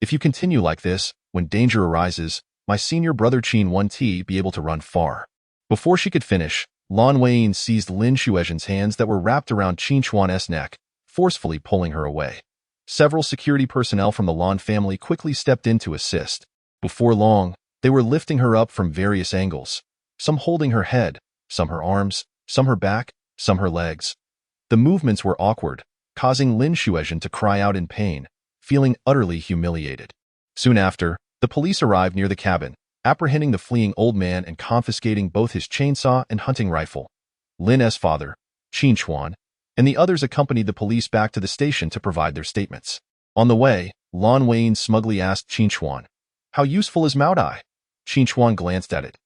If you continue like this, when danger arises, my senior brother Qin won't be able to run far. Before she could finish, Lin Xueyan seized Lin Xueyan's hands that were wrapped around Qin Chuan's neck, forcefully pulling her away. Several security personnel from the Lin family quickly stepped in to assist. Before long, they were lifting her up from various angles, some holding her head, some her arms, some her back, some her legs. The movements were awkward, causing Lin Xueyan to cry out in pain, feeling utterly humiliated. Soon after, the police arrived near the cabin, apprehending the fleeing old man and confiscating both his chainsaw and hunting rifle. Lin's father, Qin Chuan, and the others accompanied the police back to the station to provide their statements. On the way, Lin Xueyan smugly asked Qin Chuan, "How useful is Maodai?" Qin Chuan glanced at it.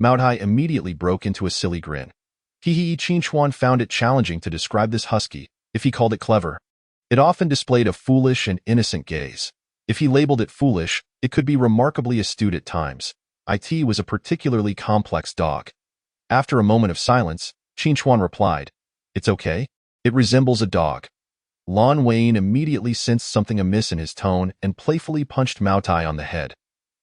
Maodai immediately broke into a silly grin. Qin Chuan found it challenging to describe this husky, if he called it clever. It often displayed a foolish and innocent gaze. If he labeled it foolish, it could be remarkably astute at times. It was a particularly complex dog. After a moment of silence, Qin Chuan replied, "It's okay. It resembles a dog." Lin Xueyan immediately sensed something amiss in his tone and playfully punched Maodai on the head.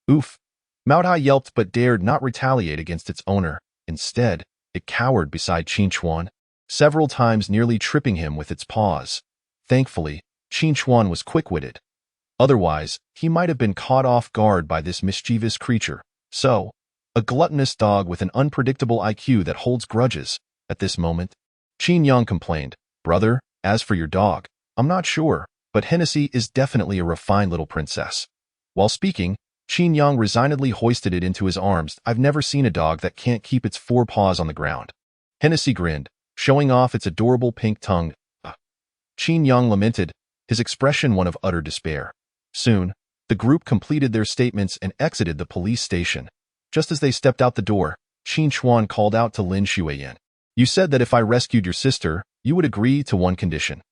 Oof! Maodai yelped but dared not retaliate against its owner. Instead, it cowered beside Qin Chuan, several times nearly tripping him with its paws. Thankfully, Qin Chuan was quick-witted. Otherwise, he might have been caught off guard by this mischievous creature. So, a gluttonous dog with an unpredictable IQ that holds grudges. At this moment, Qin Yang complained, "Brother, as for your dog, I'm not sure, but Hennessy is definitely a refined little princess." While speaking, Qin Yang resignedly hoisted it into his arms. I've never seen a dog that can't keep its four paws on the ground. Hennessy grinned, showing off its adorable pink tongue. Qin Yang lamented, his expression one of utter despair. Soon, the group completed their statements and exited the police station. Just as they stepped out the door, Qin Chuan called out to Lin Xueyan. "You said that if I rescued your sister, you would agree to one condition."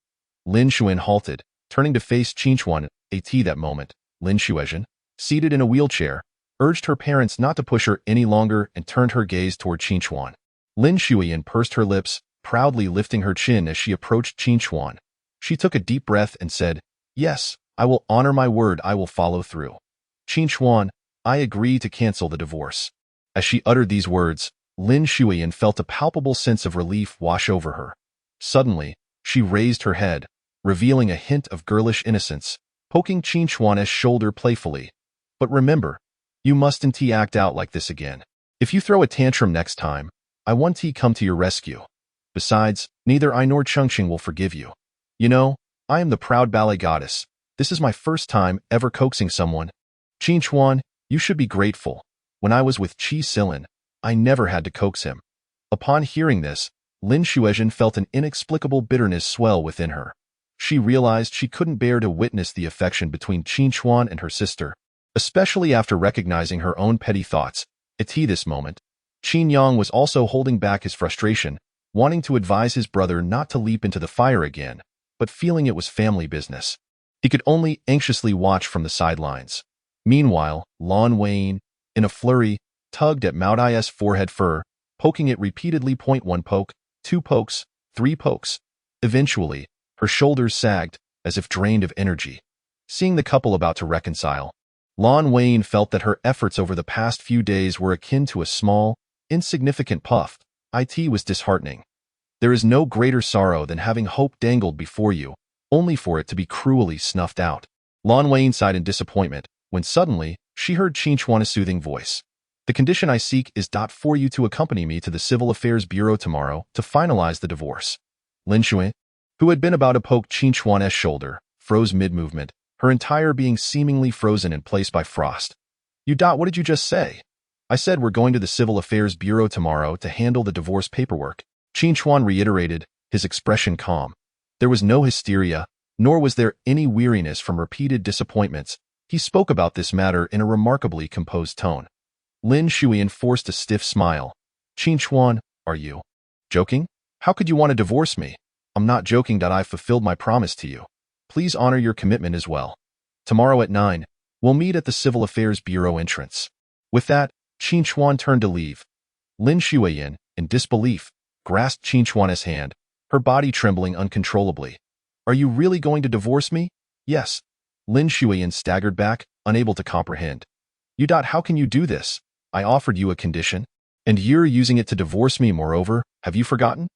Lin Xueyan halted, turning to face Qin Chuan. That moment, Lin Xueyan, seated in a wheelchair, urged her parents not to push her any longer and turned her gaze toward Qin Chuan. Lin Xueyan pursed her lips, proudly lifting her chin as she approached Qin Chuan. She took a deep breath and said, "Yes, I will honor my word. I will follow through. Qin Chuan, I agree to cancel the divorce." As she uttered these words, Lin Xueyan felt a palpable sense of relief wash over her. Suddenly, She raised her head, revealing a hint of girlish innocence, poking Qin Chuan's shoulder playfully. But remember, you mustn't act out like this again. If you throw a tantrum next time, I won't come to your rescue. Besides, neither I nor Chengqing will forgive you. You know, I am the proud ballet goddess. This is my first time ever coaxing someone. Qin Chuan, you should be grateful. When I was with Qi Silin, I never had to coax him. Upon hearing this, Lin Xueyan felt an inexplicable bitterness swell within her. She realized she couldn't bear to witness the affection between Qin Chuan and her sister, especially after recognizing her own petty thoughts. At this moment, Qin Yang was also holding back his frustration, wanting to advise his brother not to leap into the fire again, but feeling it was family business. He could only anxiously watch from the sidelines. Meanwhile, Lin Xueyan, in a flurry, tugged at Mao Dai's forehead fur, poking it repeatedly. 1 poke, 2 pokes, 3 pokes. Eventually, her shoulders sagged, as if drained of energy. Seeing the couple about to reconcile, Lin Xueyan felt that her efforts over the past few days were akin to a small, insignificant puff. It was disheartening. There is no greater sorrow than having hope dangled before you, only for it to be cruelly snuffed out. Lin Xueyan sighed in disappointment, when suddenly, she heard Qin Chuan's soothing voice. The condition I seek is for you to accompany me to the Civil Affairs Bureau tomorrow to finalize the divorce. Lin Xueyan, who had been about to poke Qin Chuan's shoulder, froze mid-movement, her entire being seemingly frozen in place by frost. What did you just say? I said we're going to the Civil Affairs Bureau tomorrow to handle the divorce paperwork. Qin Chuan reiterated, his expression calm. There was no hysteria, nor was there any weariness from repeated disappointments. He spoke about this matter in a remarkably composed tone. Lin Xueyan forced a stiff smile. Qin Chuan, are you joking? How could you want to divorce me? I'm not joking. I've fulfilled my promise to you. Please honor your commitment as well. Tomorrow at 9, we'll meet at the Civil Affairs Bureau entrance. With that, Qin Chuan turned to leave. Lin Xueyan, in disbelief, grasped Qin Chuan's hand, her body trembling uncontrollably. Are you really going to divorce me? Yes. Lin Xueyan staggered back, unable to comprehend. How can you do this? I offered you a condition, and you're using it to divorce me. Moreover, have you forgotten?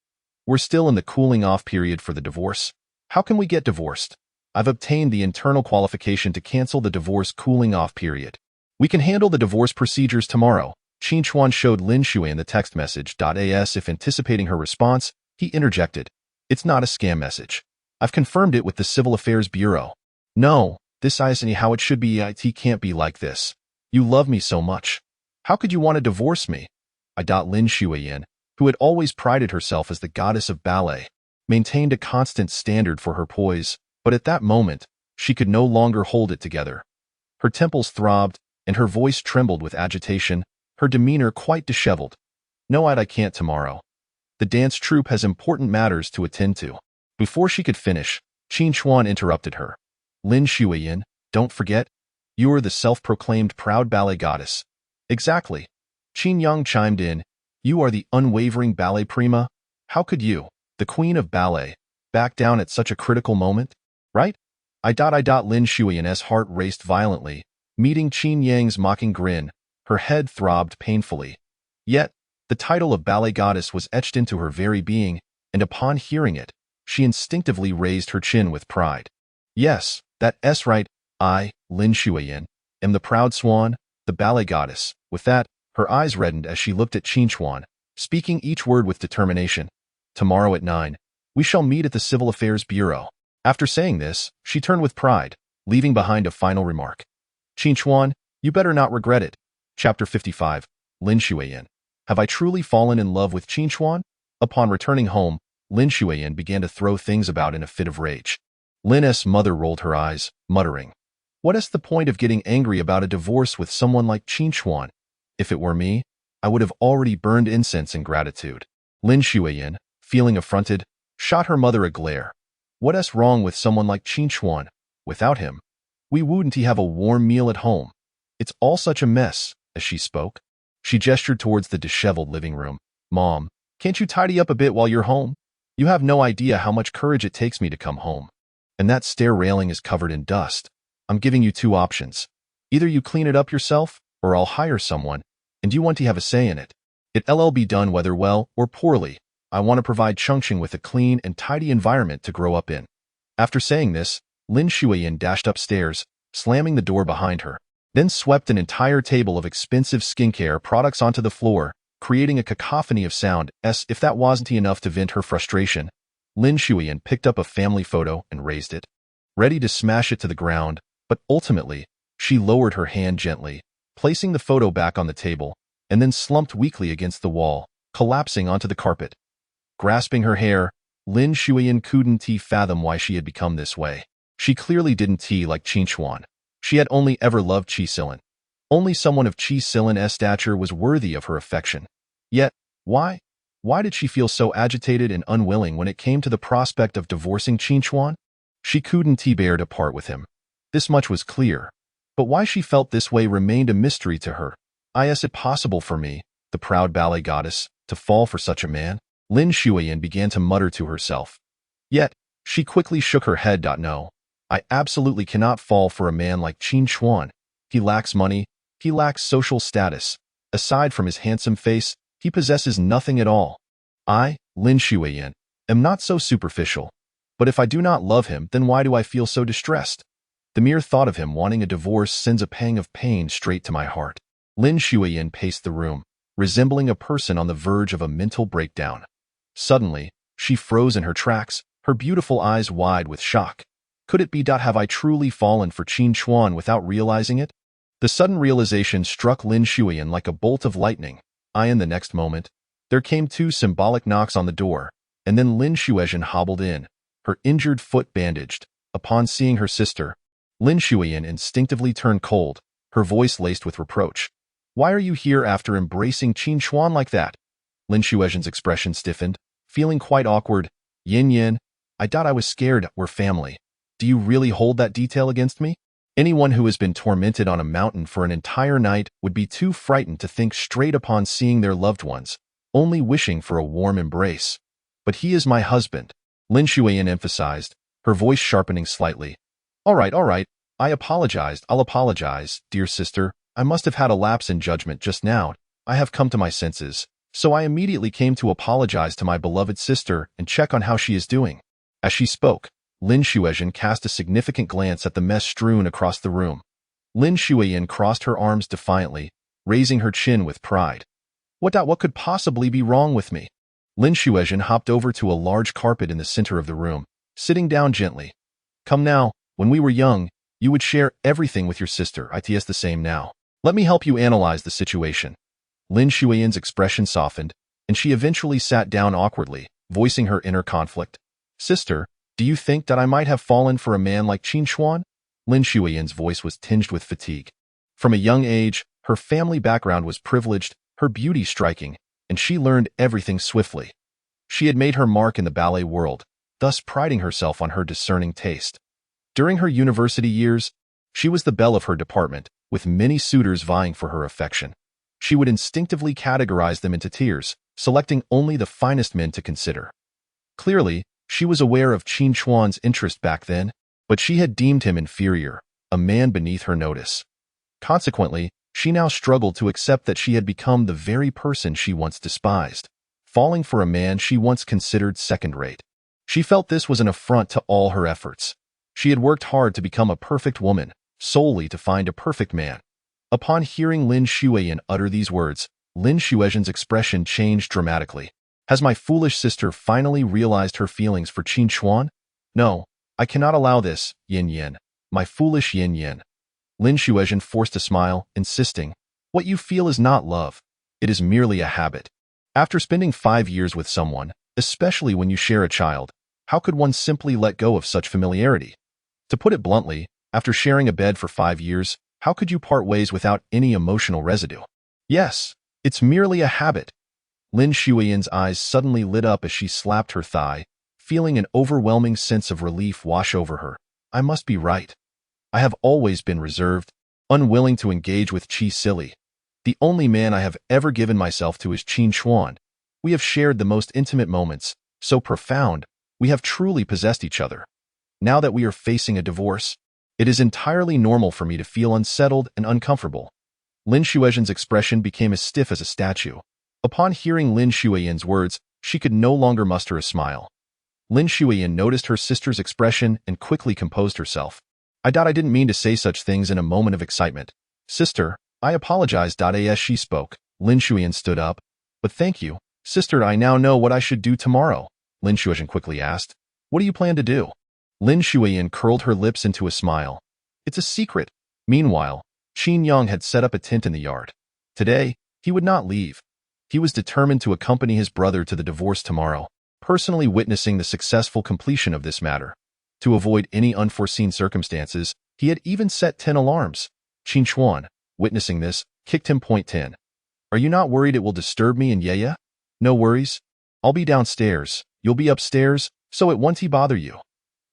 We're still in the cooling-off period for the divorce. How can we get divorced? I've obtained the internal qualification to cancel the divorce cooling-off period. We can handle the divorce procedures tomorrow. Qin Chuan showed Lin Xueyan the text message. As if anticipating her response, he interjected. It's not a scam message. I've confirmed it with the Civil Affairs Bureau. No, this isn't how it should be. It can't be like this. You love me so much. How could you want to divorce me? Lin Xueyan, who had always prided herself as the goddess of ballet, maintained a constant standard for her poise, but at that moment, she could no longer hold it together. Her temples throbbed, and her voice trembled with agitation, her demeanor quite disheveled. No, I can't tomorrow. The dance troupe has important matters to attend to. Before she could finish, Qin Chuan interrupted her. Lin Xueyan, don't forget, you are the self-proclaimed proud ballet goddess. Exactly. Qin Yang chimed in. You are the unwavering ballet prima. How could you, the queen of ballet, back down at such a critical moment? Right? Lin Xueyan's heart raced violently, meeting Qin Yang's mocking grin. Her head throbbed painfully. Yet, the title of ballet goddess was etched into her very being, and upon hearing it, she instinctively raised her chin with pride. Yes, that's right. I, Lin Xueyan, am the proud swan, the ballet goddess. With that, her eyes reddened as she looked at Qin Chuan, speaking each word with determination. Tomorrow at 9, we shall meet at the Civil Affairs Bureau. After saying this, she turned with pride, leaving behind a final remark. Qin Chuan, you better not regret it. Chapter 55, Lin Xueyan. Have I truly fallen in love with Qin Chuan? Upon returning home, Lin Xueyan began to throw things about in a fit of rage. Lin's mother rolled her eyes, muttering, what is the point of getting angry about a divorce with someone like Qin Chuan? If it were me, I would have already burned incense in gratitude. Lin Xueyan, feeling affronted, shot her mother a glare. What's wrong with someone like Qin Chuan? Without him, we wouldn't have a warm meal at home. It's all such a mess. As she spoke, she gestured towards the disheveled living room. Mom, can't you tidy up a bit while you're home? You have no idea how much courage it takes me to come home. And that stair railing is covered in dust. I'm giving you 2 options. Either you clean it up yourself, or I'll hire someone, and you want to have a say in it. It'll be done whether well or poorly. I want to provide Chongqing with a clean and tidy environment to grow up in. After saying this, Lin Xueyan dashed upstairs, slamming the door behind her, then swept an entire table of expensive skincare products onto the floor, creating a cacophony of sound. If that wasn't enough to vent her frustration, Lin Xueyan picked up a family photo and raised it, ready to smash it to the ground, but ultimately, she lowered her hand gently, placing the photo back on the table, and then slumped weakly against the wall, collapsing onto the carpet. Grasping her hair, Lin Xueyan couldn't fathom why she had become this way. She clearly didn't like Qin Chuan. She had only ever loved Qi Silan. Only someone of Qi Silan's stature was worthy of her affection. Yet, why? Why did she feel so agitated and unwilling when it came to the prospect of divorcing Qin Chuan? She couldn't bear to part with him. This much was clear. But why she felt this way remained a mystery to her. Is it possible for me, the proud ballet goddess, to fall for such a man? Lin Xueyan began to mutter to herself. Yet, she quickly shook her head. No, I absolutely cannot fall for a man like Qin Chuan. He lacks money, he lacks social status. Aside from his handsome face, he possesses nothing at all. I, Lin Xueyan, am not so superficial. But if I do not love him, then why do I feel so distressed? The mere thought of him wanting a divorce sends a pang of pain straight to my heart. Lin Xueyan paced the room, resembling a person on the verge of a mental breakdown. Suddenly, she froze in her tracks, her beautiful eyes wide with shock. Could it be? Have I truly fallen for Qin Chuan without realizing it? The sudden realization struck Lin Xueyan like a bolt of lightning. In the next moment, there came two symbolic knocks on the door, and then Lin Xueyan hobbled in, her injured foot bandaged. Upon seeing her sister, Lin Xueyan instinctively turned cold, her voice laced with reproach. Why are you here after embracing Qin Chuan like that? Lin Xueyan's expression stiffened, feeling quite awkward. Yin, I was scared. We're family. Do you really hold that detail against me? Anyone who has been tormented on a mountain for an entire night would be too frightened to think straight upon seeing their loved ones, only wishing for a warm embrace. But he is my husband, Lin Xueyan emphasized, her voice sharpening slightly. All right, I'll apologize, dear sister. I must have had a lapse in judgment just now. I have come to my senses, so I immediately came to apologize to my beloved sister and check on how she is doing. As she spoke, Lin Xueyan cast a significant glance at the mess strewn across the room. Lin Xueyan crossed her arms defiantly, raising her chin with pride. What could possibly be wrong with me? Lin Xueyan hopped over to a large carpet in the center of the room, sitting down gently. Come now, when we were young, you would share everything with your sister. It's the same now. Let me help you analyze the situation. Lin Xueyan's expression softened, and she eventually sat down awkwardly, voicing her inner conflict. Sister, do you think that I might have fallen for a man like Qin Chuan? Lin Xueyan's voice was tinged with fatigue. From a young age, her family background was privileged, her beauty striking, and she learned everything swiftly. She had made her mark in the ballet world, thus priding herself on her discerning taste. During her university years, she was the belle of her department, with many suitors vying for her affection. She would instinctively categorize them into tiers, selecting only the finest men to consider. Clearly, she was aware of Qin Chuan's interest back then, but she had deemed him inferior, a man beneath her notice. Consequently, she now struggled to accept that she had become the very person she once despised, falling for a man she once considered second-rate. She felt this was an affront to all her efforts. She had worked hard to become a perfect woman, solely to find a perfect man. Upon hearing Lin Xueyan utter these words, Lin Xueyan's expression changed dramatically. Has my foolish sister finally realized her feelings for Qin Chuan? No, I cannot allow this, Yin. My foolish Yin. Lin Xueyan forced a smile, insisting, what you feel is not love. It is merely a habit. After spending 5 years with someone, especially when you share a child, how could one simply let go of such familiarity? To put it bluntly, after sharing a bed for 5 years, how could you part ways without any emotional residue? Yes, it's merely a habit. Lin Xueyan's eyes suddenly lit up as she slapped her thigh, feeling an overwhelming sense of relief wash over her. I must be right. I have always been reserved, unwilling to engage with Qi Sili. The only man I have ever given myself to is Qin Chuan. We have shared the most intimate moments, so profound, we have truly possessed each other. Now that we are facing a divorce, it is entirely normal for me to feel unsettled and uncomfortable. Lin Xueyan's expression became as stiff as a statue. Upon hearing Lin Xueyan's words, She could no longer muster a smile. Lin Xueyan noticed her sister's expression and quickly composed herself. I didn't mean to say such things in a moment of excitement. Sister, I apologize. As she spoke, Lin Xueyan stood up. But thank you. Sister, I now know what I should do tomorrow. Lin Xueyan quickly asked. What do you plan to do? Lin Xueyan curled her lips into a smile. It's a secret. Meanwhile, Qin Yang had set up a tent in the yard. Today, he would not leave. He was determined to accompany his brother to the divorce tomorrow, personally witnessing the successful completion of this matter. To avoid any unforeseen circumstances, he had even set 10 alarms. Qin Chuan, witnessing this, kicked him. Point 10. Are you not worried it will disturb me and Yaya? No worries. I'll be downstairs, you'll be upstairs, so it won't bother you.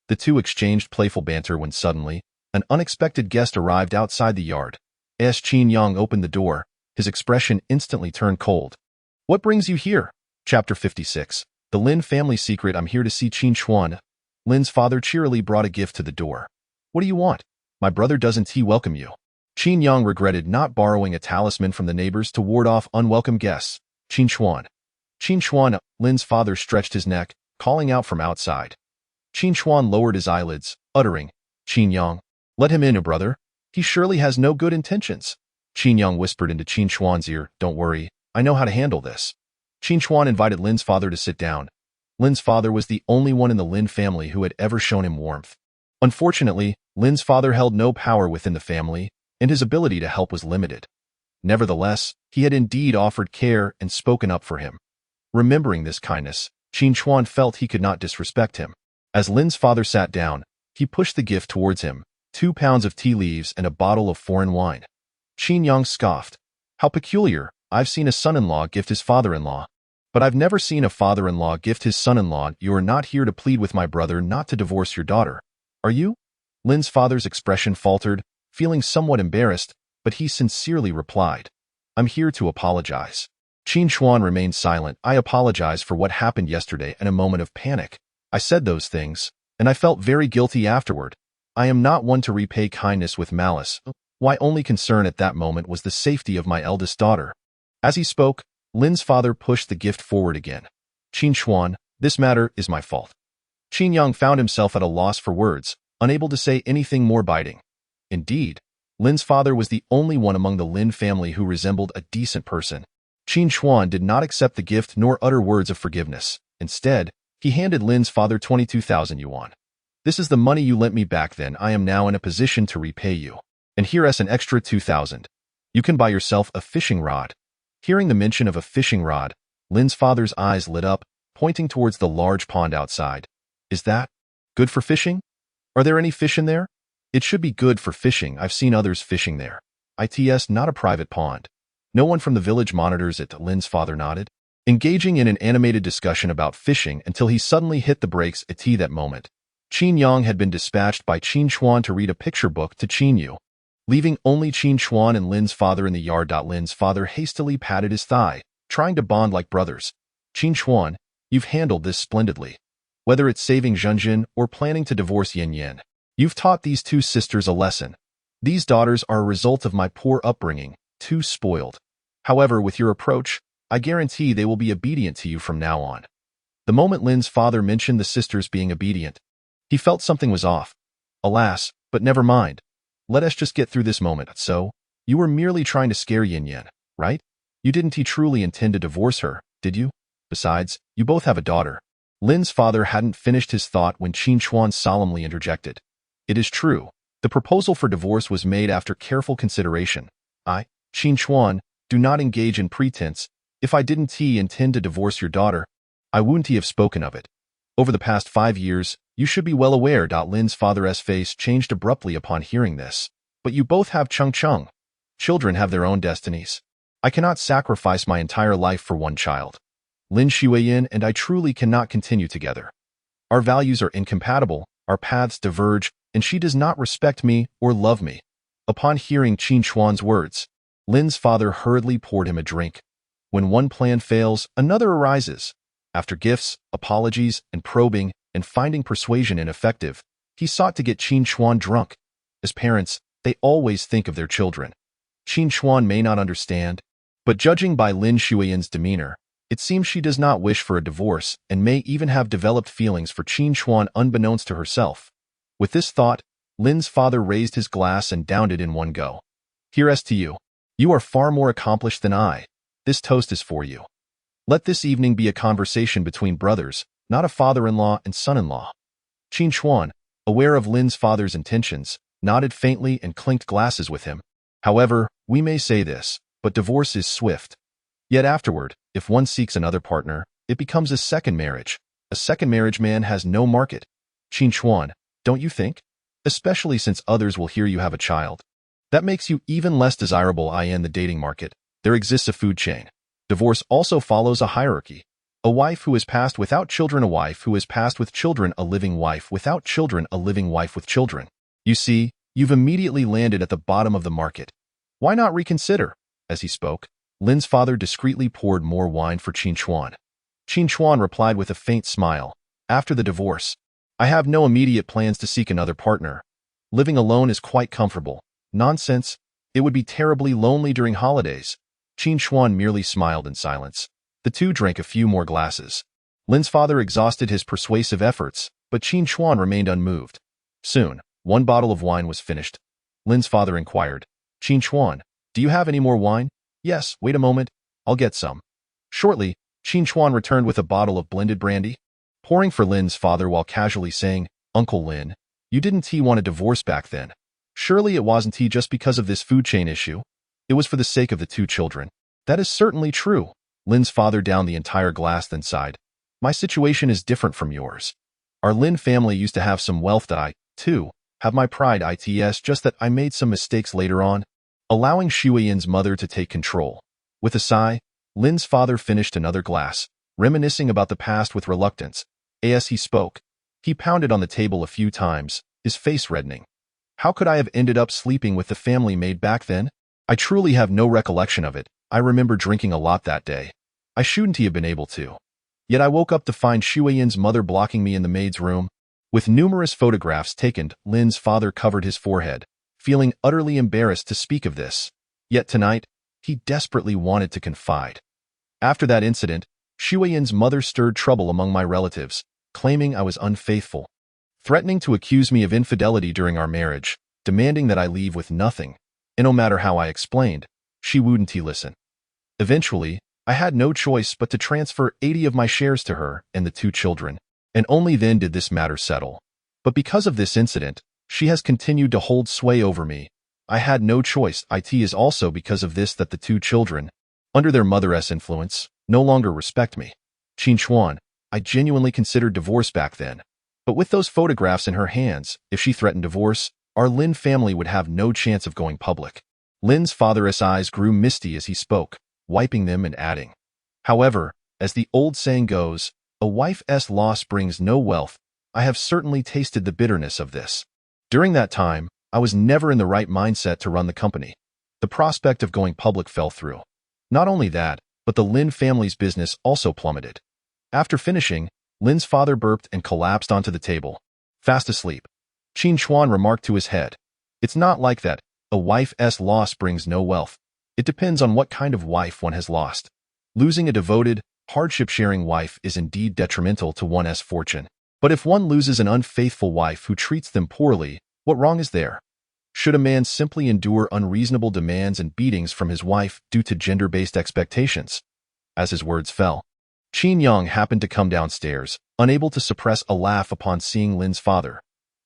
The two exchanged playful banter when suddenly, an unexpected guest arrived outside the yard. As Qin Yang opened the door, his expression instantly turned cold. What brings you here? Chapter 56. The Lin family secret. I'm here to see Qin Chuan. Lin's father cheerily brought a gift to the door. What do you want? My brother doesn't welcome you. Qin Yang regretted not borrowing a talisman from the neighbors to ward off unwelcome guests. Qin Chuan. Qin Chuan. Lin's father stretched his neck, calling out from outside. Qin Chuan lowered his eyelids, uttering, Qin Yang. Let him in, brother. He surely has no good intentions. Qin Yang whispered into Qin Chuan's ear, Don't worry, I know how to handle this. Qin Chuan invited Lin's father to sit down. Lin's father was the only one in the Lin family who had ever shown him warmth. Unfortunately, Lin's father held no power within the family, and his ability to help was limited. Nevertheless, he had indeed offered care and spoken up for him. Remembering this kindness, Qin Chuan felt he could not disrespect him. As Lin's father sat down, he pushed the gift towards him, 2 pounds of tea leaves and a bottle of foreign wine. Qin Yang scoffed. How peculiar, I've seen a son-in-law gift his father-in-law. But I've never seen a father-in-law gift his son-in-law. You are not here to plead with my brother not to divorce your daughter, are you? Lin's father's expression faltered, feeling somewhat embarrassed, but he sincerely replied, I'm here to apologize. Qin Chuan remained silent. I apologize for what happened yesterday in a moment of panic. I said those things, and I felt very guilty afterward. I am not one to repay kindness with malice. My only concern at that moment was the safety of my eldest daughter. As he spoke, Lin's father pushed the gift forward again. Qin Chuan, this matter is my fault. Qin Yang found himself at a loss for words, unable to say anything more biting. Indeed, Lin's father was the only one among the Lin family who resembled a decent person. Qin Chuan did not accept the gift nor utter words of forgiveness. Instead, he handed Lin's father 22,000 yuan. This is the money you lent me back then. I am now in a position to repay you. And here's an extra 2,000. You can buy yourself a fishing rod. Hearing the mention of a fishing rod, Lin's father's eyes lit up, pointing towards the large pond outside. Is that good for fishing? Are there any fish in there? It should be good for fishing. I've seen others fishing there. It's not a private pond. No one from the village monitors it. Lin's father nodded, engaging in an animated discussion about fishing until he suddenly hit the brakes at that moment. Qin Yang had been dispatched by Qin Chuan to read a picture book to Qin Yu, leaving only Qin Chuan and Lin's father in the yard. Lin's father hastily patted his thigh, trying to bond like brothers. Qin Chuan, you've handled this splendidly. Whether it's saving Zhenjin or planning to divorce Yin Yin, you've taught these two sisters a lesson. These daughters are a result of my poor upbringing, too spoiled. However, with your approach, I guarantee they will be obedient to you from now on. The moment Lin's father mentioned the sisters being obedient, he felt something was off. Alas, but never mind. Let us just get through this moment. So, you were merely trying to scare Yin Yin, right? You didn't truly intend to divorce her, did you? Besides, you both have a daughter. Lin's father hadn't finished his thought when Qin Chuan solemnly interjected. It is true. The proposal for divorce was made after careful consideration. I, Qin Chuan, do not engage in pretense. If I didn't intend to divorce your daughter, I wouldn't have spoken of it. Over the past 5 years, you should be well aware. Lin's father's face changed abruptly upon hearing this. But you both have chung. Children have their own destinies. I cannot sacrifice my entire life for one child. Lin Xueyan and I truly cannot continue together. Our values are incompatible, our paths diverge, and she does not respect me or love me. Upon hearing Qin Chuan's words, Lin's father hurriedly poured him a drink. When one plan fails, another arises. After gifts, apologies, and probing, and finding persuasion ineffective, he sought to get Qin Chuan drunk. As parents, they always think of their children. Qin Chuan may not understand, but judging by Lin Xueyan's demeanor, It seems she does not wish for a divorce and may even have developed feelings for Qin Chuan unbeknownst to herself. With this thought, Lin's father raised his glass and downed it in one go. Here's to you. You are far more accomplished than I. This toast is for you. Let this evening be a conversation between brothers, not a father-in-law and son-in-law. Qin Chuan, aware of Lin's father's intentions, nodded faintly and clinked glasses with him. However, we may say this, but divorce is swift. Yet afterward, if one seeks another partner, it becomes a second marriage. A second marriage man has no market. Qin Chuan, don't you think? Especially since others will hear you have a child. That makes you even less desirable in the dating market. There exists a food chain. Divorce also follows a hierarchy. A wife who is passed without children, a wife who is passed with children, a living wife without children, a living wife with children. You see, you've immediately landed at the bottom of the market. Why not reconsider? As he spoke, Lin's father discreetly poured more wine for Qin Chuan. Qin Chuan replied with a faint smile. After the divorce, I have no immediate plans to seek another partner. Living alone is quite comfortable. Nonsense. It would be terribly lonely during holidays. Qin Chuan merely smiled in silence. The two drank a few more glasses. Lin's father exhausted his persuasive efforts, but Qin Chuan remained unmoved. Soon, one bottle of wine was finished. Lin's father inquired, Qin Chuan, do you have any more wine? Yes, wait a moment. I'll get some. Shortly, Qin Chuan returned with a bottle of blended brandy, pouring for Lin's father while casually saying, Uncle Lin, you didn't want a divorce back then. Surely it wasn't just because of this food chain issue. It was for the sake of the two children. That is certainly true. Lin's father downed the entire glass then sighed. My situation is different from yours. Our Lin family used to have some wealth. I, too, have my pride. It's just that I made some mistakes later on, allowing Xueyan's mother to take control. With a sigh, Lin's father finished another glass, reminiscing about the past with reluctance. As he spoke, he pounded on the table a few times, his face reddening. How could I have ended up sleeping with the family maid back then? I truly have no recollection of it. I remember drinking a lot that day. I shouldn't have been able to. Yet I woke up to find Xueyan's mother blocking me in the maid's room. With numerous photographs taken, Lin's father covered his forehead, feeling utterly embarrassed to speak of this. Yet tonight, he desperately wanted to confide. After that incident, Xueyan's mother stirred trouble among my relatives, claiming I was unfaithful, threatening to accuse me of infidelity during our marriage, demanding that I leave with nothing, and no matter how I explained, she wouldn't listen. Eventually, I had no choice but to transfer 80 of my shares to her and the two children, and only then did this matter settle. But because of this incident, she has continued to hold sway over me. I had no choice. It is also because of this that the two children, under their mother's influence, no longer respect me. Qin Chuan, I genuinely considered divorce back then. But with those photographs in her hands, if she threatened divorce, our Lin family would have no chance of going public. Lin's father's eyes grew misty as he spoke, wiping them and adding, however, as the old saying goes, a wife's loss brings no wealth. I have certainly tasted the bitterness of this. During that time, I was never in the right mindset to run the company. The prospect of going public fell through. Not only that, but the Lin family's business also plummeted. After finishing, Lin's father burped and collapsed onto the table, fast asleep. Qin Chuan remarked to his head, it's not like that. A wife's loss brings no wealth. It depends on what kind of wife one has lost. Losing a devoted, hardship-sharing wife is indeed detrimental to one's fortune. But if one loses an unfaithful wife who treats them poorly, what wrong is there? Should a man simply endure unreasonable demands and beatings from his wife due to gender-based expectations? As his words fell, Qin Yang happened to come downstairs, unable to suppress a laugh upon seeing Lin's father.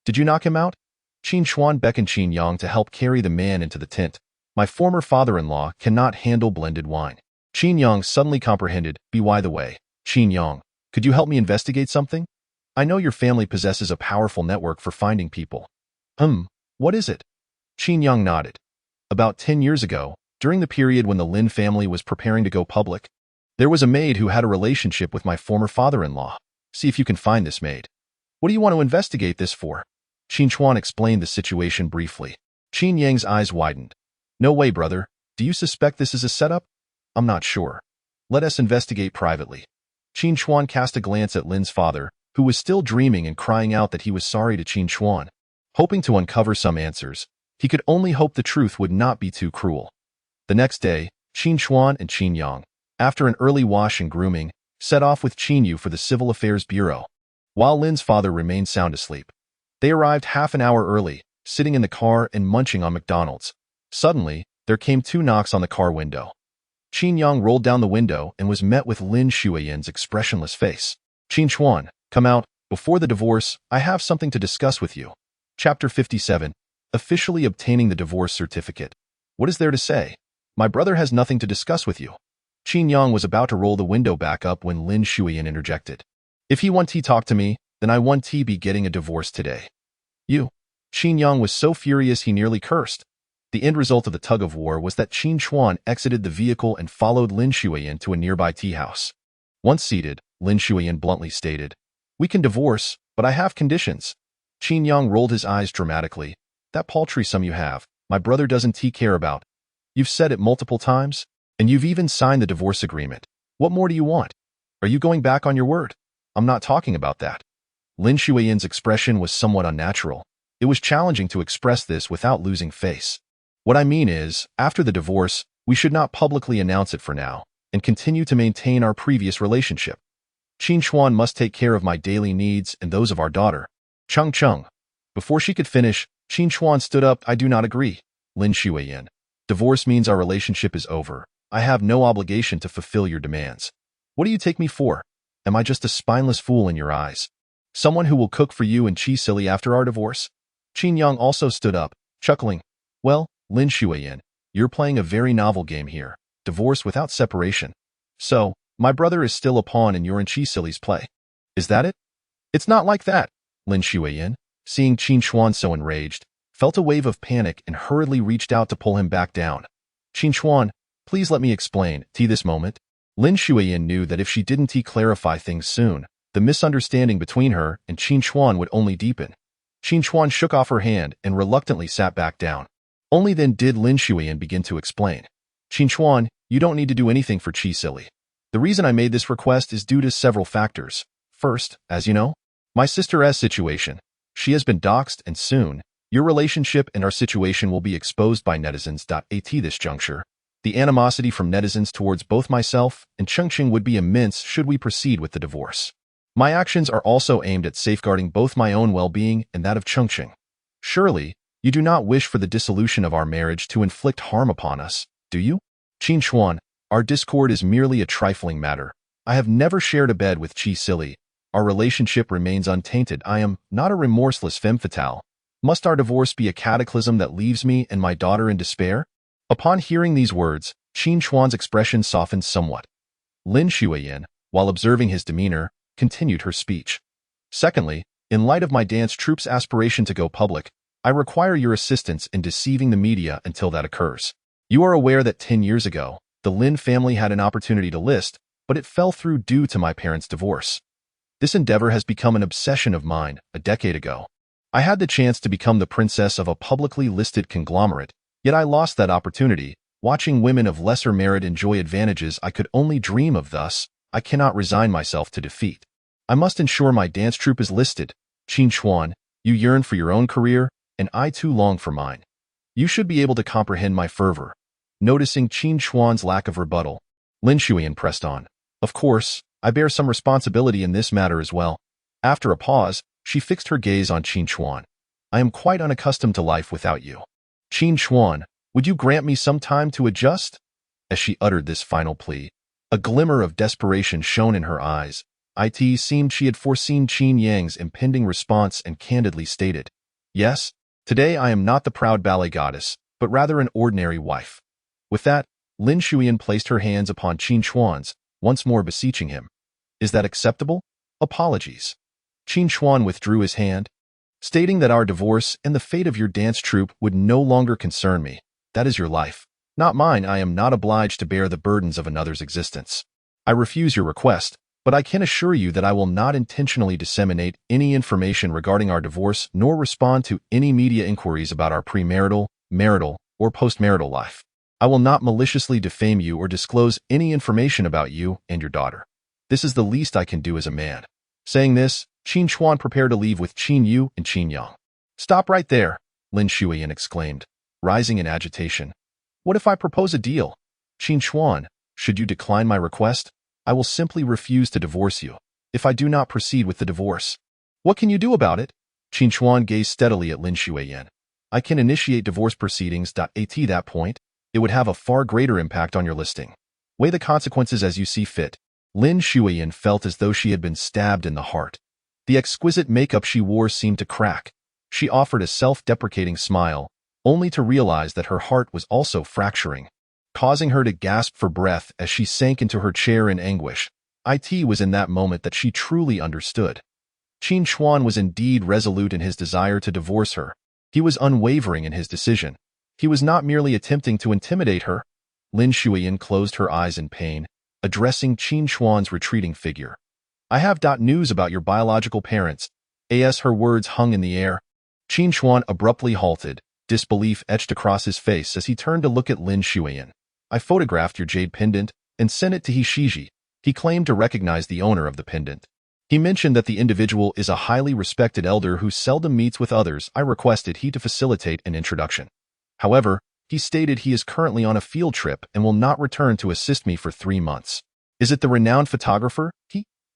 Did you knock him out? Qin Chuan beckoned Qin Yang to help carry the man into the tent. My former father-in-law cannot handle blended wine. Qin Yang suddenly comprehended, by the way, Qin Yang, could you help me investigate something? I know your family possesses a powerful network for finding people. What is it? Qin Yang nodded. About 10 years ago, during the period when the Lin family was preparing to go public, there was a maid who had a relationship with my former father-in-law. See if you can find this maid. What do you want to investigate this for? Qin Chuan explained the situation briefly. Qin Yang's eyes widened. No way, brother. Do you suspect this is a setup? I'm not sure. Let us investigate privately. Qin Chuan cast a glance at Lin's father, who was still dreaming and crying out that he was sorry to Qin Chuan. Hoping to uncover some answers, he could only hope the truth would not be too cruel. The next day, Qin Chuan and Qin Yang, after an early wash and grooming, set off with Qin Yu for the Civil Affairs Bureau, while Lin's father remained sound asleep. They arrived half an hour early, sitting in the car and munching on McDonald's. Suddenly, there came 2 knocks on the car window. Qin Yang rolled down the window and was met with Lin Xueyan's expressionless face. "Qin Chuan, come out. Before the divorce, I have something to discuss with you." Chapter 57. Officially obtaining the divorce certificate. What is there to say? My brother has nothing to discuss with you. Qin Yang was about to roll the window back up when Lin Xueyan interjected. "If he want to talk to me, then I want to be getting a divorce today." "You?" Qin Yang was so furious he nearly cursed. The end result of the tug-of-war was that Qin Chuan exited the vehicle and followed Lin Xueyan to a nearby tea house. Once seated, Lin Xueyan bluntly stated, "We can divorce, but I have conditions." Qin Yang rolled his eyes dramatically. "That paltry sum you have, my brother doesn't care about. You've said it multiple times, and you've even signed the divorce agreement. What more do you want? Are you going back on your word?" "I'm not talking about that." Lin Xueyan's expression was somewhat unnatural. It was challenging to express this without losing face. "What I mean is, after the divorce, we should not publicly announce it for now, and continue to maintain our previous relationship. Qin Chuan must take care of my daily needs and those of our daughter." Chung. Before she could finish, Qin Chuan stood up. "I do not agree, Lin Xueyan. Divorce means our relationship is over. I have no obligation to fulfill your demands. What do you take me for? Am I just a spineless fool in your eyes? Someone who will cook for you and Chi Silly after our divorce?" Qin Yang also stood up, chuckling. "Well, Lin Xueyan, you're playing a very novel game here. Divorce without separation. So, my brother is still a pawn in your and Chi Silly's play. Is that it?" "It's not like that." Lin Xueyan, seeing Qin Chuan so enraged, felt a wave of panic and hurriedly reached out to pull him back down. "Qin Chuan, please let me explain." This moment, Lin Xueyan knew that if she didn't clarify things soon, the misunderstanding between her and Qin Chuan would only deepen. Qin Chuan shook off her hand and reluctantly sat back down. Only then did Lin Xueyan begin to explain. "Qin Chuan, you don't need to do anything for Chi Silly. The reason I made this request is due to several factors. First, as you know, my sister's situation. She has been doxxed, and soon, your relationship and our situation will be exposed by netizens. At this juncture, the animosity from netizens towards both myself and Chengqing would be immense should we proceed with the divorce. My actions are also aimed at safeguarding both my own well-being and that of Chengqing. Surely, you do not wish for the dissolution of our marriage to inflict harm upon us, do you?" "Qin Chuan, our discord is merely a trifling matter. I have never shared a bed with Chi Silly. Our relationship remains untainted. I am not a remorseless femme fatale. Must our divorce be a cataclysm that leaves me and my daughter in despair?" Upon hearing these words, Qin Chuan's expression softened somewhat. Lin Xueyan, while observing his demeanor, continued her speech. "Secondly, in light of my dance troupe's aspiration to go public, I require your assistance in deceiving the media until that occurs. You are aware that 10 years ago, the Lin family had an opportunity to list, but it fell through due to my parents' divorce. This endeavor has become an obsession of mine. A decade ago, I had the chance to become the princess of a publicly listed conglomerate, yet I lost that opportunity, watching women of lesser merit enjoy advantages I could only dream of. Thus, I cannot resign myself to defeat. I must ensure my dance troupe is listed. Qin Chuan, you yearn for your own career, and I too long for mine. You should be able to comprehend my fervor." Noticing Qin Chuan's lack of rebuttal, Lin Xueyan pressed on. "Of course, I bear some responsibility in this matter as well." After a pause, she fixed her gaze on Qin Chuan. "I am quite unaccustomed to life without you. Qin Chuan, would you grant me some time to adjust?" As she uttered this final plea, a glimmer of desperation shone in her eyes. It seemed she had foreseen Qin Yang's impending response and candidly stated, "Yes, today I am not the proud ballet goddess, but rather an ordinary wife." With that, Lin Xueyan placed her hands upon Qin Chuan's, once more beseeching him. "Is that acceptable? Apologies." Qin Chuan withdrew his hand, stating that our divorce and the fate of your dance troupe would no longer concern me. That is your life, not mine. I am not obliged to bear the burdens of another's existence. I refuse your request, but I can assure you that I will not intentionally disseminate any information regarding our divorce nor respond to any media inquiries about our premarital, marital, or postmarital life. I will not maliciously defame you or disclose any information about you and your daughter. This is the least I can do as a man." Saying this, Qin Chuan prepared to leave with Qin Yu and Qin Yang. "Stop right there," Lin Xueyan exclaimed, rising in agitation. "What if I propose a deal?" "Qin Chuan, Should you decline my request, I will simply refuse to divorce you if I do not proceed with the divorce. What can you do about it? Qin Chuan gazed steadily at Lin Xueyan. I can initiate divorce proceedings. At that point, it would have a far greater impact on your listing. Weigh the consequences as you see fit. Lin Xueyan felt as though she had been stabbed in the heart. The exquisite makeup she wore seemed to crack. She offered a self-deprecating smile, only to realize that her heart was also fracturing, causing her to gasp for breath as she sank into her chair in anguish. It was in that moment that she truly understood. Qin Chuan was indeed resolute in his desire to divorce her. He was unwavering in his decision. He was not merely attempting to intimidate her. Lin Xueyan closed her eyes in pain, addressing Qin Chuan's retreating figure. I have news about your biological parents. As her words hung in the air, Qin Chuan abruptly halted, disbelief etched across his face as he turned to look at Lin Xueyan. I photographed your jade pendant and sent it to Hishiji. He claimed to recognize the owner of the pendant. He mentioned that the individual is a highly respected elder who seldom meets with others. I requested he to facilitate an introduction. However, he stated he is currently on a field trip and will not return to assist me for 3 months. Is it the renowned photographer?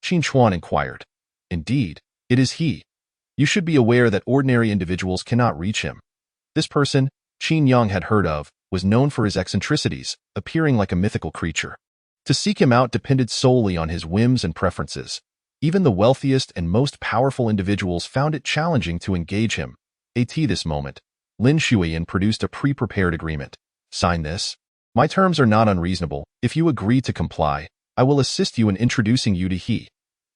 Qin Chuan inquired. Indeed, it is he. You should be aware that ordinary individuals cannot reach him. This person, Qin Yang had heard of, was known for his eccentricities, appearing like a mythical creature. To seek him out depended solely on his whims and preferences. Even the wealthiest and most powerful individuals found it challenging to engage him. At this moment, Lin Xueyan produced a pre-prepared agreement. Sign this. My terms are not unreasonable. If you agree to comply, I will assist you in introducing you to he.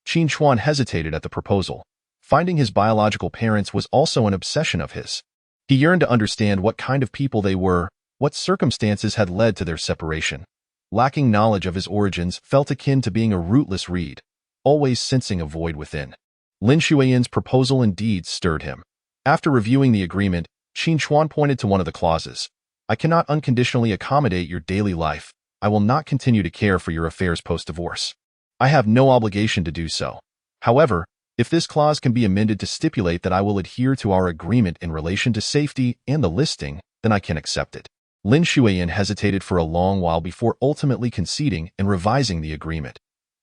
Qin Chuan hesitated at the proposal. Finding his biological parents was also an obsession of his. He yearned to understand what kind of people they were, what circumstances had led to their separation. Lacking knowledge of his origins felt akin to being a rootless reed, always sensing a void within. Lin Xueyan's proposal indeed stirred him. After reviewing the agreement, Qin Chuan pointed to one of the clauses. I cannot unconditionally accommodate your daily life. I will not continue to care for your affairs post-divorce. I have no obligation to do so. However, if this clause can be amended to stipulate that I will adhere to our agreement in relation to safety and the listing, then I can accept it. Lin Xueyan hesitated for a long while before ultimately conceding and revising the agreement.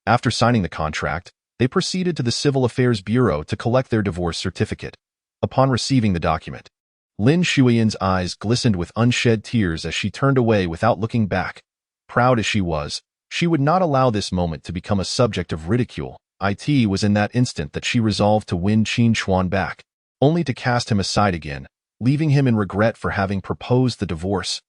After signing the contract, they proceeded to the Civil Affairs Bureau to collect their divorce certificate. Upon receiving the document, Lin Xueyan's eyes glistened with unshed tears as she turned away without looking back. Proud as she was, she would not allow this moment to become a subject of ridicule. It was in that instant that she resolved to win Qin Chuan back, only to cast him aside again, leaving him in regret for having proposed the divorce.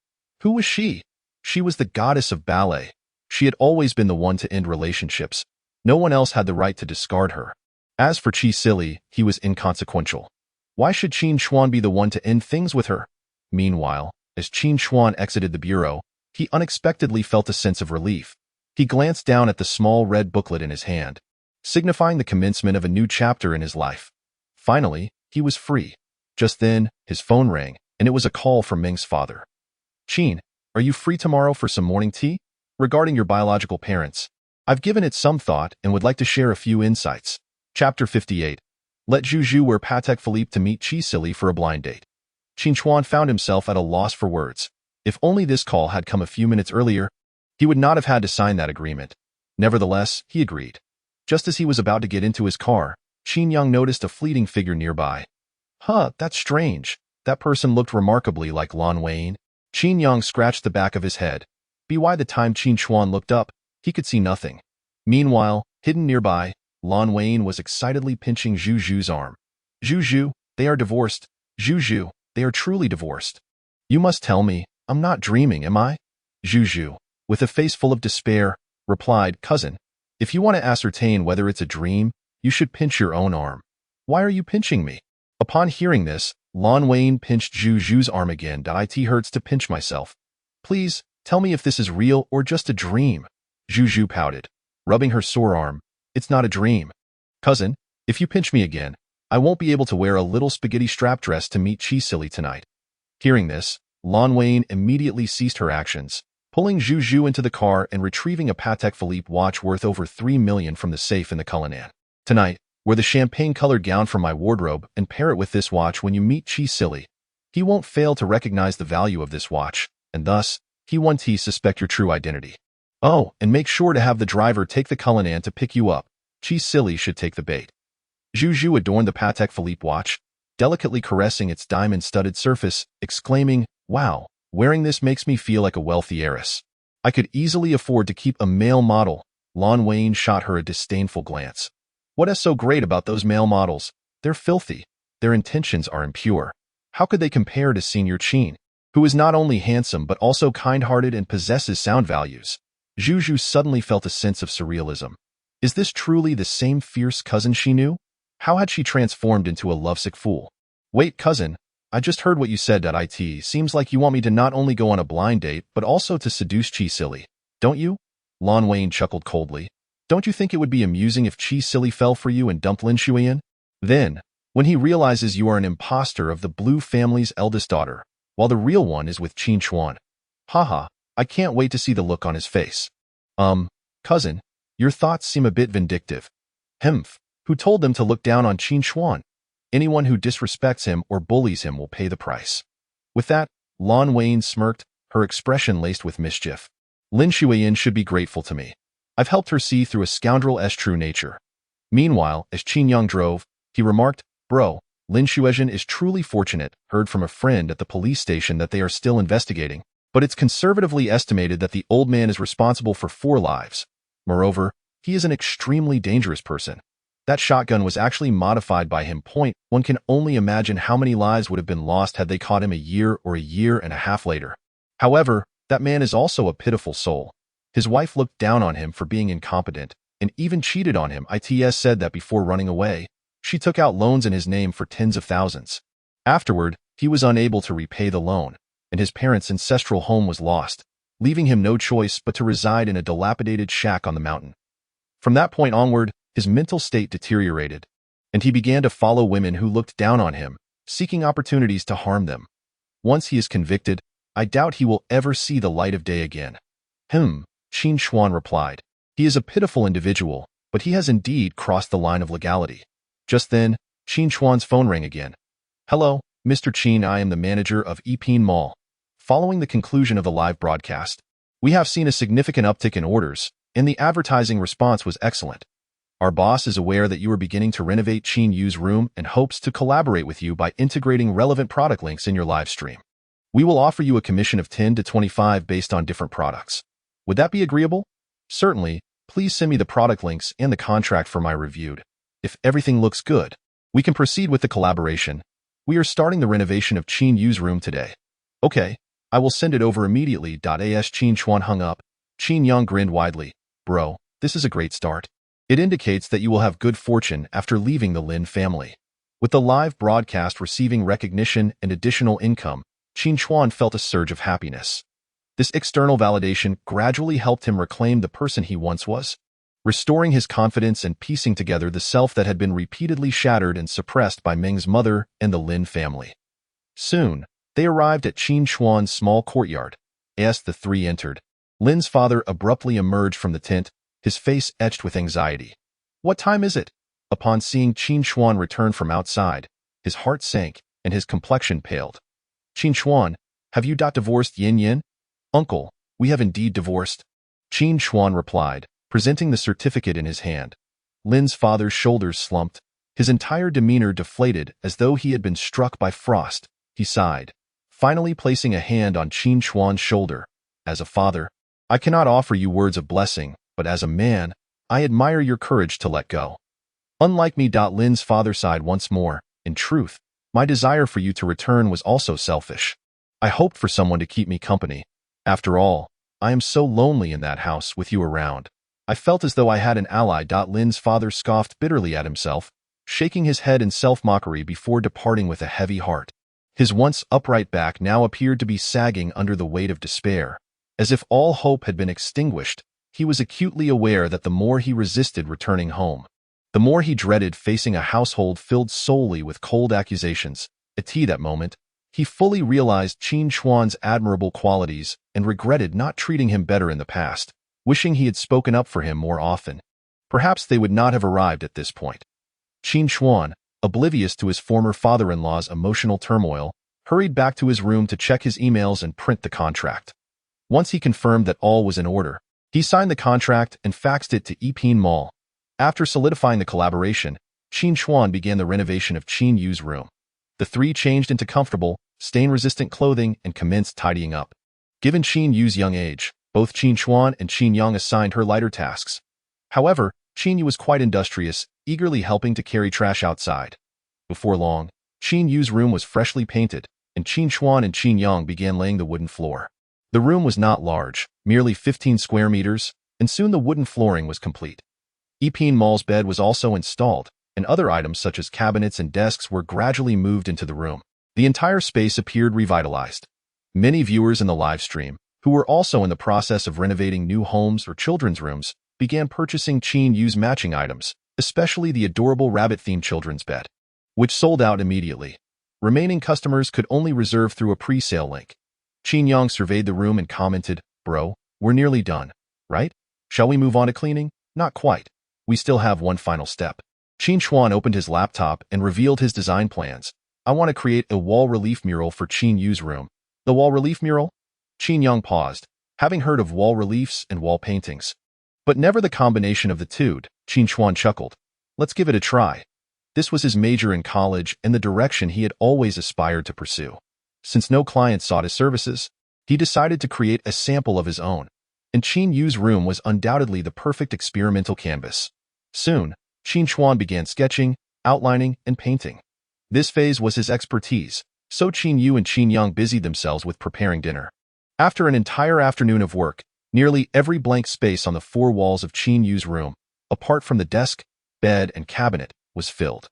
Who was she? She was the goddess of ballet. She had always been the one to end relationships. No one else had the right to discard her. As for Qi Sili, he was inconsequential. Why should Qin Chuan be the one to end things with her? Meanwhile, as Qin Chuan exited the bureau, he unexpectedly felt a sense of relief. He glanced down at the small red booklet in his hand, signifying the commencement of a new chapter in his life. Finally, he was free. Just then, his phone rang, and it was a call from Ming's father. Qin, are you free tomorrow for some morning tea? Regarding your biological parents, I've given it some thought and would like to share a few insights. Chapter 58. Let Zhu wear Patek Philippe to meet Qi Sili for a blind date. Qin Chuan found himself at a loss for words. If only this call had come a few minutes earlier, he would not have had to sign that agreement. Nevertheless, he agreed. Just as he was about to get into his car, Qin Yang noticed a fleeting figure nearby. That's strange. That person looked remarkably like Lin Xueyan. Qin Yang scratched the back of his head. By the time Qin Chuan looked up, he could see nothing. Meanwhile, hidden nearby, Lin Xueyan was excitedly pinching Zhu's arm. Zhu, they are divorced. Zhu, they are truly divorced. You must tell me, I'm not dreaming, am I? Zhu, with a face full of despair, replied, Cousin, if you want to ascertain whether it's a dream, you should pinch your own arm. Why are you pinching me? Upon hearing this, Lin Xueyan pinched Zhu's arm again. It hurts to pinch myself. Please, tell me if this is real or just a dream. Zhu pouted, rubbing her sore arm. It's not a dream. Cousin, if you pinch me again, I won't be able to wear a little spaghetti strap dress to meet Qi Sili tonight. Hearing this, Lin Xueyan immediately ceased her actions, pulling Zhu into the car and retrieving a Patek Philippe watch worth over 3 million from the safe in the culinan. Tonight, wear the champagne-colored gown from my wardrobe and pair it with this watch when you meet Qi Sili. He won't fail to recognize the value of this watch, and thus, he won't suspect your true identity. Oh, and make sure to have the driver take the Cullinan to pick you up. Qi Silly should take the bait. Zhu Zhu adorned the Patek Philippe watch, delicately caressing its diamond-studded surface, exclaiming, "Wow, wearing this makes me feel like a wealthy heiress. I could easily afford to keep a male model." Lin Xueyan shot her a disdainful glance. What is so great about those male models? They're filthy. Their intentions are impure. How could they compare to Senior Qin, who is not only handsome but also kind-hearted and possesses sound values? Zhu Zhu suddenly felt a sense of surrealism. Is this truly the same fierce cousin she knew? How had she transformed into a lovesick fool? Wait, cousin, I just heard what you said. It seems like you want me to not only go on a blind date, but also to seduce Qi Silly, don't you? Lin Xueyan chuckled coldly. Don't you think it would be amusing if Qi Silly fell for you and dumped Lin Xueyan? Then, when he realizes you are an impostor of the Blue family's eldest daughter, while the real one is with Qin Chuan. Haha, I can't wait to see the look on his face. Cousin, your thoughts seem a bit vindictive. Humph, who told them to look down on Qin Chuan? Anyone who disrespects him or bullies him will pay the price. With that, Lin Xueyan smirked, her expression laced with mischief. Lin Xueyan should be grateful to me. I've helped her see through a scoundrel's true nature. Meanwhile, as Qin Yang drove, he remarked, Bro, Lin Xueyan is truly fortunate, heard from a friend at the police station that they are still investigating, but it's conservatively estimated that the old man is responsible for 4 lives. Moreover, he is an extremely dangerous person. That shotgun was actually modified by him. One can only imagine how many lives would have been lost had they caught him a year or a year and a half later. However, that man is also a pitiful soul. His wife looked down on him for being incompetent and even cheated on him. It said that before running away, she took out loans in his name for tens of thousands. Afterward, he was unable to repay the loan, and his parents' ancestral home was lost, leaving him no choice but to reside in a dilapidated shack on the mountain. From that point onward, his mental state deteriorated, and he began to follow women who looked down on him, seeking opportunities to harm them. Once he is convicted, I doubt he will ever see the light of day again. Qin Chuan replied. He is a pitiful individual, but he has indeed crossed the line of legality. Just then, Qin Chuan's phone rang again. Hello, Mr. Qin, I am the manager of Epine Mall. Following the conclusion of the live broadcast, we have seen a significant uptick in orders, and the advertising response was excellent. Our boss is aware that you are beginning to renovate Qin Yu's room and hopes to collaborate with you by integrating relevant product links in your live stream. We will offer you a commission of 10 to 25 based on different products. Would that be agreeable? Certainly, please send me the product links and the contract for my review. If everything looks good, we can proceed with the collaboration. We are starting the renovation of Qin Yu's room today. Okay, I will send it over immediately. As Qin Chuan hung up, Qin Yang grinned widely. Bro, this is a great start. It indicates that you will have good fortune after leaving the Lin family. With the live broadcast receiving recognition and additional income, Qin Chuan felt a surge of happiness. This external validation gradually helped him reclaim the person he once was, restoring his confidence and piecing together the self that had been repeatedly shattered and suppressed by Meng's mother and the Lin family. Soon, they arrived at Qin Chuan's small courtyard. As the 3 entered, Lin's father abruptly emerged from the tent, his face etched with anxiety. What time is it? Upon seeing Qin Chuan return from outside, his heart sank and his complexion paled. Qin Chuan, have you divorced Yin Yin? Uncle, we have indeed divorced. Qin Chuan replied, presenting the certificate in his hand. Lin's father's shoulders slumped, his entire demeanor deflated as though he had been struck by frost. He sighed, finally placing a hand on Qin Chuan's shoulder. As a father, I cannot offer you words of blessing, but as a man, I admire your courage to let go. Unlike me. Lin's father sighed once more. In truth, my desire for you to return was also selfish. I hoped for someone to keep me company. After all, I am so lonely in that house with you around. I felt as though I had an ally. Lin's father scoffed bitterly at himself, shaking his head in self-mockery before departing with a heavy heart. His once upright back now appeared to be sagging under the weight of despair. As if all hope had been extinguished, he was acutely aware that the more he resisted returning home, the more he dreaded facing a household filled solely with cold accusations. At that moment, he fully realized Qin Chuan's admirable qualities and regretted not treating him better in the past, wishing he had spoken up for him more often. Perhaps they would not have arrived at this point. Qin Chuan, oblivious to his former father-in-law's emotional turmoil, hurried back to his room to check his emails and print the contract. Once he confirmed that all was in order, He signed the contract and faxed it to Qin Mall. After solidifying the collaboration, Qin Chuan began the renovation of Qin Yu's room. The three changed into comfortable, stain-resistant clothing and commenced tidying up. Given Qin Yu's young age, both Qin Chuan and Qin Yang assigned her lighter tasks. However, Qin Yu was quite industrious, eagerly helping to carry trash outside. Before long, Qin Yu's room was freshly painted, and Qin Chuan and Qin Yang began laying the wooden floor. The room was not large, merely 15 square meters, and soon the wooden flooring was complete. Qin Mall's bed was also installed, and other items such as cabinets and desks were gradually moved into the room. The entire space appeared revitalized. Many viewers in the live stream, who were also in the process of renovating new homes or children's rooms, began purchasing Qin Yu's matching items, especially the adorable rabbit-themed children's bed, which sold out immediately. Remaining customers could only reserve through a pre-sale link. Qin Yang surveyed the room and commented, "Bro, we're nearly done, right? Shall we move on to cleaning?" "Not quite. We still have one final step." Qin Chuan opened his laptop and revealed his design plans. "I want to create a wall relief mural for Qin Yu's room." "The wall relief mural?" Qin Yang paused, having heard of wall reliefs and wall paintings, but never the combination of the two. Qin Chuan chuckled. "Let's give it a try." This was his major in college and the direction he had always aspired to pursue. Since no clients sought his services, he decided to create a sample of his own, and Qin Yu's room was undoubtedly the perfect experimental canvas. Soon, Qin Chuan began sketching, outlining, and painting. This phase was his expertise, so Qin Yu and Qin Yang busied themselves with preparing dinner. After an entire afternoon of work, nearly every blank space on the four walls of Qin Yu's room, apart from the desk, bed, and cabinet, was filled.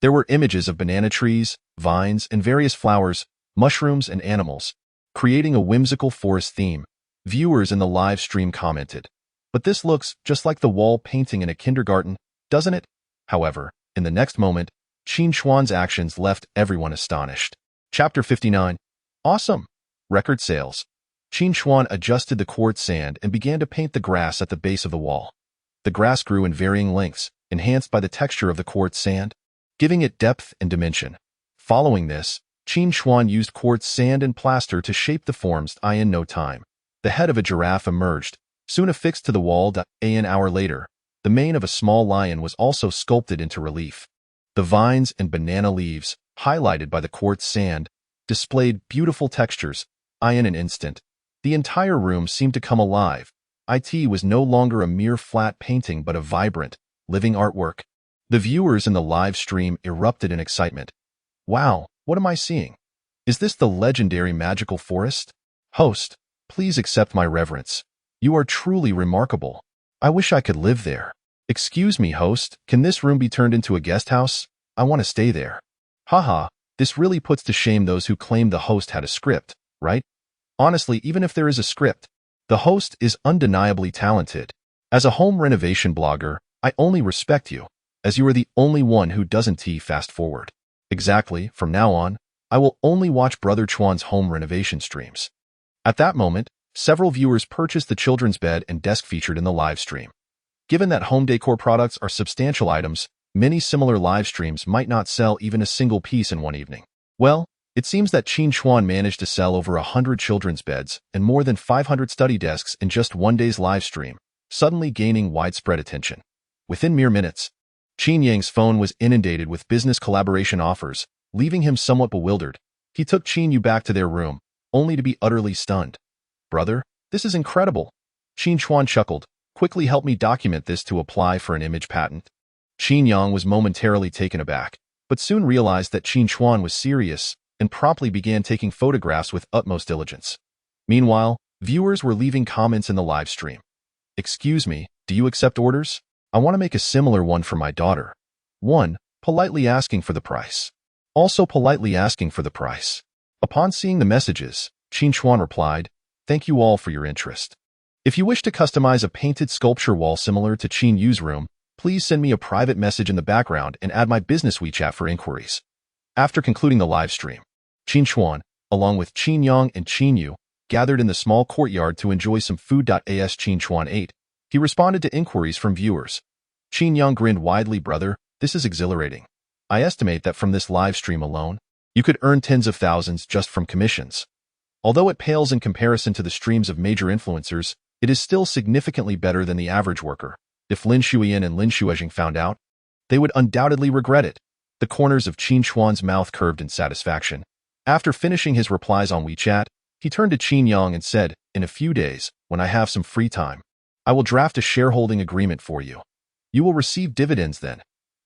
There were images of banana trees, vines, and various flowers, mushrooms, and animals, creating a whimsical forest theme. Viewers in the live stream commented, "But this looks just like the wall painting in a kindergarten, doesn't it?" However, in the next moment, Qin Chuan's actions left everyone astonished. Chapter 59. Awesome! Record sales. Qin Chuan adjusted the quartz sand and began to paint the grass at the base of the wall. The grass grew in varying lengths, enhanced by the texture of the quartz sand, giving it depth and dimension. Following this, Qin Chuan used quartz sand and plaster to shape the forms. In no time, the head of a giraffe emerged, soon affixed to the wall. An hour later, the mane of a small lion was also sculpted into relief. The vines and banana leaves, highlighted by the quartz sand, displayed beautiful textures. In an instant, the entire room seemed to come alive. It was no longer a mere flat painting but a vibrant, living artwork. The viewers in the live stream erupted in excitement. "Wow, what am I seeing? Is this the legendary magical forest? Host, please accept my reverence. You are truly remarkable. I wish I could live there." "Excuse me, host, can this room be turned into a guest house? I want to stay there." Haha, this really puts to shame those who claim the host had a script, right? Honestly, even if there is a script, the host is undeniably talented. As a home renovation blogger, I only respect you, as you are the only one who doesn't fast forward. Exactly, from now on, I will only watch Brother Chuan's home renovation streams. At that moment, several viewers purchased the children's bed and desk featured in the live stream. Given that home decor products are substantial items, many similar live streams might not sell even a single piece in one evening. Well, it seems that Qin Chuan managed to sell over 100 children's beds and more than 500 study desks in just one day's live stream, suddenly gaining widespread attention. Within mere minutes, Qin Yang's phone was inundated with business collaboration offers, leaving him somewhat bewildered. He took Qin Yu back to their room, only to be utterly stunned. "Brother, this is incredible." Qin Chuan chuckled. "Quickly help me document this to apply for an image patent." Qin Yang was momentarily taken aback, but soon realized that Qin Chuan was serious and promptly began taking photographs with utmost diligence. Meanwhile, viewers were leaving comments in the live stream. "Excuse me, do you accept orders? I want to make a similar one for my daughter." 1. Politely asking for the price. Also politely asking for the price. Upon seeing the messages, Qin Chuan replied, "Thank you all for your interest. If you wish to customize a painted sculpture wall similar to Qin Yu's room, please send me a private message in the background and add my business WeChat for inquiries." After concluding the live stream, Qin Chuan, along with Qin Yang and Qin Yu, gathered in the small courtyard to enjoy some food. As Qin Chuan ate, he responded to inquiries from viewers. Qin Yang grinned widely. "Brother, this is exhilarating. I estimate that from this live stream alone, you could earn tens of thousands just from commissions. Although it pales in comparison to the streams of major influencers, It is still significantly better than the average worker. If Lin Xueyan and Lin Xueyan found out, they would undoubtedly regret it. The corners of Qin Chuan's mouth curved in satisfaction. After finishing his replies on WeChat, he turned to Qin Yang and said, "In a few days, when I have some free time, I will draft a shareholding agreement for you. You will receive dividends then."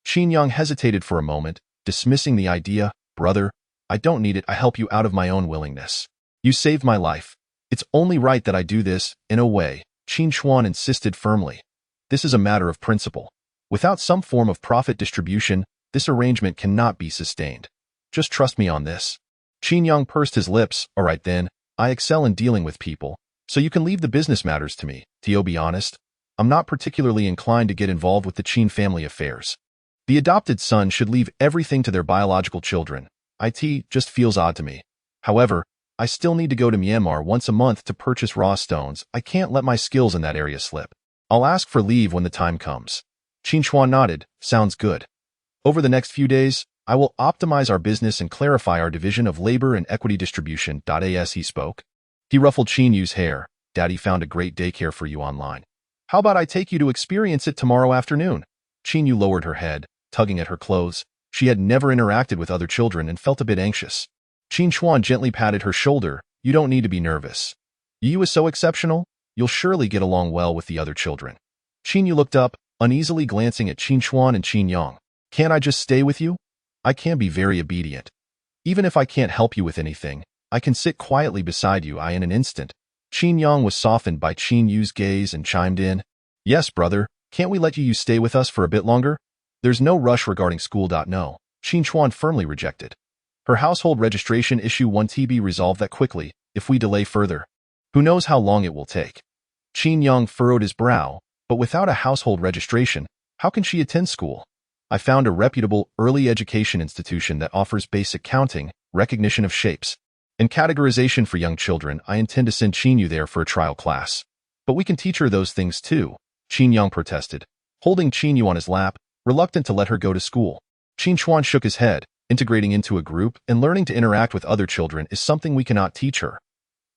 Qin Yang hesitated for a moment, dismissing the idea. "Brother, I don't need it. I help you out of my own willingness. You saved my life. It's only right that I do this, in a way," Qin Chuan insisted firmly. "This is a matter of principle. Without some form of profit distribution, this arrangement cannot be sustained. Just trust me on this." Qin Yang pursed his lips. "All right then, I excel in dealing with people, so you can leave the business matters to me. To be honest, I'm not particularly inclined to get involved with the Qin family affairs. The adopted son should leave everything to their biological children. It just feels odd to me. However, I still need to go to Myanmar once a month to purchase raw stones. I can't let my skills in that area slip. I'll ask for leave when the time comes." Qin Chuan nodded. "Sounds good. Over the next few days, I will optimize our business and clarify our division of labor and equity distribution." As he spoke, he ruffled Qin Yu's hair. "Daddy found a great daycare for you online. How about I take you to experience it tomorrow afternoon?" Qin Yu lowered her head, tugging at her clothes. She had never interacted with other children and felt a bit anxious. Qin Chuan gently patted her shoulder. "You don't need to be nervous. Yu is so exceptional, you'll surely get along well with the other children." Qin Yu looked up, uneasily glancing at Qin Chuan and Qin Yang. "Can't I just stay with you? I can be very obedient. Even if I can't help you with anything, I can sit quietly beside you in an instant." Qin Yang was softened by Qin Yu's gaze and chimed in. "Yes, brother, can't we let you stay with us for a bit longer? There's no rush regarding school." "No," Qin Chuan firmly rejected. "Her household registration issue won't be resolved that quickly. If we delay further, who knows how long it will take." Qin Yang furrowed his brow. "But without a household registration, how can she attend school? I found a reputable early education institution that offers basic counting, recognition of shapes, and categorization for young children. I intend to send Qin Yu there for a trial class. But we can teach her those things too," Qin Yang protested, holding Qin Yu on his lap, reluctant to let her go to school. Qin Chuan shook his head. "Integrating into a group and learning to interact with other children is something we cannot teach her."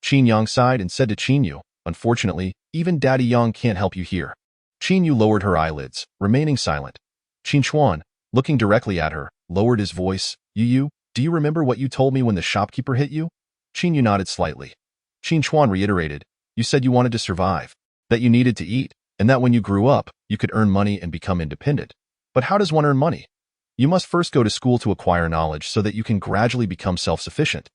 Qin Yang sighed and said to Qin Yu, "Unfortunately, even Daddy Yang can't help you here." Qin Yu lowered her eyelids, remaining silent. Qin Chuan, looking directly at her, lowered his voice. "Yu, do you remember what you told me when the shopkeeper hit you?" Qin Yu nodded slightly. Qin Chuan reiterated, "You said you wanted to survive, that you needed to eat, and that when you grew up, you could earn money and become independent. But how does one earn money? You must first go to school to acquire knowledge so that you can gradually become self-sufficient."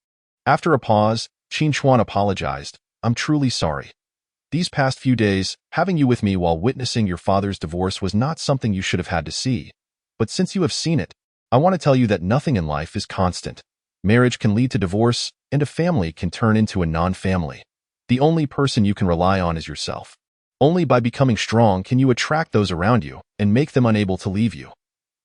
After a pause, Qin Chuan apologized. "I'm truly sorry. These past few days, having you with me while witnessing your father's divorce was not something you should have had to see. But since you have seen it, I want to tell you that nothing in life is constant. Marriage can lead to divorce, and a family can turn into a non-family. The only person you can rely on is yourself. Only by becoming strong can you attract those around you and make them unable to leave you."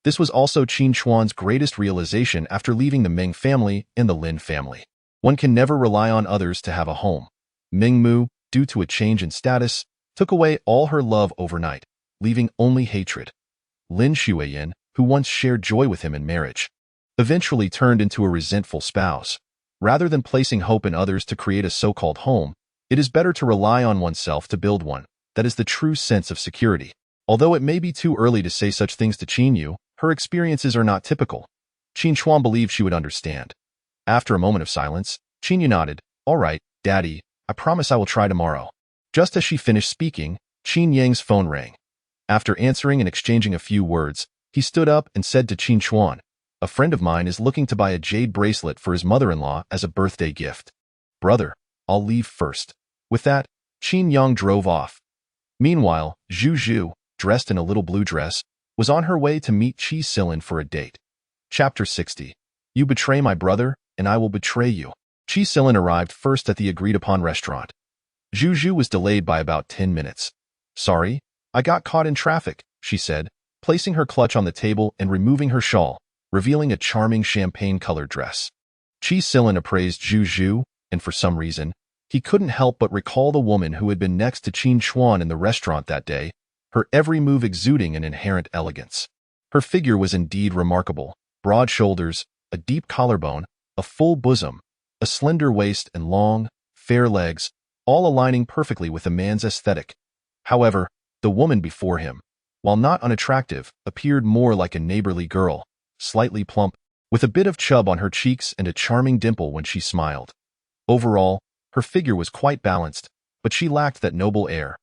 This was also Qin Chuan's greatest realization after leaving the Ming family and the Lin family. One can never rely on others to have a home. Ming Mu, due to a change in status, took away all her love overnight, leaving only hatred. Lin Xueyan, who once shared joy with him in marriage, eventually turned into a resentful spouse. Rather than placing hope in others to create a so-called home, it is better to rely on oneself to build one. That is the true sense of security. Although it may be too early to say such things to Qin Yu, her experiences are not typical. Qin Chuan believed she would understand. After a moment of silence, Qin Yu nodded. "All right, Daddy, I promise I will try tomorrow." Just as she finished speaking, Qin Yang's phone rang. After answering and exchanging a few words, he stood up and said to Qin Chuan, "A friend of mine is looking to buy a jade bracelet for his mother-in-law as a birthday gift. Brother, I'll leave first." With that, Qin Yang drove off. Meanwhile, Zhu Zhu, dressed in a little blue dress, was on her way to meet Qi Silin for a date. Chapter 60. You betray my brother, and I will betray you. Qi Silin arrived first at the agreed-upon restaurant. Zhu Zhu was delayed by about 10 minutes. "Sorry, I got caught in traffic," she said, placing her clutch on the table and removing her shawl, revealing a charming champagne-colored dress. Qi Silin appraised Zhu Zhu, and for some reason, he couldn't help but recall the woman who had been next to Qin Chuan in the restaurant that day, her every move exuding an inherent elegance. Her figure was indeed remarkable: broad shoulders, a deep collarbone, a full bosom, a slender waist and long, fair legs, all aligning perfectly with a man's aesthetic. However, the woman before him, while not unattractive, appeared more like a neighborly girl, slightly plump, with a bit of chub on her cheeks and a charming dimple when she smiled. Overall, her figure was quite balanced, but she lacked that noble air.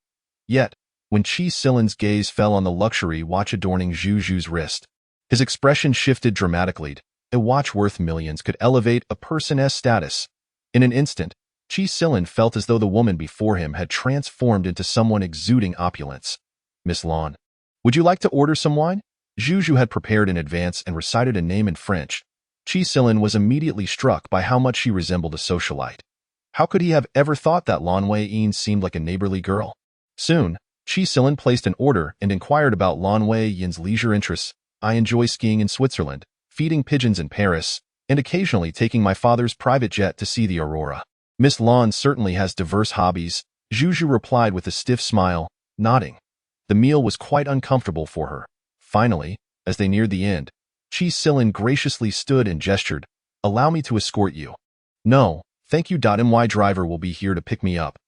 Yet, when Qi Silan's gaze fell on the luxury watch adorning Zhu Zhu's wrist, his expression shifted dramatically. A watch worth millions could elevate a person's status. In an instant, Qi Silan felt as though the woman before him had transformed into someone exuding opulence. "Miss Lan, would you like to order some wine?" Zhu Zhu had prepared in advance and recited a name in French. Qi Silan was immediately struck by how much she resembled a socialite. How could he have ever thought that Lin Xueyan seemed like a neighborly girl? Soon, Qi Silan placed an order and inquired about Lin Xueyan's leisure interests. "I enjoy skiing in Switzerland, feeding pigeons in Paris, and occasionally taking my father's private jet to see the aurora." "Miss Lan certainly has diverse hobbies," Zhu Zhu replied with a stiff smile, nodding. The meal was quite uncomfortable for her. Finally, as they neared the end, Qi Silan graciously stood and gestured, "Allow me to escort you." "No, thank you. My driver will be here to pick me up."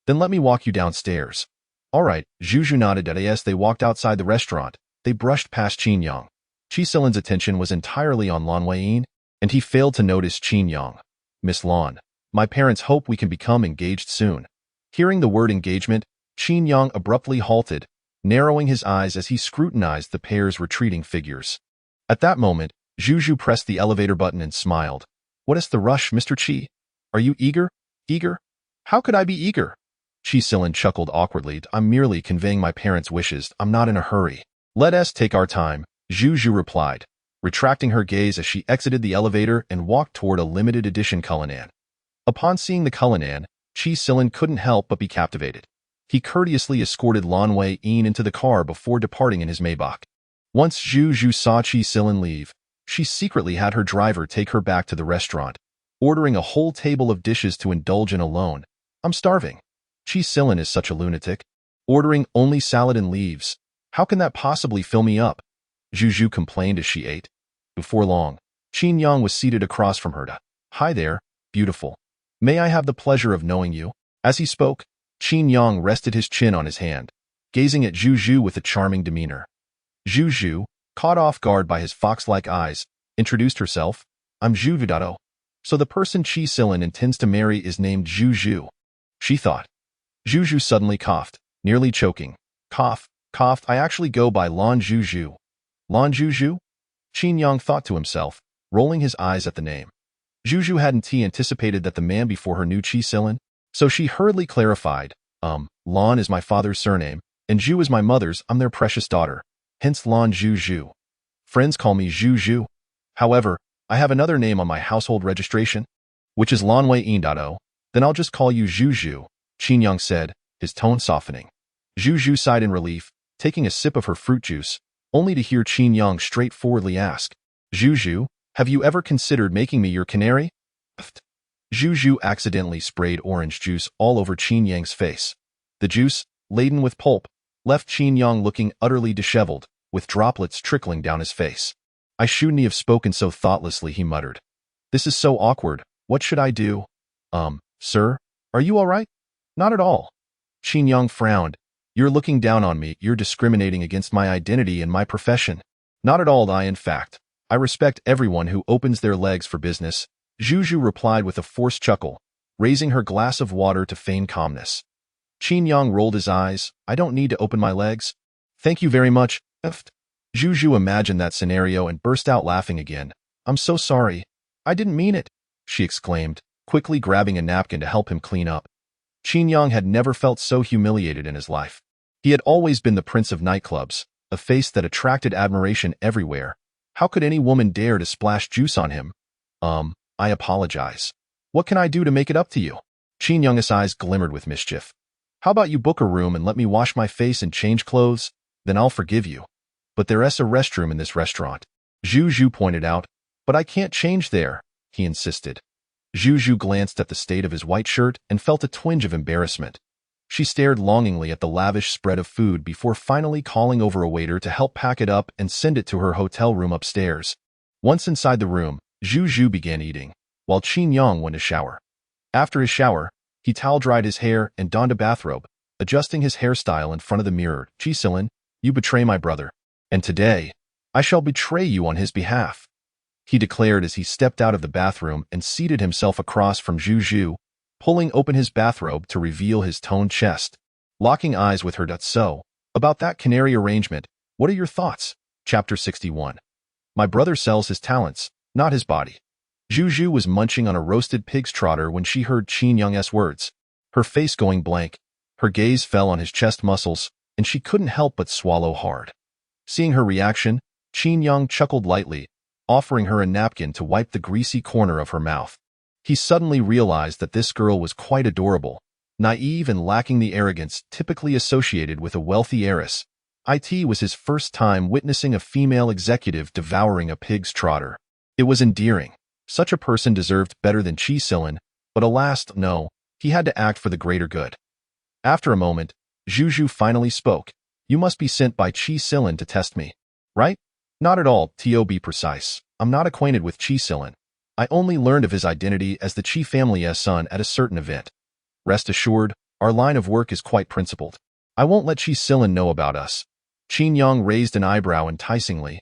"Then let me walk you downstairs." "All right." Zhu Zhu nodded. As they walked outside the restaurant, they brushed past Qin Yang. Qi Silan's attention was entirely on Lin Xueyan, and he failed to notice Qin Yang. "Miss Lan, my parents hope we can become engaged soon." Hearing the word engagement, Qin Yang abruptly halted, narrowing his eyes as he scrutinized the pair's retreating figures. At that moment, Zhu Zhu pressed the elevator button and smiled. "What is the rush, Mr. Qi? Are you eager?" "Eager? How could I be eager?" Qi Silan chuckled awkwardly. "I'm merely conveying my parents' wishes. I'm not in a hurry." "Let us take our time," Zhu Zhu replied, retracting her gaze as she exited the elevator and walked toward a limited edition Cullinan. Upon seeing the Cullinan, Qi Silan couldn't help but be captivated. He courteously escorted Lin Xueyan into the car before departing in his Maybach. Once Zhu Zhu saw Qi Silan leave, she secretly had her driver take her back to the restaurant, ordering a whole table of dishes to indulge in alone. "I'm starving." "Qi Silan is such a lunatic. Ordering only salad and leaves. How can that possibly fill me up?" Zhu Zhu complained as she ate. Before long, Qin Yang was seated across from her. "Hi there, beautiful. May I have the pleasure of knowing you?" As he spoke, Qin Yang rested his chin on his hand, gazing at Zhu Zhu with a charming demeanor. Zhu Zhu, caught off guard by his fox-like eyes, introduced herself. "I'm Zhu Vidado. So the person Qi Silan intends to marry is named Zhu Zhu," she thought. Zhu Zhu suddenly coughed, nearly choking. Coughed. "I actually go by Lan Zhu Zhu." "Lan Zhu Zhu?" Qin Yang thought to himself, rolling his eyes at the name. Zhu Zhu hadn't anticipated that the man before her knew Qi Silan, so she hurriedly clarified, Lan is my father's surname, and Zhu is my mother's. I'm their precious daughter. Hence Lan Zhu Zhu. Friends call me Zhu Zhu. However, I have another name on my household registration, which is Lin Xueyan. Then I'll just call you Zhu Zhu," Qin Yang said, his tone softening. Zhu Zhu sighed in relief, taking a sip of her fruit juice, only to hear Qin Yang straightforwardly ask, "Zhu Zhu, have you ever considered making me your canary?" Zhu Zhu accidentally sprayed orange juice all over Qin Yang's face. The juice, laden with pulp, left Qin Yang looking utterly disheveled, with droplets trickling down his face. "I shouldn't have spoken so thoughtlessly," he muttered. "This is so awkward. What should I do?" Sir, are you all right?" "Not at all." Qin Yang frowned. "You're looking down on me. You're discriminating against my identity and my profession." "Not at all. In fact, I respect everyone who opens their legs for business," Zhu Zhu replied with a forced chuckle, raising her glass of water to feign calmness. Qin Yang rolled his eyes. "I don't need to open my legs. Thank you very much." Zhu Zhu imagined that scenario and burst out laughing again. "I'm so sorry. I didn't mean it," she exclaimed, quickly grabbing a napkin to help him clean up. Qin Yang had never felt so humiliated in his life. He had always been the prince of nightclubs, a face that attracted admiration everywhere. How could any woman dare to splash juice on him? I apologize. What can I do to make it up to you?" Qin Yang's eyes glimmered with mischief. "How about you book a room and let me wash my face and change clothes? Then I'll forgive you." "But there's a restroom in this restaurant," Zhu Zhu pointed out. "But I can't change there," he insisted. Zhu Zhu glanced at the state of his white shirt and felt a twinge of embarrassment. She stared longingly at the lavish spread of food before finally calling over a waiter to help pack it up and send it to her hotel room upstairs. Once inside the room, Zhu Zhu began eating, while Qin Yang went to shower. After his shower, He towel-dried his hair and donned a bathrobe, adjusting his hairstyle in front of the mirror. Qin, you betray my brother. And today, I shall betray you on his behalf, he declared as he stepped out of the bathroom and seated himself across from Zhu, pulling open his bathrobe to reveal his toned chest. Locking eyes with her. So, about that canary arrangement, what are your thoughts? Chapter 61. My brother sells his talents, not his body. Zhu was munching on a roasted pig's trotter when she heard Qin Yang's words. Her face going blank, her gaze fell on his chest muscles, and she couldn't help but swallow hard. Seeing her reaction, Qin Yang chuckled lightly, offering her a napkin to wipe the greasy corner of her mouth. He suddenly realized that this girl was quite adorable, naive and lacking the arrogance typically associated with a wealthy heiress. It was his first time witnessing a female executive devouring a pig's trotter. It was endearing. Such a person deserved better than Qin, but alas, no, he had to act for the greater good. After a moment, Zhu finally spoke. You must be sent by Qin to test me, right? Not at all, to be precise. I'm not acquainted with Qin. I only learned of his identity as the Qi family's son at a certain event. Rest assured, our line of work is quite principled. I won't let Qin know about us. Qin Yang raised an eyebrow enticingly.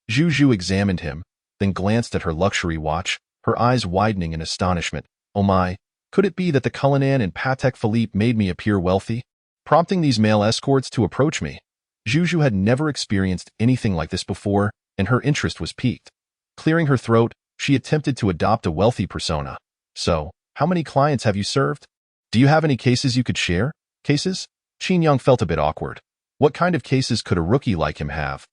Zhu examined him, then glanced at her luxury watch, her eyes widening in astonishment. Oh my, could it be that the Cullinan and Patek Philippe made me appear wealthy, prompting these male escorts to approach me? Zhu had never experienced anything like this before, and her interest was piqued. Clearing her throat, she attempted to adopt a wealthy persona. So, how many clients have you served? Do you have any cases you could share? Cases? Qin Yang felt a bit awkward. What kind of cases could a rookie like him have?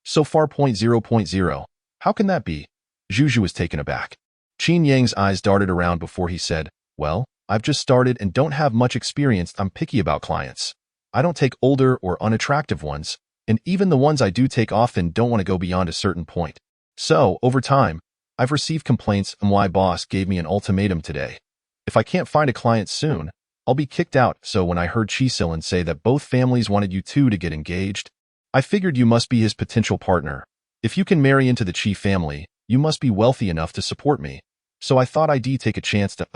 So far 0.0. How can that be? Zhu was taken aback. Qin Yang's eyes darted around before he said, well, I've just started and don't have much experience. I'm picky about clients. I don't take older or unattractive ones, and even the ones I do take often don't want to go beyond a certain point. So, over time, I've received complaints and my boss gave me an ultimatum today. If I can't find a client soon, I'll be kicked out. So when I heard Qin say that both families wanted you two to get engaged, I figured you must be his potential partner. If you can marry into the Qi family, you must be wealthy enough to support me. So I thought I'd take a chance to,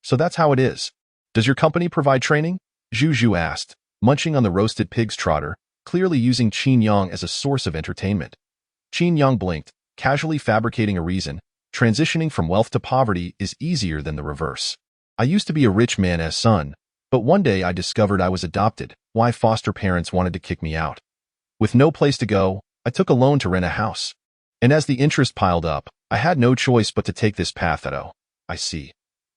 so that's how it is. Does your company provide training? Zhu asked, munching on the roasted pig's trotter, clearly using Qin Yang as a source of entertainment. Qin Yang blinked, casually fabricating a reason. Transitioning from wealth to poverty is easier than the reverse. I used to be a rich man's son, but one day I discovered I was adopted. Why foster parents wanted to kick me out. With no place to go, I took a loan to rent a house. And as the interest piled up, I had no choice but to take this path. I see.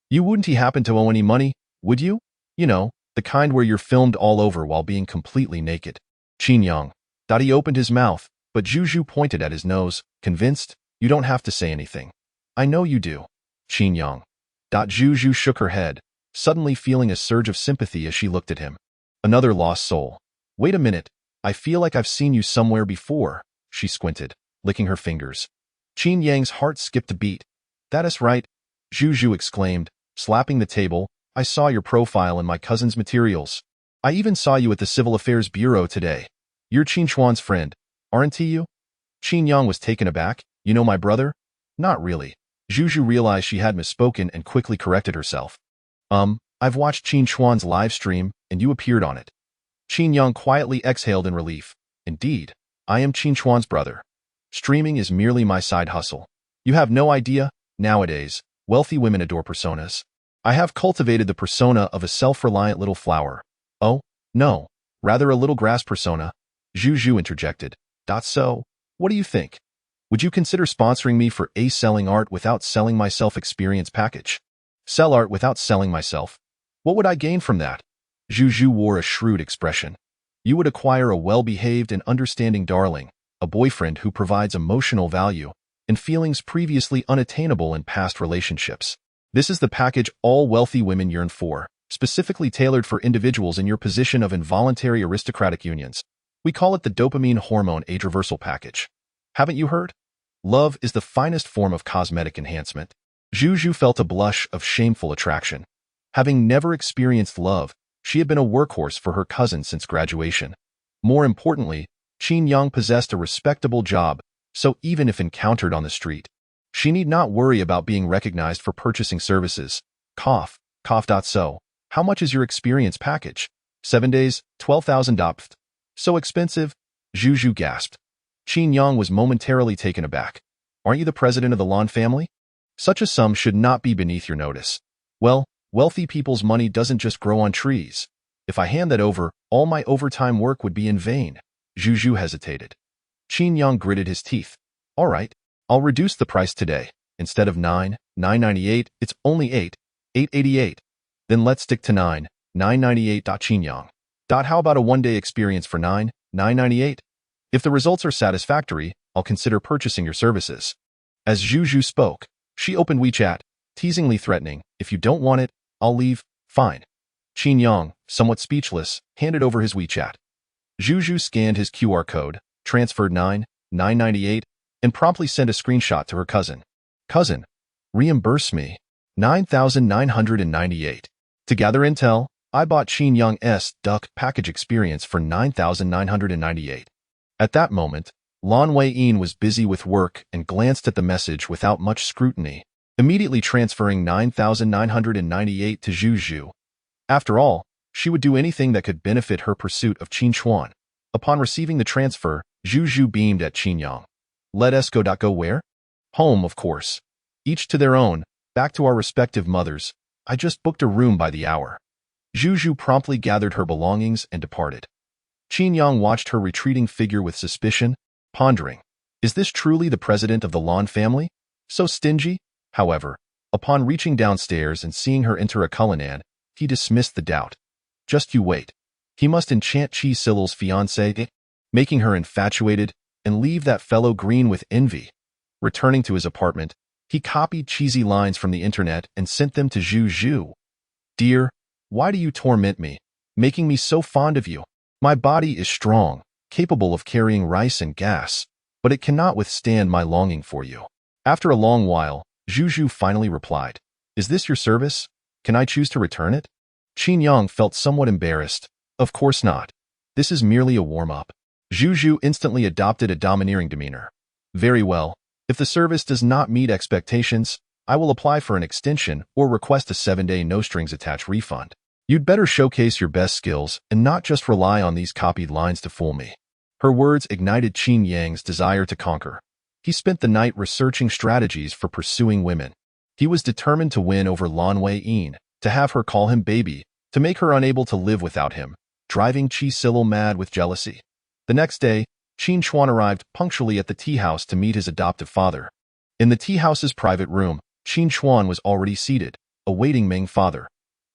You wouldn't happen to owe any money, would you? You know, the kind where you're filmed all over while being completely naked. Qin Yang. He opened his mouth, but Zhu pointed at his nose, convinced, you don't have to say anything. I know you do. Qin Yang. Zhu shook her head, suddenly feeling a surge of sympathy as she looked at him. Another lost soul. Wait a minute, I feel like I've seen you somewhere before, she squinted, licking her fingers. Qin Yang's heart skipped a beat. That is right, Zhu exclaimed, slapping the table. I saw your profile in my cousin's materials. I even saw you at the Civil Affairs Bureau today. You're Qin Chuan's friend, aren't you? Qin Yang was taken aback. You know my brother? Not really. Zhu realized she had misspoken and quickly corrected herself. I've watched Qin Chuan's live stream, and you appeared on it. Qin Yang quietly exhaled in relief. Indeed, I am Qin Chuan's brother. Streaming is merely my side hustle. You have no idea, nowadays, wealthy women adore personas. I have cultivated the persona of a self-reliant little flower. Oh, no, rather a little grass persona, Zhu interjected. So, what do you think? Would you consider sponsoring me for a selling art without selling myself experience package? Sell art without selling myself? What would I gain from that? Zhu wore a shrewd expression. You would acquire a well-behaved and understanding darling, a boyfriend who provides emotional value and feelings previously unattainable in past relationships. This is the package all wealthy women yearn for, specifically tailored for individuals in your position of involuntary aristocratic unions. We call it the dopamine hormone age reversal package. Haven't you heard? Love is the finest form of cosmetic enhancement. Zhu felt a blush of shameful attraction. Having never experienced love, she had been a workhorse for her cousin since graduation. More importantly, Qin Yang possessed a respectable job, so even if encountered on the street, she need not worry about being recognized for purchasing services. Cough. So, how much is your experience package? 7 days, 12,000 dopft. So expensive? Zhu gasped. Qin Yang was momentarily taken aback. Aren't you the president of the Lan family? Such a sum should not be beneath your notice. Well, wealthy people's money doesn't just grow on trees. If I hand that over, all my overtime work would be in vain. Zhu hesitated. Qin Yang gritted his teeth. All right, I'll reduce the price today. Instead of 9,998, it's only 8,888. Then let's stick to 9,998. Qin Yang. How about a one-day experience for 9,998? If the results are satisfactory, I'll consider purchasing your services. As Zhu spoke, she opened WeChat, teasingly threatening, if you don't want it, I'll leave, fine. Qin Yang, somewhat speechless, handed over his WeChat. Zhu scanned his QR code, transferred 9,998, and promptly sent a screenshot to her cousin. Cousin, reimburse me. 9,998. To gather intel, I bought Qin Yang's duck package experience for 9,998. At that moment, Lin Xueyan was busy with work and glanced at the message without much scrutiny, immediately transferring 9,998 to Zhu. After all, she would do anything that could benefit her pursuit of Qin Chuan. Upon receiving the transfer, Zhu beamed at Qin Yang. Let us go. Go where? Home, of course. Each to their own, back to our respective mothers. I just booked a room by the hour. Zhu promptly gathered her belongings and departed. Qin Yang watched her retreating figure with suspicion, pondering, is this truly the president of the Lan family? So stingy? However, upon reaching downstairs and seeing her enter a culinan, he dismissed the doubt. Just you wait. He must enchant Qi Sil's fiancée, making her infatuated, and leave that fellow green with envy. Returning to his apartment, he copied cheesy lines from the internet and sent them to Zhu. Dear, why do you torment me, making me so fond of you? My body is strong, capable of carrying rice and gas, but it cannot withstand my longing for you. After a long while, Zhu finally replied, is this your service? Can I choose to return it? Qin Yang felt somewhat embarrassed. Of course not. This is merely a warm-up. Zhu instantly adopted a domineering demeanor. Very well. If the service does not meet expectations, I will apply for an extension or request a 7-day no-strings-attached refund. You'd better showcase your best skills and not just rely on these copied lines to fool me. Her words ignited Qin Yang's desire to conquer. He spent the night researching strategies for pursuing women. He was determined to win over Lin Xueyan, to have her call him baby, to make her unable to live without him, driving Qi Sil mad with jealousy. The next day, Qin Chuan arrived punctually at the tea house to meet his adoptive father. In the tea house's private room, Qin Chuan was already seated, awaiting Meng father.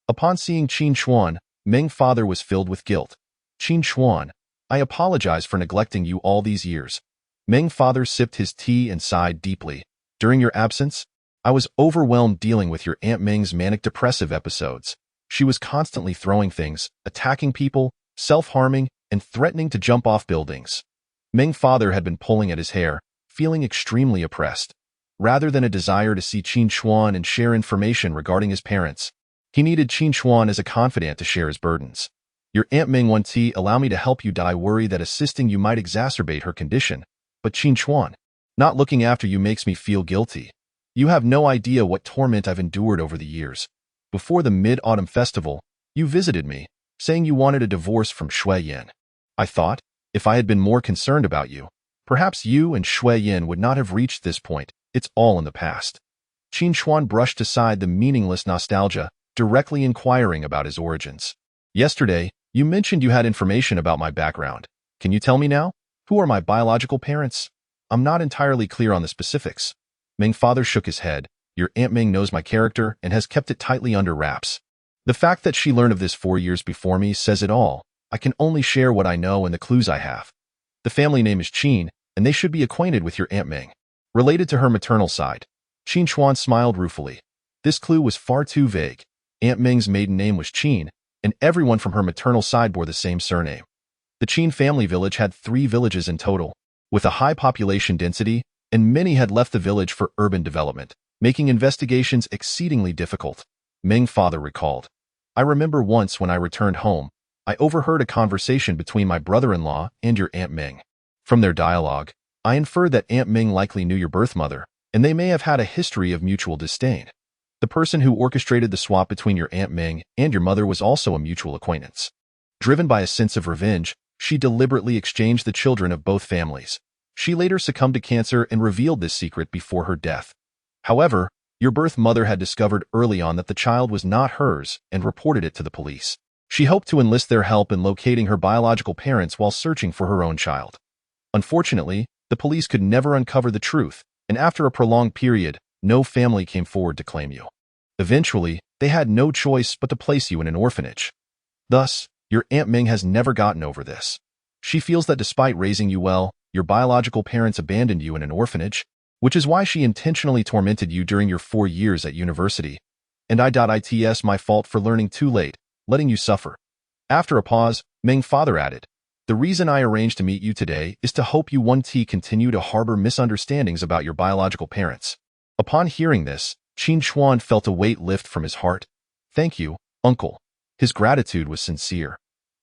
Upon seeing Qin Chuan, Meng father was filled with guilt. Qin Chuan, I apologize for neglecting you all these years. Meng father sipped his tea and sighed deeply. During your absence, I was overwhelmed dealing with your Aunt Meng's manic-depressive episodes. She was constantly throwing things, attacking people, self-harming, and threatening to jump off buildings. Meng father had been pulling at his hair, feeling extremely oppressed. Rather than a desire to see Qin Chuan and share information regarding his parents, he needed Qin Chuan as a confidant to share his burdens. Your Aunt Meng wants to allow me to help you. I worry that assisting you might exacerbate her condition. But Qin Chuan, not looking after you makes me feel guilty. You have no idea what torment I've endured over the years. Before the Mid-Autumn Festival, you visited me, saying you wanted a divorce from Xueyan. I thought, if I had been more concerned about you, perhaps you and Xueyan would not have reached this point. It's all in the past. Qin Chuan brushed aside the meaningless nostalgia, directly inquiring about his origins. Yesterday, you mentioned you had information about my background. Can you tell me now? Who are my biological parents? I'm not entirely clear on the specifics. Meng father shook his head. Your Aunt Meng knows my character and has kept it tightly under wraps. The fact that she learned of this 4 years before me says it all. I can only share what I know and the clues I have. The family name is Qin, and they should be acquainted with your Aunt Meng. Related to her maternal side. Qin Chuan smiled ruefully. This clue was far too vague. Aunt Meng's maiden name was Qin, and everyone from her maternal side bore the same surname. The Qin family village had 3 villages in total, with a high population density, and many had left the village for urban development, making investigations exceedingly difficult. Meng father recalled. I remember once when I returned home, I overheard a conversation between my brother-in-law and your Aunt Meng. From their dialogue, I inferred that Aunt Meng likely knew your birth mother, and they may have had a history of mutual disdain. The person who orchestrated the swap between your Aunt Ming and your mother was also a mutual acquaintance. Driven by a sense of revenge, she deliberately exchanged the children of both families. She later succumbed to cancer and revealed this secret before her death. However, your birth mother had discovered early on that the child was not hers and reported it to the police. She hoped to enlist their help in locating her biological parents while searching for her own child. Unfortunately, the police could never uncover the truth, and after a prolonged period, no family came forward to claim you. Eventually, they had no choice but to place you in an orphanage. Thus, your Aunt Ming has never gotten over this. She feels that despite raising you well, your biological parents abandoned you in an orphanage, which is why she intentionally tormented you during your 4 years at university. And it's my fault for learning too late, letting you suffer. After a pause, Ming father added, the reason I arranged to meet you today is to hope you won't continue to harbor misunderstandings about your biological parents. Upon hearing this, Qin Chuan felt a weight lift from his heart. Thank you, uncle. His gratitude was sincere.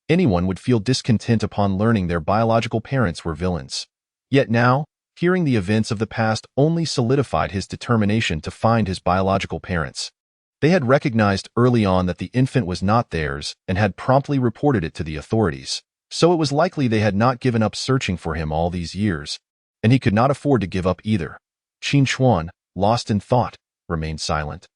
Anyone would feel discontent upon learning their biological parents were villains. Yet now, hearing the events of the past only solidified his determination to find his biological parents. They had recognized early on that the infant was not theirs and had promptly reported it to the authorities, so it was likely they had not given up searching for him all these years, and he could not afford to give up either. Qin Chuan, lost in thought, remained silent.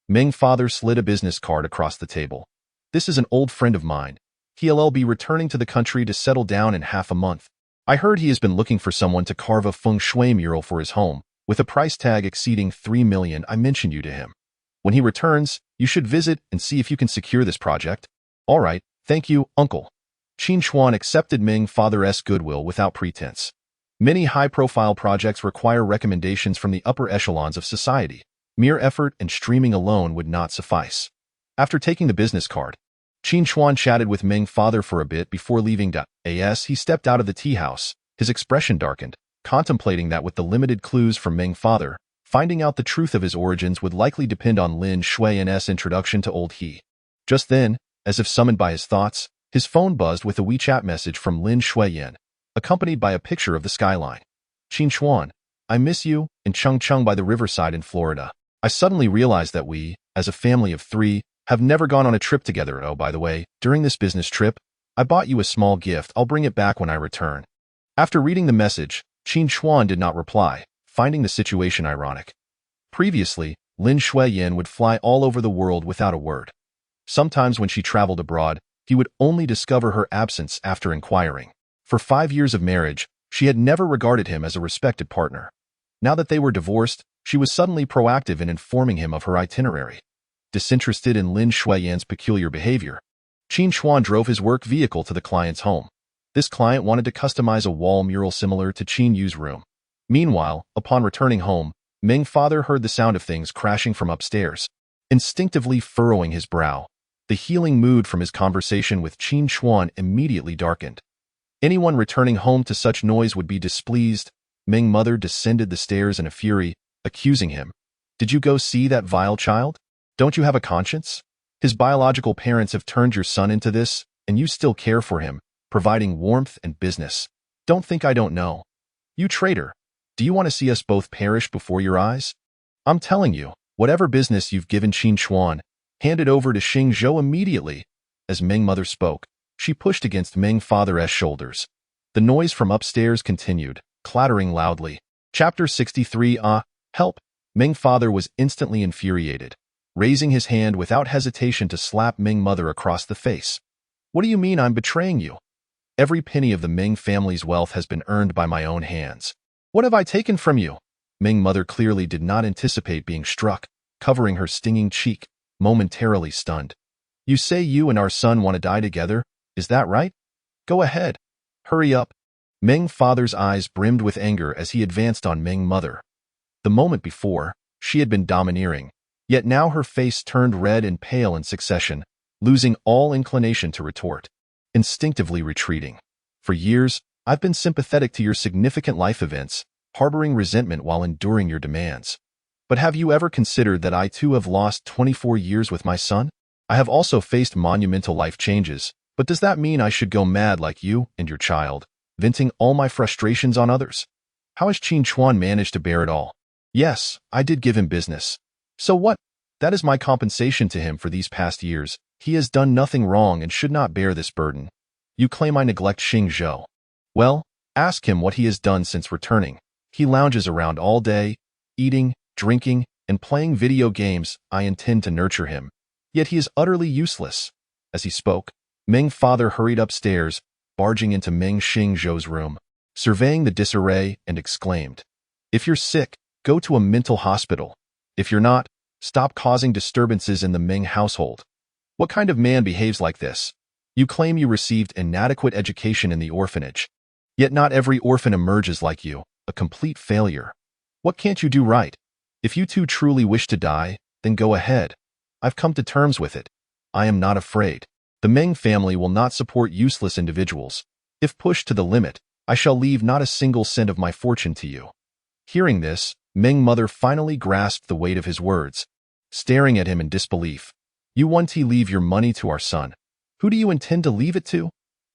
Ming father slid a business card across the table. This is an old friend of mine. He'll be returning to the country to settle down in half a month. I heard he has been looking for someone to carve a feng shui mural for his home, with a price tag exceeding 3 million. I mentioned you to him. When he returns, you should visit and see if you can secure this project. All right, thank you, uncle. Qin Chuan accepted Ming father's goodwill without pretense. Many high-profile projects require recommendations from the upper echelons of society. Mere effort and streaming alone would not suffice. After taking the business card, Qin Chuan chatted with Ming father for a bit before leaving. As he stepped out of the tea house, his expression darkened, contemplating that with the limited clues from Ming father, finding out the truth of his origins would likely depend on Lin Xueyan's introduction to old he. Just then, as if summoned by his thoughts, his phone buzzed with a WeChat message from Lin Xueyan, accompanied by a picture of the skyline. Qin Chuan, I miss you, in Chungchung by the riverside in Florida. I suddenly realized that we, as a family of 3, have never gone on a trip together. Oh, by the way, during this business trip, I bought you a small gift. I'll bring it back when I return. After reading the message, Qin Chuan did not reply, finding the situation ironic. Previously, Lin Xueyan would fly all over the world without a word. Sometimes when she traveled abroad, he would only discover her absence after inquiring. For 5 years of marriage, she had never regarded him as a respected partner. Now that they were divorced, she was suddenly proactive in informing him of her itinerary. Disinterested in Lin Xueyan's peculiar behavior, Qin Chuan drove his work vehicle to the client's home. This client wanted to customize a wall mural similar to Qin Yu's room. Meanwhile, upon returning home, Ming father heard the sound of things crashing from upstairs. Instinctively furrowing his brow, the healing mood from his conversation with Qin Chuan immediately darkened. Anyone returning home to such noise would be displeased. Ming mother descended the stairs in a fury, accusing him. Did you go see that vile child? Don't you have a conscience? His biological parents have turned your son into this, and you still care for him, providing warmth and business. Don't think I don't know. You traitor. Do you want to see us both perish before your eyes? I'm telling you, whatever business you've given Qin Chuan, hand it over to Xing Zhou immediately. As Ming mother spoke, she pushed against Ming father's shoulders. The noise from upstairs continued, clattering loudly. Chapter 63 Help! Ming father was instantly infuriated, raising his hand without hesitation to slap Ming mother across the face. What do you mean I'm betraying you? Every penny of the Ming family's wealth has been earned by my own hands. What have I taken from you? Ming mother clearly did not anticipate being struck, covering her stinging cheek, momentarily stunned. You say you and our son want to die together, is that right? Go ahead. Hurry up. Ming father's eyes brimmed with anger as he advanced on Ming mother. The moment before, she had been domineering, yet now her face turned red and pale in succession, losing all inclination to retort. Instinctively retreating. For years, I've been sympathetic to your significant life events, harboring resentment while enduring your demands. But have you ever considered that I too have lost 24 years with my son? I have also faced monumental life changes, but does that mean I should go mad like you and your child, venting all my frustrations on others? How has Qin Chuan managed to bear it all? Yes, I did give him business. So what? That is my compensation to him for these past years. He has done nothing wrong and should not bear this burden. You claim I neglect Xing Zhou. Well, ask him what he has done since returning. He lounges around all day, eating, drinking, and playing video games. I intend to nurture him. Yet he is utterly useless. As he spoke, Meng father hurried upstairs, barging into Meng Xing Zhou's room, surveying the disarray, and exclaimed, "If you're sick, go to a mental hospital. If you're not, stop causing disturbances in the Meng household. What kind of man behaves like this? You claim you received inadequate education in the orphanage. Yet not every orphan emerges like you, a complete failure. What can't you do right? If you two truly wish to die, then go ahead. I've come to terms with it. I am not afraid. The Meng family will not support useless individuals. If pushed to the limit, I shall leave not a single cent of my fortune to you." Hearing this, Meng mother finally grasped the weight of his words, staring at him in disbelief. "You want to leave your money to our son. Who do you intend to leave it to?"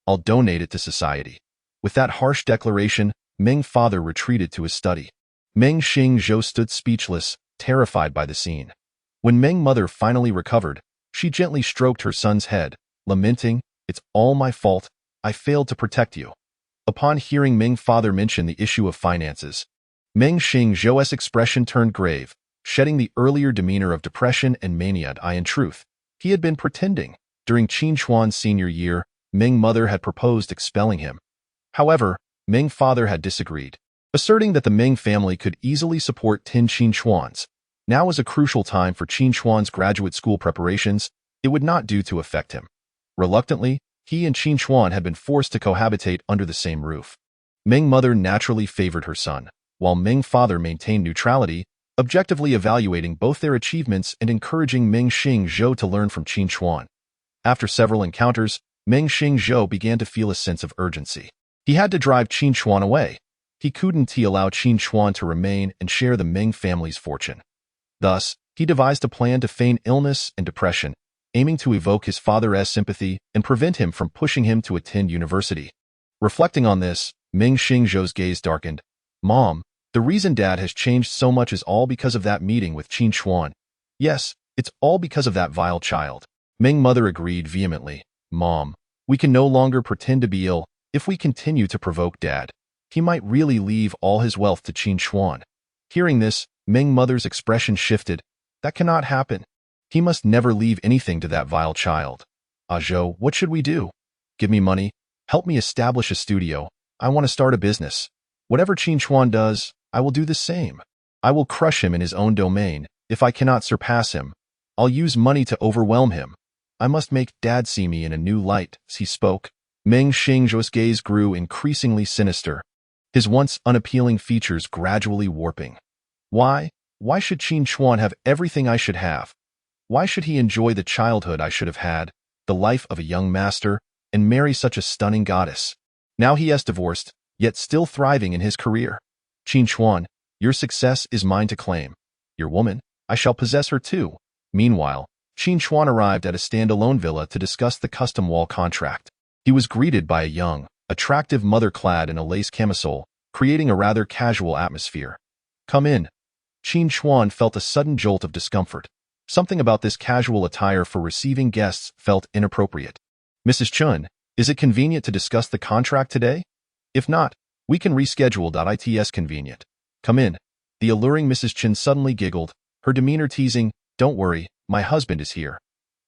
"I'll donate it to society." With that harsh declaration, Meng father retreated to his study. Meng Xing Zhou stood speechless, terrified by the scene. When Meng mother finally recovered, she gently stroked her son's head, lamenting, "It's all my fault. I failed to protect you." Upon hearing Meng father mention the issue of finances, Meng Xing Zhou's expression turned grave, shedding the earlier demeanor of depression and mania. In truth, he had been pretending. During Qin Chuan's senior year, Meng mother had proposed expelling him. However, Meng father had disagreed, asserting that the Meng family could easily support Qin Chuan's. Now was a crucial time for Qin Chuan's graduate school preparations. It would not do to affect him. Reluctantly, he and Qin Chuan had been forced to cohabitate under the same roof. Meng mother naturally favored her son, while Meng father maintained neutrality, objectively evaluating both their achievements and encouraging Meng Xing Zhou to learn from Qin Chuan. After several encounters, Meng Xing Zhou began to feel a sense of urgency. He had to drive Qin Chuan away. He couldn't allow Qin Chuan to remain and share the Meng family's fortune. Thus, he devised a plan to feign illness and depression, aiming to evoke his father's sympathy and prevent him from pushing him to attend university. Reflecting on this, Meng Xing Zhou's gaze darkened. "Mom, the reason Dad has changed so much is all because of that meeting with Qin Chuan. Yes, it's all because of that vile child." Meng mother agreed vehemently. "Mom, we can no longer pretend to be ill. If we continue to provoke Dad, he might really leave all his wealth to Qin Chuan." Hearing this, Meng mother's expression shifted. "That cannot happen. He must never leave anything to that vile child. Zhou, what should we do? Give me money. Help me establish a studio. I want to start a business. Whatever Qin Chuan does, I will do the same. I will crush him in his own domain. If I cannot surpass him, I'll use money to overwhelm him. I must make Dad see me in a new light." As he spoke, Meng Xing Zhou's gaze grew increasingly sinister, his once unappealing features gradually warping. Why? Why should Qin Chuan have everything I should have? Why should he enjoy the childhood I should have had, the life of a young master, and marry such a stunning goddess? Now he has divorced, yet still thriving in his career. Qin Chuan, your success is mine to claim. Your woman, I shall possess her too. Meanwhile, Qin Chuan arrived at a standalone villa to discuss the custom wall contract. He was greeted by a young, attractive mother clad in a lace camisole, creating a rather casual atmosphere. "Come in." Qin Chuan felt a sudden jolt of discomfort. Something about this casual attire for receiving guests felt inappropriate. "Mrs. Chun, is it convenient to discuss the contract today? If not, we can reschedule. It's convenient. Come in." The alluring Mrs. Chun suddenly giggled, her demeanor teasing, "Don't worry, my husband is here."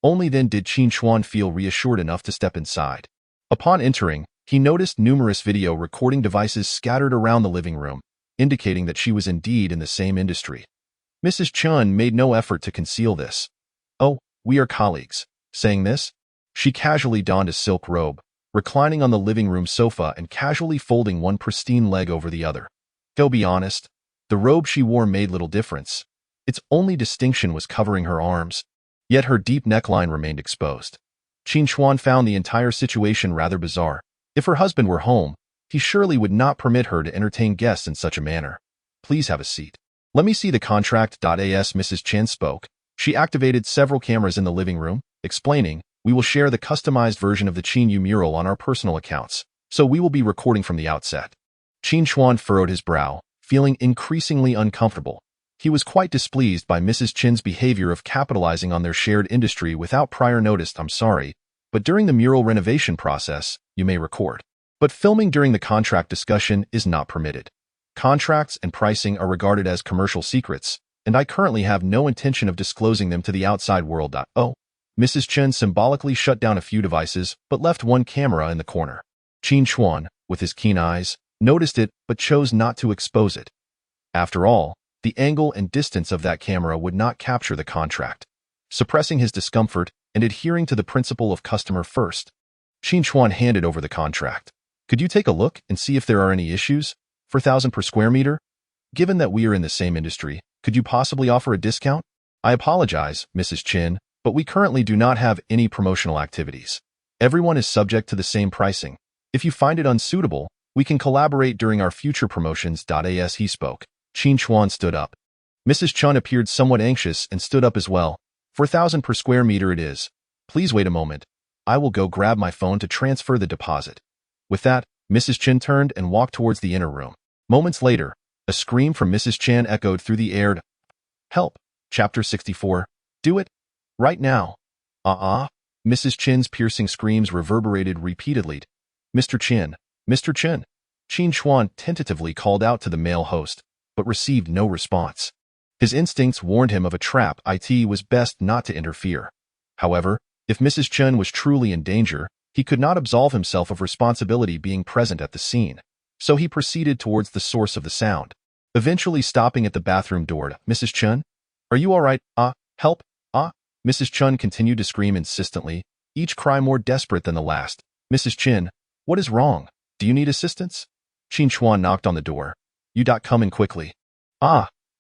Only then did Qin Chuan feel reassured enough to step inside. Upon entering, he noticed numerous video recording devices scattered around the living room, indicating that she was indeed in the same industry. Mrs. Chun made no effort to conceal this. "Oh, we are colleagues." Saying this, she casually donned a silk robe, reclining on the living room sofa and casually folding one pristine leg over the other. To be honest, the robe she wore made little difference. Its only distinction was covering her arms, yet her deep neckline remained exposed. Qin Chuan found the entire situation rather bizarre. If her husband were home, he surely would not permit her to entertain guests in such a manner. "Please have a seat. Let me see the contract." As Mrs. Chen spoke, she activated several cameras in the living room, explaining, "We will share the customized version of the Qin Yu mural on our personal accounts, so we will be recording from the outset." Qin Chuan furrowed his brow, feeling increasingly uncomfortable. He was quite displeased by Mrs. Qin's behavior of capitalizing on their shared industry without prior notice. I'm sorry, but during the mural renovation process, you may record. But filming during the contract discussion is not permitted. Contracts and pricing are regarded as commercial secrets, and I currently have no intention of disclosing them to the outside world. Oh. Mrs. Chen symbolically shut down a few devices, but left one camera in the corner. Qin Chuan, with his keen eyes, noticed it but chose not to expose it. After all, the angle and distance of that camera would not capture the contract. Suppressing his discomfort and adhering to the principle of customer first, Qin Chuan handed over the contract. Could you take a look and see if there are any issues? 4,000 per square meter? Given that we are in the same industry, could you possibly offer a discount? I apologize, Mrs. Qin, but we currently do not have any promotional activities. Everyone is subject to the same pricing. If you find it unsuitable, we can collaborate during our future promotions. As he spoke, Qin Chuan stood up. Mrs. Chun appeared somewhat anxious and stood up as well. 4,000 per square meter it is. Please wait a moment. I will go grab my phone to transfer the deposit. With that, Mrs. Qin turned and walked towards the inner room. Moments later, a scream from Mrs. Chan echoed through the air. Help! Chapter 64. Do it! Right now! Mrs. Chin's piercing screams reverberated repeatedly. Mr. Qin! Mr. Qin! Qin Chuan tentatively called out to the male host, but received no response. His instincts warned him of a trap. It was best not to interfere. However, if Mrs. Chen was truly in danger, he could not absolve himself of responsibility being present at the scene. So he proceeded towards the source of the sound, eventually stopping at the bathroom door. Mrs. Chen? Are you all right? Help! Mrs. Chen continued to scream insistently, each cry more desperate than the last. Mrs. Chen, what is wrong? Do you need assistance? Qin Chuan knocked on the door. You come in quickly.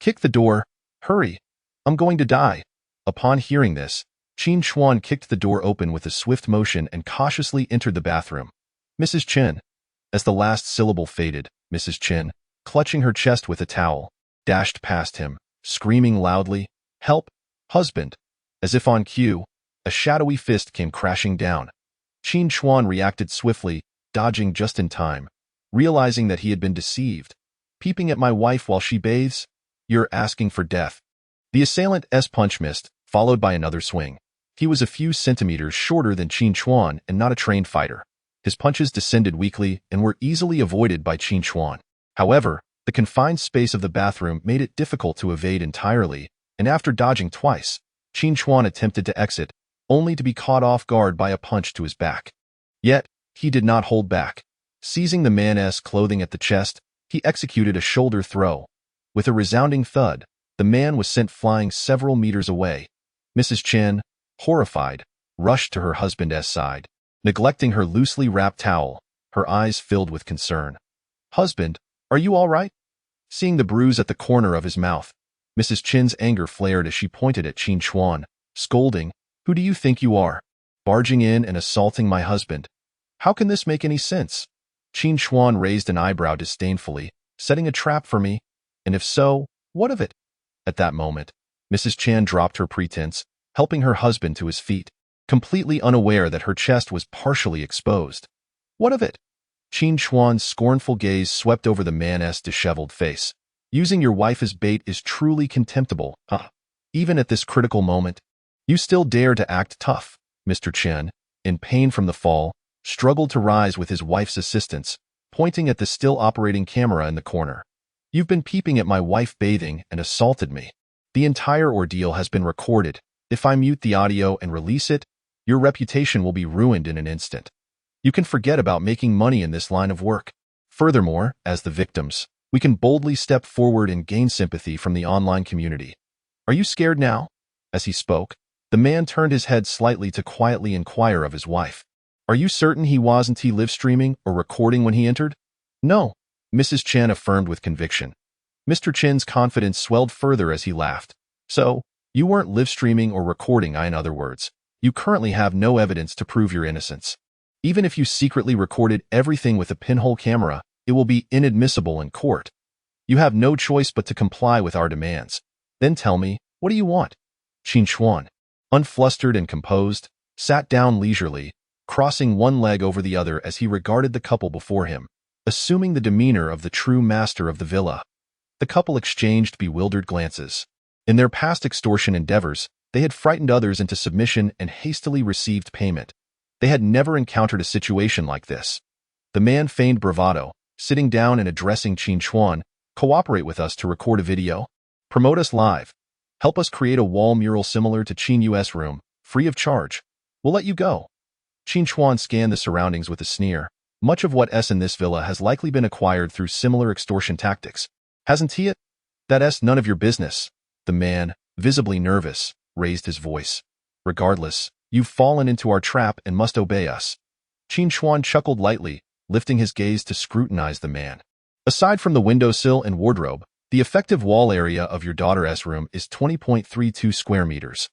Kick the door. Hurry. I'm going to die. Upon hearing this, Qin Chuan kicked the door open with a swift motion and cautiously entered the bathroom. Mrs. Chen. As the last syllable faded, Mrs. Chen, clutching her chest with a towel, dashed past him, screaming loudly, Help! Husband! As if on cue, a shadowy fist came crashing down. Qin Chuan reacted swiftly, dodging just in time, realizing that he had been deceived. Peeping at my wife while she bathes? You're asking for death. The assailant's punch missed, followed by another swing. He was a few centimeters shorter than Qin Chuan and not a trained fighter. His punches descended weakly and were easily avoided by Qin Chuan. However, the confined space of the bathroom made it difficult to evade entirely, and after dodging twice, Qin Chuan attempted to exit, only to be caught off guard by a punch to his back. Yet, he did not hold back. Seizing the man's clothing at the chest, he executed a shoulder throw. With a resounding thud, the man was sent flying several meters away. Mrs. Chen, horrified, rushed to her husband's side, neglecting her loosely wrapped towel, her eyes filled with concern. Husband, are you all right? Seeing the bruise at the corner of his mouth, Mrs. Chen's anger flared as she pointed at Qin Chuan, scolding, Who do you think you are? Barging in and assaulting my husband. How can this make any sense? Qin Chuan raised an eyebrow disdainfully, setting a trap for me? And if so, what of it? At that moment, Mrs. Chan dropped her pretense, helping her husband to his feet, completely unaware that her chest was partially exposed. What of it? Qin Chuan's scornful gaze swept over the man's disheveled face. Using your wife as bait is truly contemptible, Even at this critical moment, you still dare to act tough. Mr. Chen, in pain from the fall, struggled to rise with his wife's assistance, pointing at the still operating camera in the corner. You've been peeping at my wife bathing and assaulted me. The entire ordeal has been recorded. If I mute the audio and release it, your reputation will be ruined in an instant. You can forget about making money in this line of work. Furthermore, as the victims, we can boldly step forward and gain sympathy from the online community. Are you scared now? As he spoke, the man turned his head slightly to quietly inquire of his wife. Are you certain he wasn't live streaming or recording when he entered? No, Mrs. Chen affirmed with conviction. Mr. Chen's confidence swelled further as he laughed. So, you weren't live streaming or recording, in other words. You currently have no evidence to prove your innocence. Even if you secretly recorded everything with a pinhole camera, it will be inadmissible in court. You have no choice but to comply with our demands. Then tell me, what do you want? Qin Chuan, unflustered and composed, sat down leisurely, crossing one leg over the other as he regarded the couple before him, assuming the demeanor of the true master of the villa. The couple exchanged bewildered glances. In their past extortion endeavors, they had frightened others into submission and hastily received payment. They had never encountered a situation like this. The man feigned bravado, sitting down and addressing Qin Chuan. Cooperate with us to record a video. Promote us live. Help us create a wall mural similar to Qin Yu's room, free of charge. We'll let you go. Qin Chuan scanned the surroundings with a sneer. Much of what's in this villa has likely been acquired through similar extortion tactics. Hasn't he it? That's none of your business. The man, visibly nervous, raised his voice. Regardless, you've fallen into our trap and must obey us. Qin Chuan chuckled lightly, lifting his gaze to scrutinize the man. Aside from the windowsill and wardrobe, the effective wall area of your daughter's room is 20.32 square meters.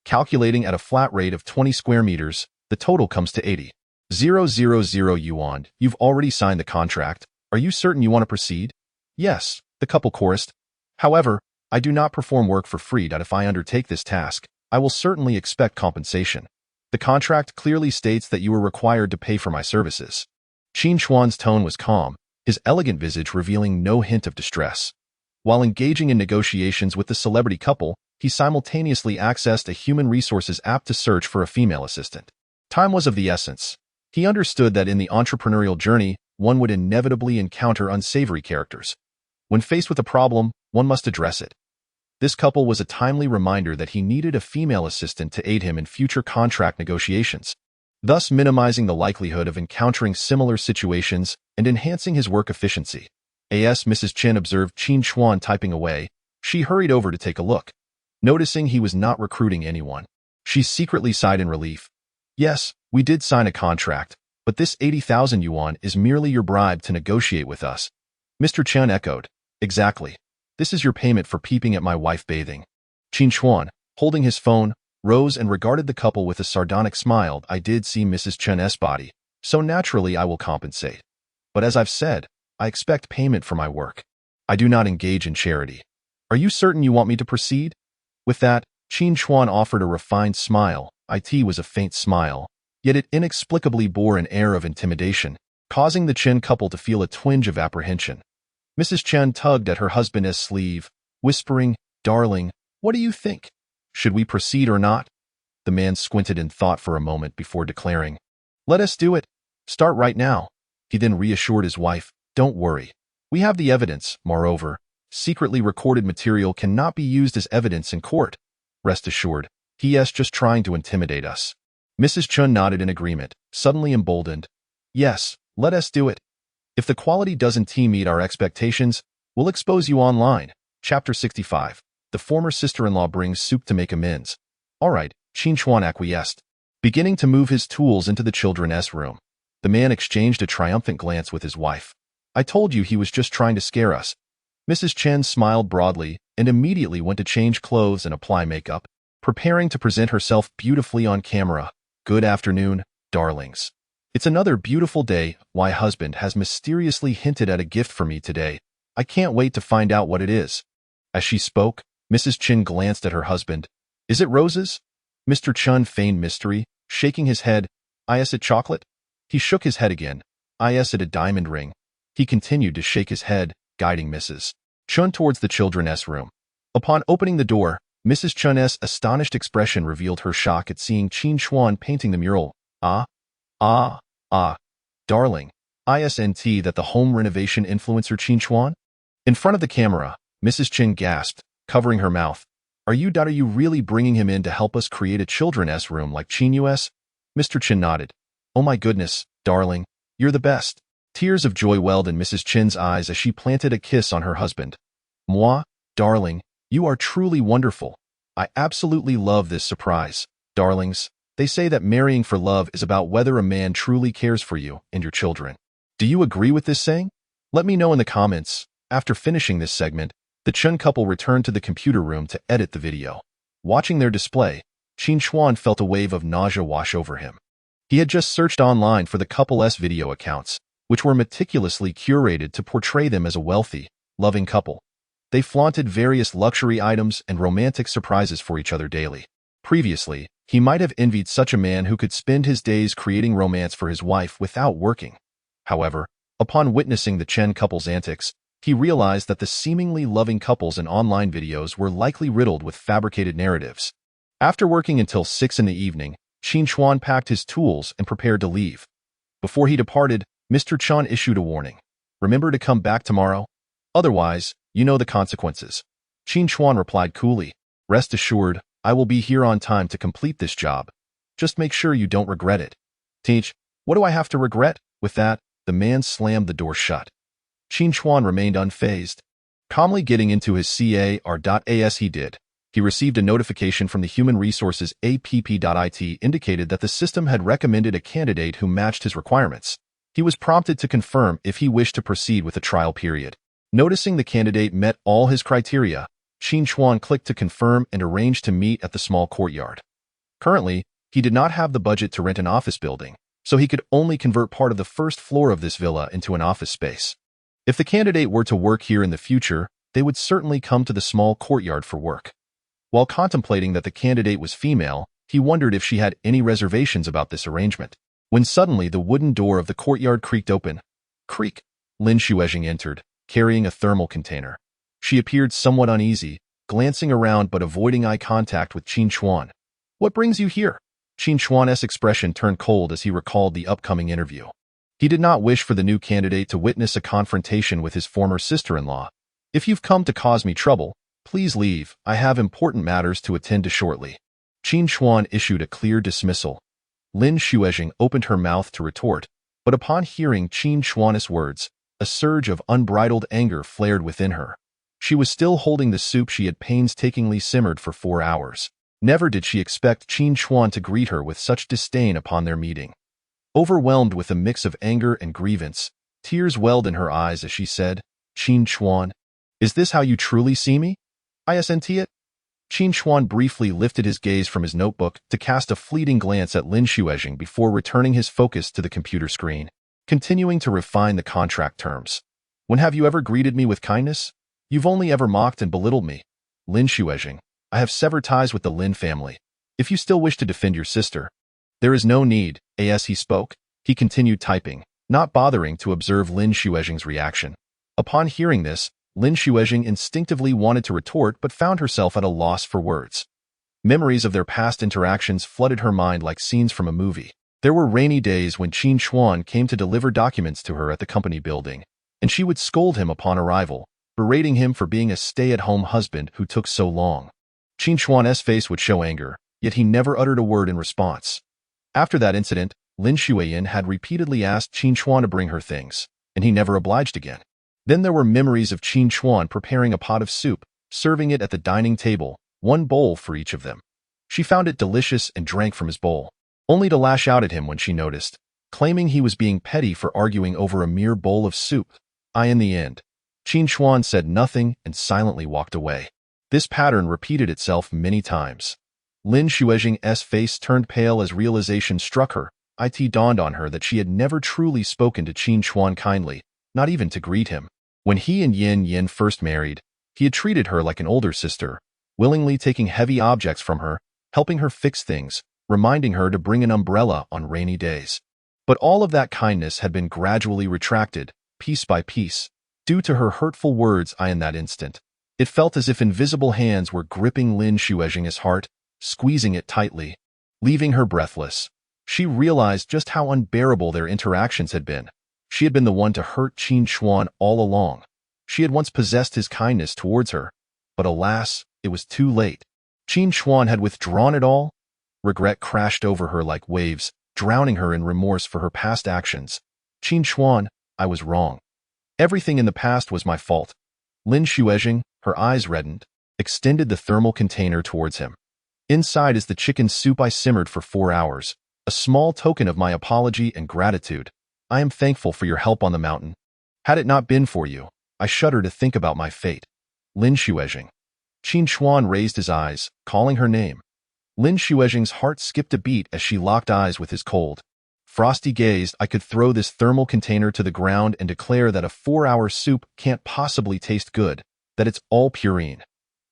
Calculating at a flat rate of 20 square meters, the total comes to 80,000 yuan. You've already signed the contract. Are you certain you want to proceed? Yes, the couple chorused. However, I do not perform work for free. If I undertake this task, I will certainly expect compensation. The contract clearly states that you are required to pay for my services. Qin Chuan's tone was calm, his elegant visage revealing no hint of distress. While engaging in negotiations with the celebrity couple, he simultaneously accessed a human resources app to search for a female assistant. Time was of the essence. He understood that in the entrepreneurial journey, one would inevitably encounter unsavory characters. When faced with a problem, one must address it. This couple was a timely reminder that he needed a female assistant to aid him in future contract negotiations, thus minimizing the likelihood of encountering similar situations and enhancing his work efficiency. As Mrs. Qin observed Qin Chuan typing away, she hurried over to take a look. Noticing he was not recruiting anyone, she secretly sighed in relief. Yes, we did sign a contract, but this 80,000 yuan is merely your bribe to negotiate with us. Mr. Chen echoed. Exactly. This is your payment for peeping at my wife bathing. Qin Chuan, holding his phone, rose and regarded the couple with a sardonic smile. I did see Mrs. Chen's body, so naturally I will compensate. But as I've said, I expect payment for my work. I do not engage in charity. Are you certain you want me to proceed? With that, Qin Chuan offered a refined smile. It was a faint smile, yet it inexplicably bore an air of intimidation, causing the Chen couple to feel a twinge of apprehension. Mrs. Chen tugged at her husband's sleeve, whispering, Darling, what do you think? Should we proceed or not? The man squinted in thought for a moment before declaring, Let us do it. Start right now. He then reassured his wife, Don't worry. We have the evidence. Moreover, secretly recorded material cannot be used as evidence in court. Rest assured, he is just trying to intimidate us. Mrs. Chen nodded in agreement, suddenly emboldened. Yes, let us do it. If the quality doesn't meet our expectations, we'll expose you online. Chapter 65. The former sister-in-law brings soup to make amends. All right, Qin Chuan acquiesced, beginning to move his tools into the children's room. The man exchanged a triumphant glance with his wife. I told you he was just trying to scare us. Mrs. Chen smiled broadly and immediately went to change clothes and apply makeup, preparing to present herself beautifully on camera. Good afternoon, darlings. It's another beautiful day. My husband has mysteriously hinted at a gift for me today. I can't wait to find out what it is. As she spoke, Mrs. Chen glanced at her husband. Is it roses? Mr. Chen feigned mystery, shaking his head. Is it chocolate? He shook his head again. Is it a diamond ring? He continued to shake his head, guiding Mrs. Chen towards the children's room. Upon opening the door, Mrs. Chen's astonished expression revealed her shock at seeing Qin Chuan painting the mural. Darling, isn't that the home renovation influencer Qin Chuan? In front of the camera, Mrs. Chen gasped, covering her mouth. Are you really bringing him in to help us create a children's room like Qin Yu's? Mr. Chen nodded. Oh my goodness, darling, you're the best. Tears of joy welled in Mrs. Chen's eyes as she planted a kiss on her husband. Moi, darling, you are truly wonderful. I absolutely love this surprise. Darlings, they say that marrying for love is about whether a man truly cares for you and your children. Do you agree with this saying? Let me know in the comments. After finishing this segment, the Chen couple returned to the computer room to edit the video. Watching their display, Qin Chuan felt a wave of nausea wash over him. He had just searched online for the couple's video accounts, which were meticulously curated to portray them as a wealthy, loving couple. They flaunted various luxury items and romantic surprises for each other daily. Previously, he might have envied such a man who could spend his days creating romance for his wife without working. However, upon witnessing the Chen couple's antics, He realized that the seemingly loving couples in online videos were likely riddled with fabricated narratives. After working until 6 in the evening, Qin Chuan packed his tools and prepared to leave. Before he departed, Mr. Chuan issued a warning. "Remember to come back tomorrow? Otherwise, you know the consequences." Qin Chuan replied coolly, "Rest assured, I will be here on time to complete this job. Just make sure you don't regret it." "Teach, what do I have to regret?" With that, the man slammed the door shut. Qin Chuan remained unfazed. Calmly getting into his car.as he did. He received a notification from the Human Resources app.it indicated that the system had recommended a candidate who matched his requirements. He was prompted to confirm if he wished to proceed with a trial period. Noticing the candidate met all his criteria, Qin Chuan clicked to confirm and arranged to meet at the small courtyard. Currently, he did not have the budget to rent an office building, so he could only convert part of the first floor of this villa into an office space. If the candidate were to work here in the future, they would certainly come to the small courtyard for work. While contemplating that the candidate was female, he wondered if she had any reservations about this arrangement. When suddenly the wooden door of the courtyard creaked open. Creak! Lin Xueyan entered, carrying a thermal container. She appeared somewhat uneasy, glancing around but avoiding eye contact with Qin Chuan. "What brings you here?" Qin Chuan's expression turned cold as he recalled the upcoming interview. He did not wish for the new candidate to witness a confrontation with his former sister-in-law. "If you've come to cause me trouble, please leave. I have important matters to attend to shortly." Qin Chuan issued a clear dismissal. Lin Xueyan opened her mouth to retort, but upon hearing Qin Chuan's words, a surge of unbridled anger flared within her. She was still holding the soup she had painstakingly simmered for 4 hours. Never did she expect Qin Chuan to greet her with such disdain upon their meeting. Overwhelmed with a mix of anger and grievance, tears welled in her eyes as she said, "Qin Chuan, is this how you truly see me? Isn't it?" Qin Chuan briefly lifted his gaze from his notebook to cast a fleeting glance at Lin Xueyan before returning his focus to the computer screen, continuing to refine the contract terms. "When have you ever greeted me with kindness? You've only ever mocked and belittled me. Lin Xueyan, I have severed ties with the Lin family. If you still wish to defend your sister, there is no need." As he spoke, he continued typing, not bothering to observe Lin Xueyan's reaction. Upon hearing this, Lin Xueyan instinctively wanted to retort but found herself at a loss for words. Memories of their past interactions flooded her mind like scenes from a movie. There were rainy days when Qin Chuan came to deliver documents to her at the company building, and she would scold him upon arrival, berating him for being a stay-at-home husband who took so long. Qin Chuan's face would show anger, yet he never uttered a word in response. After that incident, Lin Xueyan had repeatedly asked Qin Chuan to bring her things, and he never obliged again. Then there were memories of Qin Chuan preparing a pot of soup, serving it at the dining table, one bowl for each of them. She found it delicious and drank from his bowl, only to lash out at him when she noticed, claiming he was being petty for arguing over a mere bowl of soup. In the end, Qin Chuan said nothing and silently walked away. This pattern repeated itself many times. Lin Xueyan's face turned pale as realization struck her. It dawned on her that she had never truly spoken to Qin Chuan kindly, not even to greet him. When he and Yin first married, he had treated her like an older sister, willingly taking heavy objects from her, helping her fix things, reminding her to bring an umbrella on rainy days. But all of that kindness had been gradually retracted, piece by piece, due to her hurtful words in that instant. It felt as if invisible hands were gripping Lin Xueyan's heart, squeezing it tightly, leaving her breathless. She realized just how unbearable their interactions had been. She had been the one to hurt Qin Chuan all along. She had once possessed his kindness towards her, but alas, it was too late. Qin Chuan had withdrawn it all. Regret crashed over her like waves, drowning her in remorse for her past actions. "Qin Chuan, I was wrong. Everything in the past was my fault." Lin Xueyan, her eyes reddened, extended the thermal container towards him. "Inside is the chicken soup I simmered for 4 hours, a small token of my apology and gratitude. I am thankful for your help on the mountain. Had it not been for you, I shudder to think about my fate." Lin Xueyan. Qin Chuan raised his eyes, calling her name. Lin Xueyan's heart skipped a beat as she locked eyes with his cold, frosty gaze. "I could throw this thermal container to the ground and declare that a 4-hour soup can't possibly taste good, that it's all purine.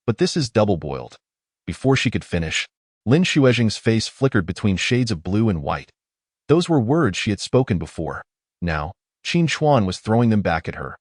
But this is double-boiled." Before she could finish, Lin Xueyan's face flickered between shades of blue and white. Those were words she had spoken before. Now, Qin Chuan was throwing them back at her.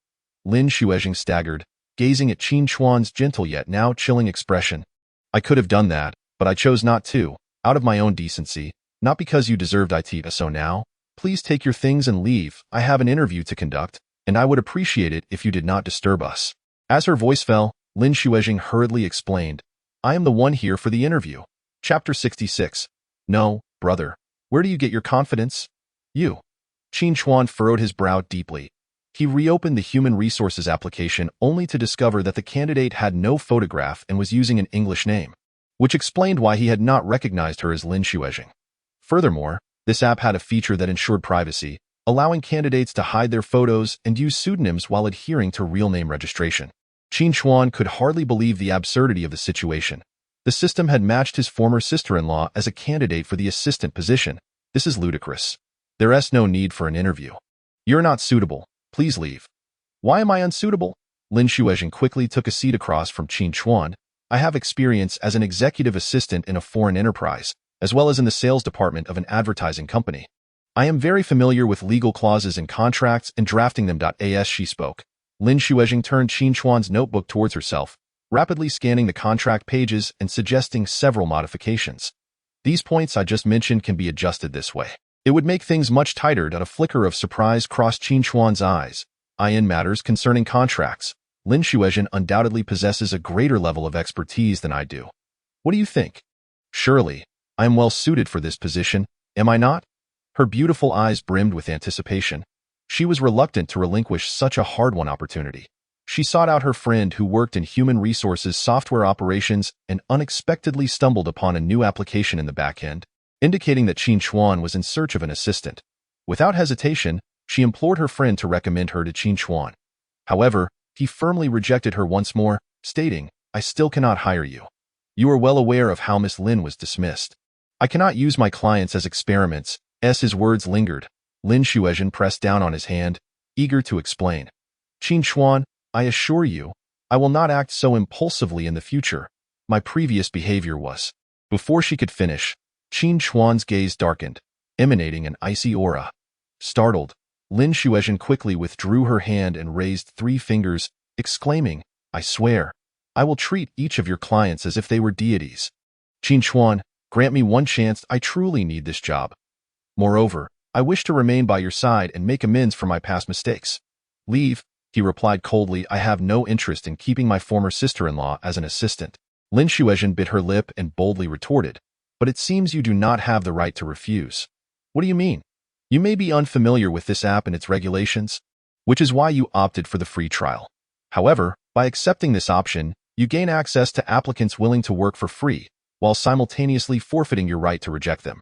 Lin Xueyan staggered, gazing at Qin Chuan's gentle yet now chilling expression. I could have done that, but I chose not to, out of my own decency, not because you deserved it. So now, please take your things and leave. I have an interview to conduct, and I would appreciate it if you did not disturb us. As her voice fell, Lin Xueyan hurriedly explained, I am the one here for the interview. Chapter 66. No, brother. Where do you get your confidence? You. Qin Chuan furrowed his brow deeply. He reopened the human resources application only to discover that the candidate had no photograph and was using an English name, which explained why he had not recognized her as Lin Xueyan. Furthermore, this app had a feature that ensured privacy, allowing candidates to hide their photos and use pseudonyms while adhering to real name registration. Qin Chuan could hardly believe the absurdity of the situation. The system had matched his former sister-in-law as a candidate for the assistant position. This is ludicrous. There's no need for an interview. You're not suitable. Please leave. Why am I unsuitable? Lin Xueyan quickly took a seat across from Qin Chuan. I have experience as an executive assistant in a foreign enterprise, as well as in the sales department of an advertising company. I am very familiar with legal clauses in contracts and drafting them. As she spoke, Lin Xueyan turned Qin Chuan's notebook towards herself, rapidly scanning the contract pages and suggesting several modifications. These points I just mentioned can be adjusted this way. It would make things much tighter. A flicker of surprise crossed Qin Chuan's eyes. In matters concerning contracts, Lin Xueyan undoubtedly possesses a greater level of expertise than I do. What do you think? Surely, I am well suited for this position, am I not? Her beautiful eyes brimmed with anticipation. She was reluctant to relinquish such a hard-won opportunity. She sought out her friend who worked in human resources software operations and unexpectedly stumbled upon a new application in the back end, indicating that Qin Chuan was in search of an assistant. Without hesitation, she implored her friend to recommend her to Qin Chuan. However, he firmly rejected her once more, stating, I still cannot hire you. You are well aware of how Miss Lin was dismissed. I cannot use my clients as experiments. As his words lingered, Lin Xueyan pressed down on his hand, eager to explain. Qin Chuan, I assure you, I will not act so impulsively in the future. My previous behavior was. Before she could finish, Qin Chuan's gaze darkened, emanating an icy aura. Startled, Lin Xueyan quickly withdrew her hand and raised 3 fingers, exclaiming, I swear, I will treat each of your clients as if they were deities. Qin Chuan, grant me one chance. I truly need this job. Moreover, I wish to remain by your side and make amends for my past mistakes. Leave, he replied coldly. I have no interest in keeping my former sister-in-law as an assistant. Lin Xueyan bit her lip and boldly retorted, but it seems you do not have the right to refuse. What do you mean? You may be unfamiliar with this app and its regulations, which is why you opted for the free trial. However, by accepting this option, you gain access to applicants willing to work for free, while simultaneously forfeiting your right to reject them.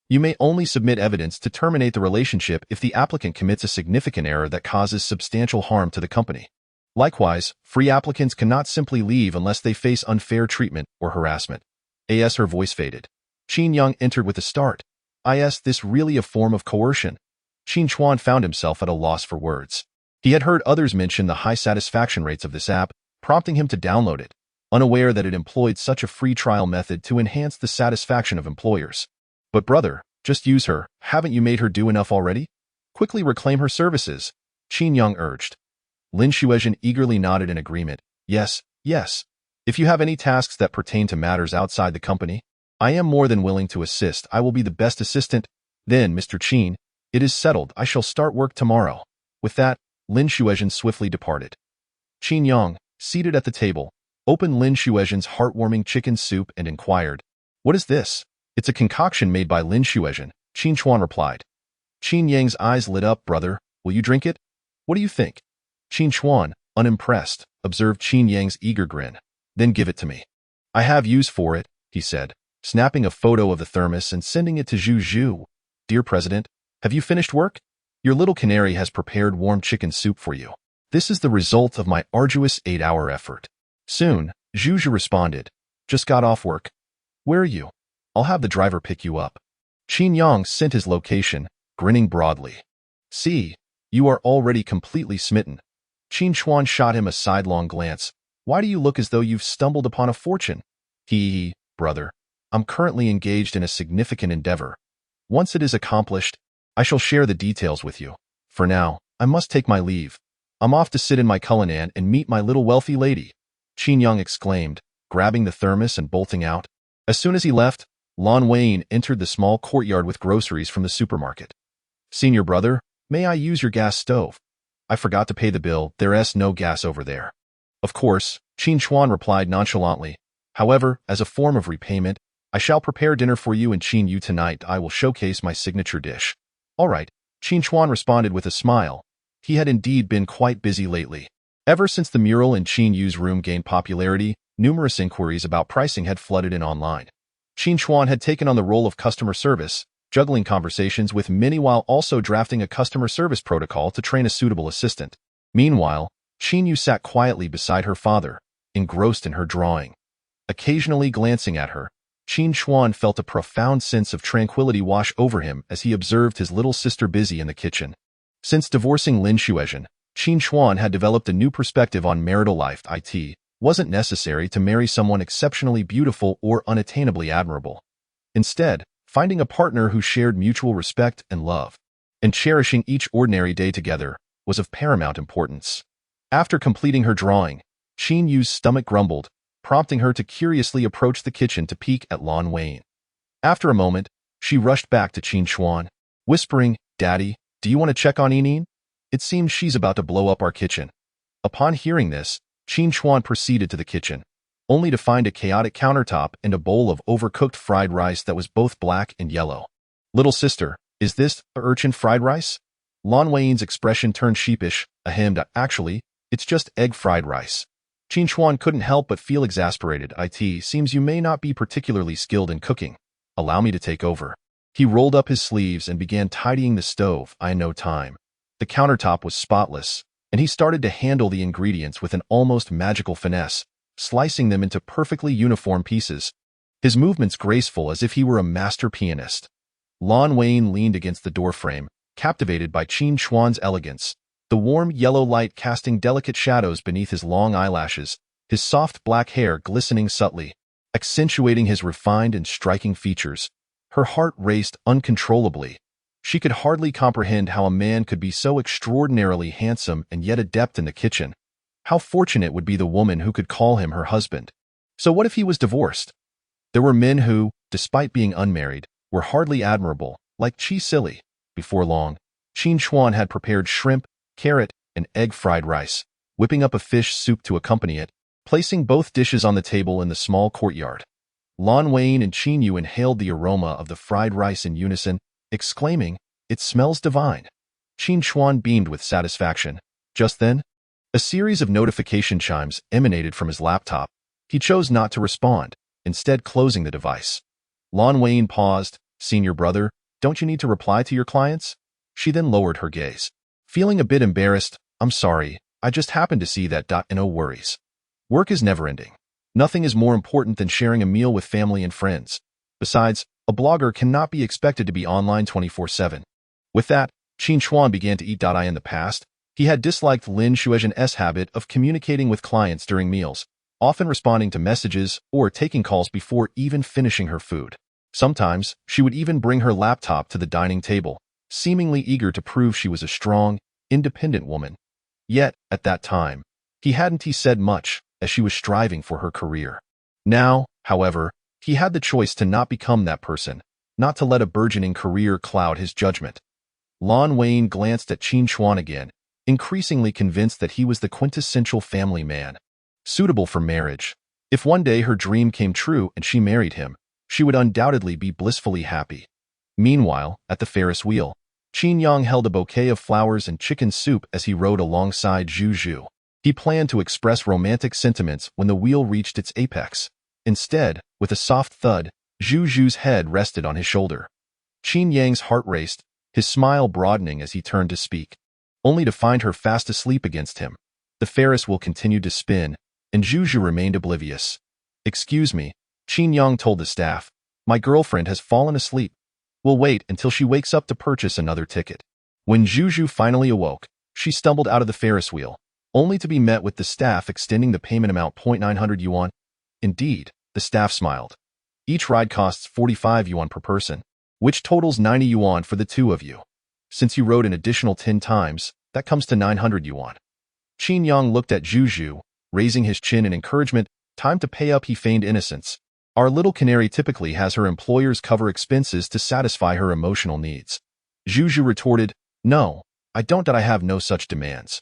You may only submit evidence to terminate the relationship if the applicant commits a significant error that causes substantial harm to the company. Likewise, free applicants cannot simply leave unless they face unfair treatment or harassment. As her voice faded, Qin Yang entered with a start. Is this really a form of coercion? Qin Chuan found himself at a loss for words. He had heard others mention the high satisfaction rates of this app, prompting him to download it, unaware that it employed such a free trial method to enhance the satisfaction of employers. But brother, just use her. Haven't you made her do enough already? Quickly reclaim her services, Qin Yang urged. Lin Xueyan eagerly nodded in agreement. Yes, yes. If you have any tasks that pertain to matters outside the company, I am more than willing to assist. I will be the best assistant. Then, Mr. Qin, it is settled. I shall start work tomorrow. With that, Lin Xueyan swiftly departed. Qin Yang, seated at the table, opened Lin Xueyan's heartwarming chicken soup and inquired, What is this? It's a concoction made by Lin Xueyan, Qin Chuan replied. Qin Yang's eyes lit up. Brother, will you drink it? What do you think? Qin Chuan, unimpressed, observed Qin Yang's eager grin. Then give it to me. I have use for it, he said, snapping a photo of the thermos and sending it to Zhu Zhu. Dear President, have you finished work? Your little canary has prepared warm chicken soup for you. This is the result of my arduous 8-hour effort. Soon, Zhu Zhu responded. Just got off work. Where are you? I'll have the driver pick you up. Qin Yang sent his location, grinning broadly. See, you are already completely smitten. Qin Chuan shot him a sidelong glance. Why do you look as though you've stumbled upon a fortune? Brother, I'm currently engaged in a significant endeavor. Once it is accomplished, I shall share the details with you. For now, I must take my leave. I'm off to sit in my culinan and meet my little wealthy lady, Qin Yang exclaimed, grabbing the thermos and bolting out. As soon as he left, Lin Xueyan entered the small courtyard with groceries from the supermarket. Senior brother, may I use your gas stove? I forgot to pay the bill, there's no gas over there. Of course, Qin Chuan replied nonchalantly. However, as a form of repayment, I shall prepare dinner for you and Qin Yu tonight. I will showcase my signature dish. All right, Qin Chuan responded with a smile. He had indeed been quite busy lately. Ever since the mural in Qin Yu's room gained popularity, numerous inquiries about pricing had flooded in online. Qin Chuan had taken on the role of customer service, juggling conversations with many while also drafting a customer service protocol to train a suitable assistant. Meanwhile, Qin Yu sat quietly beside her father, engrossed in her drawing. Occasionally glancing at her, Qin Chuan felt a profound sense of tranquility wash over him as he observed his little sister busy in the kitchen. Since divorcing Lin Xueyan, Qin Chuan had developed a new perspective on marital life. It wasn't necessary to marry someone exceptionally beautiful or unattainably admirable. Instead, finding a partner who shared mutual respect and love, and cherishing each ordinary day together, was of paramount importance. After completing her drawing, Qin Yu's stomach grumbled, prompting her to curiously approach the kitchen to peek at Lin Xueyan. After a moment, she rushed back to Qin Chuan, whispering, "Daddy, do you want to check on Enine? It seems she's about to blow up our kitchen." Upon hearing this, Qin Chuan proceeded to the kitchen, only to find a chaotic countertop and a bowl of overcooked fried rice that was both black and yellow. "Little sister, is this urchin fried rice?" Lin Xueyan's expression turned sheepish. "Ahem, actually, it's just egg fried rice." Qin Chuan couldn't help but feel exasperated. "It seems you may not be particularly skilled in cooking. Allow me to take over." He rolled up his sleeves and began tidying the stove. "I know time." The countertop was spotless, and he started to handle the ingredients with an almost magical finesse, slicing them into perfectly uniform pieces, his movements graceful as if he were a master pianist. Lin Xueyan leaned against the doorframe, captivated by Qin Chuan's elegance, the warm yellow light casting delicate shadows beneath his long eyelashes, his soft black hair glistening subtly, accentuating his refined and striking features. Her heart raced uncontrollably. She could hardly comprehend how a man could be so extraordinarily handsome and yet adept in the kitchen. How fortunate would be the woman who could call him her husband. So what if he was divorced? There were men who, despite being unmarried, were hardly admirable, like Chi Silly. Before long, Qin Chuan had prepared shrimp, carrot, and egg fried rice, whipping up a fish soup to accompany it, placing both dishes on the table in the small courtyard. Lin Xueyan and Qin Yu inhaled the aroma of the fried rice in unison, exclaiming, "It smells divine." Qin Chuan beamed with satisfaction. Just then, a series of notification chimes emanated from his laptop. He chose not to respond, instead closing the device. Lin Xueyan paused. "Senior brother, don't you need to reply to your clients?" She then lowered her gaze. Feeling a bit embarrassed, "I'm sorry, I just happened to see that. No worries. Work is never-ending. Nothing is more important than sharing a meal with family and friends. Besides, a blogger cannot be expected to be online 24/7. With that, Qin Chuan began to eat. In the past, he had disliked Lin Xueyan's habit of communicating with clients during meals, often responding to messages or taking calls before even finishing her food. Sometimes, she would even bring her laptop to the dining table, seemingly eager to prove she was a strong, independent woman. Yet, at that time, he hadn't said much, as she was striving for her career. Now, however, he had the choice to not become that person, not to let a burgeoning career cloud his judgment. Lin Xueyan glanced at Qin Chuan again, increasingly convinced that he was the quintessential family man, suitable for marriage. If one day her dream came true and she married him, she would undoubtedly be blissfully happy. Meanwhile, at the Ferris wheel, Qin Yang held a bouquet of flowers and chicken soup as he rode alongside Zhu Zhu. He planned to express romantic sentiments when the wheel reached its apex. Instead, with a soft thud, Zhu Zhu's head rested on his shoulder. Qin Yang's heart raced, his smile broadening as he turned to speak, only to find her fast asleep against him. The Ferris wheel continued to spin, and Zhu Zhu remained oblivious. "Excuse me," Qin Yang told the staff. "My girlfriend has fallen asleep. We'll wait until she wakes up to purchase another ticket." When Zhu Zhu finally awoke, she stumbled out of the Ferris wheel, only to be met with the staff extending the payment amount 900 yuan. Indeed, the staff smiled. "Each ride costs 45 yuan per person, which totals 90 yuan for the two of you. Since you rode an additional 10 times, that comes to 900 yuan. Qin Yang looked at Zhu, raising his chin in encouragement. Time to pay up, he feigned innocence. Our little canary typically has her employers cover expenses to satisfy her emotional needs. Zhu retorted, no, I don't. I have no such demands.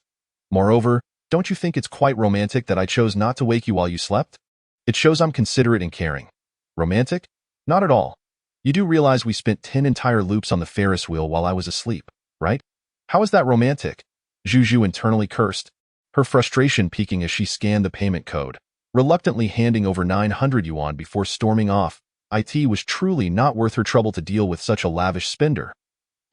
Moreover, don't you think it's quite romantic that I chose not to wake you while you slept? It shows I'm considerate and caring. Romantic? Not at all. You do realize we spent 10 entire loops on the Ferris wheel while I was asleep, right? How is that romantic? Zhu internally cursed, her frustration peaking as she scanned the payment code, reluctantly handing over 900 yuan before storming off. It was truly not worth her trouble to deal with such a lavish spender.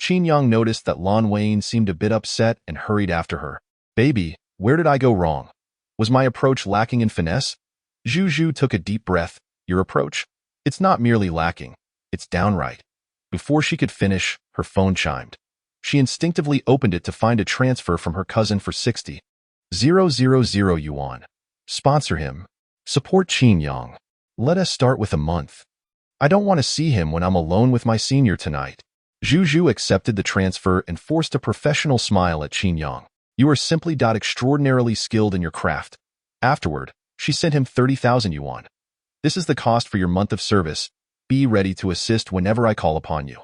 Qin Yang noticed that Lin Xueyan seemed a bit upset and hurried after her. Baby, where did I go wrong? Was my approach lacking in finesse? Zhu took a deep breath. Your approach? It's not merely lacking. It's downright. Before she could finish, her phone chimed. She instinctively opened it to find a transfer from her cousin for 60,000 yuan. Sponsor him. Support Qin Yang. Let us start with a month. I don't want to see him when I'm alone with my senior tonight. Zhu accepted the transfer and forced a professional smile at Qin Yang. You are simply extraordinarily skilled in your craft. Afterward, she sent him 30,000 yuan. This is the cost for your month of service. Be ready to assist whenever I call upon you.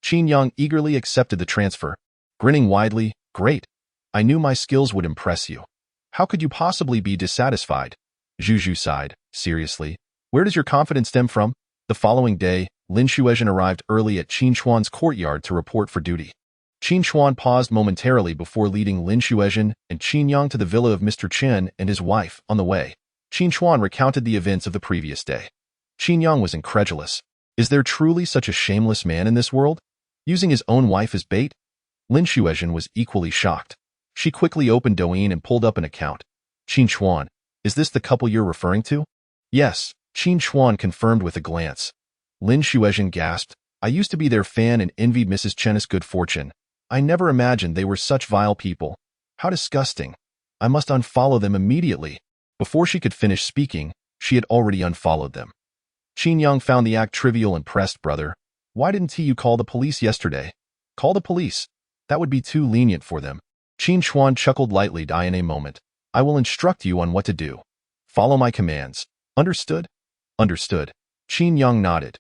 Qin Yang eagerly accepted the transfer, grinning widely. Great. I knew my skills would impress you. How could you possibly be dissatisfied? Zhu sighed. Seriously, where does your confidence stem from? The following day, Lin Xueyan arrived early at Qin Chuan's courtyard to report for duty. Qin Chuan paused momentarily before leading Lin Xueyan and Qin Yang to the villa of Mr. Chen and his wife. On the way, Qin Chuan recounted the events of the previous day. Qin Yang was incredulous. Is there truly such a shameless man in this world? Using his own wife as bait? Lin Xueyan was equally shocked. She quickly opened Douyin and pulled up an account. Qin Chuan, is this the couple you're referring to? Yes, Qin Chuan confirmed with a glance. Lin Xueyan gasped. I used to be their fan and envied Mrs. Chen's good fortune. I never imagined they were such vile people. How disgusting. I must unfollow them immediately. Before she could finish speaking, she had already unfollowed them. Qin Yang found the act trivial and pressed, brother. Why didn't you call the police yesterday? Call the police. That would be too lenient for them. Qin Chuan chuckled lightly. In a moment. I will instruct you on what to do. Follow my commands. Understood? Understood. Qin Yang nodded.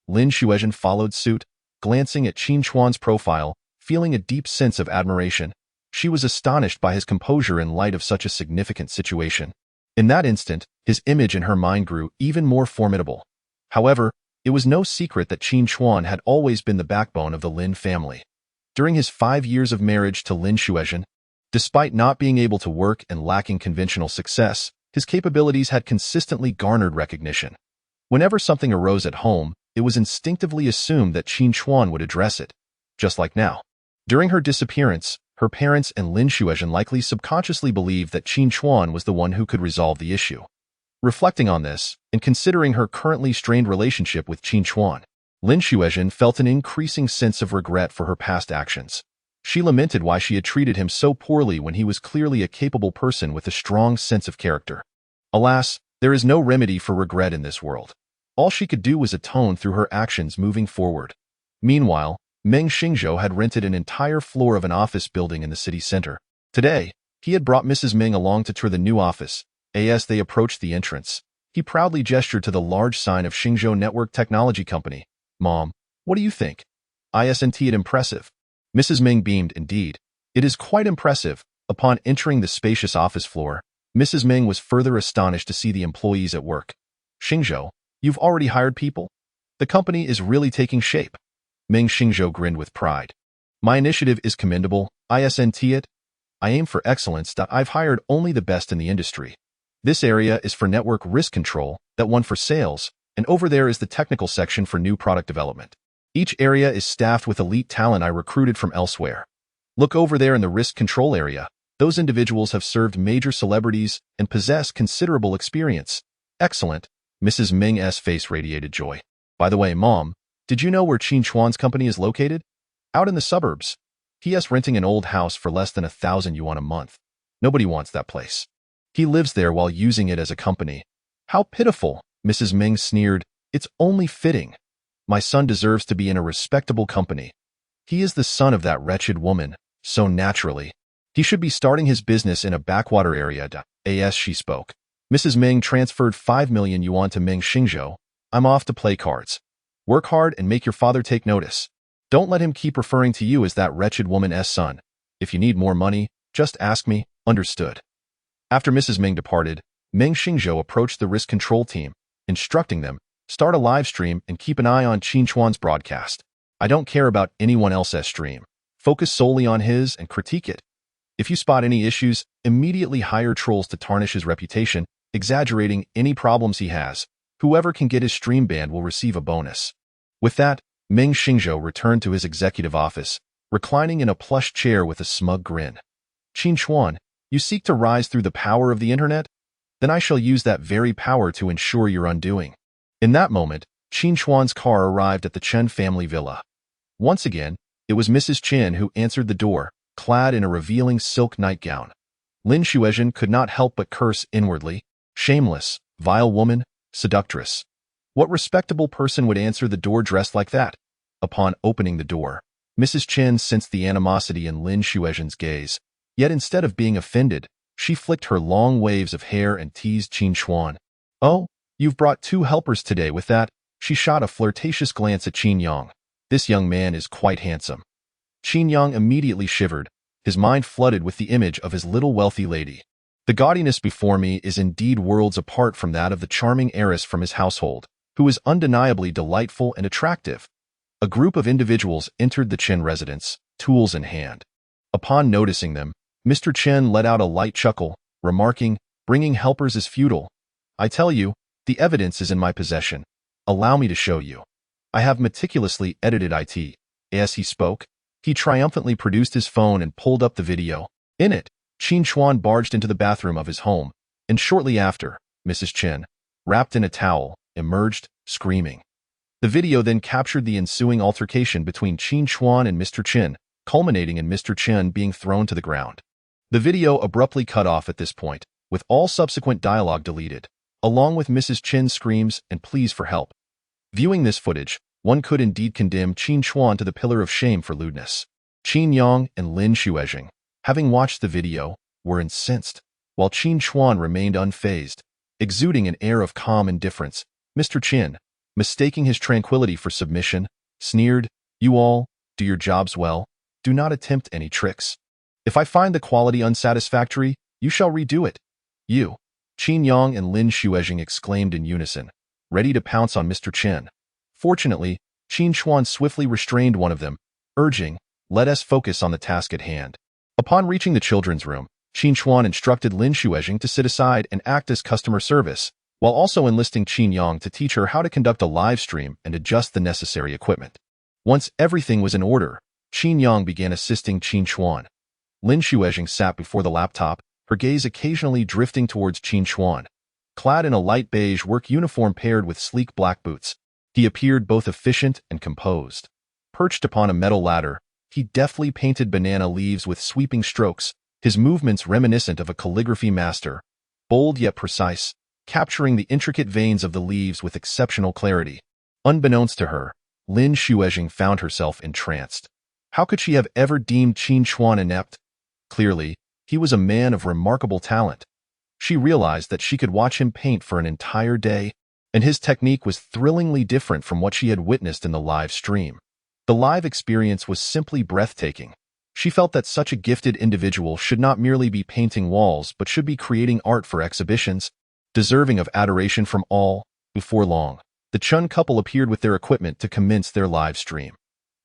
Lin Xueyan followed suit, glancing at Qin Chuan's profile, feeling a deep sense of admiration. She was astonished by his composure in light of such a significant situation. In that instant, his image in her mind grew even more formidable. However, it was no secret that Qin Chuan had always been the backbone of the Lin family. During his 5 years of marriage to Lin Xueyan, despite not being able to work and lacking conventional success, his capabilities had consistently garnered recognition. Whenever something arose at home, it was instinctively assumed that Qin Chuan would address it. Just like now. During her disappearance, her parents and Lin Xueyan likely subconsciously believed that Qin Chuan was the one who could resolve the issue. Reflecting on this, and considering her currently strained relationship with Qin Chuan, Lin Xueyan felt an increasing sense of regret for her past actions. She lamented why she had treated him so poorly when he was clearly a capable person with a strong sense of character. Alas, there is no remedy for regret in this world. All she could do was atone through her actions moving forward. Meanwhile, Meng Xingzhou had rented an entire floor of an office building in the city center. Today, he had brought Mrs. Meng along to tour the new office. As they approached the entrance, he proudly gestured to the large sign of Xingzhou Network Technology Company. Mom, what do you think? Isn't it impressive? Mrs. Meng beamed. Indeed, it is quite impressive. Upon entering the spacious office floor, Mrs. Meng was further astonished to see the employees at work. Xingzhou, you've already hired people? The company is really taking shape. Meng Xingzhou grinned with pride. My initiative is commendable. Isn't it? I aim for excellence. I've hired only the best in the industry. This area is for network risk control, that one for sales, and over there is the technical section for new product development. Each area is staffed with elite talent I recruited from elsewhere. Look over there in the risk control area. Those individuals have served major celebrities and possess considerable experience. Excellent. Mrs. Meng's face radiated joy. By the way, Mom, did you know where Qin Chuan's company is located? Out in the suburbs. He's renting an old house for less than 1,000 yuan a month. Nobody wants that place. He lives there while using it as a company. How pitiful, Mrs. Meng sneered. It's only fitting. My son deserves to be in a respectable company. He is the son of that wretched woman, so naturally. He should be starting his business in a backwater area. As she spoke, Mrs. Ming transferred 5 million yuan to Ming Xingzhou. I'm off to play cards. Work hard and make your father take notice. Don't let him keep referring to you as that wretched woman's son. If you need more money, just ask me, understood. After Mrs. Ming departed, Ming Xingzhou approached the risk control team, instructing them, start a live stream and keep an eye on Qin Chuan's broadcast. I don't care about anyone else's stream. Focus solely on his and critique it. If you spot any issues, immediately hire trolls to tarnish his reputation, exaggerating any problems he has. Whoever can get his stream banned will receive a bonus. With that, Ming Xingzhou returned to his executive office, reclining in a plush chair with a smug grin. Qin Chuan, you seek to rise through the power of the internet? Then I shall use that very power to ensure your undoing. In that moment, Qin Chuan's car arrived at the Chen family villa. Once again, it was Mrs. Chen who answered the door, clad in a revealing silk nightgown. Lin Xueyan could not help but curse inwardly. Shameless, vile woman, seductress. What respectable person would answer the door dressed like that? Upon opening the door, Mrs. Chen sensed the animosity in Lin Xueyan's gaze, yet instead of being offended, she flicked her long waves of hair and teased Qin Chuan. Oh, you've brought 2 helpers today. With that, she shot a flirtatious glance at Qin Yang. This young man is quite handsome. Qin Yang immediately shivered, his mind flooded with the image of his little wealthy lady. The gaudiness before me is indeed worlds apart from that of the charming heiress from his household, who is undeniably delightful and attractive. A group of individuals entered the Chen residence, tools in hand. Upon noticing them, Mr. Chen let out a light chuckle, remarking, bringing helpers is futile. I tell you, the evidence is in my possession. Allow me to show you. I have meticulously edited it. As he spoke, he triumphantly produced his phone and pulled up the video. In it, Qin Chuan barged into the bathroom of his home, and shortly after, Mrs. Chen, wrapped in a towel, emerged, screaming. The video then captured the ensuing altercation between Qin Chuan and Mr. Chen, culminating in Mr. Chen being thrown to the ground. The video abruptly cut off at this point, with all subsequent dialogue deleted, along with Mrs. Chen's screams and pleas for help. Viewing this footage, one could indeed condemn Qin Chuan to the pillar of shame for lewdness. Qin Yang and Lin Xueyan, having watched the video, were incensed, while Qin Chuan remained unfazed, exuding an air of calm indifference. Mr. Chen, mistaking his tranquility for submission, sneered, "You all do your jobs well. Do not attempt any tricks. If I find the quality unsatisfactory, you shall redo it." You, Qin Yang and Lin Xueyan exclaimed in unison, ready to pounce on Mr. Chen. Fortunately, Qin Chuan swiftly restrained one of them, urging, "Let us focus on the task at hand." Upon reaching the children's room, Qin Chuan instructed Lin Xueyan to sit aside and act as customer service, while also enlisting Qin Yang to teach her how to conduct a live stream and adjust the necessary equipment. Once everything was in order, Qin Yang began assisting Qin Chuan. Lin Xueyan sat before the laptop, her gaze occasionally drifting towards Qin Chuan. Clad in a light beige work uniform paired with sleek black boots, he appeared both efficient and composed. Perched upon a metal ladder, he deftly painted banana leaves with sweeping strokes, his movements reminiscent of a calligraphy master, bold yet precise, capturing the intricate veins of the leaves with exceptional clarity. Unbeknownst to her, Lin Xueyan found herself entranced. How could she have ever deemed Qin Chuan inept? Clearly, he was a man of remarkable talent. She realized that she could watch him paint for an entire day, and his technique was thrillingly different from what she had witnessed in the live stream. The live experience was simply breathtaking. She felt that such a gifted individual should not merely be painting walls but should be creating art for exhibitions, deserving of adoration from all. Before long, the Chen couple appeared with their equipment to commence their live stream.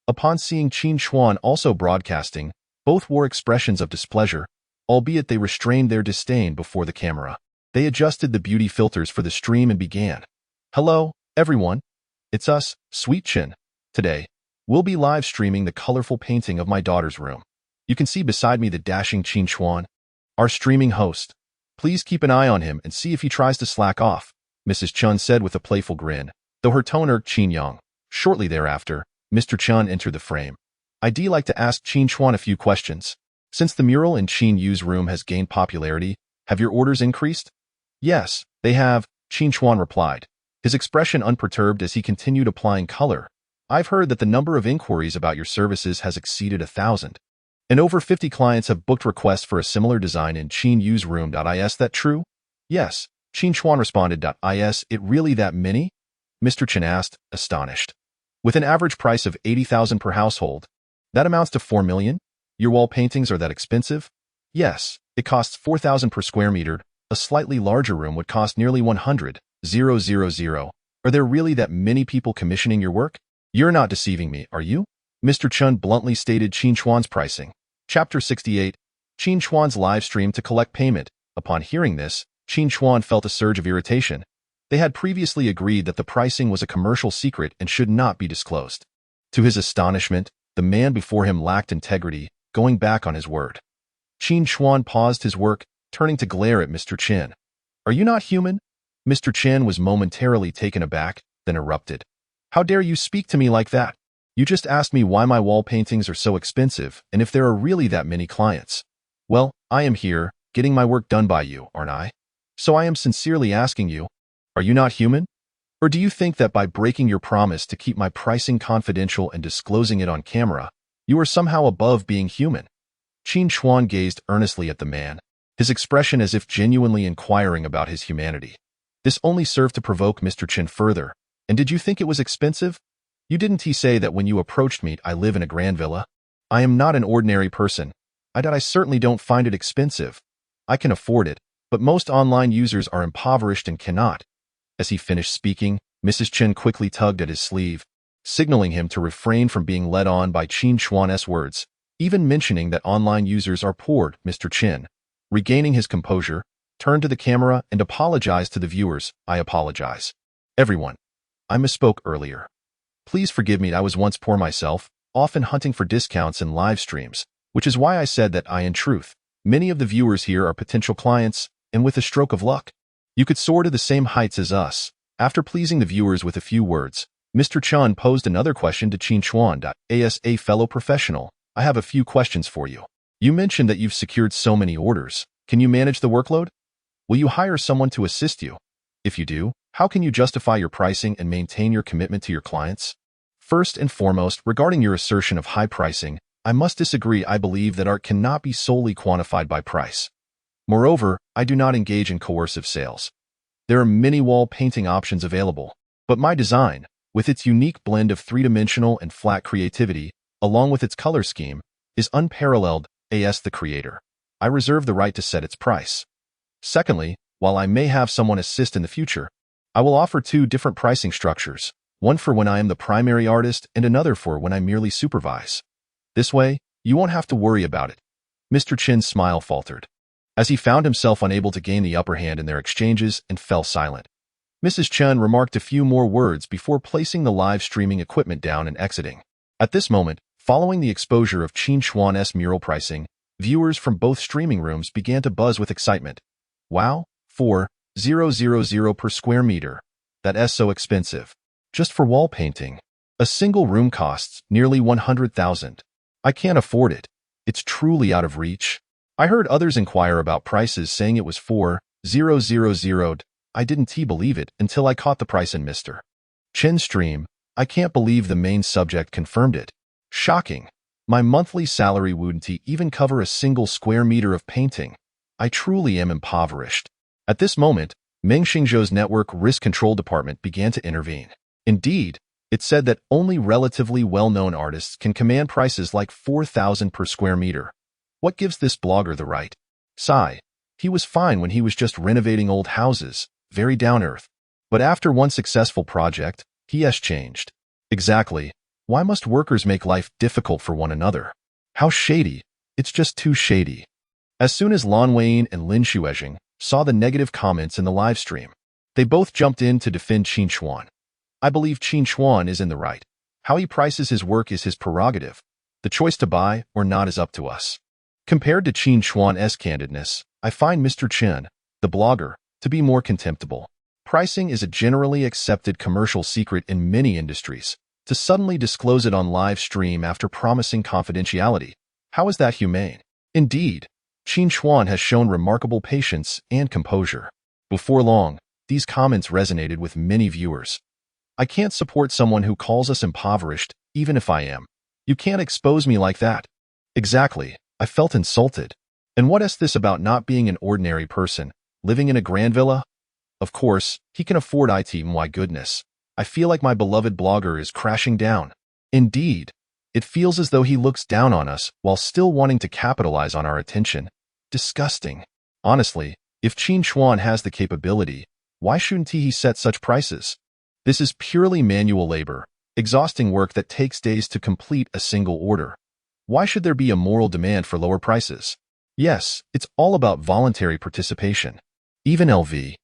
Upon seeing Qin Chuan also broadcasting, both wore expressions of displeasure, albeit they restrained their disdain before the camera. They adjusted the beauty filters for the stream and began. "Hello, everyone. It's us, Sweet Chin. Today, we'll be live streaming the colorful painting of my daughter's room. You can see beside me the dashing Qin Chuan, our streaming host. Please keep an eye on him and see if he tries to slack off," Mrs. Chun said with a playful grin, though her tone irked Qin Yang. Shortly thereafter, Mr. Chun entered the frame. "I'd like to ask Qin Chuan a few questions. Since the mural in Qin Yu's room has gained popularity, have your orders increased?" "Yes, they have," Qin Chuan replied, his expression unperturbed as he continued applying color. "I've heard that the number of inquiries about your services has exceeded 1,000. And over 50 clients have booked requests for a similar design in Qin Yu's room. Is that true? Yes, Qin Chuan responded. Is it really that many? Mr. Chen asked, astonished. With an average price of 80,000 per household, that amounts to 4 million? Your wall paintings are that expensive? Yes, it costs 4,000 per square meter. A slightly larger room would cost nearly 100,000. Are there really that many people commissioning your work? You're not deceiving me, are you? Mr. Chen bluntly stated Qin Chuan's pricing. Chapter 68. Qin Chuan's live stream to collect payment. Upon hearing this, Qin Chuan felt a surge of irritation. They had previously agreed that the pricing was a commercial secret and should not be disclosed. To his astonishment, the man before him lacked integrity, going back on his word. Qin Chuan paused his work, turning to glare at Mr. Chen. Are you not human? Mr. Chen was momentarily taken aback, then erupted. How dare you speak to me like that? You just asked me why my wall paintings are so expensive and if there are really that many clients. Well, I am here, getting my work done by you, aren't I? So I am sincerely asking you, are you not human? Or do you think that by breaking your promise to keep my pricing confidential and disclosing it on camera, you are somehow above being human? Qin Chuan gazed earnestly at the man, his expression as if genuinely inquiring about his humanity. This only served to provoke Mr. Chen further. And did you think it was expensive? Didn't he say that when you approached me, I live in a grand villa? I am not an ordinary person. I certainly don't find it expensive. I can afford it, but most online users are impoverished and cannot. As he finished speaking, Mrs. Chen quickly tugged at his sleeve, signaling him to refrain from being led on by Qin Chuan's words, even mentioning that online users are poor. Mr. Chen, regaining his composure, turned to the camera and apologized to the viewers. I apologize. Everyone, I misspoke earlier. Please forgive me. I was once poor myself, often hunting for discounts in live streams, which is why I said that in truth, many of the viewers here are potential clients, and with a stroke of luck, you could soar to the same heights as us. After pleasing the viewers with a few words, Mr. Chen posed another question to Qin Chuan. As a fellow professional, I have a few questions for you. You mentioned that you've secured so many orders. Can you manage the workload? Will you hire someone to assist you? If you do, how can you justify your pricing and maintain your commitment to your clients? First and foremost, regarding your assertion of high pricing, I must disagree. I believe that art cannot be solely quantified by price. Moreover, I do not engage in coercive sales. There are many wall painting options available, but my design, with its unique blend of three-dimensional and flat creativity, along with its color scheme, is unparalleled. As the creator, I reserve the right to set its price. Secondly, while I may have someone assist in the future, I will offer two different pricing structures, one for when I am the primary artist and another for when I merely supervise. This way, you won't have to worry about it. Mr. Chen's smile faltered, as he found himself unable to gain the upper hand in their exchanges and fell silent. Mrs. Chen remarked a few more words before placing the live streaming equipment down and exiting. At this moment, following the exposure of Qin Chuan's mural pricing, viewers from both streaming rooms began to buzz with excitement. Wow, 4,000 per square meter. That's so expensive. Just for wall painting. A single room costs nearly 100,000. I can't afford it. It's truly out of reach. I heard others inquire about prices saying it was 4,000. I didn't believe it until I caught the price in Mr. Chen's stream. I can't believe the main subject confirmed it. Shocking. My monthly salary wouldn't even cover a single square meter of painting. I truly am impoverished. At this moment, Meng Xingzhou's network risk control department began to intervene. Indeed, it said that only relatively well-known artists can command prices like 4,000 per square meter. What gives this blogger the right? Sigh. He was fine when he was just renovating old houses, very down-earth. But after one successful project, he has changed. Exactly. Why must workers make life difficult for one another? How shady. It's just too shady. As soon as Lin Xueyan and Lin Xueyan saw the negative comments in the live stream, they both jumped in to defend Qin Chuan. I believe Qin Chuan is in the right. How he prices his work is his prerogative. The choice to buy or not is up to us. Compared to Qin Chuan's candidness, I find Mr. Chen, the blogger, to be more contemptible. Pricing is a generally accepted commercial secret in many industries. To suddenly disclose it on live stream after promising confidentiality, how is that humane? Indeed, Qin Chuan has shown remarkable patience and composure. Before long, these comments resonated with many viewers. I can't support someone who calls us impoverished, even if I am. You can't expose me like that. Exactly. I felt insulted. And what is this about not being an ordinary person, living in a grand villa? Of course, he can afford it, my goodness. I feel like my beloved blogger is crashing down. Indeed, it feels as though he looks down on us while still wanting to capitalize on our attention. Disgusting. Honestly, if Qin Chuan has the capability, why shouldn't he set such prices? This is purely manual labor, exhausting work that takes days to complete a single order. Why should there be a moral demand for lower prices? Yes, it's all about voluntary participation. Even LV,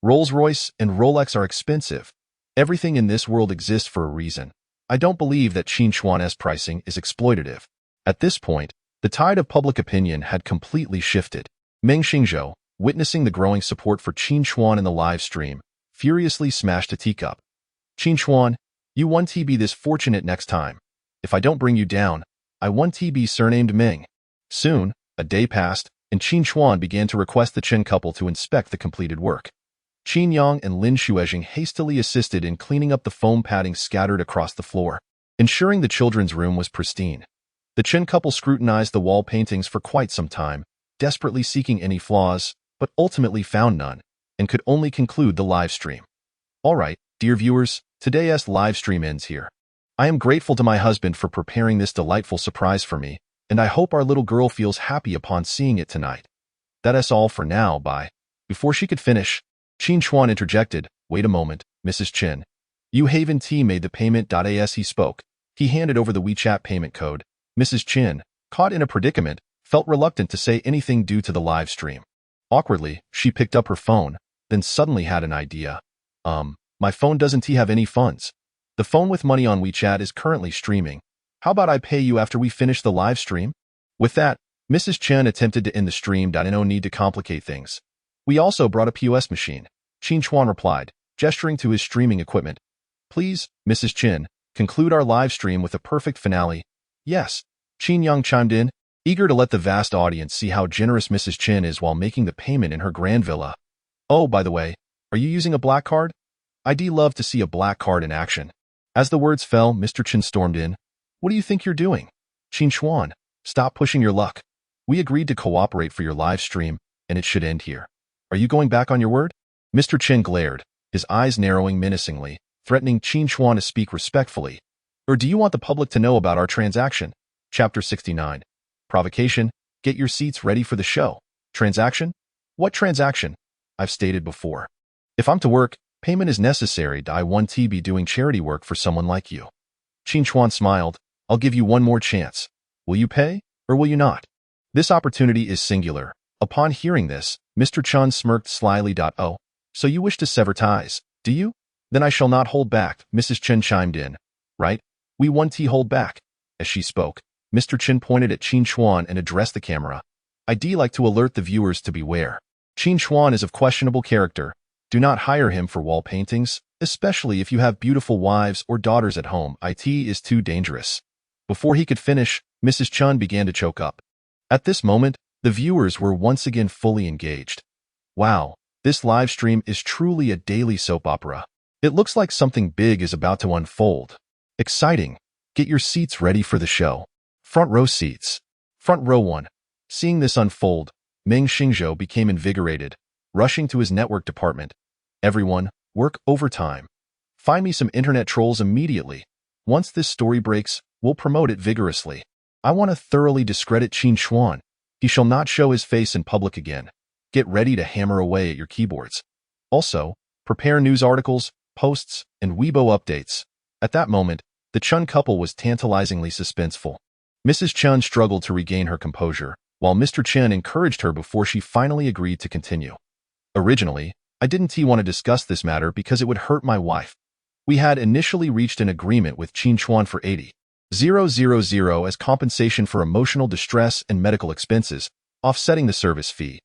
Rolls-Royce, and Rolex are expensive. Everything in this world exists for a reason. I don't believe that Qin Chuan's pricing is exploitative. At this point, the tide of public opinion had completely shifted. Meng Xingzhou, witnessing the growing support for Qin Chuan in the live stream, furiously smashed a teacup. Qin Chuan, you won't be this fortunate next time. If I don't bring you down, I won't be surnamed Meng. Soon, a day passed, and Qin Chuan began to request the Chen couple to inspect the completed work. Qin Yang and Lin Xueyan hastily assisted in cleaning up the foam padding scattered across the floor, ensuring the children's room was pristine. The Chen couple scrutinized the wall paintings for quite some time, desperately seeking any flaws, but ultimately found none, and could only conclude the live stream. Alright, dear viewers, today's live stream ends here. I am grateful to my husband for preparing this delightful surprise for me, and I hope our little girl feels happy upon seeing it tonight. That's all for now, bye. Before she could finish, Qin Chuan interjected, wait a moment, Mrs. Chen. You haven't made the payment. As he spoke, he handed over the WeChat payment code. Mrs. Chen, caught in a predicament, felt reluctant to say anything due to the live stream. Awkwardly, she picked up her phone, then suddenly had an idea. My phone doesn't have any funds. The phone with money on WeChat is currently streaming. How about I pay you after we finish the live stream? With that, Mrs. Chen attempted to end the stream. No need to complicate things. We also brought a POS machine, Qin Chuan replied, gesturing to his streaming equipment. Please, Mrs. Chen, conclude our live stream with a perfect finale. Yes, Qin Yang chimed in, eager to let the vast audience see how generous Mrs. Chen is while making the payment in her grand villa. Oh, by the way, are you using a black card? I'd love to see a black card in action. As the words fell, Mr. Chen stormed in. What do you think you're doing? Qin Chuan, stop pushing your luck. We agreed to cooperate for your live stream, and it should end here. Are you going back on your word? Mr. Chen glared, his eyes narrowing menacingly, threatening Qin Chuan to speak respectfully. Or do you want the public to know about our transaction? Chapter 69. Provocation. Get your seats ready for the show. Transaction? What transaction? I've stated before. If I'm to work, payment is necessary. I want to be doing charity work for someone like you. Qin Chuan smiled. I'll give you one more chance. Will you pay, or will you not? This opportunity is singular. Upon hearing this, Mr. Chen smirked slyly. Oh, so you wish to sever ties, do you? Then I shall not hold back, Mrs. Chen chimed in. Right? We want to hold back. As she spoke, Mr. Chen pointed at Qin Chuan and addressed the camera. I'd like to alert the viewers to beware. Qin Chuan is of questionable character. Do not hire him for wall paintings, especially if you have beautiful wives or daughters at home. It is too dangerous. Before he could finish, Mrs. Chen began to choke up. At this moment, the viewers were once again fully engaged. Wow, this live stream is truly a daily soap opera. It looks like something big is about to unfold. Exciting. Get your seats ready for the show. Front row seats. Front row 1. Seeing this unfold, Meng Xingzhou became invigorated, rushing to his network department. Everyone, work overtime. Find me some internet trolls immediately. Once this story breaks, we'll promote it vigorously. I want to thoroughly discredit Qin Chuan. He shall not show his face in public again. Get ready to hammer away at your keyboards. Also, prepare news articles, posts, and Weibo updates. At that moment, the Chen couple was tantalizingly suspenseful. Mrs. Chen struggled to regain her composure, while Mr. Chen encouraged her before she finally agreed to continue. Originally, I didn't want to discuss this matter because it would hurt my wife. We had initially reached an agreement with Qin Chuan for 80,000 as compensation for emotional distress and medical expenses, offsetting the service fee.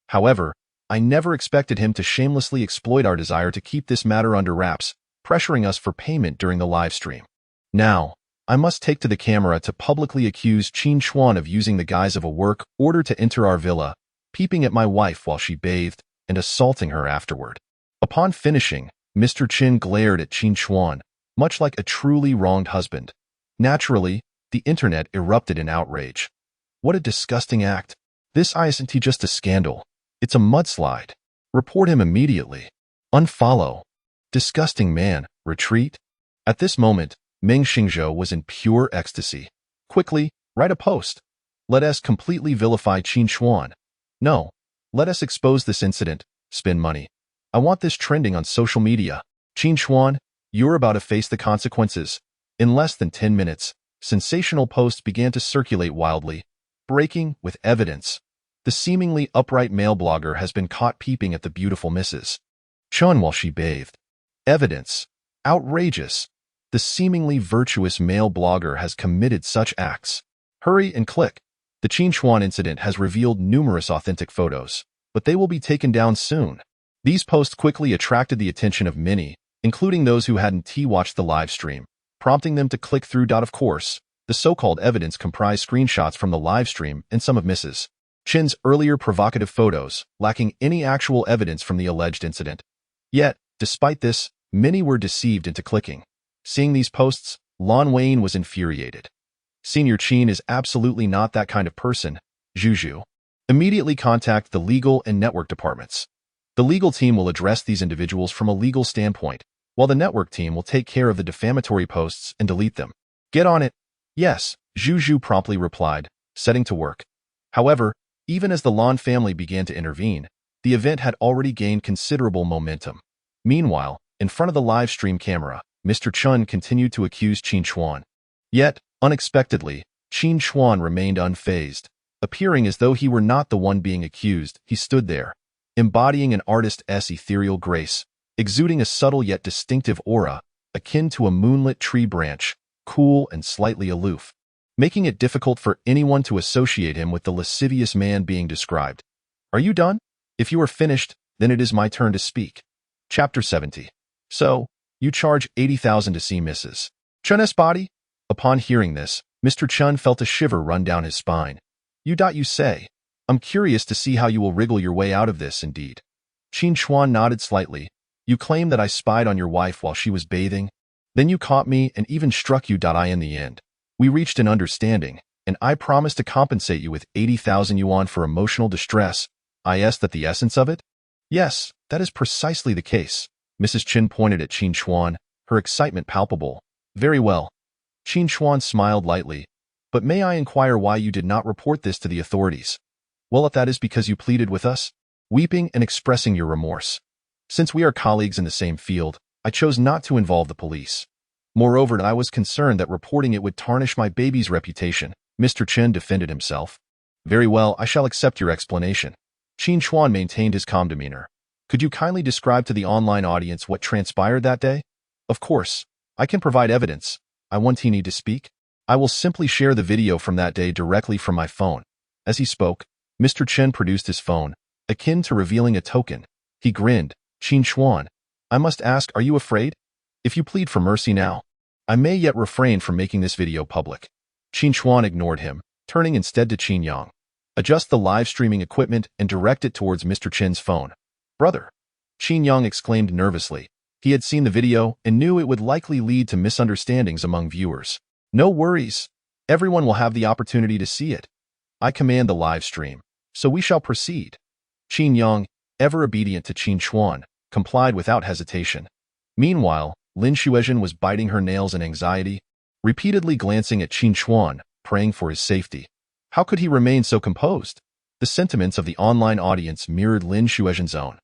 However, I never expected him to shamelessly exploit our desire to keep this matter under wraps, pressuring us for payment during the live stream. Now, I must take to the camera to publicly accuse Qin Chuan of using the guise of a work order to enter our villa, peeping at my wife while she bathed, and assaulting her afterward. Upon finishing, Mr. Qin glared at Qin Chuan, much like a truly wronged husband. Naturally, the internet erupted in outrage. What a disgusting act. This isn't just a scandal. It's a mudslide. Report him immediately. Unfollow. Disgusting man. Retreat. At this moment, Meng Xingzhou was in pure ecstasy. Quickly, write a post. Let us completely vilify Qin Chuan. No. Let us expose this incident. Spend money. I want this trending on social media. Qin Chuan, you're about to face the consequences. In less than 10 minutes, sensational posts began to circulate wildly, breaking with evidence. The seemingly upright male blogger has been caught peeping at the beautiful Mrs. Chun while she bathed. Evidence. Outrageous. The seemingly virtuous male blogger has committed such acts. Hurry and click. The Qin Chuan incident has revealed numerous authentic photos, but they will be taken down soon. These posts quickly attracted the attention of many, including those who hadn't watched the live stream, prompting them to click through. Of course, the so-called evidence comprised screenshots from the live stream and some of Mrs. Chin's earlier provocative photos, lacking any actual evidence from the alleged incident. Yet, despite this, many were deceived into clicking. Seeing these posts, Lin Xueyan was infuriated. Senior Qin is absolutely not that kind of person. Juju. Immediately contact the legal and network departments. The legal team will address these individuals from a legal standpoint, while the network team will take care of the defamatory posts and delete them. Get on it. Yes, Juju promptly replied, setting to work. However, even as the Lin family began to intervene, the event had already gained considerable momentum. Meanwhile, in front of the live stream camera, Mr. Chun continued to accuse Qin Chuan. Yet, unexpectedly, Qin Chuan remained unfazed. Appearing as though he were not the one being accused, he stood there, embodying an artist's ethereal grace, exuding a subtle yet distinctive aura, akin to a moonlit tree branch, cool and slightly aloof, making it difficult for anyone to associate him with the lascivious man being described. Are you done? If you are finished, then it is my turn to speak. Chapter 70. So, you charge 80,000 to see Mrs. Chun's body? Upon hearing this, Mr. Chun felt a shiver run down his spine. You say. I'm curious to see how you will wriggle your way out of this, indeed. Qin Chuan nodded slightly. You claim that I spied on your wife while she was bathing. Then you caught me and even struck you. In the end, we reached an understanding, and I promised to compensate you with 80,000 yuan for emotional distress. Is that the essence of it? Yes, that is precisely the case. Mrs. Qin pointed at Qin Chuan, her excitement palpable. Very well. Qin Chuan smiled lightly. But may I inquire why you did not report this to the authorities? Well, if that is because you pleaded with us, weeping and expressing your remorse. Since we are colleagues in the same field, I chose not to involve the police. Moreover, I was concerned that reporting it would tarnish my baby's reputation. Mr. Chen defended himself. Very well, I shall accept your explanation. Qin Chuan maintained his calm demeanor. Could you kindly describe to the online audience what transpired that day? Of course. I can provide evidence. I want need to speak. I will simply share the video from that day directly from my phone. As he spoke, Mr. Chen produced his phone, akin to revealing a token. He grinned. Qin Chuan, I must ask, are you afraid? If you plead for mercy now, I may yet refrain from making this video public. Qin Chuan ignored him, turning instead to Qin Yang. Adjust the live streaming equipment and direct it towards Mr. Chen's phone. Brother! Qin Yang exclaimed nervously. He had seen the video and knew it would likely lead to misunderstandings among viewers. No worries. Everyone will have the opportunity to see it. I command the live stream, so we shall proceed. Qin Yang, ever obedient to Qin Chuan, complied without hesitation. Meanwhile, Lin Xueyan was biting her nails in anxiety, repeatedly glancing at Qin Chuan, praying for his safety. How could he remain so composed? The sentiments of the online audience mirrored Lin Xueyan's own.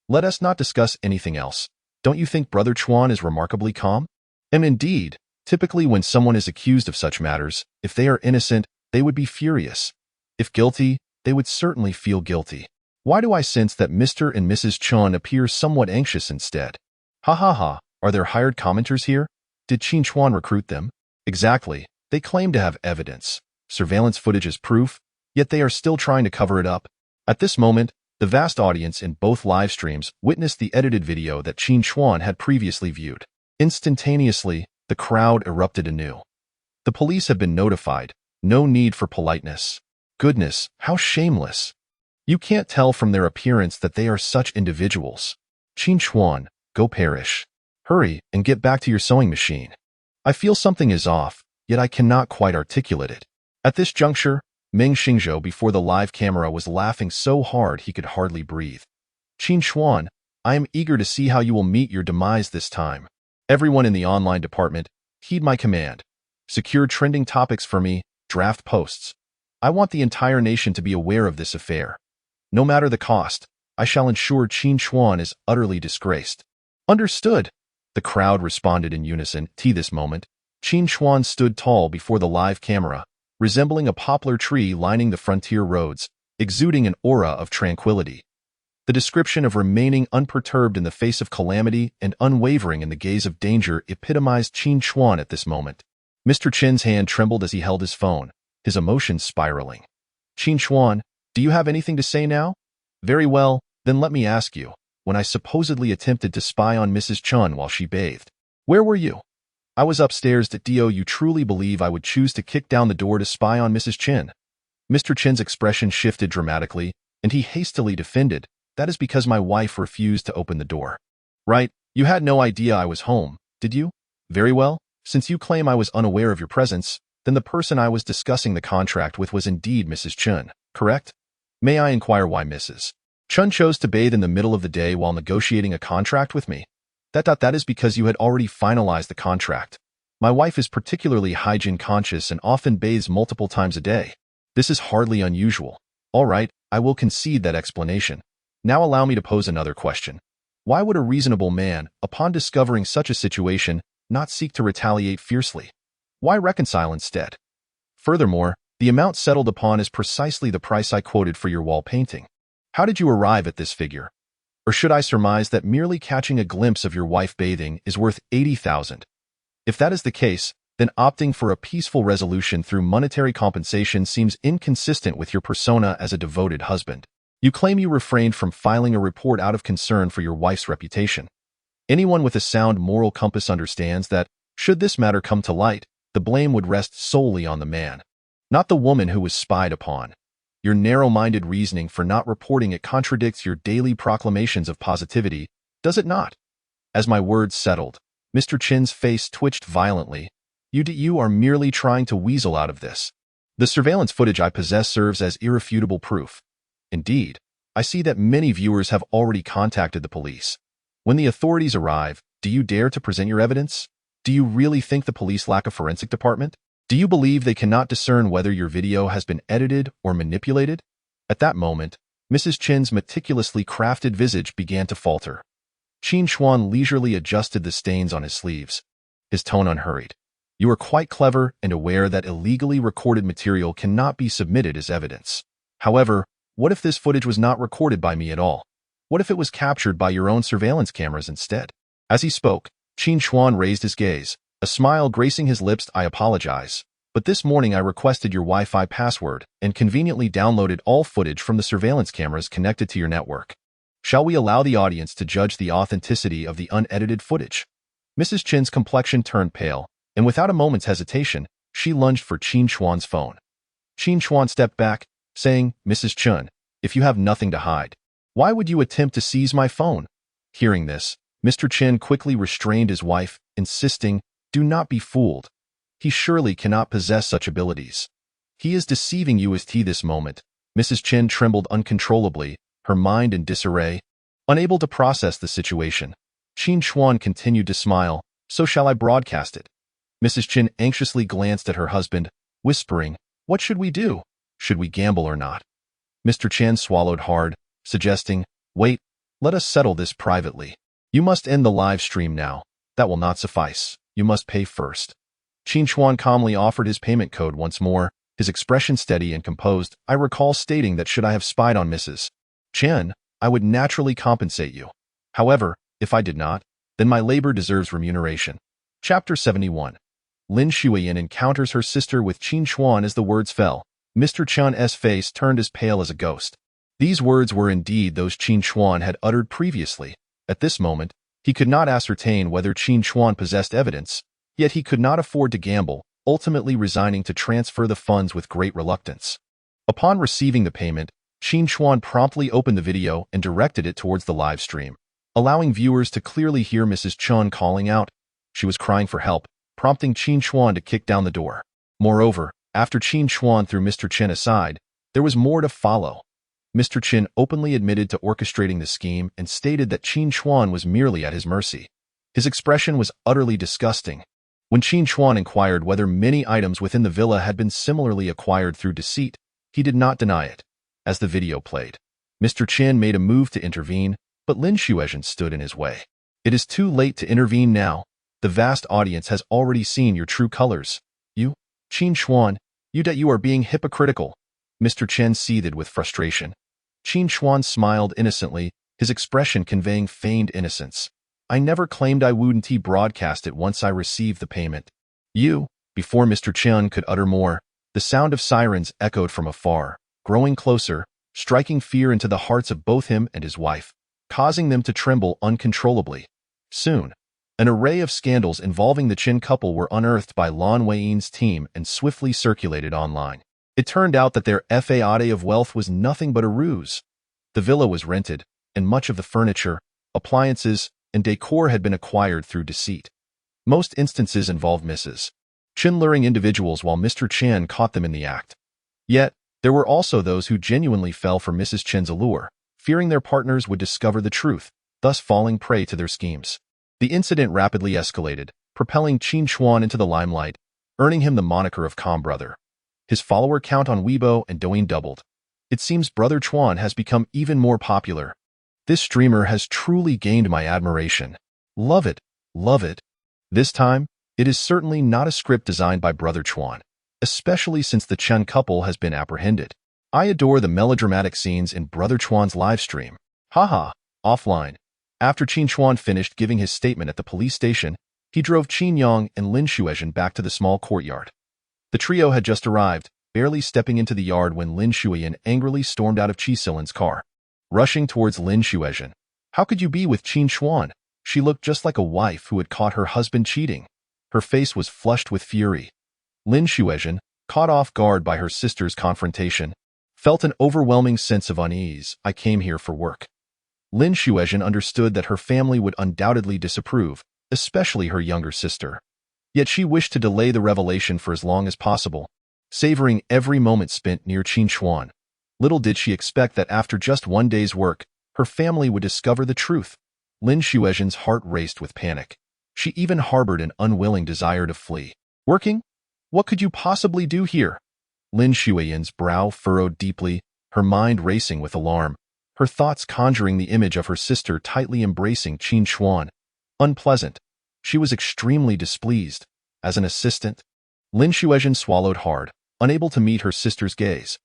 Let us not discuss anything else. Don't you think Brother Chuan is remarkably calm? And indeed, typically when someone is accused of such matters, if they are innocent, they would be furious. If guilty, they would certainly feel guilty. Why do I sense that Mr. and Mrs. Chun appear somewhat anxious instead? Ha ha ha, are there hired commenters here? Did Qin Chuan recruit them? Exactly, they claim to have evidence. Surveillance footage is proof, yet they are still trying to cover it up. At this moment, the vast audience in both live streams witnessed the edited video that Qin Chuan had previously viewed. Instantaneously, the crowd erupted anew. The police have been notified. No need for politeness. Goodness, how shameless. You can't tell from their appearance that they are such individuals. Qin Chuan, go perish. Hurry and get back to your sewing machine. I feel something is off, yet I cannot quite articulate it. At this juncture, Ming Xingzhou before the live camera was laughing so hard he could hardly breathe. Qin Chuan, I am eager to see how you will meet your demise this time. Everyone in the online department, heed my command. Secure trending topics for me, draft posts. I want the entire nation to be aware of this affair. No matter the cost, I shall ensure Qin Chuan is utterly disgraced. Understood. The crowd responded in unison. At this moment, Qin Chuan stood tall before the live camera, resembling a poplar tree lining the frontier roads, exuding an aura of tranquility. The description of remaining unperturbed in the face of calamity and unwavering in the gaze of danger epitomized Qin Chuan at this moment. Mr. Chin's hand trembled as he held his phone, his emotions spiraling. Qin Chuan, do you have anything to say now? Very well, then let me ask you, when I supposedly attempted to spy on Mrs. Chun while she bathed, where were you? I was upstairs. Do you truly believe I would choose to kick down the door to spy on Mrs. Chin? Mr. Chin's expression shifted dramatically, and he hastily defended, that is because my wife refused to open the door. Right, you had no idea I was home, did you? Very well, since you claim I was unaware of your presence, then the person I was discussing the contract with was indeed Mrs. Chun, correct? May I inquire why Mrs. Chun chose to bathe in the middle of the day while negotiating a contract with me? That is because you had already finalized the contract. My wife is particularly hygiene conscious and often bathes multiple times a day. This is hardly unusual. All right, I will concede that explanation. Now allow me to pose another question. Why would a reasonable man, upon discovering such a situation, not seek to retaliate fiercely? Why reconcile instead? Furthermore, the amount settled upon is precisely the price I quoted for your wall painting. How did you arrive at this figure? Or should I surmise that merely catching a glimpse of your wife bathing is worth 80,000? If that is the case, then opting for a peaceful resolution through monetary compensation seems inconsistent with your persona as a devoted husband. You claim you refrained from filing a report out of concern for your wife's reputation. Anyone with a sound moral compass understands that, should this matter come to light, the blame would rest solely on the man, not the woman who was spied upon. Your narrow-minded reasoning for not reporting it contradicts your daily proclamations of positivity, does it not? As my words settled, Mr. Chin's face twitched violently. You are merely trying to weasel out of this. The surveillance footage I possess serves as irrefutable proof. Indeed, I see that many viewers have already contacted the police. When the authorities arrive, do you dare to present your evidence? Do you really think the police lack a forensic department? Do you believe they cannot discern whether your video has been edited or manipulated? At that moment, Mrs. Chin's meticulously crafted visage began to falter. Qin Chuan leisurely adjusted the stains on his sleeves, his tone unhurried. You are quite clever and aware that illegally recorded material cannot be submitted as evidence. However, what if this footage was not recorded by me at all? What if it was captured by your own surveillance cameras instead? As he spoke, Qin Chuan raised his gaze, a smile gracing his lips. I apologize, but this morning I requested your Wi-Fi password and conveniently downloaded all footage from the surveillance cameras connected to your network. Shall we allow the audience to judge the authenticity of the unedited footage? Mrs. Chin's complexion turned pale, and without a moment's hesitation, she lunged for Qin Chuan's phone. Qin Chuan stepped back, saying, Mrs. Chun, if you have nothing to hide, why would you attempt to seize my phone? Hearing this, Mr. Chin quickly restrained his wife, insisting, do not be fooled. He surely cannot possess such abilities. He is deceiving you. At this moment, Mrs. Chin trembled uncontrollably, her mind in disarray. Unable to process the situation, Qin Chuan continued to smile. So shall I broadcast it? Mrs. Chin anxiously glanced at her husband, whispering, what should we do? Should we gamble or not? Mr. Chin swallowed hard, suggesting, wait, let us settle this privately. You must end the live stream now. That will not suffice. You must pay first. Qin Chuan calmly offered his payment code once more, his expression steady and composed. I recall stating that should I have spied on Mrs. Chen, I would naturally compensate you. However, if I did not, then my labor deserves remuneration. Chapter 71. Lin Xueyan encounters her sister with Qin Chuan. As the words fell, Mr. Chun's face turned as pale as a ghost. These words were indeed those Qin Chuan had uttered previously. At this moment, he could not ascertain whether Qin Chuan possessed evidence, yet he could not afford to gamble, ultimately resigning to transfer the funds with great reluctance. Upon receiving the payment, Qin Chuan promptly opened the video and directed it towards the live stream, allowing viewers to clearly hear Mrs. Chun calling out. She was crying for help, prompting Qin Chuan to kick down the door. Moreover, After Qin Chuan threw Mr. Chen aside, there was more to follow. Mr. Chen openly admitted to orchestrating the scheme and stated that Qin Chuan was merely at his mercy. His expression was utterly disgusting. When Qin Chuan inquired whether many items within the villa had been similarly acquired through deceit, he did not deny it. As the video played, Mr. Chen made a move to intervene, but Lin Xueyan stood in his way. It is too late to intervene now. The vast audience has already seen your true colors. You, Qin Chuan, you are being hypocritical. Mr. Chen seethed with frustration. Qin Chuan smiled innocently, his expression conveying feigned innocence. I never claimed I wouldn't broadcast it once I received the payment. Before Mr. Chen could utter more, the sound of sirens echoed from afar, growing closer, striking fear into the hearts of both him and his wife, causing them to tremble uncontrollably. Soon, an array of scandals involving the Qin couple were unearthed by Lin Xueyan's team and swiftly circulated online. It turned out that their fade of wealth was nothing but a ruse. The villa was rented, and much of the furniture, appliances, and decor had been acquired through deceit. Most instances involved Mrs. Chen luring individuals while Mr. Chen caught them in the act. Yet, there were also those who genuinely fell for Mrs. Chen's allure, fearing their partners would discover the truth, thus falling prey to their schemes. The incident rapidly escalated, propelling Qin Chuan into the limelight, earning him the moniker of Calm Brother. His follower count on Weibo and Douyin doubled. It seems Brother Chuan has become even more popular. This streamer has truly gained my admiration. Love it, love it. This time, it is certainly not a script designed by Brother Chuan, especially since the Chen couple has been apprehended. I adore the melodramatic scenes in Brother Chuan's livestream. Haha, offline. After Qin Chuan finished giving his statement at the police station, he drove Qin Yang and Lin Xueyan back to the small courtyard. The trio had just arrived, barely stepping into the yard when Lin Xueyan angrily stormed out of Qi Silan's car. Rushing towards Lin Xueyan. How could you be with Qin Chuan? She looked just like a wife who had caught her husband cheating. Her face was flushed with fury. Lin Xueyan, caught off guard by her sister's confrontation, felt an overwhelming sense of unease. I came here for work. Lin Xueyan understood that her family would undoubtedly disapprove, especially her younger sister. Yet she wished to delay the revelation for as long as possible, savoring every moment spent near Qin Chuan. Little did she expect that after just one day's work, her family would discover the truth. Lin Xueyan's heart raced with panic. She even harbored an unwilling desire to flee. Working? What could you possibly do here? Lin Xueyan's brow furrowed deeply, her mind racing with alarm, her thoughts conjuring the image of her sister tightly embracing Qin Chuan. Unpleasant. She was extremely displeased. As an assistant, Lin Xueyan swallowed hard, unable to meet her sister's gaze.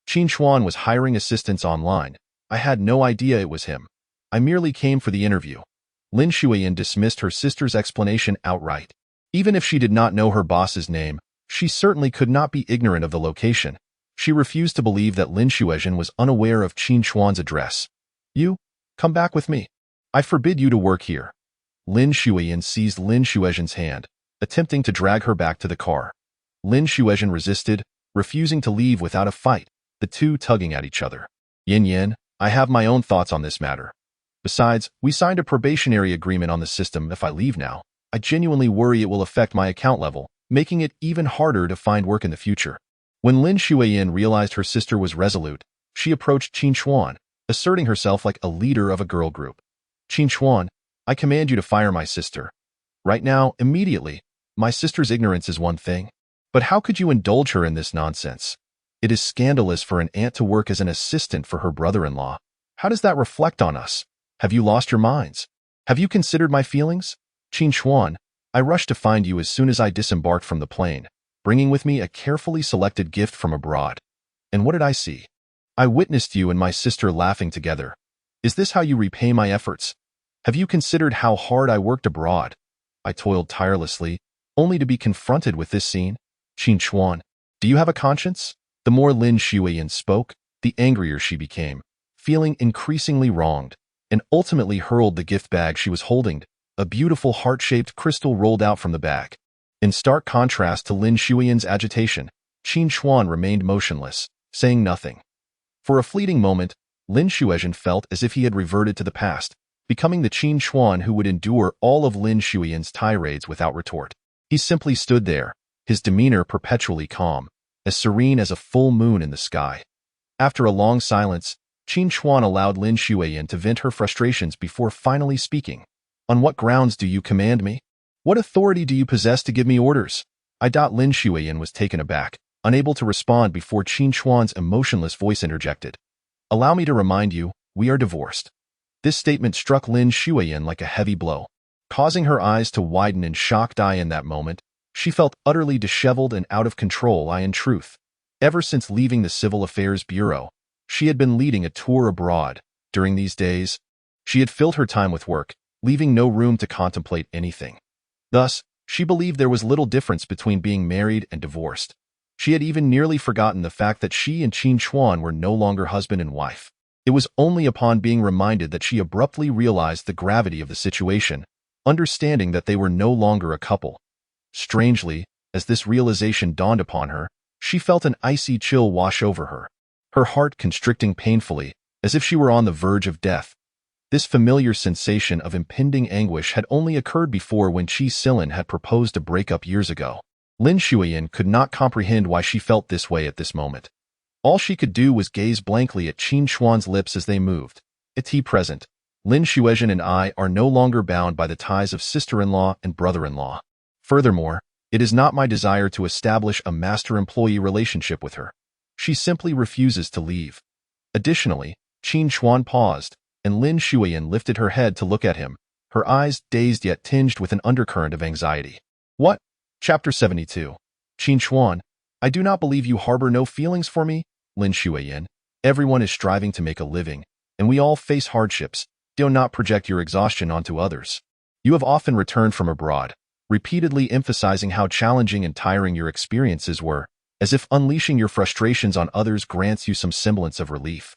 Qin Chuan was hiring assistants online. I had no idea it was him. I merely came for the interview. Lin Xueyan dismissed her sister's explanation outright. Even if she did not know her boss's name, she certainly could not be ignorant of the location. She refused to believe that Lin Xueyan was unaware of Qin Chuan's address. You, come back with me. I forbid you to work here. Lin Xueyan seized Lin Xueyan's hand, attempting to drag her back to the car. Lin Xueyan resisted, refusing to leave without a fight, the two tugging at each other. Yin, I have my own thoughts on this matter. Besides, we signed a probationary agreement on the system. If I leave now, I genuinely worry it will affect my account level, making it even harder to find work in the future. When Lin Xueyan realized her sister was resolute, she approached Qin Chuan, asserting herself like a leader of a girl group. Qin Chuan, I command you to fire my sister. Right now, immediately. My sister's ignorance is one thing. But how could you indulge her in this nonsense? It is scandalous for an aunt to work as an assistant for her brother-in-law. How does that reflect on us? Have you lost your minds? Have you considered my feelings? Qin Chuan, I rushed to find you as soon as I disembarked from the plane, bringing with me a carefully selected gift from abroad. And what did I see? I witnessed you and my sister laughing together. Is this how you repay my efforts? Have you considered how hard I worked abroad? I toiled tirelessly, only to be confronted with this scene. Qin Chuan, do you have a conscience? The more Lin Xueyan spoke, the angrier she became, feeling increasingly wronged, and ultimately hurled the gift bag she was holding. A beautiful heart-shaped crystal rolled out from the bag. In stark contrast to Lin Xueyan's agitation, Qin Chuan remained motionless, saying nothing. For a fleeting moment, Lin Xueyan felt as if he had reverted to the past, becoming the Qin Chuan who would endure all of Lin Xueyan's tirades without retort. He simply stood there, his demeanor perpetually calm, as serene as a full moon in the sky. After a long silence, Qin Chuan allowed Lin Xueyan to vent her frustrations before finally speaking. "On what grounds do you command me? What authority do you possess to give me orders?" Lin Xueyan was taken aback, unable to respond before Qin Chuan's emotionless voice interjected. "Allow me to remind you, we are divorced." This statement struck Lin Xueyan like a heavy blow. Causing her eyes to widen in shocked eye in that moment, she felt utterly disheveled and out of control. In truth, ever since leaving the Civil Affairs Bureau, she had been leading a tour abroad. During these days, she had filled her time with work, leaving no room to contemplate anything. Thus, she believed there was little difference between being married and divorced. She had even nearly forgotten the fact that she and Qin Chuan were no longer husband and wife. It was only upon being reminded that she abruptly realized the gravity of the situation, understanding that they were no longer a couple. Strangely, as this realization dawned upon her, she felt an icy chill wash over her, her heart constricting painfully, as if she were on the verge of death. This familiar sensation of impending anguish had only occurred before when Qi Silin had proposed a breakup years ago. Lin Xueyan could not comprehend why she felt this way at this moment. All she could do was gaze blankly at Qin Chuan's lips as they moved. "At present, Lin Xueyan and I are no longer bound by the ties of sister-in-law and brother-in-law. Furthermore, it is not my desire to establish a master-employee relationship with her. She simply refuses to leave." Additionally, Qin Chuan paused, and Lin Xueyan lifted her head to look at him, her eyes dazed yet tinged with an undercurrent of anxiety. "What?" Chapter 72. "Qin Chuan, I do not believe you harbor no feelings for me." Lin Xueyan, "Everyone is striving to make a living, and we all face hardships. Do not project your exhaustion onto others. You have often returned from abroad, repeatedly emphasizing how challenging and tiring your experiences were, as if unleashing your frustrations on others grants you some semblance of relief.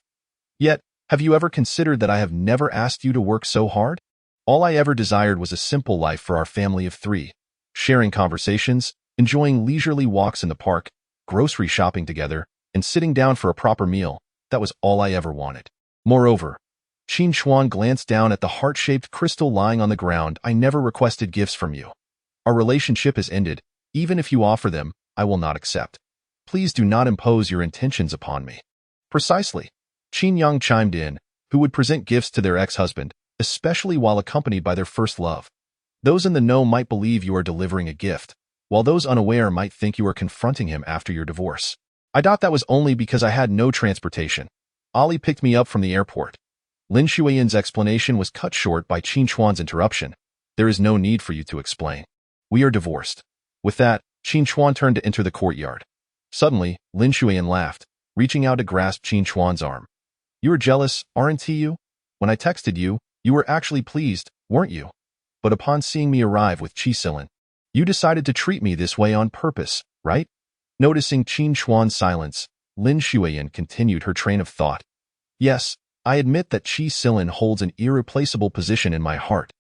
Yet, have you ever considered that I have never asked you to work so hard? All I ever desired was a simple life for our family of three, sharing conversations, enjoying leisurely walks in the park, grocery shopping together, and sitting down for a proper meal. That was all I ever wanted. Moreover," Qin Chuan glanced down at the heart-shaped crystal lying on the ground, "I never requested gifts from you. Our relationship has ended. Even if you offer them, I will not accept. Please do not impose your intentions upon me." "Precisely," Qin Yang chimed in, "who would present gifts to their ex-husband, especially while accompanied by their first love? Those in the know might believe you are delivering a gift, while those unaware might think you are confronting him after your divorce. I thought that was only because I had no transportation. Ali picked me up from the airport." Lin Xueyan's explanation was cut short by Qin Chuan's interruption. "There is no need for you to explain. We are divorced." With that, Qin Chuan turned to enter the courtyard. Suddenly, Lin Xueyan laughed, reaching out to grasp Qin Chuan's arm. "You are jealous, aren't you? When I texted you, you were actually pleased, weren't you? But upon seeing me arrive with Qi Silin, you decided to treat me this way on purpose, right?" Noticing Qin Chuan's silence, Lin Xueyan continued her train of thought. "Yes, I admit that Qi Silin holds an irreplaceable position in my heart.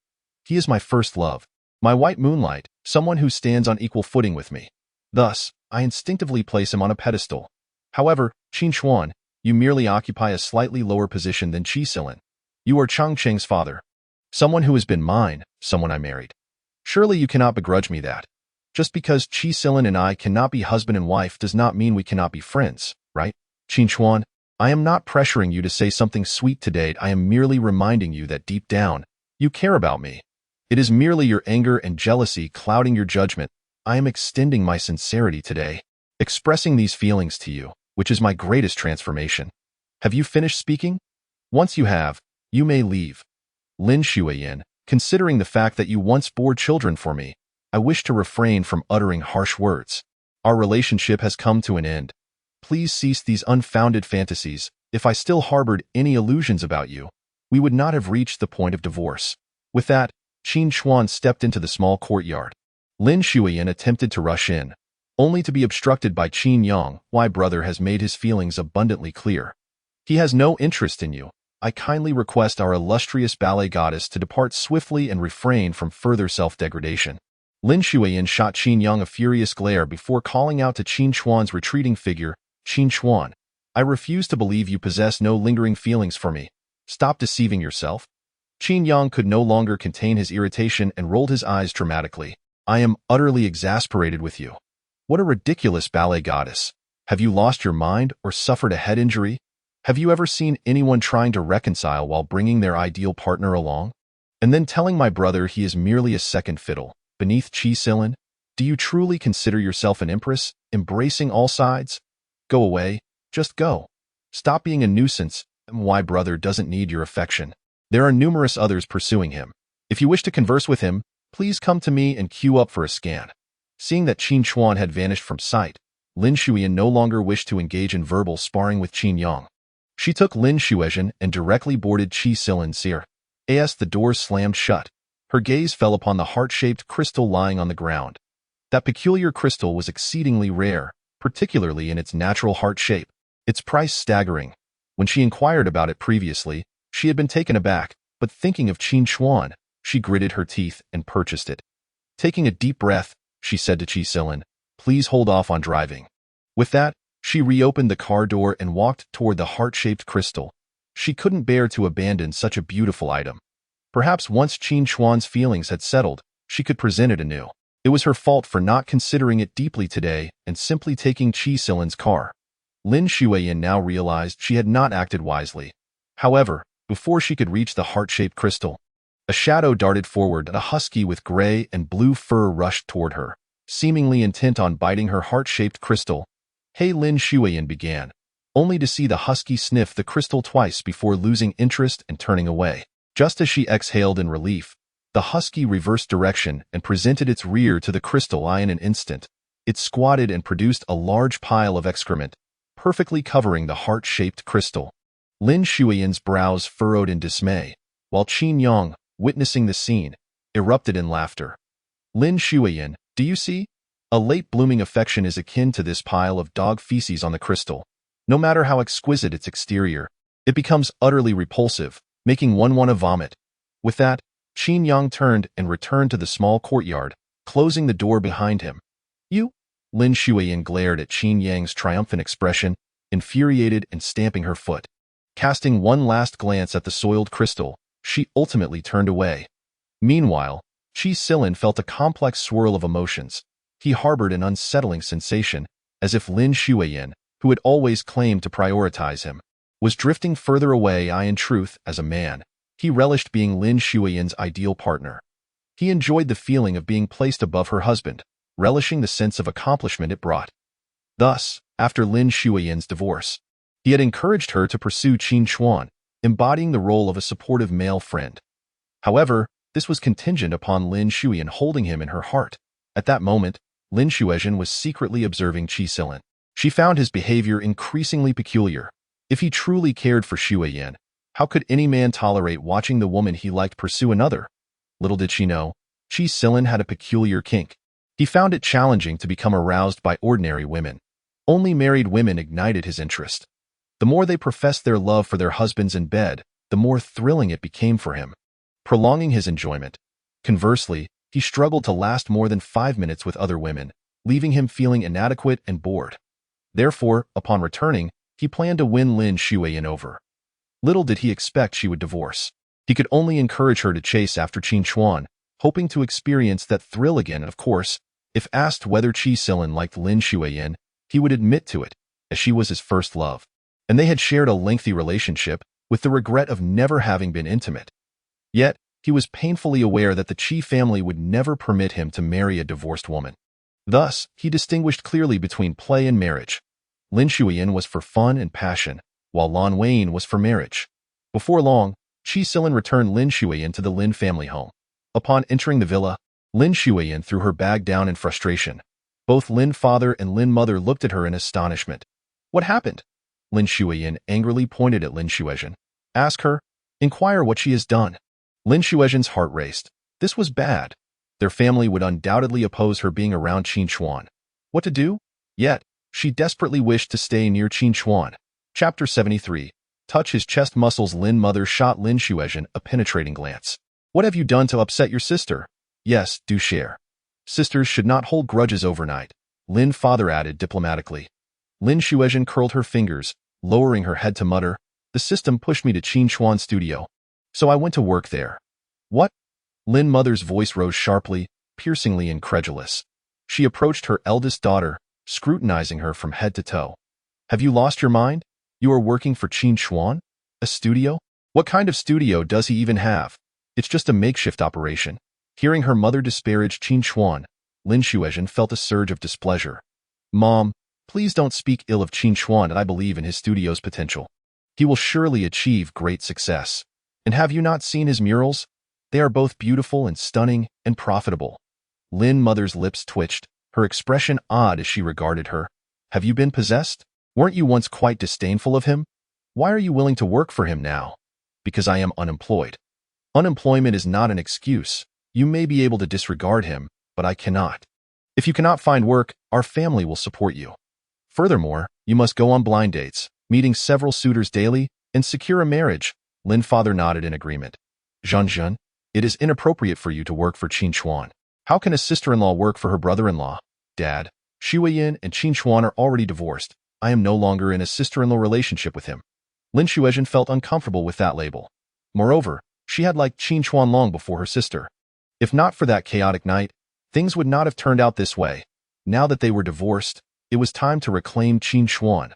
He is my first love, my white moonlight, someone who stands on equal footing with me. Thus, I instinctively place him on a pedestal. However, Qin Chuan, you merely occupy a slightly lower position than Qi Silin. You are Changcheng's father, someone who has been mine, someone I married. Surely you cannot begrudge me that. Just because Qi Silin and I cannot be husband and wife does not mean we cannot be friends, right? Qin Chuan, I am not pressuring you to say something sweet today. I am merely reminding you that deep down, you care about me. It is merely your anger and jealousy clouding your judgment. I am extending my sincerity today, expressing these feelings to you, which is my greatest transformation. Have you finished speaking? Once you have, you may leave." Lin Xueyan, considering the fact that you once bore children for me, I wish to refrain from uttering harsh words. Our relationship has come to an end. Please cease these unfounded fantasies. If I still harbored any illusions about you, we would not have reached the point of divorce. With that, Qin Chuan stepped into the small courtyard. Lin Xueyan attempted to rush in, only to be obstructed by Qin Yang. "My brother has made his feelings abundantly clear. He has no interest in you. I kindly request our illustrious ballet goddess to depart swiftly and refrain from further self-degradation." Lin Xueyan shot Qin Yang a furious glare before calling out to Qin Chuan's retreating figure, "Qin Chuan, I refuse to believe you possess no lingering feelings for me. Stop deceiving yourself." Qin Yang could no longer contain his irritation and rolled his eyes dramatically. "I am utterly exasperated with you. What a ridiculous ballet goddess. Have you lost your mind or suffered a head injury? Have you ever seen anyone trying to reconcile while bringing their ideal partner along? And then telling my brother he is merely a second fiddle, beneath Qi Chuan? Do you truly consider yourself an empress, embracing all sides? Go away. Just go. Stop being a nuisance. My brother doesn't need your affection. There are numerous others pursuing him. If you wish to converse with him, please come to me and queue up for a scan. Seeing that Qin Chuan had vanished from sight, Lin Xueyan no longer wished to engage in verbal sparring with Qin Yang. She took Lin Xueyan and directly boarded Qi Chuan's seer. As the doors slammed shut, her gaze fell upon the heart-shaped crystal lying on the ground. That peculiar crystal was exceedingly rare, particularly in its natural heart shape, its price staggering. When she inquired about it previously, she had been taken aback, but thinking of Qin Chuan, she gritted her teeth and purchased it. Taking a deep breath, she said to Qi Chuan, "Please hold off on driving." With that, she reopened the car door and walked toward the heart-shaped crystal. She couldn't bear to abandon such a beautiful item. Perhaps once Qin Chuan's feelings had settled, she could present it anew. It was her fault for not considering it deeply today and simply taking Qi Chuan's car. Lin Xueyan now realized she had not acted wisely. However, before she could reach the heart-shaped crystal, a shadow darted forward and a husky with gray and blue fur rushed toward her, seemingly intent on biting her heart-shaped crystal. "Hey," Lin Xueyan began, only to see the husky sniff the crystal twice before losing interest and turning away. Just as she exhaled in relief, the husky reversed direction and presented its rear to the crystal eye in an instant. It squatted and produced a large pile of excrement, perfectly covering the heart-shaped crystal. Lin Xueyan's brows furrowed in dismay, while Qin Yang, witnessing the scene, erupted in laughter. "Lin Xueyan, do you see? A late-blooming affection is akin to this pile of dog feces on the crystal. No matter how exquisite its exterior, it becomes utterly repulsive, making one want to vomit." With that, Qin Yang turned and returned to the small courtyard, closing the door behind him. "You?" Lin Xueyan glared at Qin Yang's triumphant expression, infuriated and stamping her foot. Casting one last glance at the soiled crystal, she ultimately turned away. Meanwhile, Qi Chuan felt a complex swirl of emotions. He harbored an unsettling sensation, as if Lin Xueyan, who had always claimed to prioritize him, was drifting further away. In truth, as a man, he relished being Lin Xueyan's ideal partner. He enjoyed the feeling of being placed above her husband, relishing the sense of accomplishment it brought. Thus, after Lin Xueyan's divorce, he had encouraged her to pursue Qin Chuan, embodying the role of a supportive male friend. However, this was contingent upon Lin Xueyan holding him in her heart. At that moment, Lin Xueyan was secretly observing Qi Chuan. She found his behavior increasingly peculiar. If he truly cared for Xueyan, how could any man tolerate watching the woman he liked pursue another? Little did she know, Qi Chuan had a peculiar kink. He found it challenging to become aroused by ordinary women. Only married women ignited his interest. The more they professed their love for their husbands in bed, the more thrilling it became for him, prolonging his enjoyment. Conversely, he struggled to last more than 5 minutes with other women, leaving him feeling inadequate and bored. Therefore, upon returning, he planned to win Lin Xueyan over. Little did he expect she would divorce. He could only encourage her to chase after Qin Chuan, hoping to experience that thrill again. Of course, if asked whether Qi Chuan liked Lin Xueyan, he would admit to it, as she was his first love, and they had shared a lengthy relationship, with the regret of never having been intimate. Yet, he was painfully aware that the Qi family would never permit him to marry a divorced woman. Thus, he distinguished clearly between play and marriage. Lin Xueyan was for fun and passion, while Lin Xueyan was for marriage. Before long, Qi Chuan returned Lin Xueyan to the Lin family home. Upon entering the villa, Lin Xueyan threw her bag down in frustration. Both Lin father and Lin mother looked at her in astonishment. "What happened?" Lin Xueyan angrily pointed at Lin Xueyan. "Ask her. Inquire what she has done." Lin Xueyan's heart raced. This was bad. Their family would undoubtedly oppose her being around Qin Chuan. What to do? Yet, she desperately wished to stay near Qin Chuan. Chapter 73. Touch his chest muscles. Lin mother shot Lin Xueyan a penetrating glance. "What have you done to upset your sister?" "Yes, do share. Sisters should not hold grudges overnight," Lin father added diplomatically. Lin Xueyan curled her fingers, lowering her head to mutter, "The system pushed me to Qin Chuan's studio, so I went to work there." "What?" Lin mother's voice rose sharply, piercingly incredulous. She approached her eldest daughter, scrutinizing her from head to toe. Have you lost your mind? You are working for Qin Chuan? A studio? What kind of studio does he even have? It's just a makeshift operation. Hearing her mother disparage Qin Chuan, Lin Xueyan felt a surge of displeasure. Mom, please don't speak ill of Qin Chuan, and I believe in his studio's potential. He will surely achieve great success. And have you not seen his murals? They are both beautiful and stunning and profitable. Lin mother's lips twitched, her expression odd as she regarded her. Have you been possessed? Weren't you once quite disdainful of him? Why are you willing to work for him now? Because I am unemployed. Unemployment is not an excuse. You may be able to disregard him, but I cannot. If you cannot find work, our family will support you. Furthermore, you must go on blind dates, meeting several suitors daily, and secure a marriage. Lin father nodded in agreement. Zhan, it is inappropriate for you to work for Qin Chuan. How can a sister-in-law work for her brother-in-law? Dad, Xueyan and Qin Chuan are already divorced. I am no longer in a sister-in-law relationship with him. Lin Xueyan felt uncomfortable with that label. Moreover, she had liked Qin Chuan long before her sister. If not for that chaotic night, things would not have turned out this way. Now that they were divorced, it was time to reclaim Qin Chuan.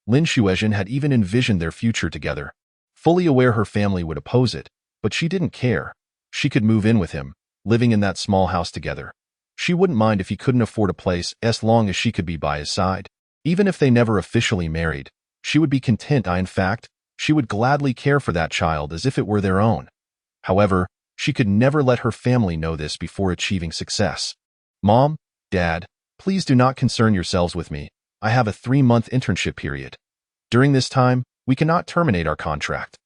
Lin Xueyan had even envisioned their future together. Fully aware her family would oppose it, but she didn't care. She could move in with him, living in that small house together. She wouldn't mind if he couldn't afford a place as long as she could be by his side. Even if they never officially married, she would be content. In fact, she would gladly care for that child as if it were their own. However, she could never let her family know this before achieving success. Mom, Dad, please do not concern yourselves with me. I have a 3-month internship period. During this time, we cannot terminate our contract.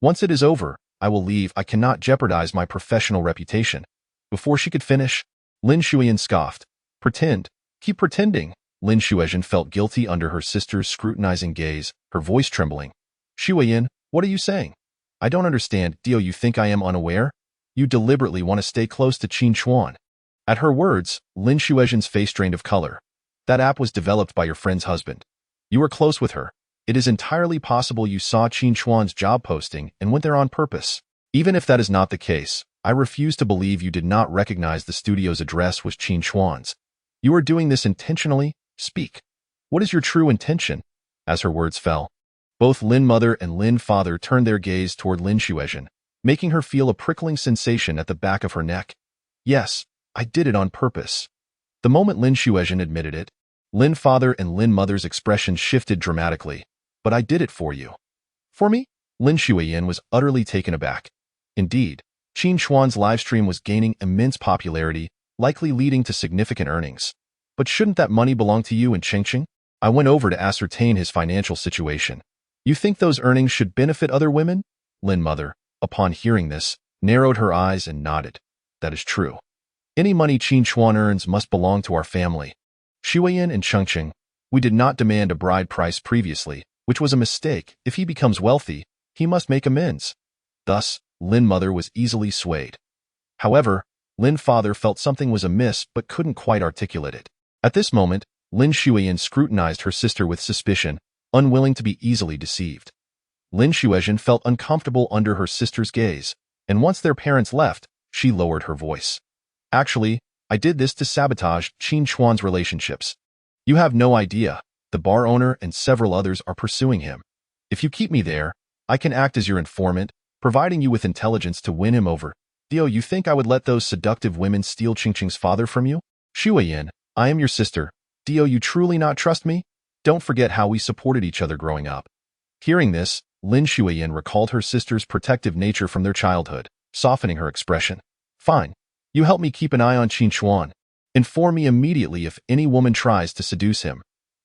Once it is over, I will leave. I cannot jeopardize my professional reputation. Before she could finish, Lin Xueyan scoffed. Pretend. Keep pretending. Lin Xueyan felt guilty under her sister's scrutinizing gaze, her voice trembling. Xueyan, what are you saying? I don't understand. Do you think I am unaware? You deliberately want to stay close to Qin Chuan. At her words, Lin Xueyan's face drained of color. That app was developed by your friend's husband. You were close with her. It is entirely possible you saw Qin Chuan's job posting and went there on purpose. Even if that is not the case, I refuse to believe you did not recognize the studio's address was Qin Chuan's. You are doing this intentionally? Speak. What is your true intention? As her words fell, both Lin mother and Lin father turned their gaze toward Lin Xueyan, making her feel a prickling sensation at the back of her neck. Yes, I did it on purpose. The moment Lin Xueyan admitted it, Lin father and Lin mother's expressions shifted dramatically. But I did it for you. For me? Lin Xueyan was utterly taken aback. Indeed, Qin Chuan's livestream was gaining immense popularity, likely leading to significant earnings. But shouldn't that money belong to you and Chengqing? I went over to ascertain his financial situation. You think those earnings should benefit other women? Lin mother, upon hearing this, narrowed her eyes and nodded. That is true. Any money Qin Chuan earns must belong to our family. Xueyan and Chengqing, we did not demand a bride price previously, which was a mistake. If he becomes wealthy, he must make amends. Thus, Lin mother was easily swayed. However, Lin father felt something was amiss but couldn't quite articulate it. At this moment, Lin Xueyan scrutinized her sister with suspicion, unwilling to be easily deceived. Lin Xueyan felt uncomfortable under her sister's gaze, and once their parents left, she lowered her voice. Actually, I did this to sabotage Qin Chuan's relationships. You have no idea. The bar owner and several others are pursuing him. If you keep me there, I can act as your informant, providing you with intelligence to win him over. You think I would let those seductive women steal Chengqing's father from you? Xueyan, I am your sister. You truly not trust me? Don't forget how we supported each other growing up. Hearing this, Lin Xueyan recalled her sister's protective nature from their childhood, softening her expression. Fine. You help me keep an eye on Qin Chuan. Inform me immediately if any woman tries to seduce him.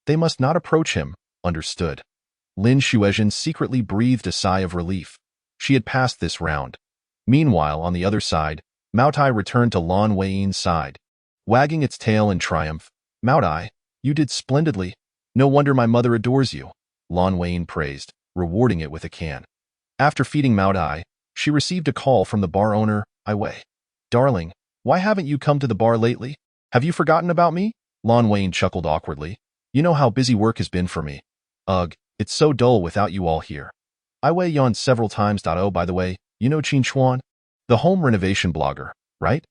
They must not approach him. Understood. Lin Xueyan secretly breathed a sigh of relief. She had passed this round. Meanwhile, on the other side, Maotai returned to Lan Wei's side. Wagging its tail in triumph, Maotai, you did splendidly. No wonder my mother adores you. Lan Wei praised, rewarding it with a can. After feeding Maotai, she received a call from the bar owner, Ai Wei. Darling, why haven't you come to the bar lately? Have you forgotten about me? Lan Wei chuckled awkwardly. You know how busy work has been for me. Ugh, it's so dull without you all here. Ai Wei yawned several times. Oh, by the way, you know Qin Chuan? The home renovation blogger, right?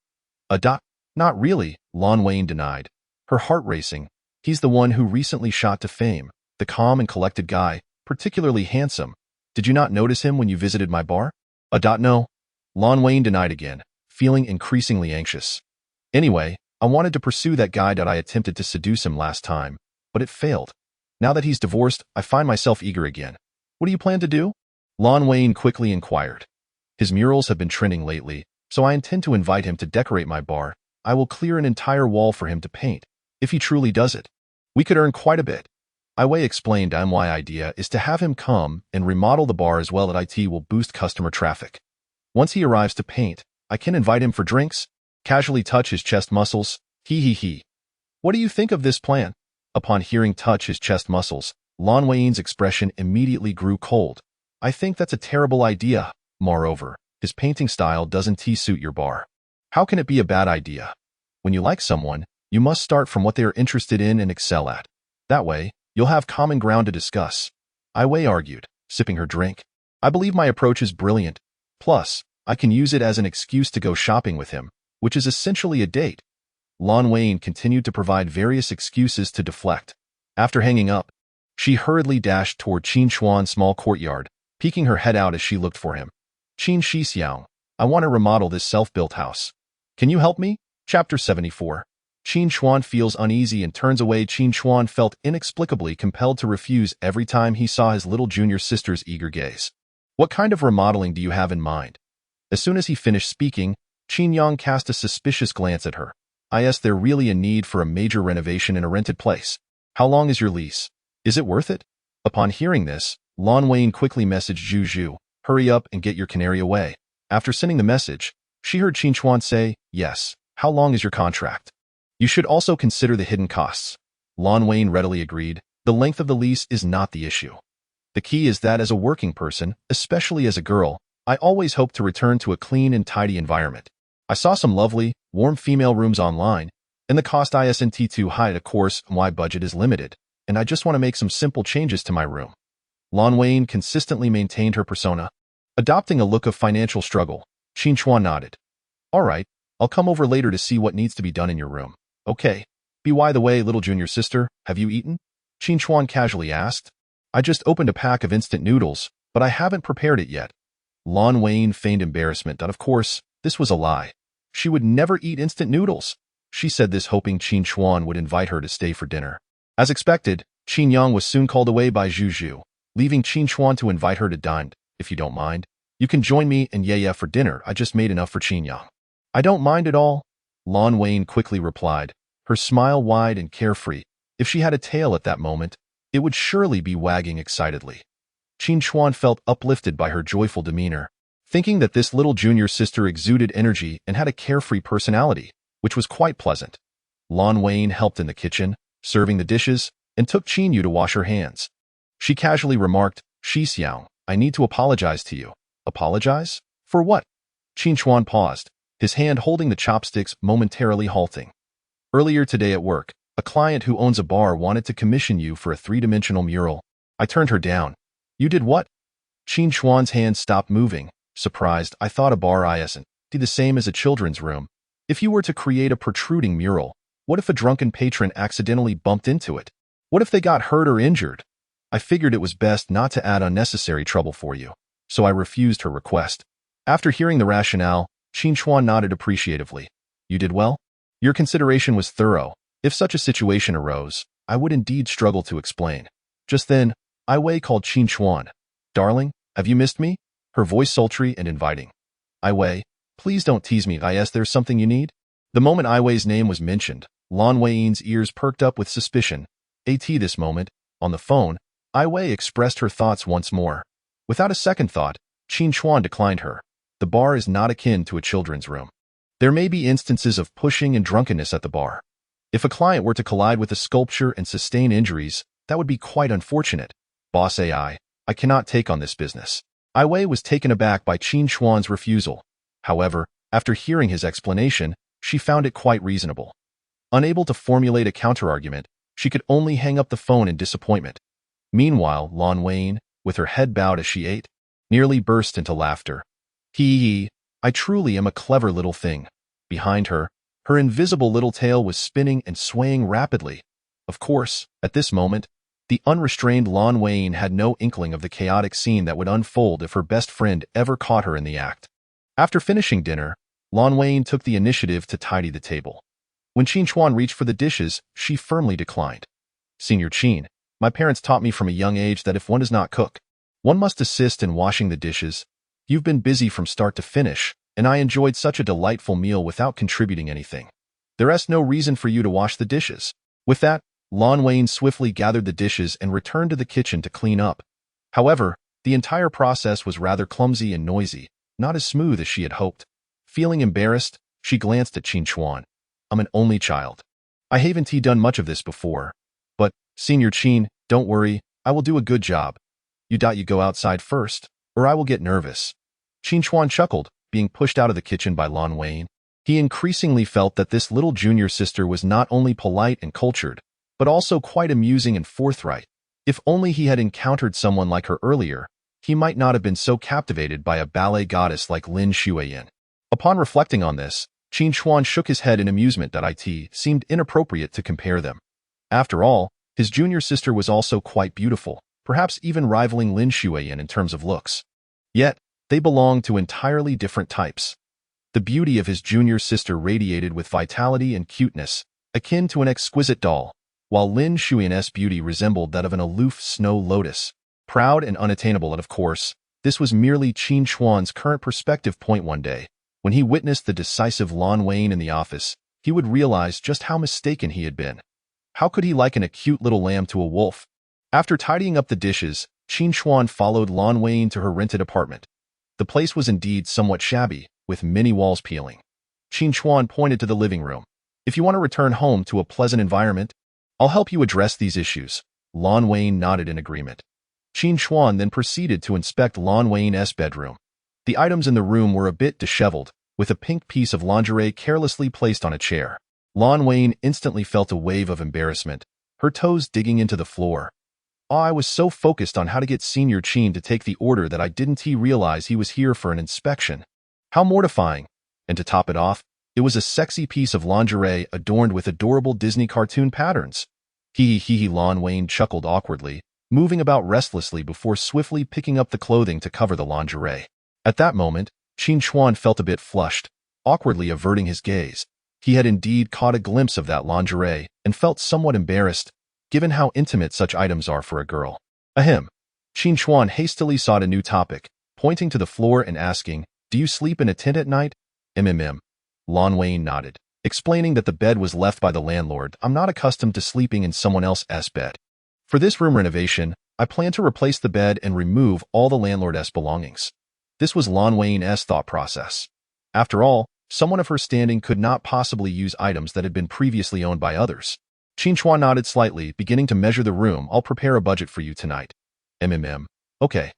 Not really, Lan Wei denied, her heart racing. He's the one who recently shot to fame, the calm and collected guy, particularly handsome. Did you not notice him when you visited my bar? No. Lin Xueyan denied again, feeling increasingly anxious. Anyway, I wanted to pursue that guy. I attempted to seduce him last time, but it failed. Now that he's divorced, I find myself eager again. What do you plan to do? Lin Xueyan quickly inquired. His murals have been trending lately, so I intend to invite him to decorate my bar. I will clear an entire wall for him to paint, if he truly does it. We could earn quite a bit. Wei explained my idea is to have him come and remodel the bar as well. It will boost customer traffic. Once he arrives to paint, I can invite him for drinks, casually touch his chest muscles. He. What do you think of this plan? Upon hearing touch his chest muscles, Lin Xueyan's expression immediately grew cold. I think that's a terrible idea. Moreover, his painting style doesn't suit your bar. How can it be a bad idea? When you like someone, you must start from what they are interested in and excel at. That way, you'll have common ground to discuss. Wei argued, sipping her drink. I believe my approach is brilliant. Plus, I can use it as an excuse to go shopping with him, which is essentially a date. Lin Xueyan continued to provide various excuses to deflect. After hanging up, she hurriedly dashed toward Qin Chuan's small courtyard, peeking her head out as she looked for him. Qin Xiang, I want to remodel this self-built house. Can you help me? Chapter 74. Qin Chuan feels uneasy and turns away. Qin Chuan felt inexplicably compelled to refuse every time he saw his little junior sister's eager gaze. What kind of remodeling do you have in mind? As soon as he finished speaking, Qin Yang cast a suspicious glance at her. Is there really a need for a major renovation in a rented place? How long is your lease? Is it worth it? Upon hearing this, Lin Xueyan quickly messaged Zhu, hurry up and get your canary away. After sending the message, she heard Qin Chuan say, yes. How long is your contract? You should also consider the hidden costs. Lin Xueyan readily agreed. The length of the lease is not the issue. The key is that as a working person, especially as a girl, I always hope to return to a clean and tidy environment. I saw some lovely, warm female rooms online, and the cost isn't too high. Of course, my budget is limited, and I just want to make some simple changes to my room. Lin Xueyan consistently maintained her persona. Adopting a look of financial struggle, Qin Chuan nodded. All right, I'll come over later to see what needs to be done in your room. Okay. By the way, little junior sister, have you eaten? Qin Chuan casually asked. I just opened a pack of instant noodles, but I haven't prepared it yet. Lin Xueyan feigned embarrassment, and of course, this was a lie. She would never eat instant noodles. She said this hoping Qin Chuan would invite her to stay for dinner. As expected, Qin Yang was soon called away by Zhu, leaving Qin Chuan to invite her to dine. If you don't mind, you can join me and Yaya for dinner. I just made enough for Qin Yang. I don't mind at all, Lin Xueyan quickly replied, her smile wide and carefree. If she had a tail at that moment, it would surely be wagging excitedly. Qin Chuan felt uplifted by her joyful demeanor, thinking that this little junior sister exuded energy and had a carefree personality, which was quite pleasant. Lin Xueyan helped in the kitchen, serving the dishes, and took Qin Yu to wash her hands. She casually remarked, Xiang, I need to apologize to you. Apologize? For what? Qin Chuan paused, his hand holding the chopsticks momentarily halting. Earlier today at work, a client who owns a bar wanted to commission you for a three-dimensional mural. I turned her down. You did what? Qin Chuan's hand stopped moving. Surprised, I thought a bar isn't the same as a children's room. If you were to create a protruding mural, what if a drunken patron accidentally bumped into it? What if they got hurt or injured? I figured it was best not to add unnecessary trouble for you, so I refused her request. After hearing the rationale, Qin Chuan nodded appreciatively. You did well? Your consideration was thorough. If such a situation arose, I would indeed struggle to explain. Just then, Wei called Qin Chuan. Darling, have you missed me? Her voice sultry and inviting. Wei, please don't tease me. There's something you need? The moment Wei's name was mentioned, Lin Xueyan's ears perked up with suspicion. This moment, on the phone, Wei expressed her thoughts once more. Without a second thought, Qin Chuan declined her. The bar is not akin to a children's room. There may be instances of pushing and drunkenness at the bar. If a client were to collide with a sculpture and sustain injuries, that would be quite unfortunate. Boss I cannot take on this business. Wei was taken aback by Qin Chuan's refusal. However, after hearing his explanation, she found it quite reasonable. Unable to formulate a counterargument, she could only hang up the phone in disappointment. Meanwhile, Lin Xueyan, with her head bowed as she ate, nearly burst into laughter. I truly am a clever little thing. Behind her, her invisible little tail was spinning and swaying rapidly. Of course, at this moment, the unrestrained Lin Xueyan had no inkling of the chaotic scene that would unfold if her best friend ever caught her in the act. After finishing dinner, Lin Xueyan took the initiative to tidy the table. When Qin Chuan reached for the dishes, she firmly declined. Senior Qin, my parents taught me from a young age that if one does not cook, one must assist in washing the dishes. You've been busy from start to finish, and I enjoyed such a delightful meal without contributing anything. There is no reason for you to wash the dishes. With that, Lin Xueyan swiftly gathered the dishes and returned to the kitchen to clean up. However, the entire process was rather clumsy and noisy, not as smooth as she had hoped. Feeling embarrassed, she glanced at Qin Chuan. I'm an only child. I haven't done much of this before. But, Senior Qin, don't worry, I will do a good job. You go outside first, or I will get nervous. Qin Chuan chuckled, being pushed out of the kitchen by Lin Xueyan. He increasingly felt that this little junior sister was not only polite and cultured, but also quite amusing and forthright. If only he had encountered someone like her earlier, he might not have been so captivated by a ballet goddess like Lin Xueyan. Upon reflecting on this, Qin Chuan shook his head in amusement that it seemed inappropriate to compare them. After all, his junior sister was also quite beautiful, perhaps even rivaling Lin Xueyan in terms of looks. Yet, they belonged to entirely different types. The beauty of his junior sister radiated with vitality and cuteness, akin to an exquisite doll, while Lin Xueyan's beauty resembled that of an aloof snow lotus, proud and unattainable. And of course, this was merely Qin Chuan's current perspective point. One day, when he witnessed the decisive Lin Xueyan in the office, he would realize just how mistaken he had been. How could he liken a cute little lamb to a wolf? After tidying up the dishes, Qin Chuan followed Lin Xueyan to her rented apartment. The place was indeed somewhat shabby, with many walls peeling. Qin Chuan pointed to the living room. If you want to return home to a pleasant environment, I'll help you address these issues. Lin Xueyan nodded in agreement. Qin Chuan then proceeded to inspect Lin Xueyan's bedroom. The items in the room were a bit disheveled, with a pink piece of lingerie carelessly placed on a chair. Lin Xueyan instantly felt a wave of embarrassment, her toes digging into the floor. I was so focused on how to get Senior Qin to take the order that I didn't realize he was here for an inspection. How mortifying. And to top it off, it was a sexy piece of lingerie adorned with adorable Disney cartoon patterns. Lin Xueyan chuckled awkwardly, moving about restlessly before swiftly picking up the clothing to cover the lingerie. At that moment, Qin Chuan felt a bit flushed, awkwardly averting his gaze. He had indeed caught a glimpse of that lingerie and felt somewhat embarrassed, given how intimate such items are for a girl. Ahem. Qin Chuan hastily sought a new topic, pointing to the floor and asking, do you sleep in a tent at night? Lin Xueyan nodded, explaining that the bed was left by the landlord. I'm not accustomed to sleeping in someone else's bed. For this room renovation, I plan to replace the bed and remove all the landlord's belongings. This was Lin Xueyan's thought process. After all, someone of her standing could not possibly use items that had been previously owned by others. Qin Chuan nodded slightly, beginning to measure the room. I'll prepare a budget for you tonight. Okay.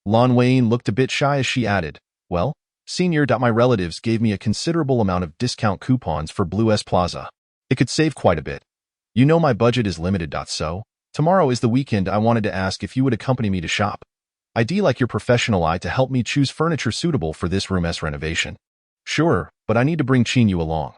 Lin Xueyan looked a bit shy as she added, well, Senior. My relatives gave me a considerable amount of discount coupons for Blue S Plaza. It could save quite a bit. You know my budget is limited. So, tomorrow is the weekend. I wanted to ask if you would accompany me to shop. I'd like your professional eye to help me choose furniture suitable for this room's renovation. Sure, but I need to bring Qin along.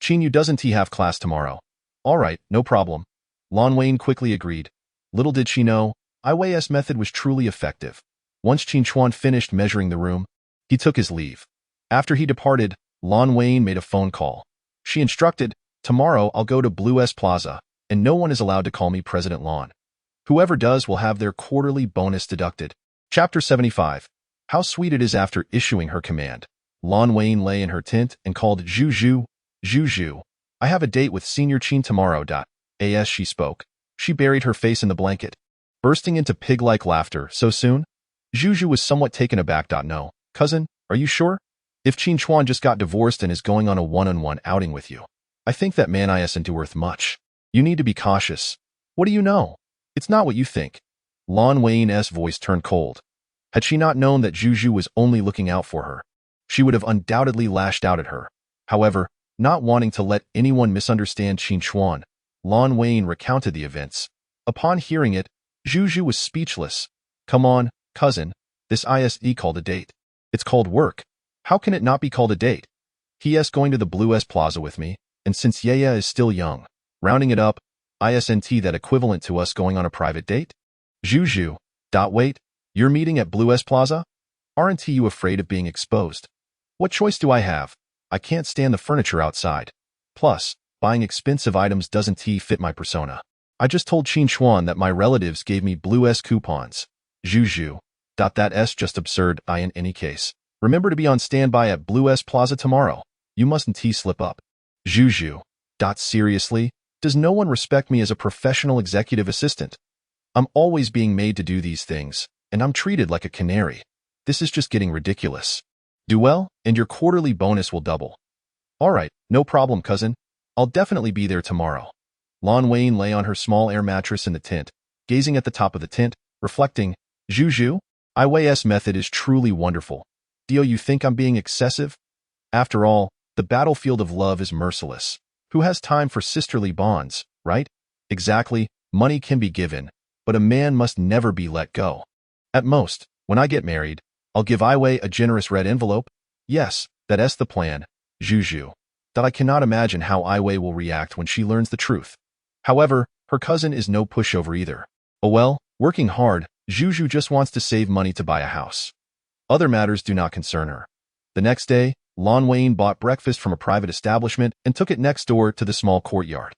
Qin doesn't have class tomorrow. All right, no problem. Lin Xueyan quickly agreed. Little did she know, Iway's method was truly effective. Once Qin Chuan finished measuring the room, he took his leave. After he departed, Lin Xueyan made a phone call. She instructed, tomorrow I'll go to Blue S Plaza, and no one is allowed to call me President Lin. Whoever does will have their quarterly bonus deducted. Chapter 75. How sweet it is. After issuing her command, Lin Xueyan lay in her tent and called Juju. Juju, I have a date with Senior Qin tomorrow. As she spoke, she buried her face in the blanket, bursting into pig-like laughter. So soon? Juju was somewhat taken aback. No, cousin, are you sure? If Qin Chuan just got divorced and is going on a one-on-one outing with you, I think that man isn't worth much. You need to be cautious. What do you know? It's not what you think. Lin Xueyan's voice turned cold. Had she not known that Juju was only looking out for her, she would have undoubtedly lashed out at her. However, not wanting to let anyone misunderstand Qin Chuan, Lin Xueyan recounted the events. Upon hearing it, Juju was speechless. Come on, cousin, this isn't called a date. It's called work. How can it not be called a date? He is going to the Blue S Plaza with me, and since Yaya is still young, rounding it up, Isn't that equivalent to us going on a private date? Zhu. Wait, you're meeting at Blue S Plaza? Aren't you afraid of being exposed? What choice do I have? I can't stand the furniture outside. Plus, buying expensive items doesn't fit my persona. I just told Qin Chuan that my relatives gave me Blue S coupons. Zhu. That's just absurd. In any case, remember to be on standby at Blue S Plaza tomorrow. You mustn't slip up. Zhu. Seriously? Does no one respect me as a professional executive assistant? I'm always being made to do these things, and I'm treated like a canary. This is just getting ridiculous. Do well, and your quarterly bonus will double. All right, no problem, cousin. I'll definitely be there tomorrow. Lin Xueyan lay on her small air mattress in the tent, gazing at the top of the tent, reflecting, Zhu, Iway's method is truly wonderful. Do you think I'm being excessive? After all, the battlefield of love is merciless. Who has time for sisterly bonds, right? Exactly, money can be given, but a man must never be let go. At most, when I get married, I'll give Iway a generous red envelope. Yes, that's the plan, Zhu. That I cannot imagine how Iway will react when she learns the truth. However, her cousin is no pushover either. Oh well, working hard, Zhu just wants to save money to buy a house. Other matters do not concern her. The next day, Lin Xueyan bought breakfast from a private establishment and took it next door to the small courtyard.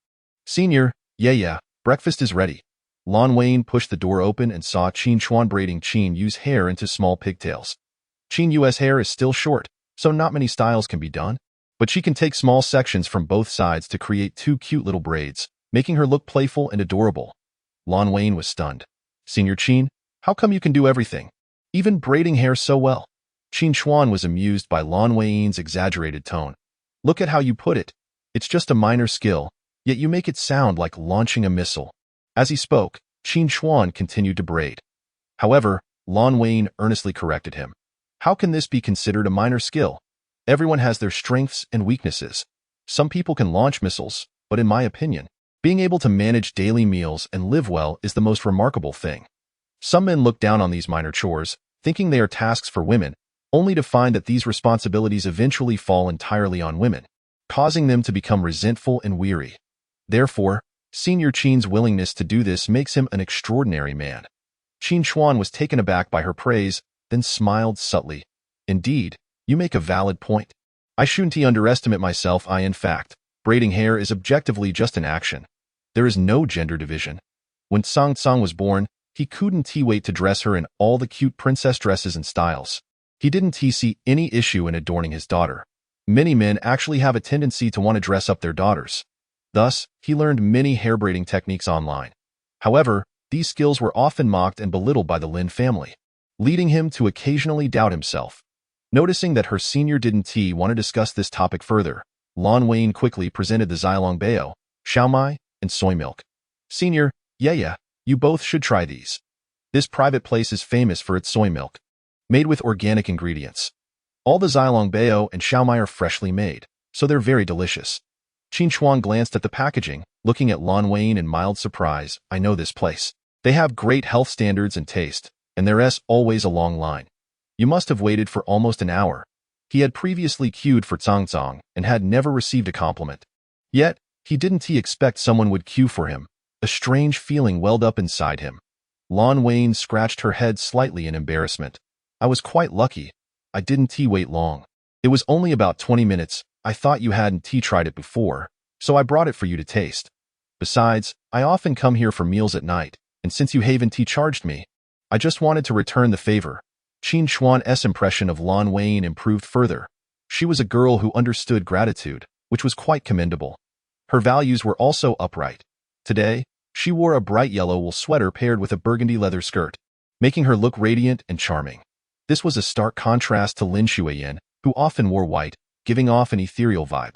Senior, yeah, breakfast is ready. Lin Xueyan pushed the door open and saw Qin Chuan braiding Qin Yu's hair into small pigtails. Qin Yu's hair is still short, so not many styles can be done, but she can take small sections from both sides to create two cute little braids, making her look playful and adorable. Lin Xueyan was stunned. Senior Qin, how come you can do everything? Even braiding hair so well? Qin Chuan was amused by Lin Xueyan's exaggerated tone. Look at how you put it. It's just a minor skill, yet you make it sound like launching a missile. As he spoke, Qin Chuan continued to braid. However, Lin Xueyan earnestly corrected him. How can this be considered a minor skill? Everyone has their strengths and weaknesses. Some people can launch missiles, but in my opinion, being able to manage daily meals and live well is the most remarkable thing. Some men look down on these minor chores, thinking they are tasks for women, only to find that these responsibilities eventually fall entirely on women, causing them to become resentful and weary. Therefore, Senior Qin's willingness to do this makes him an extraordinary man. Qin Chuan was taken aback by her praise, then smiled subtly. Indeed, you make a valid point. I shouldn't underestimate myself. In fact, braiding hair is objectively just an action. There is no gender division. When Tsang was born, he couldn't wait to dress her in all the cute princess dresses and styles. He didn't see any issue in adorning his daughter. Many men actually have a tendency to want to dress up their daughters. Thus, he learned many hair braiding techniques online. However, these skills were often mocked and belittled by the Lin family, leading him to occasionally doubt himself. Noticing that her senior didn't want to discuss this topic further, Lin Xueyan quickly presented the Zilong Bao, Xiaomai, and soy milk. Senior, yeah, you both should try these. This private place is famous for its soy milk, made with organic ingredients. All the Zilong Bao and Xiaomai are freshly made, so they're very delicious. Qin Chuan glanced at the packaging, looking at Lin Xueyan in mild surprise. I know this place. They have great health standards and taste, and there's always a long line. You must have waited for almost an hour. He had previously queued for Tsang and had never received a compliment. Yet, he didn't expect someone would queue for him. A strange feeling welled up inside him. Lin Xueyan scratched her head slightly in embarrassment. I was quite lucky. I didn't wait long. It was only about 20 minutes. I thought you hadn't tried it before, so I brought it for you to taste. Besides, I often come here for meals at night, and since you haven't charged me, I just wanted to return the favor. Qin Chuan's impression of Lin Xueyan improved further. She was a girl who understood gratitude, which was quite commendable. Her values were also upright. Today, she wore a bright yellow wool sweater paired with a burgundy leather skirt, making her look radiant and charming. This was a stark contrast to Lin Xueyan, who often wore white, giving off an ethereal vibe.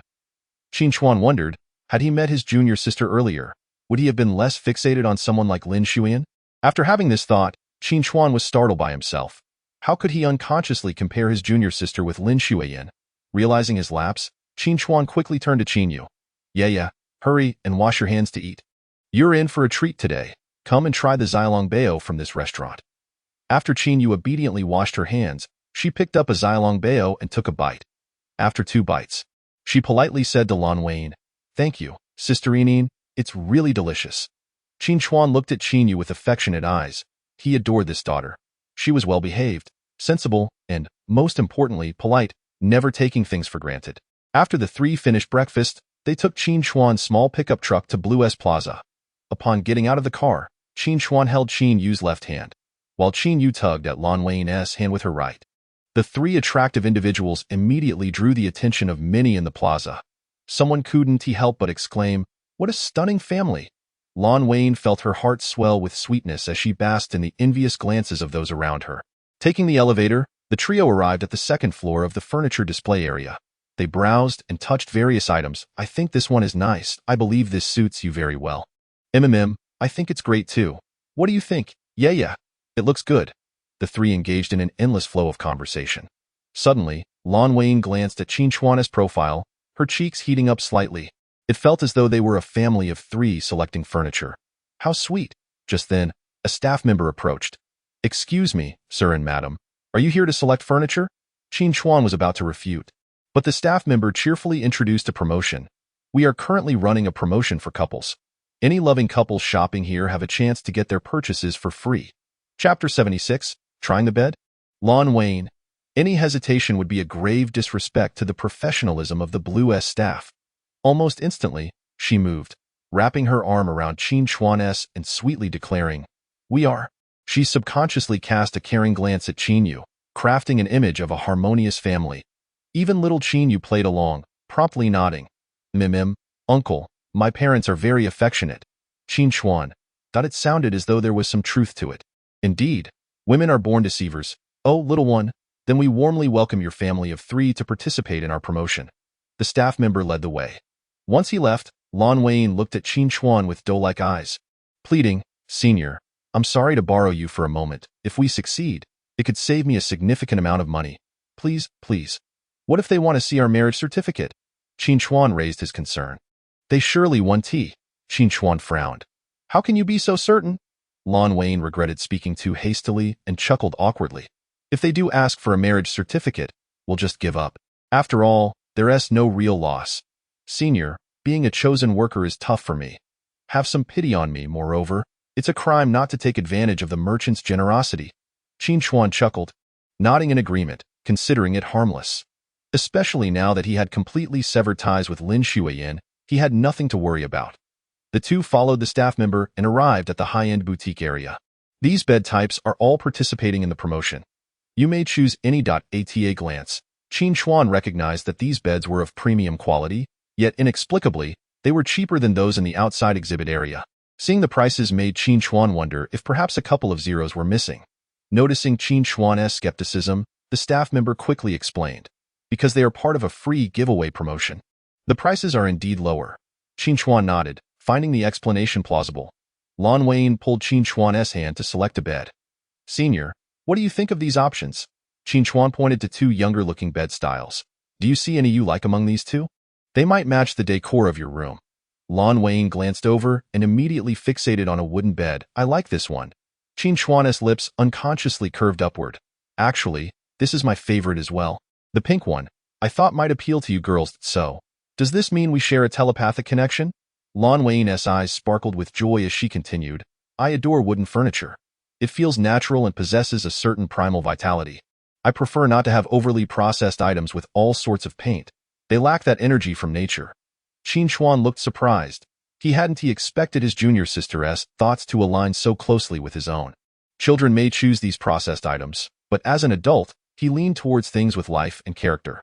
Qin Chuan wondered, had he met his junior sister earlier, would he have been less fixated on someone like Lin Xueyan? After having this thought, Qin Chuan was startled by himself. How could he unconsciously compare his junior sister with Lin Xueyan? Realizing his lapse, Qin Chuan quickly turned to Qin Yu. Yeah, hurry and wash your hands to eat. You're in for a treat today. Come and try the Zilong Bao from this restaurant. After Qin Yu obediently washed her hands, she picked up a Zilong Bao and took a bite. After 2 bites, she politely said to Lin Xueyan, Thank you, Sister Enine, It's really delicious. Qin Chuan looked at Qin Yu with affectionate eyes. He adored this daughter. She was well-behaved, sensible, and, most importantly, polite, never taking things for granted. After the three finished breakfast, they took Qin Chuan's small pickup truck to Blue S Plaza. Upon getting out of the car, Qin Chuan held Qin Yu's left hand, while Qin Yu tugged at Lin Xueyan's hand with her right. The three attractive individuals immediately drew the attention of many in the plaza. Someone couldn't help but exclaim, "What a stunning family!" Lin Xueyan felt her heart swell with sweetness as she basked in the envious glances of those around her. Taking the elevator, the trio arrived at the second floor of the furniture display area. They browsed and touched various items. "I think this one is nice. I believe this suits you very well." I think it's great too. What do you think?" Yeah, it looks good." The three engaged in an endless flow of conversation. Suddenly, Lin Xueyan glanced at Qin Chuan's profile, her cheeks heating up slightly. It felt as though they were a family of three selecting furniture. How sweet. Just then, a staff member approached. "Excuse me, sir and madam, are you here to select furniture?" Qin Chuan was about to refute, but the staff member cheerfully introduced a promotion. "We are currently running a promotion for couples. Any loving couples shopping here have a chance to get their purchases for free." Chapter 76, Trying the Bed? Lin Xueyan. Any hesitation would be a grave disrespect to the professionalism of the Blue S staff. Almost instantly, she moved, wrapping her arm around Qin Chuan's and sweetly declaring, "We are." She subconsciously cast a caring glance at Qin Yu, crafting an image of a harmonious family. Even little Qin Yu played along, promptly nodding. Uncle, my parents are very affectionate." Qin Chuan thought it sounded as though there was some truth to it. "Indeed, women are born deceivers. Oh, little one, then we warmly welcome your family of three to participate in our promotion." The staff member led the way. Once he left, Lin Xueyan looked at Qin Chuan with doe-like eyes. Pleading, "Senior, I'm sorry to borrow you for a moment. If we succeed, it could save me a significant amount of money. Please. What if they want to see our marriage certificate?" Qin Chuan raised his concern. "They surely want tea." Qin Chuan frowned. "How can you be so certain?" Lin Xueyan regretted speaking too hastily and chuckled awkwardly. "If they do ask for a marriage certificate, we'll just give up. After all, there's no real loss. Senior, being a chosen worker is tough for me. Have some pity on me, moreover. It's a crime not to take advantage of the merchant's generosity." Qin Chuan chuckled, nodding in agreement, considering it harmless. Especially now that he had completely severed ties with Lin Xueyan, he had nothing to worry about. The two followed the staff member and arrived at the high-end boutique area. These bed types are all participating in the promotion. You may choose any. At a glance, Qin Chuan recognized that these beds were of premium quality, yet inexplicably, they were cheaper than those in the outside exhibit area. Seeing the prices made Qin Chuan wonder if perhaps a couple of zeros were missing. Noticing Qin Chuan's skepticism, the staff member quickly explained, "Because they are part of a free giveaway promotion. The prices are indeed lower." Qin Chuan nodded, finding the explanation plausible. Lin Xueyan pulled Qin Chuan's hand to select a bed. "Senior, what do you think of these options?" Qin Chuan pointed to two younger-looking bed styles. "Do you see any you like among these two? They might match the decor of your room." Lin Xueyan glanced over and immediately fixated on a wooden bed. "I like this one." Qin Chuan's lips unconsciously curved upward. "Actually, this is my favorite as well. The pink one, I thought might appeal to you girls, so. Does this mean we share a telepathic connection?" Lin Xueyan's eyes sparkled with joy as she continued, "I adore wooden furniture. It feels natural and possesses a certain primal vitality. I prefer not to have overly processed items with all sorts of paint. They lack that energy from nature." Qin Chuan looked surprised. He hadn't expected his junior sister's thoughts to align so closely with his own. Children may choose these processed items, but as an adult, he leaned towards things with life and character.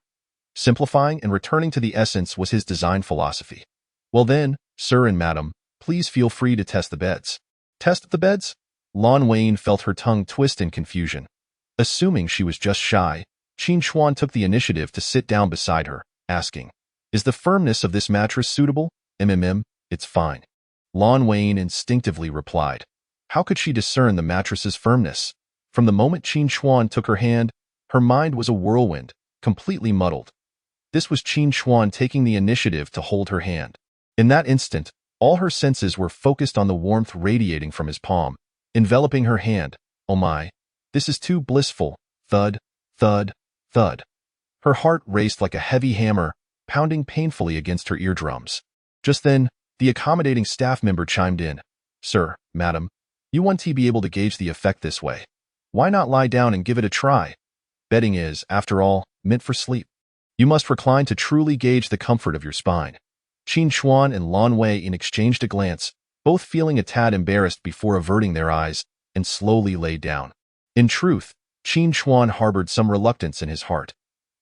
Simplifying and returning to the essence was his design philosophy. "Well then, sir and madam, please feel free to test the beds." "Test the beds?" Lin Xueyan felt her tongue twist in confusion. Assuming she was just shy, Qin Chuan took the initiative to sit down beside her, asking, "Is the firmness of this mattress suitable?" It's fine." Lin Xueyan instinctively replied. How could she discern the mattress's firmness? From the moment Qin Chuan took her hand, her mind was a whirlwind, completely muddled. This was Qin Chuan taking the initiative to hold her hand. In that instant, all her senses were focused on the warmth radiating from his palm, enveloping her hand. Oh my, this is too blissful. Thud, thud, thud. Her heart raced like a heavy hammer, pounding painfully against her eardrums. Just then, The accommodating staff member chimed in. Sir, madam, you won't be able to gauge the effect this way. Why not lie down and give it a try? Bedding is, after all, meant for sleep. You must recline to truly gauge the comfort of your spine. Qin Chuan and Lin Xueyan exchanged a glance, both feeling a tad embarrassed before averting their eyes, and slowly lay down. In truth, Qin Chuan harbored some reluctance in his heart.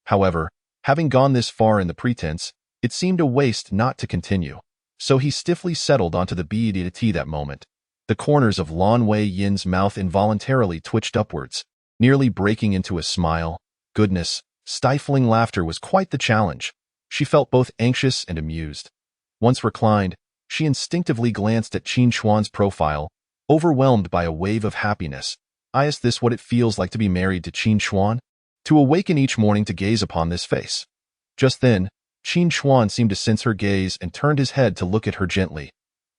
However, having gone this far in the pretense, it seemed a waste not to continue. So he stiffly settled onto the bed at that moment. The corners of Lin Xueyan's mouth involuntarily twitched upwards, nearly breaking into a smile. Goodness, stifling laughter was quite the challenge. She felt both anxious and amused. Once reclined, she instinctively glanced at Qin Chuan's profile, overwhelmed by a wave of happiness. Is this what it feels like to be married to Qin Chuan? To awaken each morning to gaze upon this face. Just then, Qin Chuan seemed to sense her gaze and turned his head to look at her gently.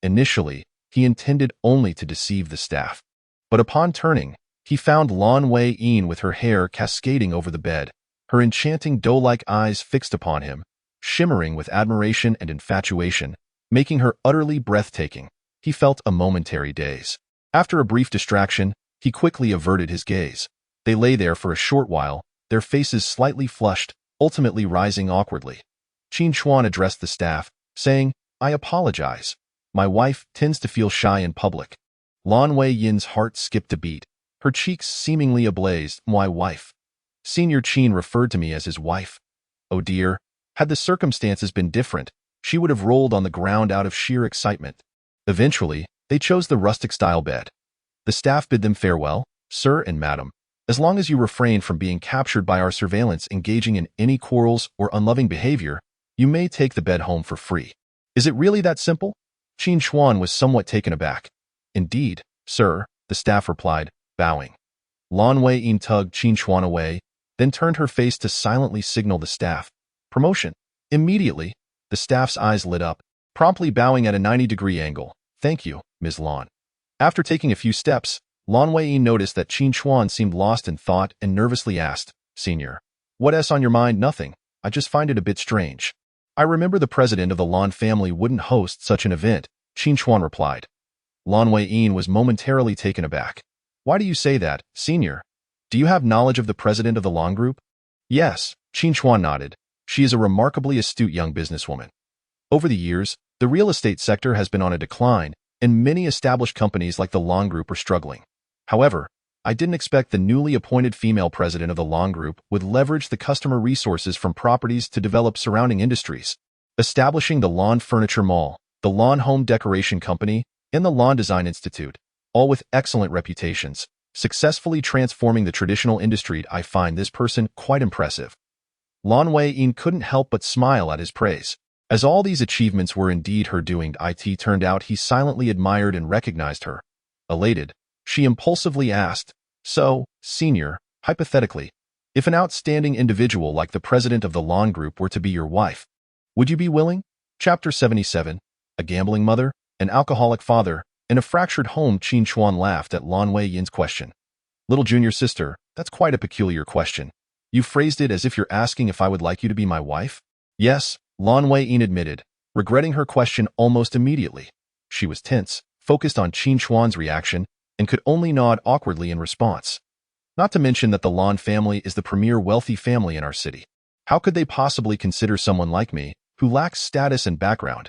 Initially, he intended only to deceive the staff. But upon turning, he found Lin Xueyan with her hair cascading over the bed, her enchanting doe-like eyes fixed upon him, shimmering with admiration and infatuation, making her utterly breathtaking. He felt a momentary daze. After a brief distraction, he quickly averted his gaze. They lay there for a short while, their faces slightly flushed, ultimately rising awkwardly. Qin Chuan addressed the staff, saying, I apologize. My wife tends to feel shy in public. Lin Xueyan's heart skipped a beat, her cheeks seemingly ablaze. My wife. Senior Qin referred to me as his wife. Oh dear, had the circumstances been different, she would have rolled on the ground out of sheer excitement. Eventually, they chose the rustic-style bed. The staff bid them farewell, sir and madam. As long as you refrain from being captured by our surveillance engaging in any quarrels or unloving behavior, you may take the bed home for free. Is it really that simple? Qin Chuan was somewhat taken aback. Indeed, sir, the staff replied, bowing. Lin Xueyan tugged Qin Chuan away, then turned her face to silently signal the staff. Promotion. Immediately, the staff's eyes lit up, promptly bowing at a 90-degree angle. Thank you, Ms. Lin. After taking a few steps, Lin Xueyan noticed that Qin Chuan seemed lost in thought and nervously asked, Senior, what's on your mind? Nothing. I just find it a bit strange. I remember the president of the Lin family wouldn't host such an event, Qin Chuan replied. Lin Xueyan was momentarily taken aback. Why do you say that, Senior? Do you have knowledge of the president of the Lin group? Yes, Qin Chuan nodded. She is a remarkably astute young businesswoman. Over the years, the real estate sector has been on a decline, and many established companies like the Lin Group are struggling. However, I didn't expect the newly appointed female president of the Lin Group would leverage the customer resources from properties to develop surrounding industries, establishing the Lin Furniture Mall, the Lin Home Decoration Company, and the Lin Design Institute, all with excellent reputations, successfully transforming the traditional industry. I find this person quite impressive. Lin Xueyan couldn't help but smile at his praise. As all these achievements were indeed her doing, it turned out he silently admired and recognized her. Elated, she impulsively asked, So, Senior, hypothetically, if an outstanding individual like the president of the Lin Group were to be your wife, would you be willing? Chapter 77, A Gambling Mother, an Alcoholic Father, and a Fractured Home. Qin Chuan laughed at Lin Xueyan's question. Little junior sister, that's quite a peculiar question. You phrased it as if you're asking if I would like you to be my wife? Yes, Lin Xueyan admitted, regretting her question almost immediately. She was tense, focused on Qin Chuan's reaction, and could only nod awkwardly in response. Not to mention that the Lin family is the premier wealthy family in our city. How could they possibly consider someone like me, who lacks status and background?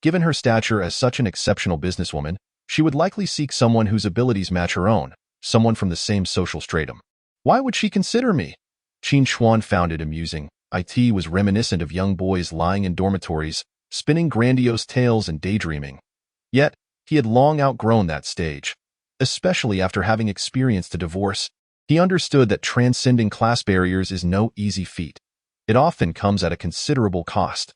Given her stature as such an exceptional businesswoman, she would likely seek someone whose abilities match her own, someone from the same social stratum. Why would she consider me? Qin Chuan found it amusing. It was reminiscent of young boys lying in dormitories, spinning grandiose tales and daydreaming. Yet, he had long outgrown that stage. Especially after having experienced a divorce, he understood that transcending class barriers is no easy feat. It often comes at a considerable cost.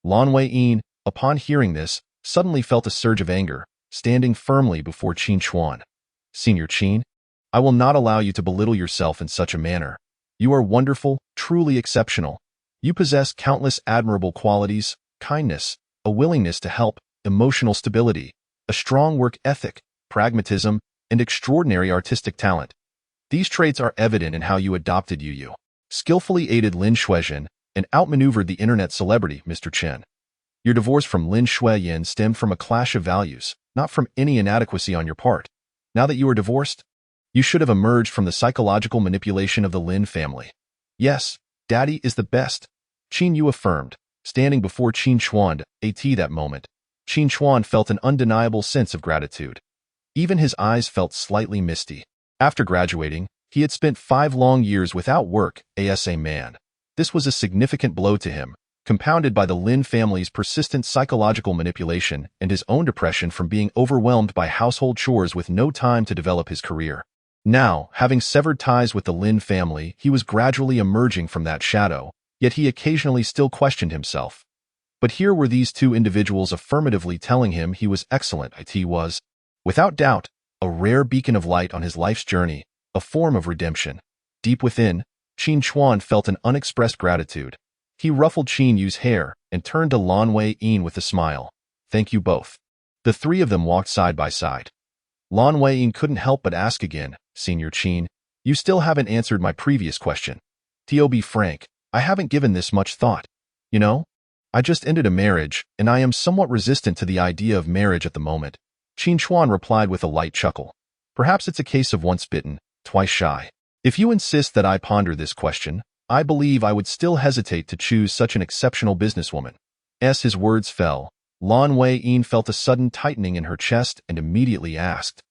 Lin Xueyan, upon hearing this, suddenly felt a surge of anger, standing firmly before Qin Chuan. Senior Qin, I will not allow you to belittle yourself in such a manner. You are wonderful, truly exceptional. You possess countless admirable qualities, kindness, a willingness to help, emotional stability, a strong work ethic, pragmatism, and extraordinary artistic talent. These traits are evident in how you adopted Yu. Skillfully aided Lin Xueyan and outmaneuvered the internet celebrity, Mr. Chen. Your divorce from Lin Xueyan stemmed from a clash of values, not from any inadequacy on your part. Now that you are divorced, you should have emerged from the psychological manipulation of the Lin family. Yes, Daddy is the best, Qin Yu affirmed, standing before Qin Chuan at that moment. Qin Chuan felt an undeniable sense of gratitude. Even his eyes felt slightly misty. After graduating, he had spent 5 long years without work as a man. This was a significant blow to him, compounded by the Lin family's persistent psychological manipulation and his own depression from being overwhelmed by household chores with no time to develop his career. Now, having severed ties with the Lin family, he was gradually emerging from that shadow, yet he occasionally still questioned himself. But here were these two individuals affirmatively telling him he was excellent. It was, without doubt, a rare beacon of light on his life's journey, a form of redemption. Deep within, Qin Chuan felt an unexpressed gratitude. He ruffled Qin Yu's hair and turned to Lin Xueyan with a smile. Thank you both. The three of them walked side by side. Lin Xueyan couldn't help but ask again, Senior Qin, you still haven't answered my previous question. To be frank, I haven't given this much thought. You know, I just ended a marriage, and I am somewhat resistant to the idea of marriage at the moment. Qin Chuan replied with a light chuckle. Perhaps it's a case of once bitten, twice shy. If you insist that I ponder this question, I believe I would still hesitate to choose such an exceptional businesswoman. As his words fell, Lin Xueyan felt a sudden tightening in her chest and immediately asked,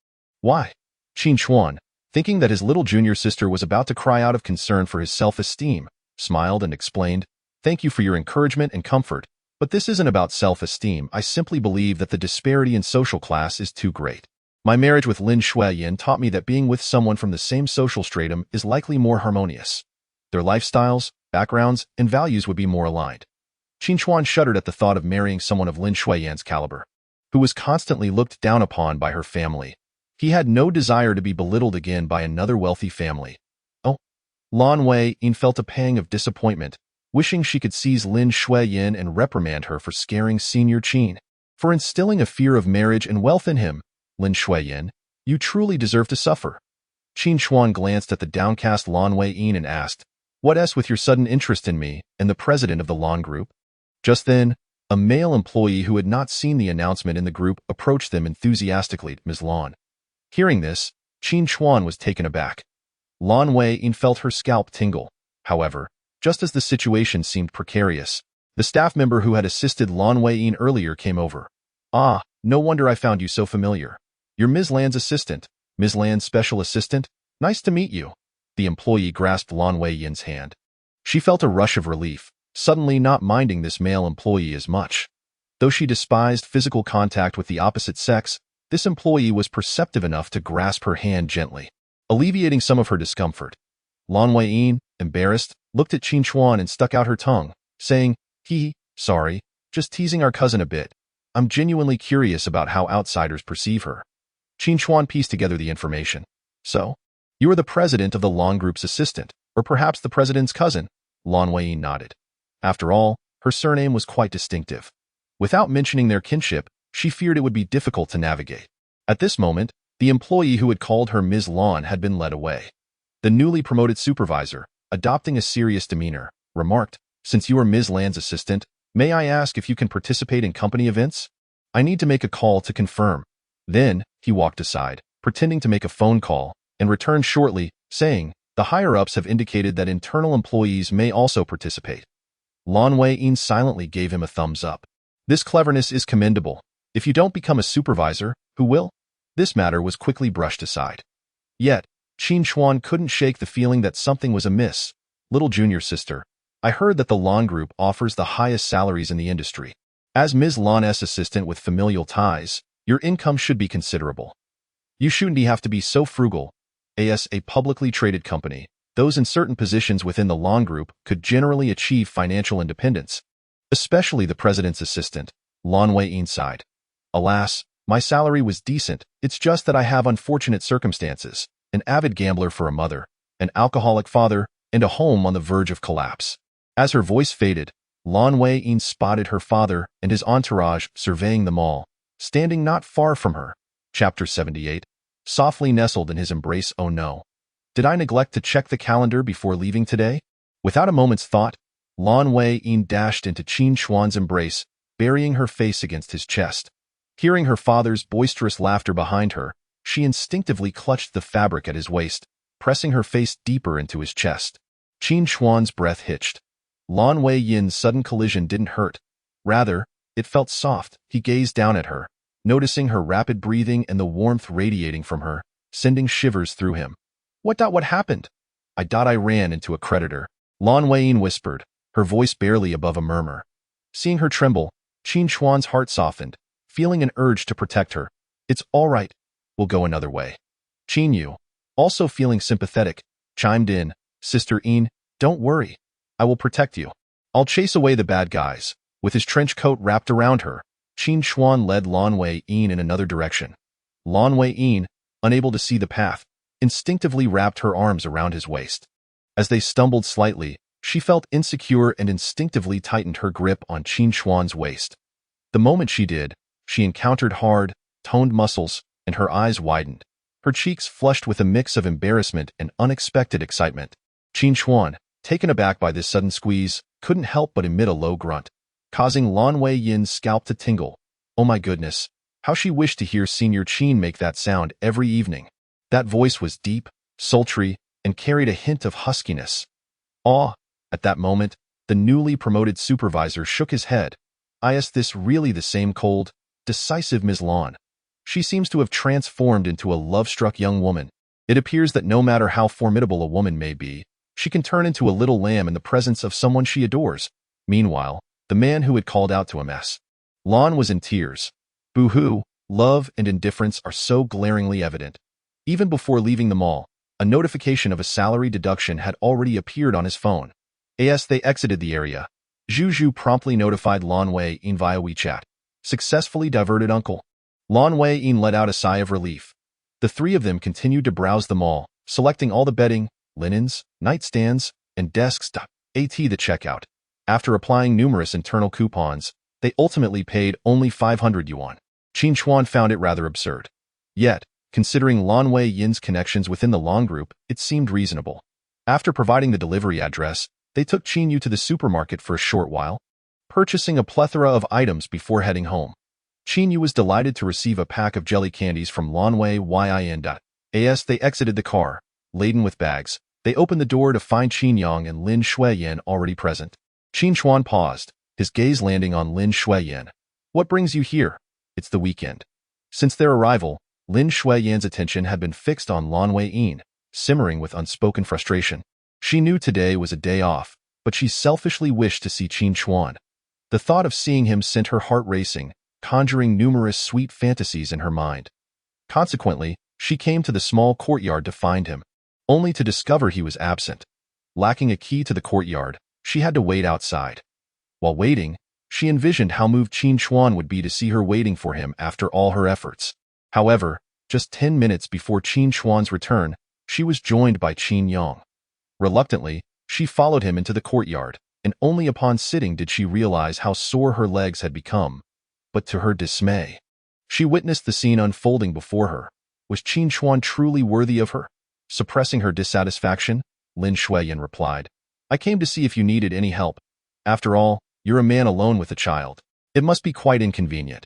why? Qin Chuan, thinking that his little junior sister was about to cry out of concern for his self-esteem, smiled and explained, thank you for your encouragement and comfort, but this isn't about self-esteem. I simply believe that the disparity in social class is too great. My marriage with Lin Xueyan taught me that being with someone from the same social stratum is likely more harmonious. Their lifestyles, backgrounds, and values would be more aligned. Qin Chuan shuddered at the thought of marrying someone of Lin Xueyan's caliber, who was constantly looked down upon by her family. He had no desire to be belittled again by another wealthy family. Oh, Lin Xueyan felt a pang of disappointment, wishing she could seize Lin Xueyan and reprimand her for scaring Senior Qin, for instilling a fear of marriage and wealth in him. Lin Xueyan, you truly deserve to suffer. Qin Chuan glanced at the downcast Lin Xueyan and asked, what with your sudden interest in me and the president of the Lin group? Just then, a male employee who had not seen the announcement in the group approached them enthusiastically. Ms. Lin. Hearing this, Qin Chuan was taken aback. Lin Xueyan felt her scalp tingle. However, just as the situation seemed precarious, the staff member who had assisted Lin Xueyan earlier came over. Ah, no wonder I found you so familiar. You're Ms. Lan's assistant, Ms. Lan's special assistant? Nice to meet you. The employee grasped Lin Xueyan's hand. She felt a rush of relief, suddenly not minding this male employee as much. Though she despised physical contact with the opposite sex, this employee was perceptive enough to grasp her hand gently, alleviating some of her discomfort. Lin Xueyan, embarrassed, looked at Qin Chuan and stuck out her tongue, saying, sorry, just teasing our cousin a bit. I'm genuinely curious about how outsiders perceive her. Qin Chuan pieced together the information. So, you are the president of the Lin group's assistant, or perhaps the president's cousin? Lin Xueyan nodded. After all, her surname was quite distinctive. Without mentioning their kinship, she feared it would be difficult to navigate. At this moment, the employee who had called her Ms. Lin had been led away. The newly promoted supervisor, adopting a serious demeanor, remarked, since you are Ms. Lan's assistant, may I ask if you can participate in company events? I need to make a call to confirm. Then, he walked aside, pretending to make a phone call, and returned shortly, saying, the higher-ups have indicated that internal employees may also participate. Lin Xueyan silently gave him a thumbs up. This cleverness is commendable. If you don't become a supervisor, who will? This matter was quickly brushed aside. Yet, Qin Chuan couldn't shake the feeling that something was amiss. Little junior sister, I heard that the Lin group offers the highest salaries in the industry. As Ms. Lin's assistant with familial ties, your income should be considerable. You shouldn't have to be so frugal. As a publicly traded company, those in certain positions within the Lin group could generally achieve financial independence, especially the president's assistant. Lin Xueyan sighed. Alas, my salary was decent, it's just that I have unfortunate circumstances, an avid gambler for a mother, an alcoholic father, and a home on the verge of collapse. As her voice faded, Lin Xueyan spotted her father and his entourage surveying them all, standing not far from her. Chapter 78. Softly nestled in his embrace. Oh no. Did I neglect to check the calendar before leaving today? Without a moment's thought, Lin Xueyan dashed into Qin Chuan's embrace, burying her face against his chest. Hearing her father's boisterous laughter behind her, she instinctively clutched the fabric at his waist, pressing her face deeper into his chest. Qin Chuan's breath hitched. Lin Xueyan's sudden collision didn't hurt. Rather, it felt soft. He gazed down at her, noticing her rapid breathing and the warmth radiating from her, sending shivers through him. What happened? I ran into a creditor, Lin Xueyan whispered, her voice barely above a murmur. Seeing her tremble, Qin Chuan's heart softened, feeling an urge to protect her. It's all right. We'll go another way. Qin Yu, also feeling sympathetic, chimed in, Sister Yin, don't worry. I will protect you. I'll chase away the bad guys. With his trench coat wrapped around her, Qin Chuan led Lin Xueyan in another direction. Lin Xueyan, unable to see the path, instinctively wrapped her arms around his waist. As they stumbled slightly, she felt insecure and instinctively tightened her grip on Qin Chuan's waist. The moment she did, she encountered hard, toned muscles, and her eyes widened. Her cheeks flushed with a mix of embarrassment and unexpected excitement. Qin Chuan, taken aback by this sudden squeeze, couldn't help but emit a low grunt, causing Lin Xueyan's scalp to tingle. Oh my goodness, how she wished to hear Senior Qin make that sound every evening. That voice was deep, sultry, and carried a hint of huskiness. At that moment, the newly promoted supervisor shook his head. Is this really the same cold, decisive Ms. Lin? She seems to have transformed into a love-struck young woman. It appears that no matter how formidable a woman may be, she can turn into a little lamb in the presence of someone she adores. Meanwhile, the man who had called out to him Lin was in tears. Boo-hoo, love and indifference are so glaringly evident. Even before leaving the mall, a notification of a salary deduction had already appeared on his phone. As they exited the area, Zhu promptly notified Lin Xueyan via WeChat. Successfully diverted uncle. Lin Xueyan let out a sigh of relief. The three of them continued to browse the mall, selecting all the bedding, linens, nightstands, and desks at the checkout. After applying numerous internal coupons, they ultimately paid only 500 yuan. Qin Chuan found it rather absurd. Yet, considering Lin Xueyan's connections within the Long Group, it seemed reasonable. After providing the delivery address, they took Qin Yu to the supermarket for a short while, purchasing a plethora of items before heading home. Qin Yu was delighted to receive a pack of jelly candies from Lin Xueyan. As they exited the car, laden with bags, they opened the door to find Qin Yang and Lin Xueyan already present. Qin Chuan paused, his gaze landing on Lin Xueyan. What brings you here? It's the weekend. Since their arrival, Lin Xueyan's attention had been fixed on Lin Xueyan, simmering with unspoken frustration. She knew today was a day off, but she selfishly wished to see Qin Chuan. The thought of seeing him sent her heart racing, conjuring numerous sweet fantasies in her mind. Consequently, she came to the small courtyard to find him, only to discover he was absent. Lacking a key to the courtyard, she had to wait outside. While waiting, she envisioned how moved Qin Chuan would be to see her waiting for him after all her efforts. However, just 10 minutes before Qin Chuan's return, she was joined by Qin Yang. Reluctantly, she followed him into the courtyard, and only upon sitting did she realize how sore her legs had become. But to her dismay, she witnessed the scene unfolding before her. Was Qin Chuan truly worthy of her? Suppressing her dissatisfaction, Lin Xueyan replied, I came to see if you needed any help. After all, you're a man alone with a child. It must be quite inconvenient.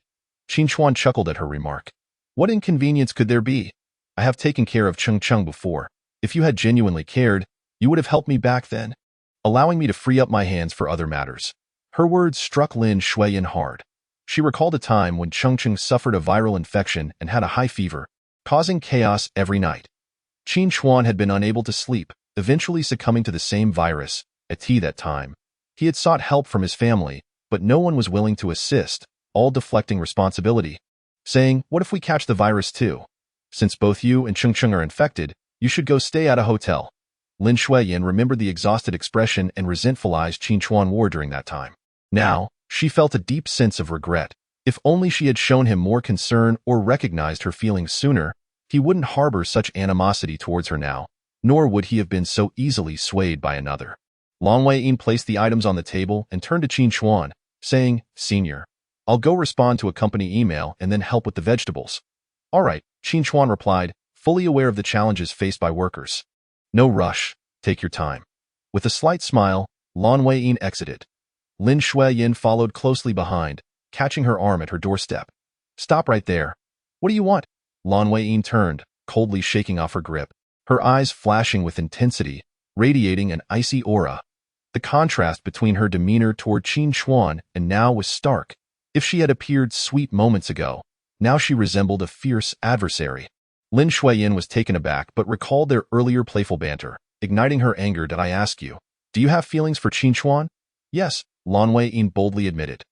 Qin Chuan chuckled at her remark. What inconvenience could there be? I have taken care of Cheng before. If you had genuinely cared, you would have helped me back then, allowing me to free up my hands for other matters. Her words struck Lin Xueyan hard. She recalled a time when Cheng suffered a viral infection and had a high fever, causing chaos every night. Qin Chuan had been unable to sleep, eventually succumbing to the same virus. At that time, he had sought help from his family, but no one was willing to assist, all deflecting responsibility, saying, what if we catch the virus too? Since both you and Cheng are infected, you should go stay at a hotel. Lin Xueyan remembered the exhausted expression and resentful eyes Qin Chuan wore during that time. Now, she felt a deep sense of regret. If only she had shown him more concern or recognized her feelings sooner, he wouldn't harbor such animosity towards her now, nor would he have been so easily swayed by another. Lin Xueyan placed the items on the table and turned to Qin Chuan, saying, Senior, I'll go respond to a company email and then help with the vegetables. All right, Qin Chuan replied, fully aware of the challenges faced by workers. No rush, take your time. With a slight smile, Lin Xueyan exited. Lin Xueyan followed closely behind, catching her arm at her doorstep. "Stop right there. What do you want?" Lin Xueyan turned, coldly shaking off her grip, her eyes flashing with intensity, radiating an icy aura. The contrast between her demeanor toward Qin Chuan and now was stark. If she had appeared sweet moments ago, now she resembled a fierce adversary. Lin Xueyan was taken aback but recalled their earlier playful banter, igniting her anger. "Did I ask you, do you have feelings for Qin Chuan?" "Yes," Lin Xueyan boldly admitted.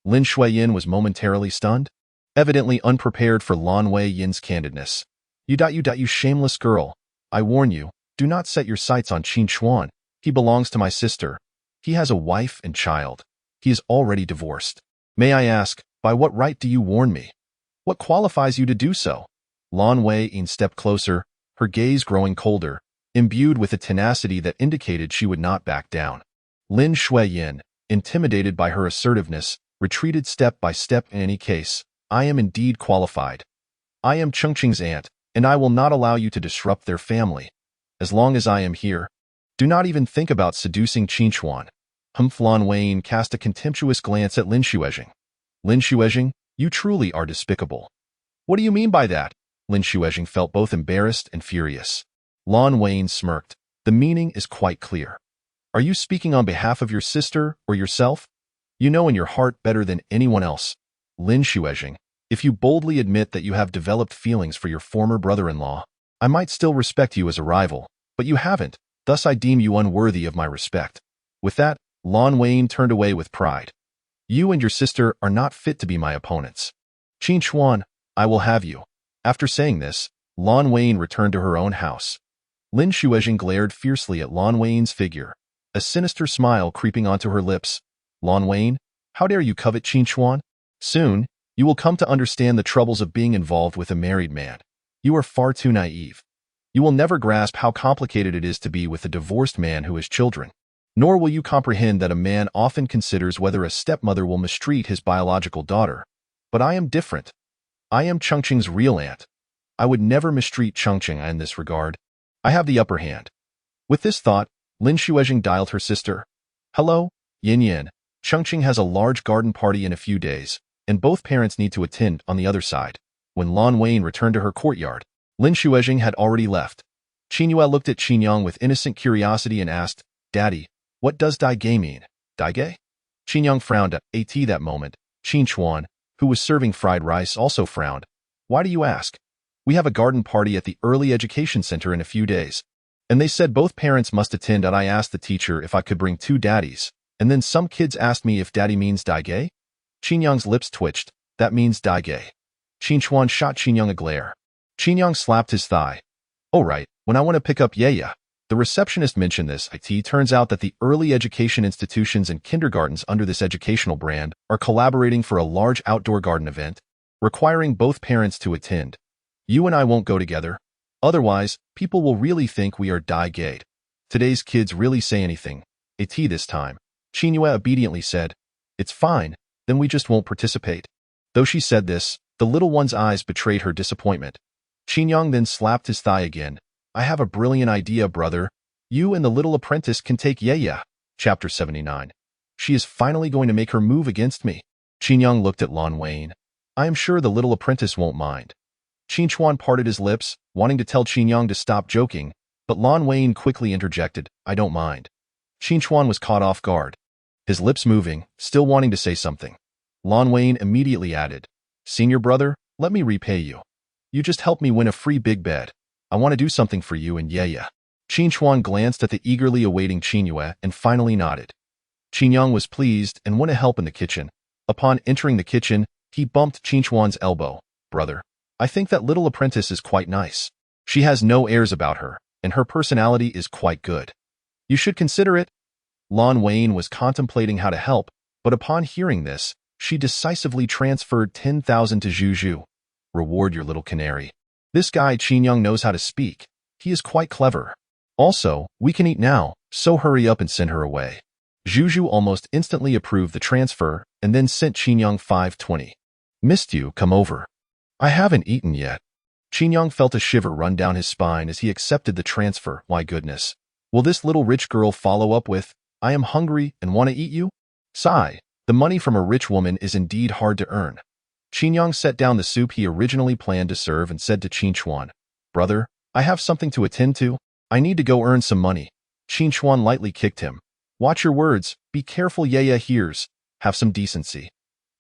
Lin Xueyan was momentarily stunned, evidently unprepared for Lin Xueyan's candidness. You shameless girl. I warn you, do not set your sights on Qin Chuan. He belongs to my sister. He has a wife and child. He is already divorced. May I ask, by what right do you warn me? What qualifies you to do so?" Lin Xueyan stepped closer, her gaze growing colder, imbued with a tenacity that indicated she would not back down. Lin Xueyan, intimidated by her assertiveness, retreated step by step. "In any case, I am indeed qualified. I am Chengqing's aunt, and I will not allow you to disrupt their family. As long as I am here, do not even think about seducing Qin Chuan." Lin Xueyan cast a contemptuous glance at Lin Xueyan. "Lin Xueyan, you truly are despicable." "What do you mean by that?" Lin Xueyan felt both embarrassed and furious. Lin Xueyan smirked. "The meaning is quite clear. Are you speaking on behalf of your sister or yourself? You know in your heart better than anyone else. Lin Xueyan, if you boldly admit that you have developed feelings for your former brother-in-law, I might still respect you as a rival, but you haven't, thus I deem you unworthy of my respect." With that, Lin Xueyan turned away with pride. "You and your sister are not fit to be my opponents. Qin Chuan, I will have you." After saying this, Lin Xueyan returned to her own house. Lin Xueyan glared fiercely at Lin Xueyan's figure, a sinister smile creeping onto her lips. "Lin Xueyan, how dare you covet Qin Chuan? Soon, you will come to understand the troubles of being involved with a married man. You are far too naive. You will never grasp how complicated it is to be with a divorced man who has children. Nor will you comprehend that a man often considers whether a stepmother will mistreat his biological daughter. But I am different. I am Chengqing's real aunt. I would never mistreat Chengqing in this regard. I have the upper hand." With this thought, Lin Xueyan dialed her sister. "Hello, Yin Yin. Chengqing has a large garden party in a few days, and both parents need to attend on the other side." When Lin Xueyan returned to her courtyard, Lin Xueyan had already left. Qin Yue looked at Qin Yang with innocent curiosity and asked, "Daddy, what does Dai Ge mean?" "Dai Ge?" Qin Yang frowned at that moment. Qin Chuan, who was serving fried rice, also frowned. "Why do you ask? We have a garden party at the early education center in a few days, and they said both parents must attend, and I asked the teacher if I could bring 2 daddies, and then some kids asked me if daddy means Dai Ge." Qin Yang's lips twitched. "That means Dai Ge." Qin Chuan shot Qin Yang a glare. Qin Yang slapped his thigh. "Oh right, when I want to pick up Yaya." The receptionist mentioned this. It turns out that the early education institutions and kindergartens under this educational brand are collaborating for a large outdoor garden event, requiring both parents to attend. You and I won't go together. Otherwise, people will really think we are Dai Ge. Today's kids really say anything. This time. Qin Yue obediently said, "It's fine, then we just won't participate." Though she said this, the little one's eyes betrayed her disappointment. Qin Yang then slapped his thigh again. "I have a brilliant idea, brother. You and the little apprentice can take Yaya." Chapter 79. She is finally going to make her move against me. Qin Yang looked at Lin Xueyan. "I am sure the little apprentice won't mind." Qin Chuan parted his lips, wanting to tell Qin Yang to stop joking, but Lin Xueyan quickly interjected, "I don't mind." Qin Chuan was caught off guard, his lips moving, still wanting to say something. Lin Xueyan immediately added, "Senior brother, let me repay you. You just helped me win a free big bed. I want to do something for you and Yaya." Qin Chuan glanced at the eagerly awaiting Qin Yue and finally nodded. Qin Yang was pleased and went to help in the kitchen. Upon entering the kitchen, he bumped Qin Chuan's elbow. "Brother, I think that little apprentice is quite nice. She has no airs about her, and her personality is quite good. You should consider it." Lin Xueyan was contemplating how to help, but upon hearing this, she decisively transferred 10,000 to Zhu. "Reward your little canary. This guy Qin Yang knows how to speak. He is quite clever. Also, we can eat now, so hurry up and send her away." Zhu almost instantly approved the transfer and then sent Qin Yang 520. "Missed you, come over." "I haven't eaten yet." Qin Yang felt a shiver run down his spine as he accepted the transfer. "My goodness. Will this little rich girl follow up with, 'I am hungry and want to eat you'?" Sigh. The money from a rich woman is indeed hard to earn. Qin Yang set down the soup he originally planned to serve and said to Qin Chuan, "Brother, I have something to attend to. I need to go earn some money." Qin Chuan lightly kicked him. "Watch your words. Be careful Yaya hears. Have some decency."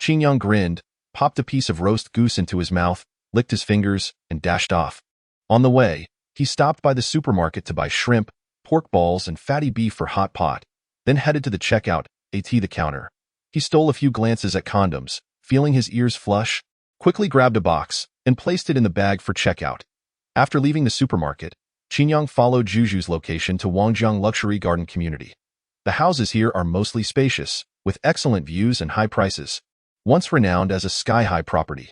Qin Yang grinned, popped a piece of roast goose into his mouth, licked his fingers, and dashed off. On the way, he stopped by the supermarket to buy shrimp, pork balls, and fatty beef for hot pot, then headed to the checkout, the counter. He stole a few glances at condoms, feeling his ears flush, quickly grabbed a box, and placed it in the bag for checkout. After leaving the supermarket, Qin Yang followed Zhuzhu's location to Wangjiang Luxury Garden Community. The houses here are mostly spacious, with excellent views and high prices, once renowned as a sky-high property.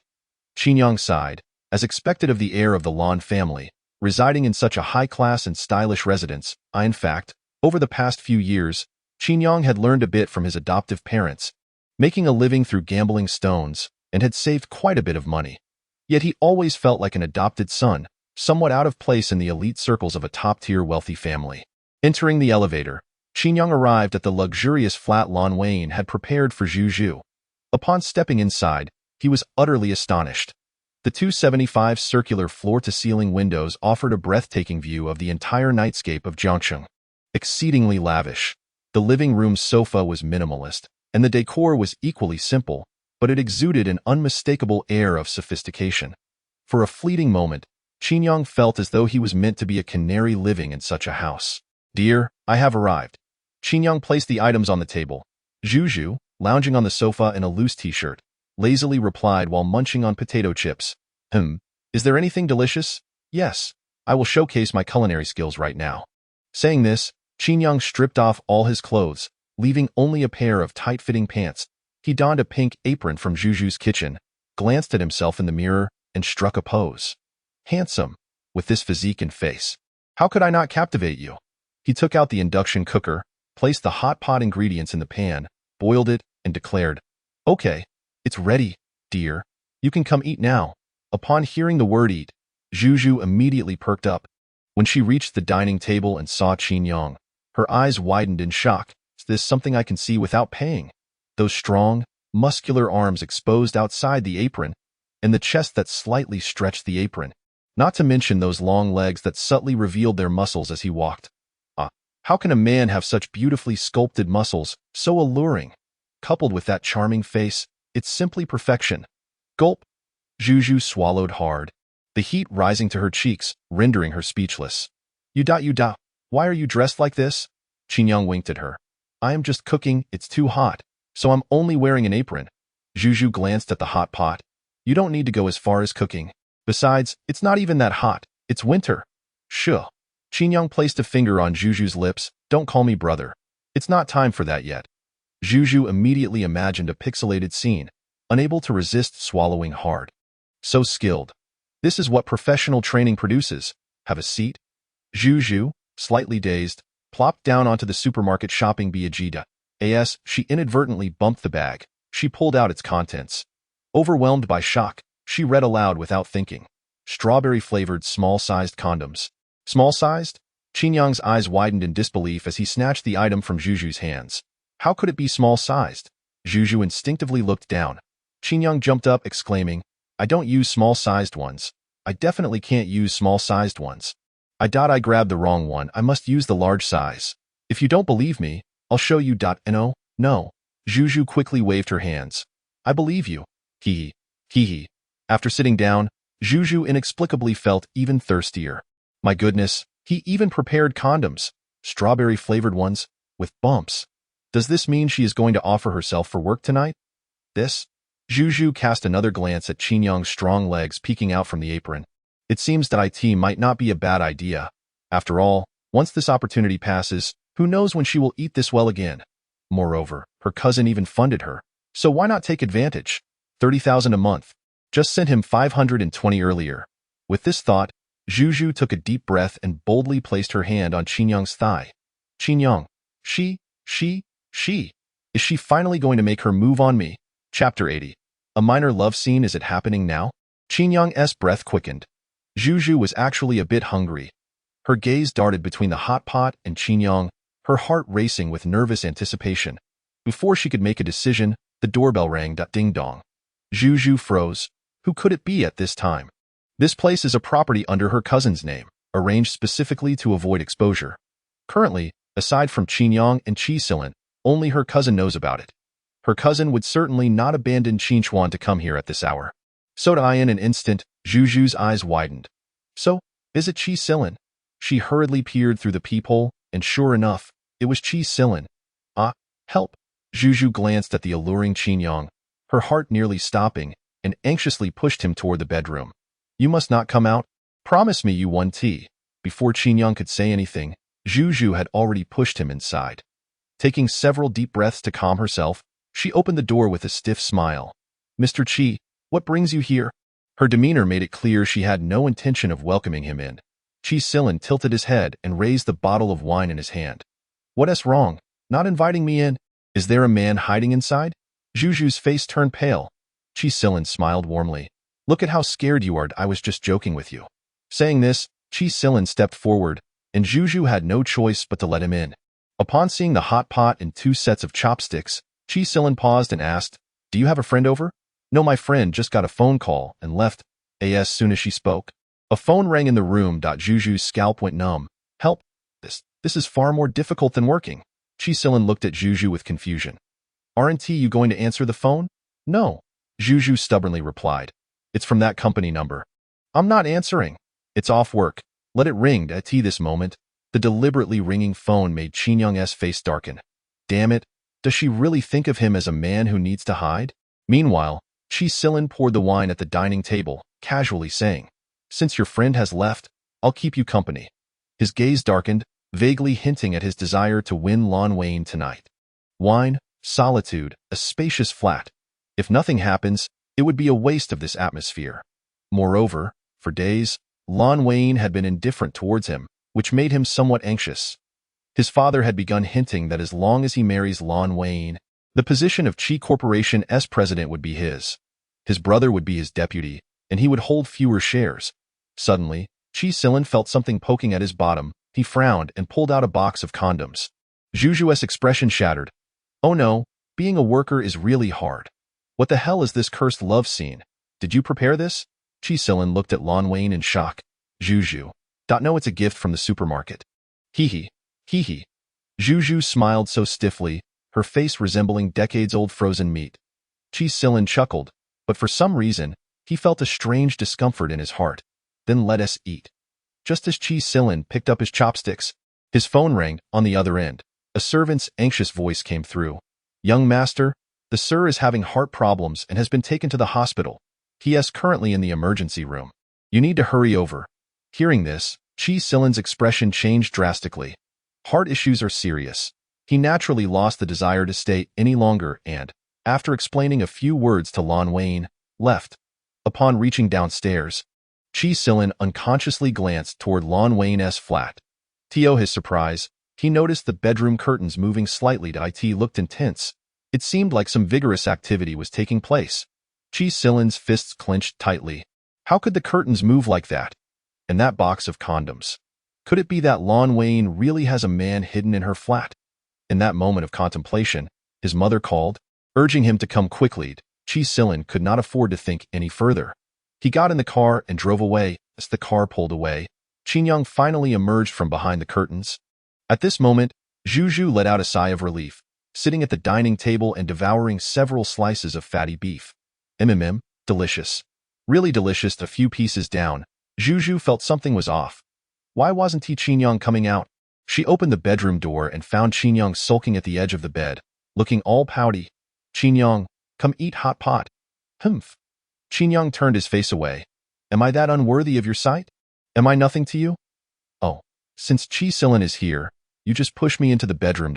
Qin Yang sighed, as expected of the heir of the Lan family, residing in such a high-class and stylish residence. In fact, over the past few years, Qin Yang had learned a bit from his adoptive parents, making a living through gambling stones, and had saved quite a bit of money. Yet he always felt like an adopted son, somewhat out of place in the elite circles of a top-tier wealthy family. Entering the elevator, Qin Yang arrived at the luxurious flat Lin Xueyan had prepared for Zhuzhu. Upon stepping inside, he was utterly astonished. The 275 circular floor-to-ceiling windows offered a breathtaking view of the entire nightscape of Jiangcheng. Exceedingly lavish, the living room's sofa was minimalist, and the decor was equally simple, but it exuded an unmistakable air of sophistication. For a fleeting moment, Qin Yang felt as though he was meant to be a canary living in such a house. "Dear, I have arrived." Qin Yang placed the items on the table. Zhuzhu, lounging on the sofa in a loose t-shirt, lazily replied while munching on potato chips. Is there anything delicious?" "Yes, I will showcase my culinary skills right now." Saying this, Qin Yang stripped off all his clothes, leaving only a pair of tight-fitting pants. He donned a pink apron from Zhuzhu's kitchen, glanced at himself in the mirror, and struck a pose. "Handsome, with this physique and face. How could I not captivate you?" He took out the induction cooker, placed the hot pot ingredients in the pan, boiled it, and declared, "Okay, it's ready, dear. You can come eat now." Upon hearing the word eat, Zhuzhu immediately perked up. When she reached the dining table and saw Qin Yang, her eyes widened in shock. "Is this something I can see without paying?" Those strong, muscular arms exposed outside the apron, and the chest that slightly stretched the apron, not to mention those long legs that subtly revealed their muscles as he walked. How can a man have such beautifully sculpted muscles, so alluring? Coupled with that charming face, it's simply perfection. Gulp. Zhuzhu swallowed hard, the heat rising to her cheeks, rendering her speechless. You da. Why are you dressed like this?" Qin Yang winked at her. "I am just cooking, it's too hot, so I'm only wearing an apron." Zhuzhu glanced at the hot pot. "You don't need to go as far as cooking. Besides, it's not even that hot, it's winter." "Shuh." Qin Yang placed a finger on Zhuzhu's lips. "Don't call me brother. It's not time for that yet." Zhuzhu immediately imagined a pixelated scene, unable to resist swallowing hard. So skilled. This is what professional training produces. Have a seat. Zhuzhu, slightly dazed, plopped down onto the supermarket shopping agenda. As she inadvertently bumped the bag, she pulled out its contents. Overwhelmed by shock, she read aloud without thinking. Strawberry-flavored small-sized condoms. Small-sized? Qin Yang's eyes widened in disbelief as he snatched the item from Zhuzhu's hands. How could it be small-sized? Zhuzhu instinctively looked down. Qin Yang jumped up, exclaiming, "I don't use small-sized ones. I definitely can't use small-sized ones. I grabbed the wrong one. I must use the large size. If you don't believe me, I'll show you. No. Zhuzhu quickly waved her hands. "I believe you." Hee hee. After sitting down, Zhuzhu inexplicably felt even thirstier. My goodness, he even prepared condoms, strawberry-flavored ones, with bumps. Does this mean she is going to offer herself for work tonight? Zhuzhu cast another glance at Qin Yang's strong legs peeking out from the apron. It seems that IT might not be a bad idea. After all, once this opportunity passes, who knows when she will eat this well again. Moreover, her cousin even funded her, so why not take advantage? 30,000 a month. Just sent him 520 earlier. With this thought, Zhuzhu took a deep breath and boldly placed her hand on Qin Yang's thigh. "Qin Yang, is she finally going to make her move on me?" Chapter 80. A minor love scene. Is it happening now? Qin Yang's breath quickened. Zhuzhu was actually a bit hungry. Her gaze darted between the hot pot and Qin Yang, her heart racing with nervous anticipation. Before she could make a decision, The doorbell rang. Ding dong. Zhu froze. Who could it be at this time? This place is a property under her cousin's name, arranged specifically to avoid exposure. Currently, aside from Qin and Qi Silin, only her cousin knows about it. Her cousin would certainly not abandon Qin Chuan to come here at this hour. So in an instant, Zhu's eyes widened. So, is it Qi Silin? She hurriedly peered through the peephole, and sure enough, it was Qi Silin. Ah, help! Zhu glanced at the alluring Qin, her heart nearly stopping, and anxiously pushed him toward the bedroom. You must not come out. Promise me you won tea. Before Qin could say anything, Zhu had already pushed him inside. Taking several deep breaths to calm herself, she opened the door with a stiff smile. Mr. Qi, what brings you here? Her demeanor made it clear she had no intention of welcoming him in. Qi Silin tilted his head and raised the bottle of wine in his hand. What's wrong? Not inviting me in? Is there a man hiding inside? Zhu's face turned pale. Qi Silin smiled warmly. Look at how scared you are. I was just joking with you. Saying this, Qi Silin stepped forward, and Zhu had no choice but to let him in. Upon seeing the hot pot and 2 sets of chopsticks, Qi Silin paused and asked, Do you have a friend over? No, my friend just got a phone call and left. As soon as she spoke, a phone rang in the room. Zhu's scalp went numb. Help! This is far more difficult than working. Qi Silin looked at Zhu with confusion. Aren't you going to answer the phone? No. Zhu stubbornly replied. It's from that company number. I'm not answering. It's off work. Let it ring. At this moment, the deliberately ringing phone made Qin face darken. Damn it. Does she really think of him as a man who needs to hide? Meanwhile, Qi Silin poured the wine at the dining table, casually saying, Since your friend has left, I'll keep you company. His gaze darkened, vaguely hinting at his desire to win Lin Xueyan tonight. Wine, solitude, a spacious flat. If nothing happens, it would be a waste of this atmosphere. Moreover, for days, Lin Xueyan had been indifferent towards him, which made him somewhat anxious. His father had begun hinting that as long as he marries Lin Xueyan, the position of Qi Corporation's president would be his. His brother would be his deputy, and he would hold fewer shares. Suddenly, Qi Silin felt something poking at his bottom. He frowned and pulled out a box of condoms. Zhu's expression shattered. Oh no, being a worker is really hard. What the hell is this cursed love scene? Did you prepare this? Qi Silin looked at Lin Xueyan in shock. Zhu. No, it's a gift from the supermarket. Hee hee. Zhu smiled so stiffly, her face resembling decades-old frozen meat. Qi Silin chuckled, but for some reason, he felt a strange discomfort in his heart. Then let us eat. Just as Qi Silin picked up his chopsticks, his phone rang on the other end. A servant's anxious voice came through. Young master, the sir is having heart problems and has been taken to the hospital. He is currently in the emergency room. You need to hurry over. Hearing this, Qi Silin's expression changed drastically. Heart issues are serious. He naturally lost the desire to stay any longer and, after explaining a few words to Lin Xueyan, left. Upon reaching downstairs, Qi Silin unconsciously glanced toward Lin Xueyan's flat. To his surprise, he noticed the bedroom curtains moving slightly. It looked intense. It seemed like some vigorous activity was taking place. Qi Silin's fists clenched tightly. How could the curtains move like that? And that box of condoms. Could it be that Lin Xueyan really has a man hidden in her flat? In that moment of contemplation, his mother called, urging him to come quickly. Qi Silin could not afford to think any further. He got in the car and drove away. As the car pulled away, Qin finally emerged from behind the curtains. At this moment, Zhu let out a sigh of relief, sitting at the dining table and devouring several slices of fatty beef. Delicious. Really delicious. A few pieces down, Zhu felt something was off. Why wasn't Qin coming out? She opened the bedroom door and found Qin sulking at the edge of the bed, looking all pouty. Qin, come eat hot pot. Humph. Qin turned his face away. Am I that unworthy of your sight? Am I nothing to you? Oh, since Qi Silin is here, you just push me into the bedroom.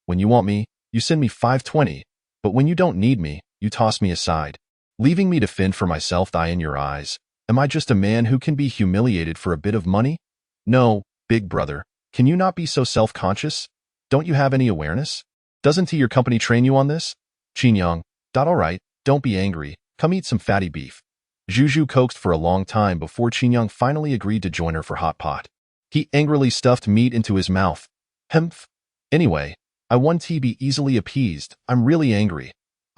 When you want me, you send me 520, but when you don't need me, you toss me aside, leaving me to fend for myself. In your eyes, am I just a man who can be humiliated for a bit of money? No, big brother, can you not be so self-conscious? Don't you have any awareness? Doesn't your company train you on this? Qin, all right, don't be angry. Come eat some fatty beef. Zhu coaxed for a long time before Qin finally agreed to join her for hot pot. He angrily stuffed meat into his mouth. Humph. Anyway, I want to be easily appeased. I'm really angry.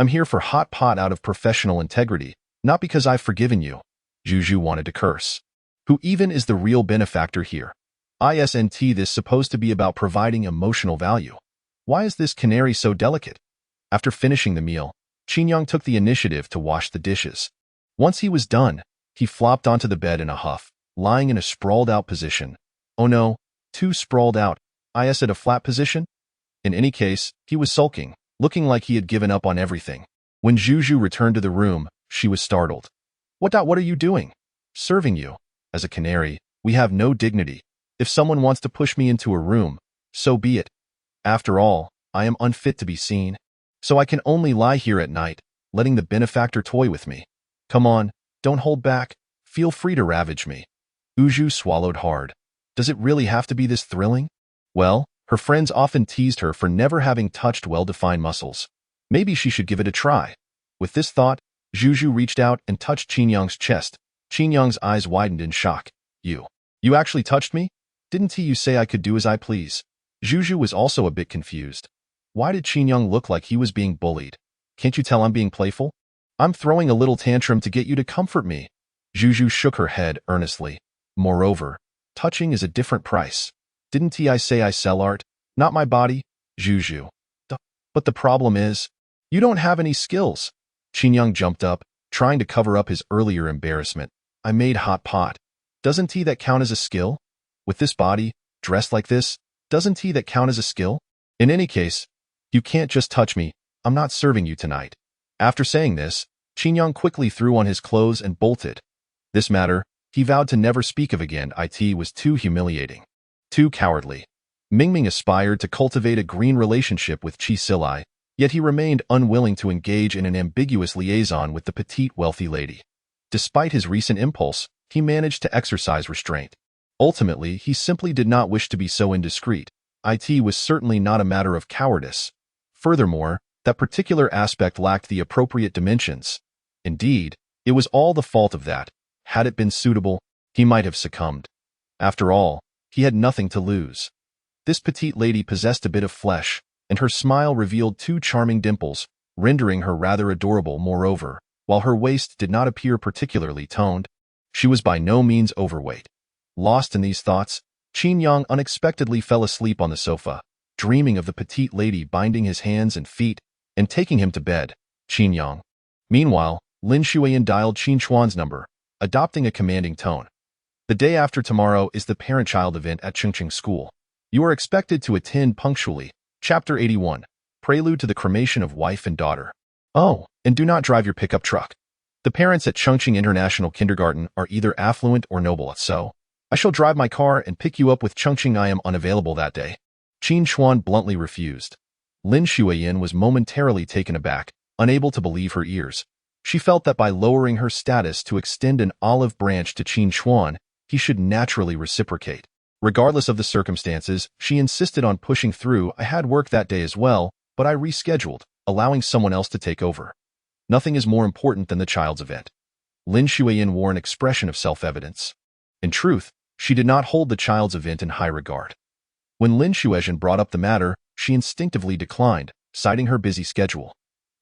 I'm here for hot pot out of professional integrity, not because I've forgiven you. Zhu wanted to curse. Who even is the real benefactor here? Isn't this supposed to be about providing emotional value? Why is this canary so delicate? After finishing the meal, Qin took the initiative to wash the dishes. Once he was done, he flopped onto the bed in a huff, lying in a sprawled-out position. Oh no, too sprawled out. Is it a flat position? In any case, he was sulking, looking like he had given up on everything. When Zhu returned to the room, she was startled. What are you doing? Serving you. As a canary, we have no dignity. If someone wants to push me into a room, so be it. After all, I am unfit to be seen. So I can only lie here at night, letting the benefactor toy with me. Come on, don't hold back. Feel free to ravage me. Zhu swallowed hard. Does it really have to be this thrilling? Well, her friends often teased her for never having touched well-defined muscles. Maybe she should give it a try. With this thought, Zhu reached out and touched Qin chest. Qin eyes widened in shock. You actually touched me? Didn't you say I could do as I please? Zhu was also a bit confused. Why did Qin look like he was being bullied? Can't you tell I'm being playful? I'm throwing a little tantrum to get you to comfort me. Zhu shook her head earnestly. Moreover, touching is a different price. Didn't I say I sell art, not my body? Zhu. But the problem is, you don't have any skills. Qin jumped up, trying to cover up his earlier embarrassment. I made hot pot. Doesn't that count as a skill? With this body, dressed like this, doesn't that count as a skill? In any case, you can't just touch me. I'm not serving you tonight. After saying this, Qin quickly threw on his clothes and bolted. This matter, he vowed to never speak of again. It was too humiliating. Too cowardly. Mingming aspired to cultivate a green relationship with Qi, yet he remained unwilling to engage in an ambiguous liaison with the petite wealthy lady. Despite his recent impulse, he managed to exercise restraint. Ultimately, he simply did not wish to be so indiscreet. It was certainly not a matter of cowardice. Furthermore, that particular aspect lacked the appropriate dimensions. Indeed, it was all the fault of that. Had it been suitable, he might have succumbed. After all, he had nothing to lose. This petite lady possessed a bit of flesh, and her smile revealed two charming dimples, rendering her rather adorable. Moreover, while her waist did not appear particularly toned, she was by no means overweight. Lost in these thoughts, Qin unexpectedly fell asleep on the sofa, dreaming of the petite lady binding his hands and feet and taking him to bed. Qin. Meanwhile, Lin Xueyan dialed Qin Chuan's number, adopting a commanding tone. The day after tomorrow is the parent-child event at Confronting School. You are expected to attend punctually. Chapter 81. Prelude to the cremation of wife and daughter. Oh, and do not drive your pickup truck. The parents at Confronting International Kindergarten are either affluent or noble, so I shall drive my car and pick you up with Confronting. I am unavailable that day. Qin Chuan bluntly refused. Lin Xueyan was momentarily taken aback, unable to believe her ears. She felt that by lowering her status to extend an olive branch to Qin Chuan, he should naturally reciprocate. Regardless of the circumstances, she insisted on pushing through. I had work that day as well, but I rescheduled, allowing someone else to take over. Nothing is more important than the child's event. Lin Xueyan wore an expression of self-evidence. In truth, she did not hold the child's event in high regard. When Lin Xueyan brought up the matter, she instinctively declined, citing her busy schedule.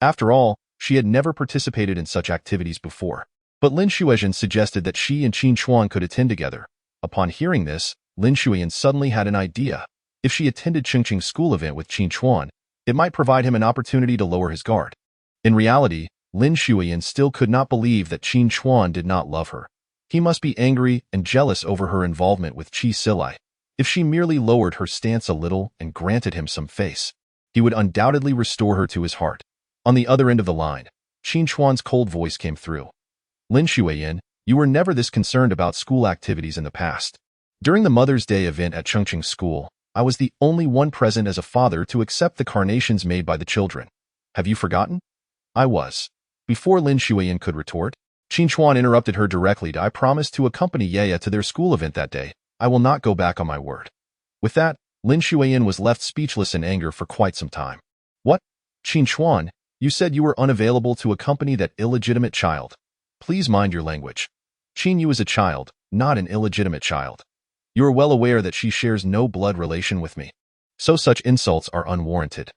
After all, she had never participated in such activities before. But Lin Xueyan suggested that she and Qin Chuan could attend together. Upon hearing this, Lin Xueyan suddenly had an idea. If she attended Confronting's school event with Qin Chuan, it might provide him an opportunity to lower his guard. In reality, Lin Xueyan still could not believe that Qin Chuan did not love her. He must be angry and jealous over her involvement with Qi. If she merely lowered her stance a little and granted him some face, he would undoubtedly restore her to his heart. On the other end of the line, Qin Chuan's cold voice came through. Lin Xueyan, you were never this concerned about school activities in the past. During the Mother's Day event at Confronting School, I was the only one present as a father to accept the carnations made by the children. Have you forgotten? I was. Before Lin Xueyan could retort, Qin Chuan interrupted her directly. I promised to accompany Yaya to their school event that day. I will not go back on my word. With that, Lin Xueyan was left speechless in anger for quite some time. What? Qin Chuan, you said you were unavailable to accompany that illegitimate child. Please mind your language. Qin Yu is a child, not an illegitimate child. You are well aware that she shares no blood relation with me. So such insults are unwarranted.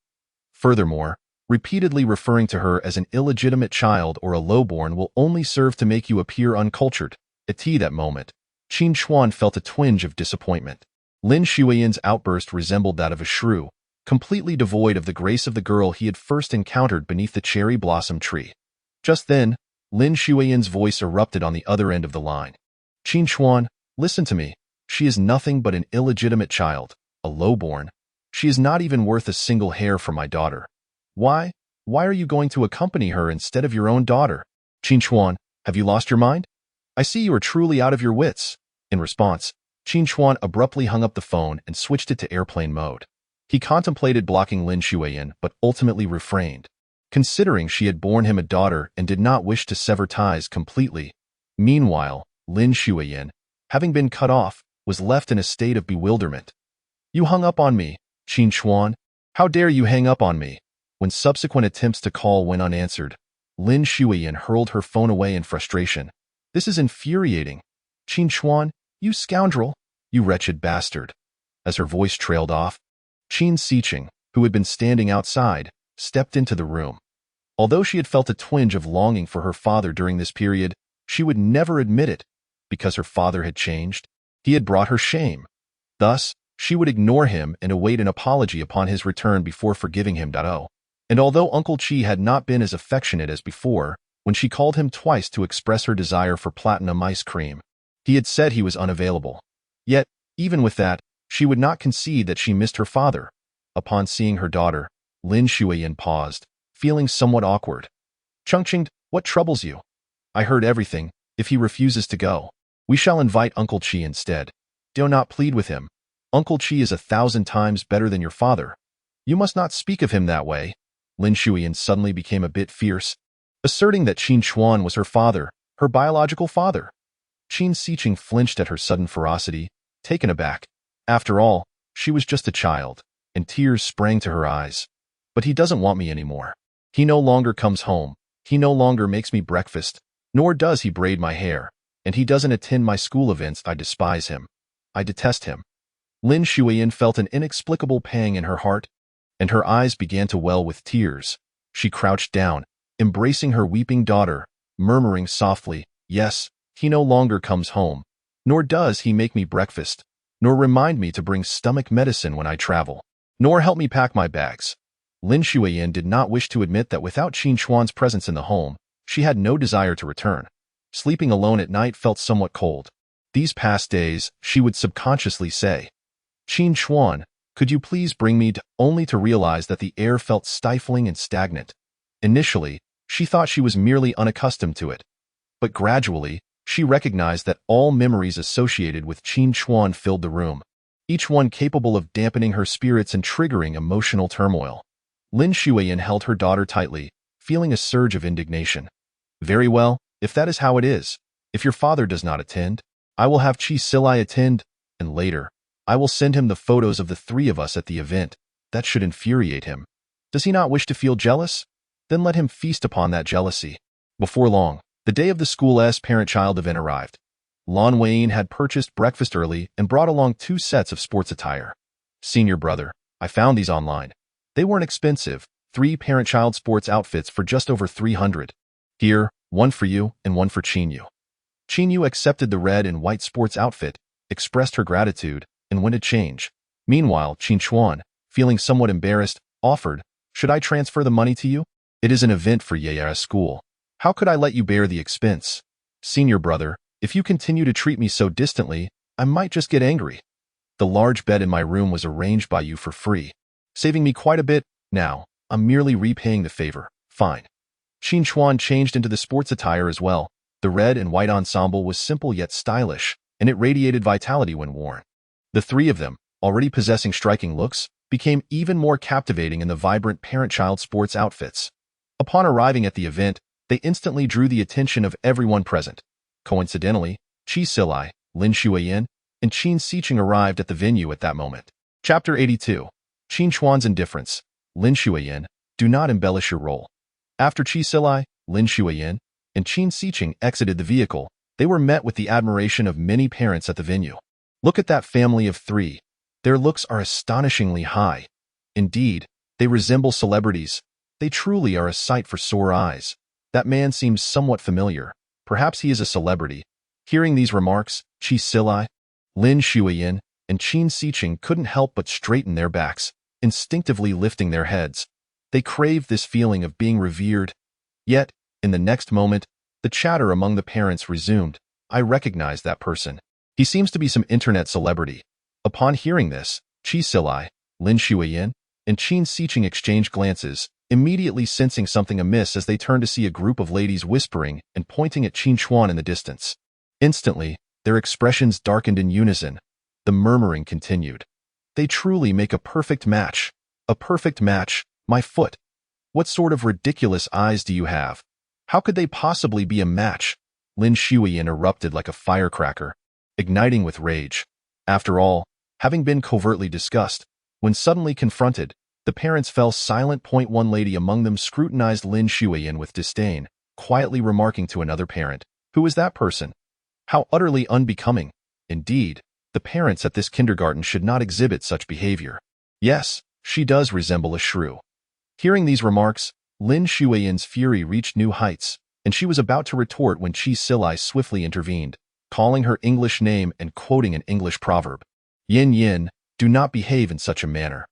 Furthermore, Repeatedly referring to her as an illegitimate child or a lowborn will only serve to make you appear uncultured. At that moment, Qin Chuan felt a twinge of disappointment. Lin Xueyan's outburst resembled that of a shrew, completely devoid of the grace of the girl he had first encountered beneath the cherry blossom tree. Just then, Lin Xueyan's voice erupted on the other end of the line. Qin Chuan, listen to me. She is nothing but an illegitimate child, a lowborn. She is not even worth a single hair for my daughter. Why? Why are you going to accompany her instead of your own daughter? Qin Chuan, have you lost your mind? I see you are truly out of your wits. In response, Qin Chuan abruptly hung up the phone and switched it to airplane mode. He contemplated blocking Lin Xueyan but ultimately refrained, considering she had borne him a daughter and did not wish to sever ties completely. Meanwhile, Lin Xueyan, having been cut off, was left in a state of bewilderment. You hung up on me, Qin Chuan. How dare you hang up on me? When subsequent attempts to call went unanswered, Lin Xueyan hurled her phone away in frustration. This is infuriating. Qin Chuan, you scoundrel, you wretched bastard. As her voice trailed off, Qin Xiqing, who had been standing outside, stepped into the room. Although she had felt a twinge of longing for her father during this period, she would never admit it, because her father had changed. He had brought her shame. Thus, she would ignore him and await an apology upon his return before forgiving him. And although Uncle Qi had not been as affectionate as before, when she called him twice to express her desire for platinum ice cream, he had said he was unavailable. Yet, even with that, she would not concede that she missed her father. Upon seeing her daughter, Lin Xueyan paused, feeling somewhat awkward. Chongqing, what troubles you? I heard everything. If he refuses to go, we shall invite Uncle Qi instead. Do not plead with him. Uncle Qi is 1,000 times better than your father. You must not speak of him that way. Lin Xueyan suddenly became a bit fierce, asserting that Qin Chuan was her father, her biological father. Qin Xiqing flinched at her sudden ferocity, taken aback. After all, she was just a child, and tears sprang to her eyes. But he doesn't want me anymore. He no longer comes home. He no longer makes me breakfast, nor does he braid my hair, and he doesn't attend my school events. I despise him. I detest him. Lin Xueyan felt an inexplicable pang in her heart, and her eyes began to well with tears. She crouched down, embracing her weeping daughter, murmuring softly, yes, he no longer comes home, nor does he make me breakfast, nor remind me to bring stomach medicine when I travel, nor help me pack my bags. Lin Xueyan did not wish to admit that without Qin Chuan's presence in the home, she had no desire to return. Sleeping alone at night felt somewhat cold. These past days, she would subconsciously say, Qin Chuan, could you please bring me only to realize that the air felt stifling and stagnant. Initially, she thought she was merely unaccustomed to it. But gradually, she recognized that all memories associated with Qin Chuan filled the room, each one capable of dampening her spirits and triggering emotional turmoil. Lin Xueyan held her daughter tightly, feeling a surge of indignation. Very well, if that is how it is. If your father does not attend, I will have Qi Silai attend, and later, I will send him the photos of the three of us at the event. That should infuriate him. Does he not wish to feel jealous? Then let him feast upon that jealousy. Before long, the day of the school's parent-child event arrived. Lin Xueyan had purchased breakfast early and brought along 2 sets of sports attire. Senior brother, I found these online. They weren't expensive, 3 parent-child sports outfits for just over 300. Here, one for you and one for Qinyu. Qinyu accepted the red and white sports outfit, expressed her gratitude, and went to change. Meanwhile, Qin Chuan, feeling somewhat embarrassed, offered, should I transfer the money to you? It is an event for Yeya's school. How could I let you bear the expense? Senior brother, if you continue to treat me so distantly, I might just get angry. The large bed in my room was arranged by you for free, saving me quite a bit. Now, I'm merely repaying the favor. Fine. Qin Chuan changed into the sports attire as well. The red and white ensemble was simple yet stylish, and it radiated vitality when worn. The three of them, already possessing striking looks, became even more captivating in the vibrant parent-child sports outfits. Upon arriving at the event, they instantly drew the attention of everyone present. Coincidentally, Qi Silai, Lin Xueyan, and Qin Xiqing arrived at the venue at that moment. Chapter 82. Qin Chuan's indifference. Lin Xueyan, do not embellish your role. After Qi Silai, Lin Xueyan, and Qin Xiqing exited the vehicle, they were met with the admiration of many parents at the venue. Look at that family of 3. Their looks are astonishingly high. Indeed, they resemble celebrities. They truly are a sight for sore eyes. That man seems somewhat familiar. Perhaps he is a celebrity. Hearing these remarks, Qi Sili, Lin Xueyan, and Qin Xiqing couldn't help but straighten their backs, instinctively lifting their heads. They craved this feeling of being revered. Yet, in the next moment, the chatter among the parents resumed. I recognize that person. He seems to be some internet celebrity. Upon hearing this, Qi Sili, Lin Xueyan, and Qin Xiqing exchanged glances, immediately sensing something amiss as they turned to see a group of ladies whispering and pointing at Qin Chuan in the distance. Instantly, their expressions darkened in unison. The murmuring continued. They truly make a perfect match. A perfect match, my foot. What sort of ridiculous eyes do you have? How could they possibly be a match? Lin Xueyan erupted like a firecracker, igniting with rage. After all, having been covertly discussed, when suddenly confronted, the parents fell silent. One lady among them scrutinized Lin Xueyan with disdain, quietly remarking to another parent, "Who is that person? How utterly unbecoming." Indeed, the parents at this kindergarten should not exhibit such behavior. Yes, she does resemble a shrew. Hearing these remarks, Lin Xueyan's fury reached new heights, and she was about to retort when Qi Sili swiftly intervened, calling her English name and quoting an English proverb. "Yin yin, do not behave in such a manner.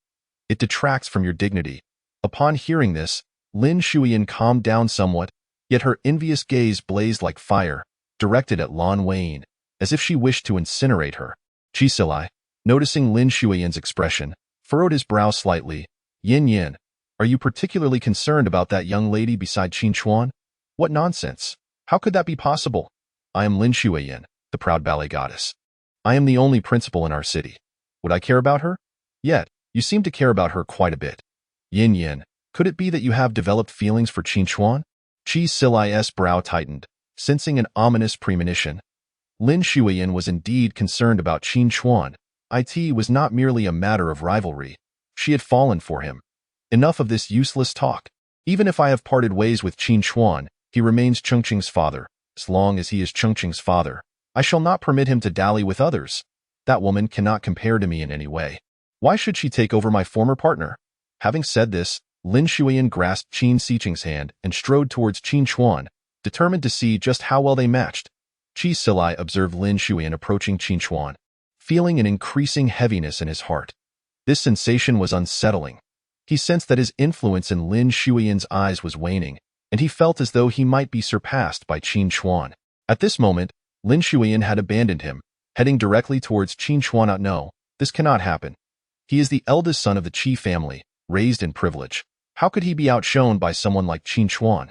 It detracts from your dignity." Upon hearing this, Lin Xueyan calmed down somewhat, yet her envious gaze blazed like fire, directed at Lin Xueyan, as if she wished to incinerate her. Qi Sili, noticing Lin Xueyan's expression, furrowed his brow slightly. "Yin yin, are you particularly concerned about that young lady beside Qin Chuan? What nonsense! How could that be possible? I am Lin Xueyan, the proud ballet goddess. I am the only principal in our city. Would I care about her? Yet, you seem to care about her quite a bit. Yin yin, could it be that you have developed feelings for Qin Chuan?" Qi Sili's brow tightened, sensing an ominous premonition. Lin Xueyan was indeed concerned about Qin Chuan. It was not merely a matter of rivalry. She had fallen for him. Enough of this useless talk. Even if I have parted ways with Qin Chuan, he remains Chengqing's father. As long as he is Chengqing's father, I shall not permit him to dally with others. That woman cannot compare to me in any way. Why should she take over my former partner? Having said this, Lin Xueyan grasped Qin Xiqing's hand and strode towards Qin Chuan, determined to see just how well they matched. Qi Sili observed Lin Xueyan approaching Qin Chuan, feeling an increasing heaviness in his heart. This sensation was unsettling. He sensed that his influence in Lin Xueyan's eyes was waning, and he felt as though he might be surpassed by Qin Chuan. At this moment, Lin Xueyan had abandoned him, heading directly towards Qin Chuan. No, this cannot happen. He is the eldest son of the Qi family, raised in privilege. How could he be outshone by someone like Qin Chuan?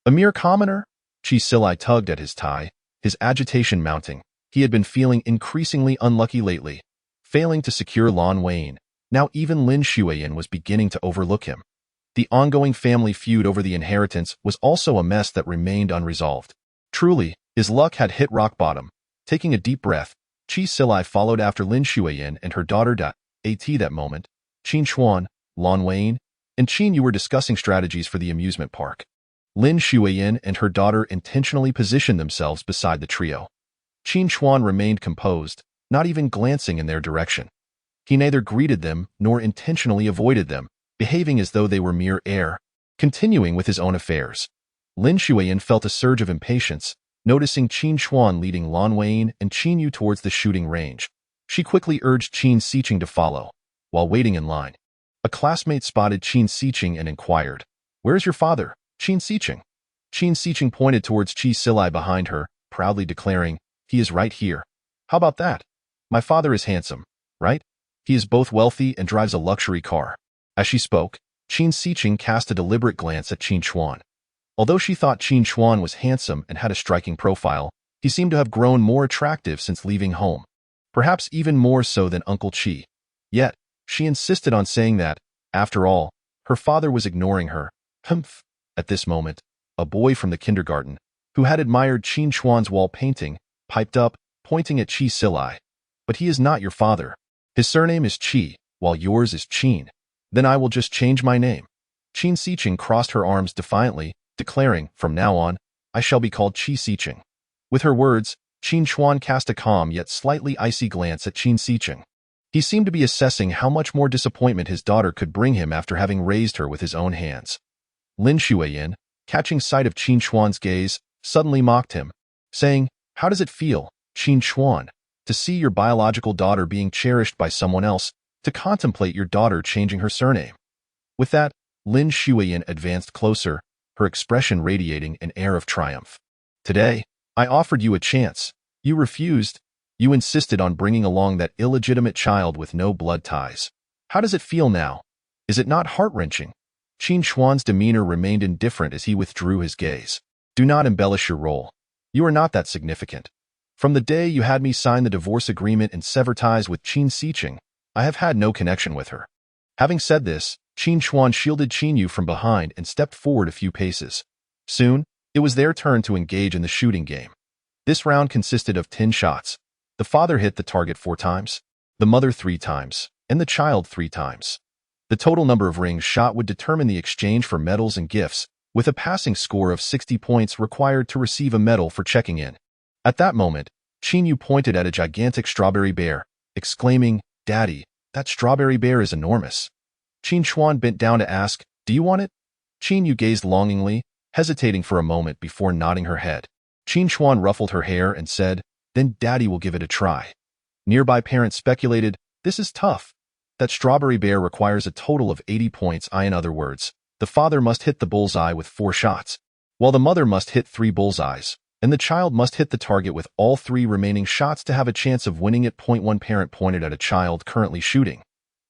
A mere commoner? Qi Sili tugged at his tie, his agitation mounting. He had been feeling increasingly unlucky lately, failing to secure Lin Xueyan. Now even Lin Xueyan was beginning to overlook him. The ongoing family feud over the inheritance was also a mess that remained unresolved. Truly, his luck had hit rock bottom. Taking a deep breath, Qi Sili followed after Lin Xueyan and her daughter At that moment, Qin Chuan, Lin Xueyan, and Qin Yu were discussing strategies for the amusement park. Lin Xueyan and her daughter intentionally positioned themselves beside the trio. Qin Chuan remained composed, not even glancing in their direction. He neither greeted them nor intentionally avoided them, behaving as though they were mere air, continuing with his own affairs. Lin Xueyan felt a surge of impatience, noticing Qin Chuan leading Lin Xueyan and Qin Yu towards the shooting range. She quickly urged Qin Xiqing to follow. While waiting in line, a classmate spotted Qin Xiqing and inquired, "Where is your father, Qin Xiqing?" Qin Xiqing pointed towards Qi Sili behind her, proudly declaring, "He is right here. How about that? My father is handsome, right? He is both wealthy and drives a luxury car." As she spoke, Qin Xiqing cast a deliberate glance at Qin Chuan. Although she thought Qin Chuan was handsome and had a striking profile, he seemed to have grown more attractive since leaving home. Perhaps even more so than Uncle Qi. Yet, she insisted on saying that, after all, her father was ignoring her. Humph! At this moment, a boy from the kindergarten, who had admired Qin Chuan's wall painting, piped up, pointing at Qi Sili. "But he is not your father. His surname is Qi, while yours is Qin. Then I will just change my name." Qin Xiqing crossed her arms defiantly, declaring, "From now on, I shall be called Qi Xiqing." With her words, Qin Chuan cast a calm yet slightly icy glance at Qin Xiqing. He seemed to be assessing how much more disappointment his daughter could bring him after having raised her with his own hands. Lin Xueyan, catching sight of Qin Chuan's gaze, suddenly mocked him, saying, "How does it feel, Qin Chuan, to see your biological daughter being cherished by someone else, to contemplate your daughter changing her surname?" With that, Lin Xueyan advanced closer, her expression radiating an air of triumph. "Today, I offered you a chance. You refused. You insisted on bringing along that illegitimate child with no blood ties. How does it feel now? Is it not heart-wrenching?" Qin Chuan's demeanor remained indifferent as he withdrew his gaze. "Do not embellish your role. You are not that significant. From the day you had me sign the divorce agreement and sever ties with Qin Xiqing, I have had no connection with her." Having said this, Qin Chuan shielded Qin Yu from behind and stepped forward a few paces. Soon, it was their turn to engage in the shooting game. This round consisted of 10 shots. The father hit the target 4 times, the mother 3 times, and the child 3 times. The total number of rings shot would determine the exchange for medals and gifts, with a passing score of 60 points required to receive a medal for checking in. At that moment, Qin Yu pointed at a gigantic strawberry bear, exclaiming, "Daddy, that strawberry bear is enormous." Qin Chuan bent down to ask, "Do you want it?" Qin Yu gazed longingly, hesitating for a moment before nodding her head. Qin Chuan ruffled her hair and said, "Then Daddy will give it a try." Nearby parents speculated, "This is tough. That strawberry bear requires a total of 80 points. In other words, the father must hit the bullseye with 4 shots, while the mother must hit 3 bullseyes, and the child must hit the target with all 3 remaining shots to have a chance of winning it." One parent pointed at a child currently shooting.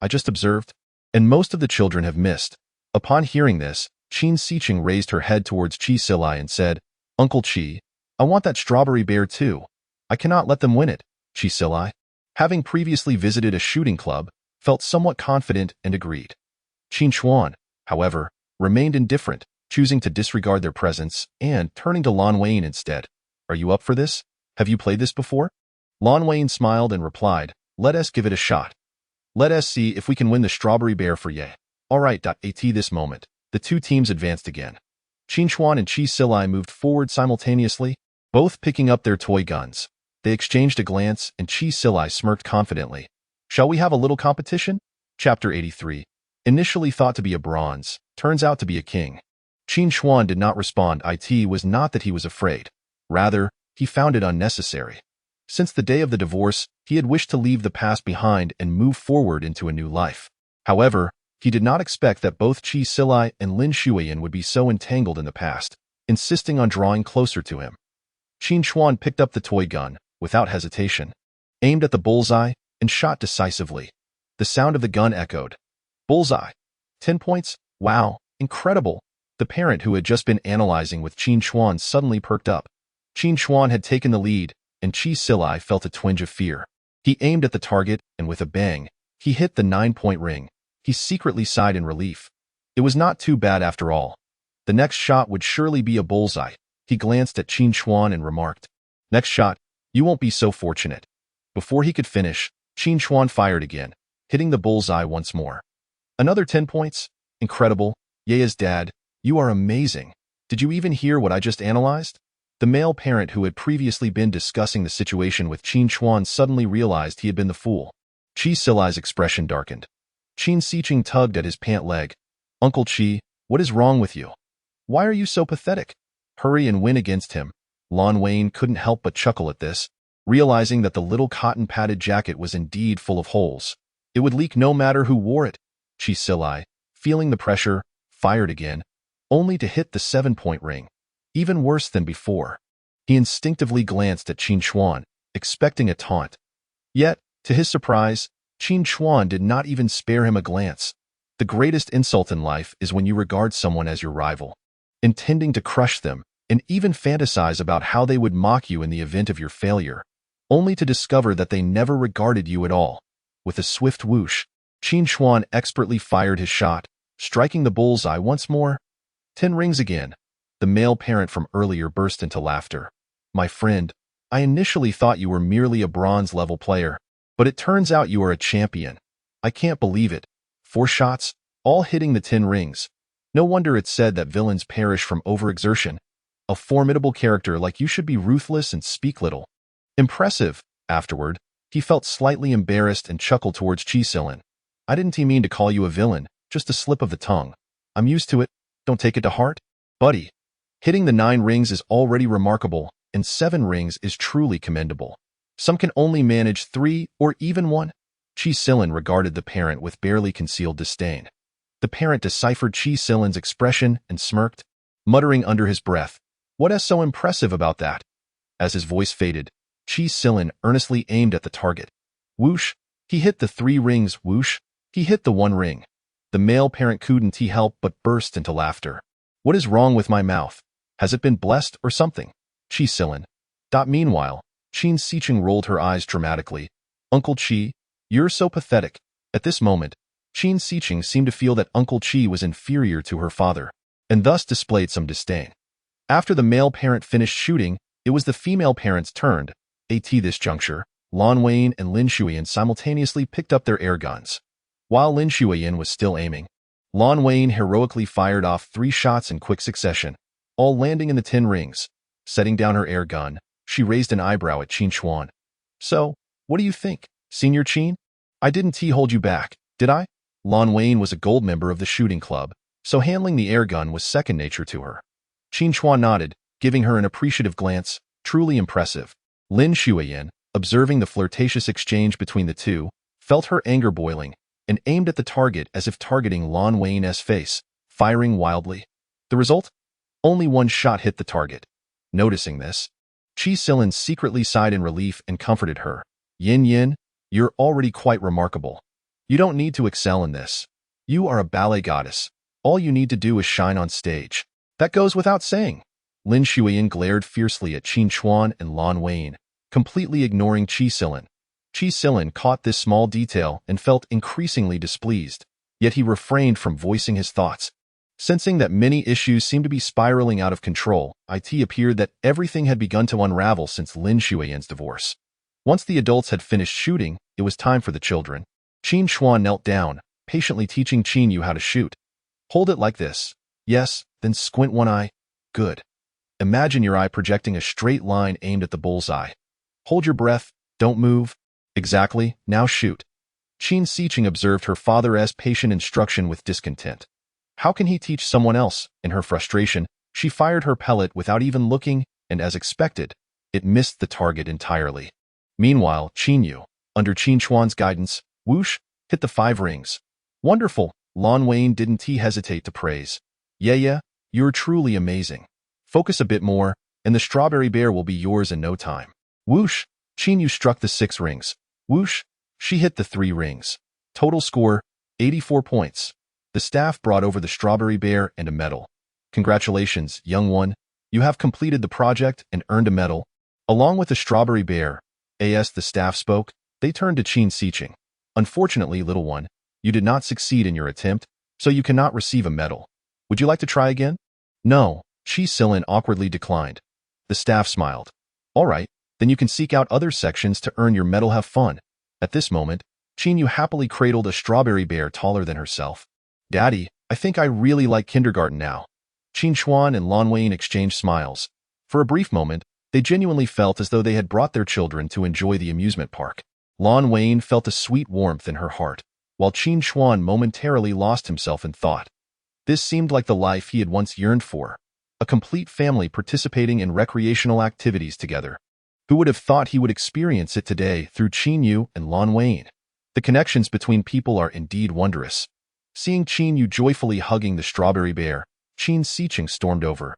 "I just observed, and most of the children have missed." Upon hearing this, Qin Xiqing raised her head towards Qi Silai and said, "Uncle Qi, I want that strawberry bear too. I cannot let them win it." Qi Silai, having previously visited a shooting club, felt somewhat confident and agreed. Qin Chuan, however, remained indifferent, choosing to disregard their presence and turning to Lin Xueyan instead. "Are you up for this? Have you played this before?" Lin Xueyan smiled and replied, "Let us give it a shot. Let us see if we can win the strawberry bear for ye." All right. At this moment, the 2 teams advanced again. Qin Chuan and Qi Silai moved forward simultaneously, both picking up their toy guns. They exchanged a glance, and Qi Silai smirked confidently. "Shall we have a little competition?" Chapter 83. Initially thought to be a bronze, turns out to be a king. Qin Chuan did not respond. It was not that he was afraid. Rather, he found it unnecessary. Since the day of the divorce, he had wished to leave the past behind and move forward into a new life. However, he did not expect that both Qi Silai and Lin Xueyan would be so entangled in the past, insisting on drawing closer to him. Qin Chuan picked up the toy gun, without hesitation, aimed at the bullseye, and shot decisively. The sound of the gun echoed. "Bullseye. 10 points? Wow, incredible." The parent who had just been analyzing with Qin Chuan suddenly perked up. Qin Chuan had taken the lead, and Qi Silai felt a twinge of fear. He aimed at the target, and with a bang, he hit the 9-point ring. He secretly sighed in relief. It was not too bad after all. The next shot would surely be a bullseye. He glanced at Qin Chuan and remarked, "Next shot, you won't be so fortunate." Before he could finish, Qin Chuan fired again, hitting the bullseye once more. "Another 10 points? Incredible. Yea's dad, you are amazing. Did you even hear what I just analyzed?" The male parent who had previously been discussing the situation with Qin Chuan suddenly realized he had been the fool. Qi Silai's expression darkened. Qin Xiqing tugged at his pant leg. "Uncle Qi, what is wrong with you? Why are you so pathetic? Hurry and win against him." Lin Xueyan couldn't help but chuckle at this, realizing that the little cotton-padded jacket was indeed full of holes. It would leak no matter who wore it. Qi Silai, feeling the pressure, fired again, only to hit the 7-point ring. Even worse than before. He instinctively glanced at Qin Chuan, expecting a taunt. Yet, to his surprise, Qin Chuan did not even spare him a glance. The greatest insult in life is when you regard someone as your rival, intending to crush them, and even fantasize about how they would mock you in the event of your failure, only to discover that they never regarded you at all. With a swift whoosh, Qin Chuan expertly fired his shot, striking the bullseye once more. 10 rings again. The male parent from earlier burst into laughter. "My friend, I initially thought you were merely a bronze-level player, but it turns out you are a champion. I can't believe it. 4 shots, all hitting the 10 rings. No wonder it's said that villains perish from overexertion. A formidable character like you should be ruthless and speak little." Impressive. Afterward, he felt slightly embarrassed and chuckled towards Qi Silai. "I didn't mean to call you a villain, just a slip of the tongue. I'm used to it." Don't take it to heart? Buddy, hitting the 9 rings is already remarkable, and 7 rings is truly commendable. Some can only manage 3 or even 1. Qi Silin regarded the parent with barely concealed disdain. The parent deciphered Qi Silin's expression and smirked, muttering under his breath, "What is so impressive about that?" As his voice faded, Qi Silin earnestly aimed at the target. Whoosh! He hit the 3 rings. Whoosh! He hit the 1 ring. The male parent couldn't help but burst into laughter. "What is wrong with my mouth? Has it been blessed or something?" Qi Silin. Meanwhile, Qin Xiqing rolled her eyes dramatically. "Uncle Qi, you're so pathetic." At this moment, Qin Xiqing seemed to feel that Uncle Qi was inferior to her father, and thus displayed some disdain. After the male parent finished shooting, it was the female parent's turn. At this juncture, Lin Xueyan and Lin Xueyan simultaneously picked up their air guns. While Lin Xueyan was still aiming, Lin Xueyan heroically fired off 3 shots in quick succession, all landing in the 10 rings. Setting down her air gun, she raised an eyebrow at Qin Chuan. "So, what do you think, Senior Qin? I didn't hold you back, did I?" Lin Xueyan was a gold member of the shooting club, so handling the air gun was second nature to her. Qin Chuan nodded, giving her an appreciative glance. "Truly impressive." Lin Xueyan, observing the flirtatious exchange between the two, felt her anger boiling, and aimed at the target as if targeting Lin Xueyan's face, firing wildly. The result? Only 1 shot hit the target. Noticing this, Qi Silin secretly sighed in relief and comforted her. "Yin Yin, you're already quite remarkable. You don't need to excel in this. You are a ballet goddess. All you need to do is shine on stage." "That goes without saying." Lin Xueyan glared fiercely at Qin Chuan and Lin Xueyan, completely ignoring Qi Silin. Qi Silin caught this small detail and felt increasingly displeased, yet he refrained from voicing his thoughts. Sensing that many issues seemed to be spiraling out of control, it appeared that everything had begun to unravel since Lin Xueyan's divorce. Once the adults had finished shooting, it was time for the children. Qin Chuan knelt down, patiently teaching Qin Yu how to shoot. "Hold it like this. Yes, then squint one eye. Good. Imagine your eye projecting a straight line aimed at the bullseye. Hold your breath. Don't move. Exactly. Now shoot." Qin Xiqing observed her father's patient instruction with discontent. How can he teach someone else? In her frustration, she fired her pellet without even looking, and as expected, it missed the target entirely. Meanwhile, Qin Yu, under Qin Chuan's guidance, whoosh, hit the 5 rings. "Wonderful," Lin Xueyan didn't hesitate to praise. Yeah, you're truly amazing. Focus a bit more, and the strawberry bear will be yours in no time." Whoosh, Qin Yu struck the 6 rings. Whoosh, she hit the 3 rings. Total score, 84 points. The staff brought over the strawberry bear and a medal. "Congratulations, young one. You have completed the project and earned a medal." Along with the strawberry bear, as the staff spoke, they turned to Qin Xiqing. "Unfortunately, little one, you did not succeed in your attempt, so you cannot receive a medal. Would you like to try again?" "No," Qi Silin awkwardly declined. The staff smiled. "All right, then you can seek out other sections to earn your medal. Have fun." At this moment, Qin Yu happily cradled a strawberry bear taller than herself. "Daddy, I think I really like kindergarten now." Qin Chuan and Lin Xueyan exchanged smiles. For a brief moment, they genuinely felt as though they had brought their children to enjoy the amusement park. Lin Xueyan felt a sweet warmth in her heart, while Qin Chuan momentarily lost himself in thought. This seemed like the life he had once yearned for, a complete family participating in recreational activities together. Who would have thought he would experience it today through Qin Yu and Lin Xueyan? The connections between people are indeed wondrous. Seeing Qin Yu joyfully hugging the strawberry bear, Qin Xiqing stormed over.